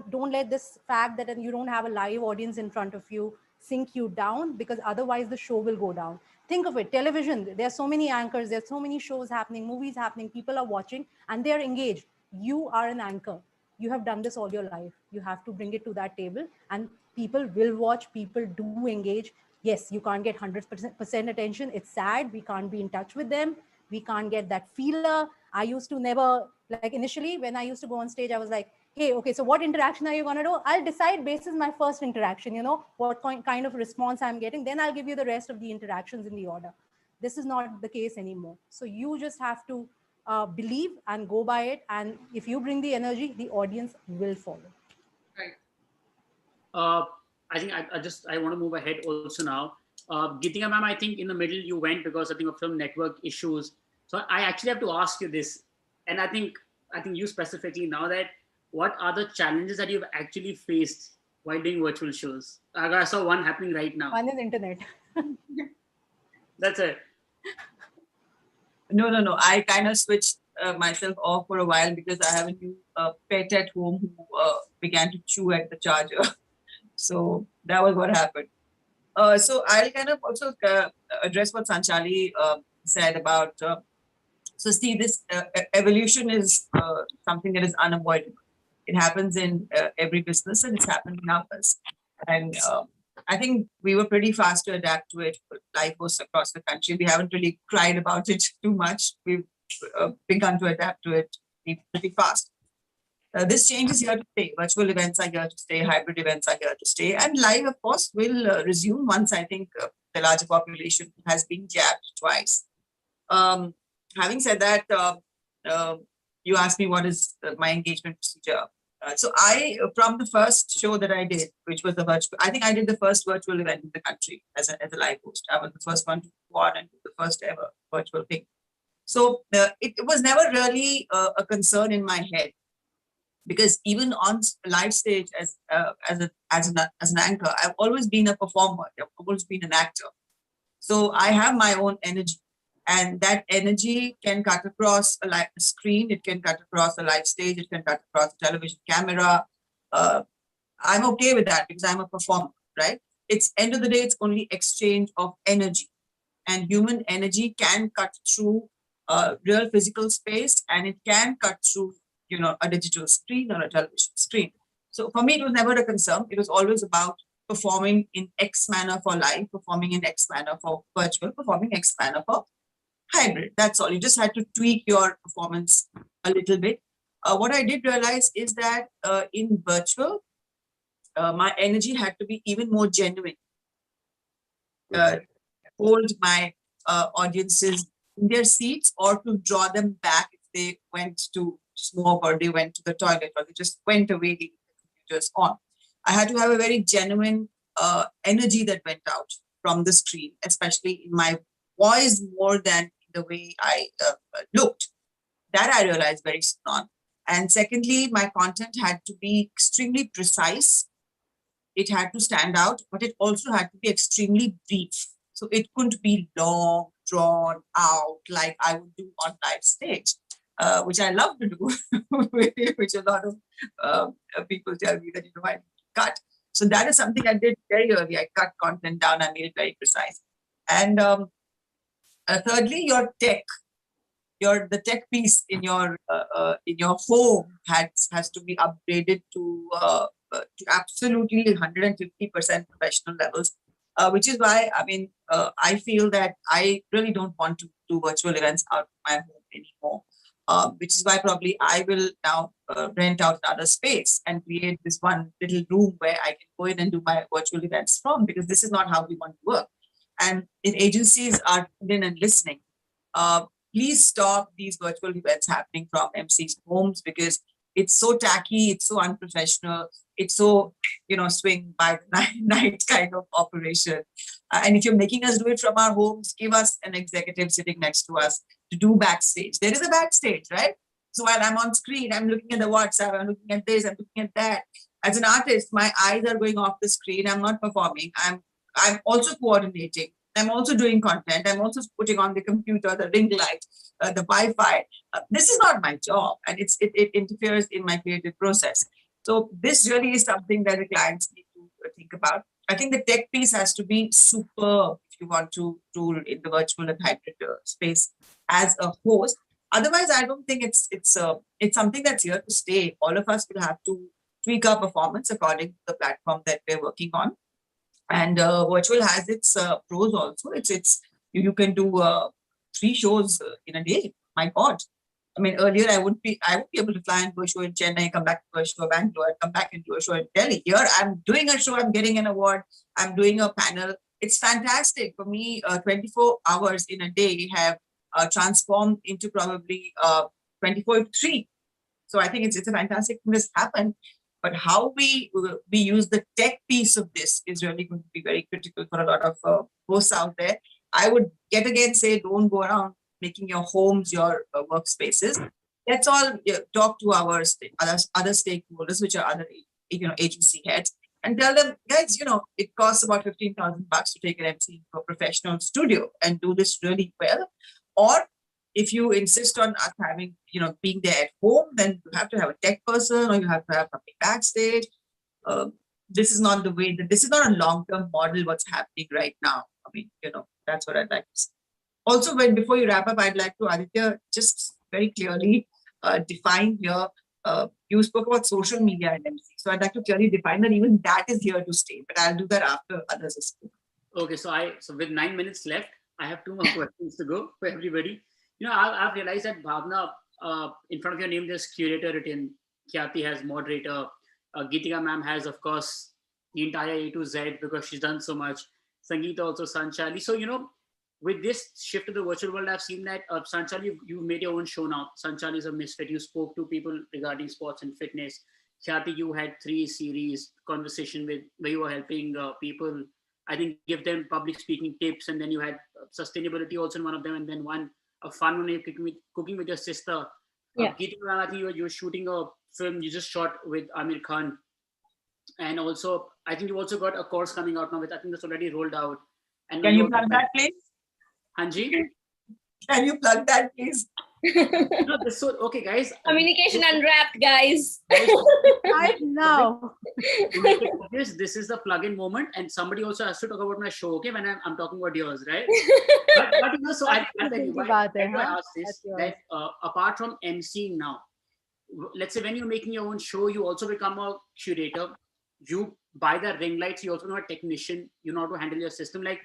don't let this fact that you don't have a live audience in front of you sink you down, because otherwise the show will go down. Think of it, television, there are so many anchors, there's so many shows happening, movies happening, people are watching and they are engaged. You are an anchor. You have done this all your life. You have to bring it to that table, and people will watch, people do engage. Yes, you can't get 100% attention. It's sad. We can't be in touch with them. We can't get that feeler. I used to never, like initially when I used to go on stage, I was like, hey, okay, so what interaction are you going to do? I'll decide based on my first interaction, what kind of response I'm getting. Then I'll give you the rest of the interactions in the order. This is not the case anymore. So you just have to believe and go by it. And if you bring the energy, the audience will follow. Right. I think I want to move ahead also now. Geetika ma'am, I think in the middle you went because I think of some network issues. So I actually have to ask you this, and I think you specifically now, that what are the challenges that you've actually faced while doing virtual shows? I saw one happening right now. One is internet. That's it. No. I kind of switched myself off for a while because I have a new pet at home who began to chew at the charger. So that was what happened. So I'll kind of also address what Sanchali said about. So see, this evolution is something that is unavoidable. It happens in every business, and it's happened in ours. And I think we were pretty fast to adapt to it. Life goes across the country. We haven't really cried about it too much. We've begun to adapt to it pretty fast. This change is here to stay. Virtual events are here to stay. Hybrid events are here to stay. And live, of course, will resume once I think the larger population has been jabbed twice. Having said that, you asked me what is my engagement procedure. So from the first show that I did, which was the virtual, I think I did the first virtual event in the country as a live host. I was the first one to go on and do the first ever virtual thing. So it was never really a concern in my head, because even on live stage as an anchor, I've always been a performer. I've always been an actor. So I have my own energy, and that energy can cut across a live screen. It can cut across a live stage. It can cut across a television camera. I'm okay with that because I'm a performer, right? It's end of the day, it's only exchange of energy, and human energy can cut through real physical space, and it can cut through, a digital screen or a television screen. So for me, it was never a concern. It was always about performing in X manner for live, performing in X manner for virtual, performing X manner for hybrid. That's all. You just had to tweak your performance a little bit. What I did realize is that in virtual, my energy had to be even more genuine. Hold my audiences in their seats, or to draw them back if they went to smoke or they went to the toilet or they just went away leaving the computers on. I had to have a very genuine energy that went out from the screen, especially in my voice more than the way I looked. That I realized very soon on. And secondly, my content had to be extremely precise. It had to stand out, but it also had to be extremely brief. So it couldn't be long, drawn out like I would do on live stage, which I love to do, which a lot of people tell me that, I cut. So that is something I did very early. I cut content down. I made it very precise. And thirdly, your tech. The tech piece in your home has to be upgraded to absolutely 150% professional levels, which is why I feel that I really don't want to do virtual events out of my home anymore. Which is why probably I will now rent out another space and create this one little room where I can go in and do my virtual events from, because this is not how we want to work. And if agencies are in and listening, please stop these virtual events happening from MCs' homes, because it's so tacky, it's so unprofessional, it's so, swing by the night kind of operation. And if you're making us do it from our homes, give us an executive sitting next to us to do backstage. There is a backstage, right? So while I'm on screen, I'm looking at the WhatsApp, I'm looking at this, I'm looking at that. As an artist, my eyes are going off the screen. I'm not performing. I'm also coordinating. I'm also doing content. I'm also putting on the computer, the ring light, the Wi-Fi. This is not my job, and it interferes in my creative process. So this really is something that the clients need to think about. I think the tech piece has to be superb if you want to do in the virtual and hybrid space as a host. Otherwise, I don't think it's something that's here to stay. All of us will have to tweak our performance according to the platform that we're working on. And virtual has its pros also. You can do 3 shows in a day. My God. Earlier I would be able to fly and do a show in Chennai, come back to a show in Bangalore, come back and do a show in Delhi. Here I'm doing a show, I'm getting an award, I'm doing a panel. It's fantastic. For me, 24 hours in a day have transformed into probably 24 to 3. So I think it's a fantastic thing that's happened. But how we use the tech piece of this is really going to be very critical for a lot of hosts out there. I would yet again say, don't go around making your homes your workspaces. Let's all talk to our other stakeholders, which are other agency heads, and tell them, guys, it costs about $15,000 to take an MC to a professional studio and do this really well. Or if you insist on us having, being there at home, then you have to have a tech person, or you have to have something backstage. this is not the way, that this is not a long-term model what's happening right now. I mean, that's what I'd like to say. Also, before you wrap up, I'd like to, Aditya, just very clearly define here, you spoke about social media and MC. So I'd like to clearly define that even that is here to stay, but I'll do that after others have spoken. Okay, so with 9 minutes left, I have 2 more questions to go for everybody. I've realized that Bhavna, in front of your name, there's curator written, Khyati has moderator, Geetika ma'am has, of course, the entire A to Z because she's done so much. Sangeeta also, Sanchali. So, with this shift to the virtual world, I've seen that, Sanchali, you've made your own show now. Sanchali is a misfit. You spoke to people regarding sports and fitness. Khyati, you had 3 series conversation where you were helping people, I think, give them public speaking tips. And then you had sustainability also in one of them. And then a fun one, you're cooking with your sister. Yeah. Geetika, I think you were shooting a film you just shot with Amir Khan. And also, I think you also got a course coming out now with, I think that's already rolled out. And Can you plug that, please? Hanji? Can you plug that, please? No, okay, guys. Communication unwrapped, guys. Right now. This is the plug-in moment, and somebody also has to talk about my show, okay, when I'm talking about yours, right? but so I'll tell you why I ask this, that apart from emceeing now, let's say when you're making your own show, you also become a curator. You buy the ring lights, you also know a technician, you know how to handle your system. Like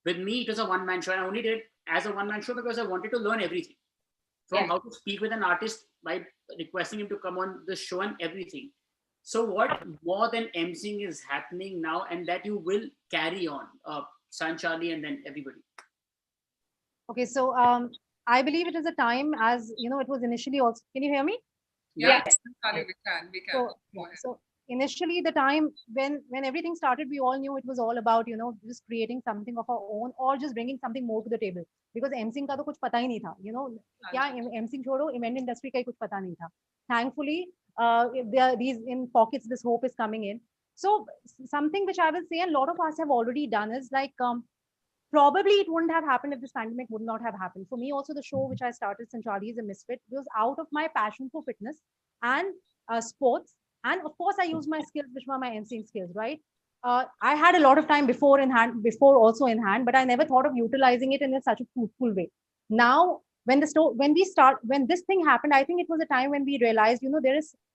with me, it was a one-man show. I only did it as a one-man show because I wanted to learn everything. From how to speak with an artist by requesting him to come on the show and everything. So what more than emceeing is happening now and that you will carry on, Sanchali and then everybody? Okay, so I believe it is a time, as it was initially also. Can you hear me? Yes, we can. So initially the time when everything started, we all knew it was all about just creating something of our own or just bringing something more to the table, because emceeing ka to kuch pata hi nahi tha, kya emceeing chodo, event industry ka hi kuch pata nahi tha. Thankfully there are these in pockets, this hope is coming in. So something which I will say, and a lot of us have already done, is like probably it wouldn't have happened if this pandemic would not have happened. For me also, the show which I started, Sanchali is a Misfit, was out of my passion for fitness and sports. And of course, I used my skills, which were my emceeing skills, right? I had a lot of time before also in hand, but I never thought of utilizing it in such a fruitful way. Now, when this thing happened, I think it was a time when we realized,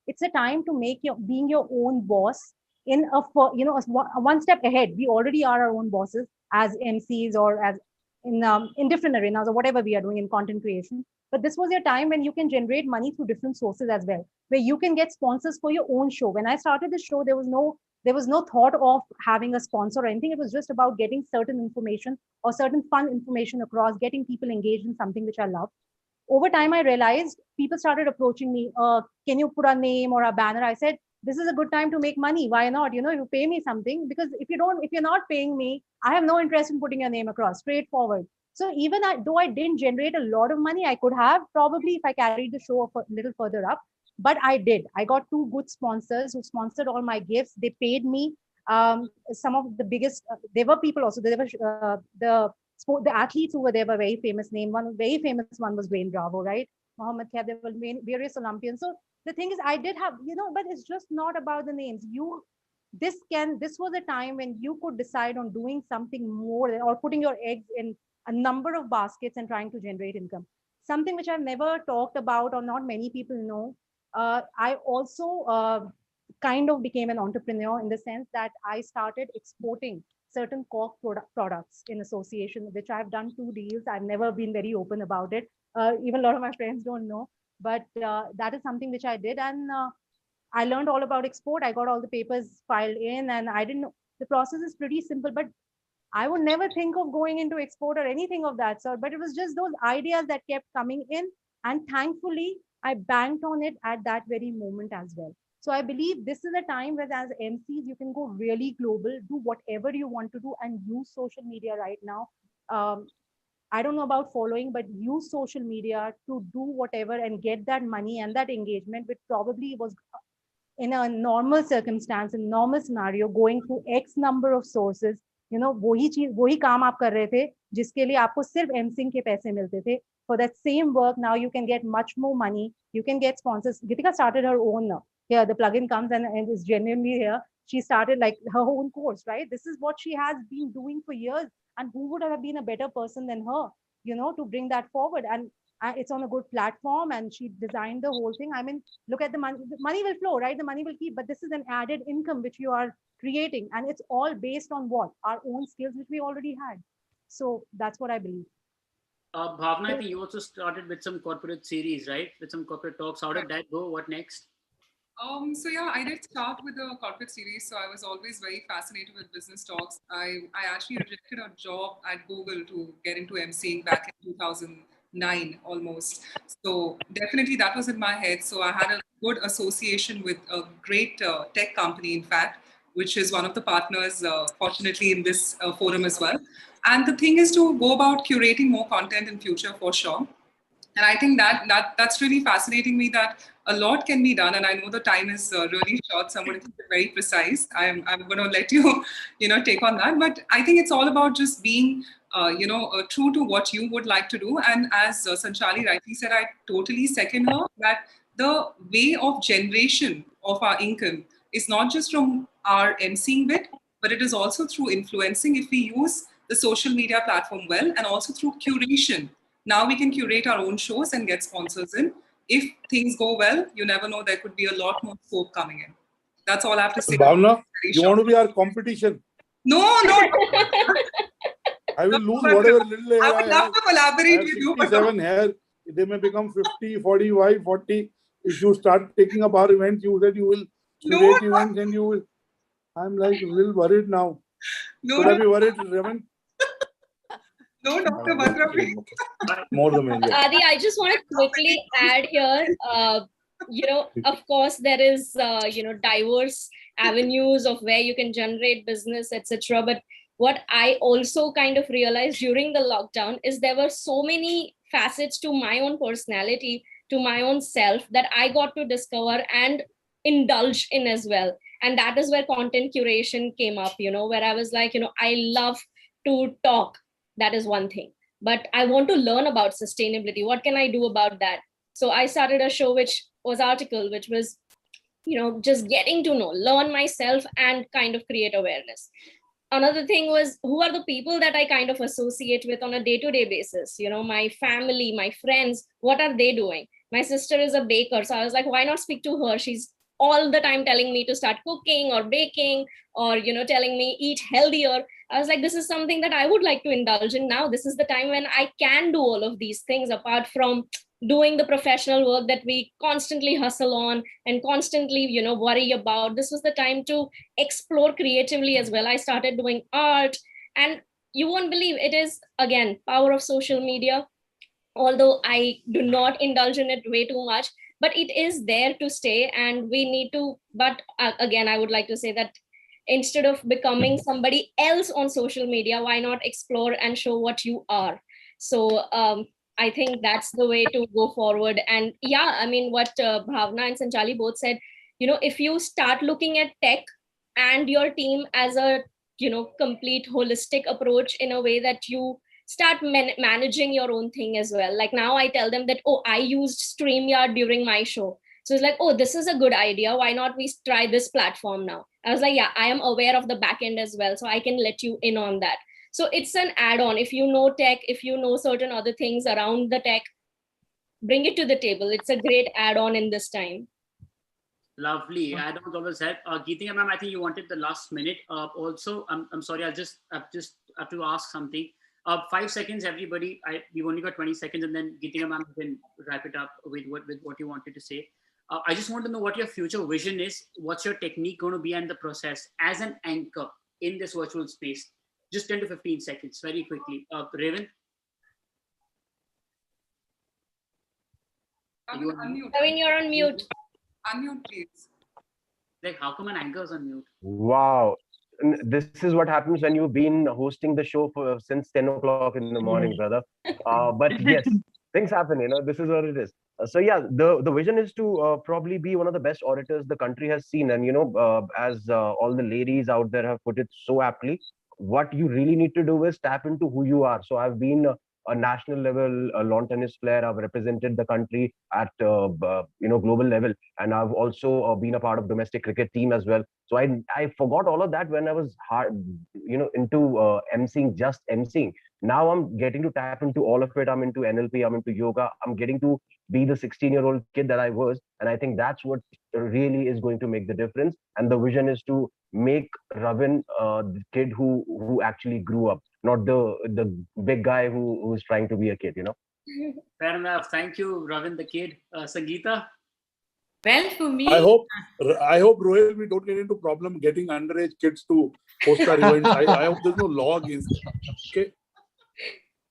it's a time to make being your own boss in one step ahead. We already are our own bosses as MCs or as in different arenas or whatever we are doing in content creation. But this was your time when you can generate money through different sources as well, where you can get sponsors for your own show. When I started the show, there was no thought of having a sponsor or anything. It was just about getting certain information or certain fun information across, getting people engaged in something which I love. Over time, I realized people started approaching me. Can you put a name or a banner? I said, this is a good time to make money. Why not? You pay me something, because if you're not paying me, I have no interest in putting your name across. Straightforward. So even though I didn't generate a lot of money, I could have probably if I carried the show a little further up, but I did. I got 2 good sponsors who sponsored all my gifts. They paid me. Some of the biggest, there were people also. There were the athletes who were there were very famous name. One very famous one was Wayne Bravo, right? Mohammed Khair, there were various Olympians. So the thing is, I did have, but it's just not about the names. This was a time when you could decide on doing something more or putting your eggs in a number of baskets and trying to generate income. Something which I've never talked about or not many people know. I also kind of became an entrepreneur in the sense that I started exporting certain cork products in association, which I've done 2 deals. I've never been very open about it. Even a lot of my friends don't know, but that is something which I did. And I learned all about export. I got all the papers filed in, and I didn't know. The process is pretty simple, but I would never think of going into export or anything of that sort, but it was just those ideas that kept coming in. And thankfully, I banked on it at that very moment as well. So I believe this is a time where as MCs, you can go really global, do whatever you want to do and use social media right now. I don't know about following, but use social media to do whatever and get that money and that engagement, which probably was in a normal circumstance, in normal scenario, going through X number of sources. वही काम आप कर रहे थे जिसके लिए आपको सिर्फ emceeing के पैसे मिलते थे. For that same work, now you can get much more money. You can get sponsors. Geetika started her own. Here, the plugin comes and is genuinely here. She started like her own course, right? This is what she has been doing for years. And who would have been a better person than her, to bring that forward? And it's on a good platform, and she designed the whole thing. I mean, look at the money. The money will flow, right? The money will keep, but this is an added income which you are creating, and it's all based on what? Our own skills, which we already had. So that's what I believe. Bhavna, I think you also started with some corporate series, right? With some corporate talks. How did that go? What next? So yeah, I did start with a corporate series. So I was always very fascinated with business talks. I actually rejected a job at Google to get into emceeing back in 2009 almost. So definitely that was in my head. So I had a good association with a great tech company, in fact, which is one of the partners, fortunately, in this forum as well. And the thing is to go about curating more content in future for sure. And I think that's really fascinating me, that a lot can be done. And I know the time is really short, so I'm going to keep it very precise. I'm going to let you, take on that. But I think it's all about just being, true to what you would like to do. And as Sanchali rightly said, I totally second her that the way of generation of our income is not just from our emceeing bit, but it is also through influencing if we use the social media platform well, and also through curation. Now we can curate our own shows and get sponsors in. If things go well, you never know, there could be a lot more scope coming in. That's all I have to say. Bhavna, you want to be our competition? No. I will lose whatever little hair I would love to collaborate with you. 57 hair, they may become 50, 45, 40. If you start taking up our events, you said you will curate events and you will. I'm like a little worried now. Should I be worried, Raman? No, Dr. Batra, please. More the merrier. Adi, I just want to quickly add here, of course, there is, diverse avenues of where you can generate business, etc. But what I also kind of realized during the lockdown is there were so many facets to my own personality, to my own self, that I got to discover and indulge in as well. And that is where content curation came up, where I was like, I love to talk. That is one thing. But I want to learn about sustainability. What can I do about that? So I started a show which was article, which was, just getting to know, learn myself and kind of create awareness. Another thing was, who are the people that I kind of associate with on a day-to-day basis? My family, my friends, what are they doing? My sister is a baker. So I was like, why not speak to her? She's all the time telling me to start cooking or baking, or, telling me eat healthier. I was like, this is something that I would like to indulge in now. This is the time when I can do all of these things, apart from doing the professional work that we constantly hustle on and constantly, worry about. This was the time to explore creatively as well. I started doing art, and you won't believe, it is, again, power of social media. Although I do not indulge in it way too much, but it is there to stay, and we need to, but again, I would like to say that instead of becoming somebody else on social media, why not explore and show what you are? So I think that's the way to go forward. And yeah, I mean, what Bhavna and Sanchali both said, if you start looking at tech and your team as a, complete holistic approach, in a way that you start managing your own thing as well. Like now I tell them that, oh, I used StreamYard during my show. So it's like, oh, this is a good idea. Why not we try this platform now? I was like, yeah, I am aware of the back end as well, so I can let you in on that. So it's an add-on. If you know tech, if you know certain other things around the tech, bring it to the table. It's a great add-on in this time. Lovely. Add-ons always help. Geetika ma'am, I think you wanted the last minute. Also, I'm sorry, I just have to ask something. 5 seconds, everybody. We've only got 20 seconds, and then Geetika ma'am can wrap it up with what you wanted to say. I just want to know what your future vision is. What's your technique going to be, and the process as an anchor in this virtual space? Just 10 to 15 seconds, very quickly. Raven? Raven, you're on mute. Unmute, please. Like, how come an anchor is on mute? Wow. This is what happens when you've been hosting the show since 10 o'clock in the morning, brother. But yes, things happen, this is what it is. So yeah, the vision is to probably be one of the best orators the country has seen. And, as all the ladies out there have put it so aptly, what you really need to do is tap into who you are. So I've been a national level lawn tennis player. I've represented the country at global level, and I've also been a part of domestic cricket team as well. So I forgot all of that when I was into emceeing, just emceeing. Now I'm getting to tap into all of it. I'm into NLP, I'm into yoga. I'm getting to be the 16-year-old kid that I was, and I think that's what really is going to make the difference. And the vision is to make Ravin the kid who actually grew up, not the big guy who's trying to be a kid. Fair enough. Thank you, Ravin the kid. Sangeeta? Well, for me, I hope Rohil, we don't get into problem getting underage kids to host our events. I hope there's no law against it. Okay.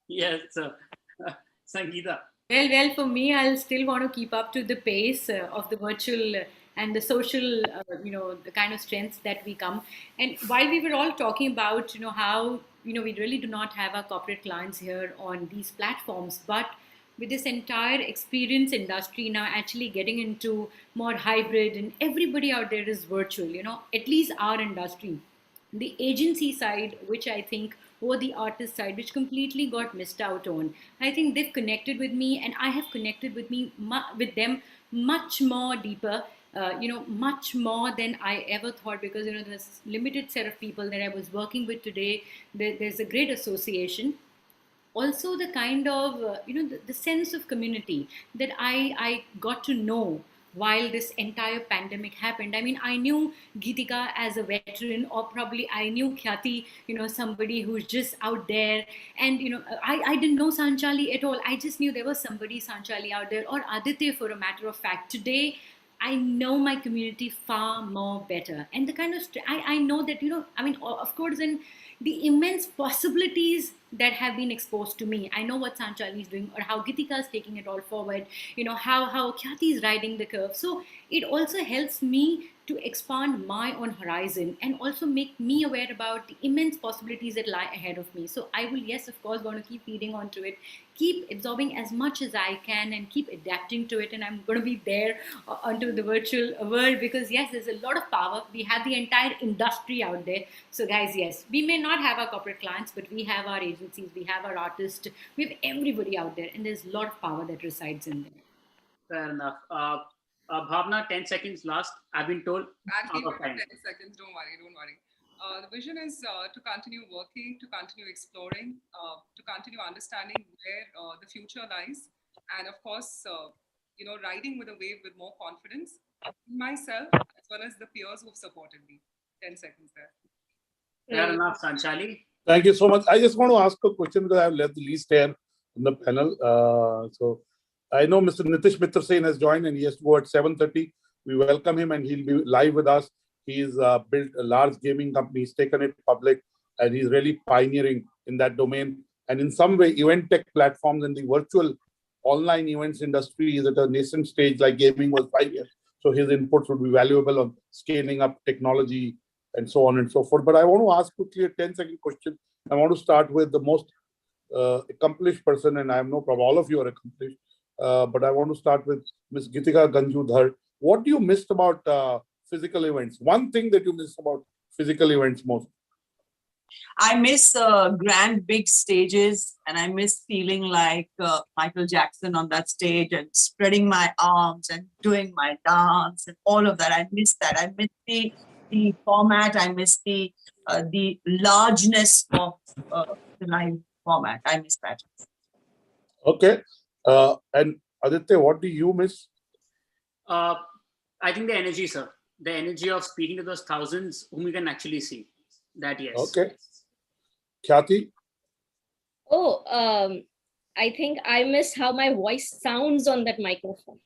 Yes, Sangeeta. Well, for me, I'll still want to keep up to the pace of the virtual and the social, the kind of strengths that we come. And while we were all talking about, how, we really do not have our corporate clients here on these platforms, but with this entire experience industry now actually getting into more hybrid and everybody out there is virtual, at least our industry. The agency side, which I think, or the artist side, which completely got missed out on. I think they've connected with me, and I have connected with them much more deeper, much more than I ever thought, because there's limited set of people that I was working with today. There's a great association. Also, the kind of the sense of community that I got to know while this entire pandemic happened. I mean, I knew Geetika as a veteran, or probably I knew Khyati, somebody who's just out there. And, I didn't know Sanchali at all. I just knew there was somebody, Sanchali, out there, or Aditya, for a matter of fact. Today, I know my community far more better. And the kind of, I know that, of course, in the immense possibilities that have been exposed to me. I know what Sanchali is doing, or how Geetika is taking it all forward, how Khyati is riding the curve. So it also helps me to expand my own horizon and also make me aware about the immense possibilities that lie ahead of me. So I will, yes, of course, going to keep feeding onto it, keep absorbing as much as I can, and keep adapting to it. And I'm going to be there onto the virtual world, because yes, there's a lot of power. We have the entire industry out there. So guys, yes, we may not have our corporate clients, but we have our agencies, we have our artists, we have everybody out there, and there's a lot of power that resides in there. Fair enough. Bhavna, 10 seconds last. I've been told. I'll keep it 10 seconds. Don't worry. The vision is to continue working, to continue exploring, to continue understanding where the future lies, and of course, riding with a wave with more confidence in myself as well as the peers who've supported me. 10 seconds there. Fair enough, Sanchali. Thank you so much. I just want to ask a question because I've left the least here in the panel. So I know Mr. Nitish Mitra Sen has joined, and he has to go at 7:30. We welcome him, and he'll be live with us. He's built a large gaming company. He's taken it public, and he's really pioneering in that domain. And in some way, event tech platforms and the virtual online events industry is at a nascent stage, like gaming was 5 years. So his inputs would be valuable on scaling up technology and so on and so forth. But I want to ask quickly a 10-second question. I want to start with the most accomplished person, and I have no problem. All of you are accomplished. But I want to start with Ms. Geetika Ganjudhar. What do you miss about physical events? One thing that you miss about physical events most? I miss grand, big stages, and I miss feeling like Michael Jackson on that stage and spreading my arms and doing my dance and all of that. I miss that. I miss the format. I miss the largeness of the live format. I miss that. Okay. And Aditya, what do you miss? I think the energy, sir. The energy of speaking to those thousands whom you can actually see. That, yes. Okay. Khyati? I think I miss how my voice sounds on that microphone.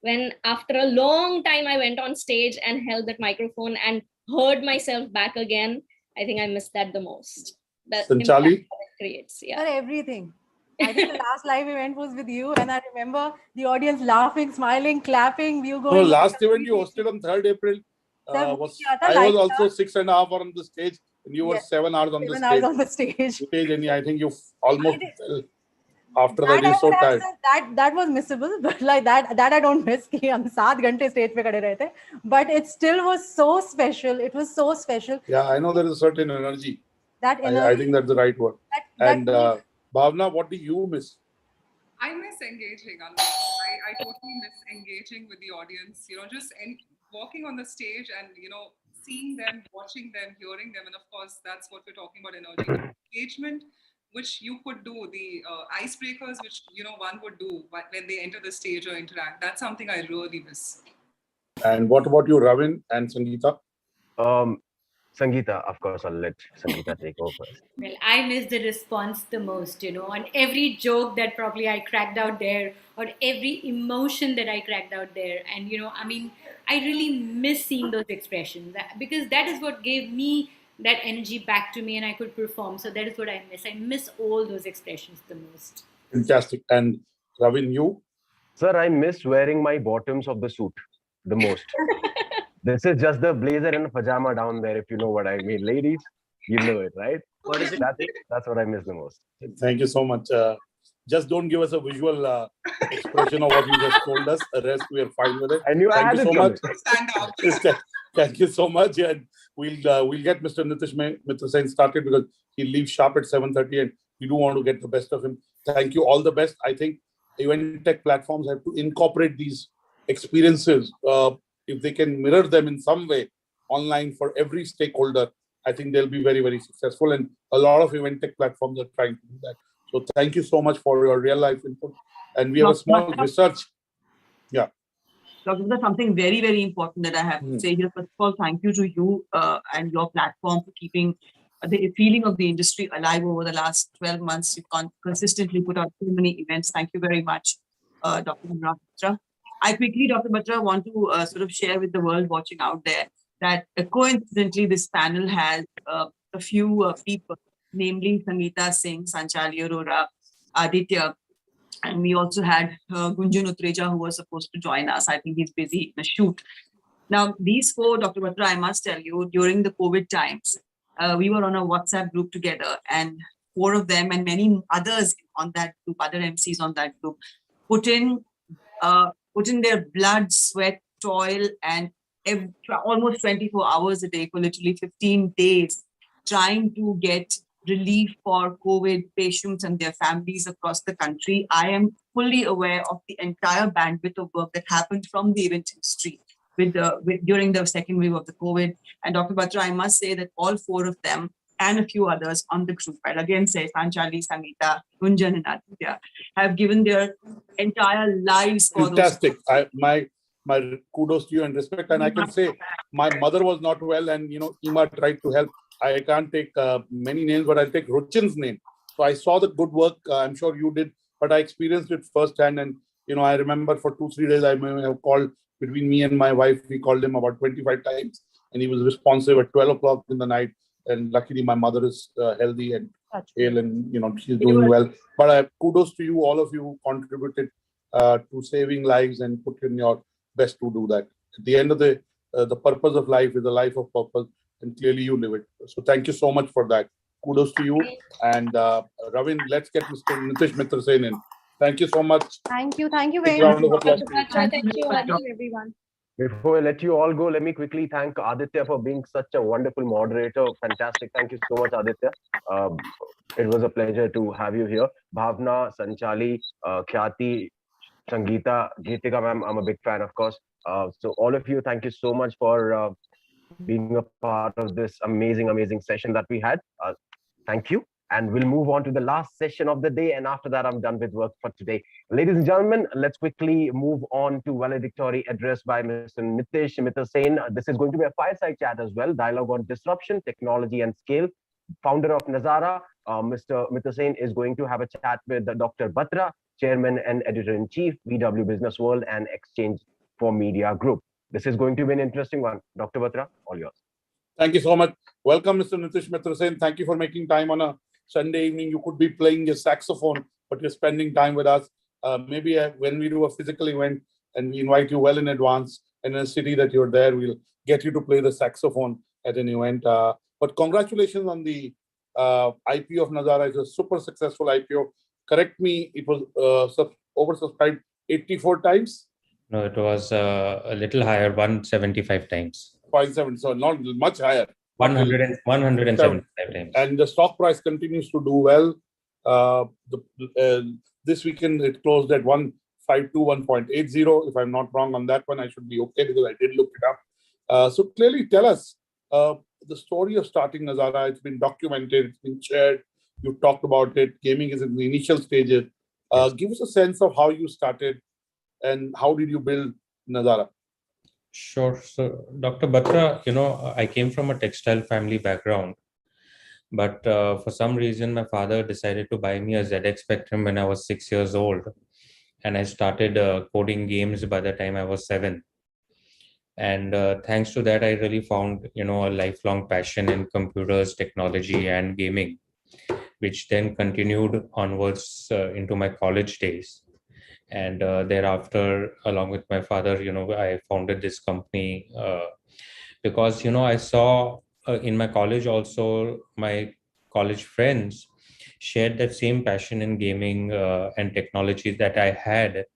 When after a long time I went on stage and held that microphone and heard myself back again, I think I miss that the most. That Sanchali? Creates, For everything. I think the last live event was with you, and I remember the audience laughing, smiling, clapping. You going. No, last event you hosted on 3rd April. I was also 6.5 hours on the stage, and you were 7 hours on the stage. 7 hours on the stage. And I think you almost fell. After that, you're so tired. That was missable, but like that I don't miss. कि हम 7 घंटे stage पे खड़े रहे थे, but it still was so special. It was so special. Yeah, I know there is a certain energy. That energy. I think that's the right word. Bhavna, what do you miss? I miss engaging. I totally miss engaging with the audience. Just walking on the stage and seeing them, watching them, hearing them, and of course that's what we're talking about, energy engagement, which you could do, the icebreakers which one would do when they enter the stage or interact. That's something I really miss. And what about you, Ravin and Sangeeta? Sangeeta, of course, I'll let Sangeeta take over first. Well, I miss the response the most, on every joke that probably I cracked out there, or every emotion that I cracked out there. And, I really miss seeing those expressions because that is what gave me that energy back to me and I could perform. So that is what I miss. I miss all those expressions the most. Fantastic. And Ravin, you? Sir, I miss wearing my bottoms of the suit the most. This is just the blazer and pajama down there, if you know what I mean. Ladies, you know it, right? What is it? That's what I miss the most. Thank you so much. Just don't give us a visual expression of what you just told us. The rest, we are fine with it. And Thank you so much. Thank you so much. And we'll get Mr. Nitish Mitrasen started because he leaves sharp at 7:30 and we do want to get the best of him. Thank you. All the best. I think event tech platforms have to incorporate these experiences. If they can mirror them in some way online for every stakeholder, I think they'll be very, very successful. And a lot of event tech platforms are trying to do that. So thank you so much for your real life input. And we have a small research. Yeah. Dr. There's something very, very important that I have to say here. First of all, thank you to you and your platform for keeping the feeling of the industry alive over the last 12 months. You've consistently put out so many events. Thank you very much, Dr. Batra. I quickly, Dr. Batra, want to sort of share with the world watching out there that coincidentally this panel has a few people, namely Sangeeta Singh, Sanchali Arora, Aditya, and we also had Gunjan Utreja, who was supposed to join us. I think he's busy in a shoot. Now, these four, Dr. Batra, I must tell you, during the COVID times, we were on a WhatsApp group together, and four of them and many others on that group, other MCs on that group, put in their blood, sweat, toil, and almost 24 hours a day for literally 15 days, trying to get relief for COVID patients and their families across the country. I am fully aware of the entire bandwidth of work that happened from the event industry during the second wave of the COVID. And Dr. Batra, I must say that all four of them and a few others on the group, I'll again say Sanchali, Sangeeta, Gunjan and Aditya, have given their entire lives for fantastic. My kudos to you and respect. And I can say my mother was not well and, Ima tried to help. I can't take many names, but I'll take Ruchin's name. So I saw the good work. I'm sure you did, but I experienced it firsthand. And, I remember for 2-3 days, I may have called between me and my wife. We called him about 25 times and he was responsive at 12 o'clock in the night. And luckily my mother is healthy and hale and, she's doing well. But kudos to you, all of you who contributed to saving lives and put in your best to do that. At the end of the purpose of life is a life of purpose, and clearly you live it. So thank you so much for that. Kudos to you. And Ravin, let's get Mr. Nitish Mitrasen in. Thank you so much. Thank you very much. Thank you, everyone. Before I let you all go, let me quickly thank Aditya for being such a wonderful moderator. Fantastic. Thank you so much, Aditya. It was a pleasure to have you here. Bhavna, Sanchali, Khyati, Sangeeta, Geetika ma'am, I'm a big fan, of course. So all of you, thank you so much for being a part of this amazing session that we had. Thank you. And we'll move on to the last session of the day. And after that, I'm done with work for today. Ladies and gentlemen, let's quickly move on to valedictory address by Mr. Nitish Mitrasen. This is going to be a fireside chat as well. Dialogue on disruption, technology and scale. Founder of Nazara, Mr. Mitrasen is going to have a chat with Dr. Batra, Chairman and Editor-in-Chief, BW Business World and Exchange for Media Group. This is going to be an interesting one. Dr. Batra, all yours. Thank you so much. Welcome, Mr. Nitish Mitrasen. Thank you for making time on a Sunday evening. You could be playing your saxophone, but you're spending time with us. Maybe when we do a physical event and we invite you well in advance, and in a city that you're there, we'll get you to play the saxophone at an event. But congratulations on the IPO of Nazara. It's a super successful IPO. Correct me, it was oversubscribed 84 times? No, it was a little higher, 175 times. 570, so not much higher. 175 times. And the stock price continues to do well. This weekend it closed at 1,521.80. If I'm not wrong on that one, I should be okay because I did look it up. So clearly tell us the story of starting Nazara. It's been documented, it's been shared. You talked about it. Gaming is in the initial stages. Give us a sense of how you started and how did you build Nazara? Sure. So, Dr. Batra, I came from a textile family background, but for some reason, my father decided to buy me a ZX Spectrum when I was 6 years old. And I started coding games by the time I was 7. And thanks to that, I really found, a lifelong passion in computers, technology, and gaming, which then continued onwards into my college days. And thereafter, along with my father, I founded this company because, I saw in my college also, my college friends shared that same passion in gaming and technology that I had.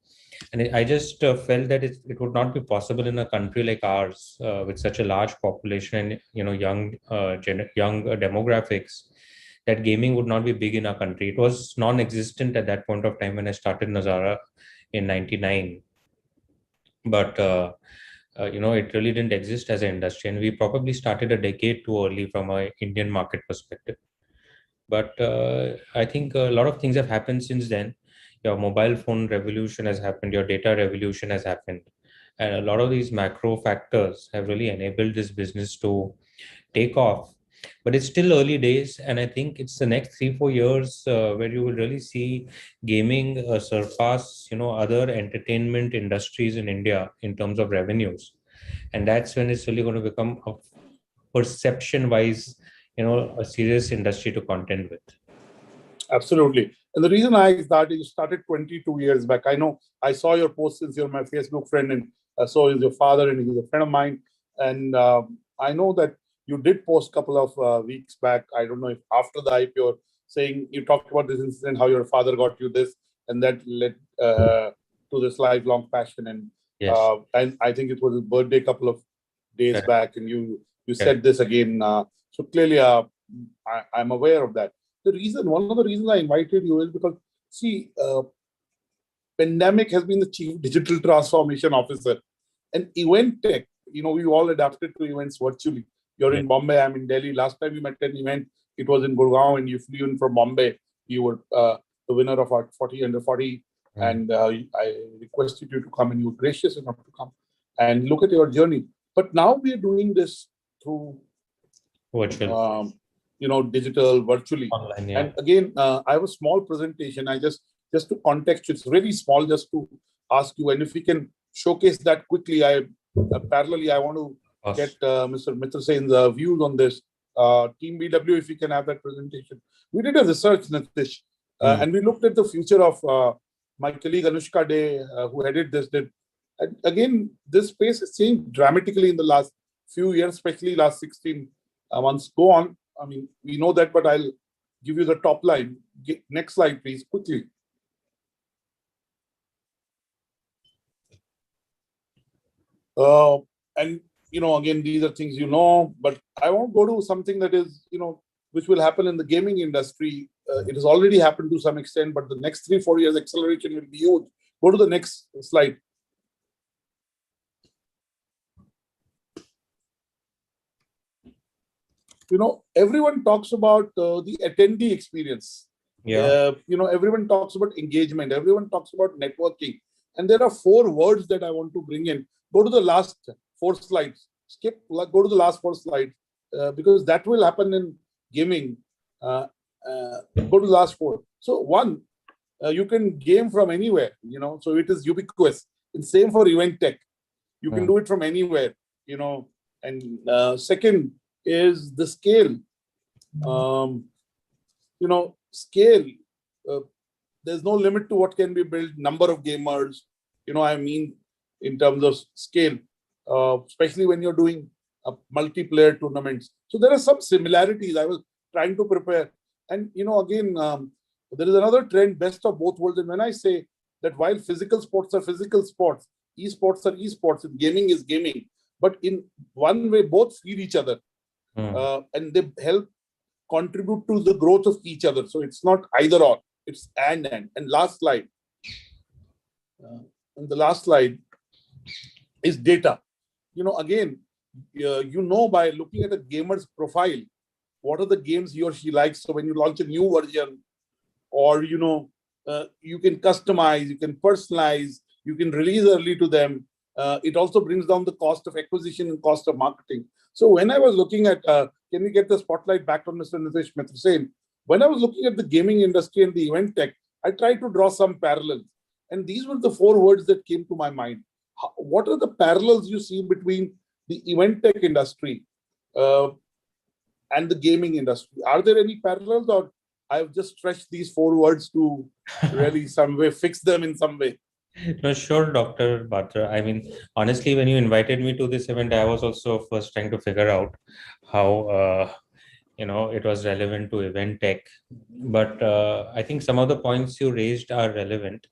And I just felt that it would not be possible in a country like ours with such a large population and, young demographics, that gaming would not be big in our country. It was non-existent at that point of time when I started Nazara in 99. But, it really didn't exist as an industry. And we probably started a decade too early from an Indian market perspective. But I think a lot of things have happened since then. Your mobile phone revolution has happened, your data revolution has happened. And a lot of these macro factors have really enabled this business to take off. But it's still early days, and I think it's the next 3-4 years where you will really see gaming surpass, other entertainment industries in India in terms of revenues, and that's when it's really going to become a perception-wise, a serious industry to contend with. Absolutely, and the reason I started 22 years back. I know I saw your post since you're my Facebook friend, and so is your father, and he's a friend of mine, and I know that you did post a couple of weeks back. I don't know if after the IPO, saying you talked about this incident, how your father got you this, and that led to this lifelong passion. And yes. And I think it was his birthday a couple of days back, and you said this again. So clearly, I'm aware of that. One of the reasons I invited you is because, see, pandemic has been the chief digital transformation officer, and event tech. We all adapted to events virtually. You're in Bombay, I'm in Delhi. Last time we met at an event, it was in Gurgaon, and you flew in from Bombay. You were the winner of our 40 under 40, and I requested you to come, and you were gracious enough to come and look at your journey. But now we are doing this through virtual, digital, virtually. Online, yeah. And again, I have a small presentation. I just to context, it's really small, just to ask you, and if we can showcase that quickly. Parallelly, I want to get Mr. Mitra Sen's views on this. Team BW, if we can have that presentation. We did a research, Nitish, and we looked at the future of my colleague Anushka Day, who headed this. And again, this space has changed dramatically in the last few years, especially last 16 months. Go on. I mean, we know that, but I'll give you the top line. Next slide, please, quickly. And again, these are things but I won't go to something that is, which will happen in the gaming industry. It has already happened to some extent, but the next 3-4 years acceleration will be huge. Go to the next slide. Everyone talks about the attendee experience. Yeah. Everyone talks about engagement. Everyone talks about networking. And there are 4 words that I want to bring in. Go to the last 4 slides. Go to the last 4 slides because that will happen in gaming. Go to the last 4. So 1, you can game from anywhere. So it is ubiquitous. And same for event tech. You can do it from anywhere. And second is the scale. Scale. There's no limit to what can be built. Number of gamers. In terms of scale, especially when you're doing multiplayer tournaments. So there are some similarities. I was trying to prepare. And, again, there is another trend, best of both worlds. And when I say that while physical sports are physical sports, esports are esports, and gaming is gaming, but in one way, both feed each other. And they help contribute to the growth of each other. So it's not either or, it's and. And last slide. And the last slide is data. Again, by looking at a gamer's profile, what are the games he or she likes. So when you launch a new version, or, you can customize, you can personalize, you can release early to them. It also brings down the cost of acquisition and cost of marketing. So when I was looking at, can we get the spotlight back on Mr. Nitish Mithra? When I was looking at the gaming industry and the event tech, I tried to draw some parallels. And these were the 4 words that came to my mind. What are the parallels you see between the event tech industry and the gaming industry? Are there any parallels, or I've just stretched these 4 words to really some way fix them in some way? No, sure, Dr. Batra. I mean, honestly, when you invited me to this event, I was also first trying to figure out how, it was relevant to event tech. But I think some of the points you raised are relevant.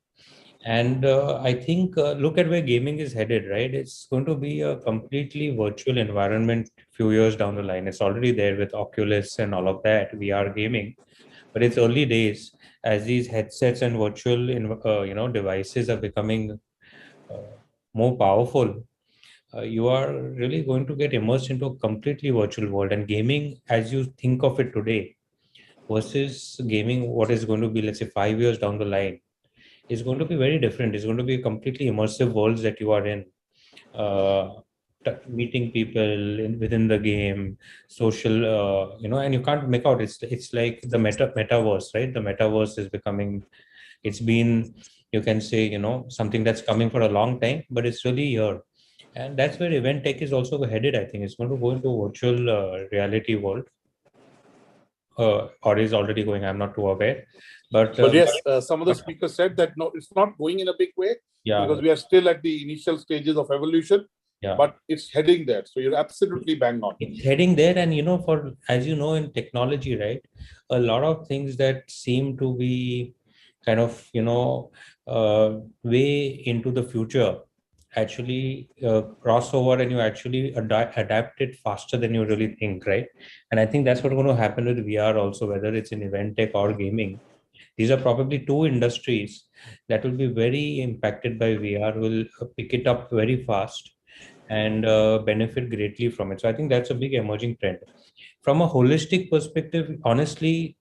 And I think look at where gaming is headed, right? It's going to be a completely virtual environment a few years down the line. It's already there with Oculus and all of that, VR gaming. But it's early days as these headsets and virtual, devices are becoming more powerful. You are really going to get immersed into a completely virtual world. And gaming, as you think of it today, versus gaming, what is going to be, let's say, 5 years down the line, is going to be very different. It's going to be a completely immersive worlds that you are in. Meeting people within the game, social, and you can't make out. It's like the metaverse, right? The metaverse is becoming, it's been, you can say, something that's coming for a long time, but it's really here. And that's where event tech is also headed. I think it's going to go into virtual reality world, or is already going. I'm not too aware. But yes, some of the speakers said that no, it's not going in a big way, because we are still at the initial stages of evolution. But it's heading there. So you're absolutely bang on. It's heading there. And, as you know, in technology, right, a lot of things that seem to be kind of, way into the future actually cross over, and you actually adapt it faster than you really think, right? And I think that's what's going to happen with VR also, whether it's in event tech or gaming. These are probably 2 industries that will be very impacted by VR, will pick it up very fast and benefit greatly from it. So I think that's a big emerging trend. From a holistic perspective, honestly,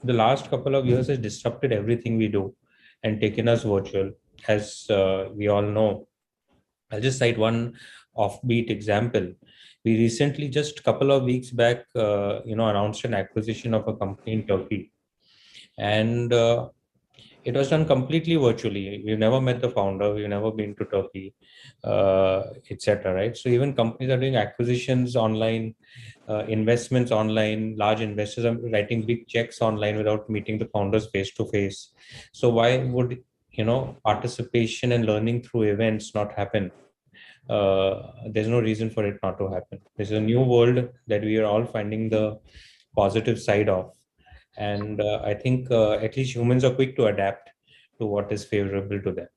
the last couple of years has disrupted everything we do and taken us virtual, as we all know. I'll just cite one offbeat example. We recently, just a couple of weeks back, announced an acquisition of a company in Turkey. And it was done completely virtually. We've never met the founder. We've never been to Turkey, etc. Right? So even companies are doing acquisitions online, investments online. Large investors are writing big checks online without meeting the founders face to face. So why would participation and learning through events not happen? There's no reason for it not to happen. There's a new world that we are all finding the positive side of. And I think at least humans are quick to adapt to what is favorable to them.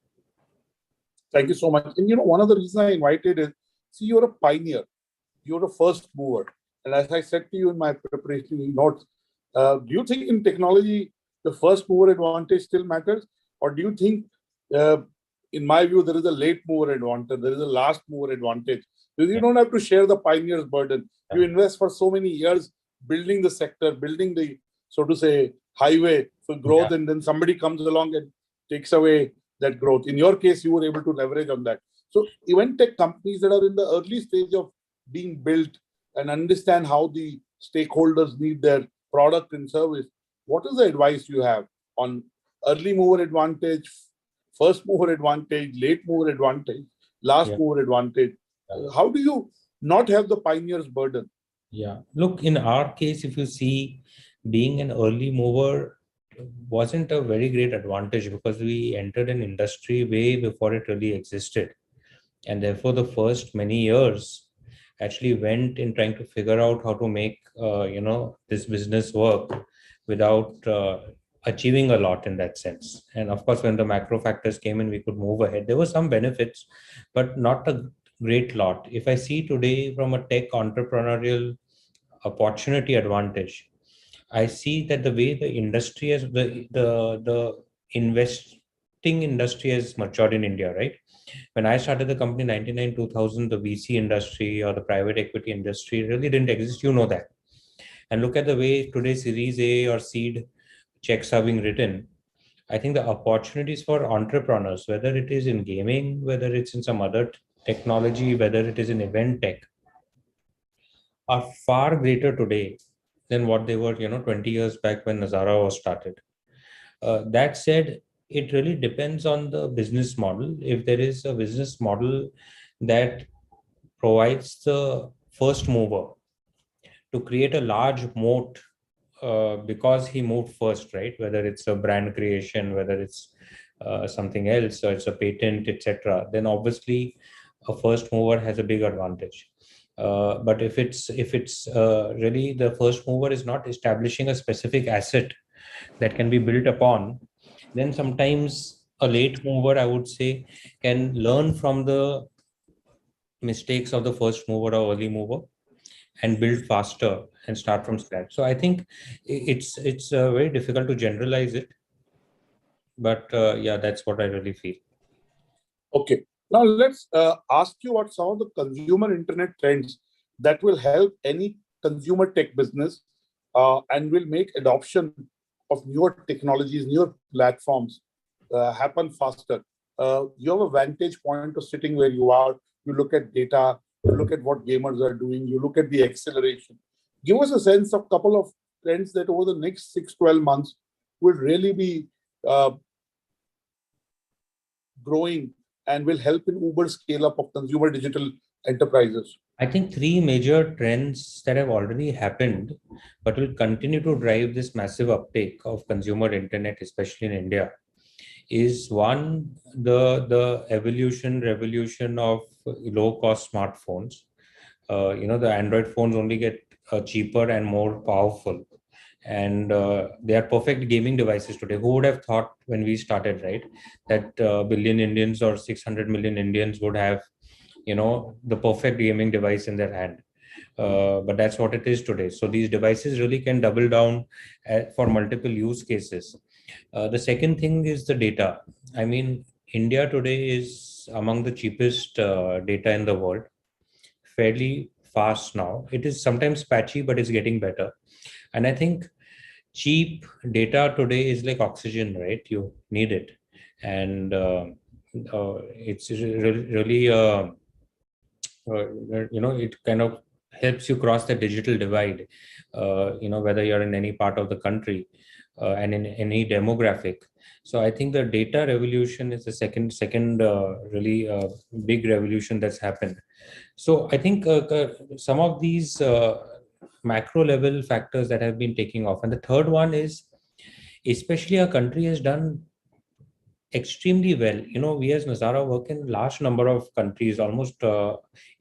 Thank you so much. And one of the reasons I invited is, see, you're a pioneer. You're a first mover. And as I said to you in my preparation notes, do you think in technology, the first mover advantage still matters? Or do you think, in my view, there is a late mover advantage, there is a last mover advantage? Because you don't have to share the pioneer's burden. You invest for so many years building the sector, building the, so to say, highway for growth, and then somebody comes along and takes away that growth. In your case, you were able to leverage on that. So event tech companies that are in the early stage of being built and understand how the stakeholders need their product and service, what is the advice you have on early mover advantage, first mover advantage, late mover advantage, last mover advantage? How do you not have the pioneer's burden? Yeah, look, in our case, if you see, being an early mover wasn't a very great advantage because we entered an industry way before it really existed. And therefore, the first many years actually went in trying to figure out how to make, this business work without achieving a lot in that sense. And of course, when the macro factors came in, we could move ahead. There were some benefits, but not a great lot. If I see today from a tech entrepreneurial opportunity advantage, I see that the way the industry has the investing industry has matured in India, right? When I started the company in 99, 2000, the VC industry or the private equity industry really didn't exist. You know that. And look at the way today Series A or seed checks are being written. I think the opportunities for entrepreneurs, whether it is in gaming, whether it's in some other technology, whether it is in event tech, are far greater today than what they were, 20 years back when Nazara was started. That said, it really depends on the business model. If there is a business model that provides the first mover to create a large moat because he moved first, right? Whether it's a brand creation, whether it's something else, or it's a patent, etc., then obviously a first mover has a big advantage. But if it's really the first mover is not establishing a specific asset that can be built upon, then sometimes a late mover, I would say, can learn from the mistakes of the first mover or early mover and build faster and start from scratch. So I think it's very difficult to generalize it, but yeah, that's what I really feel. Okay, now let's ask you what some of the consumer internet trends that will help any consumer tech business and will make adoption of newer technologies, newer platforms happen faster. You have a vantage point of sitting where you are. You look at data, you look at what gamers are doing, you look at the acceleration. Give us a sense of a couple of trends that over the next 6-12 months will really be growing and will help in Uber scale up of consumer digital enterprises. I think three major trends that have already happened, but will continue to drive this massive uptake of consumer internet, especially in India, is one, the revolution of low-cost smartphones. The Android phones only get cheaper and more powerful, and they are perfect gaming devices today. Who would have thought when we started, right, that billion Indians or 600 million Indians would have the perfect gaming device in their hand? But that's what it is today. So these devices really can double down for multiple use cases. The second thing is the data. I mean, India today is among the cheapest data in the world, fairly fast now. It is sometimes patchy, but it's getting better. And I think cheap data today is like oxygen, right? You need it. And it's really it kind of helps you cross the digital divide, whether you're in any part of the country and in any demographic. So I think the data revolution is the second really big revolution that's happened. So I think some of these macro level factors that have been taking off. And the third one is, especially our country has done extremely well. We as Nazara work in large number of countries, almost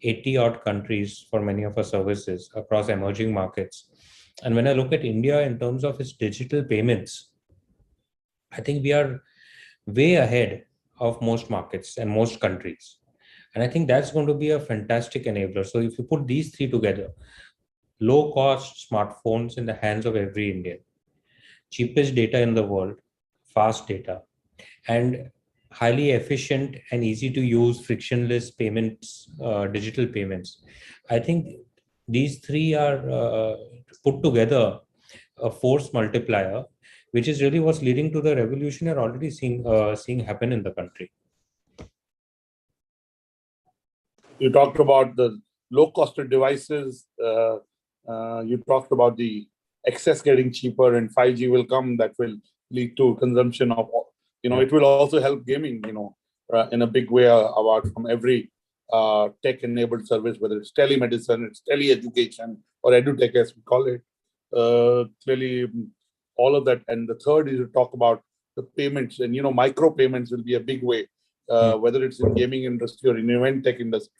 80 odd countries for many of our services across emerging markets. And when I look at India in terms of its digital payments, I think we are way ahead of most markets and most countries. And I think that's going to be a fantastic enabler. So if you put these three together, low cost smartphones in the hands of every Indian, cheapest data in the world, fast data, and highly efficient and easy to use frictionless payments, digital payments. I think these three are put together a force multiplier, which is really what's leading to the revolution you're already seeing happen in the country. You talked about the low cost of devices. You talked about the access getting cheaper, and 5G will come that will lead to consumption of, it will also help gaming, in a big way from every tech-enabled service, whether it's telemedicine, it's tele-education, or edutech as we call it. Clearly, all of that. And the third is to talk about the payments, and micro payments will be a big way, whether it's in gaming industry or in event tech industry.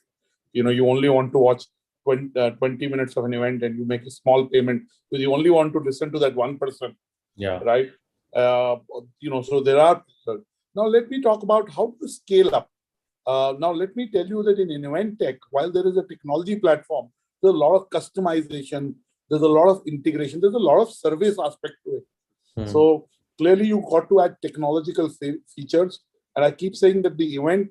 You only want to watch 20 minutes of an event and you make a small payment because you only want to listen to that one person. Yeah. Right. So there are. Now let me talk about how to scale up. Now let me tell you that in event tech, while there is a technology platform, there's a lot of customization, There's a lot of integration. There's a lot of service aspect to it. Hmm. So clearly you got to add technological features. And I keep saying that the event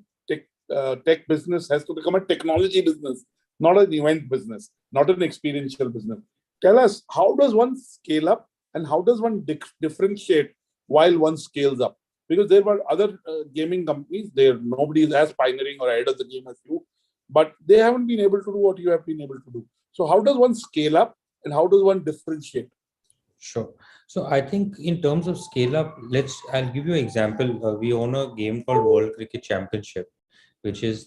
tech business has to become a technology business, not an event business, not an experiential business. Tell us, how does one scale up and how does one differentiate while one scales up? Because there were other gaming companies, nobody is as pioneering or ahead of the game as you, but they haven't been able to do what you have been able to do. So how does one scale up and how does one differentiate? Sure. So I think in terms of scale up, I'll give you an example. We own a game called World Cricket Championship, which is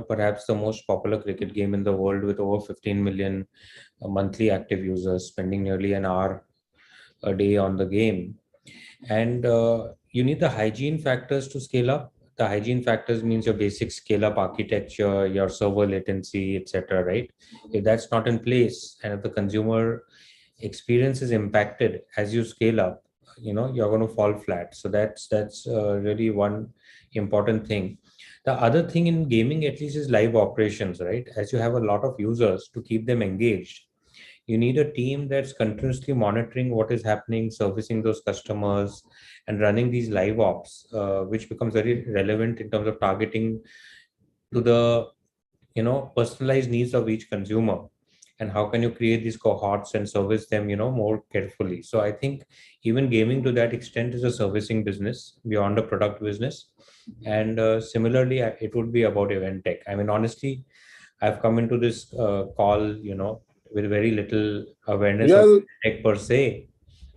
perhaps the most popular cricket game in the world, with over 15 million monthly active users spending nearly an hour a day on the game. And you need the hygiene factors to scale up. The hygiene factors means your basic scale up architecture, your server latency, etc. Right? If that's not in place, and if the consumer experience is impacted as you scale up, you're going to fall flat. So that's really one important thing. The other thing in gaming, at least, is live operations, right? As you have a lot of users, to keep them engaged, you need a team that's continuously monitoring what is happening, servicing those customers, and running these live ops, which becomes very relevant in terms of targeting to the personalized needs of each consumer, and how can you create these cohorts and service them more carefully. So I think even gaming to that extent is a servicing business beyond a product business. And similarly, it would be about event tech. I mean, honestly, I've come into this call with very little awareness of tech per se,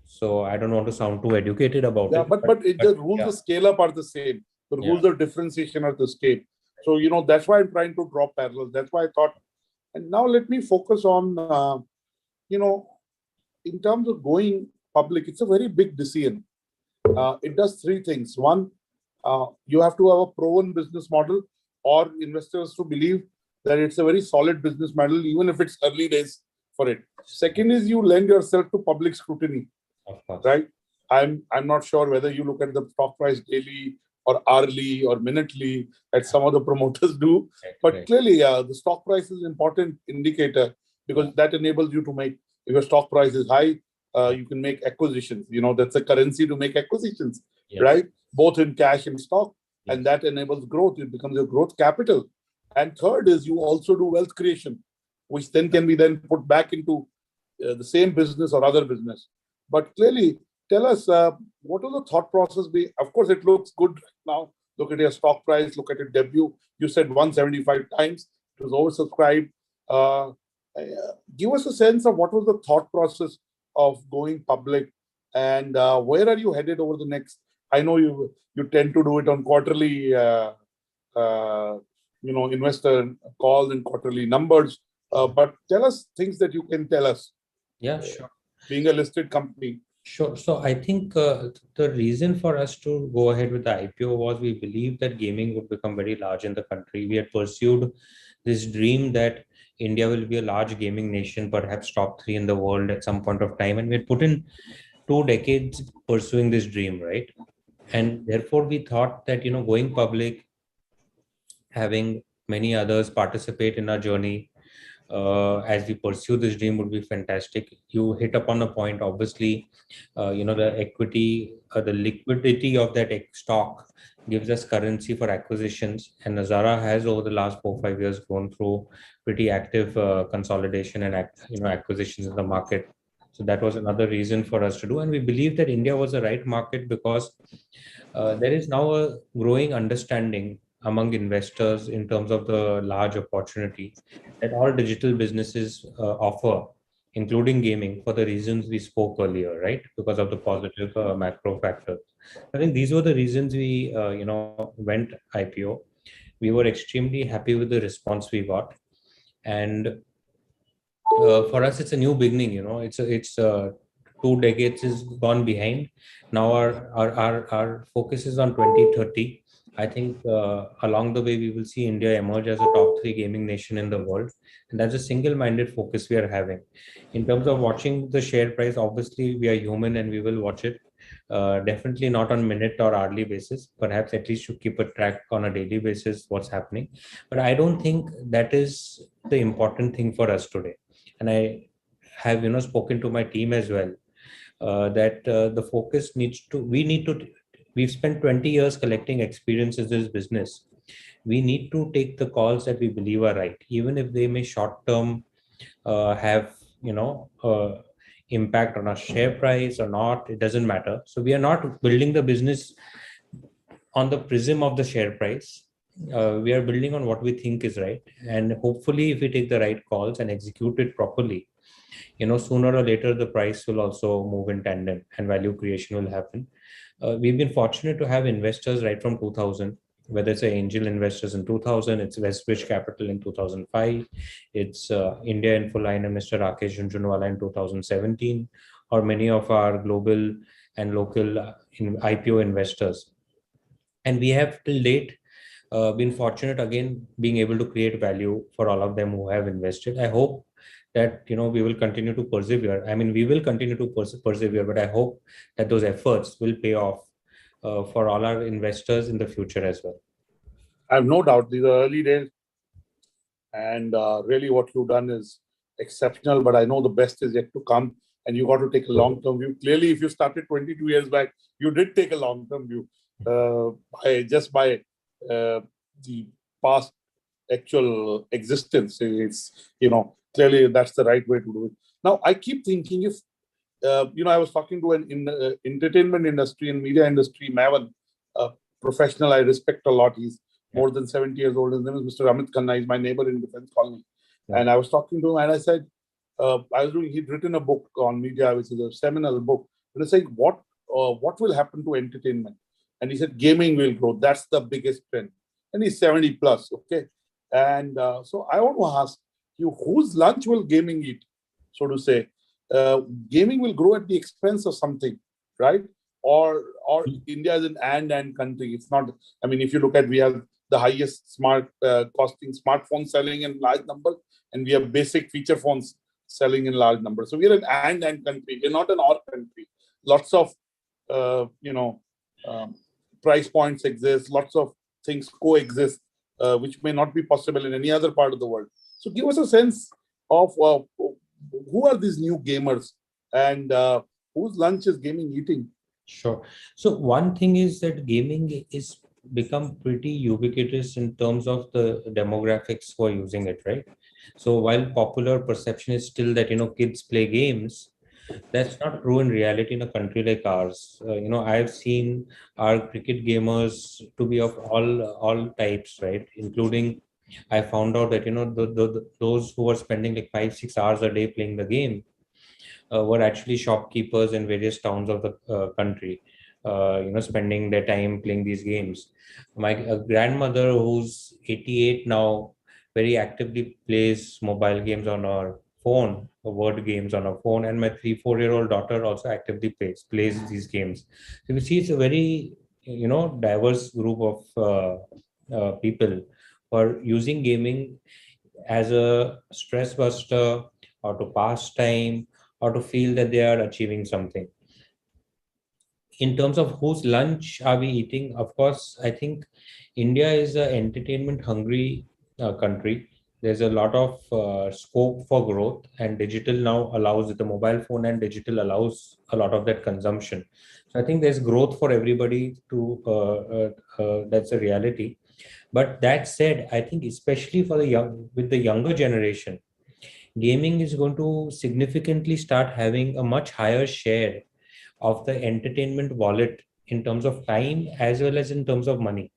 so I don't want to sound too educated about it. But the rules of scale up are the same. The rules of differentiation are the same. So that's why I'm trying to draw parallels. That's why I thought. And now let me focus on in terms of going public. It's a very big decision. It does three things. One, you have to have a proven business model, or investors to believe that it's a very solid business model, even if it's early days for it. Second is you lend yourself to public scrutiny, right? I'm not sure whether you look at the stock price daily or hourly or minutely, as some of the promoters do. But clearly, the stock price is an important indicator, because that enables you to make, if your stock price is high, you can make acquisitions. That's a currency to make acquisitions, right? Both in cash and stock. And that enables growth. It becomes a growth capital. And third is you also do wealth creation, which then can be then put back into the same business or other business. But clearly, tell us, what was the thought process? Of course, it looks good right now. Look at your stock price, look at your debut. You said 175 times. It was oversubscribed. Give us a sense of what was the thought process of going public, and where are you headed over the next? I know you tend to do it on quarterly, investor calls and quarterly numbers. But tell us things that you can tell us. Yeah, sure. Being a listed company. Sure. So I think the reason for us to go ahead with the IPO was we believed that gaming would become very large in the country. We had pursued this dream that India will be a large gaming nation, perhaps top 3 in the world at some point of time. And we had put in 2 decades pursuing this dream, right? And therefore, we thought that, going public, having many others participate in our journey as we pursue this dream would be fantastic. You hit upon a point, obviously, the equity, the liquidity of that stock gives us currency for acquisitions. And Nazara has, over the last 4-5 years, gone through pretty active consolidation and acquisitions in the market. So that was another reason for us to do. And we believe that India was the right market because there is now a growing understanding among investors in terms of the large opportunity that all digital businesses offer, including gaming, for the reasons we spoke earlier, right? Because of the positive macro factors. I think these were the reasons we, went IPO. We were extremely happy with the response we got. And for us, it's a new beginning, it's 2 decades is gone behind. Now our focus is on 2030. I think along the way, we will see India emerge as a top 3 gaming nation in the world. And that's a single-minded focus we are having. In terms of watching the share price, obviously, we are human and we will watch it. Definitely not on minute or hourly basis. Perhaps at least you keep a track on a daily basis what's happening. But I don't think that is the important thing for us today. And have spoken to my team as well, that the focus we've spent 20 years collecting experiences in this business. We need to take the calls that we believe are right, even if they may short term have impact on our share price or not. It doesn't matter. So we are not building the business on the prism of the share price. We are building on what we think is right, and hopefully if we take the right calls and execute it properly, sooner or later the price will also move in tandem and value creation will happen. We've been fortunate to have investors right from 2000, whether it's angel investors in 2000, it's Westbridge Capital in 2005, it's India Infoline and Mr. Rakesh Jhunjhunwala in 2017, or many of our global and local IPO investors. And we have till date been fortunate again being able to create value for all of them who have invested. I hope that we will continue to persevere. I mean, we will continue to persevere, but I hope that those efforts will pay off for all our investors in the future as well. I have no doubt these are early days, and really what you've done is exceptional, but I know the best is yet to come, and you got to take a long-term view. Clearly, if you started 22 years back, you did take a long-term view by the past actual existence. It's, clearly that's the right way to do it. Now, I keep thinking if, I was talking to an entertainment industry and media industry, Mavan, a professional I respect a lot. He's more than 70 years old. His name is Mr. Amit Khanna. He's my neighbor in Defense Colony. Yeah. And I was talking to him and I said, he'd written a book on media, which is a seminal book. And I said, what will happen to entertainment? And he said, gaming will grow. That's the biggest trend. And he's 70 plus, okay? And so I want to ask you, whose lunch will gaming eat, so to say? Gaming will grow at the expense of something, right? Or India is an and country. It's not, I mean, if you look at, we have the highest costing smartphone selling in large numbers, and we have basic feature phones selling in large numbers. So we are an and country. We're not an or country. Lots of, price points exist. Lots of things coexist, which may not be possible in any other part of the world. So give us a sense of who are these new gamers and whose lunch is gaming eating? Sure. So one thing is that gaming is become pretty ubiquitous in terms of the demographics who are using it, right? So while popular perception is still that, kids play games, that's not true in reality in a country like ours. I've seen our cricket gamers to be of all types, right? Including, I found out that, those who were spending like 5-6 hours a day playing the game were actually shopkeepers in various towns of the country, spending their time playing these games. My grandmother, who's 88 now, very actively plays mobile games on her phone, word games on her phone, and my 3-4-year-old daughter also actively plays these games. So we see it's a very diverse group of people who are using gaming as a stress buster or to pass time or to feel that they are achieving something. In terms of whose lunch are we eating, of course, I think India is an entertainment hungry country. There's a lot of scope for growth, and digital now allows, the mobile phone and digital allows a lot of that consumption. So I think there's growth for everybody that's a reality. But that said, I think especially for with the younger generation, gaming is going to significantly start having a much higher share of the entertainment wallet in terms of time as well as in terms of money.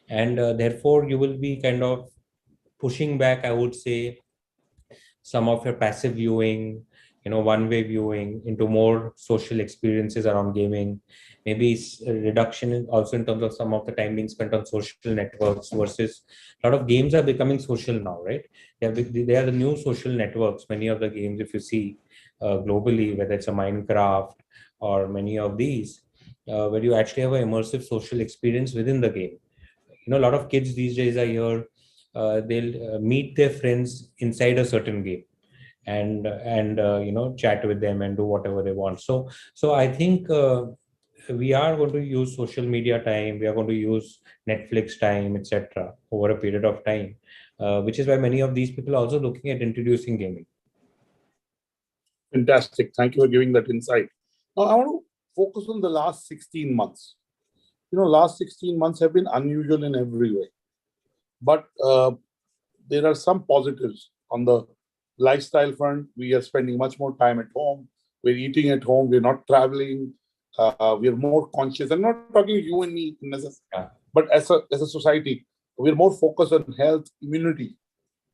And therefore, you will be kind of pushing back, I would say, some of your passive viewing, one-way viewing into more social experiences around gaming. Maybe a reduction also in terms of some of the time being spent on social networks versus a lot of games are becoming social now, right? They are the new social networks. Many of the games, if you see globally, whether it's a Minecraft or many of these, where you actually have an immersive social experience within the game. A lot of kids these days are here. They'll meet their friends inside a certain game and chat with them and do whatever they want. So I think we are going to use social media time, we are going to use Netflix time, etc. over a period of time, which is why many of these people are also looking at introducing gaming. Fantastic. Thank you for giving that insight. Now, I want to focus on the last 16 months. Last 16 months have been unusual in every way. But there are some positives on the lifestyle front. We are spending much more time at home. We're eating at home. We're not traveling. We're more conscious. I'm not talking you and me necessarily, but as a society, we're more focused on health, immunity.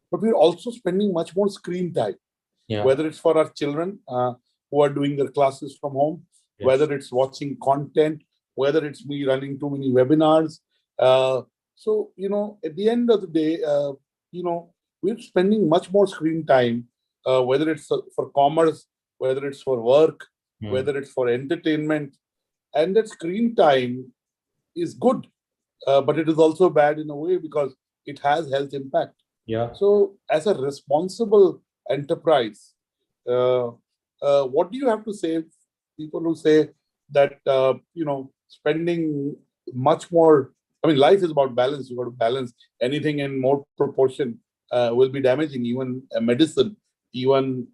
But we're also spending much more screen time. Yeah. Whether it's for our children who are doing their classes from home, Yes. whether it's watching content, whether it's me running too many webinars. So, at the end of the day, we're spending much more screen time, whether it's for commerce, whether it's for work, whether it's for entertainment. And that screen time is good, but it is also bad in a way because it has health impact. Yeah. So, as a responsible enterprise, what do you have to say? People who say that spending much more. I mean, life is about balance. You got to balance. Anything in more proportion will be damaging. Even medicine, even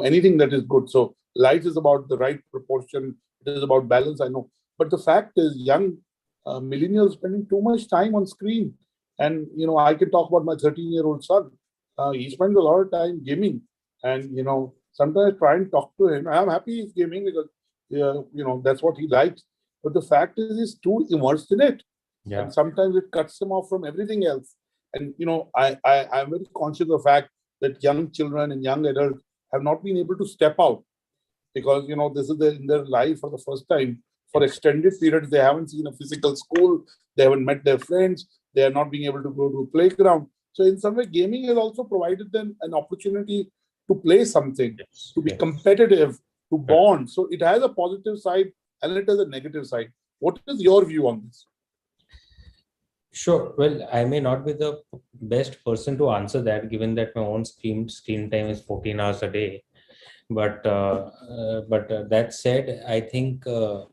anything that is good. So life is about the right proportion. It is about balance. I know, but the fact is, young millennials spending too much time on screen. And I can talk about my 13-year-old son. He spends a lot of time gaming, and sometimes I try and talk to him. I'm happy he's gaming because that's what he likes. But the fact is, he's too immersed in it, Yeah. and sometimes it cuts him off from everything else. And I'm very conscious of the fact that young children and young adults have not been able to step out because this is in their life for the first time for extended periods. They haven't seen a physical school. They haven't met their friends. They are not being able to go to a playground. So in some way, gaming has also provided them an opportunity to play something, to be competitive, to bond. So it has a positive side and it has a negative side. What is your view on this? Sure. Well, I may not be the best person to answer that, given that my own screen time is 14 hours a day. But that said, I think the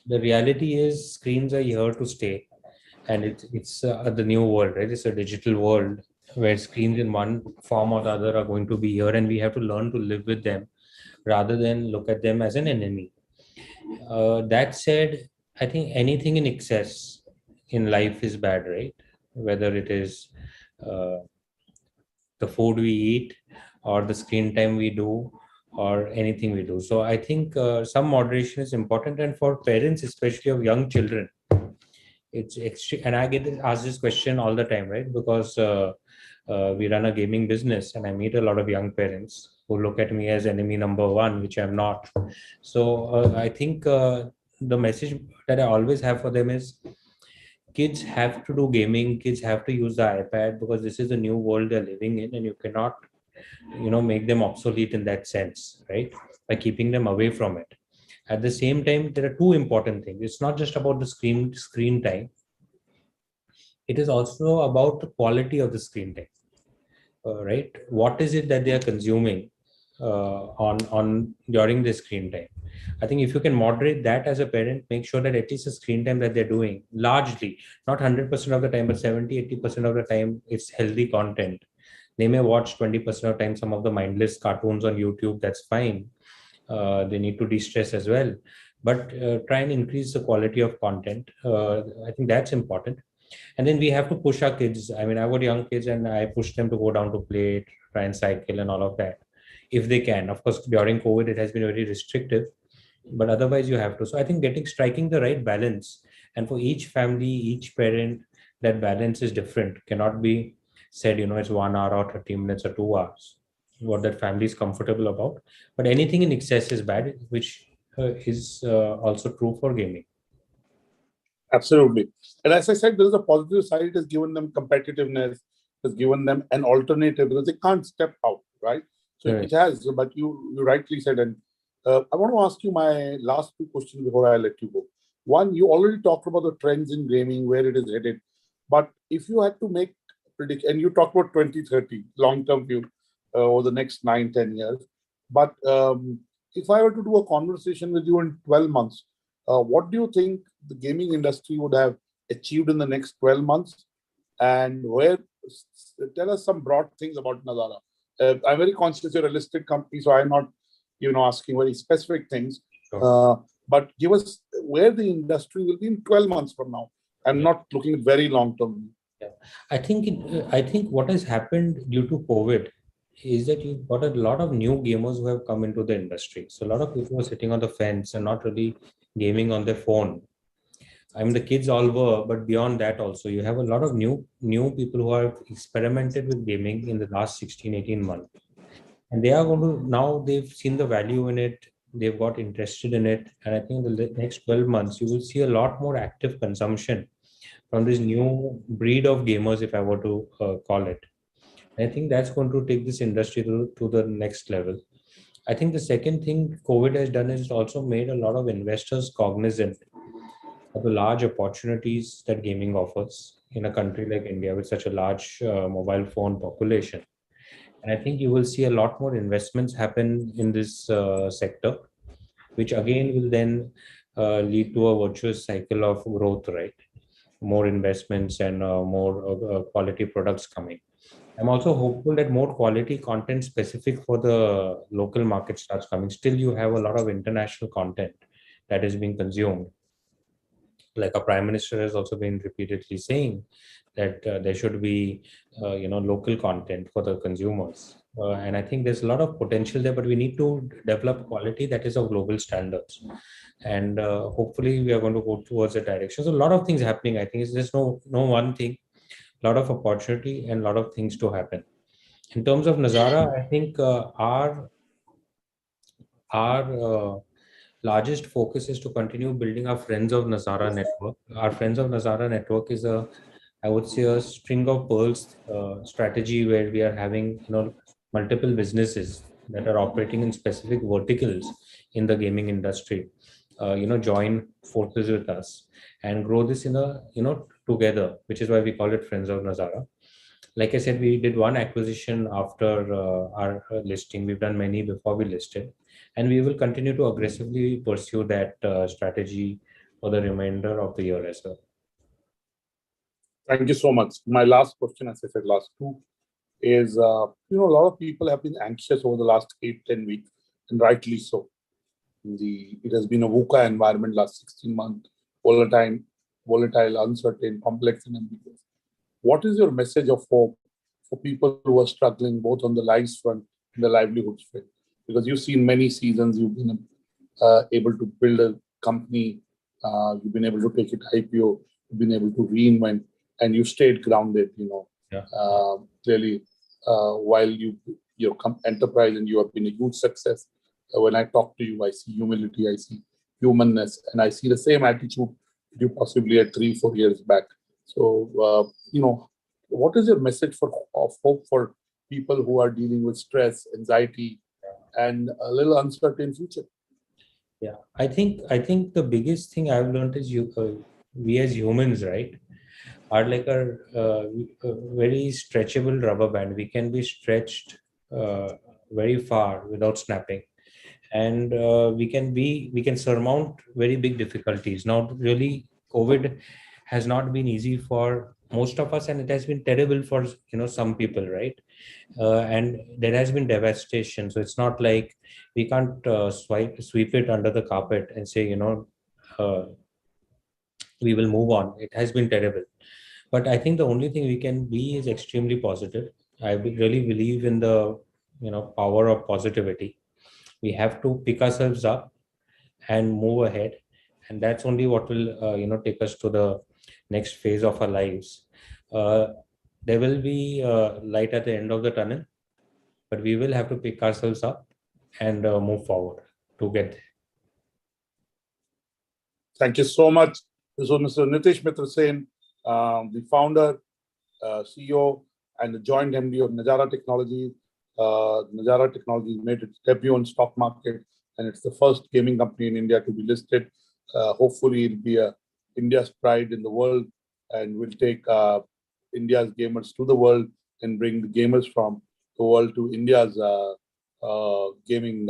reality is screens are here to stay, and it's the new world, right? It's a digital world where screens in one form or the other are going to be here, and we have to learn to live with them rather than look at them as an enemy. That said, I think anything in excess in life is bad, right? Whether it is the food we eat or the screen time we do or anything we do. So I think some moderation is important, and for parents, especially of young children, it's extreme. And I get asked this question all the time, right? Because we run a gaming business, and I meet a lot of young parents who look at me as enemy number one, which I'm not. So I think the message that I always have for them is, kids have to do gaming, kids have to use the iPad because this is the new world they're living in, and you cannot make them obsolete in that sense, right? By keeping them away from it. At the same time, there are two important things. It's not just about the screen time. It is also about the quality of the screen time, right? What is it that they are consuming on during the screen time? I think if you can moderate that as a parent, make sure that at least the screen time that they're doing, largely, not 100% of the time, but 70-80% of the time, it's healthy content. They may watch 20% of the time some of the mindless cartoons on YouTube. That's fine. They need to de-stress as well. But try and increase the quality of content. I think that's important. And then we have to push our kids. I mean, I've got young kids and I push them to go down to play, try and cycle and all of that, if they can. Of course, during COVID, it has been very restrictive, but otherwise you have to. So I think striking the right balance, and for each family, each parent, that balance is different. Cannot be said, it's 1 hour or 30 minutes or 2 hours, what that family is comfortable about. But anything in excess is bad, which is also true for gaming. Absolutely. And as I said, there is a positive side. It has given them competitiveness, it has given them an alternative because they can't step out, right? So Right. it has, but you rightly said. And I want to ask you my last two questions before I let you go. One, you already talked about the trends in gaming, where it is headed. But if you had to make prediction, and you talked about 2030, long-term view over the next 9-10 years. But if I were to do a conversation with you in 12 months, what do you think the gaming industry would have achieved in the next 12 months? And tell us some broad things about Nazara. I'm very conscious you're a listed company, so I'm not asking very specific things. But give us where the industry will be in 12 months from now. I'm not looking at very long term. Yeah. I think what has happened due to COVID is that you've got a lot of new gamers who have come into the industry. So a lot of people are sitting on the fence and not really gaming on their phone. I mean, the kids all were, but beyond that also, you have a lot of new people who have experimented with gaming in the last 16, 18 months. And they are going to, now they've seen the value in it, they've got interested in it. And I think in the next 12 months, you will see a lot more active consumption from this new breed of gamers, if I were to call it. I think that's going to take this industry to the next level. I think the second thing COVID has done is it also made a lot of investors cognizant of the large opportunities that gaming offers in a country like India with such a large mobile phone population. And I think you will see a lot more investments happen in this sector, which again will then lead to a virtuous cycle of growth, right? More investments and more quality products coming. I'm also hopeful that more quality content specific for the local market starts coming. Still, you have a lot of international content that is being consumed. Like our Prime Minister has also been repeatedly saying that there should be, local content for the consumers. And I think there's a lot of potential there, but we need to develop quality that is of global standards. And hopefully we are going to go towards that direction. So a lot of things happening. I think it's just no one thing, a lot of opportunity and a lot of things to happen. In terms of Nazara, I think our largest focus is to continue building our Friends of Nazara network. Our Friends of Nazara network is I would say a string of pearls strategy where we are having multiple businesses that are operating in specific verticals in the gaming industry. Join forces with us and grow this in together, which is why we call it Friends of Nazara. Like I said, we did one acquisition after our listing. We've done many before we listed, and we will continue to aggressively pursue that strategy for the remainder of the year as well. Thank you so much. My last question, as I said, last two, is a lot of people have been anxious over the last 8-10 weeks, and rightly so. It has been a VUCA environment last 16 months, volatile, uncertain, complex, and ambiguous. What is your message of hope for people who are struggling both on the lives front and the livelihoods front? Because you've seen many seasons, you've been able to build a company, you've been able to take it IPO, you've been able to reinvent, and you stayed grounded. Clearly, while your enterprise and you have been a huge success. When I talk to you, I see humility, I see humanness, and I see the same attitude you possibly had 3-4 years back. So, what is your message of hope for people who are dealing with stress, anxiety, and a little uncertain future? Yeah, I think the biggest thing I've learned is we as humans, right, are like a very stretchable rubber band. We can be stretched very far without snapping. And we can surmount very big difficulties. Now, really, COVID has not been easy for most of us, and it has been terrible for some people, right? And there has been devastation. So it's not like we can't sweep it under the carpet and say we will move on. It has been terrible, but I think the only thing we can be is extremely positive. I really believe in the power of positivity. We have to pick ourselves up and move ahead, and that's only what will take us to the next phase of our lives. There will be light at the end of the tunnel, but we will have to pick ourselves up and move forward to get there. Thank you so much. This was Mr. Nitish Mitra Sen, the founder, CEO, and the joint MD of Nazara Technologies. Nazara Technologies made its debut on stock market, and it's the first gaming company in India to be listed. Hopefully, it'll be India's pride in the world, and will take India's gamers to the world and bring the gamers from the world to India's gaming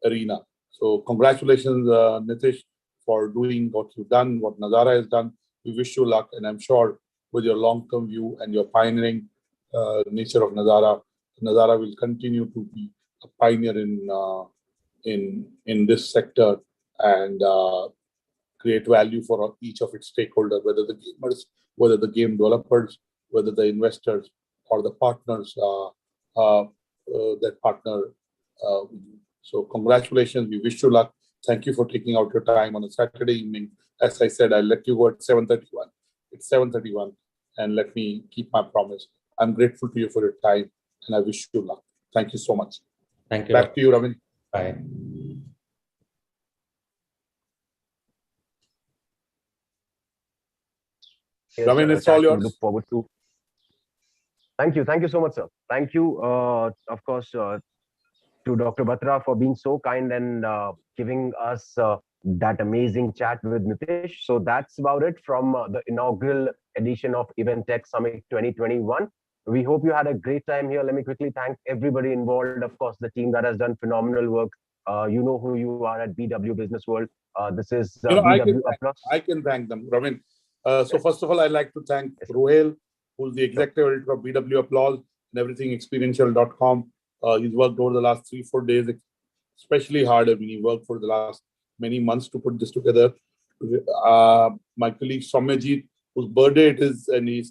arena. So, congratulations, Nitish, for doing what you've done, what Nazara has done. We wish you luck, and I'm sure with your long-term view and your pioneering nature of Nazara will continue to be a pioneer in in this sector and create value for each of its stakeholders, whether the gamers, whether the game developers, whether the investors or the partners that partner. So congratulations. We wish you luck. Thank you for taking out your time on a Saturday evening. As I said, I'll let you go at 7:31. It's 7:31, and let me keep my promise. I'm grateful to you for your time, and I wish you luck. Thank you so much. Thank you. Back to you, Ravin. Bye. Yes, Ravin, it's all yours. Look forward to. Thank you. Thank you so much, sir. Thank you, of course, to Dr. Batra for being so kind and giving us that amazing chat with Nitish. So that's about it from the inaugural edition of Event Tech Summit 2021. We hope you had a great time here. Let me quickly thank everybody involved. Of course, the team that has done phenomenal work. You know who you are at BW Business World. This is BW Applause. I can thank them, Ravin. So first of all, I'd like to thank Ruhail, who's the executive editor of BW Applause and everythingexperiential.com. He's worked over the last 3-4 days, especially hard. I mean, he worked for the last many months to put this together. My colleague Soumyajit, whose birthday it is, and we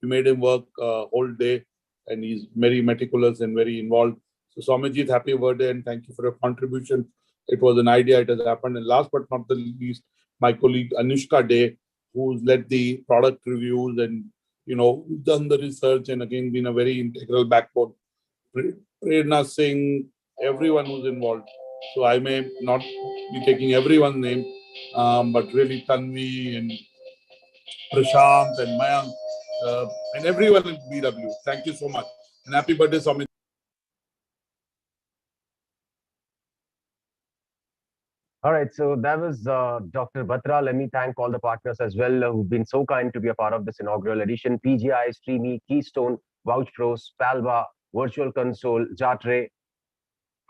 made him work whole day, and he's very meticulous and very involved. So Soumyajit, happy birthday and thank you for your contribution. It was an idea, it has happened. And last but not the least, my colleague Anushka Day, who's led the product reviews and done the research and again been a very integral backbone. Prerna Singh, everyone who's involved. So I may not be taking everyone's name, but really Tanvi and Prashant and Mayank and everyone in BW. Thank you so much. And happy birthday, Soumyajit. All right, so that was Dr. Batra. Let me thank all the partners as well who've been so kind to be a part of this inaugural edition. PGI, Streamy, Keystone, VouchPro, Spalva, Virtual Console, Jatre,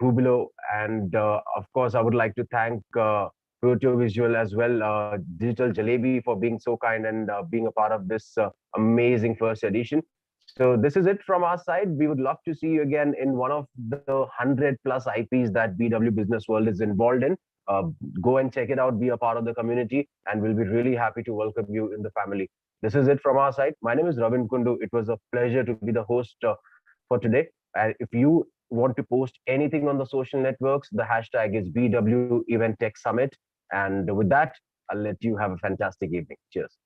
Hubilo, and of course, I would like to thank Proto Visual as well, Digital Jalebi for being so kind and being a part of this amazing first edition. So this is it from our side. We would love to see you again in one of the 100+ IPs that BW Business World is involved in. Go and check it out, be a part of the community, and we'll be really happy to welcome you in the family. This is it from our side. My name is Ravin Kundu. It was a pleasure to be the host for today. And if you want to post anything on the social networks, the hashtag is BW Event Tech Summit. And with that, I'll let you have a fantastic evening. Cheers.